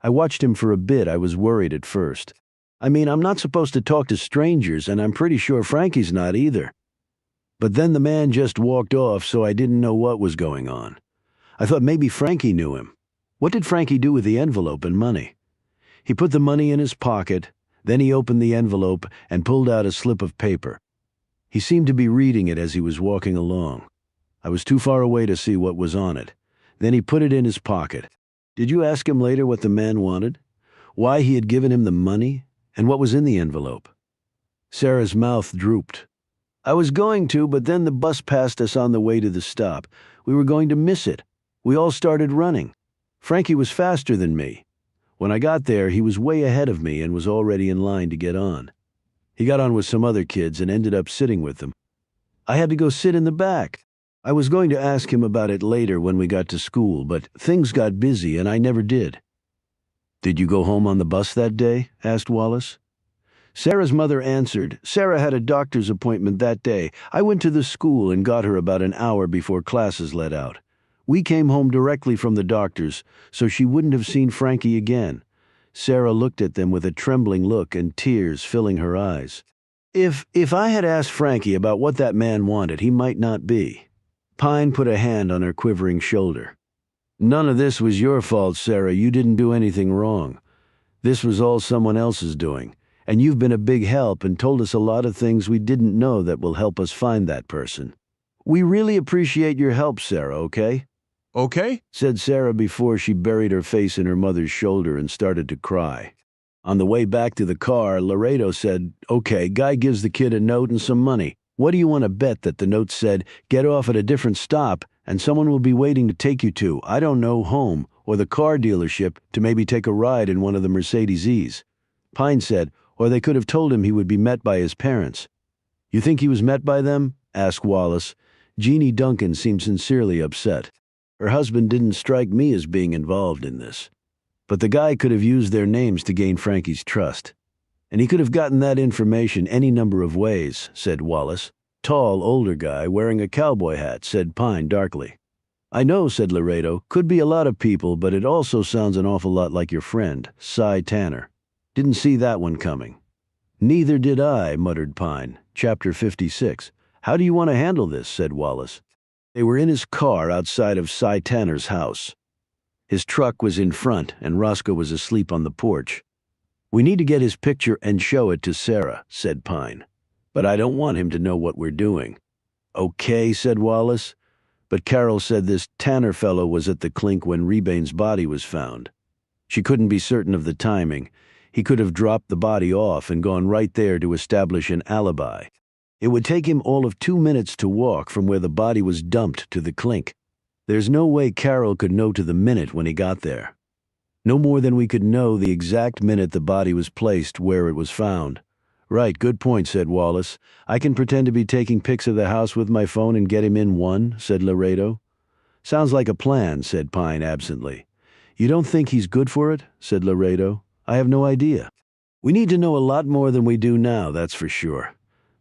I watched him for a bit. I was worried at first. I mean, I'm not supposed to talk to strangers, and I'm pretty sure Frankie's not either. But then the man just walked off, so I didn't know what was going on. I thought maybe Frankie knew him." "What did Frankie do with the envelope and money?" "He put the money in his pocket. Then he opened the envelope and pulled out a slip of paper. He seemed to be reading it as he was walking along. I was too far away to see what was on it. Then he put it in his pocket." "Did you ask him later what the man wanted? Why he had given him the money? And what was in the envelope?" Sarah's mouth drooped. "I was going to, but then the bus passed us on the way to the stop. We were going to miss it. We all started running. Frankie was faster than me. When I got there, he was way ahead of me and was already in line to get on. He got on with some other kids and ended up sitting with them. I had to go sit in the back. I was going to ask him about it later when we got to school, but things got busy and I never did." "Did you go home on the bus that day?" asked Wallace. Sarah's mother answered, "Sarah had a doctor's appointment that day. I went to the school and got her about an hour before classes let out. We came home directly from the doctor's, so she wouldn't have seen Frankie again." Sarah looked at them with a trembling look and tears filling her eyes. If I had asked Frankie about what that man wanted, he might not be." Pine put a hand on her quivering shoulder. "None of this was your fault, Sarah. You didn't do anything wrong. This was all someone else's doing. And you've been a big help and told us a lot of things we didn't know that will help us find that person. We really appreciate your help, Sarah, okay?" Okay? said Sarah before she buried her face in her mother's shoulder and started to cry. On the way back to the car, Laredo said, "Okay, guy gives the kid a note and some money. What do you want to bet that the note said, 'Get off at a different stop and someone will be waiting to take you to, I don't know, home or the car dealership to maybe take a ride in one of the Mercedes-Es?'" Pine said, "Or they could have told him he would be met by his parents." "You think he was met by them?" asked Wallace. Jeannie Duncan seemed sincerely upset. Her husband didn't strike me as being involved in this. But the guy could have used their names to gain Frankie's trust. "And he could have gotten that information any number of ways," said Wallace. "Tall, older guy wearing a cowboy hat," said Pine darkly. "I know," said Laredo. "Could be a lot of people, but it also sounds an awful lot like your friend, Cy Tanner. Didn't see that one coming." "Neither did I," muttered Pine. Chapter 56. "How do you want to handle this?" said Wallace. They were in his car outside of Cy Tanner's house. His truck was in front, and Roscoe was asleep on the porch. "We need to get his picture and show it to Sarah," said Pine. "But I don't want him to know what we're doing." "Okay," said Wallace. "But Carol said this Tanner fellow was at the clink when Rebane's body was found. She couldn't be certain of the timing. He could have dropped the body off and gone right there to establish an alibi. It would take him all of 2 minutes to walk from where the body was dumped to the clink. There's no way Carol could know to the minute when he got there. No more than we could know the exact minute the body was placed where it was found." "Right, good point," said Wallace. "I can pretend to be taking pics of the house with my phone and get him in one," said Laredo. "Sounds like a plan," said Pine absently. "You don't think he's good for it?" said Laredo. "I have no idea. We need to know a lot more than we do now, that's for sure.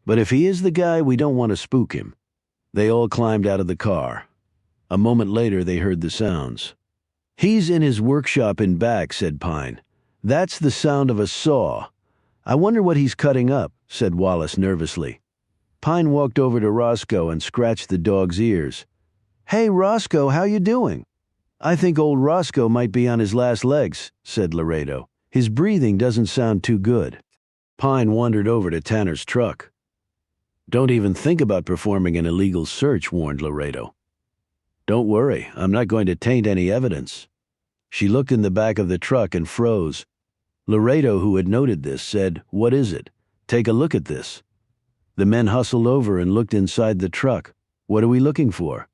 But if he is the guy, we don't want to spook him." They all climbed out of the car. A moment later, they heard the sounds. "He's in his workshop in back," said Pine. "That's the sound of a saw. I wonder what he's cutting up," said Wallace nervously. Pine walked over to Roscoe and scratched the dog's ears. "Hey, Roscoe, how you doing?" "I think old Roscoe might be on his last legs," said Laredo. "His breathing doesn't sound too good." Pine wandered over to Tanner's truck. "Don't even think about performing an illegal search," warned Laredo. "Don't worry, I'm not going to taint any evidence." She looked in the back of the truck and froze. Laredo, who had noted this, said, "What is it? Take a look at this." The men hustled over and looked inside the truck. "What are we looking for?"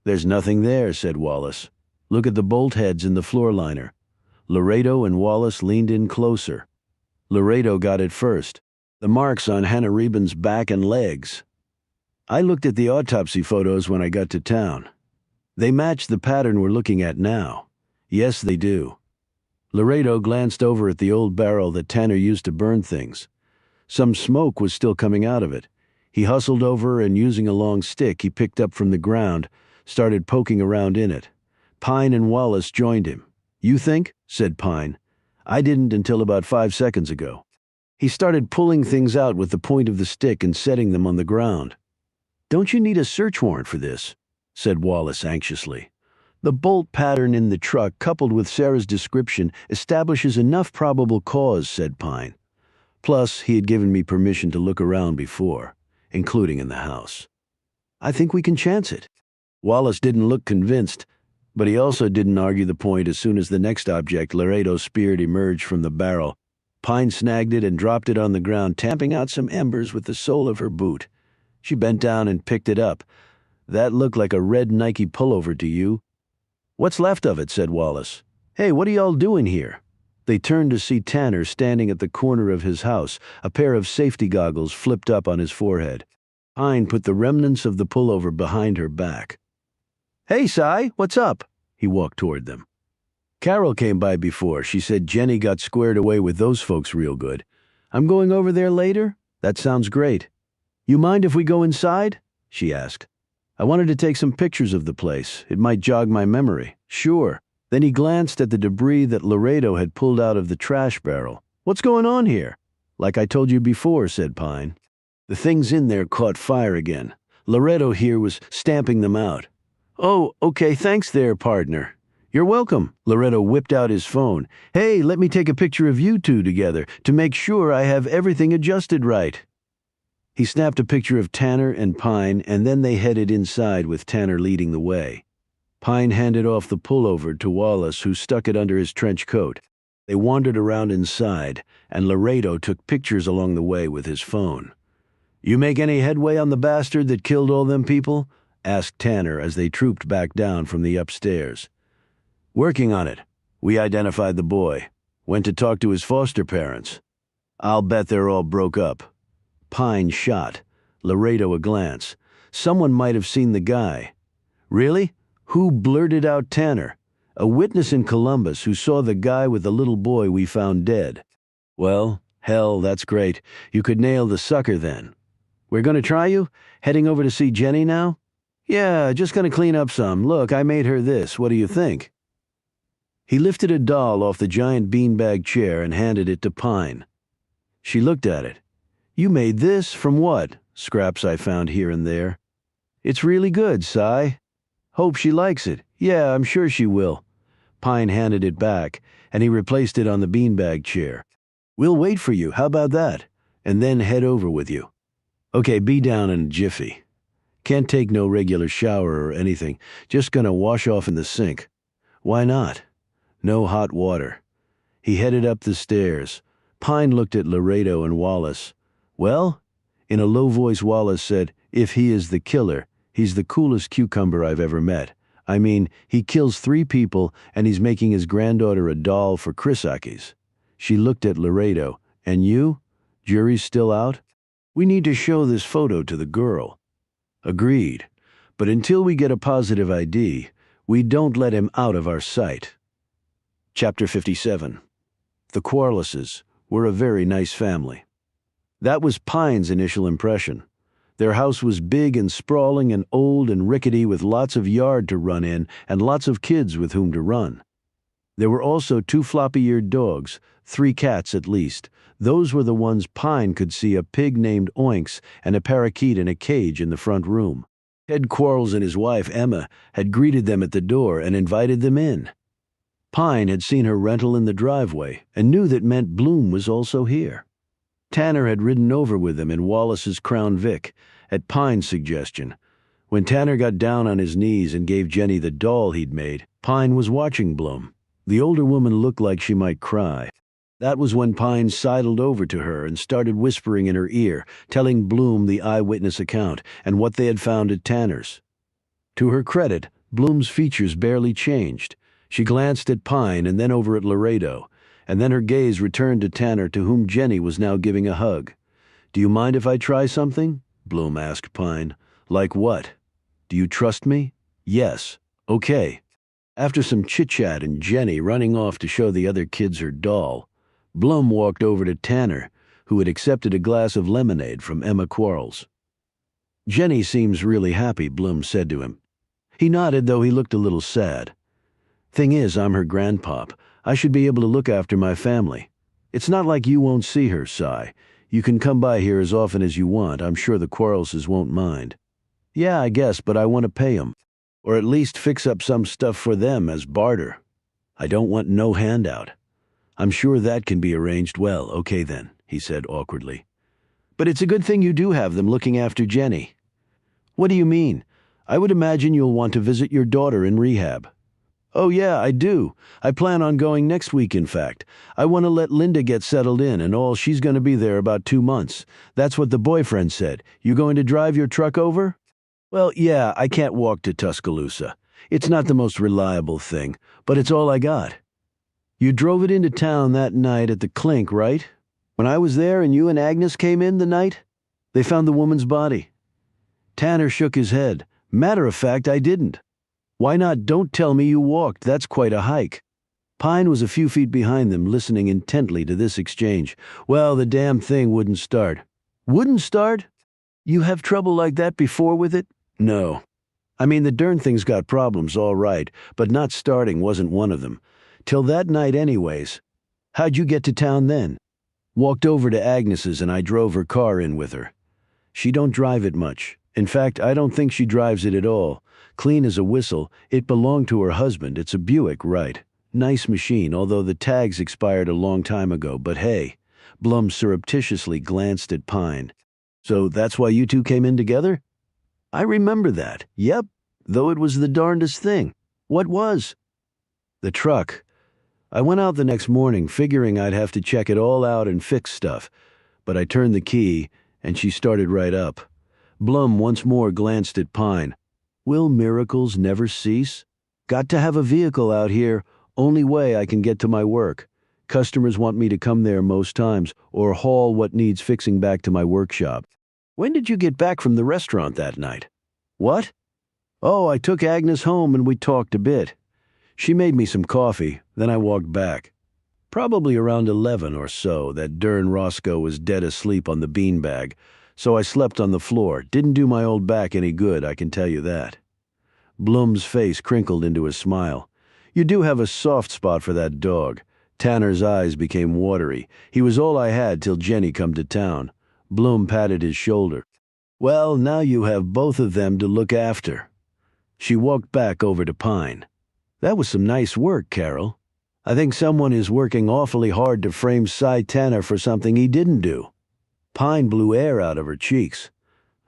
"There's nothing there," said Wallace. "Look at the bolt heads in the floor liner." Laredo and Wallace leaned in closer. Laredo got it first. "The marks on Hannah Reban's back and legs. I looked at the autopsy photos when I got to town. They match the pattern we're looking at now. Yes, they do." Laredo glanced over at the old barrel that Tanner used to burn things. Some smoke was still coming out of it. He hustled over and, using a long stick he picked up from the ground, started poking around in it. Pine and Wallace joined him. "You think?" said Pine. "I didn't until about 5 seconds ago." He started pulling things out with the point of the stick and setting them on the ground. "Don't you need a search warrant for this?" said Wallace anxiously. "The bolt pattern in the truck, coupled with Sarah's description, establishes enough probable cause," said Pine. "Plus, he had given me permission to look around before, including in the house. I think we can chance it." Wallace didn't look convinced, but he also didn't argue the point. As soon as the next object Laredo speared emerged from the barrel, Pine snagged it and dropped it on the ground, tamping out some embers with the sole of her boot. She bent down and picked it up. "That looked like a red Nike pullover to you." "What's left of it?" said Wallace. "Hey, what are y'all doing here?" They turned to see Tanner standing at the corner of his house, a pair of safety goggles flipped up on his forehead. Pine put the remnants of the pullover behind her back. "Hey, Cy, what's up?" He walked toward them. "Carol came by before. She said Jenny got squared away with those folks real good. I'm going over there later?" "That sounds great." "You mind if we go inside?" she asked. "I wanted to take some pictures of the place. It might jog my memory." "Sure." Then he glanced at the debris that Laredo had pulled out of the trash barrel. "What's going on here?" "Like I told you before," said Pine. "The things in there caught fire again. Laredo here was stamping them out." "Oh, okay, thanks there, partner." "You're welcome." Laredo whipped out his phone. "Hey, let me take a picture of you two together to make sure I have everything adjusted right." He snapped a picture of Tanner and Pine, and then they headed inside with Tanner leading the way. Pine handed off the pullover to Wallace, who stuck it under his trench coat. They wandered around inside, and Laredo took pictures along the way with his phone. "You make any headway on the bastard that killed all them people?" asked Tanner as they trooped back down from the upstairs. "Working on it. We identified the boy. Went to talk to his foster parents. I'll bet they're all broke up." Pine shot. Laredo a glance. Someone might have seen the guy. "Really? Who blurted out Tanner?" "A witness in Columbus who saw the guy with the little boy we found dead." "Well, hell, that's great. You could nail the sucker then." "We're going to try you? Heading over to see Jenny now?" "Yeah, just going to clean up some. Look, I made her this. What do you think?" He lifted a doll off the giant beanbag chair and handed it to Pine. She looked at it. "You made this from what?" "Scraps I found here and there." It's really good, Si. Hope she likes it. Yeah, I'm sure she will. Pine handed it back, and he replaced it on the beanbag chair. We'll wait for you, how about that? And then head over with you. Okay, be down in a jiffy. Can't take no regular shower or anything, just gonna wash off in the sink. Why not? No hot water. He headed up the stairs. Pine looked at Laredo and Wallace. Well? In a low voice, Wallace said, if he is the killer, he's the coolest cucumber I've ever met. I mean, he kills 3 people and he's making his granddaughter a doll for Chrisakis. She looked at Laredo. And you? Jury's still out? We need to show this photo to the girl. Agreed. But until we get a positive ID, we don't let him out of our sight. Chapter 57. The Quarleses were a very nice family. That was Pine's initial impression. Their house was big and sprawling and old and rickety with lots of yard to run in and lots of kids with whom to run. There were also 2 floppy-eared dogs, 3 cats at least. Those were the ones Pine could see, a pig named Oinks and a parakeet in a cage in the front room. Ted Quarles and his wife, Emma, had greeted them at the door and invited them in. Pine had seen her rental in the driveway and knew that meant Bloom was also here. Tanner had ridden over with them in Wallace's Crown Vic, at Pine's suggestion. When Tanner got down on his knees and gave Jenny the doll he'd made, Pine was watching Bloom. The older woman looked like she might cry. That was when Pine sidled over to her and started whispering in her ear, telling Bloom the eyewitness account and what they had found at Tanner's. To her credit, Bloom's features barely changed. She glanced at Pine and then over at Laredo, and then her gaze returned to Tanner, to whom Jenny was now giving a hug. Do you mind if I try something? Bloom asked Pine. Like what? Do you trust me? Yes. Okay. After some chit-chat and Jenny running off to show the other kids her doll, Bloom walked over to Tanner, who had accepted a glass of lemonade from Emma Quarles. Jenny seems really happy, Bloom said to him. He nodded, though he looked a little sad. Thing is, I'm her grandpop. I should be able to look after my family. It's not like you won't see her, Si. You can come by here as often as you want. I'm sure the Quarleses won't mind. Yeah, I guess, but I want to pay 'em. Or at least fix up some stuff for them as barter. I don't want no handout. I'm sure that can be arranged well. Okay then, he said awkwardly. But it's a good thing you do have them looking after Jenny. What do you mean? I would imagine you'll want to visit your daughter in rehab. Oh yeah, I do. I plan on going next week, in fact. I want to let Linda get settled in and all. She's going to be there about 2 months. That's what the boyfriend said. You going to drive your truck over? Well, yeah, I can't walk to Tuscaloosa. It's not the most reliable thing, but it's all I got. You drove it into town that night at the Clink, right? When I was there and you and Agnes came in the night? They found the woman's body. Tanner shook his head. Matter of fact, I didn't. Why not? Don't tell me you walked. That's quite a hike. Pine was a few feet behind them, listening intently to this exchange. Well, the damn thing wouldn't start. Wouldn't start? You have trouble like that before with it? No. I mean, the darn thing's got problems, all right, but not starting wasn't one of them. Till that night anyways. How'd you get to town then? Walked over to Agnes's and I drove her car in with her. She don't drive it much. In fact, I don't think she drives it at all. Clean as a whistle. It belonged to her husband. It's a Buick, right? Nice machine, although the tags expired a long time ago, but hey. Blum surreptitiously glanced at Pine. So that's why you two came in together? I remember that. Yep. Though it was the darndest thing. What was? The truck. I went out the next morning figuring I'd have to check it all out and fix stuff, but I turned the key and she started right up. Blum once more glanced at Pine. Will miracles never cease? Got to have a vehicle out here. Only way I can get to my work. Customers want me to come there most times or haul what needs fixing back to my workshop. When did you get back from the restaurant that night? What? Oh, I took Agnes home and we talked a bit. She made me some coffee, then I walked back. Probably around 11 or so, that darn Roscoe was dead asleep on the beanbag, so I slept on the floor. Didn't do my old back any good, I can tell you that. Blum's face crinkled into a smile. You do have a soft spot for that dog. Tanner's eyes became watery. He was all I had till Jenny come to town. Blum patted his shoulder. Well, now you have both of them to look after. She walked back over to Pine. That was some nice work, Carol. I think someone is working awfully hard to frame Cy Tanner for something he didn't do. Pine blew air out of her cheeks.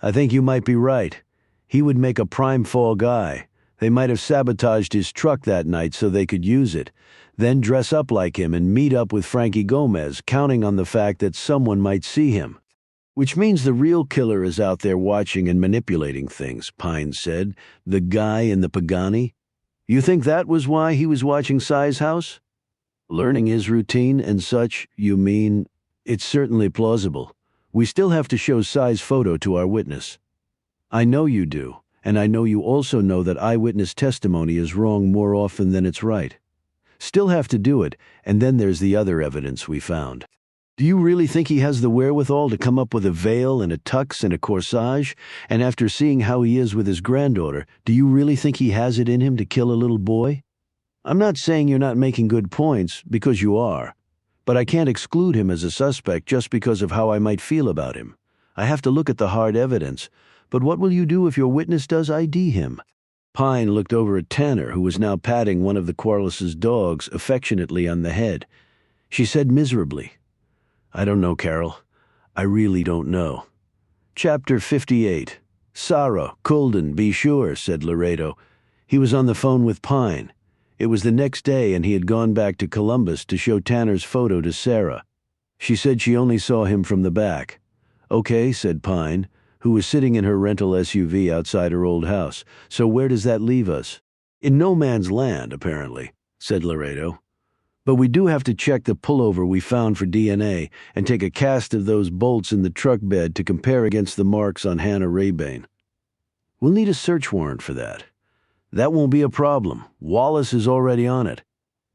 I think you might be right. He would make a prime fall guy. They might have sabotaged his truck that night so they could use it, then dress up like him and meet up with Frankie Gomez, counting on the fact that someone might see him. Which means the real killer is out there watching and manipulating things, Pine said. The guy in the Pagani. You think that was why he was watching Cy's house? Learning his routine and such, you mean? It's certainly plausible. We still have to show Cy's photo to our witness. I know you do, and I know you also know that eyewitness testimony is wrong more often than it's right. Still have to do it, and then there's the other evidence we found. Do you really think he has the wherewithal to come up with a veil and a tux and a corsage? And after seeing how he is with his granddaughter, do you really think he has it in him to kill a little boy? I'm not saying you're not making good points, because you are. But I can't exclude him as a suspect just because of how I might feel about him. I have to look at the hard evidence. But what will you do if your witness does ID him? Pine looked over at Tanner, who was now patting one of the Quarles's dogs affectionately on the head. She said miserably, I don't know, Carol. I really don't know. Chapter 58. Sarah, Culden, be sure, said Laredo. He was on the phone with Pine. It was the next day and he had gone back to Columbus to show Tanner's photo to Sarah. She said she only saw him from the back. Okay, said Pine, who was sitting in her rental SUV outside her old house. So where does that leave us? In no man's land, apparently, said Laredo. But we do have to check the pullover we found for DNA and take a cast of those bolts in the truck bed to compare against the marks on Hannah Raybane. We'll need a search warrant for that. That won't be a problem. Wallace is already on it.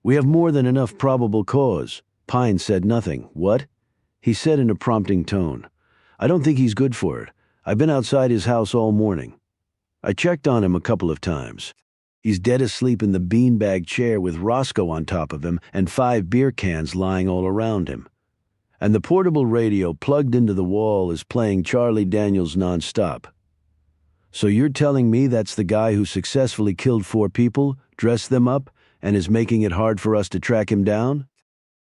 We have more than enough probable cause. Pine said nothing. What? He said in a prompting tone. I don't think he's good for it. I've been outside his house all morning. I checked on him a couple of times. He's dead asleep in the beanbag chair with Roscoe on top of him and 5 beer cans lying all around him. And the portable radio plugged into the wall is playing Charlie Daniels nonstop. So you're telling me that's the guy who successfully killed 4 people, dressed them up, and is making it hard for us to track him down?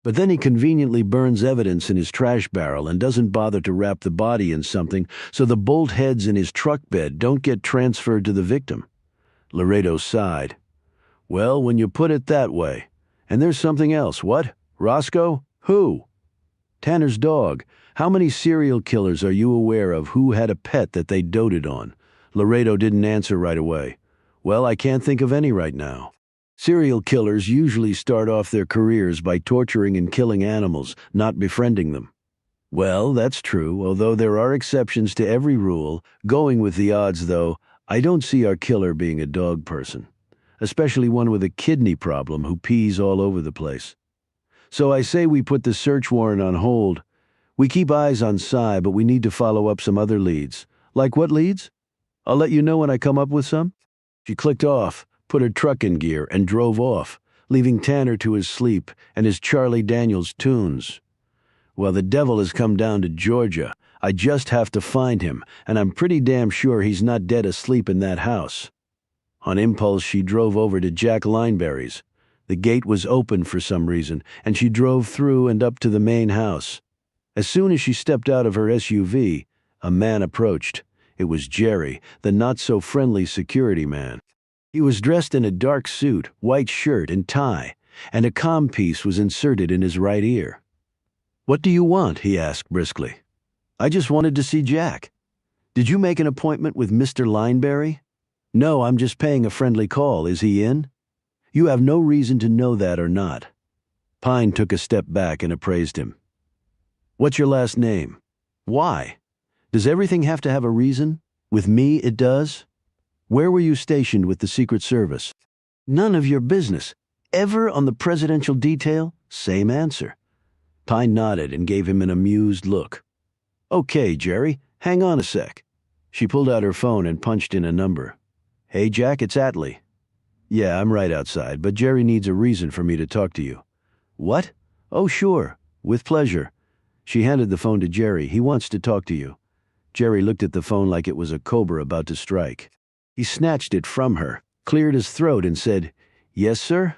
But then he conveniently burns evidence in his trash barrel and doesn't bother to wrap the body in something so the bolt heads in his truck bed don't get transferred to the victim. Laredo sighed. Well, when you put it that way. And there's something else, what? Roscoe? Who? Tanner's dog. How many serial killers are you aware of who had a pet that they doted on? Laredo didn't answer right away. Well, I can't think of any right now. Serial killers usually start off their careers by torturing and killing animals, not befriending them. Well, that's true, although there are exceptions to every rule. Going with the odds, though, I don't see our killer being a dog person, especially one with a kidney problem who pees all over the place. So I say we put the search warrant on hold. We keep eyes on Cy, but we need to follow up some other leads. Like what leads? I'll let you know when I come up with some. She clicked off, put her truck in gear, and drove off, leaving Tanner to his sleep and his Charlie Daniels tunes. Well, the devil has come down to Georgia. I just have to find him, and I'm pretty damn sure he's not dead asleep in that house. On impulse, she drove over to Jack Lineberry's. The gate was open for some reason, and she drove through and up to the main house. As soon as she stepped out of her SUV, a man approached. It was Jerry, the not-so-friendly security man. He was dressed in a dark suit, white shirt, and tie, and a comm piece was inserted in his right ear. What do you want? He asked briskly. I just wanted to see Jack. Did you make an appointment with Mr. Lineberry? No, I'm just paying a friendly call. Is he in? You have no reason to know that or not. Pine took a step back and appraised him. What's your last name? Why? Does everything have to have a reason? With me, it does. Where were you stationed with the Secret Service? None of your business. Ever on the presidential detail? Same answer. Pine nodded and gave him an amused look. Okay, Jerry, hang on a sec. She pulled out her phone and punched in a number. Hey, Jack, it's Atlee. Yeah, I'm right outside, but Jerry needs a reason for me to talk to you. What? Oh, sure. With pleasure. She handed the phone to Jerry. He wants to talk to you. Jerry looked at the phone like it was a cobra about to strike. He snatched it from her, cleared his throat, and said, "Yes, sir?"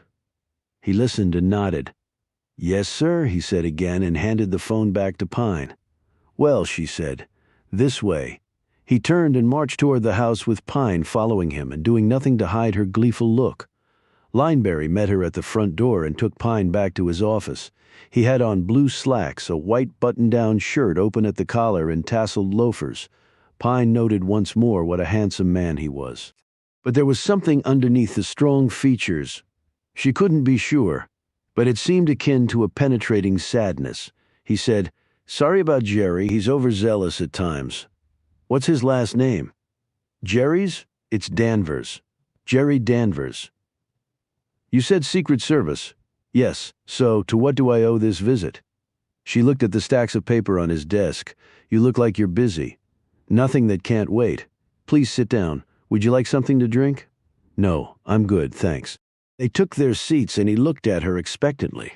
He listened and nodded. "Yes, sir," he said again and handed the phone back to Pine. "Well," she said, "this way." He turned and marched toward the house with Pine following him and doing nothing to hide her gleeful look. Lineberry met her at the front door and took Pine back to his office. He had on blue slacks, a white button-down shirt open at the collar, and tasseled loafers. Pine noted once more what a handsome man he was. But there was something underneath the strong features. She couldn't be sure, but it seemed akin to a penetrating sadness. He said, "Sorry about Jerry, he's overzealous at times." "What's his last name?" "Jerry's? It's Danvers. Jerry Danvers." "You said Secret Service." "Yes, so to what do I owe this visit?" She looked at the stacks of paper on his desk. "You look like you're busy." "Nothing that can't wait. Please sit down. Would you like something to drink?" "No, I'm good, thanks." They took their seats and he looked at her expectantly.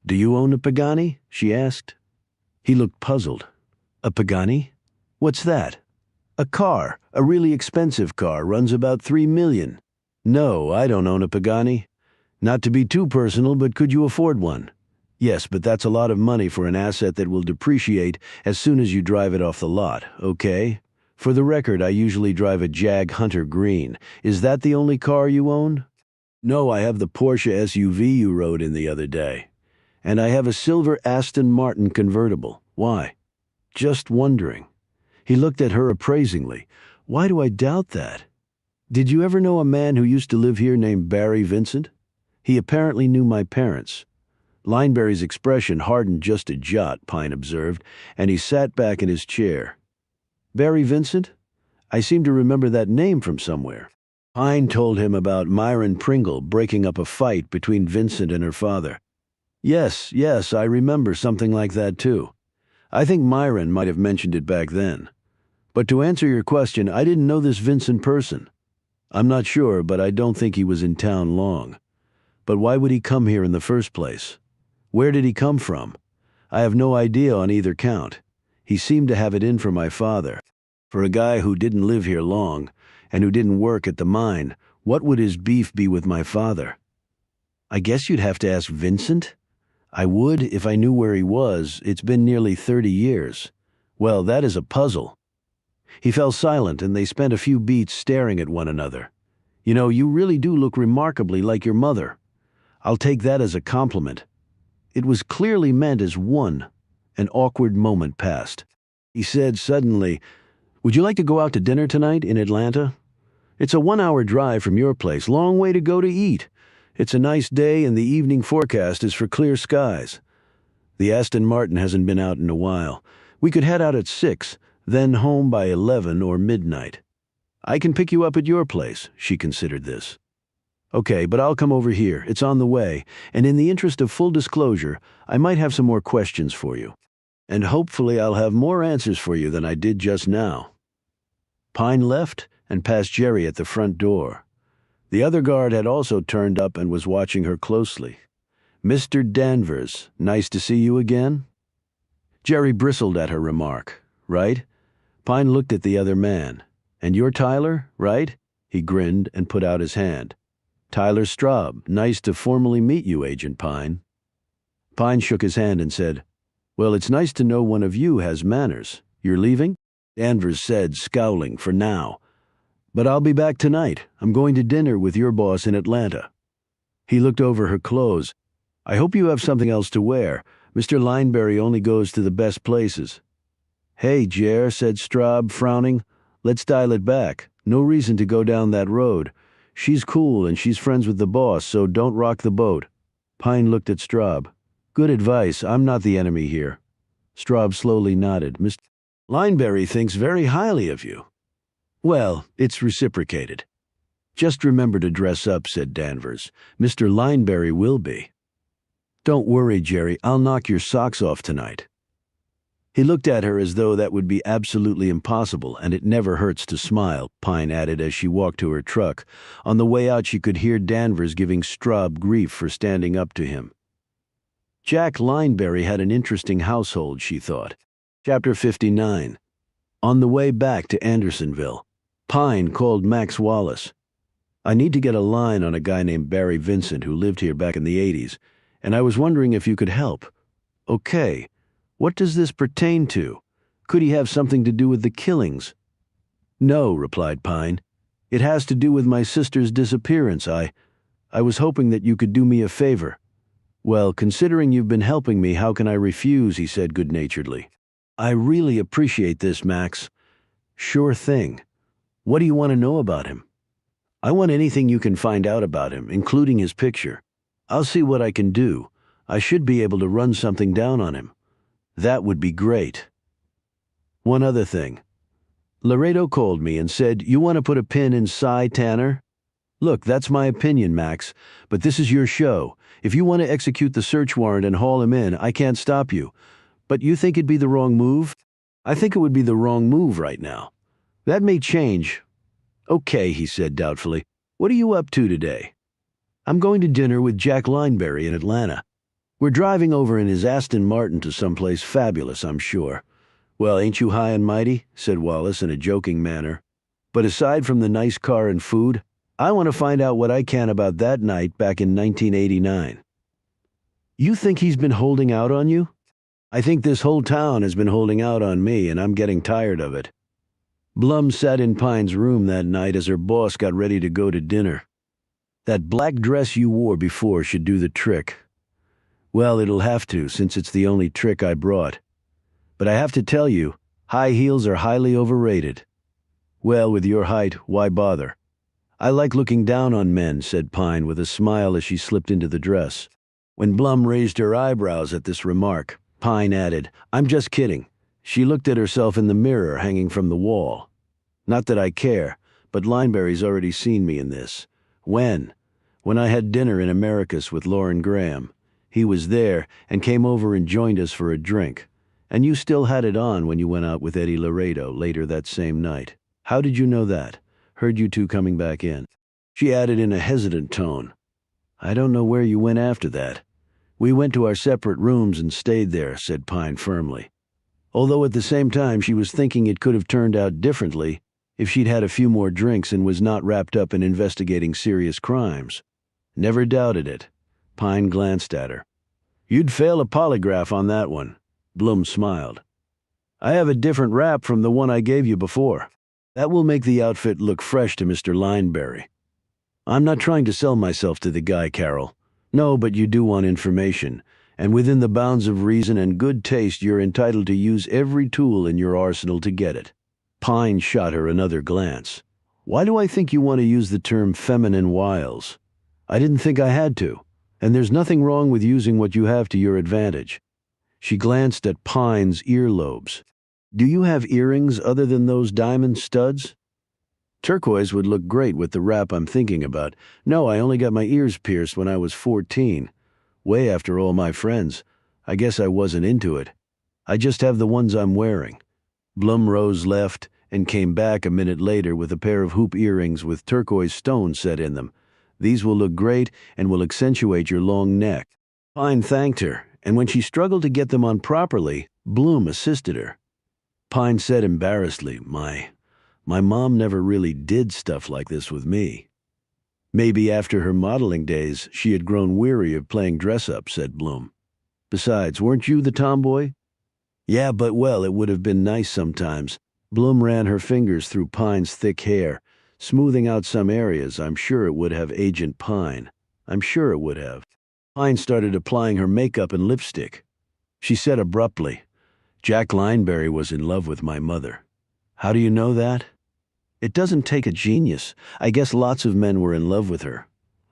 "Do you own a Pagani?" she asked. He looked puzzled. "A Pagani? What's that?" "A car, a really expensive car, runs about $3 million. "No, I don't own a Pagani." "Not to be too personal, but could you afford one?" "Yes, but that's a lot of money for an asset that will depreciate as soon as you drive it off the lot, okay? For the record, I usually drive a Jag Hunter Green. Is that the only car you own?" "No, I have the Porsche SUV you rode in the other day. And I have a silver Aston Martin convertible. Why?" "Just wondering." He looked at her appraisingly. "Why do I doubt that? Did you ever know a man who used to live here named Barry Vincent?" "He apparently knew my parents." Lineberry's expression hardened just a jot, Pine observed, and he sat back in his chair. "Barry Vincent? I seem to remember that name from somewhere." Pine told him about Myron Pringle breaking up a fight between Vincent and her father. Yes, I remember something like that too. I think Myron might have mentioned it back then. But to answer your question, I didn't know this Vincent person. I'm not sure, but I don't think he was in town long. But why would he come here in the first place? Where did he come from? I have no idea on either count. He seemed to have it in for my father. For a guy who didn't live here long, and who didn't work at the mine, what would his beef be with my father? I guess you'd have to ask Vincent? I would if I knew where he was. It's been nearly 30 years. Well, that is a puzzle. He fell silent, and they spent a few beats staring at one another. You know, you really do look remarkably like your mother. I'll take that as a compliment. It was clearly meant as one. An awkward moment passed. He said suddenly, "Would you like to go out to dinner tonight in Atlanta? It's a 1-hour drive from your place, long way to go to eat. It's a nice day and the evening forecast is for clear skies. The Aston Martin hasn't been out in a while. We could head out at 6, then home by 11 or midnight. I can pick you up at your place." She considered this. "Okay, but I'll come over here. It's on the way, and in the interest of full disclosure, I might have some more questions for you. And hopefully I'll have more answers for you than I did just now." Pine left and passed Jerry at the front door. The other guard had also turned up and was watching her closely. "Mr. Danvers, nice to see you again?" Jerry bristled at her remark. "Right?" Pine looked at the other man. "And you're Tyler, right?" He grinned and put out his hand. "Tyler Straub, nice to formally meet you, Agent Pine." Pine shook his hand and said, "Well, it's nice to know one of you has manners. You're leaving?" Danvers said, scowling, "For now. But I'll be back tonight. I'm going to dinner with your boss in Atlanta." He looked over her clothes. "I hope you have something else to wear. Mr. Lineberry only goes to the best places." "Hey, Jer," said Straub, frowning. "Let's dial it back. No reason to go down that road. She's cool and she's friends with the boss, so don't rock the boat." Pine looked at Straub. "Good advice. I'm not the enemy here." Straub slowly nodded. "Mr. Lineberry thinks very highly of you." "Well, it's reciprocated." "Just remember to dress up," said Danvers. "Mr. Lineberry will be." "Don't worry, Jerry. I'll knock your socks off tonight." He looked at her as though that would be absolutely impossible, and it never hurts to smile, Pine added as she walked to her truck. On the way out she could hear Danvers giving Straub grief for standing up to him. Jack Lineberry had an interesting household, she thought. Chapter 59. On the way back to Andersonville, Pine called Max Wallace. I need to get a line on a guy named Barry Vincent who lived here back in the 80s, and I was wondering if you could help. Okay, what does this pertain to? Could he have something to do with the killings? No, replied Pine. It has to do with my sister's disappearance. I was hoping that you could do me a favor. Well, considering you've been helping me, how can I refuse? He said good-naturedly. I really appreciate this, Max. Sure thing. What do you want to know about him? I want anything you can find out about him, including his picture. I'll see what I can do. I should be able to run something down on him. That would be great. One other thing. Laredo called me and said, "You want to put a pin in Cy Tanner?" Look, that's my opinion, Max, but this is your show. If you want to execute the search warrant and haul him in, I can't stop you. But you think it'd be the wrong move? I think it would be the wrong move right now. That may change. Okay, he said doubtfully. What are you up to today? I'm going to dinner with Jack Lineberry in Atlanta. We're driving over in his Aston Martin to someplace fabulous, I'm sure. Well, ain't you high and mighty? Said Wallace in a joking manner. But aside from the nice car and food, I want to find out what I can about that night back in 1989. You think he's been holding out on you? I think this whole town has been holding out on me, and I'm getting tired of it. Blum sat in Pine's room that night as her boss got ready to go to dinner. That black dress you wore before should do the trick. Well, it'll have to, since it's the only trick I brought. But I have to tell you, high heels are highly overrated. Well, with your height, why bother? I like looking down on men, said Pine with a smile as she slipped into the dress. When Blum raised her eyebrows at this remark, Pine added, "I'm just kidding." She looked at herself in the mirror hanging from the wall. Not that I care, but Lineberry's already seen me in this. When? When I had dinner in Americus with Lauren Graham. He was there and came over and joined us for a drink. And you still had it on when you went out with Eddie Laredo later that same night. How did you know that? Heard you two coming back in. She added in a hesitant tone, I don't know where you went after that. We went to our separate rooms and stayed there, said Pine firmly. Although at the same time she was thinking it could have turned out differently if she'd had a few more drinks and was not wrapped up in investigating serious crimes. Never doubted it. Pine glanced at her. You'd fail a polygraph on that one. Blum smiled. I have a different rap from the one I gave you before. That will make the outfit look fresh to Mr. Lineberry. I'm not trying to sell myself to the guy, Carol. No, but you do want information, and within the bounds of reason and good taste you're entitled to use every tool in your arsenal to get it. Pine shot her another glance. Why do I think you want to use the term feminine wiles? I didn't think I had to, and there's nothing wrong with using what you have to your advantage. She glanced at Pine's earlobes. Do you have earrings other than those diamond studs? Turquoise would look great with the wrap I'm thinking about. No, I only got my ears pierced when I was 14. Way after all my friends. I guess I wasn't into it. I just have the ones I'm wearing. Blum rose left and came back a minute later with a pair of hoop earrings with turquoise stones set in them. These will look great and will accentuate your long neck. Pine thanked her, and when she struggled to get them on properly, Blum assisted her. Pine said embarrassedly, My mom never really did stuff like this with me. Maybe after her modeling days, she had grown weary of playing dress-up, said Blum. Besides, weren't you the tomboy? Yeah, but well, it would have been nice sometimes. Blum ran her fingers through Pine's thick hair, smoothing out some areas. I'm sure it would have Agent Pine. I'm sure it would have. Pine started applying her makeup and lipstick. She said abruptly, Jack Lineberry was in love with my mother. How do you know that? It doesn't take a genius. I guess lots of men were in love with her.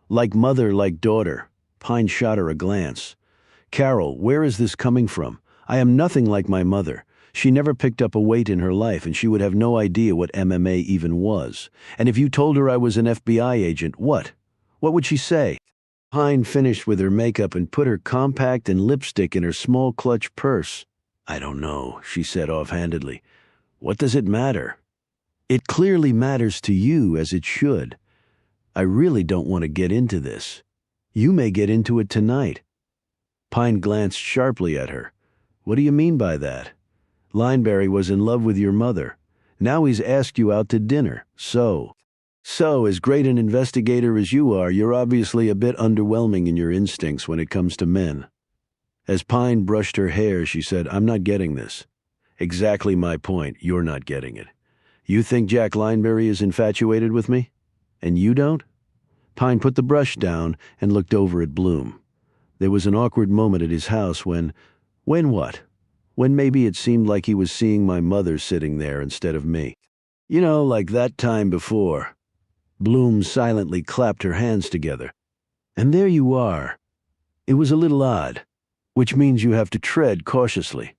Like mother, like daughter. Pine shot her a glance. Carol, where is this coming from? I am nothing like my mother. She never picked up a weight in her life, and she would have no idea what MMA even was. And if you told her I was an FBI agent, what? What would she say? Pine finished with her makeup and put her compact and lipstick in her small clutch purse. I don't know, she said offhandedly. What does it matter? It clearly matters to you, as it should. I really don't want to get into this. You may get into it tonight. Pine glanced sharply at her. What do you mean by that? Lineberry was in love with your mother. Now he's asked you out to dinner. So, as great an investigator as you are, you're obviously a bit underwhelming in your instincts when it comes to men." As Pine brushed her hair, she said, "I'm not getting this." "Exactly my point. You're not getting it. You think Jack Lineberry is infatuated with me? And you don't?" Pine put the brush down and looked over at Bloom. There was an awkward moment at his house when what? When maybe it seemed like he was seeing my mother sitting there instead of me. You know, like that time before. Bloom silently clapped her hands together. "And there you are. It was a little odd, which means you have to tread cautiously.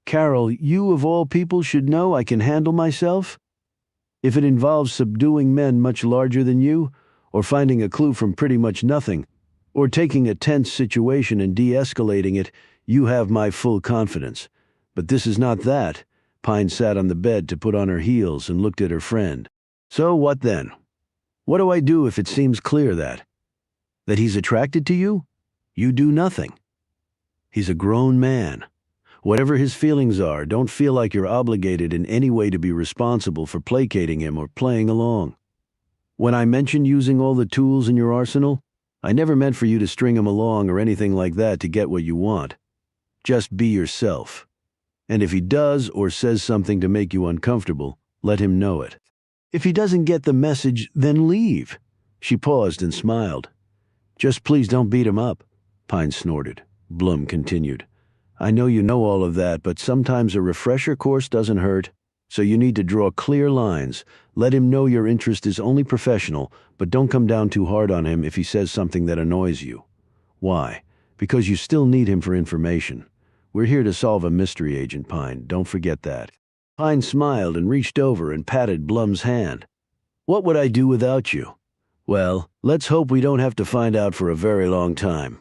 Carol, you of all people should know I can handle myself. If it involves subduing men much larger than you, or finding a clue from pretty much nothing, or taking a tense situation and de-escalating it, you have my full confidence. But this is not that." Pine sat on the bed to put on her heels and looked at her friend. "So what then? What do I do if it seems clear that he's attracted to you? You do nothing. He's a grown man. Whatever his feelings are, don't feel like you're obligated in any way to be responsible for placating him or playing along. When I mentioned using all the tools in your arsenal, I never meant for you to string him along or anything like that to get what you want. Just be yourself. And if he does or says something to make you uncomfortable, let him know it. If he doesn't get the message, then leave." She paused and smiled. "Just please don't beat him up," Pine snorted. Blum continued. "I know you know all of that, but sometimes a refresher course doesn't hurt. So you need to draw clear lines. Let him know your interest is only professional, but don't come down too hard on him if he says something that annoys you. Why? Because you still need him for information. We're here to solve a mystery, Agent Pine. Don't forget that." Pine smiled and reached over and patted Blum's hand. "What would I do without you? Well, let's hope we don't have to find out for a very long time."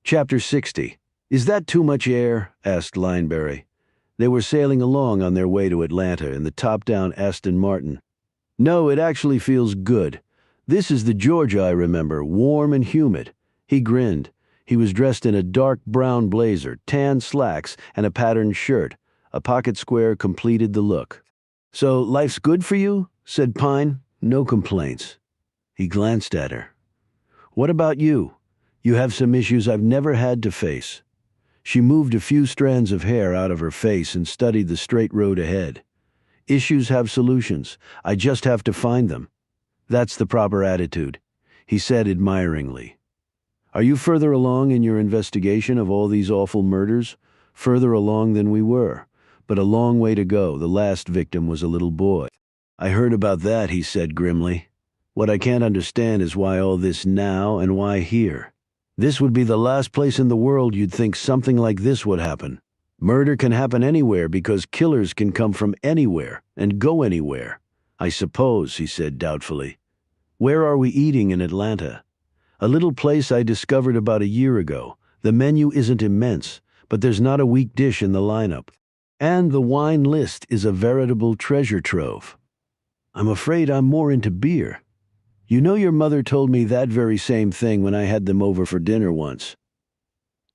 Chapter 60. "Is that too much air?" asked Lineberry. They were sailing along on their way to Atlanta in the top-down Aston Martin. "No, it actually feels good. This is the Georgia I remember, warm and humid." He grinned. He was dressed in a dark brown blazer, tan slacks, and a patterned shirt. A pocket square completed the look. "So life's good for you?" said Pine. "No complaints." He glanced at her. "What about you? You have some issues I've never had to face." She moved a few strands of hair out of her face and studied the straight road ahead. "Issues have solutions. I just have to find them." "That's the proper attitude," he said admiringly. "Are you further along in your investigation of all these awful murders?" "Further along than we were, but a long way to go. The last victim was a little boy." "I heard about that," he said grimly. "What I can't understand is why all this now and why here. This would be the last place in the world you'd think something like this would happen. Murder can happen anywhere because killers can come from anywhere and go anywhere." "I suppose," he said doubtfully. "Where are we eating in Atlanta?" "A little place I discovered about a year ago. The menu isn't immense, but there's not a weak dish in the lineup. And the wine list is a veritable treasure trove." "I'm afraid I'm more into beer. You know your mother told me that very same thing when I had them over for dinner once."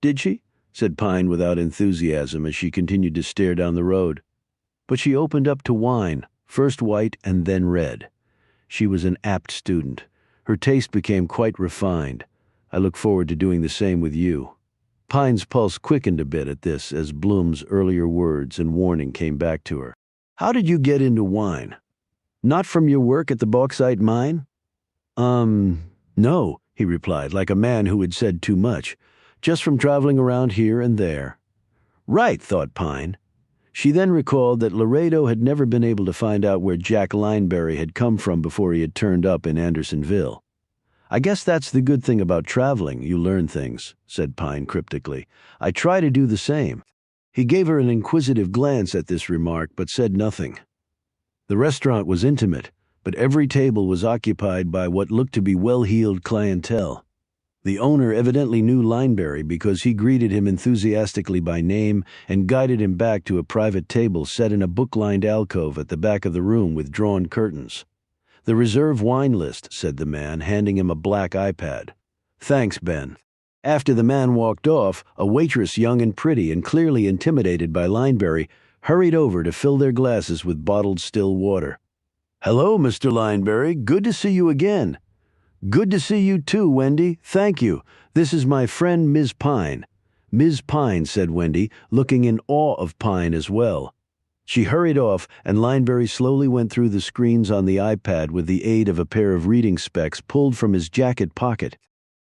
"Did she?" said Pine without enthusiasm as she continued to stare down the road. "But she opened up to wine, first white and then red. She was an apt student. Her taste became quite refined. I look forward to doing the same with you." Pine's pulse quickened a bit at this as Bloom's earlier words and warning came back to her. "How did you get into wine? Not from your work at the bauxite mine?" No," he replied, like a man who had said too much. "Just from traveling around here and there." "Right," thought Pine. She then recalled that Laredo had never been able to find out where Jack Lineberry had come from before he had turned up in Andersonville. "I guess that's the good thing about traveling, you learn things," said Pine cryptically. "I try to do the same." He gave her an inquisitive glance at this remark, but said nothing. The restaurant was intimate, but every table was occupied by what looked to be well-heeled clientele. The owner evidently knew Lineberry because he greeted him enthusiastically by name and guided him back to a private table set in a book-lined alcove at the back of the room with drawn curtains. "The reserve wine list," said the man, handing him a black iPad. "Thanks, Ben." After the man walked off, a waitress, young and pretty and clearly intimidated by Lineberry, hurried over to fill their glasses with bottled still water. "Hello, Mr. Lineberry. Good to see you again." "Good to see you too, Wendy. Thank you. This is my friend Ms. Pine." "Ms. Pine," said Wendy, looking in awe of Pine as well. She hurried off, and Lineberry slowly went through the screens on the iPad with the aid of a pair of reading specs pulled from his jacket pocket.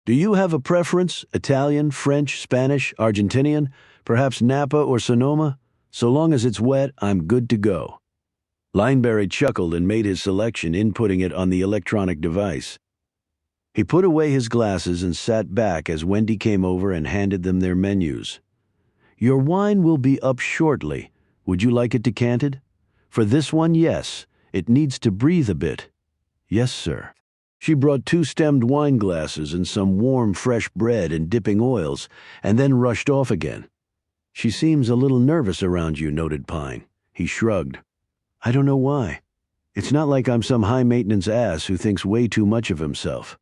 "Do you have a preference? Italian, French, Spanish, Argentinian, perhaps Napa or Sonoma? So long as it's wet, I'm good to go." Lineberry chuckled and made his selection, inputting it on the electronic device. He put away his glasses and sat back as Wendy came over and handed them their menus. "Your wine will be up shortly. Would you like it decanted?" "For this one, yes. It needs to breathe a bit." "Yes, sir." She brought 2 stemmed wine glasses and some warm, fresh bread and dipping oils, and then rushed off again. "She seems a little nervous around you," noted Pine. He shrugged. "I don't know why. It's not like I'm some high-maintenance ass who thinks way too much of himself.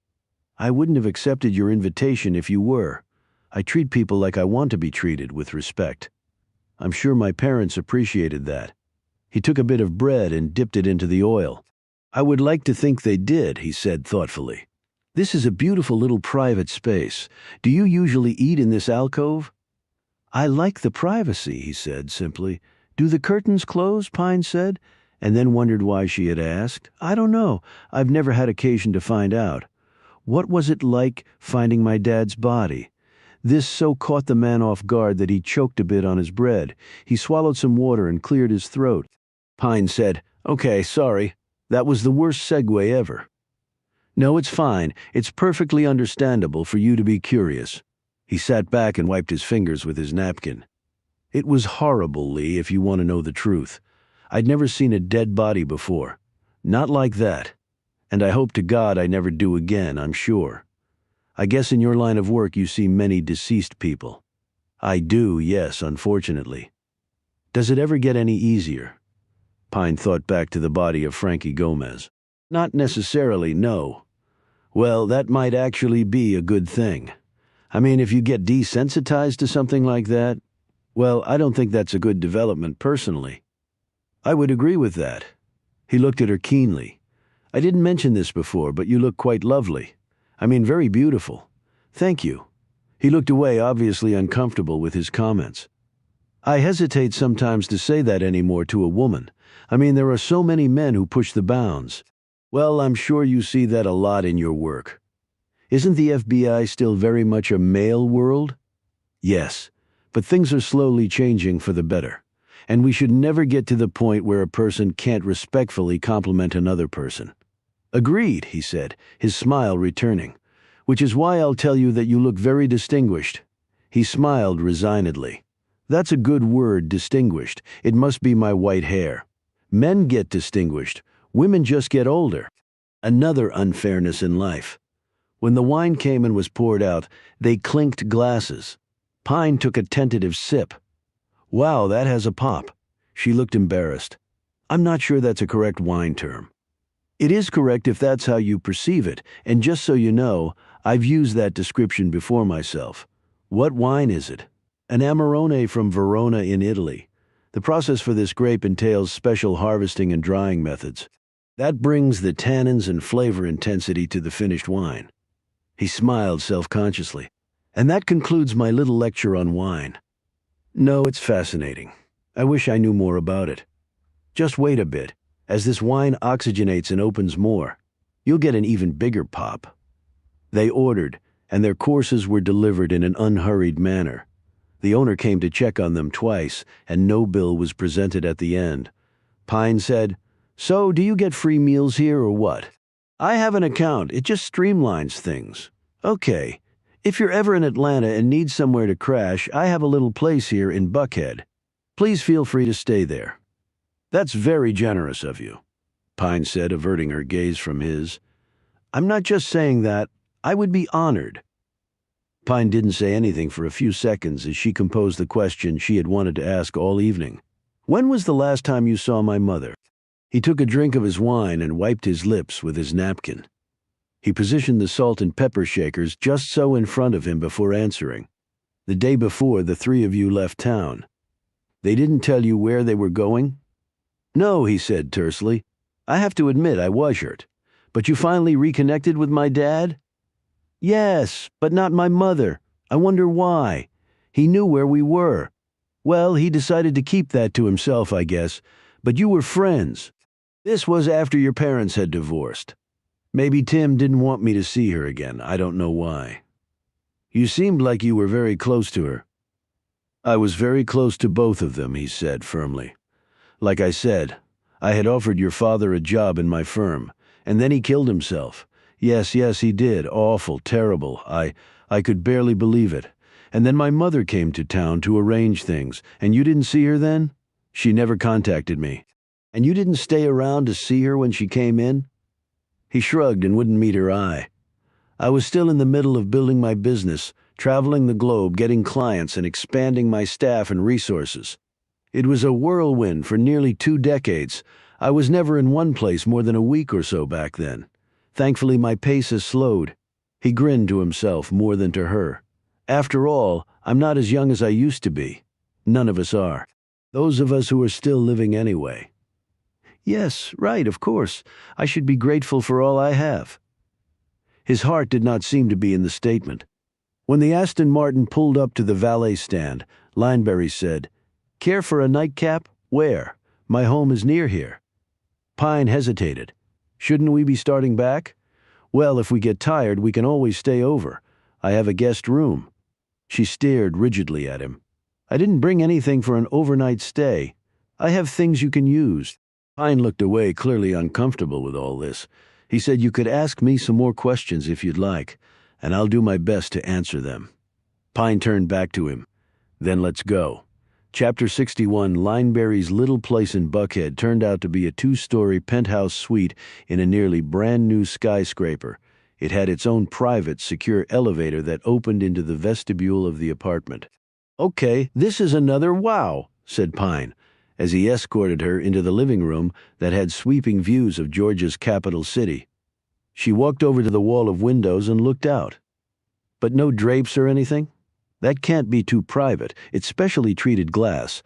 I wouldn't have accepted your invitation if you were. I treat people like I want to be treated, with respect. I'm sure my parents appreciated that." He took a bit of bread and dipped it into the oil. "I would like to think they did," he said thoughtfully. "This is a beautiful little private space. Do you usually eat in this alcove?" "I like the privacy," he said simply. "Do the curtains close?" Pine said, and then wondered why she had asked. "I don't know. I've never had occasion to find out. What was it like finding my dad's body?" This so caught the man off guard that he choked a bit on his bread. He swallowed some water and cleared his throat. Pine said, "Okay, sorry. That was the worst segue ever." "No, it's fine. It's perfectly understandable for you to be curious." He sat back and wiped his fingers with his napkin. "It was horrible, Lee, if you want to know the truth. I'd never seen a dead body before. Not like that. And I hope to God I never do again, I'm sure. I guess in your line of work you see many deceased people." "I do, yes, unfortunately." "Does it ever get any easier?" Pine thought back to the body of Frankie Gomez. "Not necessarily, no." "Well, that might actually be a good thing. I mean, if you get desensitized to something like that, well, I don't think that's a good development personally." "I would agree with that." He looked at her keenly. "I didn't mention this before, but you look quite lovely. I mean, very beautiful. Thank you." He looked away, obviously uncomfortable with his comments. "I hesitate sometimes to say that anymore to a woman. I mean, there are so many men who push the bounds." "Well, I'm sure you see that a lot in your work." "Isn't the FBI still very much a male world?" "Yes, but things are slowly changing for the better. And we should never get to the point where a person can't respectfully compliment another person." "Agreed," he said, his smile returning. "Which is why I'll tell you that you look very distinguished." He smiled resignedly. "That's a good word, distinguished. It must be my white hair. Men get distinguished. Women just get older." Another unfairness in life. When the wine came and was poured out, they clinked glasses. Pine took a tentative sip. "Wow, that has a pop." She looked embarrassed. "I'm not sure that's a correct wine term." "It is correct if that's how you perceive it, and just so you know, I've used that description before myself." "What wine is it?" "An Amarone from Verona in Italy. The process for this grape entails special harvesting and drying methods. That brings the tannins and flavor intensity to the finished wine." He smiled self-consciously. "And that concludes my little lecture on wine." "No, it's fascinating. I wish I knew more about it. Just wait a bit. As this wine oxygenates and opens more, you'll get an even bigger pop." They ordered, and their courses were delivered in an unhurried manner. The owner came to check on them twice, and no bill was presented at the end. Pine said, "So, do you get free meals here or what?" "I have an account. It just streamlines things." "Okay. If you're ever in Atlanta and need somewhere to crash, I have a little place here in Buckhead. Please feel free to stay there." "That's very generous of you," Pine said, averting her gaze from his. "I'm not just saying that. I would be honored." Pine didn't say anything for a few seconds as she composed the question she had wanted to ask all evening. "When was the last time you saw my mother?" He took a drink of his wine and wiped his lips with his napkin. He positioned the salt and pepper shakers just so in front of him before answering. "The day before the 3 of you left town." They didn't tell you where they were going? No, he said tersely. I have to admit I was hurt. But you finally reconnected with my dad? Yes, but not my mother. I wonder why. He knew where we were. Well, he decided to keep that to himself, I guess. But you were friends. This was after your parents had divorced. Maybe Tim didn't want me to see her again. I don't know why. You seemed like you were very close to her. I was very close to both of them, he said firmly. Like I said, I had offered your father a job in my firm, and then he killed himself. Yes, he did. Awful, terrible. I could barely believe it. And then my mother came to town to arrange things, and you didn't see her then? She never contacted me. And you didn't stay around to see her when she came in? He shrugged and wouldn't meet her eye. I was still in the middle of building my business, traveling the globe, getting clients, and expanding my staff and resources. It was a whirlwind for nearly 2 decades. I was never in one place more than a week or so back then. Thankfully, my pace has slowed. He grinned to himself more than to her. After all, I'm not as young as I used to be. None of us are. Those of us who are still living anyway. Yes, right, of course. I should be grateful for all I have. His heart did not seem to be in the statement. When the Aston Martin pulled up to the valet stand, Lineberry said, Care for a nightcap? Where? My home is near here. Pine hesitated. Shouldn't we be starting back? Well, if we get tired, we can always stay over. I have a guest room. She stared rigidly at him. I didn't bring anything for an overnight stay. I have things you can use. Pine looked away, clearly uncomfortable with all this. He said, You could ask me some more questions if you'd like, and I'll do my best to answer them. Pine turned back to him. Then let's go. Chapter 61, Lineberry's little place in Buckhead turned out to be a 2-story penthouse suite in a nearly brand-new skyscraper. It had its own private, secure elevator that opened into the vestibule of the apartment. Okay, this is another wow, said Pine, as he escorted her into the living room that had sweeping views of Georgia's capital city. She walked over to the wall of windows and looked out. But no drapes or anything? That can't be too private. It's specially treated glass.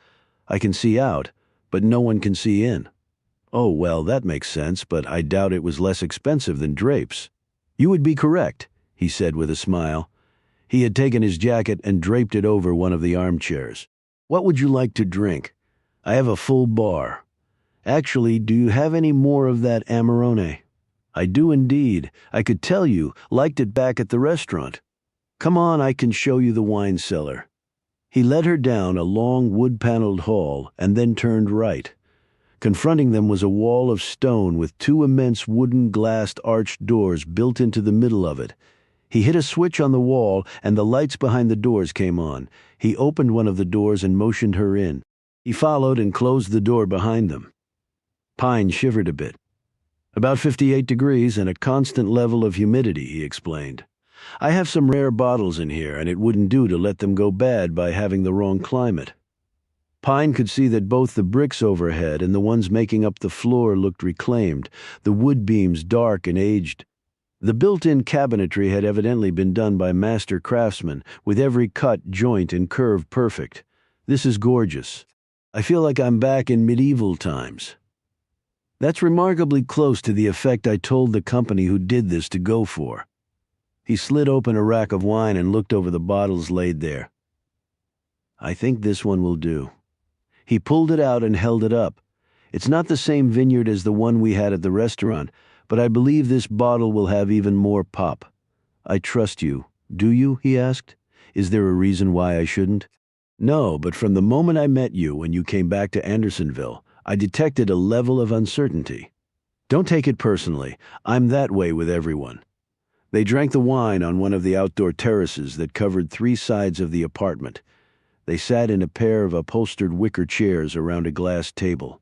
I can see out, but no one can see in. Oh, well, that makes sense, but I doubt it was less expensive than drapes. You would be correct, he said with a smile. He had taken his jacket and draped it over one of the armchairs. What would you like to drink? I have a full bar. Actually, do you have any more of that Amarone? I do indeed. I could tell you liked it back at the restaurant. Come on, I can show you the wine cellar. He led her down a long wood-paneled hall and then turned right. Confronting them was a wall of stone with 2 immense wooden glassed arched doors built into the middle of it. He hit a switch on the wall and the lights behind the doors came on. He opened one of the doors and motioned her in. He followed and closed the door behind them. Pine shivered a bit. About 58 degrees and a constant level of humidity, he explained. I have some rare bottles in here, and it wouldn't do to let them go bad by having the wrong climate. Pine could see that both the bricks overhead and the ones making up the floor looked reclaimed, the wood beams dark and aged. The built-in cabinetry had evidently been done by master craftsmen, with every cut, joint, and curve perfect. This is gorgeous. I feel like I'm back in medieval times. That's remarkably close to the effect I told the company who did this to go for. He slid open a rack of wine and looked over the bottles laid there. I think this one will do. He pulled it out and held it up. It's not the same vineyard as the one we had at the restaurant, but I believe this bottle will have even more pop. I trust you. Do you? He asked. Is there a reason why I shouldn't? No, but from the moment I met you when you came back to Andersonville, I detected a level of uncertainty. Don't take it personally. I'm that way with everyone. They drank the wine on one of the outdoor terraces that covered 3 sides of the apartment. They sat in a pair of upholstered wicker chairs around a glass table.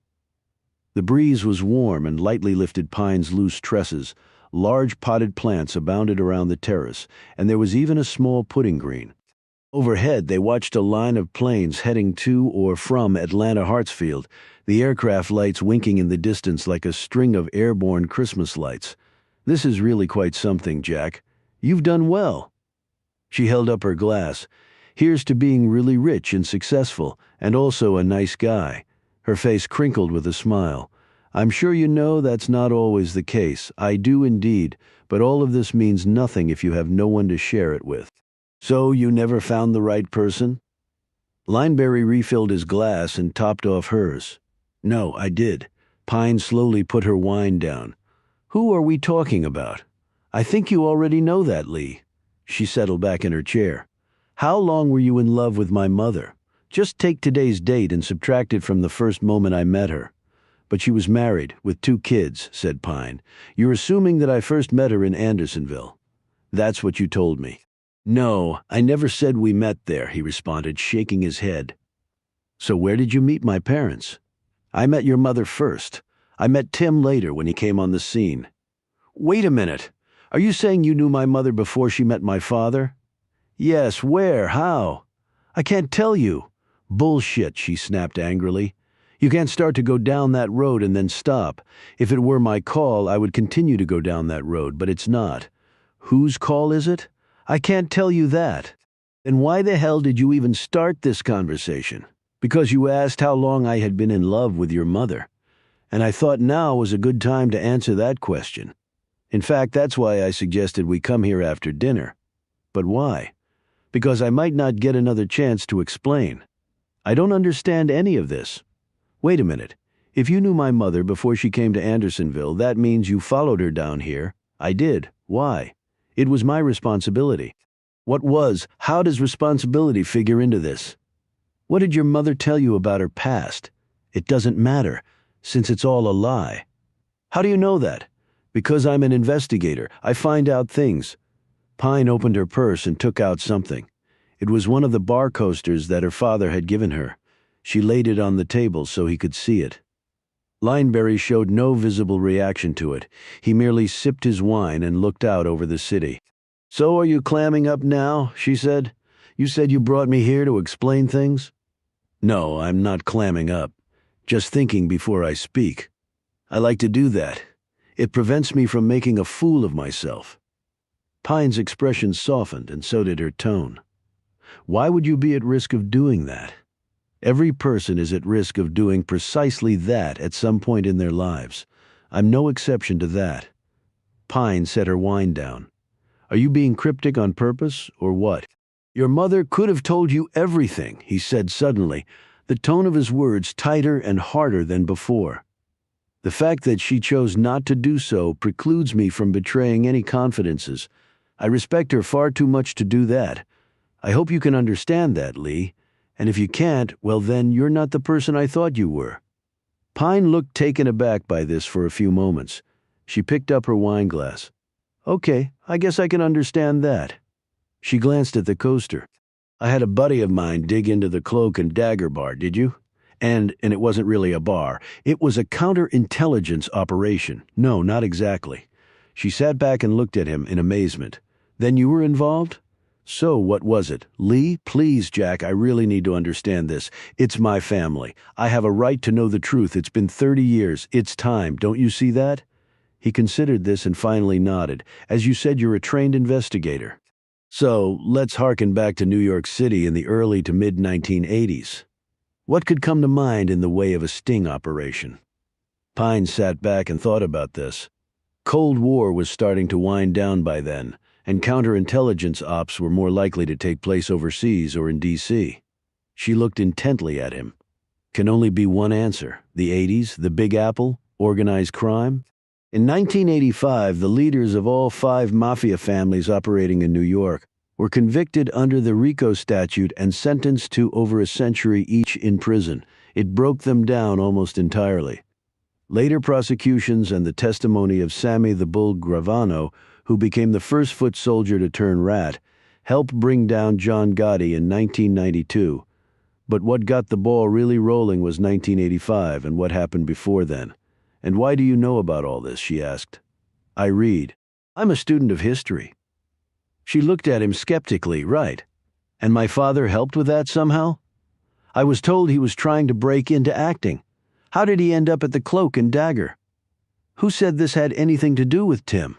The breeze was warm and lightly lifted Pine's loose tresses. Large potted plants abounded around the terrace, and there was even a small pudding green. Overhead, they watched a line of planes heading to or from Atlanta Hartsfield, the aircraft lights winking in the distance like a string of airborne Christmas lights. This is really quite something, Jack. You've done well. She held up her glass. Here's to being really rich and successful, and also a nice guy." Her face crinkled with a smile. "I'm sure you know that's not always the case. I do indeed, but all of this means nothing if you have no one to share it with." "So you never found the right person?" Lineberry refilled his glass and topped off hers. "No, I did." Pine slowly put her wine down. "Who are we talking about?" "I think you already know that, Lee." She settled back in her chair. "How long were you in love with my mother? Just take today's date and subtract it from the first moment I met her." "But she was married, with 2 kids," said Pine. "You're assuming that I first met her in Andersonville." "That's what you told me." "No, I never said we met there," he responded, shaking his head. "So where did you meet my parents?" "I met your mother first. I met Tim later when he came on the scene." "Wait a minute. Are you saying you knew my mother before she met my father?" "Yes, where? How?" "I can't tell you." "Bullshit," she snapped angrily. "You can't start to go down that road and then stop. If it were my call, I would continue to go down that road, but it's not." "Whose call is it?" "I can't tell you that." "Then why the hell did you even start this conversation?" "Because you asked how long I had been in love with your mother. And I thought now was a good time to answer that question. In fact, that's why I suggested we come here after dinner." "But why?" "Because I might not get another chance to explain. I don't understand any of this." "Wait a minute. If you knew my mother before she came to Andersonville, that means you followed her down here." "I did. Why?" "It was my responsibility." "What was? How does responsibility figure into this?" "What did your mother tell you about her past?" "It doesn't matter, since it's all a lie." "How do you know that?" "Because I'm an investigator. I find out things." Pine opened her purse and took out something. It was one of the bar coasters that her father had given her. She laid it on the table so he could see it. Lineberry showed no visible reaction to it. He merely sipped his wine and looked out over the city. "So are you clamming up now?" she said. "You said you brought me here to explain things?" "No, I'm not clamming up. Just thinking before I speak. I like to do that. It prevents me from making a fool of myself." Pine's expression softened, and so did her tone. "Why would you be at risk of doing that?" "Every person is at risk of doing precisely that at some point in their lives. I'm no exception to that." Pine set her wine down. "Are you being cryptic on purpose, or what?" "Your mother could have told you everything," he said suddenly, the tone of his words tighter and harder than before. "The fact that she chose not to do so precludes me from betraying any confidences. I respect her far too much to do that. I hope you can understand that, Lee. And if you can't, well then, you're not the person I thought you were." Pine looked taken aback by this for a few moments. She picked up her wine glass. "Okay, I guess I can understand that." She glanced at the coaster. "I had a buddy of mine dig into the Cloak and Dagger bar, did you? And it wasn't really a bar. It was a counterintelligence operation." "No, not exactly." She sat back and looked at him in amazement. "Then you were involved?" "So what was it?" "Lee, please, Jack, I really need to understand this. It's my family. I have a right to know the truth. It's been 30 years. It's time. Don't you see that?" He considered this and finally nodded. "As you said, you're a trained investigator. So let's harken back to New York City in the early to mid-1980s. What could come to mind in the way of a sting operation?" Pine sat back and thought about this. Cold War was starting to wind down by then, and counterintelligence ops were more likely to take place overseas or in D.C. She looked intently at him. "Can only be one answer. The 80s, the Big Apple, organized crime?" In 1985, the leaders of all 5 mafia families operating in New York were convicted under the RICO statute and sentenced to over a century each in prison. It broke them down almost entirely. Later prosecutions and the testimony of Sammy the Bull Gravano, who became the first foot soldier to turn rat, helped bring down John Gotti in 1992. But what got the ball really rolling was 1985 and what happened before then. "And why do you know about all this?" she asked. "I read. I'm a student of history." She looked at him skeptically. "Right. And my father helped with that somehow?" "I was told he was trying to break into acting. How did he end up at the Cloak and Dagger?" "Who said this had anything to do with Tim?"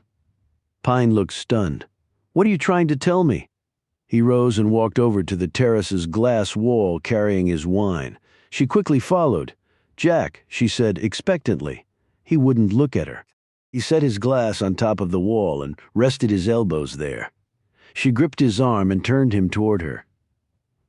Pine looked stunned. "What are you trying to tell me?" He rose and walked over to the terrace's glass wall carrying his wine. She quickly followed. "Jack," she said expectantly. He wouldn't look at her. He set his glass on top of the wall and rested his elbows there. She gripped his arm and turned him toward her.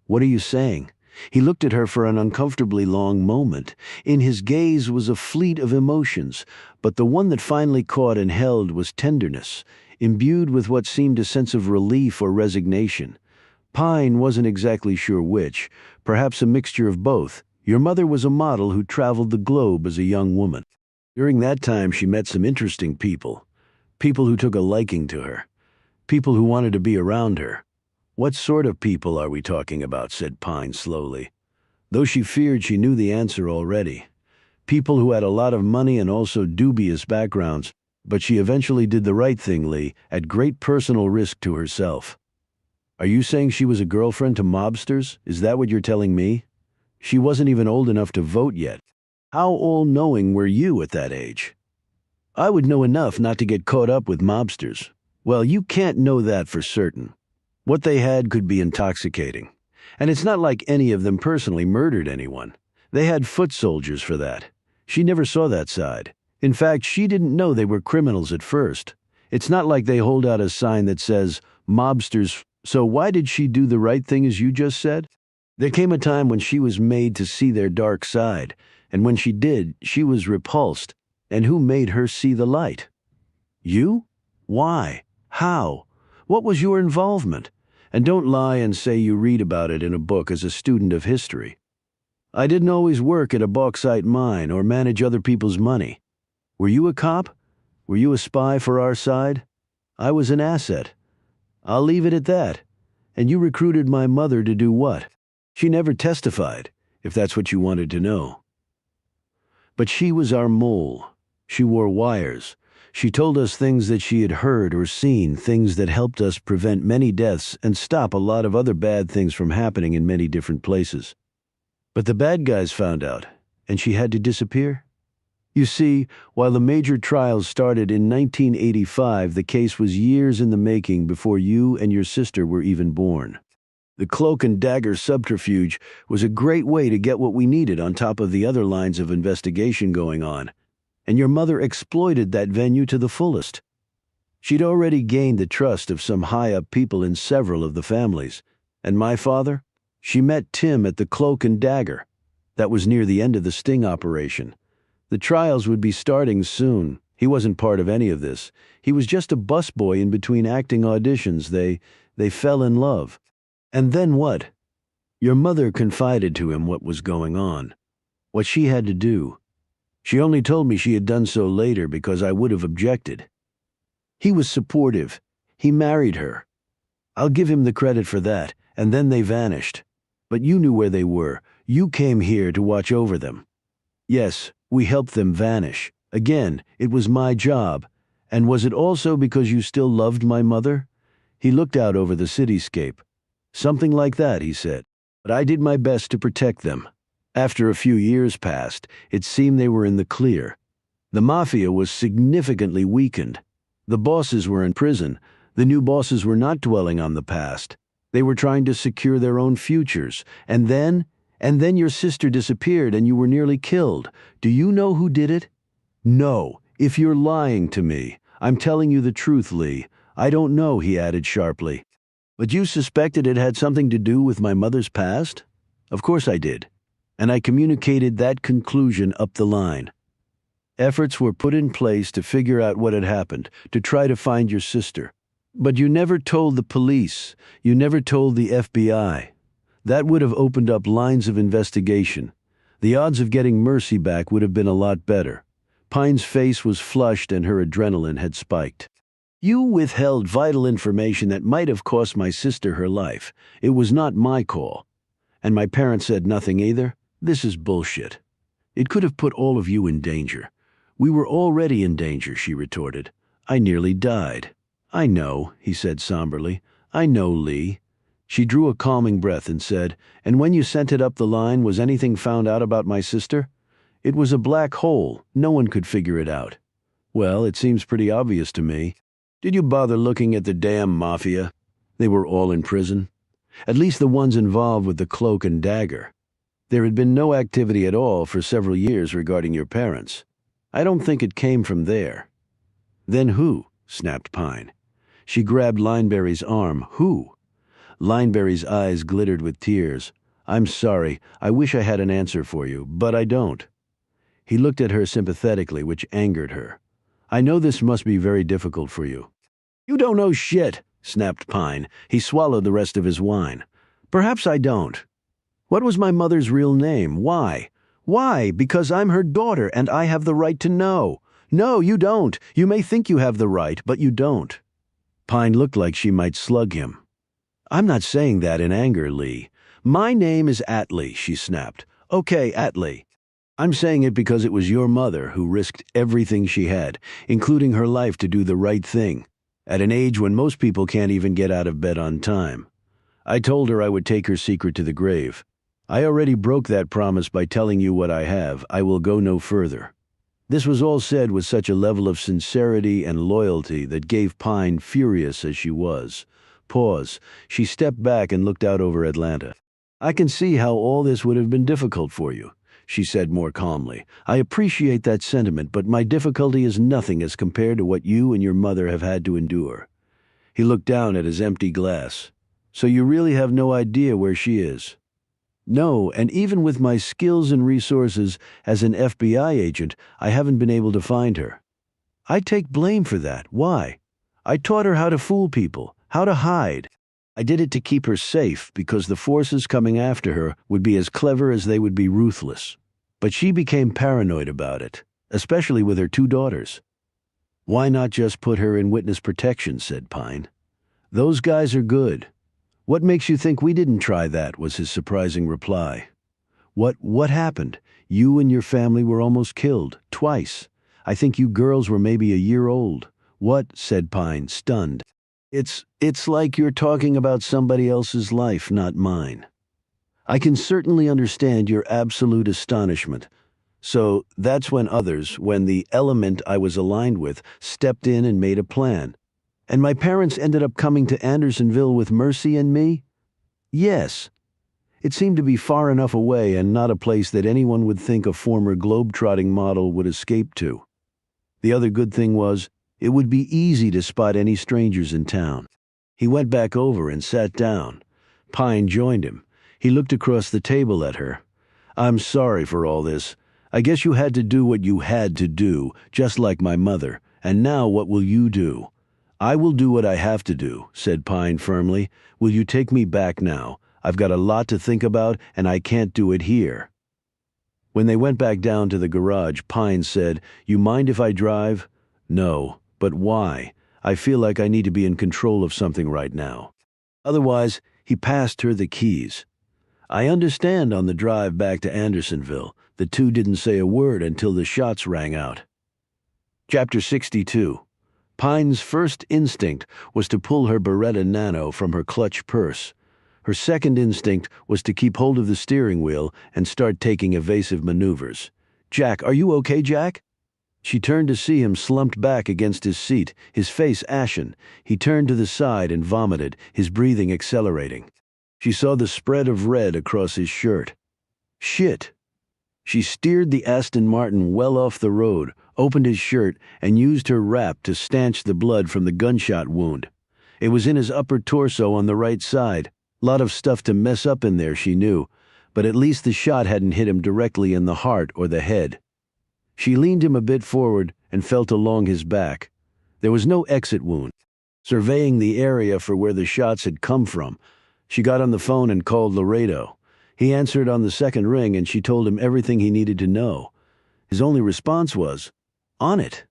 "What are you saying?" He looked at her for an uncomfortably long moment. In his gaze was a fleet of emotions, but the one that finally caught and held was tenderness, imbued with what seemed a sense of relief or resignation. Pine wasn't exactly sure which, perhaps a mixture of both. Your mother was a model who traveled the globe as a young woman. During that time she met some interesting people who took a liking to her, people who wanted to be around her. "What sort of people are we talking about?" said Pine slowly. Though she feared she knew the answer already. People who had a lot of money and also dubious backgrounds, but she eventually did the right thing, Lee, at great personal risk to herself. "Are you saying she was a girlfriend to mobsters? Is that what you're telling me?" She wasn't even old enough to vote yet. How all-knowing were you at that age? "I would know enough not to get caught up with mobsters." "Well, you can't know that for certain. What they had could be intoxicating. And it's not like any of them personally murdered anyone. They had foot soldiers for that. She never saw that side. In fact, she didn't know they were criminals at first. It's not like they hold out a sign that says, mobsters. So why did she do the right thing as you just said? There came a time when she was made to see their dark side, and when she did, she was repulsed. And who made her see the light? You? Why? How? What was your involvement? And don't lie and say you read about it in a book as a student of history. I didn't always work at a bauxite mine or manage other people's money. Were you a cop? Were you a spy for our side? I was an asset. I'll leave it at that. And you recruited my mother to do what? She never testified, if that's what you wanted to know. But she was our mole. She wore wires. She told us things that she had heard or seen, things that helped us prevent many deaths and stop a lot of other bad things from happening in many different places. But the bad guys found out, and she had to disappear? You see, while the major trials started in 1985, the case was years in the making before you and your sister were even born. The cloak and dagger subterfuge was a great way to get what we needed on top of the other lines of investigation going on. And your mother exploited that venue to the fullest. She'd already gained the trust of some high-up people in several of the families. And my father? She met Tim at the Cloak and Dagger. That was near the end of the sting operation. The trials would be starting soon. He wasn't part of any of this. He was just a busboy in between acting auditions. They fell in love. And then what? Your mother confided to him what was going on, what she had to do. She only told me she had done so later because I would have objected. He was supportive. He married her. I'll give him the credit for that, and then they vanished. But you knew where they were. You came here to watch over them. Yes, we helped them vanish. Again, it was my job. And was it also because you still loved my mother? He looked out over the cityscape. Something like that, he said. But I did my best to protect them. After a few years passed, it seemed they were in the clear. The mafia was significantly weakened. The bosses were in prison. The new bosses were not dwelling on the past. They were trying to secure their own futures. And then your sister disappeared and you were nearly killed. Do you know who did it? No, if you're lying to me. I'm telling you the truth, Lee. I don't know, he added sharply. But you suspected it had something to do with my mother's past? Of course I did. And I communicated that conclusion up the line. Efforts were put in place to figure out what had happened, to try to find your sister. But you never told the police. You never told the FBI. That would have opened up lines of investigation. The odds of getting Mercy back would have been a lot better. Pine's face was flushed and her adrenaline had spiked. You withheld vital information that might have cost my sister her life. It was not my call. And my parents said nothing either? This is bullshit. It could have put all of you in danger. We were already in danger, she retorted. I nearly died. I know, he said somberly. I know, Lee. She drew a calming breath and said, and when you sent it up the line, was anything found out about my sister? It was a black hole. No one could figure it out. Well, it seems pretty obvious to me. Did you bother looking at the damn mafia? They were all in prison. At least the ones involved with the cloak and dagger. There had been no activity at all for several years regarding your parents. I don't think it came from there. Then who? Snapped Pine. She grabbed Lineberry's arm. Who? Lineberry's eyes glittered with tears. I'm sorry. I wish I had an answer for you, but I don't. He looked at her sympathetically, which angered her. I know this must be very difficult for you. You don't know shit, snapped Pine. He swallowed the rest of his wine. Perhaps I don't. What was my mother's real name? Why? Why? Because I'm her daughter and I have the right to know. No, you don't. You may think you have the right, but you don't. Pine looked like she might slug him. I'm not saying that in anger, Lee. My name is Atlee, she snapped. Okay, Atlee. I'm saying it because it was your mother who risked everything she had, including her life to do the right thing, at an age when most people can't even get out of bed on time. I told her I would take her secret to the grave. I already broke that promise by telling you what I have. I will go no further. This was all said with such a level of sincerity and loyalty that gave Pine, furious as she was. Pause. She stepped back and looked out over Atlanta. I can see how all this would have been difficult for you, she said more calmly. I appreciate that sentiment, but my difficulty is nothing as compared to what you and your mother have had to endure. He looked down at his empty glass. So you really have no idea where she is? No, and even with my skills and resources as an FBI agent, I haven't been able to find her. I take blame for that. Why? I taught her how to fool people, how to hide. I did it to keep her safe because the forces coming after her would be as clever as they would be ruthless. But she became paranoid about it, especially with her 2 daughters. Why not just put her in witness protection, said Pine. Those guys are good. What makes you think we didn't try that, was his surprising reply. What happened? You and your family were almost killed, twice. I think you girls were maybe a year old. What? Said Pine, stunned. It's like you're talking about somebody else's life, not mine. I can certainly understand your absolute astonishment. So that's when the element I was aligned with, stepped in and made a plan. And my parents ended up coming to Andersonville with Mercy and me? Yes. It seemed to be far enough away and not a place that anyone would think a former globe-trotting model would escape to. The other good thing was, it would be easy to spot any strangers in town. He went back over and sat down. Pine joined him. He looked across the table at her. I'm sorry for all this. I guess you had to do what you had to do, just like my mother. And now what will you do? I will do what I have to do, said Pine firmly. Will you take me back now? I've got a lot to think about, and I can't do it here. When they went back down to the garage, Pine said, You mind if I drive? No, but why? I feel like I need to be in control of something right now. Otherwise, he passed her the keys. I understand on the drive back to Andersonville. The 2 didn't say a word until the shots rang out. Chapter 62. Pine's first instinct was to pull her Beretta Nano from her clutch purse. Her second instinct was to keep hold of the steering wheel and start taking evasive maneuvers. Jack, are you okay, Jack? She turned to see him slumped back against his seat, his face ashen. He turned to the side and vomited, his breathing accelerating. She saw the spread of red across his shirt. Shit. She steered the Aston Martin well off the road, opened his shirt, and used her wrap to stanch the blood from the gunshot wound. It was in his upper torso on the right side. Lot of stuff to mess up in there, she knew, but at least the shot hadn't hit him directly in the heart or the head. She leaned him a bit forward and felt along his back. There was no exit wound. Surveying the area for where the shots had come from, she got on the phone and called Laredo. He answered on the second ring and she told him everything he needed to know. His only response was, on it.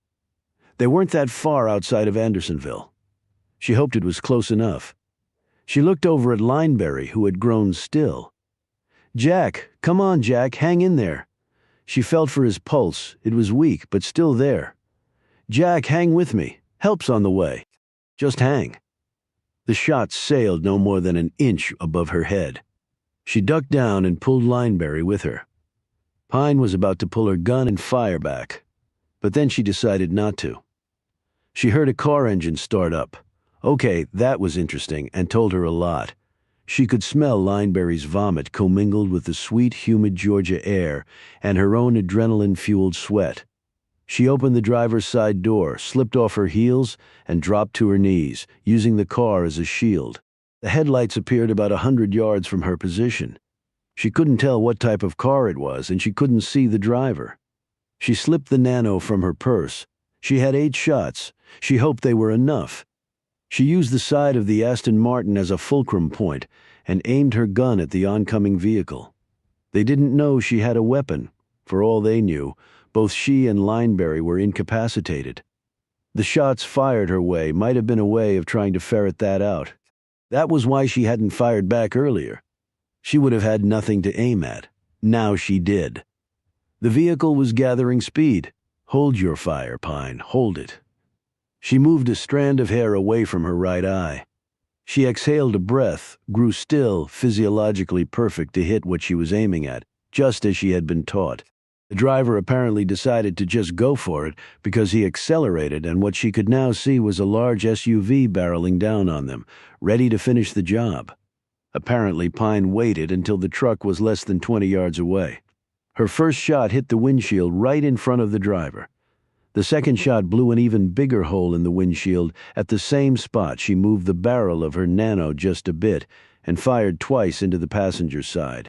They weren't that far outside of Andersonville. She hoped it was close enough. She looked over at Lineberry, who had grown still. Jack, come on, Jack, hang in there. She felt for his pulse. It was weak, but still there. Jack, hang with me. Help's on the way. Just hang. The shots sailed no more than an inch above her head. She ducked down and pulled Lineberry with her. Pine was about to pull her gun and fire back, but then she decided not to. She heard a car engine start up. Okay, that was interesting and told her a lot. She could smell Lineberry's vomit commingled with the sweet, humid Georgia air and her own adrenaline-fueled sweat. She opened the driver's side door, slipped off her heels, and dropped to her knees, using the car as a shield. The headlights appeared about 100 yards from her position. She couldn't tell what type of car it was, and she couldn't see the driver. She slipped the Nano from her purse. She had 8 shots. She hoped they were enough. She used the side of the Aston Martin as a fulcrum point and aimed her gun at the oncoming vehicle. They didn't know she had a weapon. For all they knew, both she and Lineberry were incapacitated. The shots fired her way might have been a way of trying to ferret that out. That was why she hadn't fired back earlier. She would have had nothing to aim at. Now she did. The vehicle was gathering speed. Hold your fire, Pine. Hold it. She moved a strand of hair away from her right eye. She exhaled a breath, grew still, physiologically perfect to hit what she was aiming at, just as she had been taught. The driver apparently decided to just go for it because he accelerated, and what she could now see was a large SUV barreling down on them, ready to finish the job. Apparently, Pine waited until the truck was less than 20 yards away. Her first shot hit the windshield right in front of the driver. The second shot blew an even bigger hole in the windshield. At the same spot, she moved the barrel of her Nano just a bit and fired twice into the passenger side.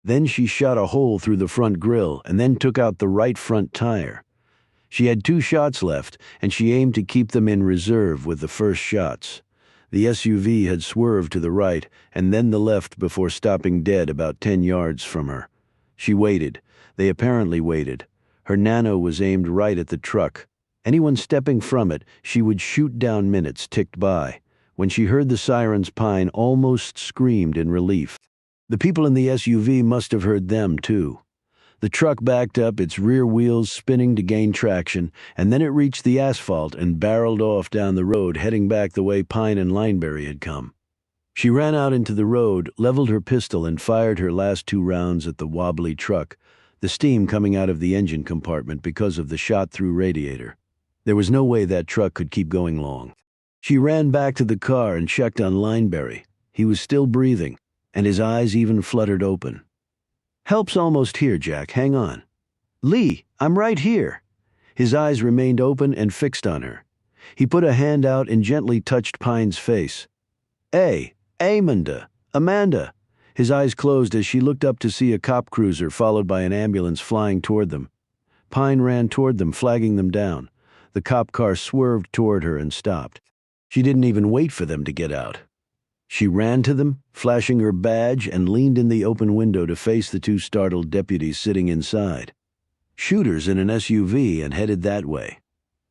Then she shot a hole through the front grille and then took out the right front tire. She had 2 shots left, and she aimed to keep them in reserve with the first shots. The SUV had swerved to the right and then the left before stopping dead about 10 yards from her. She waited. They apparently waited. Her Nano was aimed right at the truck. Anyone stepping from it, she would shoot down. Minutes ticked by. When she heard the sirens, Pine almost screamed in relief. The people in the SUV must have heard them, too. The truck backed up, its rear wheels spinning to gain traction, and then it reached the asphalt and barreled off down the road, heading back the way Pine and Lineberry had come. She ran out into the road, leveled her pistol, and fired her last 2 rounds at the wobbly truck, the steam coming out of the engine compartment because of the shot-through radiator. There was no way that truck could keep going long. She ran back to the car and checked on Lineberry. He was still breathing, and his eyes even fluttered open. "Help's almost here, Jack. Hang on." "Lee, I'm right here." His eyes remained open and fixed on her. He put a hand out and gently touched Pine's face. Amanda." His eyes closed as she looked up to see a cop cruiser followed by an ambulance flying toward them. Pine ran toward them, flagging them down. The cop car swerved toward her and stopped. She didn't even wait for them to get out. She ran to them, flashing her badge, and leaned in the open window to face the 2 startled deputies sitting inside. Shooters in an SUV and headed that way.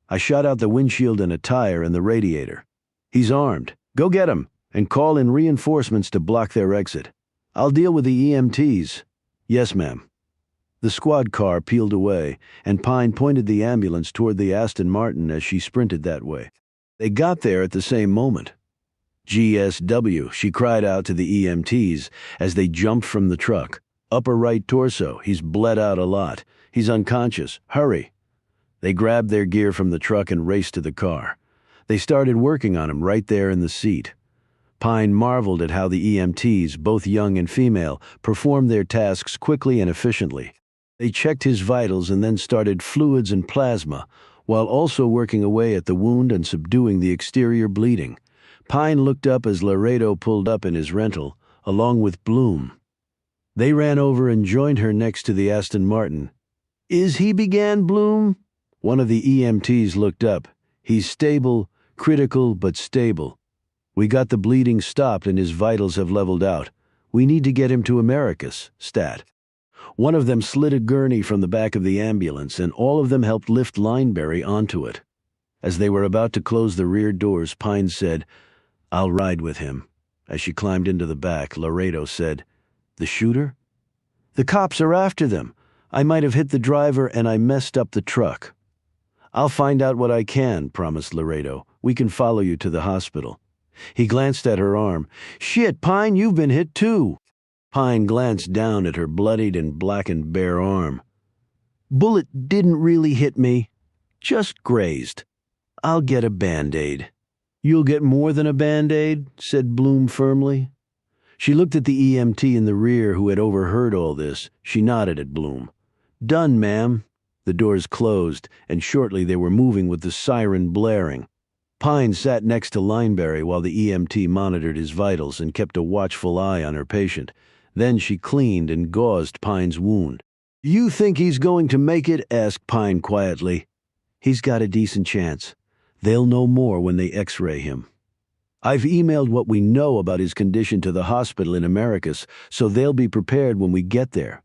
"I shot out the windshield and a tire and the radiator. He's armed. Go get him, and call in reinforcements to block their exit. I'll deal with the EMTs." "Yes, ma'am." The squad car peeled away, and Pine pointed the ambulance toward the Aston Martin as she sprinted that way. They got there at the same moment. "GSW," she cried out to the EMTs as they jumped from the truck. "Upper right torso. He's bled out a lot. He's unconscious. Hurry." They grabbed their gear from the truck and raced to the car. They started working on him right there in the seat. Pine marveled at how the EMTs, both young and female, performed their tasks quickly and efficiently. They checked his vitals and then started fluids and plasma, while also working away at the wound and subduing the exterior bleeding. Pine looked up as Laredo pulled up in his rental, along with Bloom. They ran over and joined her next to the Aston Martin. "Is he?" began Bloom. One of the EMTs looked up. "He's stable, critical but stable. We got the bleeding stopped and his vitals have leveled out. We need to get him to Americus, stat." One of them slid a gurney from the back of the ambulance, and all of them helped lift Lineberry onto it. As they were about to close the rear doors, Pine said, "I'll ride with him." As she climbed into the back, Laredo said, "The shooter?" "The cops are after them. I might have hit the driver and I messed up the truck." "I'll find out what I can," promised Laredo. "We can follow you to the hospital." He glanced at her arm. "Shit, Pine, you've been hit too." Pine glanced down at her bloodied and blackened bare arm. "Bullet didn't really hit me. Just grazed. I'll get a Band-Aid." "You'll get more than a Band-Aid," said Bloom firmly. She looked at the EMT in the rear who had overheard all this. She nodded at Bloom. "Done, ma'am." The doors closed, and shortly they were moving with the siren blaring. Pine sat next to Lineberry while the EMT monitored his vitals and kept a watchful eye on her patient. Then she cleaned and gauzed Pine's wound. "You think he's going to make it?" asked Pine quietly. "He's got a decent chance. They'll know more when they x-ray him. I've emailed what we know about his condition to the hospital in Americus, so they'll be prepared when we get there.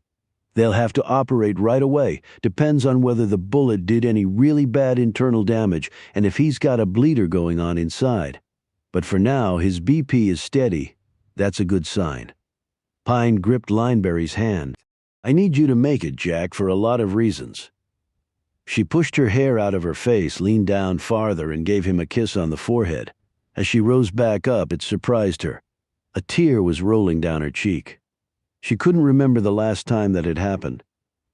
They'll have to operate right away. Depends on whether the bullet did any really bad internal damage and if he's got a bleeder going on inside. But for now, his BP is steady. That's a good sign." Pine gripped Lineberry's hand. "I need you to make it, Jack, for a lot of reasons." She pushed her hair out of her face, leaned down farther, and gave him a kiss on the forehead. As she rose back up, it surprised her. A tear was rolling down her cheek. She couldn't remember the last time that had happened.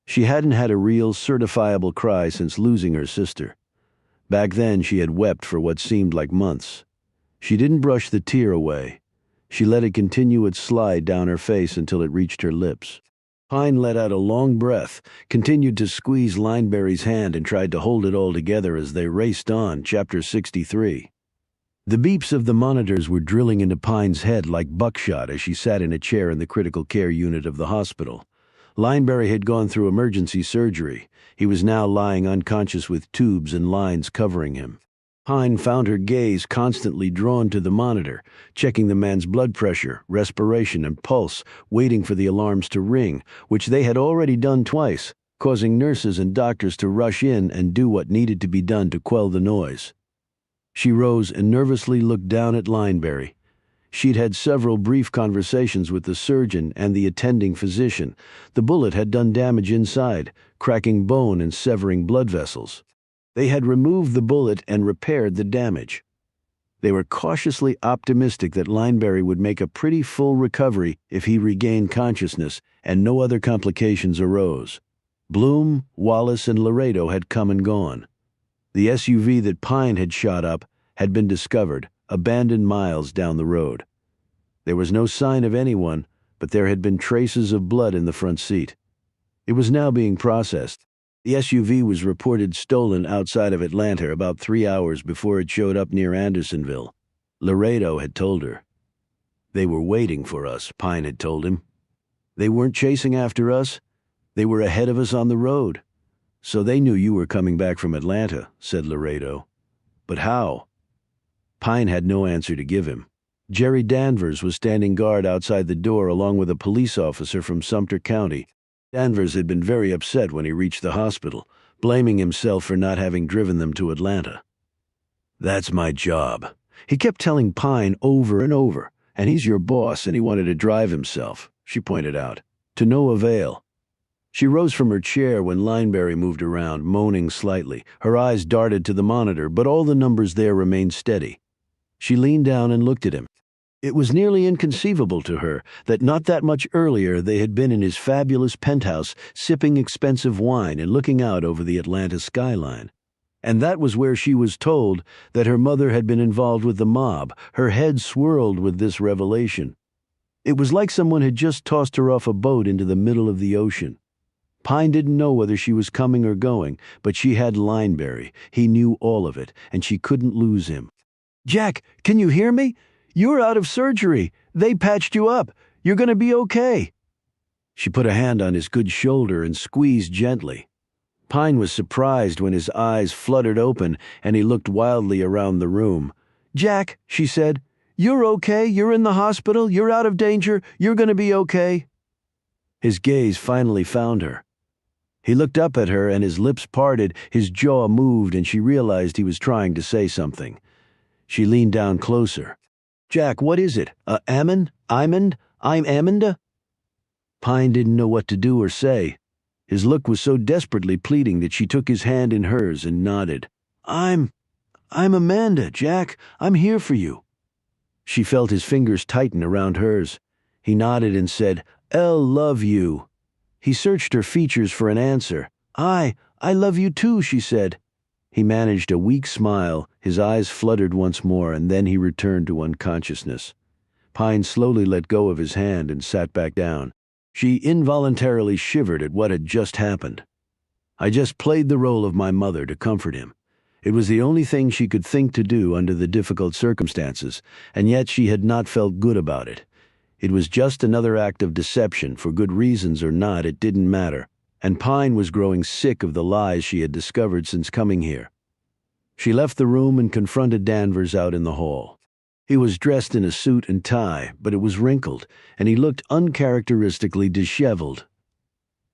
She hadn't had a real, certifiable cry since losing her sister. Back then, she had wept for what seemed like months. She didn't brush the tear away. She let it continue its slide down her face until it reached her lips. Pine let out a long breath, continued to squeeze Lineberry's hand, and tried to hold it all together as they raced on. Chapter 63. The beeps of the monitors were drilling into Pine's head like buckshot as she sat in a chair in the critical care unit of the hospital. Lineberry had gone through emergency surgery. He was now lying unconscious with tubes and lines covering him. Pine found her gaze constantly drawn to the monitor, checking the man's blood pressure, respiration, and pulse, waiting for the alarms to ring, which they had already done twice, causing nurses and doctors to rush in and do what needed to be done to quell the noise. She rose and nervously looked down at Lineberry. She'd had several brief conversations with the surgeon and the attending physician. The bullet had done damage inside, cracking bone and severing blood vessels. They had removed the bullet and repaired the damage. They were cautiously optimistic that Lineberry would make a pretty full recovery if he regained consciousness and no other complications arose. Bloom, Wallace, and Laredo had come and gone. The SUV that Pine had shot up had been discovered, abandoned miles down the road. There was no sign of anyone, but there had been traces of blood in the front seat. It was now being processed. The SUV was reported stolen outside of Atlanta about 3 hours before it showed up near Andersonville. Laredo had told her. "They were waiting for us," Pine had told him. "They weren't chasing after us. They were ahead of us on the road. So they knew you were coming back from Atlanta," said Laredo. "But how?" Pine had no answer to give him. Jerry Danvers was standing guard outside the door along with a police officer from Sumter County. Danvers had been very upset when he reached the hospital, blaming himself for not having driven them to Atlanta. "That's my job," he kept telling Pine over and over, "and he's your boss and he wanted to drive himself," she pointed out. To no avail. She rose from her chair when Lineberry moved around, moaning slightly. Her eyes darted to the monitor, but all the numbers there remained steady. She leaned down and looked at him. It was nearly inconceivable to her that not that much earlier they had been in his fabulous penthouse, sipping expensive wine and looking out over the Atlanta skyline. And that was where she was told that her mother had been involved with the mob. Her head swirled with this revelation. It was like someone had just tossed her off a boat into the middle of the ocean. Pine didn't know whether she was coming or going, but she had Lineberry. He knew all of it, and she couldn't lose him. "Jack, can you hear me? You're out of surgery. They patched you up. You're going to be okay." She put a hand on his good shoulder and squeezed gently. Pine was surprised when his eyes fluttered open and he looked wildly around the room. "Jack," she said, "you're okay. You're in the hospital. You're out of danger. You're going to be okay." His gaze finally found her. He looked up at her and his lips parted, his jaw moved, and she realized he was trying to say something. She leaned down closer. "Jack, what is it? I'm Amanda?" Pine didn't know what to do or say. His look was so desperately pleading that she took his hand in hers and nodded. I'm Amanda, Jack. I'm here for you." She felt his fingers tighten around hers. He nodded and said, "I'll love you." He searched her features for an answer. I love you too," she said. He managed a weak smile, his eyes fluttered once more, and then he returned to unconsciousness. Pine slowly let go of his hand and sat back down. She involuntarily shivered at what had just happened. I just played the role of my mother to comfort him. It was the only thing she could think to do under the difficult circumstances, and yet she had not felt good about it. It was just another act of deception, for good reasons or not, it didn't matter, and Pine was growing sick of the lies she had discovered since coming here. She left the room and confronted Danvers out in the hall. He was dressed in a suit and tie, but it was wrinkled, and he looked uncharacteristically disheveled.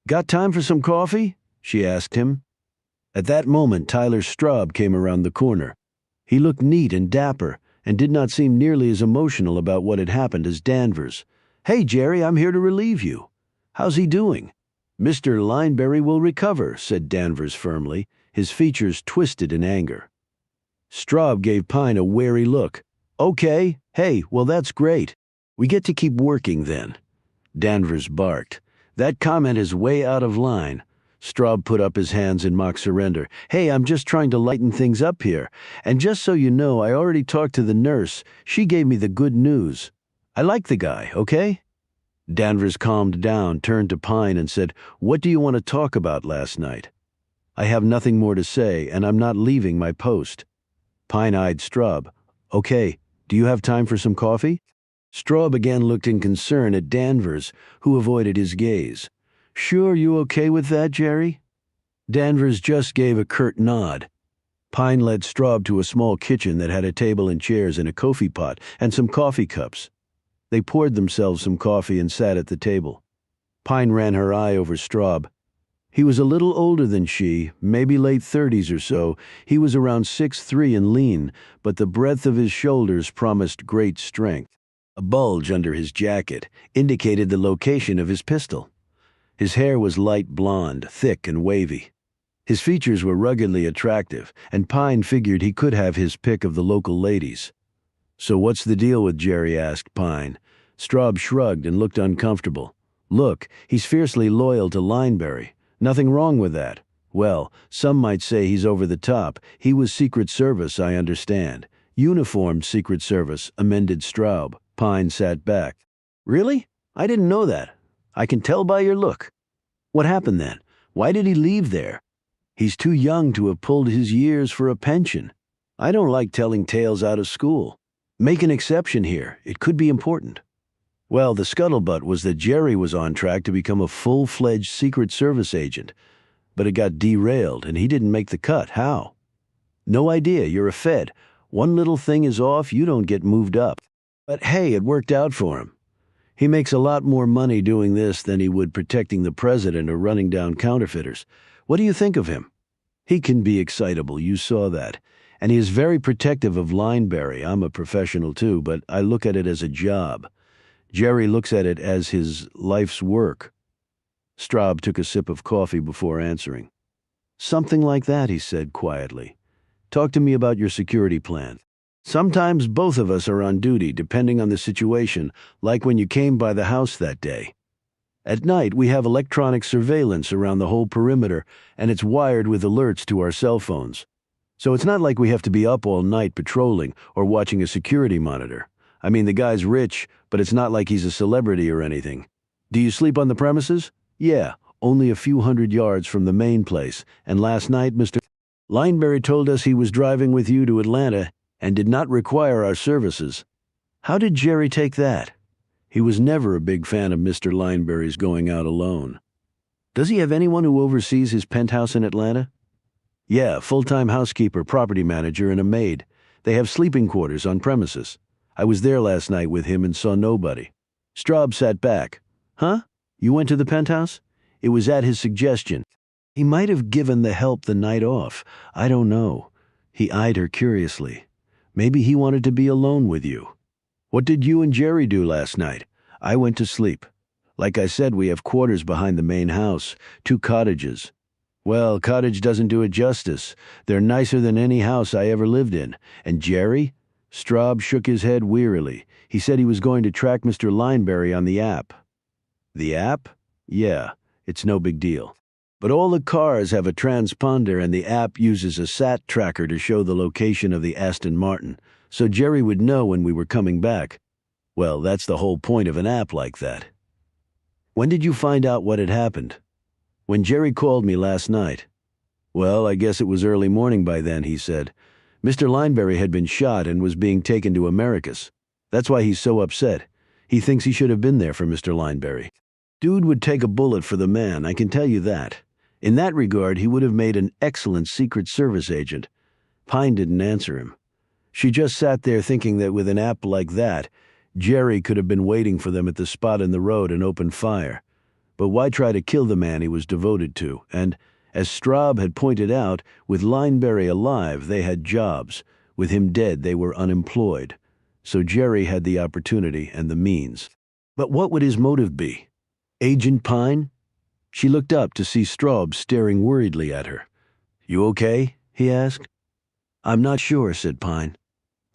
"Got time for some coffee?" she asked him. At that moment, Tyler Straub came around the corner. He looked neat and dapper, and did not seem nearly as emotional about what had happened as Danvers. "Hey, Jerry, I'm here to relieve you. How's he doing?" "Mr. Lineberry will recover," said Danvers firmly, his features twisted in anger. Straub gave Pine a wary look. "Okay, hey, well that's great. We get to keep working then." Danvers barked. "That comment is way out of line." Straub put up his hands in mock surrender. "Hey, I'm just trying to lighten things up here. And just so you know, I already talked to the nurse. She gave me the good news. I like the guy, okay?" Danvers calmed down, turned to Pine and said, "What do you want to talk about last night?" "I have nothing more to say, and I'm not leaving my post." Pine eyed Straub. "Okay, do you have time for some coffee?" Straub again looked in concern at Danvers, who avoided his gaze. "Sure you okay with that, Jerry?" Danvers just gave a curt nod. Pine led Straub to a small kitchen that had a table and chairs and a coffee pot and some coffee cups. They poured themselves some coffee and sat at the table. Pine ran her eye over Straub. He was a little older than she, maybe late 30s or so. He was around 6'3" and lean, but the breadth of his shoulders promised great strength. A bulge under his jacket indicated the location of his pistol. His hair was light blonde, thick and wavy. His features were ruggedly attractive, and Pine figured he could have his pick of the local ladies. "So what's the deal with Jerry?" asked Pine. Straub shrugged and looked uncomfortable. "Look, he's fiercely loyal to Lineberry. Nothing wrong with that. Well, some might say he's over the top. He was Secret Service, I understand. Uniformed Secret Service," amended Straub. Pine sat back. "Really? I didn't know that. I can tell by your look. What happened then? Why did he leave there? He's too young to have pulled his years for a pension. I don't like telling tales out of school. Make an exception here. It could be important." "Well, the scuttlebutt was that Jerry was on track to become a full-fledged Secret Service agent, but it got derailed and he didn't make the cut. How?" "No idea. You're a Fed. One little thing is off, you don't get moved up. But hey, it worked out for him. He makes a lot more money doing this than he would protecting the president or running down counterfeiters. What do you think of him?" "He can be excitable, you saw that. And he is very protective of Lineberry. I'm a professional too, but I look at it as a job. Jerry looks at it as his life's work." Straub took a sip of coffee before answering. "Something like that," he said quietly. "Talk to me about your security plan. Sometimes both of us are on duty, depending on the situation, like when you came by the house that day. At night, we have electronic surveillance around the whole perimeter, and it's wired with alerts to our cell phones. So it's not like we have to be up all night patrolling or watching a security monitor. I mean, the guy's rich, but it's not like he's a celebrity or anything. Do you sleep on the premises? Yeah, only a few hundred yards from the main place, and last night Mr. Lineberry told us he was driving with you to Atlanta and did not require our services. How did Jerry take that? He was never a big fan of Mr. Lineberry's going out alone. Does he have anyone who oversees his penthouse in Atlanta? Yeah, full-time housekeeper, property manager, and a maid. They have sleeping quarters on premises. I was there last night with him and saw nobody." Straub sat back. "Huh? You went to the penthouse?" "It was at his suggestion. He might have given the help the night off. I don't know." He eyed her curiously. "Maybe he wanted to be alone with you." "What did you and Jerry do last night?" "I went to sleep. Like I said, we have quarters behind the main house, 2 cottages. Well, cottage doesn't do it justice. They're nicer than any house I ever lived in. And Jerry?" Straub shook his head wearily. "He said he was going to track Mr. Lineberry on the app." "The app? Yeah, it's no big deal. But all the cars have a transponder and the app uses a sat tracker to show the location of the Aston Martin, so Jerry would know when we were coming back. Well, that's the whole point of an app like that. When did you find out what had happened? When Jerry called me last night. Well, I guess it was early morning by then, he said. Mr. Lineberry had been shot and was being taken to Americus. That's why he's so upset. He thinks he should have been there for Mr. Lineberry. Dude would take a bullet for the man, I can tell you that. In that regard, he would have made an excellent Secret Service agent. Pine didn't answer him. She just sat there thinking that with an app like that, Jerry could have been waiting for them at the spot in the road and opened fire. But why try to kill the man he was devoted to? And, as Straub had pointed out, with Lineberry alive, they had jobs. With him dead, they were unemployed. So Jerry had the opportunity and the means. But what would his motive be? Agent Pine? She looked up to see Straub staring worriedly at her. You okay? He asked. I'm not sure, said Pine.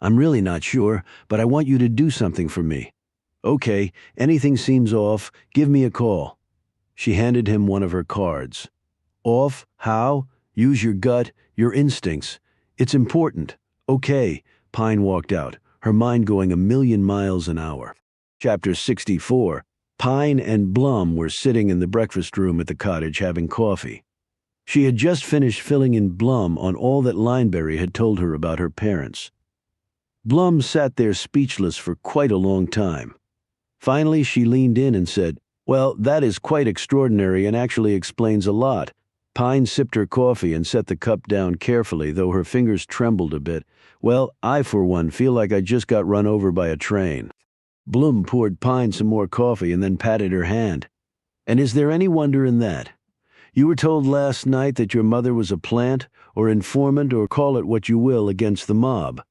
I'm really not sure, but I want you to do something for me. Okay, anything seems off, give me a call. She handed him one of her cards. Off? How? Use your gut, your instincts. It's important. Okay. Pine walked out, her mind going 1,000,000 miles an hour. Chapter 64. Pine and Blum were sitting in the breakfast room at the cottage having coffee. She had just finished filling in Blum on all that Lineberry had told her about her parents. Blum sat there speechless for quite a long time. Finally, she leaned in and said, Well, that is quite extraordinary and actually explains a lot. Pine sipped her coffee and set the cup down carefully, though her fingers trembled a bit. Well, I, for one, feel like I just got run over by a train. Blum poured Pine some more coffee and then patted her hand. And is there any wonder in that? You were told last night that your mother was a plant, or informant, or call it what you will, against the mob.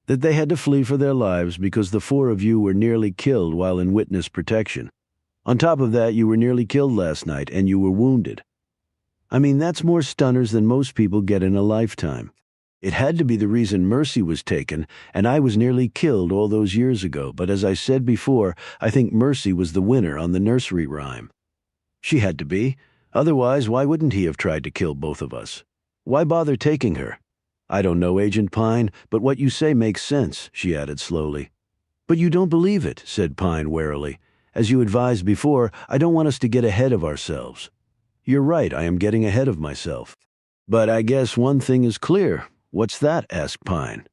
That they had to flee for their lives because the 4 of you were nearly killed while in witness protection. On top of that, you were nearly killed last night, and you were wounded. I mean, that's more stunners than most people get in a lifetime. It had to be the reason Mercy was taken, and I was nearly killed all those years ago, but as I said before, I think Mercy was the winner on the nursery rhyme. She had to be. Otherwise, why wouldn't he have tried to kill both of us? Why bother taking her? I don't know, Agent Pine, but what you say makes sense, she added slowly. But you don't believe it, said Pine warily. As you advised before, I don't want us to get ahead of ourselves. You're right, I am getting ahead of myself. But I guess one thing is clear. What's that? Asked Pine.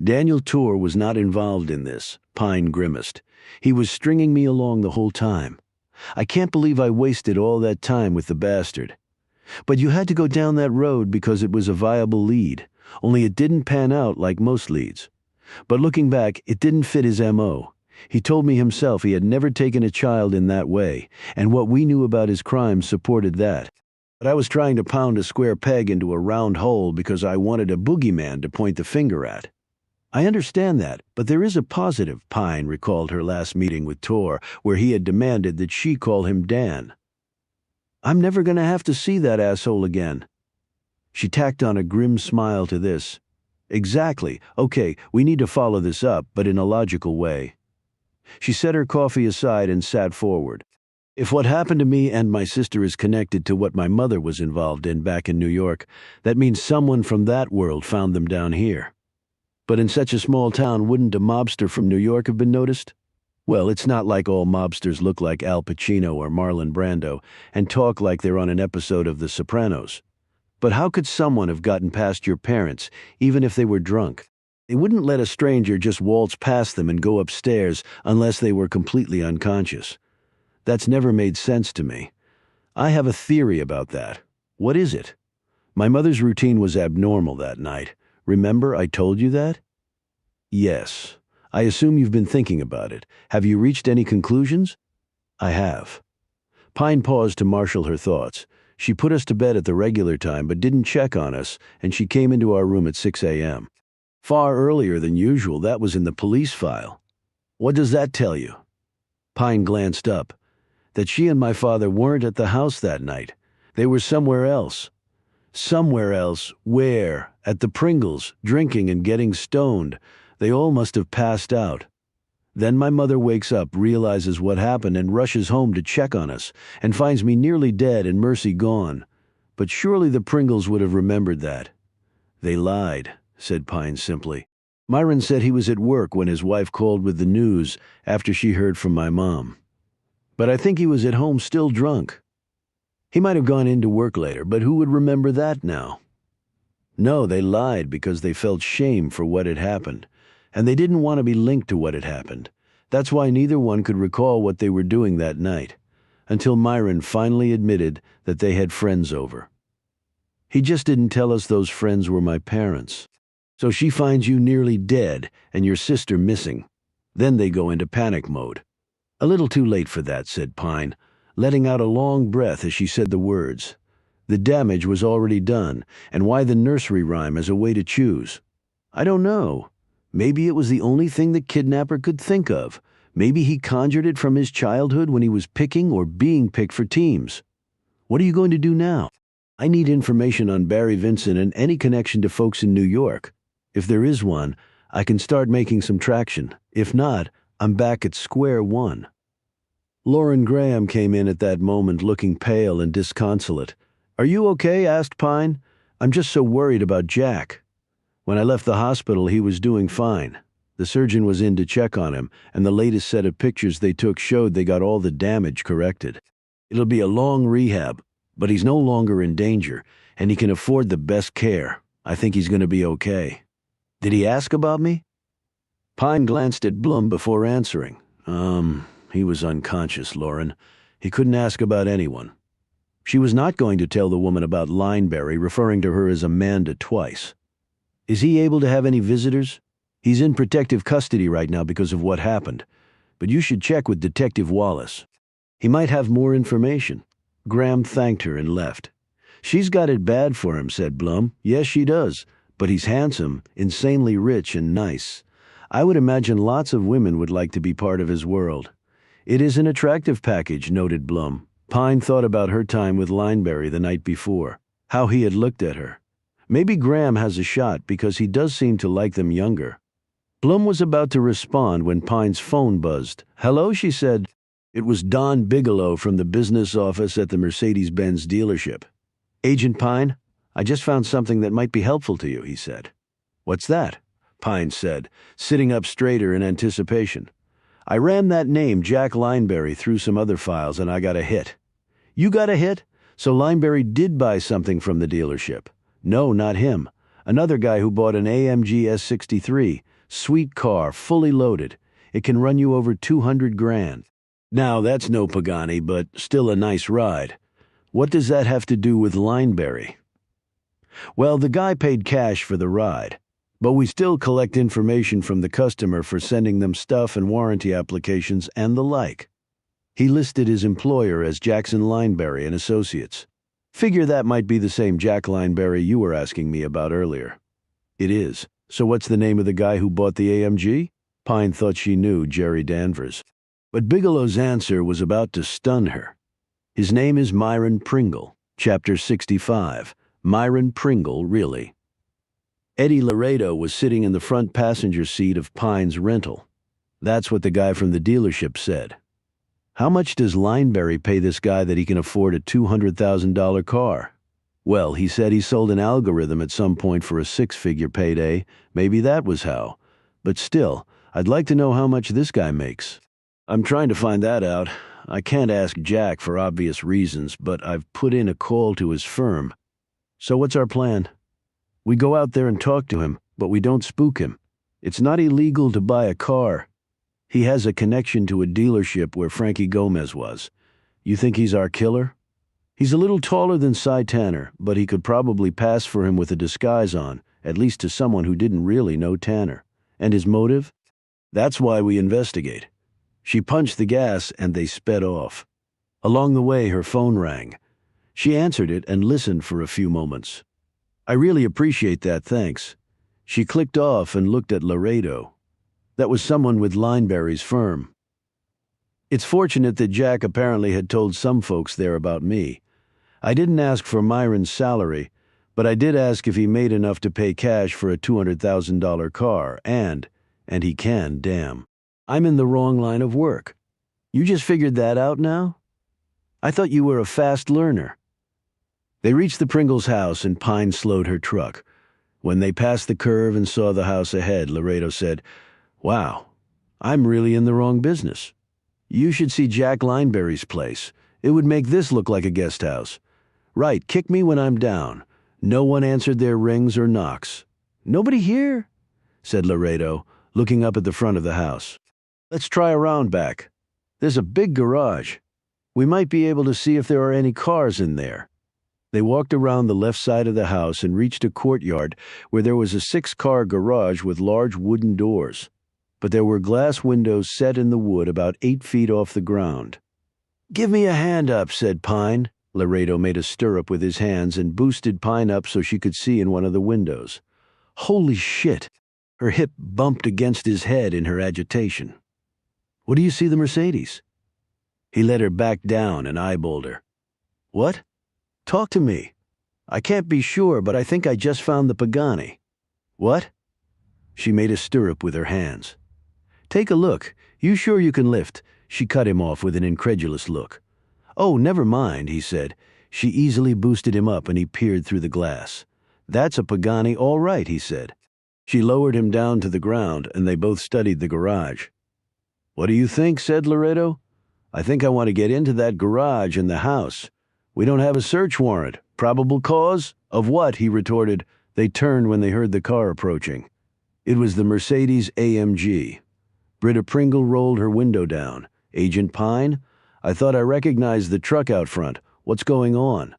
Daniel Torr was not involved in this, Pine grimaced. He was stringing me along the whole time. I can't believe I wasted all that time with the bastard. But you had to go down that road because it was a viable lead, only it didn't pan out like most leads. But looking back, it didn't fit his M.O. He told me himself he had never taken a child in that way, and what we knew about his crimes supported that. But I was trying to pound a square peg into a round hole because I wanted a boogeyman to point the finger at. I understand that, but there is a positive. Pine recalled her last meeting with Torr, where he had demanded that she call him Dan. I'm never going to have to see that asshole again. She tacked on a grim smile to this. Exactly. Okay, we need to follow this up, but in a logical way. She set her coffee aside and sat forward. If what happened to me and my sister is connected to what my mother was involved in back in New York, that means someone from that world found them down here. But in such a small town, wouldn't a mobster from New York have been noticed? Well, it's not like all mobsters look like Al Pacino or Marlon Brando and talk like they're on an episode of The Sopranos. But how could someone have gotten past your parents, even if they were drunk? They wouldn't let a stranger just waltz past them and go upstairs unless they were completely unconscious. That's never made sense to me. I have a theory about that. What is it? My mother's routine was abnormal that night. Remember I told you that? Yes. I assume you've been thinking about it. Have you reached any conclusions? I have. Pine paused to marshal her thoughts. She put us to bed at the regular time but didn't check on us, and she came into our room at 6 a.m. Far earlier than usual. That was in the police file. What does that tell you? Pine glanced up. That she and my father weren't at the house that night. They were somewhere else. Somewhere else. Where? At the Pringles, drinking and getting stoned. They all must have passed out. Then my mother wakes up, realizes what happened, and rushes home to check on us, and finds me nearly dead and Mercy gone. But surely the Pringles would have remembered that. They lied, said Pine simply. Myron said he was at work when his wife called with the news after she heard from my mom. But I think he was at home still drunk. He might have gone into work later, but who would remember that now? No, they lied because they felt shame for what had happened, and they didn't want to be linked to what had happened. That's why neither one could recall what they were doing that night, until Myron finally admitted that they had friends over. He just didn't tell us those friends were my parents. So she finds you nearly dead and your sister missing. Then they go into panic mode. A little too late for that, said Pine, letting out a long breath as she said the words. The damage was already done, and why the nursery rhyme as a way to choose? I don't know. Maybe it was the only thing the kidnapper could think of. Maybe he conjured it from his childhood when he was picking or being picked for teams. What are you going to do now? I need information on Barry Vincent and any connection to folks in New York. If there is one, I can start making some traction. If not, I'm back at square one. Lauren Graham came in at that moment looking pale and disconsolate. Are you okay? Asked Pine. I'm just so worried about Jack. When I left the hospital, he was doing fine. The surgeon was in to check on him, and the latest set of pictures they took showed they got all the damage corrected. It'll be a long rehab, but he's no longer in danger, and he can afford the best care. I think he's going to be okay. Did he ask about me? Pine glanced at Blum before answering. He was unconscious, Lauren. He couldn't ask about anyone. She was not going to tell the woman about Lineberry, referring to her as Amanda twice. Is he able to have any visitors? He's in protective custody right now because of what happened, but you should check with Detective Wallace. He might have more information. Graham thanked her and left. She's got it bad for him, said Blum. Yes, she does. But he's handsome, insanely rich, and nice. I would imagine lots of women would like to be part of his world. It is an attractive package, noted Blum. Pine thought about her time with Lineberry the night before, how he had looked at her. Maybe Graham has a shot because he does seem to like them younger. Blum was about to respond when Pine's phone buzzed. Hello, she said. It was Don Bigelow from the business office at the Mercedes-Benz dealership. Agent Pine, I just found something that might be helpful to you, he said. What's that? Pine said, sitting up straighter in anticipation. I ran that name, Jack Lineberry, through some other files and I got a hit. You got a hit? So Lineberry did buy something from the dealership. No, not him. Another guy who bought an AMG S63. Sweet car, fully loaded. It can run you over 200 grand. Now, that's no Pagani, but still a nice ride. What does that have to do with Lineberry? Well, the guy paid cash for the ride, but we still collect information from the customer for sending them stuff and warranty applications and the like. He listed his employer as Jackson Lineberry and Associates. Figure that might be the same Jack Lineberry you were asking me about earlier. It is. So what's the name of the guy who bought the AMG? Pine thought she knew Jerry Danvers. But Bigelow's answer was about to stun her. His name is Myron Pringle. Chapter 65. Myron Pringle, really. Eddie Laredo was sitting in the front passenger seat of Pine's rental. That's what the guy from the dealership said. How much does Lineberry pay this guy that he can afford a $200,000 car? Well, he said he sold an algorithm at some point for a six-figure payday. Maybe that was how. But still, I'd like to know how much this guy makes. I'm trying to find that out. I can't ask Jack for obvious reasons, but I've put in a call to his firm. So what's our plan? We go out there and talk to him, but we don't spook him. It's not illegal to buy a car. He has a connection to a dealership where Frankie Gomez was. You think he's our killer? He's a little taller than Cy Tanner, but he could probably pass for him with a disguise on, at least to someone who didn't really know Tanner. And his motive? That's why we investigate. She punched the gas and they sped off. Along the way, her phone rang. She answered it and listened for a few moments. I really appreciate that, thanks. She clicked off and looked at Laredo. That was someone with Lineberry's firm. It's fortunate that Jack apparently had told some folks there about me. I didn't ask for Myron's salary, but I did ask if he made enough to pay cash for a $200,000 car, and he can, damn. I'm in the wrong line of work. You just figured that out now? I thought you were a fast learner. They reached the Pringles house and Pine slowed her truck. When they passed the curve and saw the house ahead, Laredo said, "Wow, I'm really in the wrong business. You should see Jack Lineberry's place. It would make this look like a guest house. Right, kick me when I'm down." No one answered their rings or knocks. "Nobody here?" said Laredo, looking up at the front of the house. "Let's try around back. There's a big garage. We might be able to see if there are any cars in there." They walked around the left side of the house and reached a courtyard where there was a 6-car garage with large wooden doors. But there were glass windows set in the wood about 8 feet off the ground. "Give me a hand up," said Pine. Laredo made a stirrup with his hands and boosted Pine up so she could see in one of the windows. Holy shit! Her hip bumped against his head in her agitation. "What do you see the Mercedes?" He let her back down and eyeballed her. "What? Talk to me. I can't be sure, but I think I just found the Pagani." "What?" She made a stirrup with her hands. "Take a look. You sure you can lift?" She cut him off with an incredulous look. "Oh, never mind," he said. She easily boosted him up and he peered through the glass. "That's a Pagani, all right," he said. She lowered him down to the ground and they both studied the garage. "What do you think?" said Laredo. "I think I want to get into that garage and the house. We don't have a search warrant. Probable cause? Of what?" he retorted. They turned when they heard the car approaching. It was the Mercedes AMG. Britta Pringle rolled her window down. "Agent Pine? I thought I recognized the truck out front. What's going on?"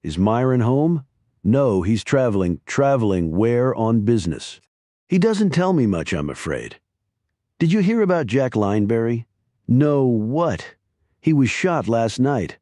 "Is Myron home?" "No, he's traveling. Traveling where? On business." "He doesn't tell me much, I'm afraid." "Did you hear about Jack Lineberry?" "No, what?" "He was shot last night."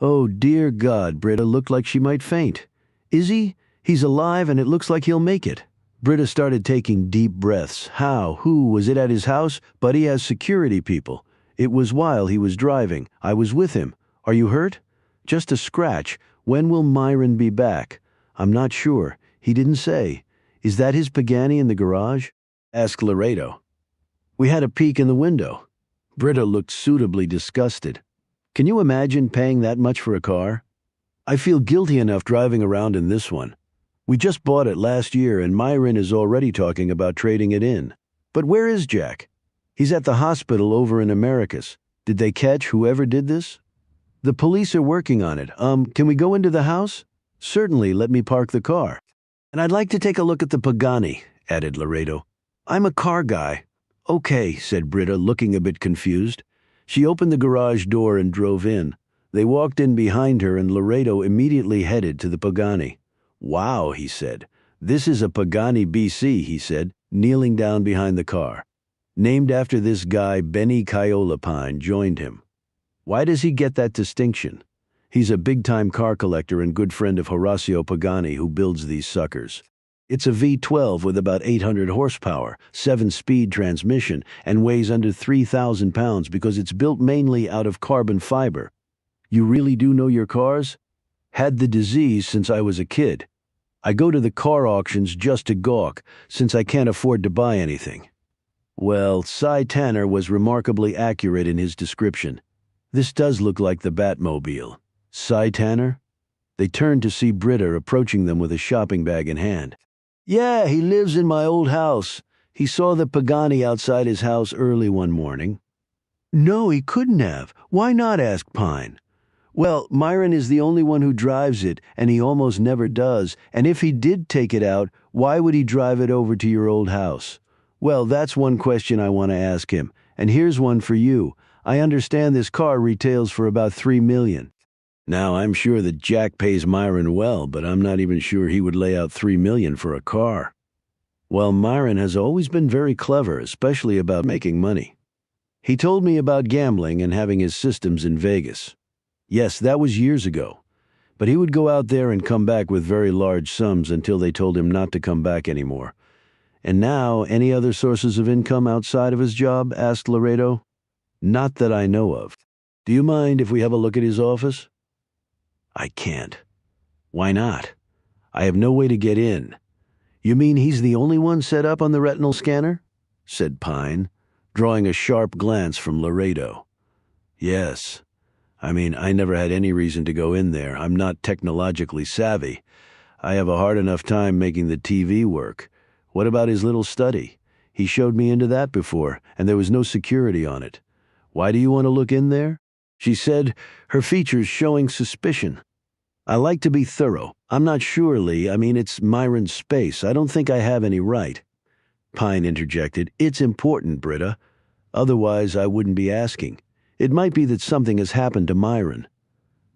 "Oh, dear God," Britta looked like she might faint. "Is he? He's alive and it looks like he'll make it." Britta started taking deep breaths. "How? Who? Was it at his house?" "But he has security people." "It was while he was driving. I was with him." "Are you hurt?" "Just a scratch." "When will Myron be back?" "I'm not sure. He didn't say." "Is that his Pagani in the garage?" asked Laredo. "We had a peek in the window." Britta looked suitably disgusted. "Can you imagine paying that much for a car? I feel guilty enough driving around in this one. We just bought it last year and Myron is already talking about trading it in." "But where is Jack?" "He's at the hospital over in Americus." "Did they catch whoever did this?" "The police are working on it. Can we go into the house?" "Certainly, let me park the car." "And I'd like to take a look at the Pagani," added Laredo. "I'm a car guy." "Okay," said Britta, looking a bit confused. She opened the garage door and drove in. They walked in behind her and Laredo immediately headed to the Pagani. "Wow," he said. "This is a Pagani BC," he said, kneeling down behind the car. "Named after this guy, Benny Kiola Pine joined him." "Why does he get that distinction?" "He's a big-time car collector and good friend of Horacio Pagani, who builds these suckers. It's a V12 with about 800 horsepower, 7-speed transmission, and weighs under 3,000 pounds because it's built mainly out of carbon fiber." "You really do know your cars?" "Had the disease since I was a kid. I go to the car auctions just to gawk, since I can't afford to buy anything." Well, Cy Tanner was remarkably accurate in his description. "This does look like the Batmobile." "Cy Tanner?" They turned to see Britta approaching them with a shopping bag in hand. "Yeah, he lives in my old house. He saw the Pagani outside his house early one morning." "No, he couldn't have. Why not?" asked Pine. "Well, Myron is the only one who drives it, and he almost never does. And if he did take it out, why would he drive it over to your old house?" "Well, that's one question I want to ask him. And here's one for you. I understand this car retails for about $3 million. Now, I'm sure that Jack pays Myron well, but I'm not even sure he would lay out $3 million for a car." "Well, Myron has always been very clever, especially about making money. He told me about gambling and having his systems in Vegas. Yes, that was years ago. But he would go out there and come back with very large sums until they told him not to come back anymore." "And now, any other sources of income outside of his job?" asked Laredo. "Not that I know of. Do you mind if we have a look at his office?" "I can't." "Why not?" "I have no way to get in." "You mean he's the only one set up on the retinal scanner?" said Pine, drawing a sharp glance from Laredo. "Yes. I mean, I never had any reason to go in there. I'm not technologically savvy. I have a hard enough time making the TV work. What about his little study? He showed me into that before, and there was no security on it. Why do you want to look in there? She said, her features showing suspicion. I like to be thorough. I'm not sure, Lee. I mean, it's Myron's space. I don't think I have any right. Pine interjected, It's important, Britta. Otherwise, I wouldn't be asking. It might be that something has happened to Myron.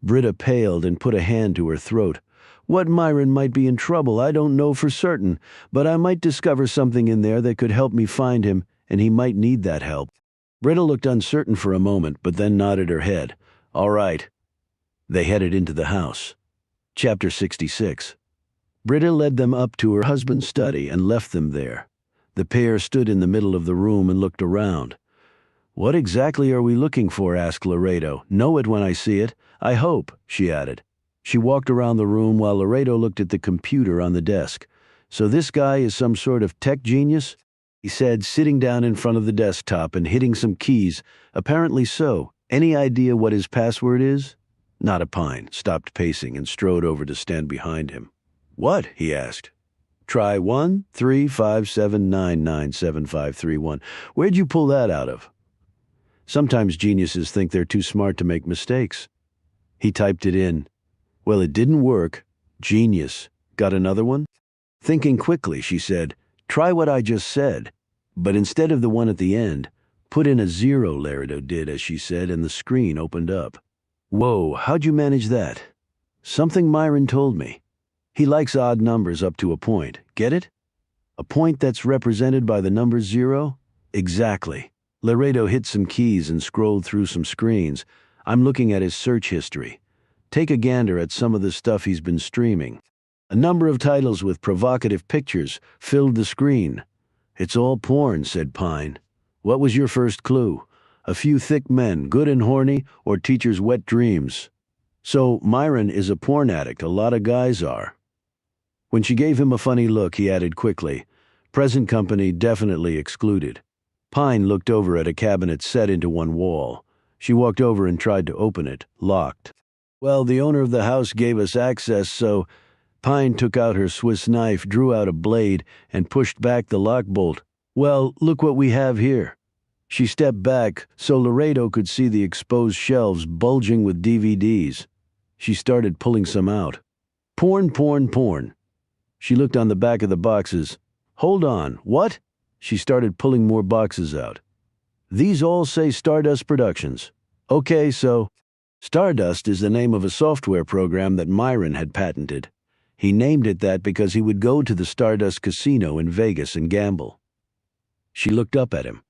Britta paled and put a hand to her throat. What Myron might be in trouble, I don't know for certain, but I might discover something in there that could help me find him, and he might need that help. Britta looked uncertain for a moment, but then nodded her head. All right. They headed into the house. Chapter 66. Britta led them up to her husband's study and left them there. The pair stood in the middle of the room and looked around. What exactly are we looking for? Asked Laredo. Know it when I see it. I hope, she added. She walked around the room while Laredo looked at the computer on the desk. So this guy is some sort of tech genius? He said, sitting down in front of the desktop and hitting some keys. Apparently so. Any idea what his password is? Not a Pine stopped pacing and strode over to stand behind him. What? He asked. Try 1-357-997531. Where'd you pull that out of? Sometimes geniuses think they're too smart to make mistakes. He typed it in. Well, it didn't work. Genius. Got another one? Thinking quickly, she said, Try what I just said. But instead of the one at the end, put in a 0, Laredo did, as she said, and the screen opened up. Whoa, how'd you manage that? Something Myron told me. He likes odd numbers up to a point. Get it? A point that's represented by the number 0? Exactly. Laredo hit some keys and scrolled through some screens. I'm looking at his search history. Take a gander at some of the stuff he's been streaming. A number of titles with provocative pictures filled the screen. It's all porn, said Pine. What was your first clue? A few thick men, good and horny, or teachers' wet dreams. So Myron is a porn addict. A lot of guys are. When she gave him a funny look, he added quickly, Present company definitely excluded. Pine looked over at a cabinet set into one wall. She walked over and tried to open it, locked. Well, the owner of the house gave us access, so... Pine took out her Swiss knife, drew out a blade, and pushed back the lock bolt. Well, look what we have here. She stepped back so Laredo could see the exposed shelves bulging with DVDs. She started pulling some out. Porn, porn, porn. She looked on the back of the boxes. Hold on, what? She started pulling more boxes out. These all say Stardust Productions. Okay, so... Stardust is the name of a software program that Myron had patented. He named it that because he would go to the Stardust Casino in Vegas and gamble. She looked up at him.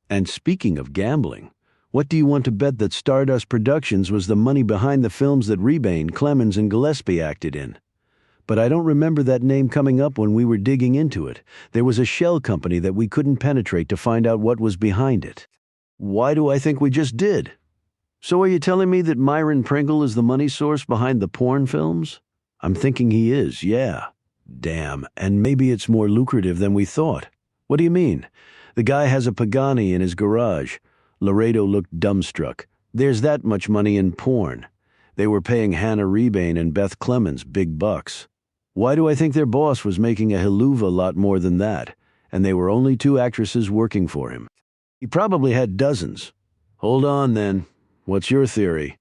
And speaking of gambling, what do you want to bet that Stardust Productions was the money behind the films that Rebane, Clemens, and Gillespie acted in? But I don't remember that name coming up when we were digging into it. There was a shell company that we couldn't penetrate to find out what was behind it. Why do I think we just did? So are you telling me that Myron Pringle is the money source behind the porn films? I'm thinking he is, yeah. Damn, and maybe it's more lucrative than we thought. What do you mean? The guy has a Pagani in his garage. Laredo looked dumbstruck. There's that much money in porn. They were paying Hannah Rebane and Beth Clemens big bucks. Why do I think their boss was making a Hiluva lot more than that, and they were only 2 actresses working for him? He probably had dozens. Hold on, then. What's your theory?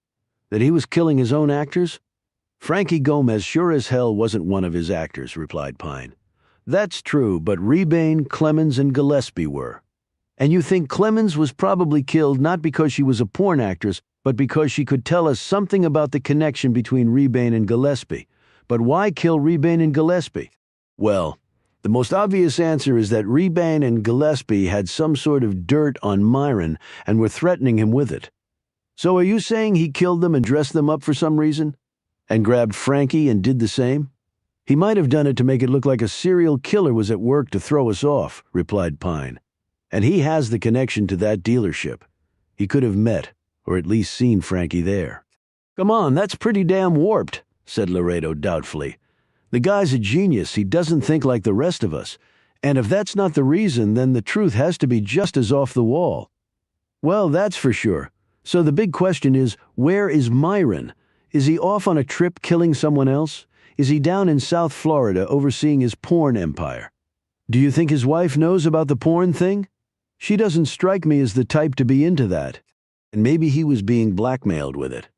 That he was killing his own actors? Frankie Gomez sure as hell wasn't one of his actors, replied Pine. That's true, but Rebane, Clemens, and Gillespie were. And you think Clemens was probably killed not because she was a porn actress, but because she could tell us something about the connection between Rebane and Gillespie. But why kill Rebane and Gillespie? Well, the most obvious answer is that Rebane and Gillespie had some sort of dirt on Myron and were threatening him with it. So are you saying he killed them and dressed them up for some reason? And grabbed Frankie and did the same? He might have done it to make it look like a serial killer was at work to throw us off, replied Pine. And he has the connection to that dealership. He could have met, or at least seen Frankie there. Come on, that's pretty damn warped, said Laredo doubtfully. The guy's a genius. He doesn't think like the rest of us. And if that's not the reason, then the truth has to be just as off the wall. Well, that's for sure. So the big question is, where is Myron? Is he off on a trip killing someone else? Is he down in South Florida overseeing his porn empire? Do you think his wife knows about the porn thing? She doesn't strike me as the type to be into that. And maybe he was being blackmailed with it.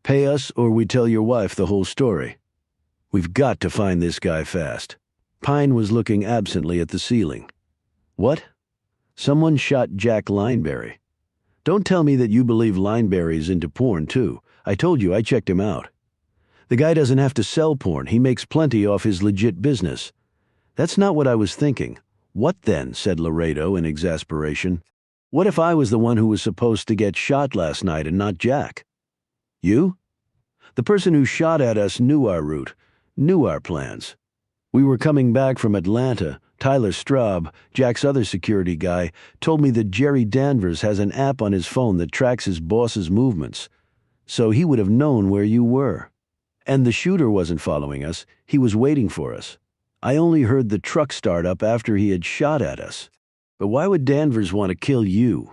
Pay us or we tell your wife the whole story. We've got to find this guy fast. Pine was looking absently at the ceiling. What? Someone shot Jack Lineberry. Don't tell me that you believe Lineberry's into porn too. I told you I checked him out. The guy doesn't have to sell porn. He makes plenty off his legit business. That's not what I was thinking. What then? Said Laredo in exasperation. What if I was the one who was supposed to get shot last night and not Jack? You? The person who shot at us knew our route, knew our plans. We were coming back from Atlanta. Tyler Straub, Jack's other security guy, told me that Jerry Danvers has an app on his phone that tracks his boss's movements. So he would have known where you were. And the shooter wasn't following us. He was waiting for us. I only heard the truck start up after he had shot at us. But why would Danvers want to kill you?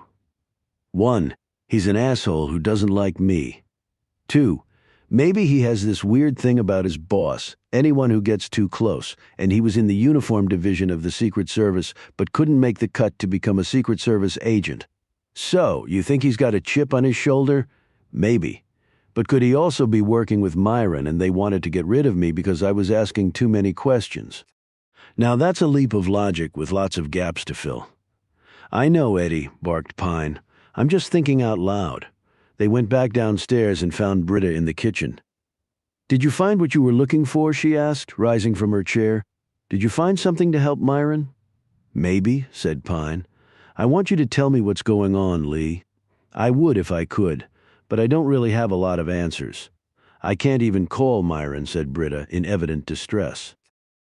1, he's an asshole who doesn't like me. 2, maybe he has this weird thing about his boss, anyone who gets too close, and he was in the uniform division of the Secret Service but couldn't make the cut to become a Secret Service agent. So, you think he's got a chip on his shoulder? Maybe. But could he also be working with Myron and they wanted to get rid of me because I was asking too many questions? Now that's a leap of logic with lots of gaps to fill. I know, Eddie, barked Pine. I'm just thinking out loud. They went back downstairs and found Britta in the kitchen. Did you find what you were looking for? She asked, rising from her chair. Did you find something to help Myron? Maybe, said Pine. I want you to tell me what's going on, Lee. I would if I could, but I don't really have a lot of answers. I can't even call Myron, said Britta, in evident distress.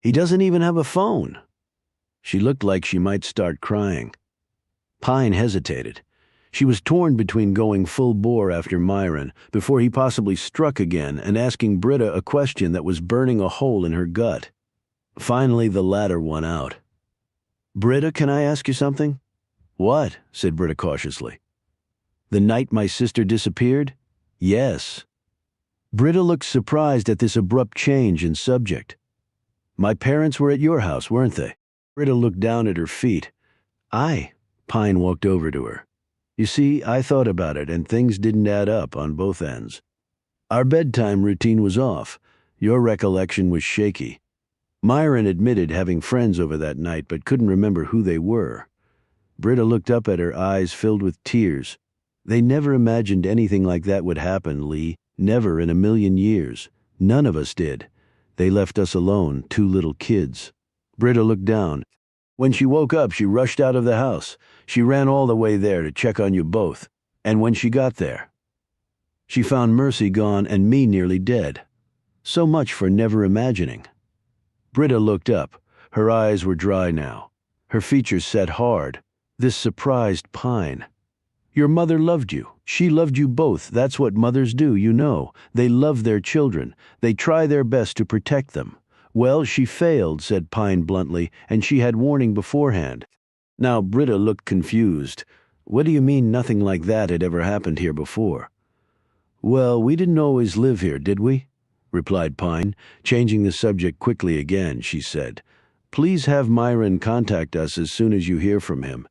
He doesn't even have a phone. She looked like she might start crying. Pine hesitated. She was torn between going full bore after Myron before he possibly struck again and asking Britta a question that was burning a hole in her gut. Finally, the latter won out. Britta, can I ask you something? What? Said Britta cautiously. The night my sister disappeared? Yes. Britta looked surprised at this abrupt change in subject. My parents were at your house, weren't they? Britta looked down at her feet. Aye. Pine walked over to her. You see, I thought about it, and things didn't add up on both ends. Our bedtime routine was off. Your recollection was shaky. Myron admitted having friends over that night, but couldn't remember who they were. Britta looked up at her, eyes filled with tears. They never imagined anything like that would happen, Lee. Never in a million years. None of us did. They left us alone, 2 little kids. Britta looked down. When she woke up, she rushed out of the house. She ran all the way there to check on you both. And when she got there, she found Mercy gone and me nearly dead. So much for never imagining. Britta looked up. Her eyes were dry now. Her features set hard. This surprised Pine. Your mother loved you. She loved you both. That's what mothers do, you know. They love their children. They try their best to protect them. Well, she failed, said Pine bluntly, and she had warning beforehand. Now Britta looked confused. What do you mean nothing like that had ever happened here before? Well, we didn't always live here, did we? Replied Pine. Changing the subject quickly again, she said. Please have Myron contact us as soon as you hear from him.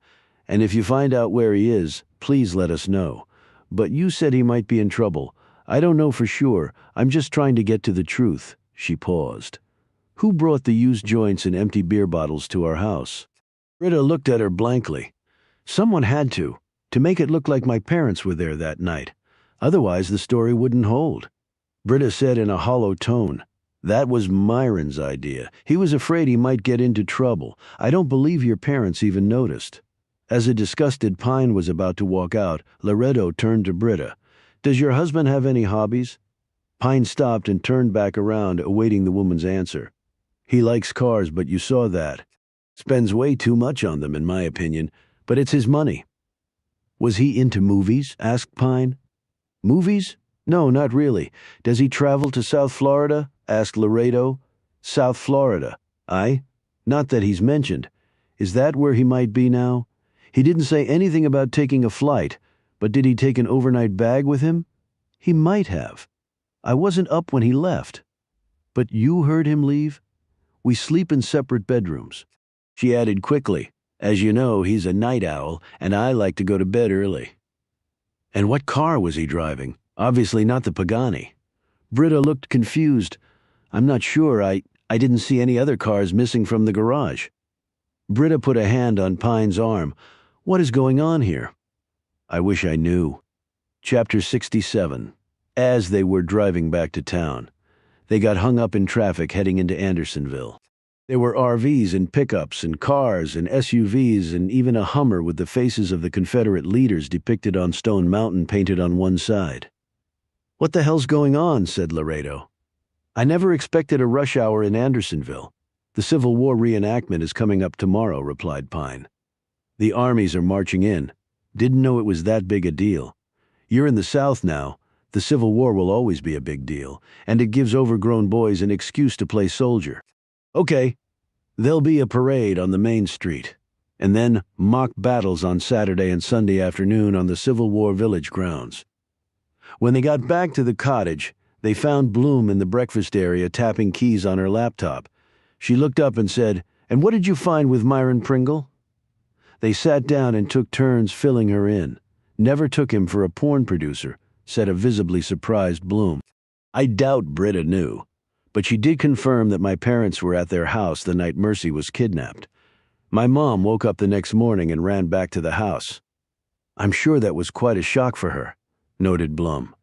And if you find out where he is, please let us know. But you said he might be in trouble. I don't know for sure. I'm just trying to get to the truth. She paused. Who brought the used joints and empty beer bottles to our house? Britta looked at her blankly. Someone had to make it look like my parents were there that night. Otherwise the story wouldn't hold. Britta said in a hollow tone, That was Myron's idea. He was afraid he might get into trouble. I don't believe your parents even noticed. As a disgusted Pine was about to walk out, Loretto turned to Britta. Does your husband have any hobbies? Pine stopped and turned back around, awaiting the woman's answer. He likes cars, but you saw that. Spends way too much on them, in my opinion, but it's his money. Was he into movies? Asked Pine. Movies? No, not really. Does he travel to South Florida? Asked Laredo. South Florida. Aye? Not that he's mentioned. Is that where he might be now? He didn't say anything about taking a flight, But did he take an overnight bag with him? He might have. I wasn't up when he left. But you heard him leave? We sleep in separate bedrooms. She added quickly, as you know, he's a night owl, and I like to go to bed early. And what car was he driving? Obviously not the Pagani. Britta looked confused. I'm not sure. I didn't see any other cars missing from the garage. Britta put a hand on Pine's arm. What is going on here? I wish I knew. Chapter 67. As they were driving back to town, they got hung up in traffic heading into Andersonville. There were RVs and pickups and cars and SUVs and even a Hummer with the faces of the Confederate leaders depicted on Stone Mountain painted on one side. What the hell's going on? Said Laredo. I never expected a rush hour in Andersonville. The Civil War reenactment is coming up tomorrow, replied Pine. The armies are marching in. Didn't know it was that big a deal. You're in the South now. The Civil War will always be a big deal, and it gives overgrown boys an excuse to play soldier. Okay, there'll be a parade on the main street, and then mock battles on Saturday and Sunday afternoon on the Civil War village grounds. When they got back to the cottage, they found Bloom in the breakfast area tapping keys on her laptop. She looked up and said, "And what did you find with Myron Pringle?" They sat down and took turns filling her in. Never took him for a porn producer, said a visibly surprised Bloom. I doubt Britta knew, but she did confirm that my parents were at their house the night Mercy was kidnapped. My mom woke up the next morning and ran back to the house. I'm sure that was quite a shock for her, noted Blum.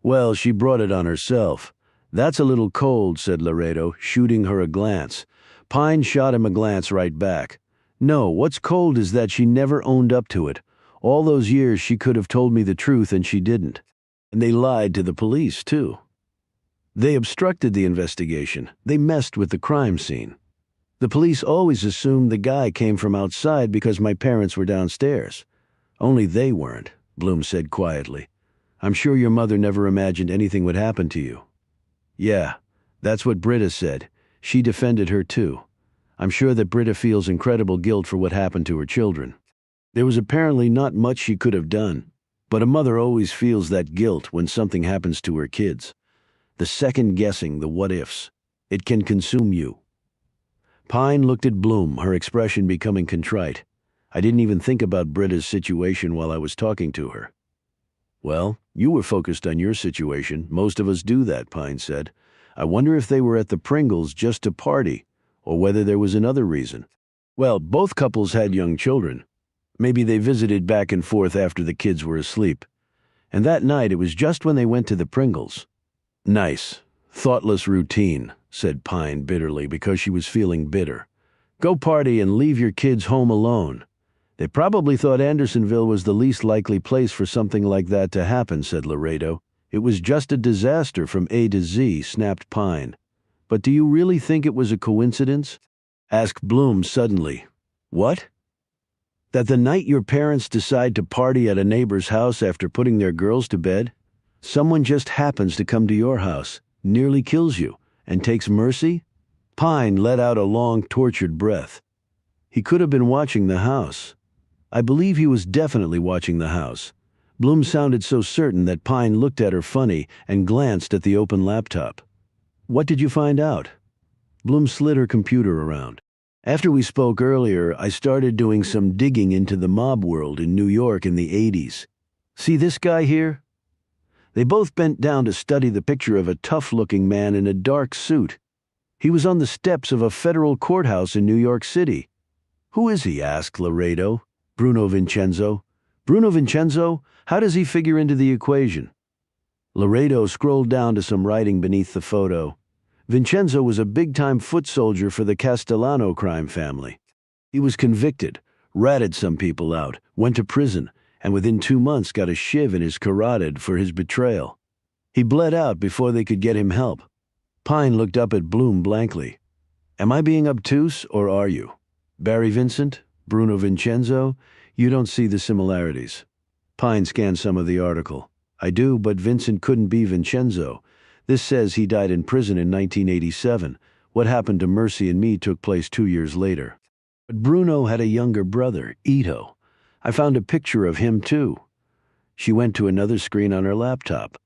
Well, she brought it on herself. That's a little cold, said Laredo, shooting her a glance. Pine shot him a glance right back. No, what's cold is that she never owned up to it. All those years she could have told me the truth and she didn't. And they lied to the police, too. They obstructed the investigation. They messed with the crime scene. The police always assumed the guy came from outside because my parents were downstairs. Only they weren't, Bloom said quietly. I'm sure your mother never imagined anything would happen to you. Yeah, that's what Britta said. She defended her too. I'm sure that Britta feels incredible guilt for what happened to her children. There was apparently not much she could have done, but a mother always feels that guilt when something happens to her kids. The second-guessing, the what-ifs. It can consume you. Pine looked at Bloom, her expression becoming contrite. I didn't even think about Britta's situation while I was talking to her. Well, you were focused on your situation. Most of us do that, Pine said. I wonder if they were at the Pringles just to party, or whether there was another reason. Well, both couples had young children. Maybe they visited back and forth after the kids were asleep. And that night it was just when they went to the Pringles. Nice, thoughtless routine, said Pine bitterly because she was feeling bitter. Go party and leave your kids home alone. They probably thought Andersonville was the least likely place for something like that to happen, said Laredo. It was just a disaster from A to Z, snapped Pine. But do you really think it was a coincidence? Asked Bloom suddenly. What? That the night your parents decide to party at a neighbor's house after putting their girls to bed, someone just happens to come to your house, nearly kills you, and takes Mercy? Pine let out a long, tortured breath. He could have been watching the house. I believe he was definitely watching the house. Bloom sounded so certain that Pine looked at her funny and glanced at the open laptop. What did you find out? Bloom slid her computer around. After we spoke earlier, I started doing some digging into the mob world in New York in the 80s. See this guy here? They both bent down to study the picture of a tough-looking man in a dark suit. He was on the steps of a federal courthouse in New York City. Who is he? Asked Laredo. Bruno Vincenzo. Bruno Vincenzo? How does he figure into the equation? Laredo scrolled down to some writing beneath the photo. Vincenzo was a big-time foot soldier for the Castellano crime family. He was convicted, ratted some people out, went to prison, and within 2 months got a shiv in his carotid for his betrayal. He bled out before they could get him help. Pine looked up at Bloom blankly. Am I being obtuse, or are you? Barry Vincent? Bruno Vincenzo? You don't see the similarities. Pine scanned some of the article. I do, but Vincent couldn't be Vincenzo. This says he died in prison in 1987. What happened to Mercy and me took place 2 years later. But Bruno had a younger brother, Ito. I found a picture of him, too. She went to another screen on her laptop.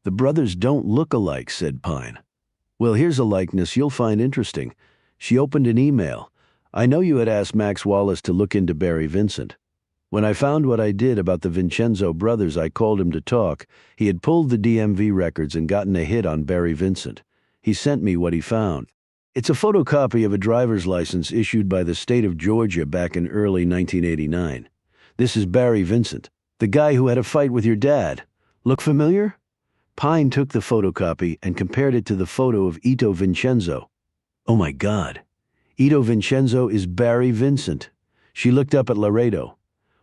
"The brothers don't look alike," said Pine. "Well, here's a likeness you'll find interesting." She opened an email. "I know you had asked Max Wallace to look into Barry Vincent. When I found what I did about the Vincenzo brothers, I called him to talk. He had pulled the DMV records and gotten a hit on Barry Vincent. He sent me what he found. It's a photocopy of a driver's license issued by the state of Georgia back in early 1989. This is Barry Vincent, the guy who had a fight with your dad. Look familiar?" Pine took the photocopy and compared it to the photo of Ito Vincenzo. "Oh my God. Ito Vincenzo is Barry Vincent." She looked up at Laredo.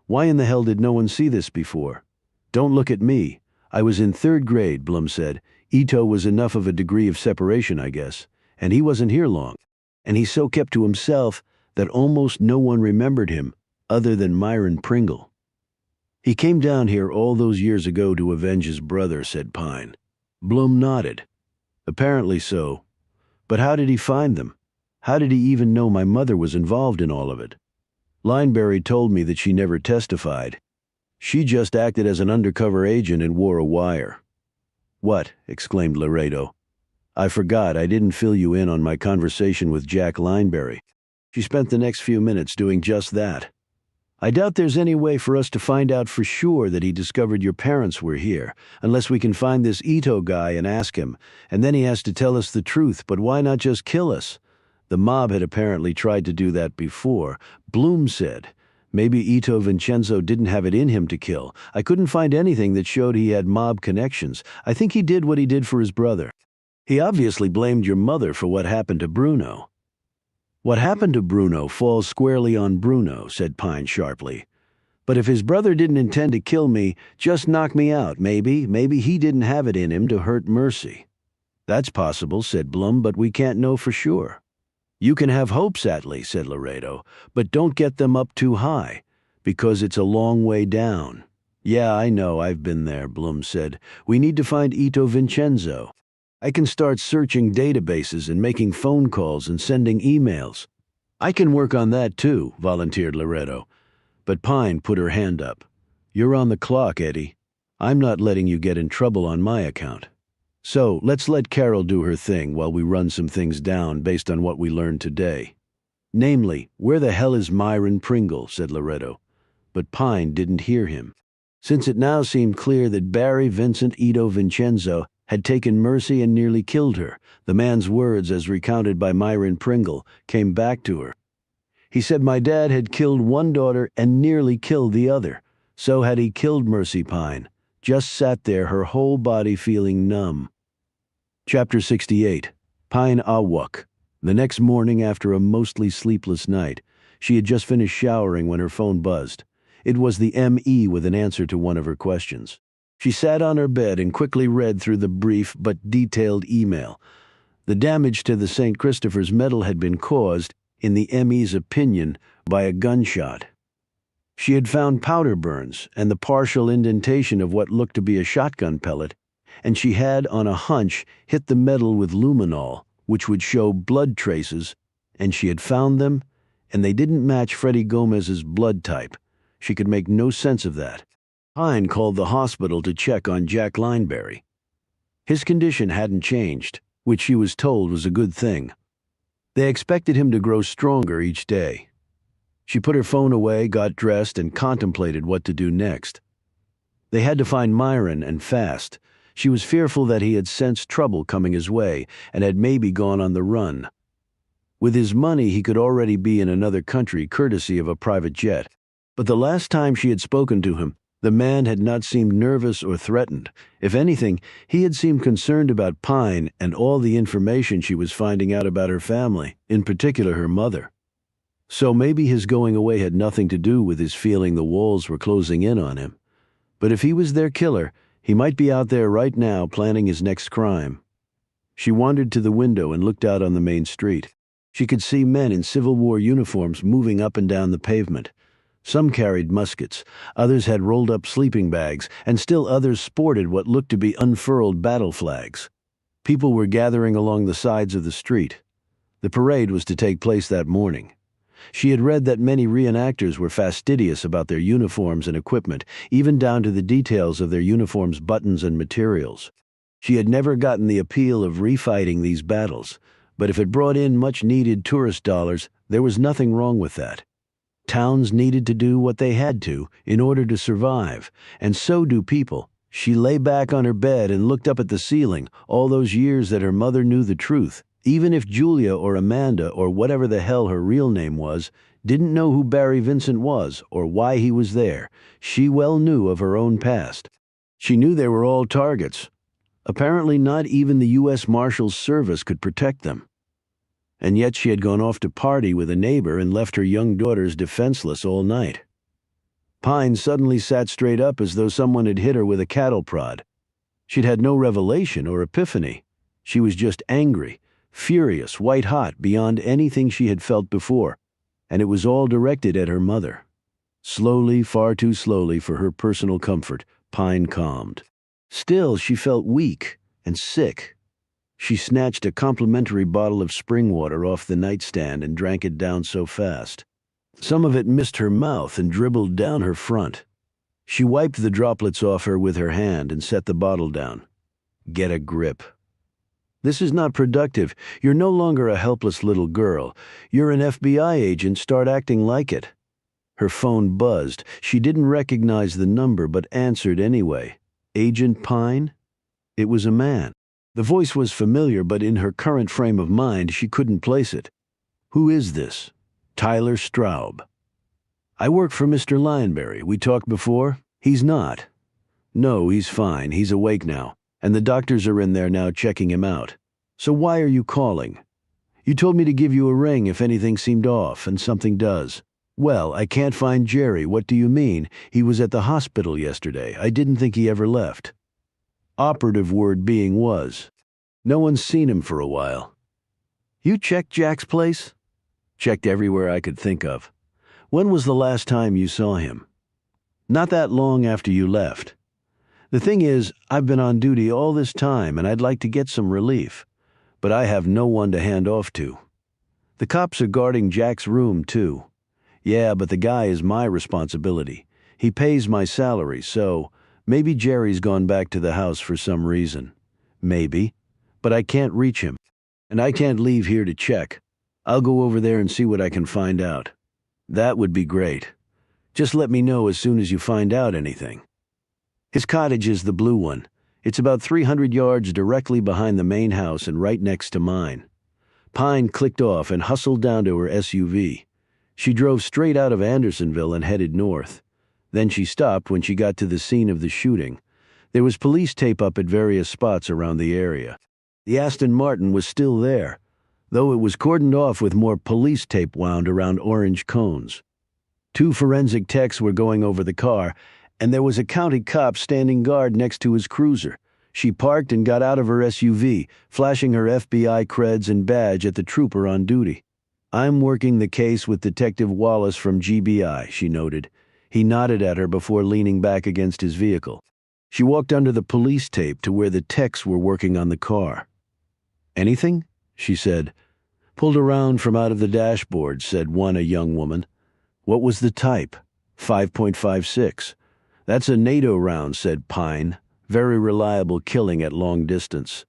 "Why in the hell did no one see this before?" "Don't look at me. I was in 3rd grade," Blum said. "Ito was enough of a degree of separation, I guess. And he wasn't here long. And he so kept to himself that almost no one remembered him, other than Myron Pringle." "He came down here all those years ago to avenge his brother," said Pine. Blum nodded. "Apparently so. But how did he find them? How did he even know my mother was involved in all of it?" "Lineberry told me that she never testified. She just acted as an undercover agent and wore a wire." "What?" exclaimed Laredo. "I forgot I didn't fill you in on my conversation with Jack Lineberry. She spent the next few minutes doing just that. I doubt there's any way for us to find out for sure that he discovered your parents were here, unless we can find this Ito guy and ask him, and then he has to tell us the truth, but why not just kill us? The mob had apparently tried to do that before. Bloom said, maybe Ito Vincenzo didn't have it in him to kill. I couldn't find anything that showed he had mob connections. I think he did what he did for his brother. He obviously blamed your mother for what happened to Bruno." "What happened to Bruno falls squarely on Bruno," said Pine sharply. "But if his brother didn't intend to kill me, just knock me out, maybe. Maybe he didn't have it in him to hurt Mercy." "That's possible," said Blum, "but we can't know for sure." "You can have hopes, Atlee," said Laredo, "but don't get them up too high, because it's a long way down." "Yeah, I know, I've been there," Blum said. "We need to find Ito Vincenzo. I can start searching databases and making phone calls and sending emails." "I can work on that too," volunteered Laredo. But Pine put her hand up. "You're on the clock, Eddie. I'm not letting you get in trouble on my account. So let's let Carol do her thing while we run some things down based on what we learned today. Namely, where the hell is Myron Pringle?" said Laredo. But Pine didn't hear him. Since it now seemed clear that Barry Vincent Ito Vincenzo had taken Mercy and nearly killed her, the man's words, as recounted by Myron Pringle, came back to her. He said, "My dad had killed one daughter and nearly killed the other. So had he killed Mercy Pine. Just sat there, her whole body feeling numb." Chapter 68. Pine Awuk. The next morning, after a mostly sleepless night, she had just finished showering when her phone buzzed. It was the ME with an answer to one of her questions. She sat on her bed and quickly read through the brief but detailed email. The damage to the St. Christopher's medal had been caused, in the ME's opinion, by a gunshot. She had found powder burns and the partial indentation of what looked to be a shotgun pellet, and she had, on a hunch, hit the metal with luminol, which would show blood traces, and she had found them, and they didn't match Freddie Gomez's blood type. She could make no sense of that. Pine called the hospital to check on Jack Lineberry. His condition hadn't changed, which she was told was a good thing. They expected him to grow stronger each day. She put her phone away, got dressed, and contemplated what to do next. They had to find Myron, and fast. She was fearful that he had sensed trouble coming his way and had maybe gone on the run. With his money, he could already be in another country courtesy of a private jet. But the last time she had spoken to him, the man had not seemed nervous or threatened. If anything, he had seemed concerned about Pine and all the information she was finding out about her family, in particular her mother. So maybe his going away had nothing to do with his feeling the walls were closing in on him. But if he was their killer, he might be out there right now planning his next crime. She wandered to the window and looked out on the main street. She could see men in Civil War uniforms moving up and down the pavement. Some carried muskets, others had rolled-up sleeping bags, and still others sported what looked to be unfurled battle flags. People were gathering along the sides of the street. The parade was to take place that morning. She had read that many reenactors were fastidious about their uniforms and equipment, even down to the details of their uniforms' buttons and materials. She had never gotten the appeal of refighting these battles, but if it brought in much-needed tourist dollars, there was nothing wrong with that. Towns needed to do what they had to in order to survive, and so do people. She lay back on her bed and looked up at the ceiling all those years that her mother knew the truth. Even if Julia or Amanda or whatever the hell her real name was didn't know who Barry Vincent was or why he was there, she well knew of her own past. She knew they were all targets. Apparently not even the U.S. Marshals Service could protect them. And yet she had gone off to party with a neighbor and left her young daughters defenseless all night. Pine suddenly sat straight up as though someone had hit her with a cattle prod. She'd had no revelation or epiphany. She was just angry, furious, white-hot beyond anything she had felt before, and it was all directed at her mother. Slowly, far too slowly for her personal comfort, Pine calmed. Still, she felt weak and sick. She snatched a complimentary bottle of spring water off the nightstand and drank it down so fast. Some of it missed her mouth and dribbled down her front. She wiped the droplets off her with her hand and set the bottle down. Get a grip. This is not productive. You're no longer a helpless little girl. You're an FBI agent. Start acting like it. Her phone buzzed. She didn't recognize the number but answered anyway. Agent Pine? It was a man. The voice was familiar, but in her current frame of mind, she couldn't place it. Who is this? Tyler Straub. I work for Mr. Lionberry. We talked before? He's not. No, he's fine. He's awake now, and the doctors are in there now checking him out. So why are you calling? You told me to give you a ring if anything seemed off, and something does. Well, I can't find Jerry. What do you mean? He was at the hospital yesterday. I didn't think he ever left. Operative word being was. No one's seen him for a while. You checked Jack's place? Checked everywhere I could think of. When was the last time you saw him? Not that long after you left. The thing is, I've been on duty all this time and I'd like to get some relief, but I have no one to hand off to. The cops are guarding Jack's room, too. Yeah, but the guy is my responsibility. He pays my salary, so maybe Jerry's gone back to the house for some reason. Maybe. But I can't reach him. And I can't leave here to check. I'll go over there and see what I can find out. That would be great. Just let me know as soon as you find out anything. His cottage is the blue one. It's about 300 yards directly behind the main house and right next to mine. Pine clicked off and hustled down to her SUV. She drove straight out of Andersonville and headed north. Then she stopped when she got to the scene of the shooting. There was police tape up at various spots around the area. The Aston Martin was still there, though it was cordoned off with more police tape wound around orange cones. 2 forensic techs were going over the car, and there was a county cop standing guard next to his cruiser. She parked and got out of her SUV, flashing her FBI creds and badge at the trooper on duty. I'm working the case with Detective Wallace from GBI, she noted. He nodded at her before leaning back against his vehicle. She walked under the police tape to where the techs were working on the car. Anything? She said. Pulled around from out of the dashboard, said a young woman. What was the type? 5.56. That's a NATO round, said Pine. Very reliable killing at long distance.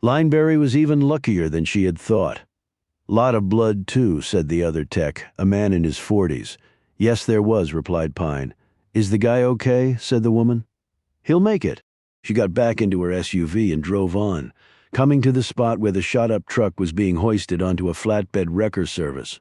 Lineberry was even luckier than she had thought. Lot of blood, too, said the other tech, a man in his 40s. Yes, there was, replied Pine. Is the guy okay? Said the woman. He'll make it. She got back into her SUV and drove on, coming to the spot where the shot-up truck was being hoisted onto a flatbed wrecker service.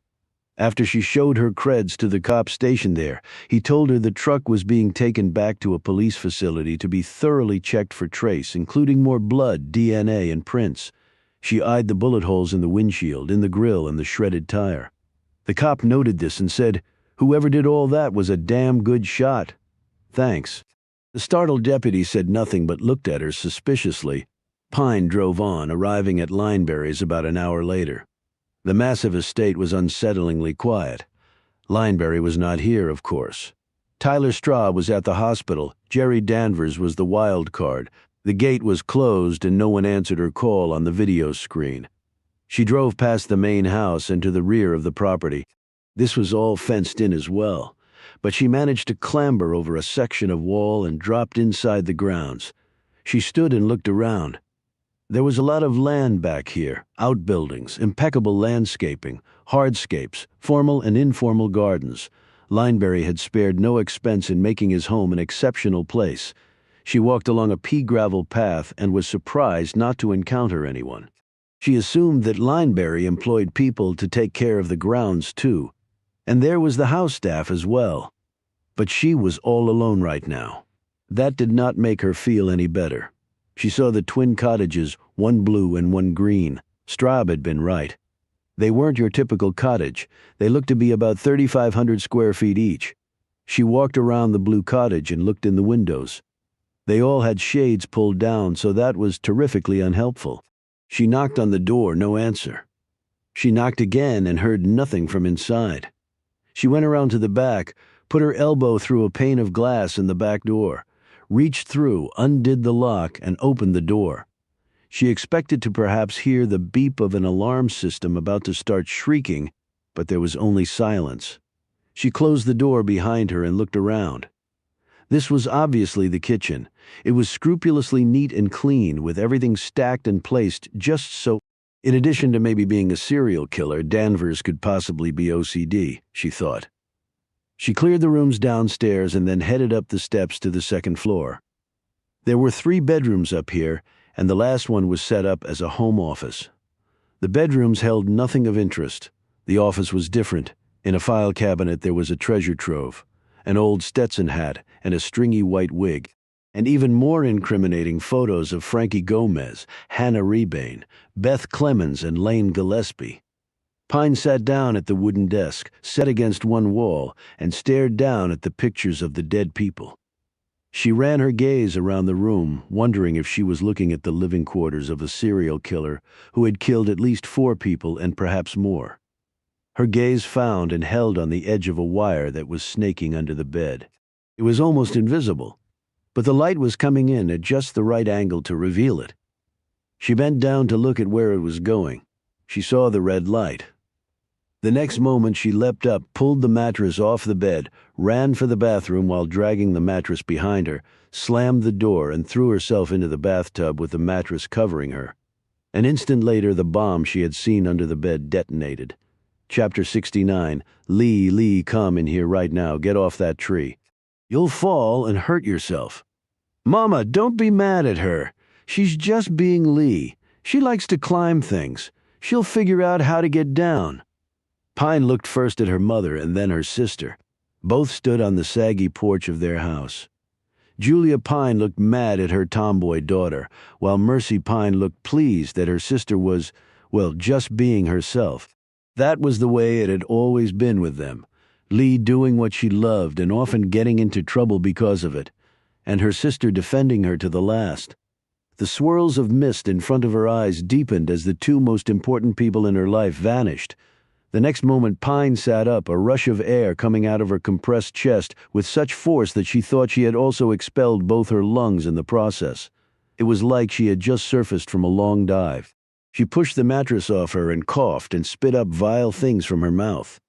After she showed her creds to the cop stationed there, he told her the truck was being taken back to a police facility to be thoroughly checked for trace, including more blood, DNA, and prints. She eyed the bullet holes in the windshield, in the grill, and the shredded tire. The cop noted this and said, "Whoever did all that was a damn good shot. Thanks." The startled deputy said nothing but looked at her suspiciously. Pine drove on, arriving at Lineberry's about an hour later. The massive estate was unsettlingly quiet. Lineberry was not here, of course. Tyler Straub was at the hospital. Jerry Danvers was the wild card. The gate was closed and no one answered her call on the video screen. She drove past the main house and to the rear of the property. This was all fenced in as well, but she managed to clamber over a section of wall and dropped inside the grounds. She stood and looked around. There was a lot of land back here, outbuildings, impeccable landscaping, hardscapes, formal and informal gardens. Lineberry had spared no expense in making his home an exceptional place. She walked along a pea-gravel path and was surprised not to encounter anyone. She assumed that Lineberry employed people to take care of the grounds too, and there was the house staff as well. But she was all alone right now. That did not make her feel any better. She saw the twin cottages, one blue and one green. Straub had been right. They weren't your typical cottage. They looked to be about 3,500 square feet each. She walked around the blue cottage and looked in the windows. They all had shades pulled down, so that was terrifically unhelpful. She knocked on the door, no answer. She knocked again and heard nothing from inside. She went around to the back, put her elbow through a pane of glass in the back door, reached through, undid the lock, and opened the door. She expected to perhaps hear the beep of an alarm system about to start shrieking, but there was only silence. She closed the door behind her and looked around. This was obviously the kitchen. It was scrupulously neat and clean, with everything stacked and placed just so. In addition to maybe being a serial killer, Danvers could possibly be OCD, she thought. She cleared the rooms downstairs and then headed up the steps to the second floor. There were 3 bedrooms up here, and the last one was set up as a home office. The bedrooms held nothing of interest. The office was different. In a file cabinet there was a treasure trove, an old Stetson hat and a stringy white wig, and even more incriminating photos of Frankie Gomez, Hannah Rebane, Beth Clemens, and Lane Gillespie. Pine sat down at the wooden desk, set against one wall, and stared down at the pictures of the dead people. She ran her gaze around the room, wondering if she was looking at the living quarters of a serial killer who had killed at least 4 people and perhaps more. Her gaze found and held on the edge of a wire that was snaking under the bed. It was almost invisible, but the light was coming in at just the right angle to reveal it. She bent down to look at where it was going. She saw the red light. The next moment she leapt up, pulled the mattress off the bed, ran for the bathroom while dragging the mattress behind her, slammed the door, and threw herself into the bathtub with the mattress covering her. An instant later, the bomb she had seen under the bed detonated. Chapter 69. Lee, come in here right now. Get off that tree. You'll fall and hurt yourself. Mama, don't be mad at her. She's just being Lee. She likes to climb things. She'll figure out how to get down. Pine looked first at her mother and then her sister. Both stood on the saggy porch of their house. Julia Pine looked mad at her tomboy daughter, while Mercy Pine looked pleased that her sister was, well, just being herself. That was the way it had always been with them. Lee doing what she loved and often getting into trouble because of it, and her sister defending her to the last. The swirls of mist in front of her eyes deepened as the 2 most important people in her life vanished. The next moment Pine sat up, a rush of air coming out of her compressed chest with such force that she thought she had also expelled both her lungs in the process. It was like she had just surfaced from a long dive. She pushed the mattress off her and coughed and spit up vile things from her mouth.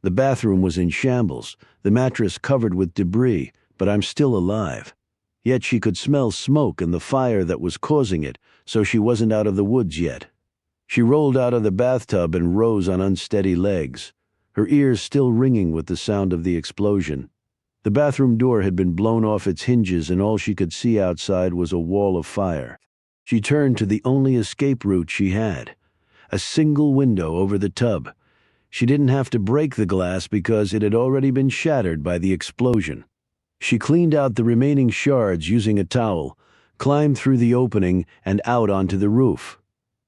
The bathroom was in shambles, the mattress covered with debris, but I'm still alive. Yet she could smell smoke and the fire that was causing it, so she wasn't out of the woods yet. She rolled out of the bathtub and rose on unsteady legs, her ears still ringing with the sound of the explosion. The bathroom door had been blown off its hinges and all she could see outside was a wall of fire. She turned to the only escape route she had, a single window over the tub. She didn't have to break the glass because it had already been shattered by the explosion. She cleaned out the remaining shards using a towel, climbed through the opening and out onto the roof.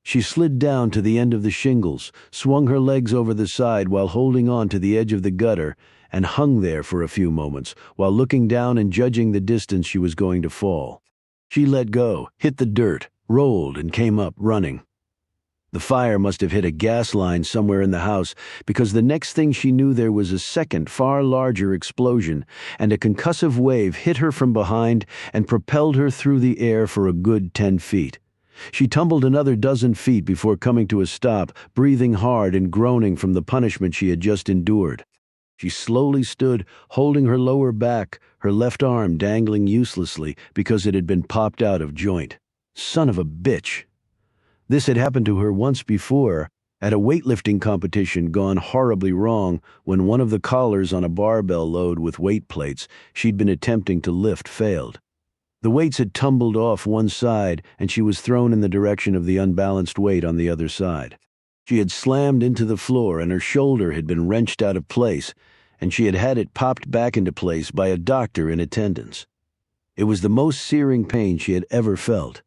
She slid down to the end of the shingles, swung her legs over the side while holding on to the edge of the gutter, and hung there for a few moments while looking down and judging the distance she was going to fall. She let go, hit the dirt, rolled, and came up running. The fire must have hit a gas line somewhere in the house, because the next thing she knew there was a second, far larger explosion, and a concussive wave hit her from behind and propelled her through the air for a good 10 feet. She tumbled another dozen feet before coming to a stop, breathing hard and groaning from the punishment she had just endured. She slowly stood, holding her lower back, her left arm dangling uselessly because it had been popped out of joint. Son of a bitch. This had happened to her once before, at a weightlifting competition gone horribly wrong when one of the collars on a barbell load with weight plates she'd been attempting to lift failed. The weights had tumbled off one side and she was thrown in the direction of the unbalanced weight on the other side. She had slammed into the floor and her shoulder had been wrenched out of place, and she had had it popped back into place by a doctor in attendance. It was the most searing pain she had ever felt.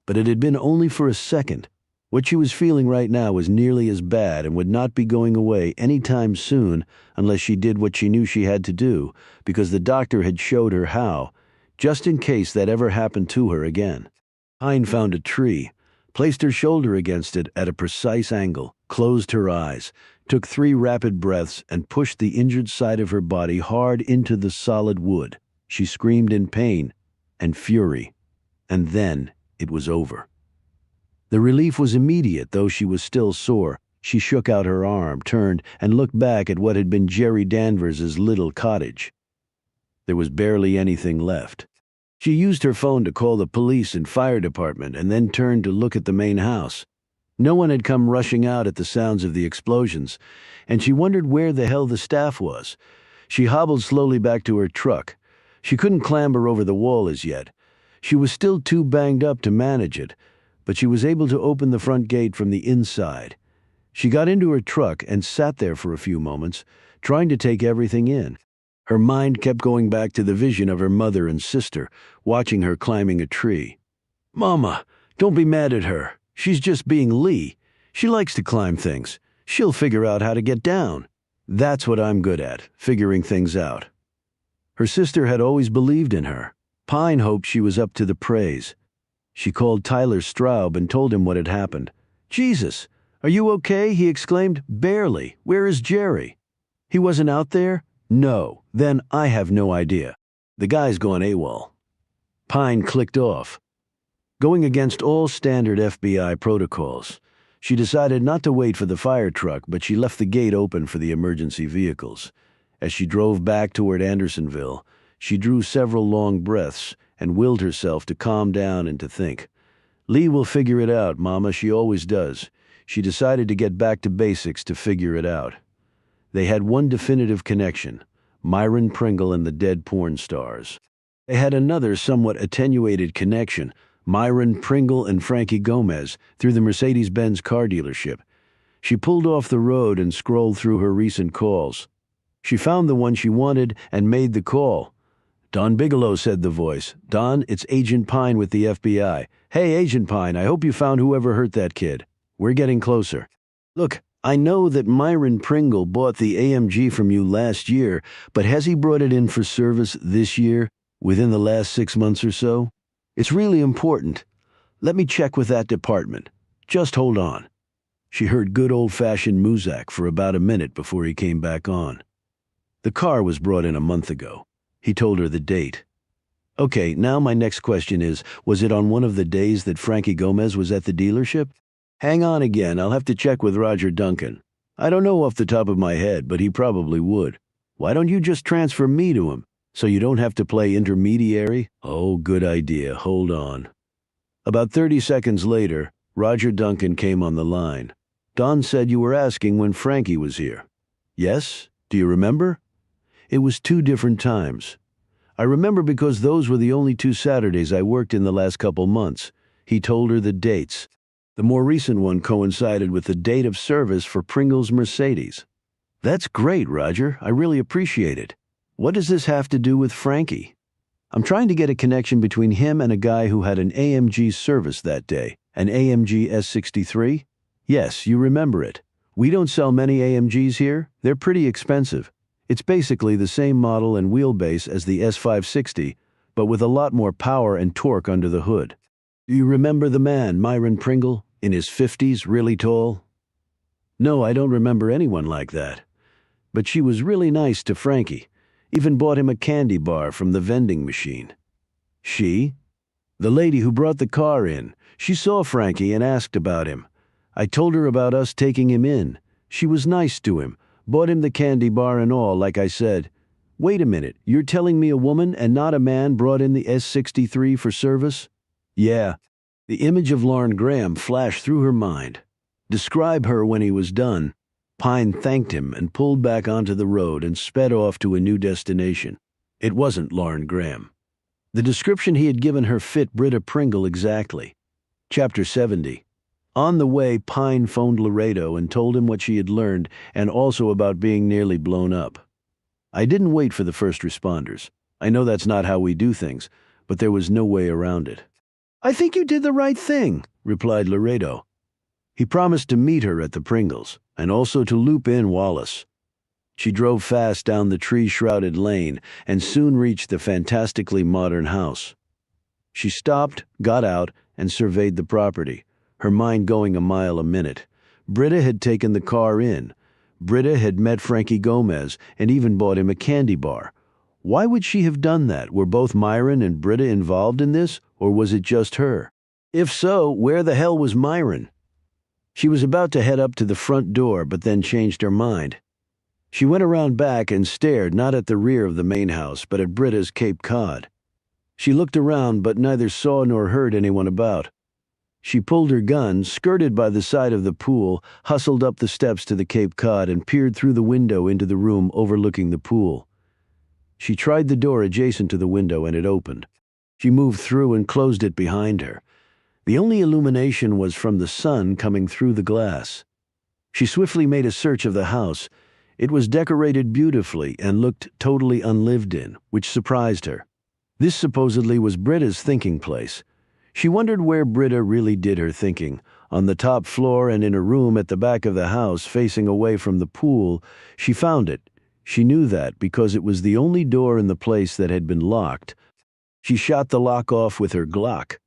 But it had been only for a second. What she was feeling right now was nearly as bad and would not be going away any time soon unless she did what she knew she had to do, because the doctor had showed her how, just in case that ever happened to her again. Pine found a tree, placed her shoulder against it at a precise angle, closed her eyes, took 3 rapid breaths, and pushed the injured side of her body hard into the solid wood. She screamed in pain and fury, and then it was over. The relief was immediate, though she was still sore. She shook out her arm, turned, and looked back at what had been Jerry Danvers's little cottage. There was barely anything left. She used her phone to call the police and fire department and then turned to look at the main house. No one had come rushing out at the sounds of the explosions, and she wondered where the hell the staff was. She hobbled slowly back to her truck. She couldn't clamber over the wall as yet. She was still too banged up to manage it, but she was able to open the front gate from the inside. She got into her truck and sat there for a few moments, trying to take everything in. Her mind kept going back to the vision of her mother and sister, watching her climbing a tree. "Mama, don't be mad at her. She's just being Lee. She likes to climb things. She'll figure out how to get down. That's what I'm good at, figuring things out." Her sister had always believed in her. Pine hoped she was up to the praise. She called Tyler Straub and told him what had happened. "Jesus, are you okay?" he exclaimed. "Barely. Where is Jerry?" "He wasn't out there?" "No. Then I have no idea. The guy's gone AWOL." Pine clicked off. Going against all standard FBI protocols, she decided not to wait for the fire truck, but she left the gate open for the emergency vehicles. As she drove back toward Andersonville, she drew several long breaths and willed herself to calm down and to think. "Lee will figure it out, Mama, she always does." She decided to get back to basics to figure it out. They had one definitive connection: Myron Pringle and the dead porn stars. They had another somewhat attenuated connection: Myron Pringle and Frankie Gomez, through the Mercedes-Benz car dealership. She pulled off the road and scrolled through her recent calls. She found the one she wanted and made the call. "Don Bigelow," said the voice. "Don, it's Agent Pine with the FBI. Hey, Agent Pine, I hope you found whoever hurt that kid. We're getting closer. Look, I know that Myron Pringle bought the AMG from you last year, but has he brought it in for service this year, within the last 6 months or so? It's really important. Let me check with that department. Just hold on." She heard good old-fashioned Muzak for about a minute before he came back on. "The car was brought in a month ago." He told her the date. "Okay, now my next question is, was it on one of the days that Frankie Gomez was at the dealership?" "Hang on again, I'll have to check with Roger Duncan. I don't know off the top of my head, but he probably would. Why don't you just transfer me to him, so you don't have to play intermediary?" "Oh, good idea. Hold on." About 30 seconds later, Roger Duncan came on the line. "Don said you were asking when Frankie was here." "Yes? Do you remember?" "It was 2 different times. I remember because those were the only 2 Saturdays I worked in the last couple months." He told her the dates. The more recent one coincided with the date of service for Pringle's Mercedes. "That's great, Roger. I really appreciate it. What does this have to do with Frankie?" "I'm trying to get a connection between him and a guy who had an AMG service that day." "An AMG S63? "Yes, you remember it. We don't sell many AMGs here. They're pretty expensive. It's basically the same model and wheelbase as the S560, but with a lot more power and torque under the hood." "Do you remember the man, Myron Pringle, in his 50s, really tall?" "No, I don't remember anyone like that. But she was really nice to Frankie. Even bought him a candy bar from the vending machine." "She?" "The lady who brought the car in. She saw Frankie and asked about him. I told her about us taking him in. She was nice to him, Bought him the candy bar and all, like I said. Wait a minute, you're telling me a woman and not a man brought in the S-63 for service? Yeah. The image of Lauren Graham flashed through her mind. Describe her when he was done. Pine thanked him and pulled back onto the road and sped off to a new destination. It wasn't Lauren Graham. The description he had given her fit Britta Pringle exactly. Chapter 70. On the way, Pine phoned Laredo and told him what she had learned and also about being nearly blown up. I didn't wait for the first responders. I know that's not how we do things, but there was no way around it. I think you did the right thing, replied Laredo. He promised to meet her at the Pringles, and also to loop in Wallace. She drove fast down the tree-shrouded lane and soon reached the fantastically modern house. She stopped, got out, and surveyed the property, her mind going a mile a minute. Britta had taken the car in. Britta had met Frankie Gomez and even bought him a candy bar. Why would she have done that? Were both Myron and Britta involved in this, or was it just her? If so, where the hell was Myron? She was about to head up to the front door, but then changed her mind. She went around back and stared not at the rear of the main house, but at Britta's Cape Cod. She looked around, but neither saw nor heard anyone about. She pulled her gun, skirted by the side of the pool, hustled up the steps to the Cape Cod, and peered through the window into the room overlooking the pool. She tried the door adjacent to the window, and it opened. She moved through and closed it behind her. The only illumination was from the sun coming through the glass. She swiftly made a search of the house. It was decorated beautifully and looked totally unlived in, which surprised her. This supposedly was Britta's thinking place. She wondered where Britta really did her thinking. On the top floor and in a room at the back of the house facing away from the pool, she found it. She knew that because it was the only door in the place that had been locked. She shot the lock off with her Glock.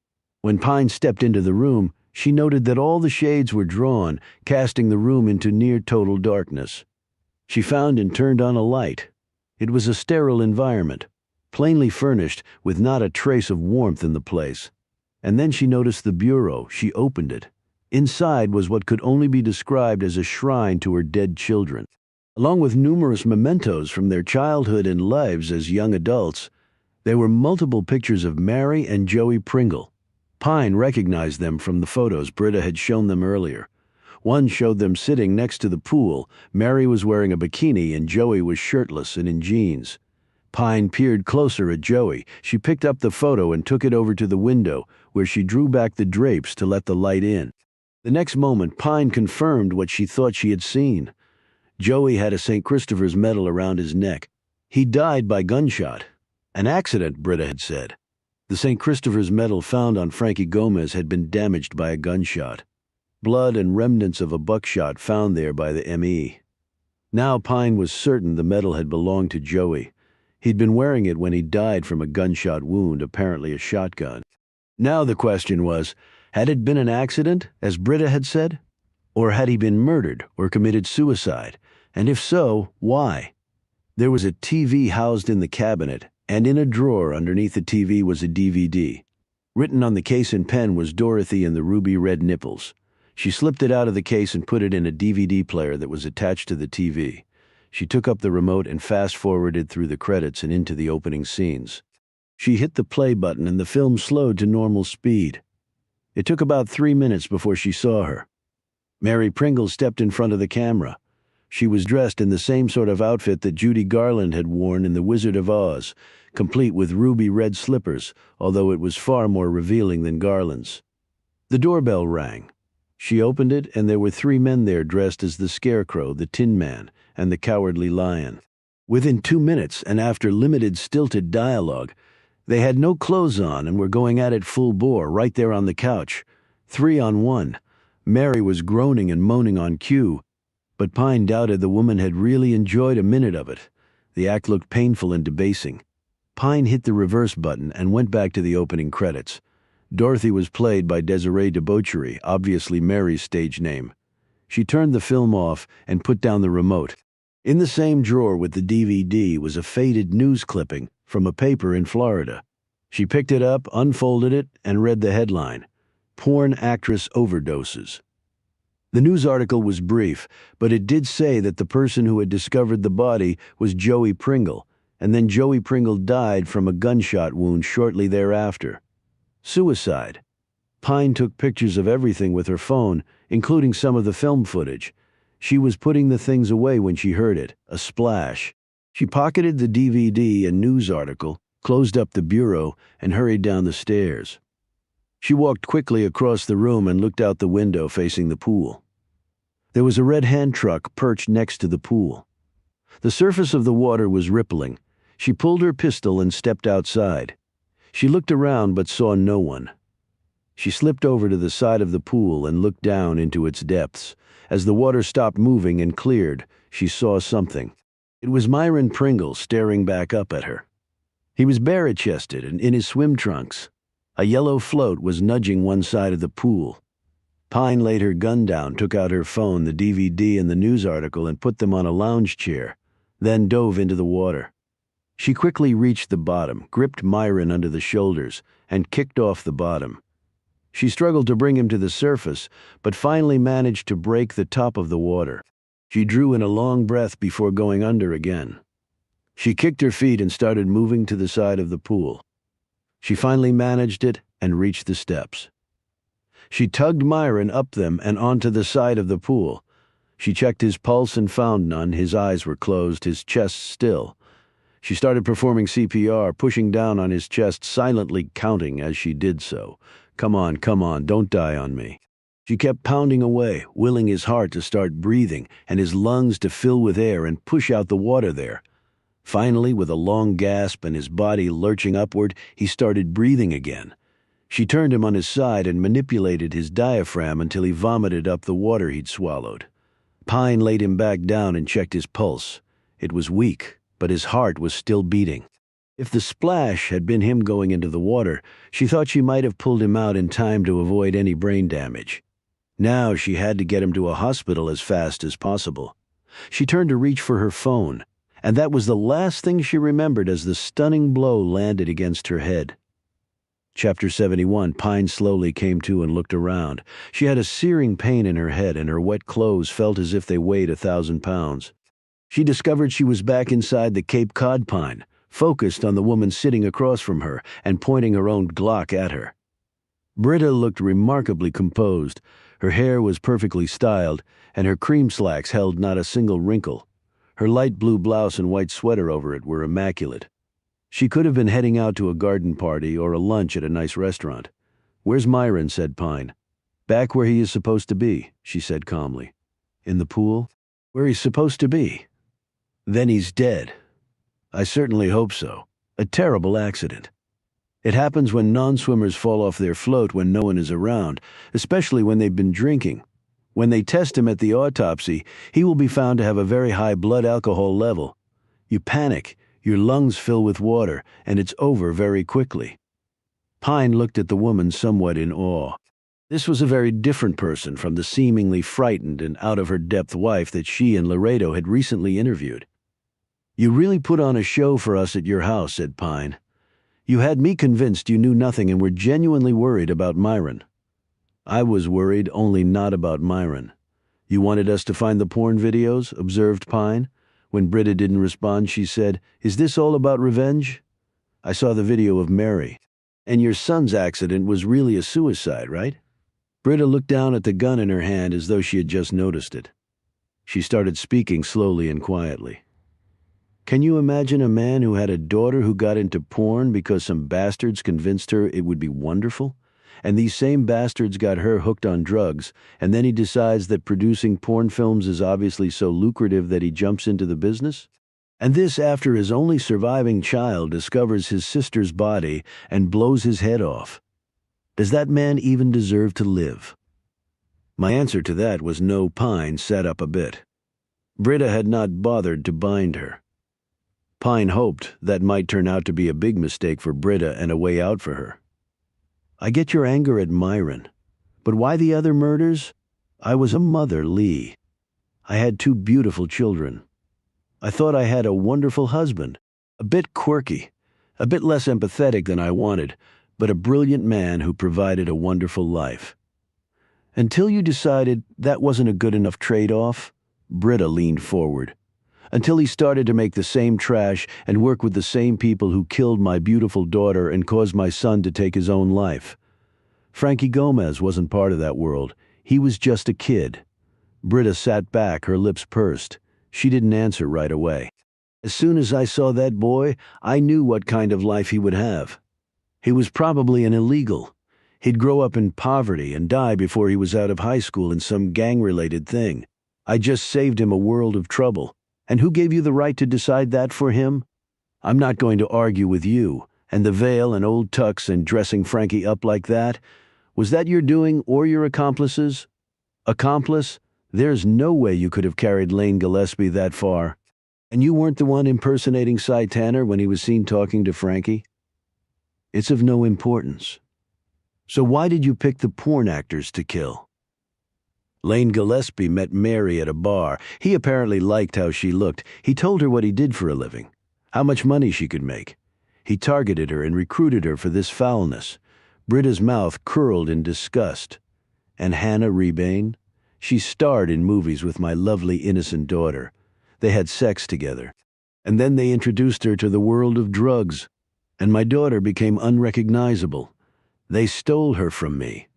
When Pine stepped into the room, she noted that all the shades were drawn, casting the room into near total darkness. She found and turned on a light. It was a sterile environment, plainly furnished with not a trace of warmth in the place. And then she noticed the bureau. She opened it. Inside was what could only be described as a shrine to her dead children. Along with numerous mementos from their childhood and lives as young adults, there were multiple pictures of Mary and Joey Pringle. Pine recognized them from the photos Britta had shown them earlier. One showed them sitting next to the pool. Mary was wearing a bikini and Joey was shirtless and in jeans. Pine peered closer at Joey. She picked up the photo and took it over to the window, where she drew back the drapes to let the light in. The next moment, Pine confirmed what she thought she had seen. Joey had a St. Christopher's medal around his neck. He died by gunshot. An accident, Britta had said. The St. Christopher's medal found on Frankie Gomez had been damaged by a gunshot. Blood and remnants of a buckshot found there by the ME. Now Pine was certain the medal had belonged to Joey. He'd been wearing it when he died from a gunshot wound, apparently a shotgun. Now the question was, had it been an accident, as Britta had said? Or had he been murdered or committed suicide? And if so, why? There was a TV housed in the cabinet, and in a drawer underneath the TV was a DVD. Written on the case in pen was Dorothy and the ruby red nipples. She slipped it out of the case and put it in a DVD player that was attached to the TV. She took up the remote and fast-forwarded through the credits and into the opening scenes. She hit the play button and the film slowed to normal speed. It took about 3 minutes before she saw her. Mary Pringle stepped in front of the camera. She was dressed in the same sort of outfit that Judy Garland had worn in The Wizard of Oz, complete with ruby red slippers, although it was far more revealing than Garland's. The doorbell rang. She opened it, and there were 3 men there dressed as the Scarecrow, the Tin Man, and the Cowardly Lion. Within 2 minutes, and after limited stilted dialogue, they had no clothes on and were going at it full bore, right there on the couch. 3 on 1. Mary was groaning and moaning on cue, but Pine doubted the woman had really enjoyed a minute of it. The act looked painful and debasing. Pine hit the reverse button and went back to the opening credits. Dorothy was played by Desiree Debauchery, obviously Mary's stage name. She turned the film off and put down the remote. In the same drawer with the DVD was a faded news clipping from a paper in Florida. She picked it up, unfolded it, and read the headline, "Porn Actress Overdoses." The news article was brief, but it did say that the person who had discovered the body was Joey Pringle, and then Joey Pringle died from a gunshot wound shortly thereafter. Suicide. Pine took pictures of everything with her phone, including some of the film footage. She was putting the things away when she heard it, a splash. She pocketed the DVD and news article, closed up the bureau, and hurried down the stairs. She walked quickly across the room and looked out the window facing the pool. There was a red hand truck perched next to the pool. The surface of the water was rippling. She pulled her pistol and stepped outside. She looked around but saw no one. She slipped over to the side of the pool and looked down into its depths. As the water stopped moving and cleared, she saw something. It was Myron Pringle staring back up at her. He was bare-chested and in his swim trunks. A yellow float was nudging one side of the pool. Pine laid her gun down, took out her phone, the DVD, and the news article and put them on a lounge chair, then dove into the water. She quickly reached the bottom, gripped Myron under the shoulders, and kicked off the bottom. She struggled to bring him to the surface, but finally managed to break the top of the water. She drew in a long breath before going under again. She kicked her feet and started moving to the side of the pool. She finally managed it and reached the steps. She tugged Myron up them and onto the side of the pool. She checked his pulse and found none. His eyes were closed, his chest still. She started performing CPR, pushing down on his chest, silently counting as she did so. Come on, don't die on me. She kept pounding away, willing his heart to start breathing and his lungs to fill with air and push out the water there. Finally, with a long gasp and his body lurching upward, he started breathing again. She turned him on his side and manipulated his diaphragm until he vomited up the water he'd swallowed. Pine laid him back down and checked his pulse. It was weak, but his heart was still beating. If the splash had been him going into the water, she thought she might have pulled him out in time to avoid any brain damage. Now she had to get him to a hospital as fast as possible. She turned to reach for her phone, and that was the last thing she remembered as the stunning blow landed against her head. Chapter 71. Pine slowly came to and looked around. She had a searing pain in her head, and her wet clothes felt as if they weighed 1,000 pounds. She discovered she was back inside the Cape Cod Pine, focused on the woman sitting across from her and pointing her own Glock at her. Britta looked remarkably composed. Her hair was perfectly styled, and her cream slacks held not a single wrinkle. Her light blue blouse and white sweater over it were immaculate. She could have been heading out to a garden party or a lunch at a nice restaurant. "Where's Myron?" said Pine. "Back where he is supposed to be," she said calmly. "In the pool?" "Where he's supposed to be." "Then he's dead." "I certainly hope so. A terrible accident. It happens when non-swimmers fall off their float when no one is around, especially when they've been drinking. When they test him at the autopsy, he will be found to have a very high blood alcohol level. You panic, your lungs fill with water, and it's over very quickly." Pine looked at the woman somewhat in awe. This was a very different person from the seemingly frightened and out-of-her-depth wife that she and Laredo had recently interviewed. "You really put on a show for us at your house," said Pine. "You had me convinced you knew nothing and were genuinely worried about Myron." "I was worried, only not about Myron." "You wanted us to find the porn videos?" observed Pine. When Britta didn't respond, she said, "Is this all about revenge?" "I saw the video of Mary. And your son's accident was really a suicide, right?" Britta looked down at the gun in her hand as though she had just noticed it. She started speaking slowly and quietly. "Can you imagine a man who had a daughter who got into porn because some bastards convinced her it would be wonderful? And these same bastards got her hooked on drugs, and then he decides that producing porn films is obviously so lucrative that he jumps into the business? And this after his only surviving child discovers his sister's body and blows his head off. Does that man even deserve to live?" My answer to that was no. Pine sat up a bit. Britta had not bothered to bind her. Pine hoped that might turn out to be a big mistake for Britta and a way out for her. "I get your anger at Myron, but why the other murders? I was a mother, Lee. I had 2 beautiful children. I thought I had a wonderful husband, a bit quirky, a bit less empathetic than I wanted, but a brilliant man who provided a wonderful life. Until you decided that wasn't a good enough trade-off? Britta leaned forward. Until he started to make the same trash and work with the same people who killed my beautiful daughter and caused my son to take his own life. Frankie Gomez wasn't part of that world. He was just a kid. Britta sat back, her lips pursed. She didn't answer right away. As soon as I saw that boy, I knew what kind of life he would have. He was probably an illegal. He'd grow up in poverty and die before he was out of high school in some gang-related thing. I just saved him a world of trouble. And who gave you the right to decide that for him? I'm not going to argue with you. And the veil and old tux and dressing Frankie up like that, was that your doing or your accomplice's? Accomplice? There's no way you could have carried Lane Gillespie that far. And you weren't the one impersonating Cy Tanner when he was seen talking to Frankie? It's of no importance. So why did you pick the porn actors to kill? Lane Gillespie met Mary at a bar. He apparently liked how she looked. He told her what he did for a living, how much money she could make. He targeted her and recruited her for this foulness. Britta's mouth curled in disgust. And Hannah Rebane? She starred in movies with my lovely innocent daughter. They had sex together. And then they introduced her to the world of drugs. And my daughter became unrecognizable. They stole her from me.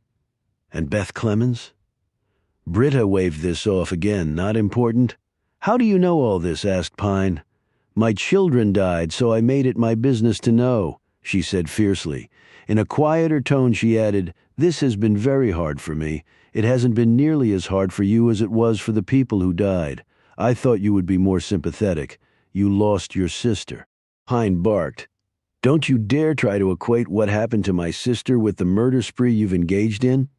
And Beth Clemens? Britta waved this off again, not important. How do you know all this? Asked Pine. My children died, so I made it my business to know, she said fiercely. In a quieter tone she added, this has been very hard for me. It hasn't been nearly as hard for you as it was for the people who died. I thought you would be more sympathetic. You lost your sister. Pine barked. Don't you dare try to equate what happened to my sister with the murder spree you've engaged in.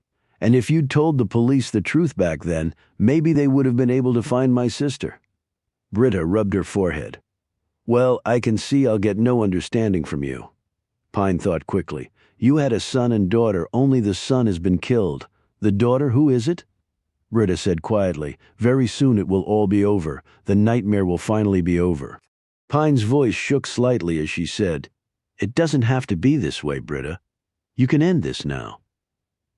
And if you'd told the police the truth back then, maybe they would have been able to find my sister. Britta rubbed her forehead. Well, I can see I'll get no understanding from you. Pine thought quickly. You had a son and daughter, only the son has been killed. The daughter, who is it? Britta said quietly, very soon it will all be over. The nightmare will finally be over. Pine's voice shook slightly as she said, it doesn't have to be this way, Britta. You can end this now.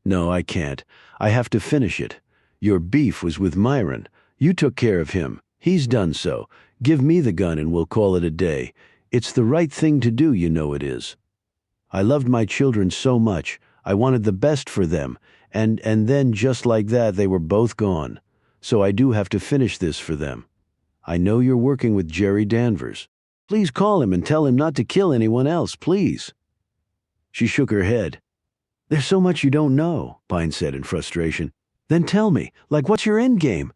No, I can't. I have to finish it. Your beef was with Myron. You took care of him. He's done so. Give me the gun and we'll call it a day. It's the right thing to do, you know it is. I loved my children so much. I wanted the best for them. And then just like that, they were both gone. So I do have to finish this for them. I know you're working with Jerry Danvers. Please call him and tell him not to kill anyone else, please. She shook her head. There's so much you don't know, Pine said in frustration. Then tell me, like what's your end game?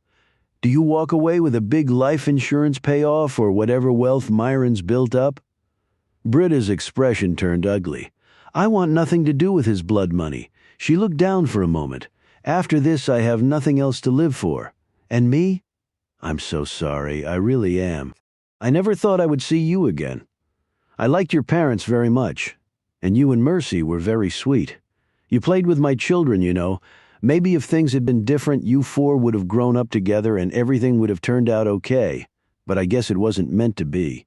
Do you walk away with a big life insurance payoff or whatever wealth Myron's built up? Britta's expression turned ugly. I want nothing to do with his blood money. She looked down for a moment. After this, I have nothing else to live for. And me? I'm so sorry, I really am. I never thought I would see you again. I liked your parents very much, and you and Mercy were very sweet. You played with my children, you know. Maybe if things had been different, you four would have grown up together and everything would have turned out okay. But I guess it wasn't meant to be.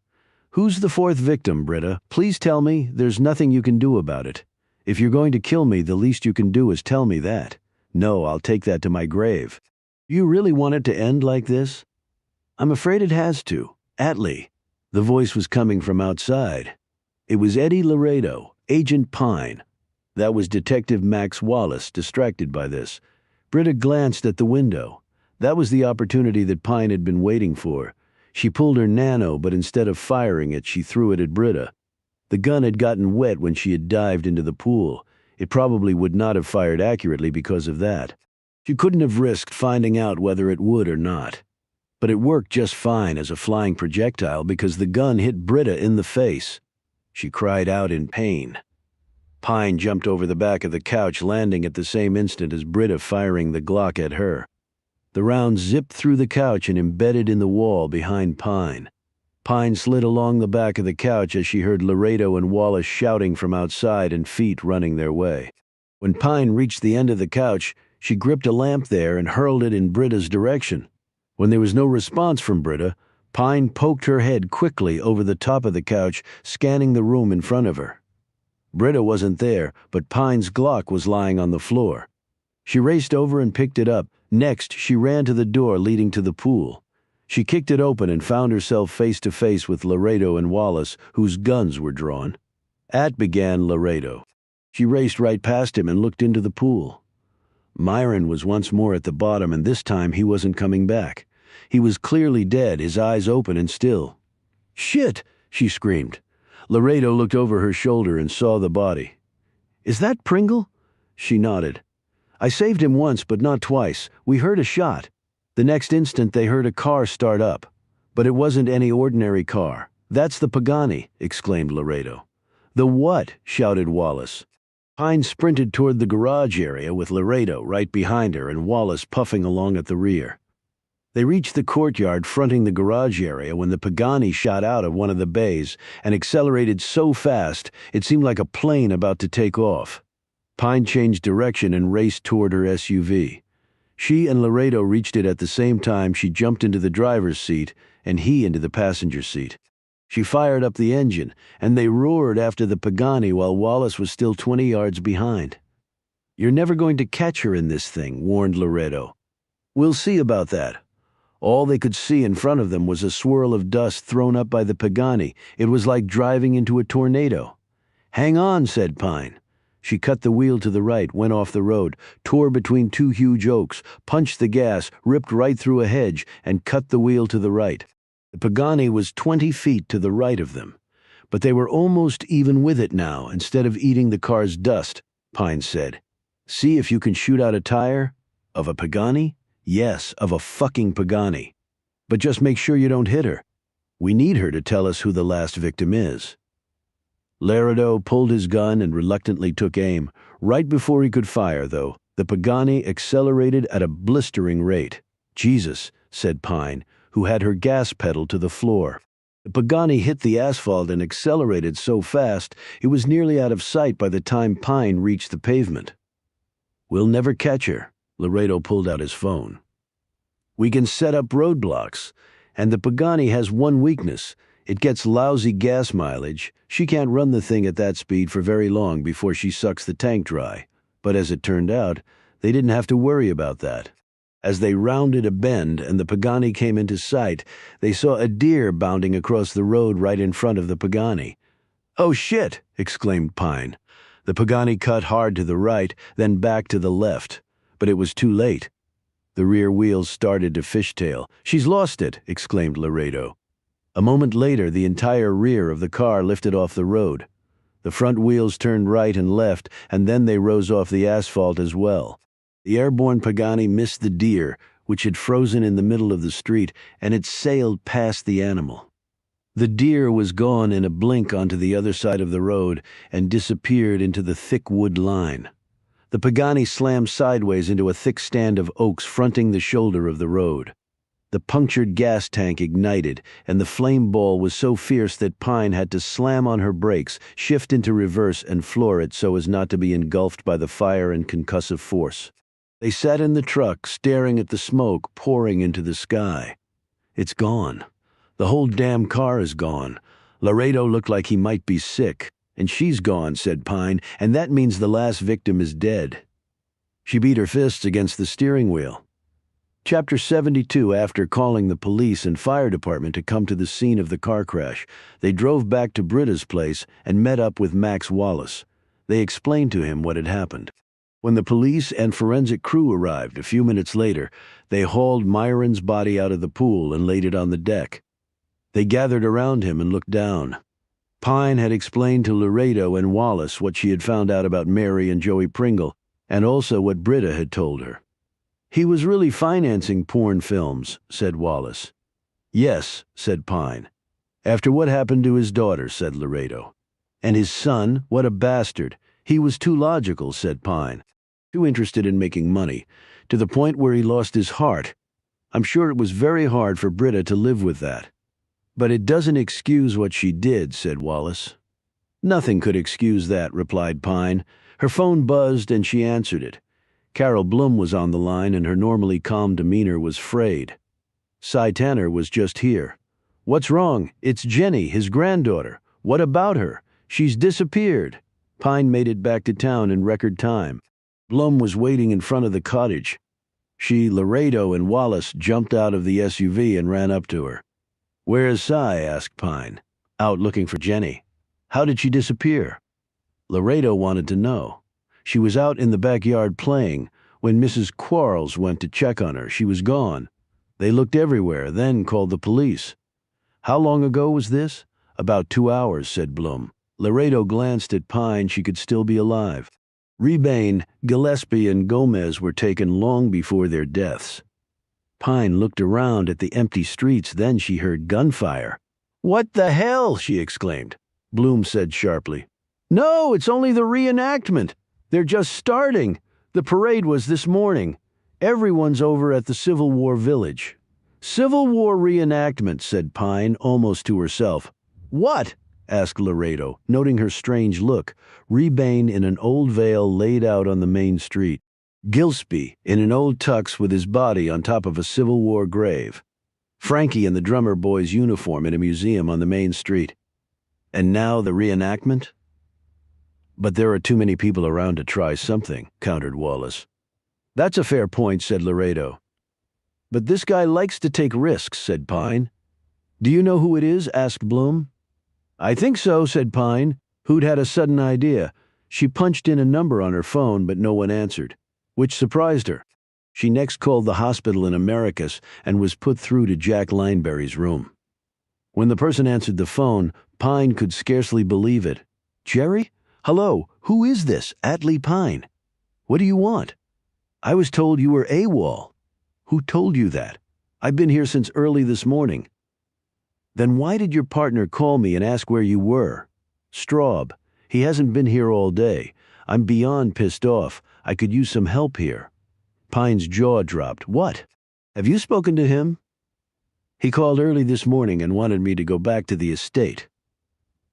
Who's the fourth victim, Britta? Please tell me. There's nothing you can do about it. If you're going to kill me, the least you can do is tell me that. No, I'll take that to my grave. Do you really want it to end like this? I'm afraid it has to. Atlee. The voice was coming from outside. It was Eddie Laredo, Agent Pine. That was Detective Max Wallace, distracted by this. Britta glanced at the window. That was the opportunity that Pine had been waiting for. She pulled her nano, but instead of firing it, she threw it at Britta. The gun had gotten wet when she had dived into the pool. It probably would not have fired accurately because of that. She couldn't have risked finding out whether it would or not. But it worked just fine as a flying projectile because the gun hit Britta in the face. She cried out in pain. Pine jumped over the back of the couch, landing at the same instant as Britta firing the Glock at her. The round zipped through the couch and embedded in the wall behind Pine. Pine slid along the back of the couch as she heard Laredo and Wallace shouting from outside and feet running their way. When Pine reached the end of the couch, she gripped a lamp there and hurled it in Britta's direction. When there was no response from Britta, Pine poked her head quickly over the top of the couch, scanning the room in front of her. Britta wasn't there, but Pine's Glock was lying on the floor. She raced over and picked it up. Next, she ran to the door leading to the pool. She kicked it open and found herself face to face with Laredo and Wallace, whose guns were drawn. Began Laredo. She raced right past him and looked into the pool. Myron was once more at the bottom, and this time he wasn't coming back. He was clearly dead, his eyes open and still. "Shit!" she screamed. Laredo looked over her shoulder and saw the body. "Is that Pringle?" She nodded. "I saved him once, but not twice. We heard a shot." The next instant they heard a car start up. "But it wasn't any ordinary car. That's the Pagani," exclaimed Laredo. "The what?" shouted Wallace. Pine sprinted toward the garage area with Laredo right behind her and Wallace puffing along at the rear. They reached the courtyard fronting the garage area when the Pagani shot out of one of the bays and accelerated so fast it seemed like a plane about to take off. Pine changed direction and raced toward her SUV. She and Laredo reached it at the same time. She jumped into the driver's seat and he into the passenger seat. She fired up the engine, and they roared after the Pagani while Wallace was still 20 yards behind. "You're never going to catch her in this thing," warned Laredo. "We'll see about that." All they could see in front of them was a swirl of dust thrown up by the Pagani. It was like driving into a tornado. "Hang on," said Pine. She cut the wheel to the right, went off the road, tore between two huge oaks, punched the gas, ripped right through a hedge, and cut the wheel to the right. The Pagani was 20 feet to the right of them, but they were almost even with it now instead of eating the car's dust, Pine said. "See if you can shoot out a tire? Of a Pagani? Yes, of a fucking Pagani. But just make sure you don't hit her. We need her to tell us who the last victim is." Laredo pulled his gun and reluctantly took aim. Right before he could fire, though, the Pagani accelerated at a blistering rate. "Jesus," said Pine, who had her gas pedal to the floor. The Pagani hit the asphalt and accelerated so fast it was nearly out of sight by the time Pine reached the pavement. "We'll never catch her." Laredo pulled out his phone. "We can set up roadblocks, and the Pagani has one weakness. It gets lousy gas mileage. She can't run the thing at that speed for very long before she sucks the tank dry." But as it turned out, they didn't have to worry about that. As they rounded a bend and the Pagani came into sight, they saw a deer bounding across the road right in front of the Pagani. "Oh shit!" exclaimed Pine. The Pagani cut hard to the right, then back to the left. But it was too late. The rear wheels started to fishtail. "She's lost it!" exclaimed Laredo. A moment later, the entire rear of the car lifted off the road. The front wheels turned right and left, and then they rose off the asphalt as well. The airborne Pagani missed the deer, which had frozen in the middle of the street, and it sailed past the animal. The deer was gone in a blink onto the other side of the road and disappeared into the thick wood line. The Pagani slammed sideways into a thick stand of oaks fronting the shoulder of the road. The punctured gas tank ignited, and the flame ball was so fierce that Pine had to slam on her brakes, shift into reverse, and floor it so as not to be engulfed by the fire and concussive force. They sat in the truck, staring at the smoke pouring into the sky. "It's gone. The whole damn car is gone. Laredo looked like he might be sick. And she's gone," said Pine, "and that means the last victim is dead." She beat her fists against the steering wheel. Chapter 72. After calling the police and fire department to come to the scene of the car crash, they drove back to Britta's place and met up with Max Wallace. They explained to him what had happened. When the police and forensic crew arrived a few minutes later, they hauled Myron's body out of the pool and laid it on the deck. They gathered around him and looked down. Pine had explained to Laredo and Wallace what she had found out about Mary and Joey Pringle, and also what Britta had told her. "He was really financing porn films," said Wallace. "Yes," said Pine. "After what happened to his daughter," said Laredo. "And his son, what a bastard. He was too logical," said Pine. "Too interested in making money, to the point where he lost his heart. I'm sure it was very hard for Britta to live with that." "But it doesn't excuse what she did," said Wallace. "Nothing could excuse that," replied Pine. Her phone buzzed and she answered it. Carol Bloom was on the line and her normally calm demeanor was frayed. Cy Tanner was just here. "What's wrong? It's Jenny, his granddaughter. What about her? She's disappeared." Pine made it back to town in record time. Blum was waiting in front of the cottage. She, Laredo, and Wallace jumped out of the SUV and ran up to her. "Where's Cy?" asked Pine. "Out looking for Jenny." "How did she disappear?" Laredo wanted to know. "She was out in the backyard playing. When Mrs. Quarles went to check on her, she was gone. They looked everywhere, then called the police." "How long ago was this?" "About 2 hours," said Blum. Laredo glanced at Pine. She could still be alive. Rebane, Gillespie, and Gomez were taken long before their deaths. Pine looked around at the empty streets, then she heard gunfire. "What the hell?" she exclaimed. Bloom said sharply, "No, it's only the reenactment. They're just starting. The parade was this morning. Everyone's over at the Civil War Village." "Civil War reenactment," said Pine, almost to herself. "What?" asked Laredo, noting her strange look. Rebane in an old veil laid out on the main street. Gillespie in an old tux with his body on top of a Civil War grave. Frankie in the drummer boy's uniform in a museum on the main street. And now the reenactment? "But there are too many people around to try something," countered Wallace. "That's a fair point," said Laredo. "But this guy likes to take risks," said Pine. "Do you know who it is?" asked Bloom. "I think so," said Pine, who'd had a sudden idea. She punched in a number on her phone, but no one answered, which surprised her. She next called the hospital in Americus and was put through to Jack Lineberry's room. When the person answered the phone, Pine could scarcely believe it. "Jerry? Hello, who is this? Atlee Pine. What do you want?" "I was told you were AWOL." "Who told you that?" "I've been here since early this morning." "Then why did your partner call me and ask where you were?" "Straub. He hasn't been here all day. I'm beyond pissed off. I could use some help here." Pine's jaw dropped. "What? Have you spoken to him?" "He called early this morning and wanted me to go back to the estate.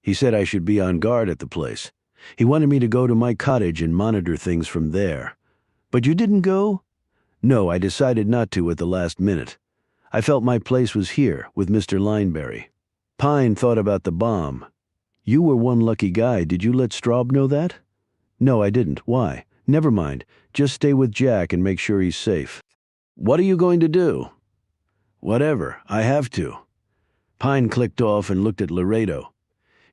He said I should be on guard at the place. He wanted me to go to my cottage and monitor things from there." "But you didn't go?" "No, I decided not to at the last minute. I felt my place was here, with Mr. Lineberry." Pine thought about the bomb. "You were one lucky guy. Did you let Straub know that?" "No, I didn't. Why?" "Never mind. Just stay with Jack and make sure he's safe." "What are you going to do?" "Whatever. I have to." Pine clicked off and looked at Laredo.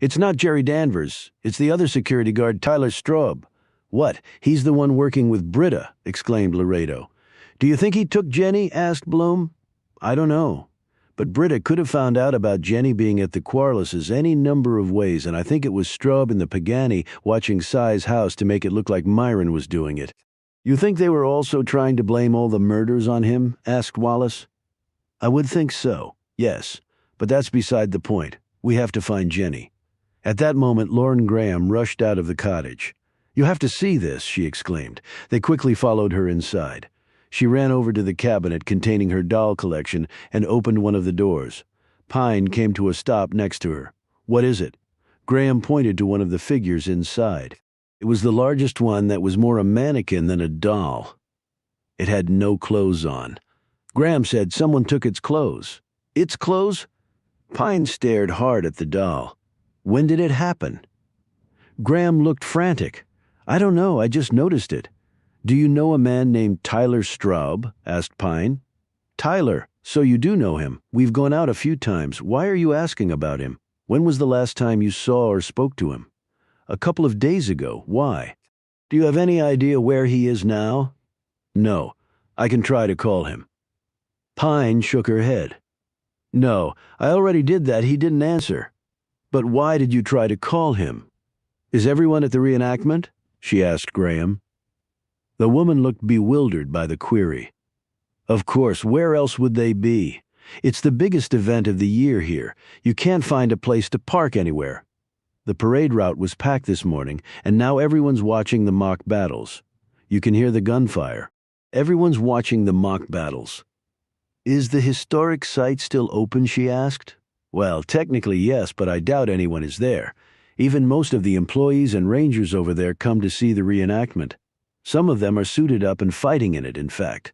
"It's not Jerry Danvers. It's the other security guard, Tyler Straub." "What? He's the one working with Britta," exclaimed Laredo. "Do you think he took Jenny?" asked Bloom. "I don't know. But Britta could have found out about Jenny being at the Quarleses any number of ways, and I think it was Straub and the Pagani watching Cy's house to make it look like Myron was doing it." "You think they were also trying to blame all the murders on him?" asked Wallace. "I would think so, yes. But that's beside the point. We have to find Jenny." At that moment, Lauren Graham rushed out of the cottage. "You have to see this," she exclaimed. They quickly followed her inside. She ran over to the cabinet containing her doll collection and opened one of the doors. Pine came to a stop next to her. "What is it?" Graham pointed to one of the figures inside. It was the largest one that was more a mannequin than a doll. It had no clothes on. Graham said someone took its clothes. "Its clothes?" Pine stared hard at the doll. "When did it happen?" Graham looked frantic. "I don't know, I just noticed it." "Do you know a man named Tyler Straub?" asked Pine. "Tyler, so you do know him. We've gone out a few times. Why are you asking about him? When was the last time you saw or spoke to him?" "A couple of days ago. Why?" "Do you have any idea where he is now?" "No. I can try to call him." Pine shook her head. "No, I already did that. He didn't answer." "But why did you try to call him?" "Is everyone at the reenactment?" she asked Graham. The woman looked bewildered by the query. "Of course, where else would they be? It's the biggest event of the year here. You can't find a place to park anywhere. The parade route was packed this morning, and now everyone's watching the mock battles. You can hear the gunfire. Everyone's watching the mock battles." "Is the historic site still open?" she asked. "Well, technically yes, but I doubt anyone is there. Even most of the employees and rangers over there come to see the reenactment. Some of them are suited up and fighting in it, in fact."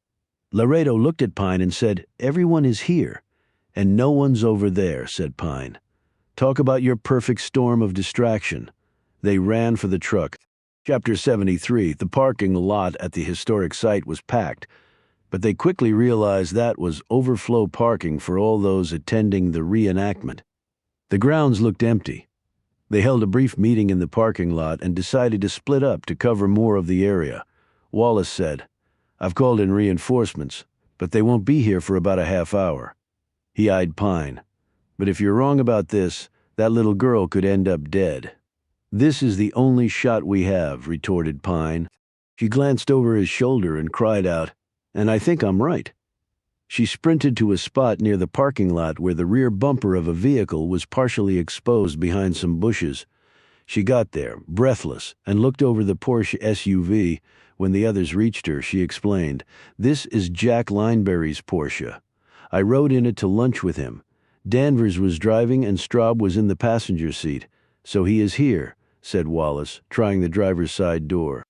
Laredo looked at Pine and said, "Everyone is here." "And no one's over there," said Pine. "Talk about your perfect storm of distraction." They ran for the truck. Chapter 73. The parking lot at the historic site was packed, but they quickly realized that was overflow parking for all those attending the reenactment. The grounds looked empty. They held a brief meeting in the parking lot and decided to split up to cover more of the area. Wallace said, "I've called in reinforcements, but they won't be here for about a half hour." He eyed Pine. "But if you're wrong about this, that little girl could end up dead." "This is the only shot we have," retorted Pine. She glanced over his shoulder and cried out, "And I think I'm right." She sprinted to a spot near the parking lot where the rear bumper of a vehicle was partially exposed behind some bushes. She got there, breathless, and looked over the Porsche SUV. When the others reached her, she explained, "This is Jack Lineberry's Porsche. I rode in it to lunch with him. Danvers was driving and Straub was in the passenger seat. So he is here," said Wallace, trying the driver's side door.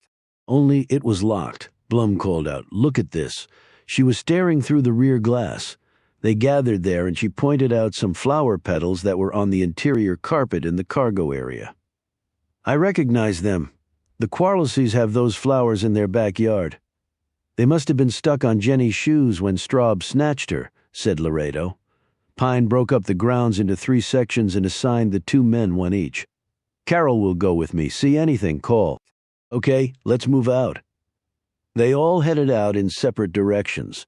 "Only it was locked," Blum called out. "Look at this." She was staring through the rear glass. They gathered there and she pointed out some flower petals that were on the interior carpet in the cargo area. "I recognize them. The Quarleseys have those flowers in their backyard. They must have been stuck on Jenny's shoes when Straub snatched her," said Laredo. Pine broke up the grounds into 3 sections and assigned the 2 men one each. "Carol will go with me. See anything, call." "Okay, let's move out." They all headed out in separate directions.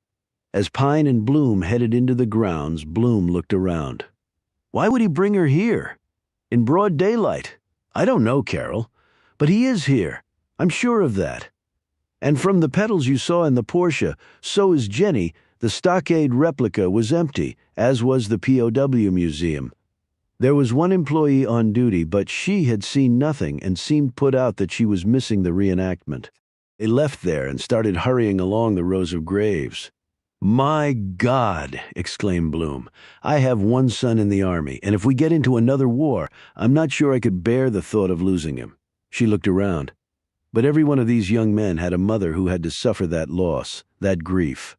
As Pine and Bloom headed into the grounds, Bloom looked around. "Why would he bring her here? In broad daylight? I don't know, Carol. But he is here. I'm sure of that. And from the petals you saw in the Porsche, so is Jenny. The stockade replica was empty, as was the POW museum. There was one employee on duty, but she had seen nothing and seemed put out that she was missing the reenactment. They left there and started hurrying along the rows of graves. "My God!" exclaimed Bloom. "I have one son in the Army, and if we get into another war, I'm not sure I could bear the thought of losing him." She looked around. But every one of these young men had a mother who had to suffer that loss, that grief.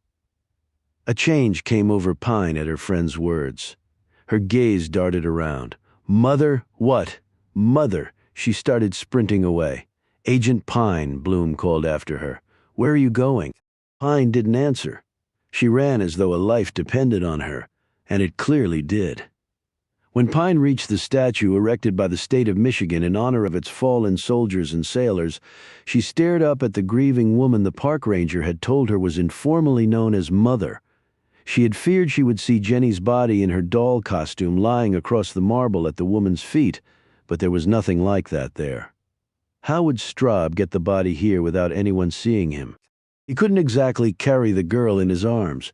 A change came over Pine at her friend's words. Her gaze darted around. "Mother, what? Mother!" She started sprinting away. "Agent Pine," Bloom called after her. "Where are you going?" Pine didn't answer. She ran as though a life depended on her, and it clearly did. When Pine reached the statue erected by the state of Michigan in honor of its fallen soldiers and sailors, she stared up at the grieving woman the park ranger had told her was informally known as Mother. She had feared she would see Jenny's body in her doll costume lying across the marble at the woman's feet, but there was nothing like that there. How would Straub get the body here without anyone seeing him? He couldn't exactly carry the girl in his arms.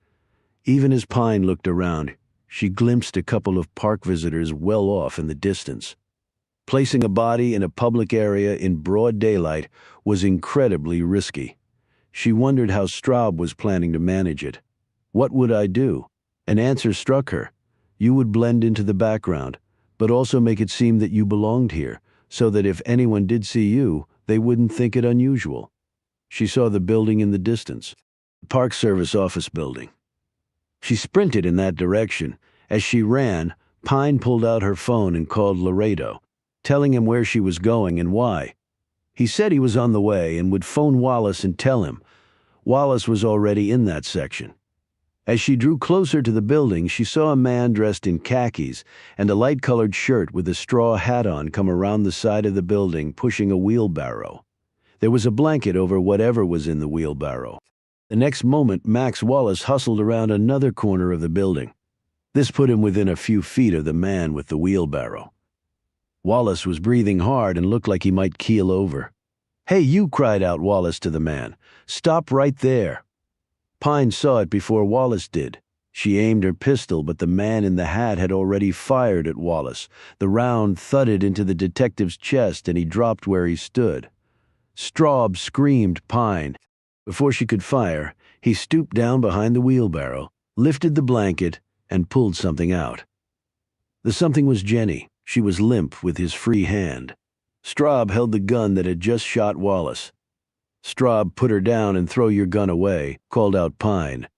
Even as Pine looked around, she glimpsed a couple of park visitors well off in the distance. Placing a body in a public area in broad daylight was incredibly risky. She wondered how Straub was planning to manage it. What would I do? An answer struck her. You would blend into the background, but also make it seem that you belonged here, so that if anyone did see you, they wouldn't think it unusual. She saw the building in the distance, the Park Service office building. She sprinted in that direction. As she ran, Pine pulled out her phone and called Laredo, telling him where she was going and why. He said he was on the way and would phone Wallace and tell him. Wallace was already in that section. As she drew closer to the building, she saw a man dressed in khakis and a light-colored shirt with a straw hat on come around the side of the building, pushing a wheelbarrow. There was a blanket over whatever was in the wheelbarrow. The next moment, Max Wallace hustled around another corner of the building. This put him within a few feet of the man with the wheelbarrow. Wallace was breathing hard and looked like he might keel over. "Hey, you!" cried out Wallace to the man. "Stop right there." Pine saw it before Wallace did. She aimed her pistol, but the man in the hat had already fired at Wallace. The round thudded into the detective's chest and he dropped where he stood. Straub screamed Pine. Before she could fire, he stooped down behind the wheelbarrow, lifted the blanket, and pulled something out. The something was Jenny. She was limp with his free hand. Straub held the gun that had just shot Wallace. "Straub, put her down and throw your gun away," called out Pine.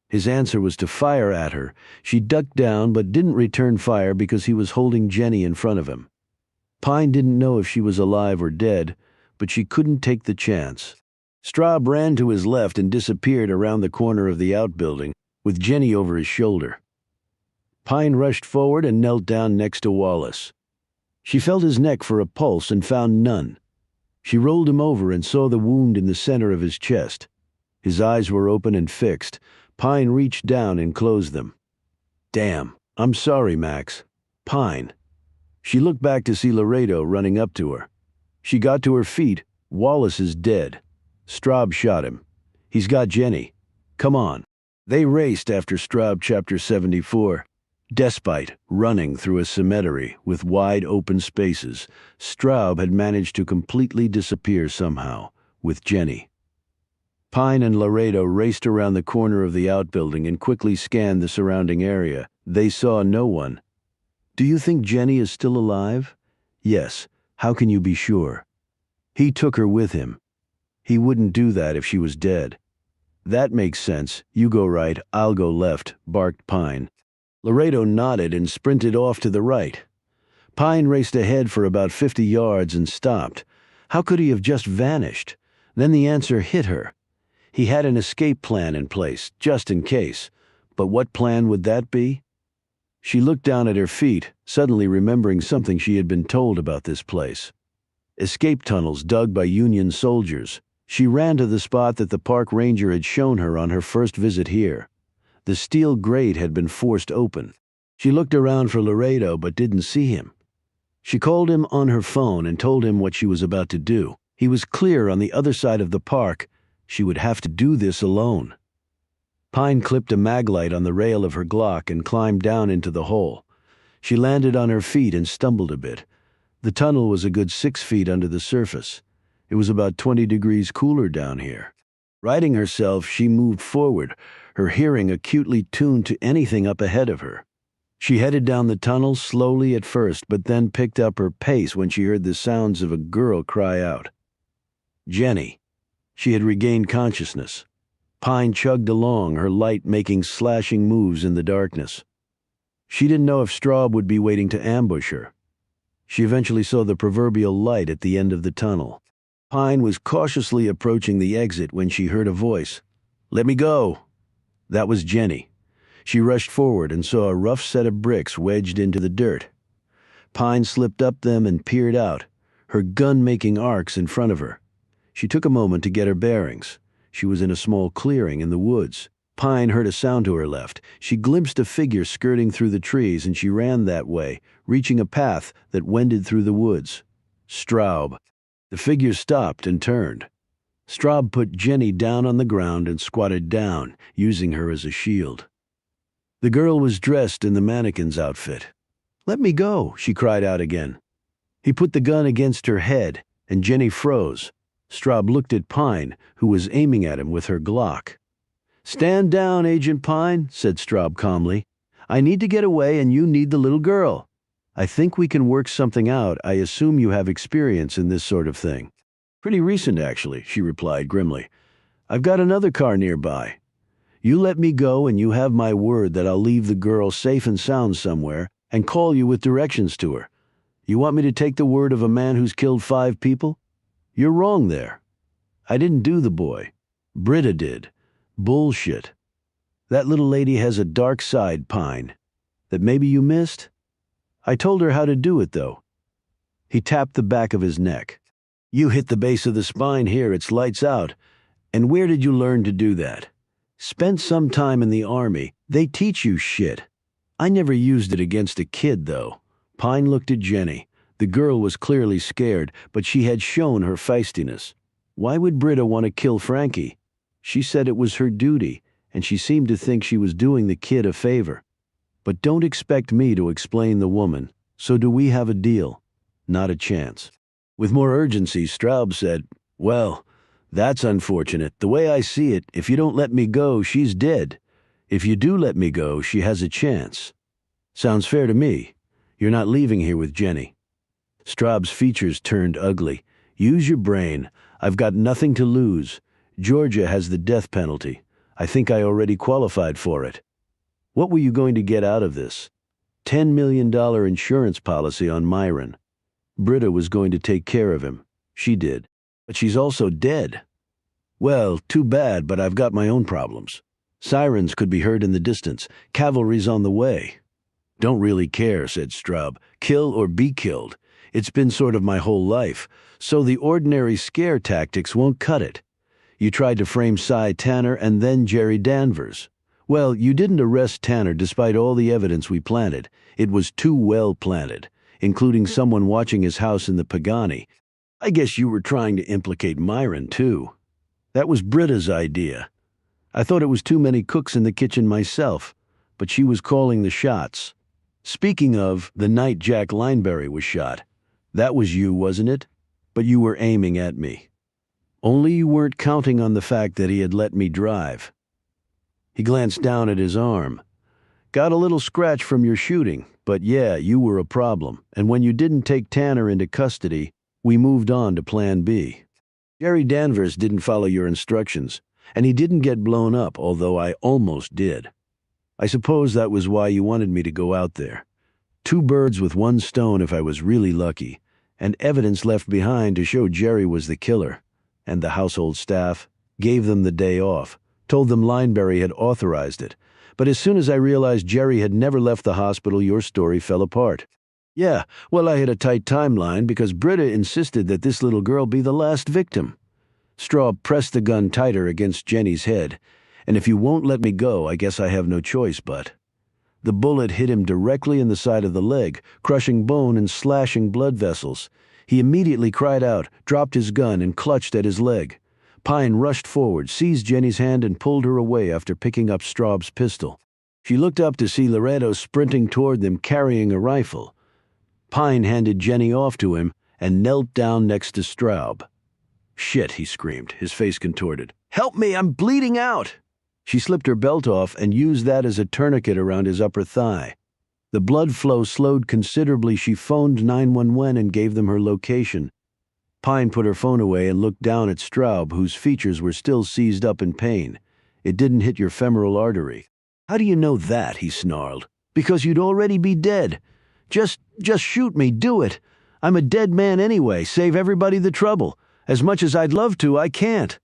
His answer was to fire at her. She ducked down but didn't return fire because he was holding Jenny in front of him. Pine didn't know if she was alive or dead, but she couldn't take the chance. Straub ran to his left and disappeared around the corner of the outbuilding, with Jenny over his shoulder. Pine rushed forward and knelt down next to Wallace. She felt his neck for a pulse and found none. She rolled him over and saw the wound in the center of his chest. His eyes were open and fixed. Pine reached down and closed them. "Damn, I'm sorry, Max. Pine." She looked back to see Laredo running up to her. She got to her feet. Wallace is dead. Straub shot him. He's got Jenny. Come on. They raced after Straub Chapter 74. Despite running through a cemetery with wide open spaces, Straub had managed to completely disappear somehow, with Jenny. Pine and Laredo raced around the corner of the outbuilding and quickly scanned the surrounding area. They saw no one. "Do you think Jenny is still alive?" "Yes. How can you be sure?" "He took her with him." "He wouldn't do that if she was dead." "That makes sense. You go right, I'll go left," barked Pine. Laredo nodded and sprinted off to the right. Pine raced ahead for about 50 yards and stopped. How could he have just vanished? Then the answer hit her. He had an escape plan in place, just in case. But what plan would that be? She looked down at her feet, suddenly remembering something she had been told about this place. Escape tunnels dug by Union soldiers. She ran to the spot that the park ranger had shown her on her first visit here. The steel grate had been forced open. She looked around for Laredo but didn't see him. She called him on her phone and told him what she was about to do. He was clear on the other side of the park. She would have to do this alone. Pine clipped a maglite on the rail of her Glock and climbed down into the hole. She landed on her feet and stumbled a bit. The tunnel was a good 6 feet under the surface. It was about 20 degrees cooler down here. Righting herself, she moved forward, her hearing acutely tuned to anything up ahead of her. She headed down the tunnel slowly at first, but then picked up her pace when she heard the sounds of a girl cry out. Jenny. She had regained consciousness. Pine chugged along, her light making slashing moves in the darkness. She didn't know if Straub would be waiting to ambush her. She eventually saw the proverbial light at the end of the tunnel. Pine was cautiously approaching the exit when she heard a voice. "Let me go." That was Jenny. She rushed forward and saw a rough set of bricks wedged into the dirt. Pine slipped up them and peered out, her gun making arcs in front of her. She took a moment to get her bearings. She was in a small clearing in the woods. Pine heard a sound to her left. She glimpsed a figure skirting through the trees, and she ran that way, reaching a path that wended through the woods. Straub. The figure stopped and turned. Straub put Jenny down on the ground and squatted down, using her as a shield. The girl was dressed in the mannequin's outfit. "Let me go," she cried out again. He put the gun against her head, and Jenny froze. Straub looked at Pine, who was aiming at him with her Glock. "Stand down, Agent Pine," said Straub calmly. "I need to get away and you need the little girl. I think we can work something out. I assume you have experience in this sort of thing." "Pretty recent, actually," she replied grimly. "I've got another car nearby. You let me go and you have my word that I'll leave the girl safe and sound somewhere and call you with directions to her. You want me to take the word of a man who's killed 5 people? You're wrong there. I didn't do the boy. Britta did. Bullshit. That little lady has a dark side, Pine, that maybe you missed. I told her how to do it, though." He tapped the back of his neck. "You hit the base of the spine here, it's lights out. And where did you learn to do that?" "Spent some time in the Army. They teach you shit. I never used it against a kid, though." Pine looked at Jenny. The girl was clearly scared, but she had shown her feistiness. Why would Britta want to kill Frankie? She said it was her duty, and she seemed to think she was doing the kid a favor. "But don't expect me to explain the woman. So do we have a deal?" "Not a chance." With more urgency, Straub said, "Well, that's unfortunate. The way I see it, if you don't let me go, she's dead. If you do let me go, she has a chance." "Sounds fair to me. You're not leaving here with Jenny." Straub's features turned ugly. "Use your brain. I've got nothing to lose. Georgia has the death penalty. I think I already qualified for it. What were you going to get out of this? $10 million insurance policy on Myron. Britta was going to take care of him. She did. But she's also dead. Well, too bad, but I've got my own problems. Sirens could be heard in the distance. Cavalry's on the way. Don't really care, said Straub. Kill or be killed. It's been sort of my whole life, so the ordinary scare tactics won't cut it. You tried to frame Cy Tanner and then Jerry Danvers. Well, you didn't arrest Tanner despite all the evidence we planted. It was too well planted, including someone watching his house in the Pagani. I guess you were trying to implicate Myron, too. That was Britta's idea. I thought it was too many cooks in the kitchen myself, but she was calling the shots. Speaking of, the night Jack Lineberry was shot. That was you, wasn't it? But you were aiming at me. Only you weren't counting on the fact that he had let me drive. He glanced down at his arm. Got a little scratch from your shooting, but yeah, you were a problem. And when you didn't take Tanner into custody, we moved on to Plan B. Jerry Danvers didn't follow your instructions, and he didn't get blown up, although I almost did. I suppose that was why you wanted me to go out there. 2 birds with 1 stone if I was really lucky, and evidence left behind to show Jerry was the killer. And the household staff gave them the day off, told them Lineberry had authorized it. But as soon as I realized Jerry had never left the hospital, your story fell apart. Yeah, well, I had a tight timeline because Britta insisted that this little girl be the last victim. Straub pressed the gun tighter against Jenny's head, and if you won't let me go, I guess I have no choice but. The bullet hit him directly in the side of the leg, crushing bone and slashing blood vessels. He immediately cried out, dropped his gun, and clutched at his leg. Pine rushed forward, seized Jenny's hand, and pulled her away after picking up Straub's pistol. She looked up to see Laredo sprinting toward them carrying a rifle. Pine handed Jenny off to him and knelt down next to Straub. "Shit," he screamed, his face contorted. "Help me, I'm bleeding out!" She slipped her belt off and used that as a tourniquet around his upper thigh. The blood flow slowed considerably. She phoned 911 and gave them her location. Pine put her phone away and looked down at Straub, whose features were still seized up in pain. "It didn't hit your femoral artery." "How do you know that?" he snarled. "Because you'd already be dead. Just shoot me, do it. I'm a dead man anyway, save everybody the trouble. As much as I'd love to, I can't."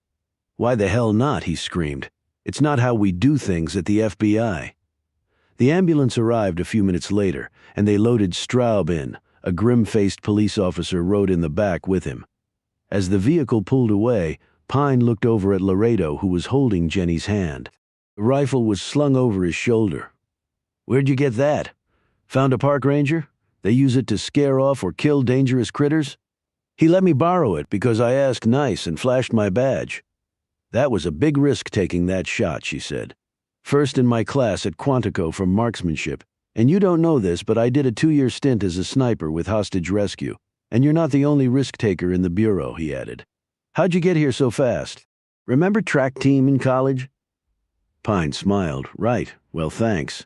"Why the hell not?" he screamed. "It's not how we do things at the FBI." The ambulance arrived a few minutes later, and they loaded Straub in. A grim-faced police officer rode in the back with him. As the vehicle pulled away, Pine looked over at Laredo, who was holding Jenny's hand. The rifle was slung over his shoulder. "Where'd you get that? Found a park ranger? They use it to scare off or kill dangerous critters?" "He let me borrow it because I asked nice and flashed my badge." "That was a big risk taking that shot," she said. "First in my class at Quantico for marksmanship. And you don't know this, but I did a 2-year stint as a sniper with hostage rescue. And you're not the only risk-taker in the Bureau," he added. "How'd you get here so fast? Remember track team in college?" Pine smiled. "Right. Well, thanks."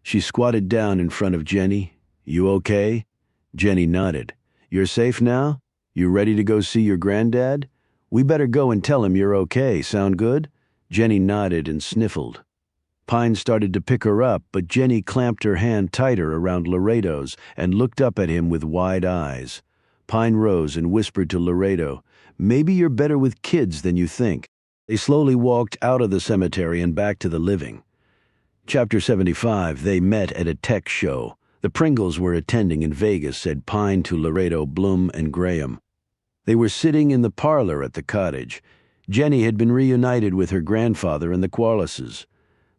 She squatted down in front of Jenny. "You okay?" Jenny nodded. "You're safe now? You ready to go see your granddad? We better go and tell him you're okay. Sound good?" Jenny nodded and sniffled. Pine started to pick her up, but Jenny clamped her hand tighter around Laredo's and looked up at him with wide eyes. Pine rose and whispered to Laredo, "Maybe you're better with kids than you think." They slowly walked out of the cemetery and back to the living. Chapter 75, they met at a tech show. The Pringles were attending in Vegas, said Pine to Laredo, Bloom, and Graham. They were sitting in the parlor at the cottage. Jenny had been reunited with her grandfather and the Quallaces.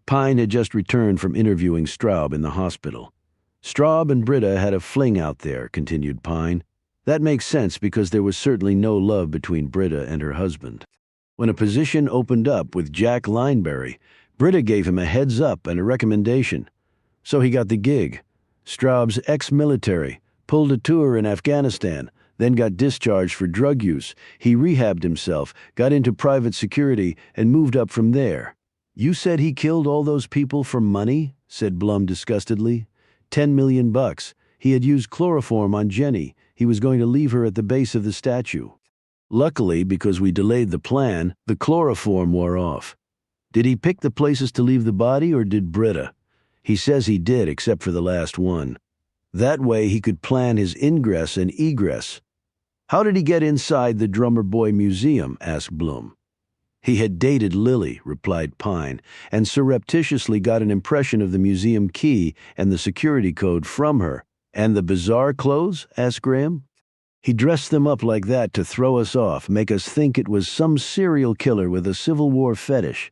Pine had just returned from interviewing Straub in the hospital. "Straub and Britta had a fling out there," continued Pine. "That makes sense because there was certainly no love between Britta and her husband. When a position opened up with Jack Lineberry, Britta gave him a heads up and a recommendation. So he got the gig. Straub's ex-military, pulled a tour in Afghanistan, then got discharged for drug use. He rehabbed himself, got into private security, and moved up from there." "You said he killed all those people for money?" said Blum disgustedly. $10 million. He had used chloroform on Jenny. He was going to leave her at the base of the statue. Luckily, because we delayed the plan, the chloroform wore off. Did he pick the places to leave the body, or did Britta? He says he did, except for the last one. That way he could plan his ingress and egress. How did he get inside the Drummer Boy Museum? Asked Bloom. He had dated Lily, replied Pine, and surreptitiously got an impression of the museum key and the security code from her. And the bizarre clothes? Asked Graham. He dressed them up like that to throw us off, make us think it was some serial killer with a Civil War fetish.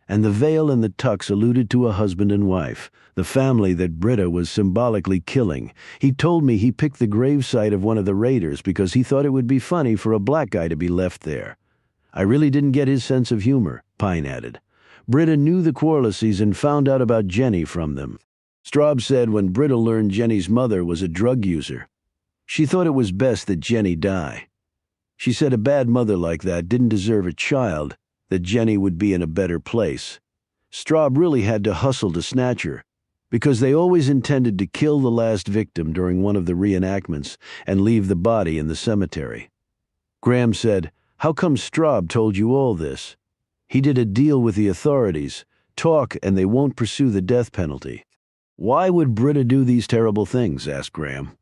And the veil and the tux alluded to a husband and wife, the family that Britta was symbolically killing. He told me he picked the gravesite of one of the raiders because he thought it would be funny for a black guy to be left there. I really didn't get his sense of humor, Pine added. Britta knew the Quarleses and found out about Jenny from them. Straub said when Britta learned Jenny's mother was a drug user, she thought it was best that Jenny die. She said a bad mother like that didn't deserve a child, that Jenny would be in a better place. Straub really had to hustle to snatch her, because they always intended to kill the last victim during one of the reenactments and leave the body in the cemetery. Graham said, "How come Straub told you all this? He did a deal with the authorities, talk and they won't pursue the death penalty." "Why would Britta do these terrible things?" asked Graham.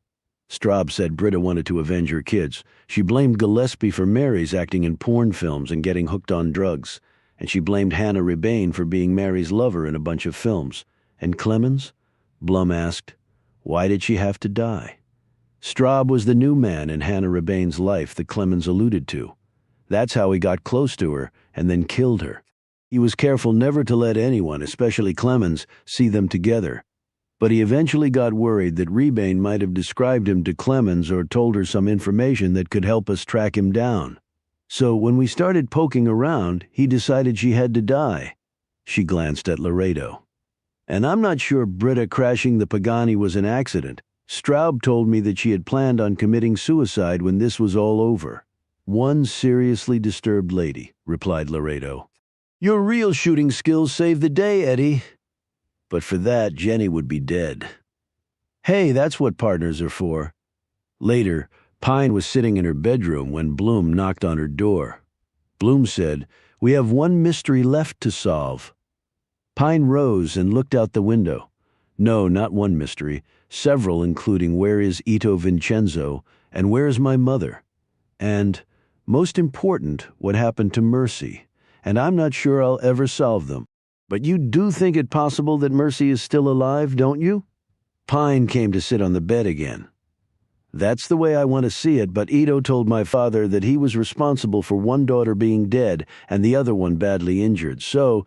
Straub said Britta wanted to avenge her kids. She blamed Gillespie for Mary's acting in porn films and getting hooked on drugs, and she blamed Hannah Rebane for being Mary's lover in a bunch of films. And Clemens? Blum asked. Why did she have to die? Straub was the new man in Hannah Rebane's life that Clemens alluded to. That's how he got close to her and then killed her. He was careful never to let anyone, especially Clemens, see them together. But he eventually got worried that Rebane might have described him to Clemens or told her some information that could help us track him down. So when we started poking around, he decided she had to die. She glanced at Laredo. And I'm not sure Britta crashing the Pagani was an accident. Straub told me that she had planned on committing suicide when this was all over. One seriously disturbed lady, replied Laredo. Your real shooting skills saved the day, Eddie. But for that, Jenny would be dead. Hey, that's what partners are for. Later, Pine was sitting in her bedroom when Bloom knocked on her door. Bloom said, "We have one mystery left to solve." Pine rose and looked out the window. No, not one mystery, several, including where is Ito Vincenzo and where is my mother? And, most important, what happened to Mercy? And I'm not sure I'll ever solve them. But you do think it possible that Mercy is still alive, don't you? Pine came to sit on the bed again. That's the way I want to see it, but Ito told my father that he was responsible for one daughter being dead and the other one badly injured. So,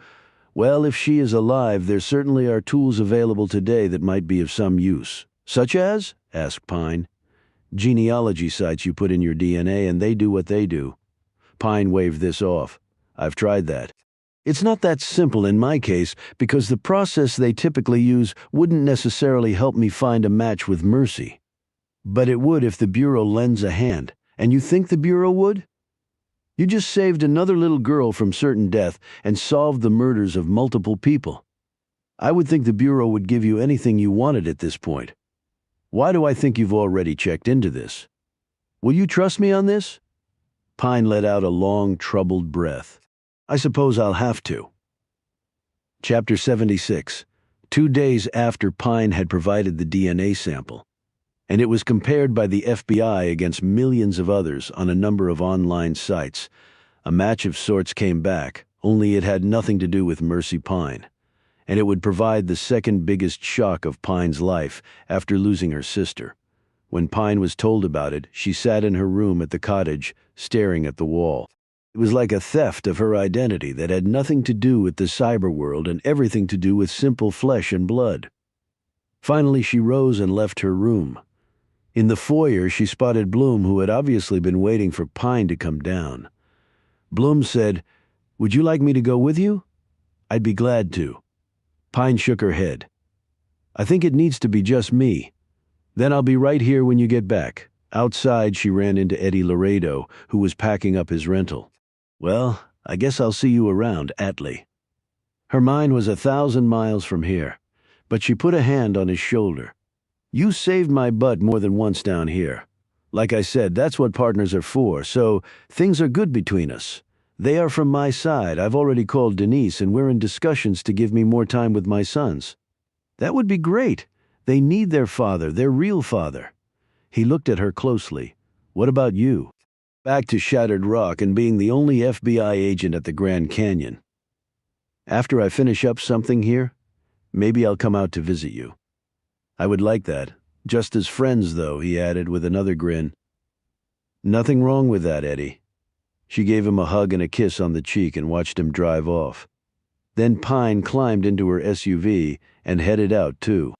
well, if she is alive, there certainly are tools available today that might be of some use. Such as? Asked Pine. Genealogy sites you put in your DNA and they do what they do. Pine waved this off. I've tried that. It's not that simple in my case because the process they typically use wouldn't necessarily help me find a match with Mercy. But it would if the Bureau lends a hand. And you think the Bureau would? You just saved another little girl from certain death and solved the murders of multiple people. I would think the Bureau would give you anything you wanted at this point. Why do I think you've already checked into this? Will you trust me on this? Pine let out a long, troubled breath. I suppose I'll have to. Chapter 76. 2 days after Pine had provided the DNA sample, and it was compared by the FBI against millions of others on a number of online sites, a match of sorts came back, only it had nothing to do with Mercy Pine, and it would provide the second biggest shock of Pine's life after losing her sister. When Pine was told about it, she sat in her room at the cottage, staring at the wall. It was like a theft of her identity that had nothing to do with the cyber world and everything to do with simple flesh and blood. Finally, she rose and left her room. In the foyer, she spotted Bloom, who had obviously been waiting for Pine to come down. Bloom said, "Would you like me to go with you?" "I'd be glad to." Pine shook her head. "I think it needs to be just me. Then I'll be right here when you get back." Outside, she ran into Eddie Laredo, who was packing up his rental. "Well, I guess I'll see you around, Atlee." Her mind was 1,000 miles from here, but she put a hand on his shoulder. "You saved my butt more than once down here. Like I said, that's what partners are for, so things are good between us. They are from my side. I've already called Denise, and we're in discussions to give me more time with my sons." "That would be great. They need their father, their real father." He looked at her closely. What about you? Back to Shattered Rock and being the only FBI agent at the Grand Canyon. After I finish up something here, maybe I'll come out to visit you. I would like that. Just as friends, though, he added with another grin. Nothing wrong with that, Eddie. She gave him a hug and a kiss on the cheek and watched him drive off. Then Pine climbed into her SUV and headed out, too.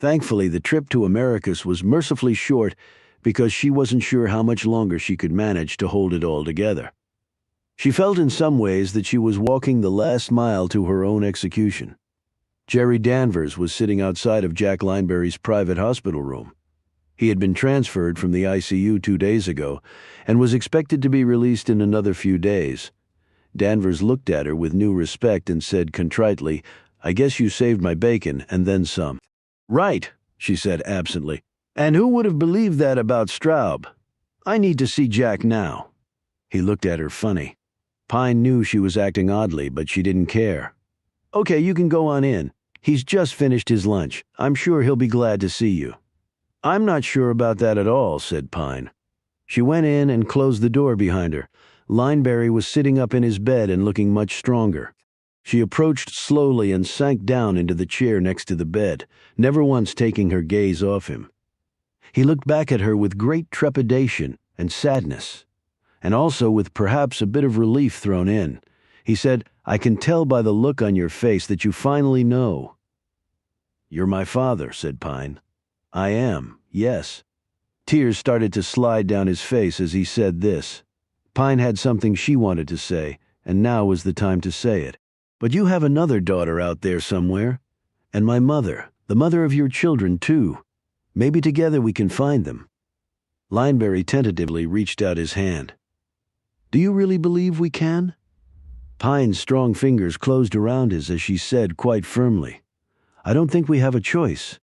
Thankfully, the trip to Americus was mercifully short because she wasn't sure how much longer she could manage to hold it all together. She felt in some ways that she was walking the last mile to her own execution. Jerry Danvers was sitting outside of Jack Lineberry's private hospital room. He had been transferred from the ICU 2 days ago and was expected to be released in another few days. Danvers looked at her with new respect and said contritely, "I guess you saved my bacon and then some." "Right," she said absently. "And who would have believed that about Straub? I need to see Jack now." He looked at her funny. Pine knew she was acting oddly, but she didn't care. "Okay, you can go on in. He's just finished his lunch. I'm sure he'll be glad to see you." "I'm not sure about that at all," said Pine. She went in and closed the door behind her. Lineberry was sitting up in his bed and looking much stronger. She approached slowly and sank down into the chair next to the bed, never once taking her gaze off him. He looked back at her with great trepidation and sadness, and also with perhaps a bit of relief thrown in. He said, "I can tell by the look on your face that you finally know." "You're my father," said Pine. "I am, yes." Tears started to slide down his face as he said this. Pine had something she wanted to say, and now was the time to say it. "But you have another daughter out there somewhere. And my mother, the mother of your children, too. Maybe together we can find them." Lineberry tentatively reached out his hand. "Do you really believe we can?" Pine's strong fingers closed around his as she said quite firmly, "I don't think we have a choice.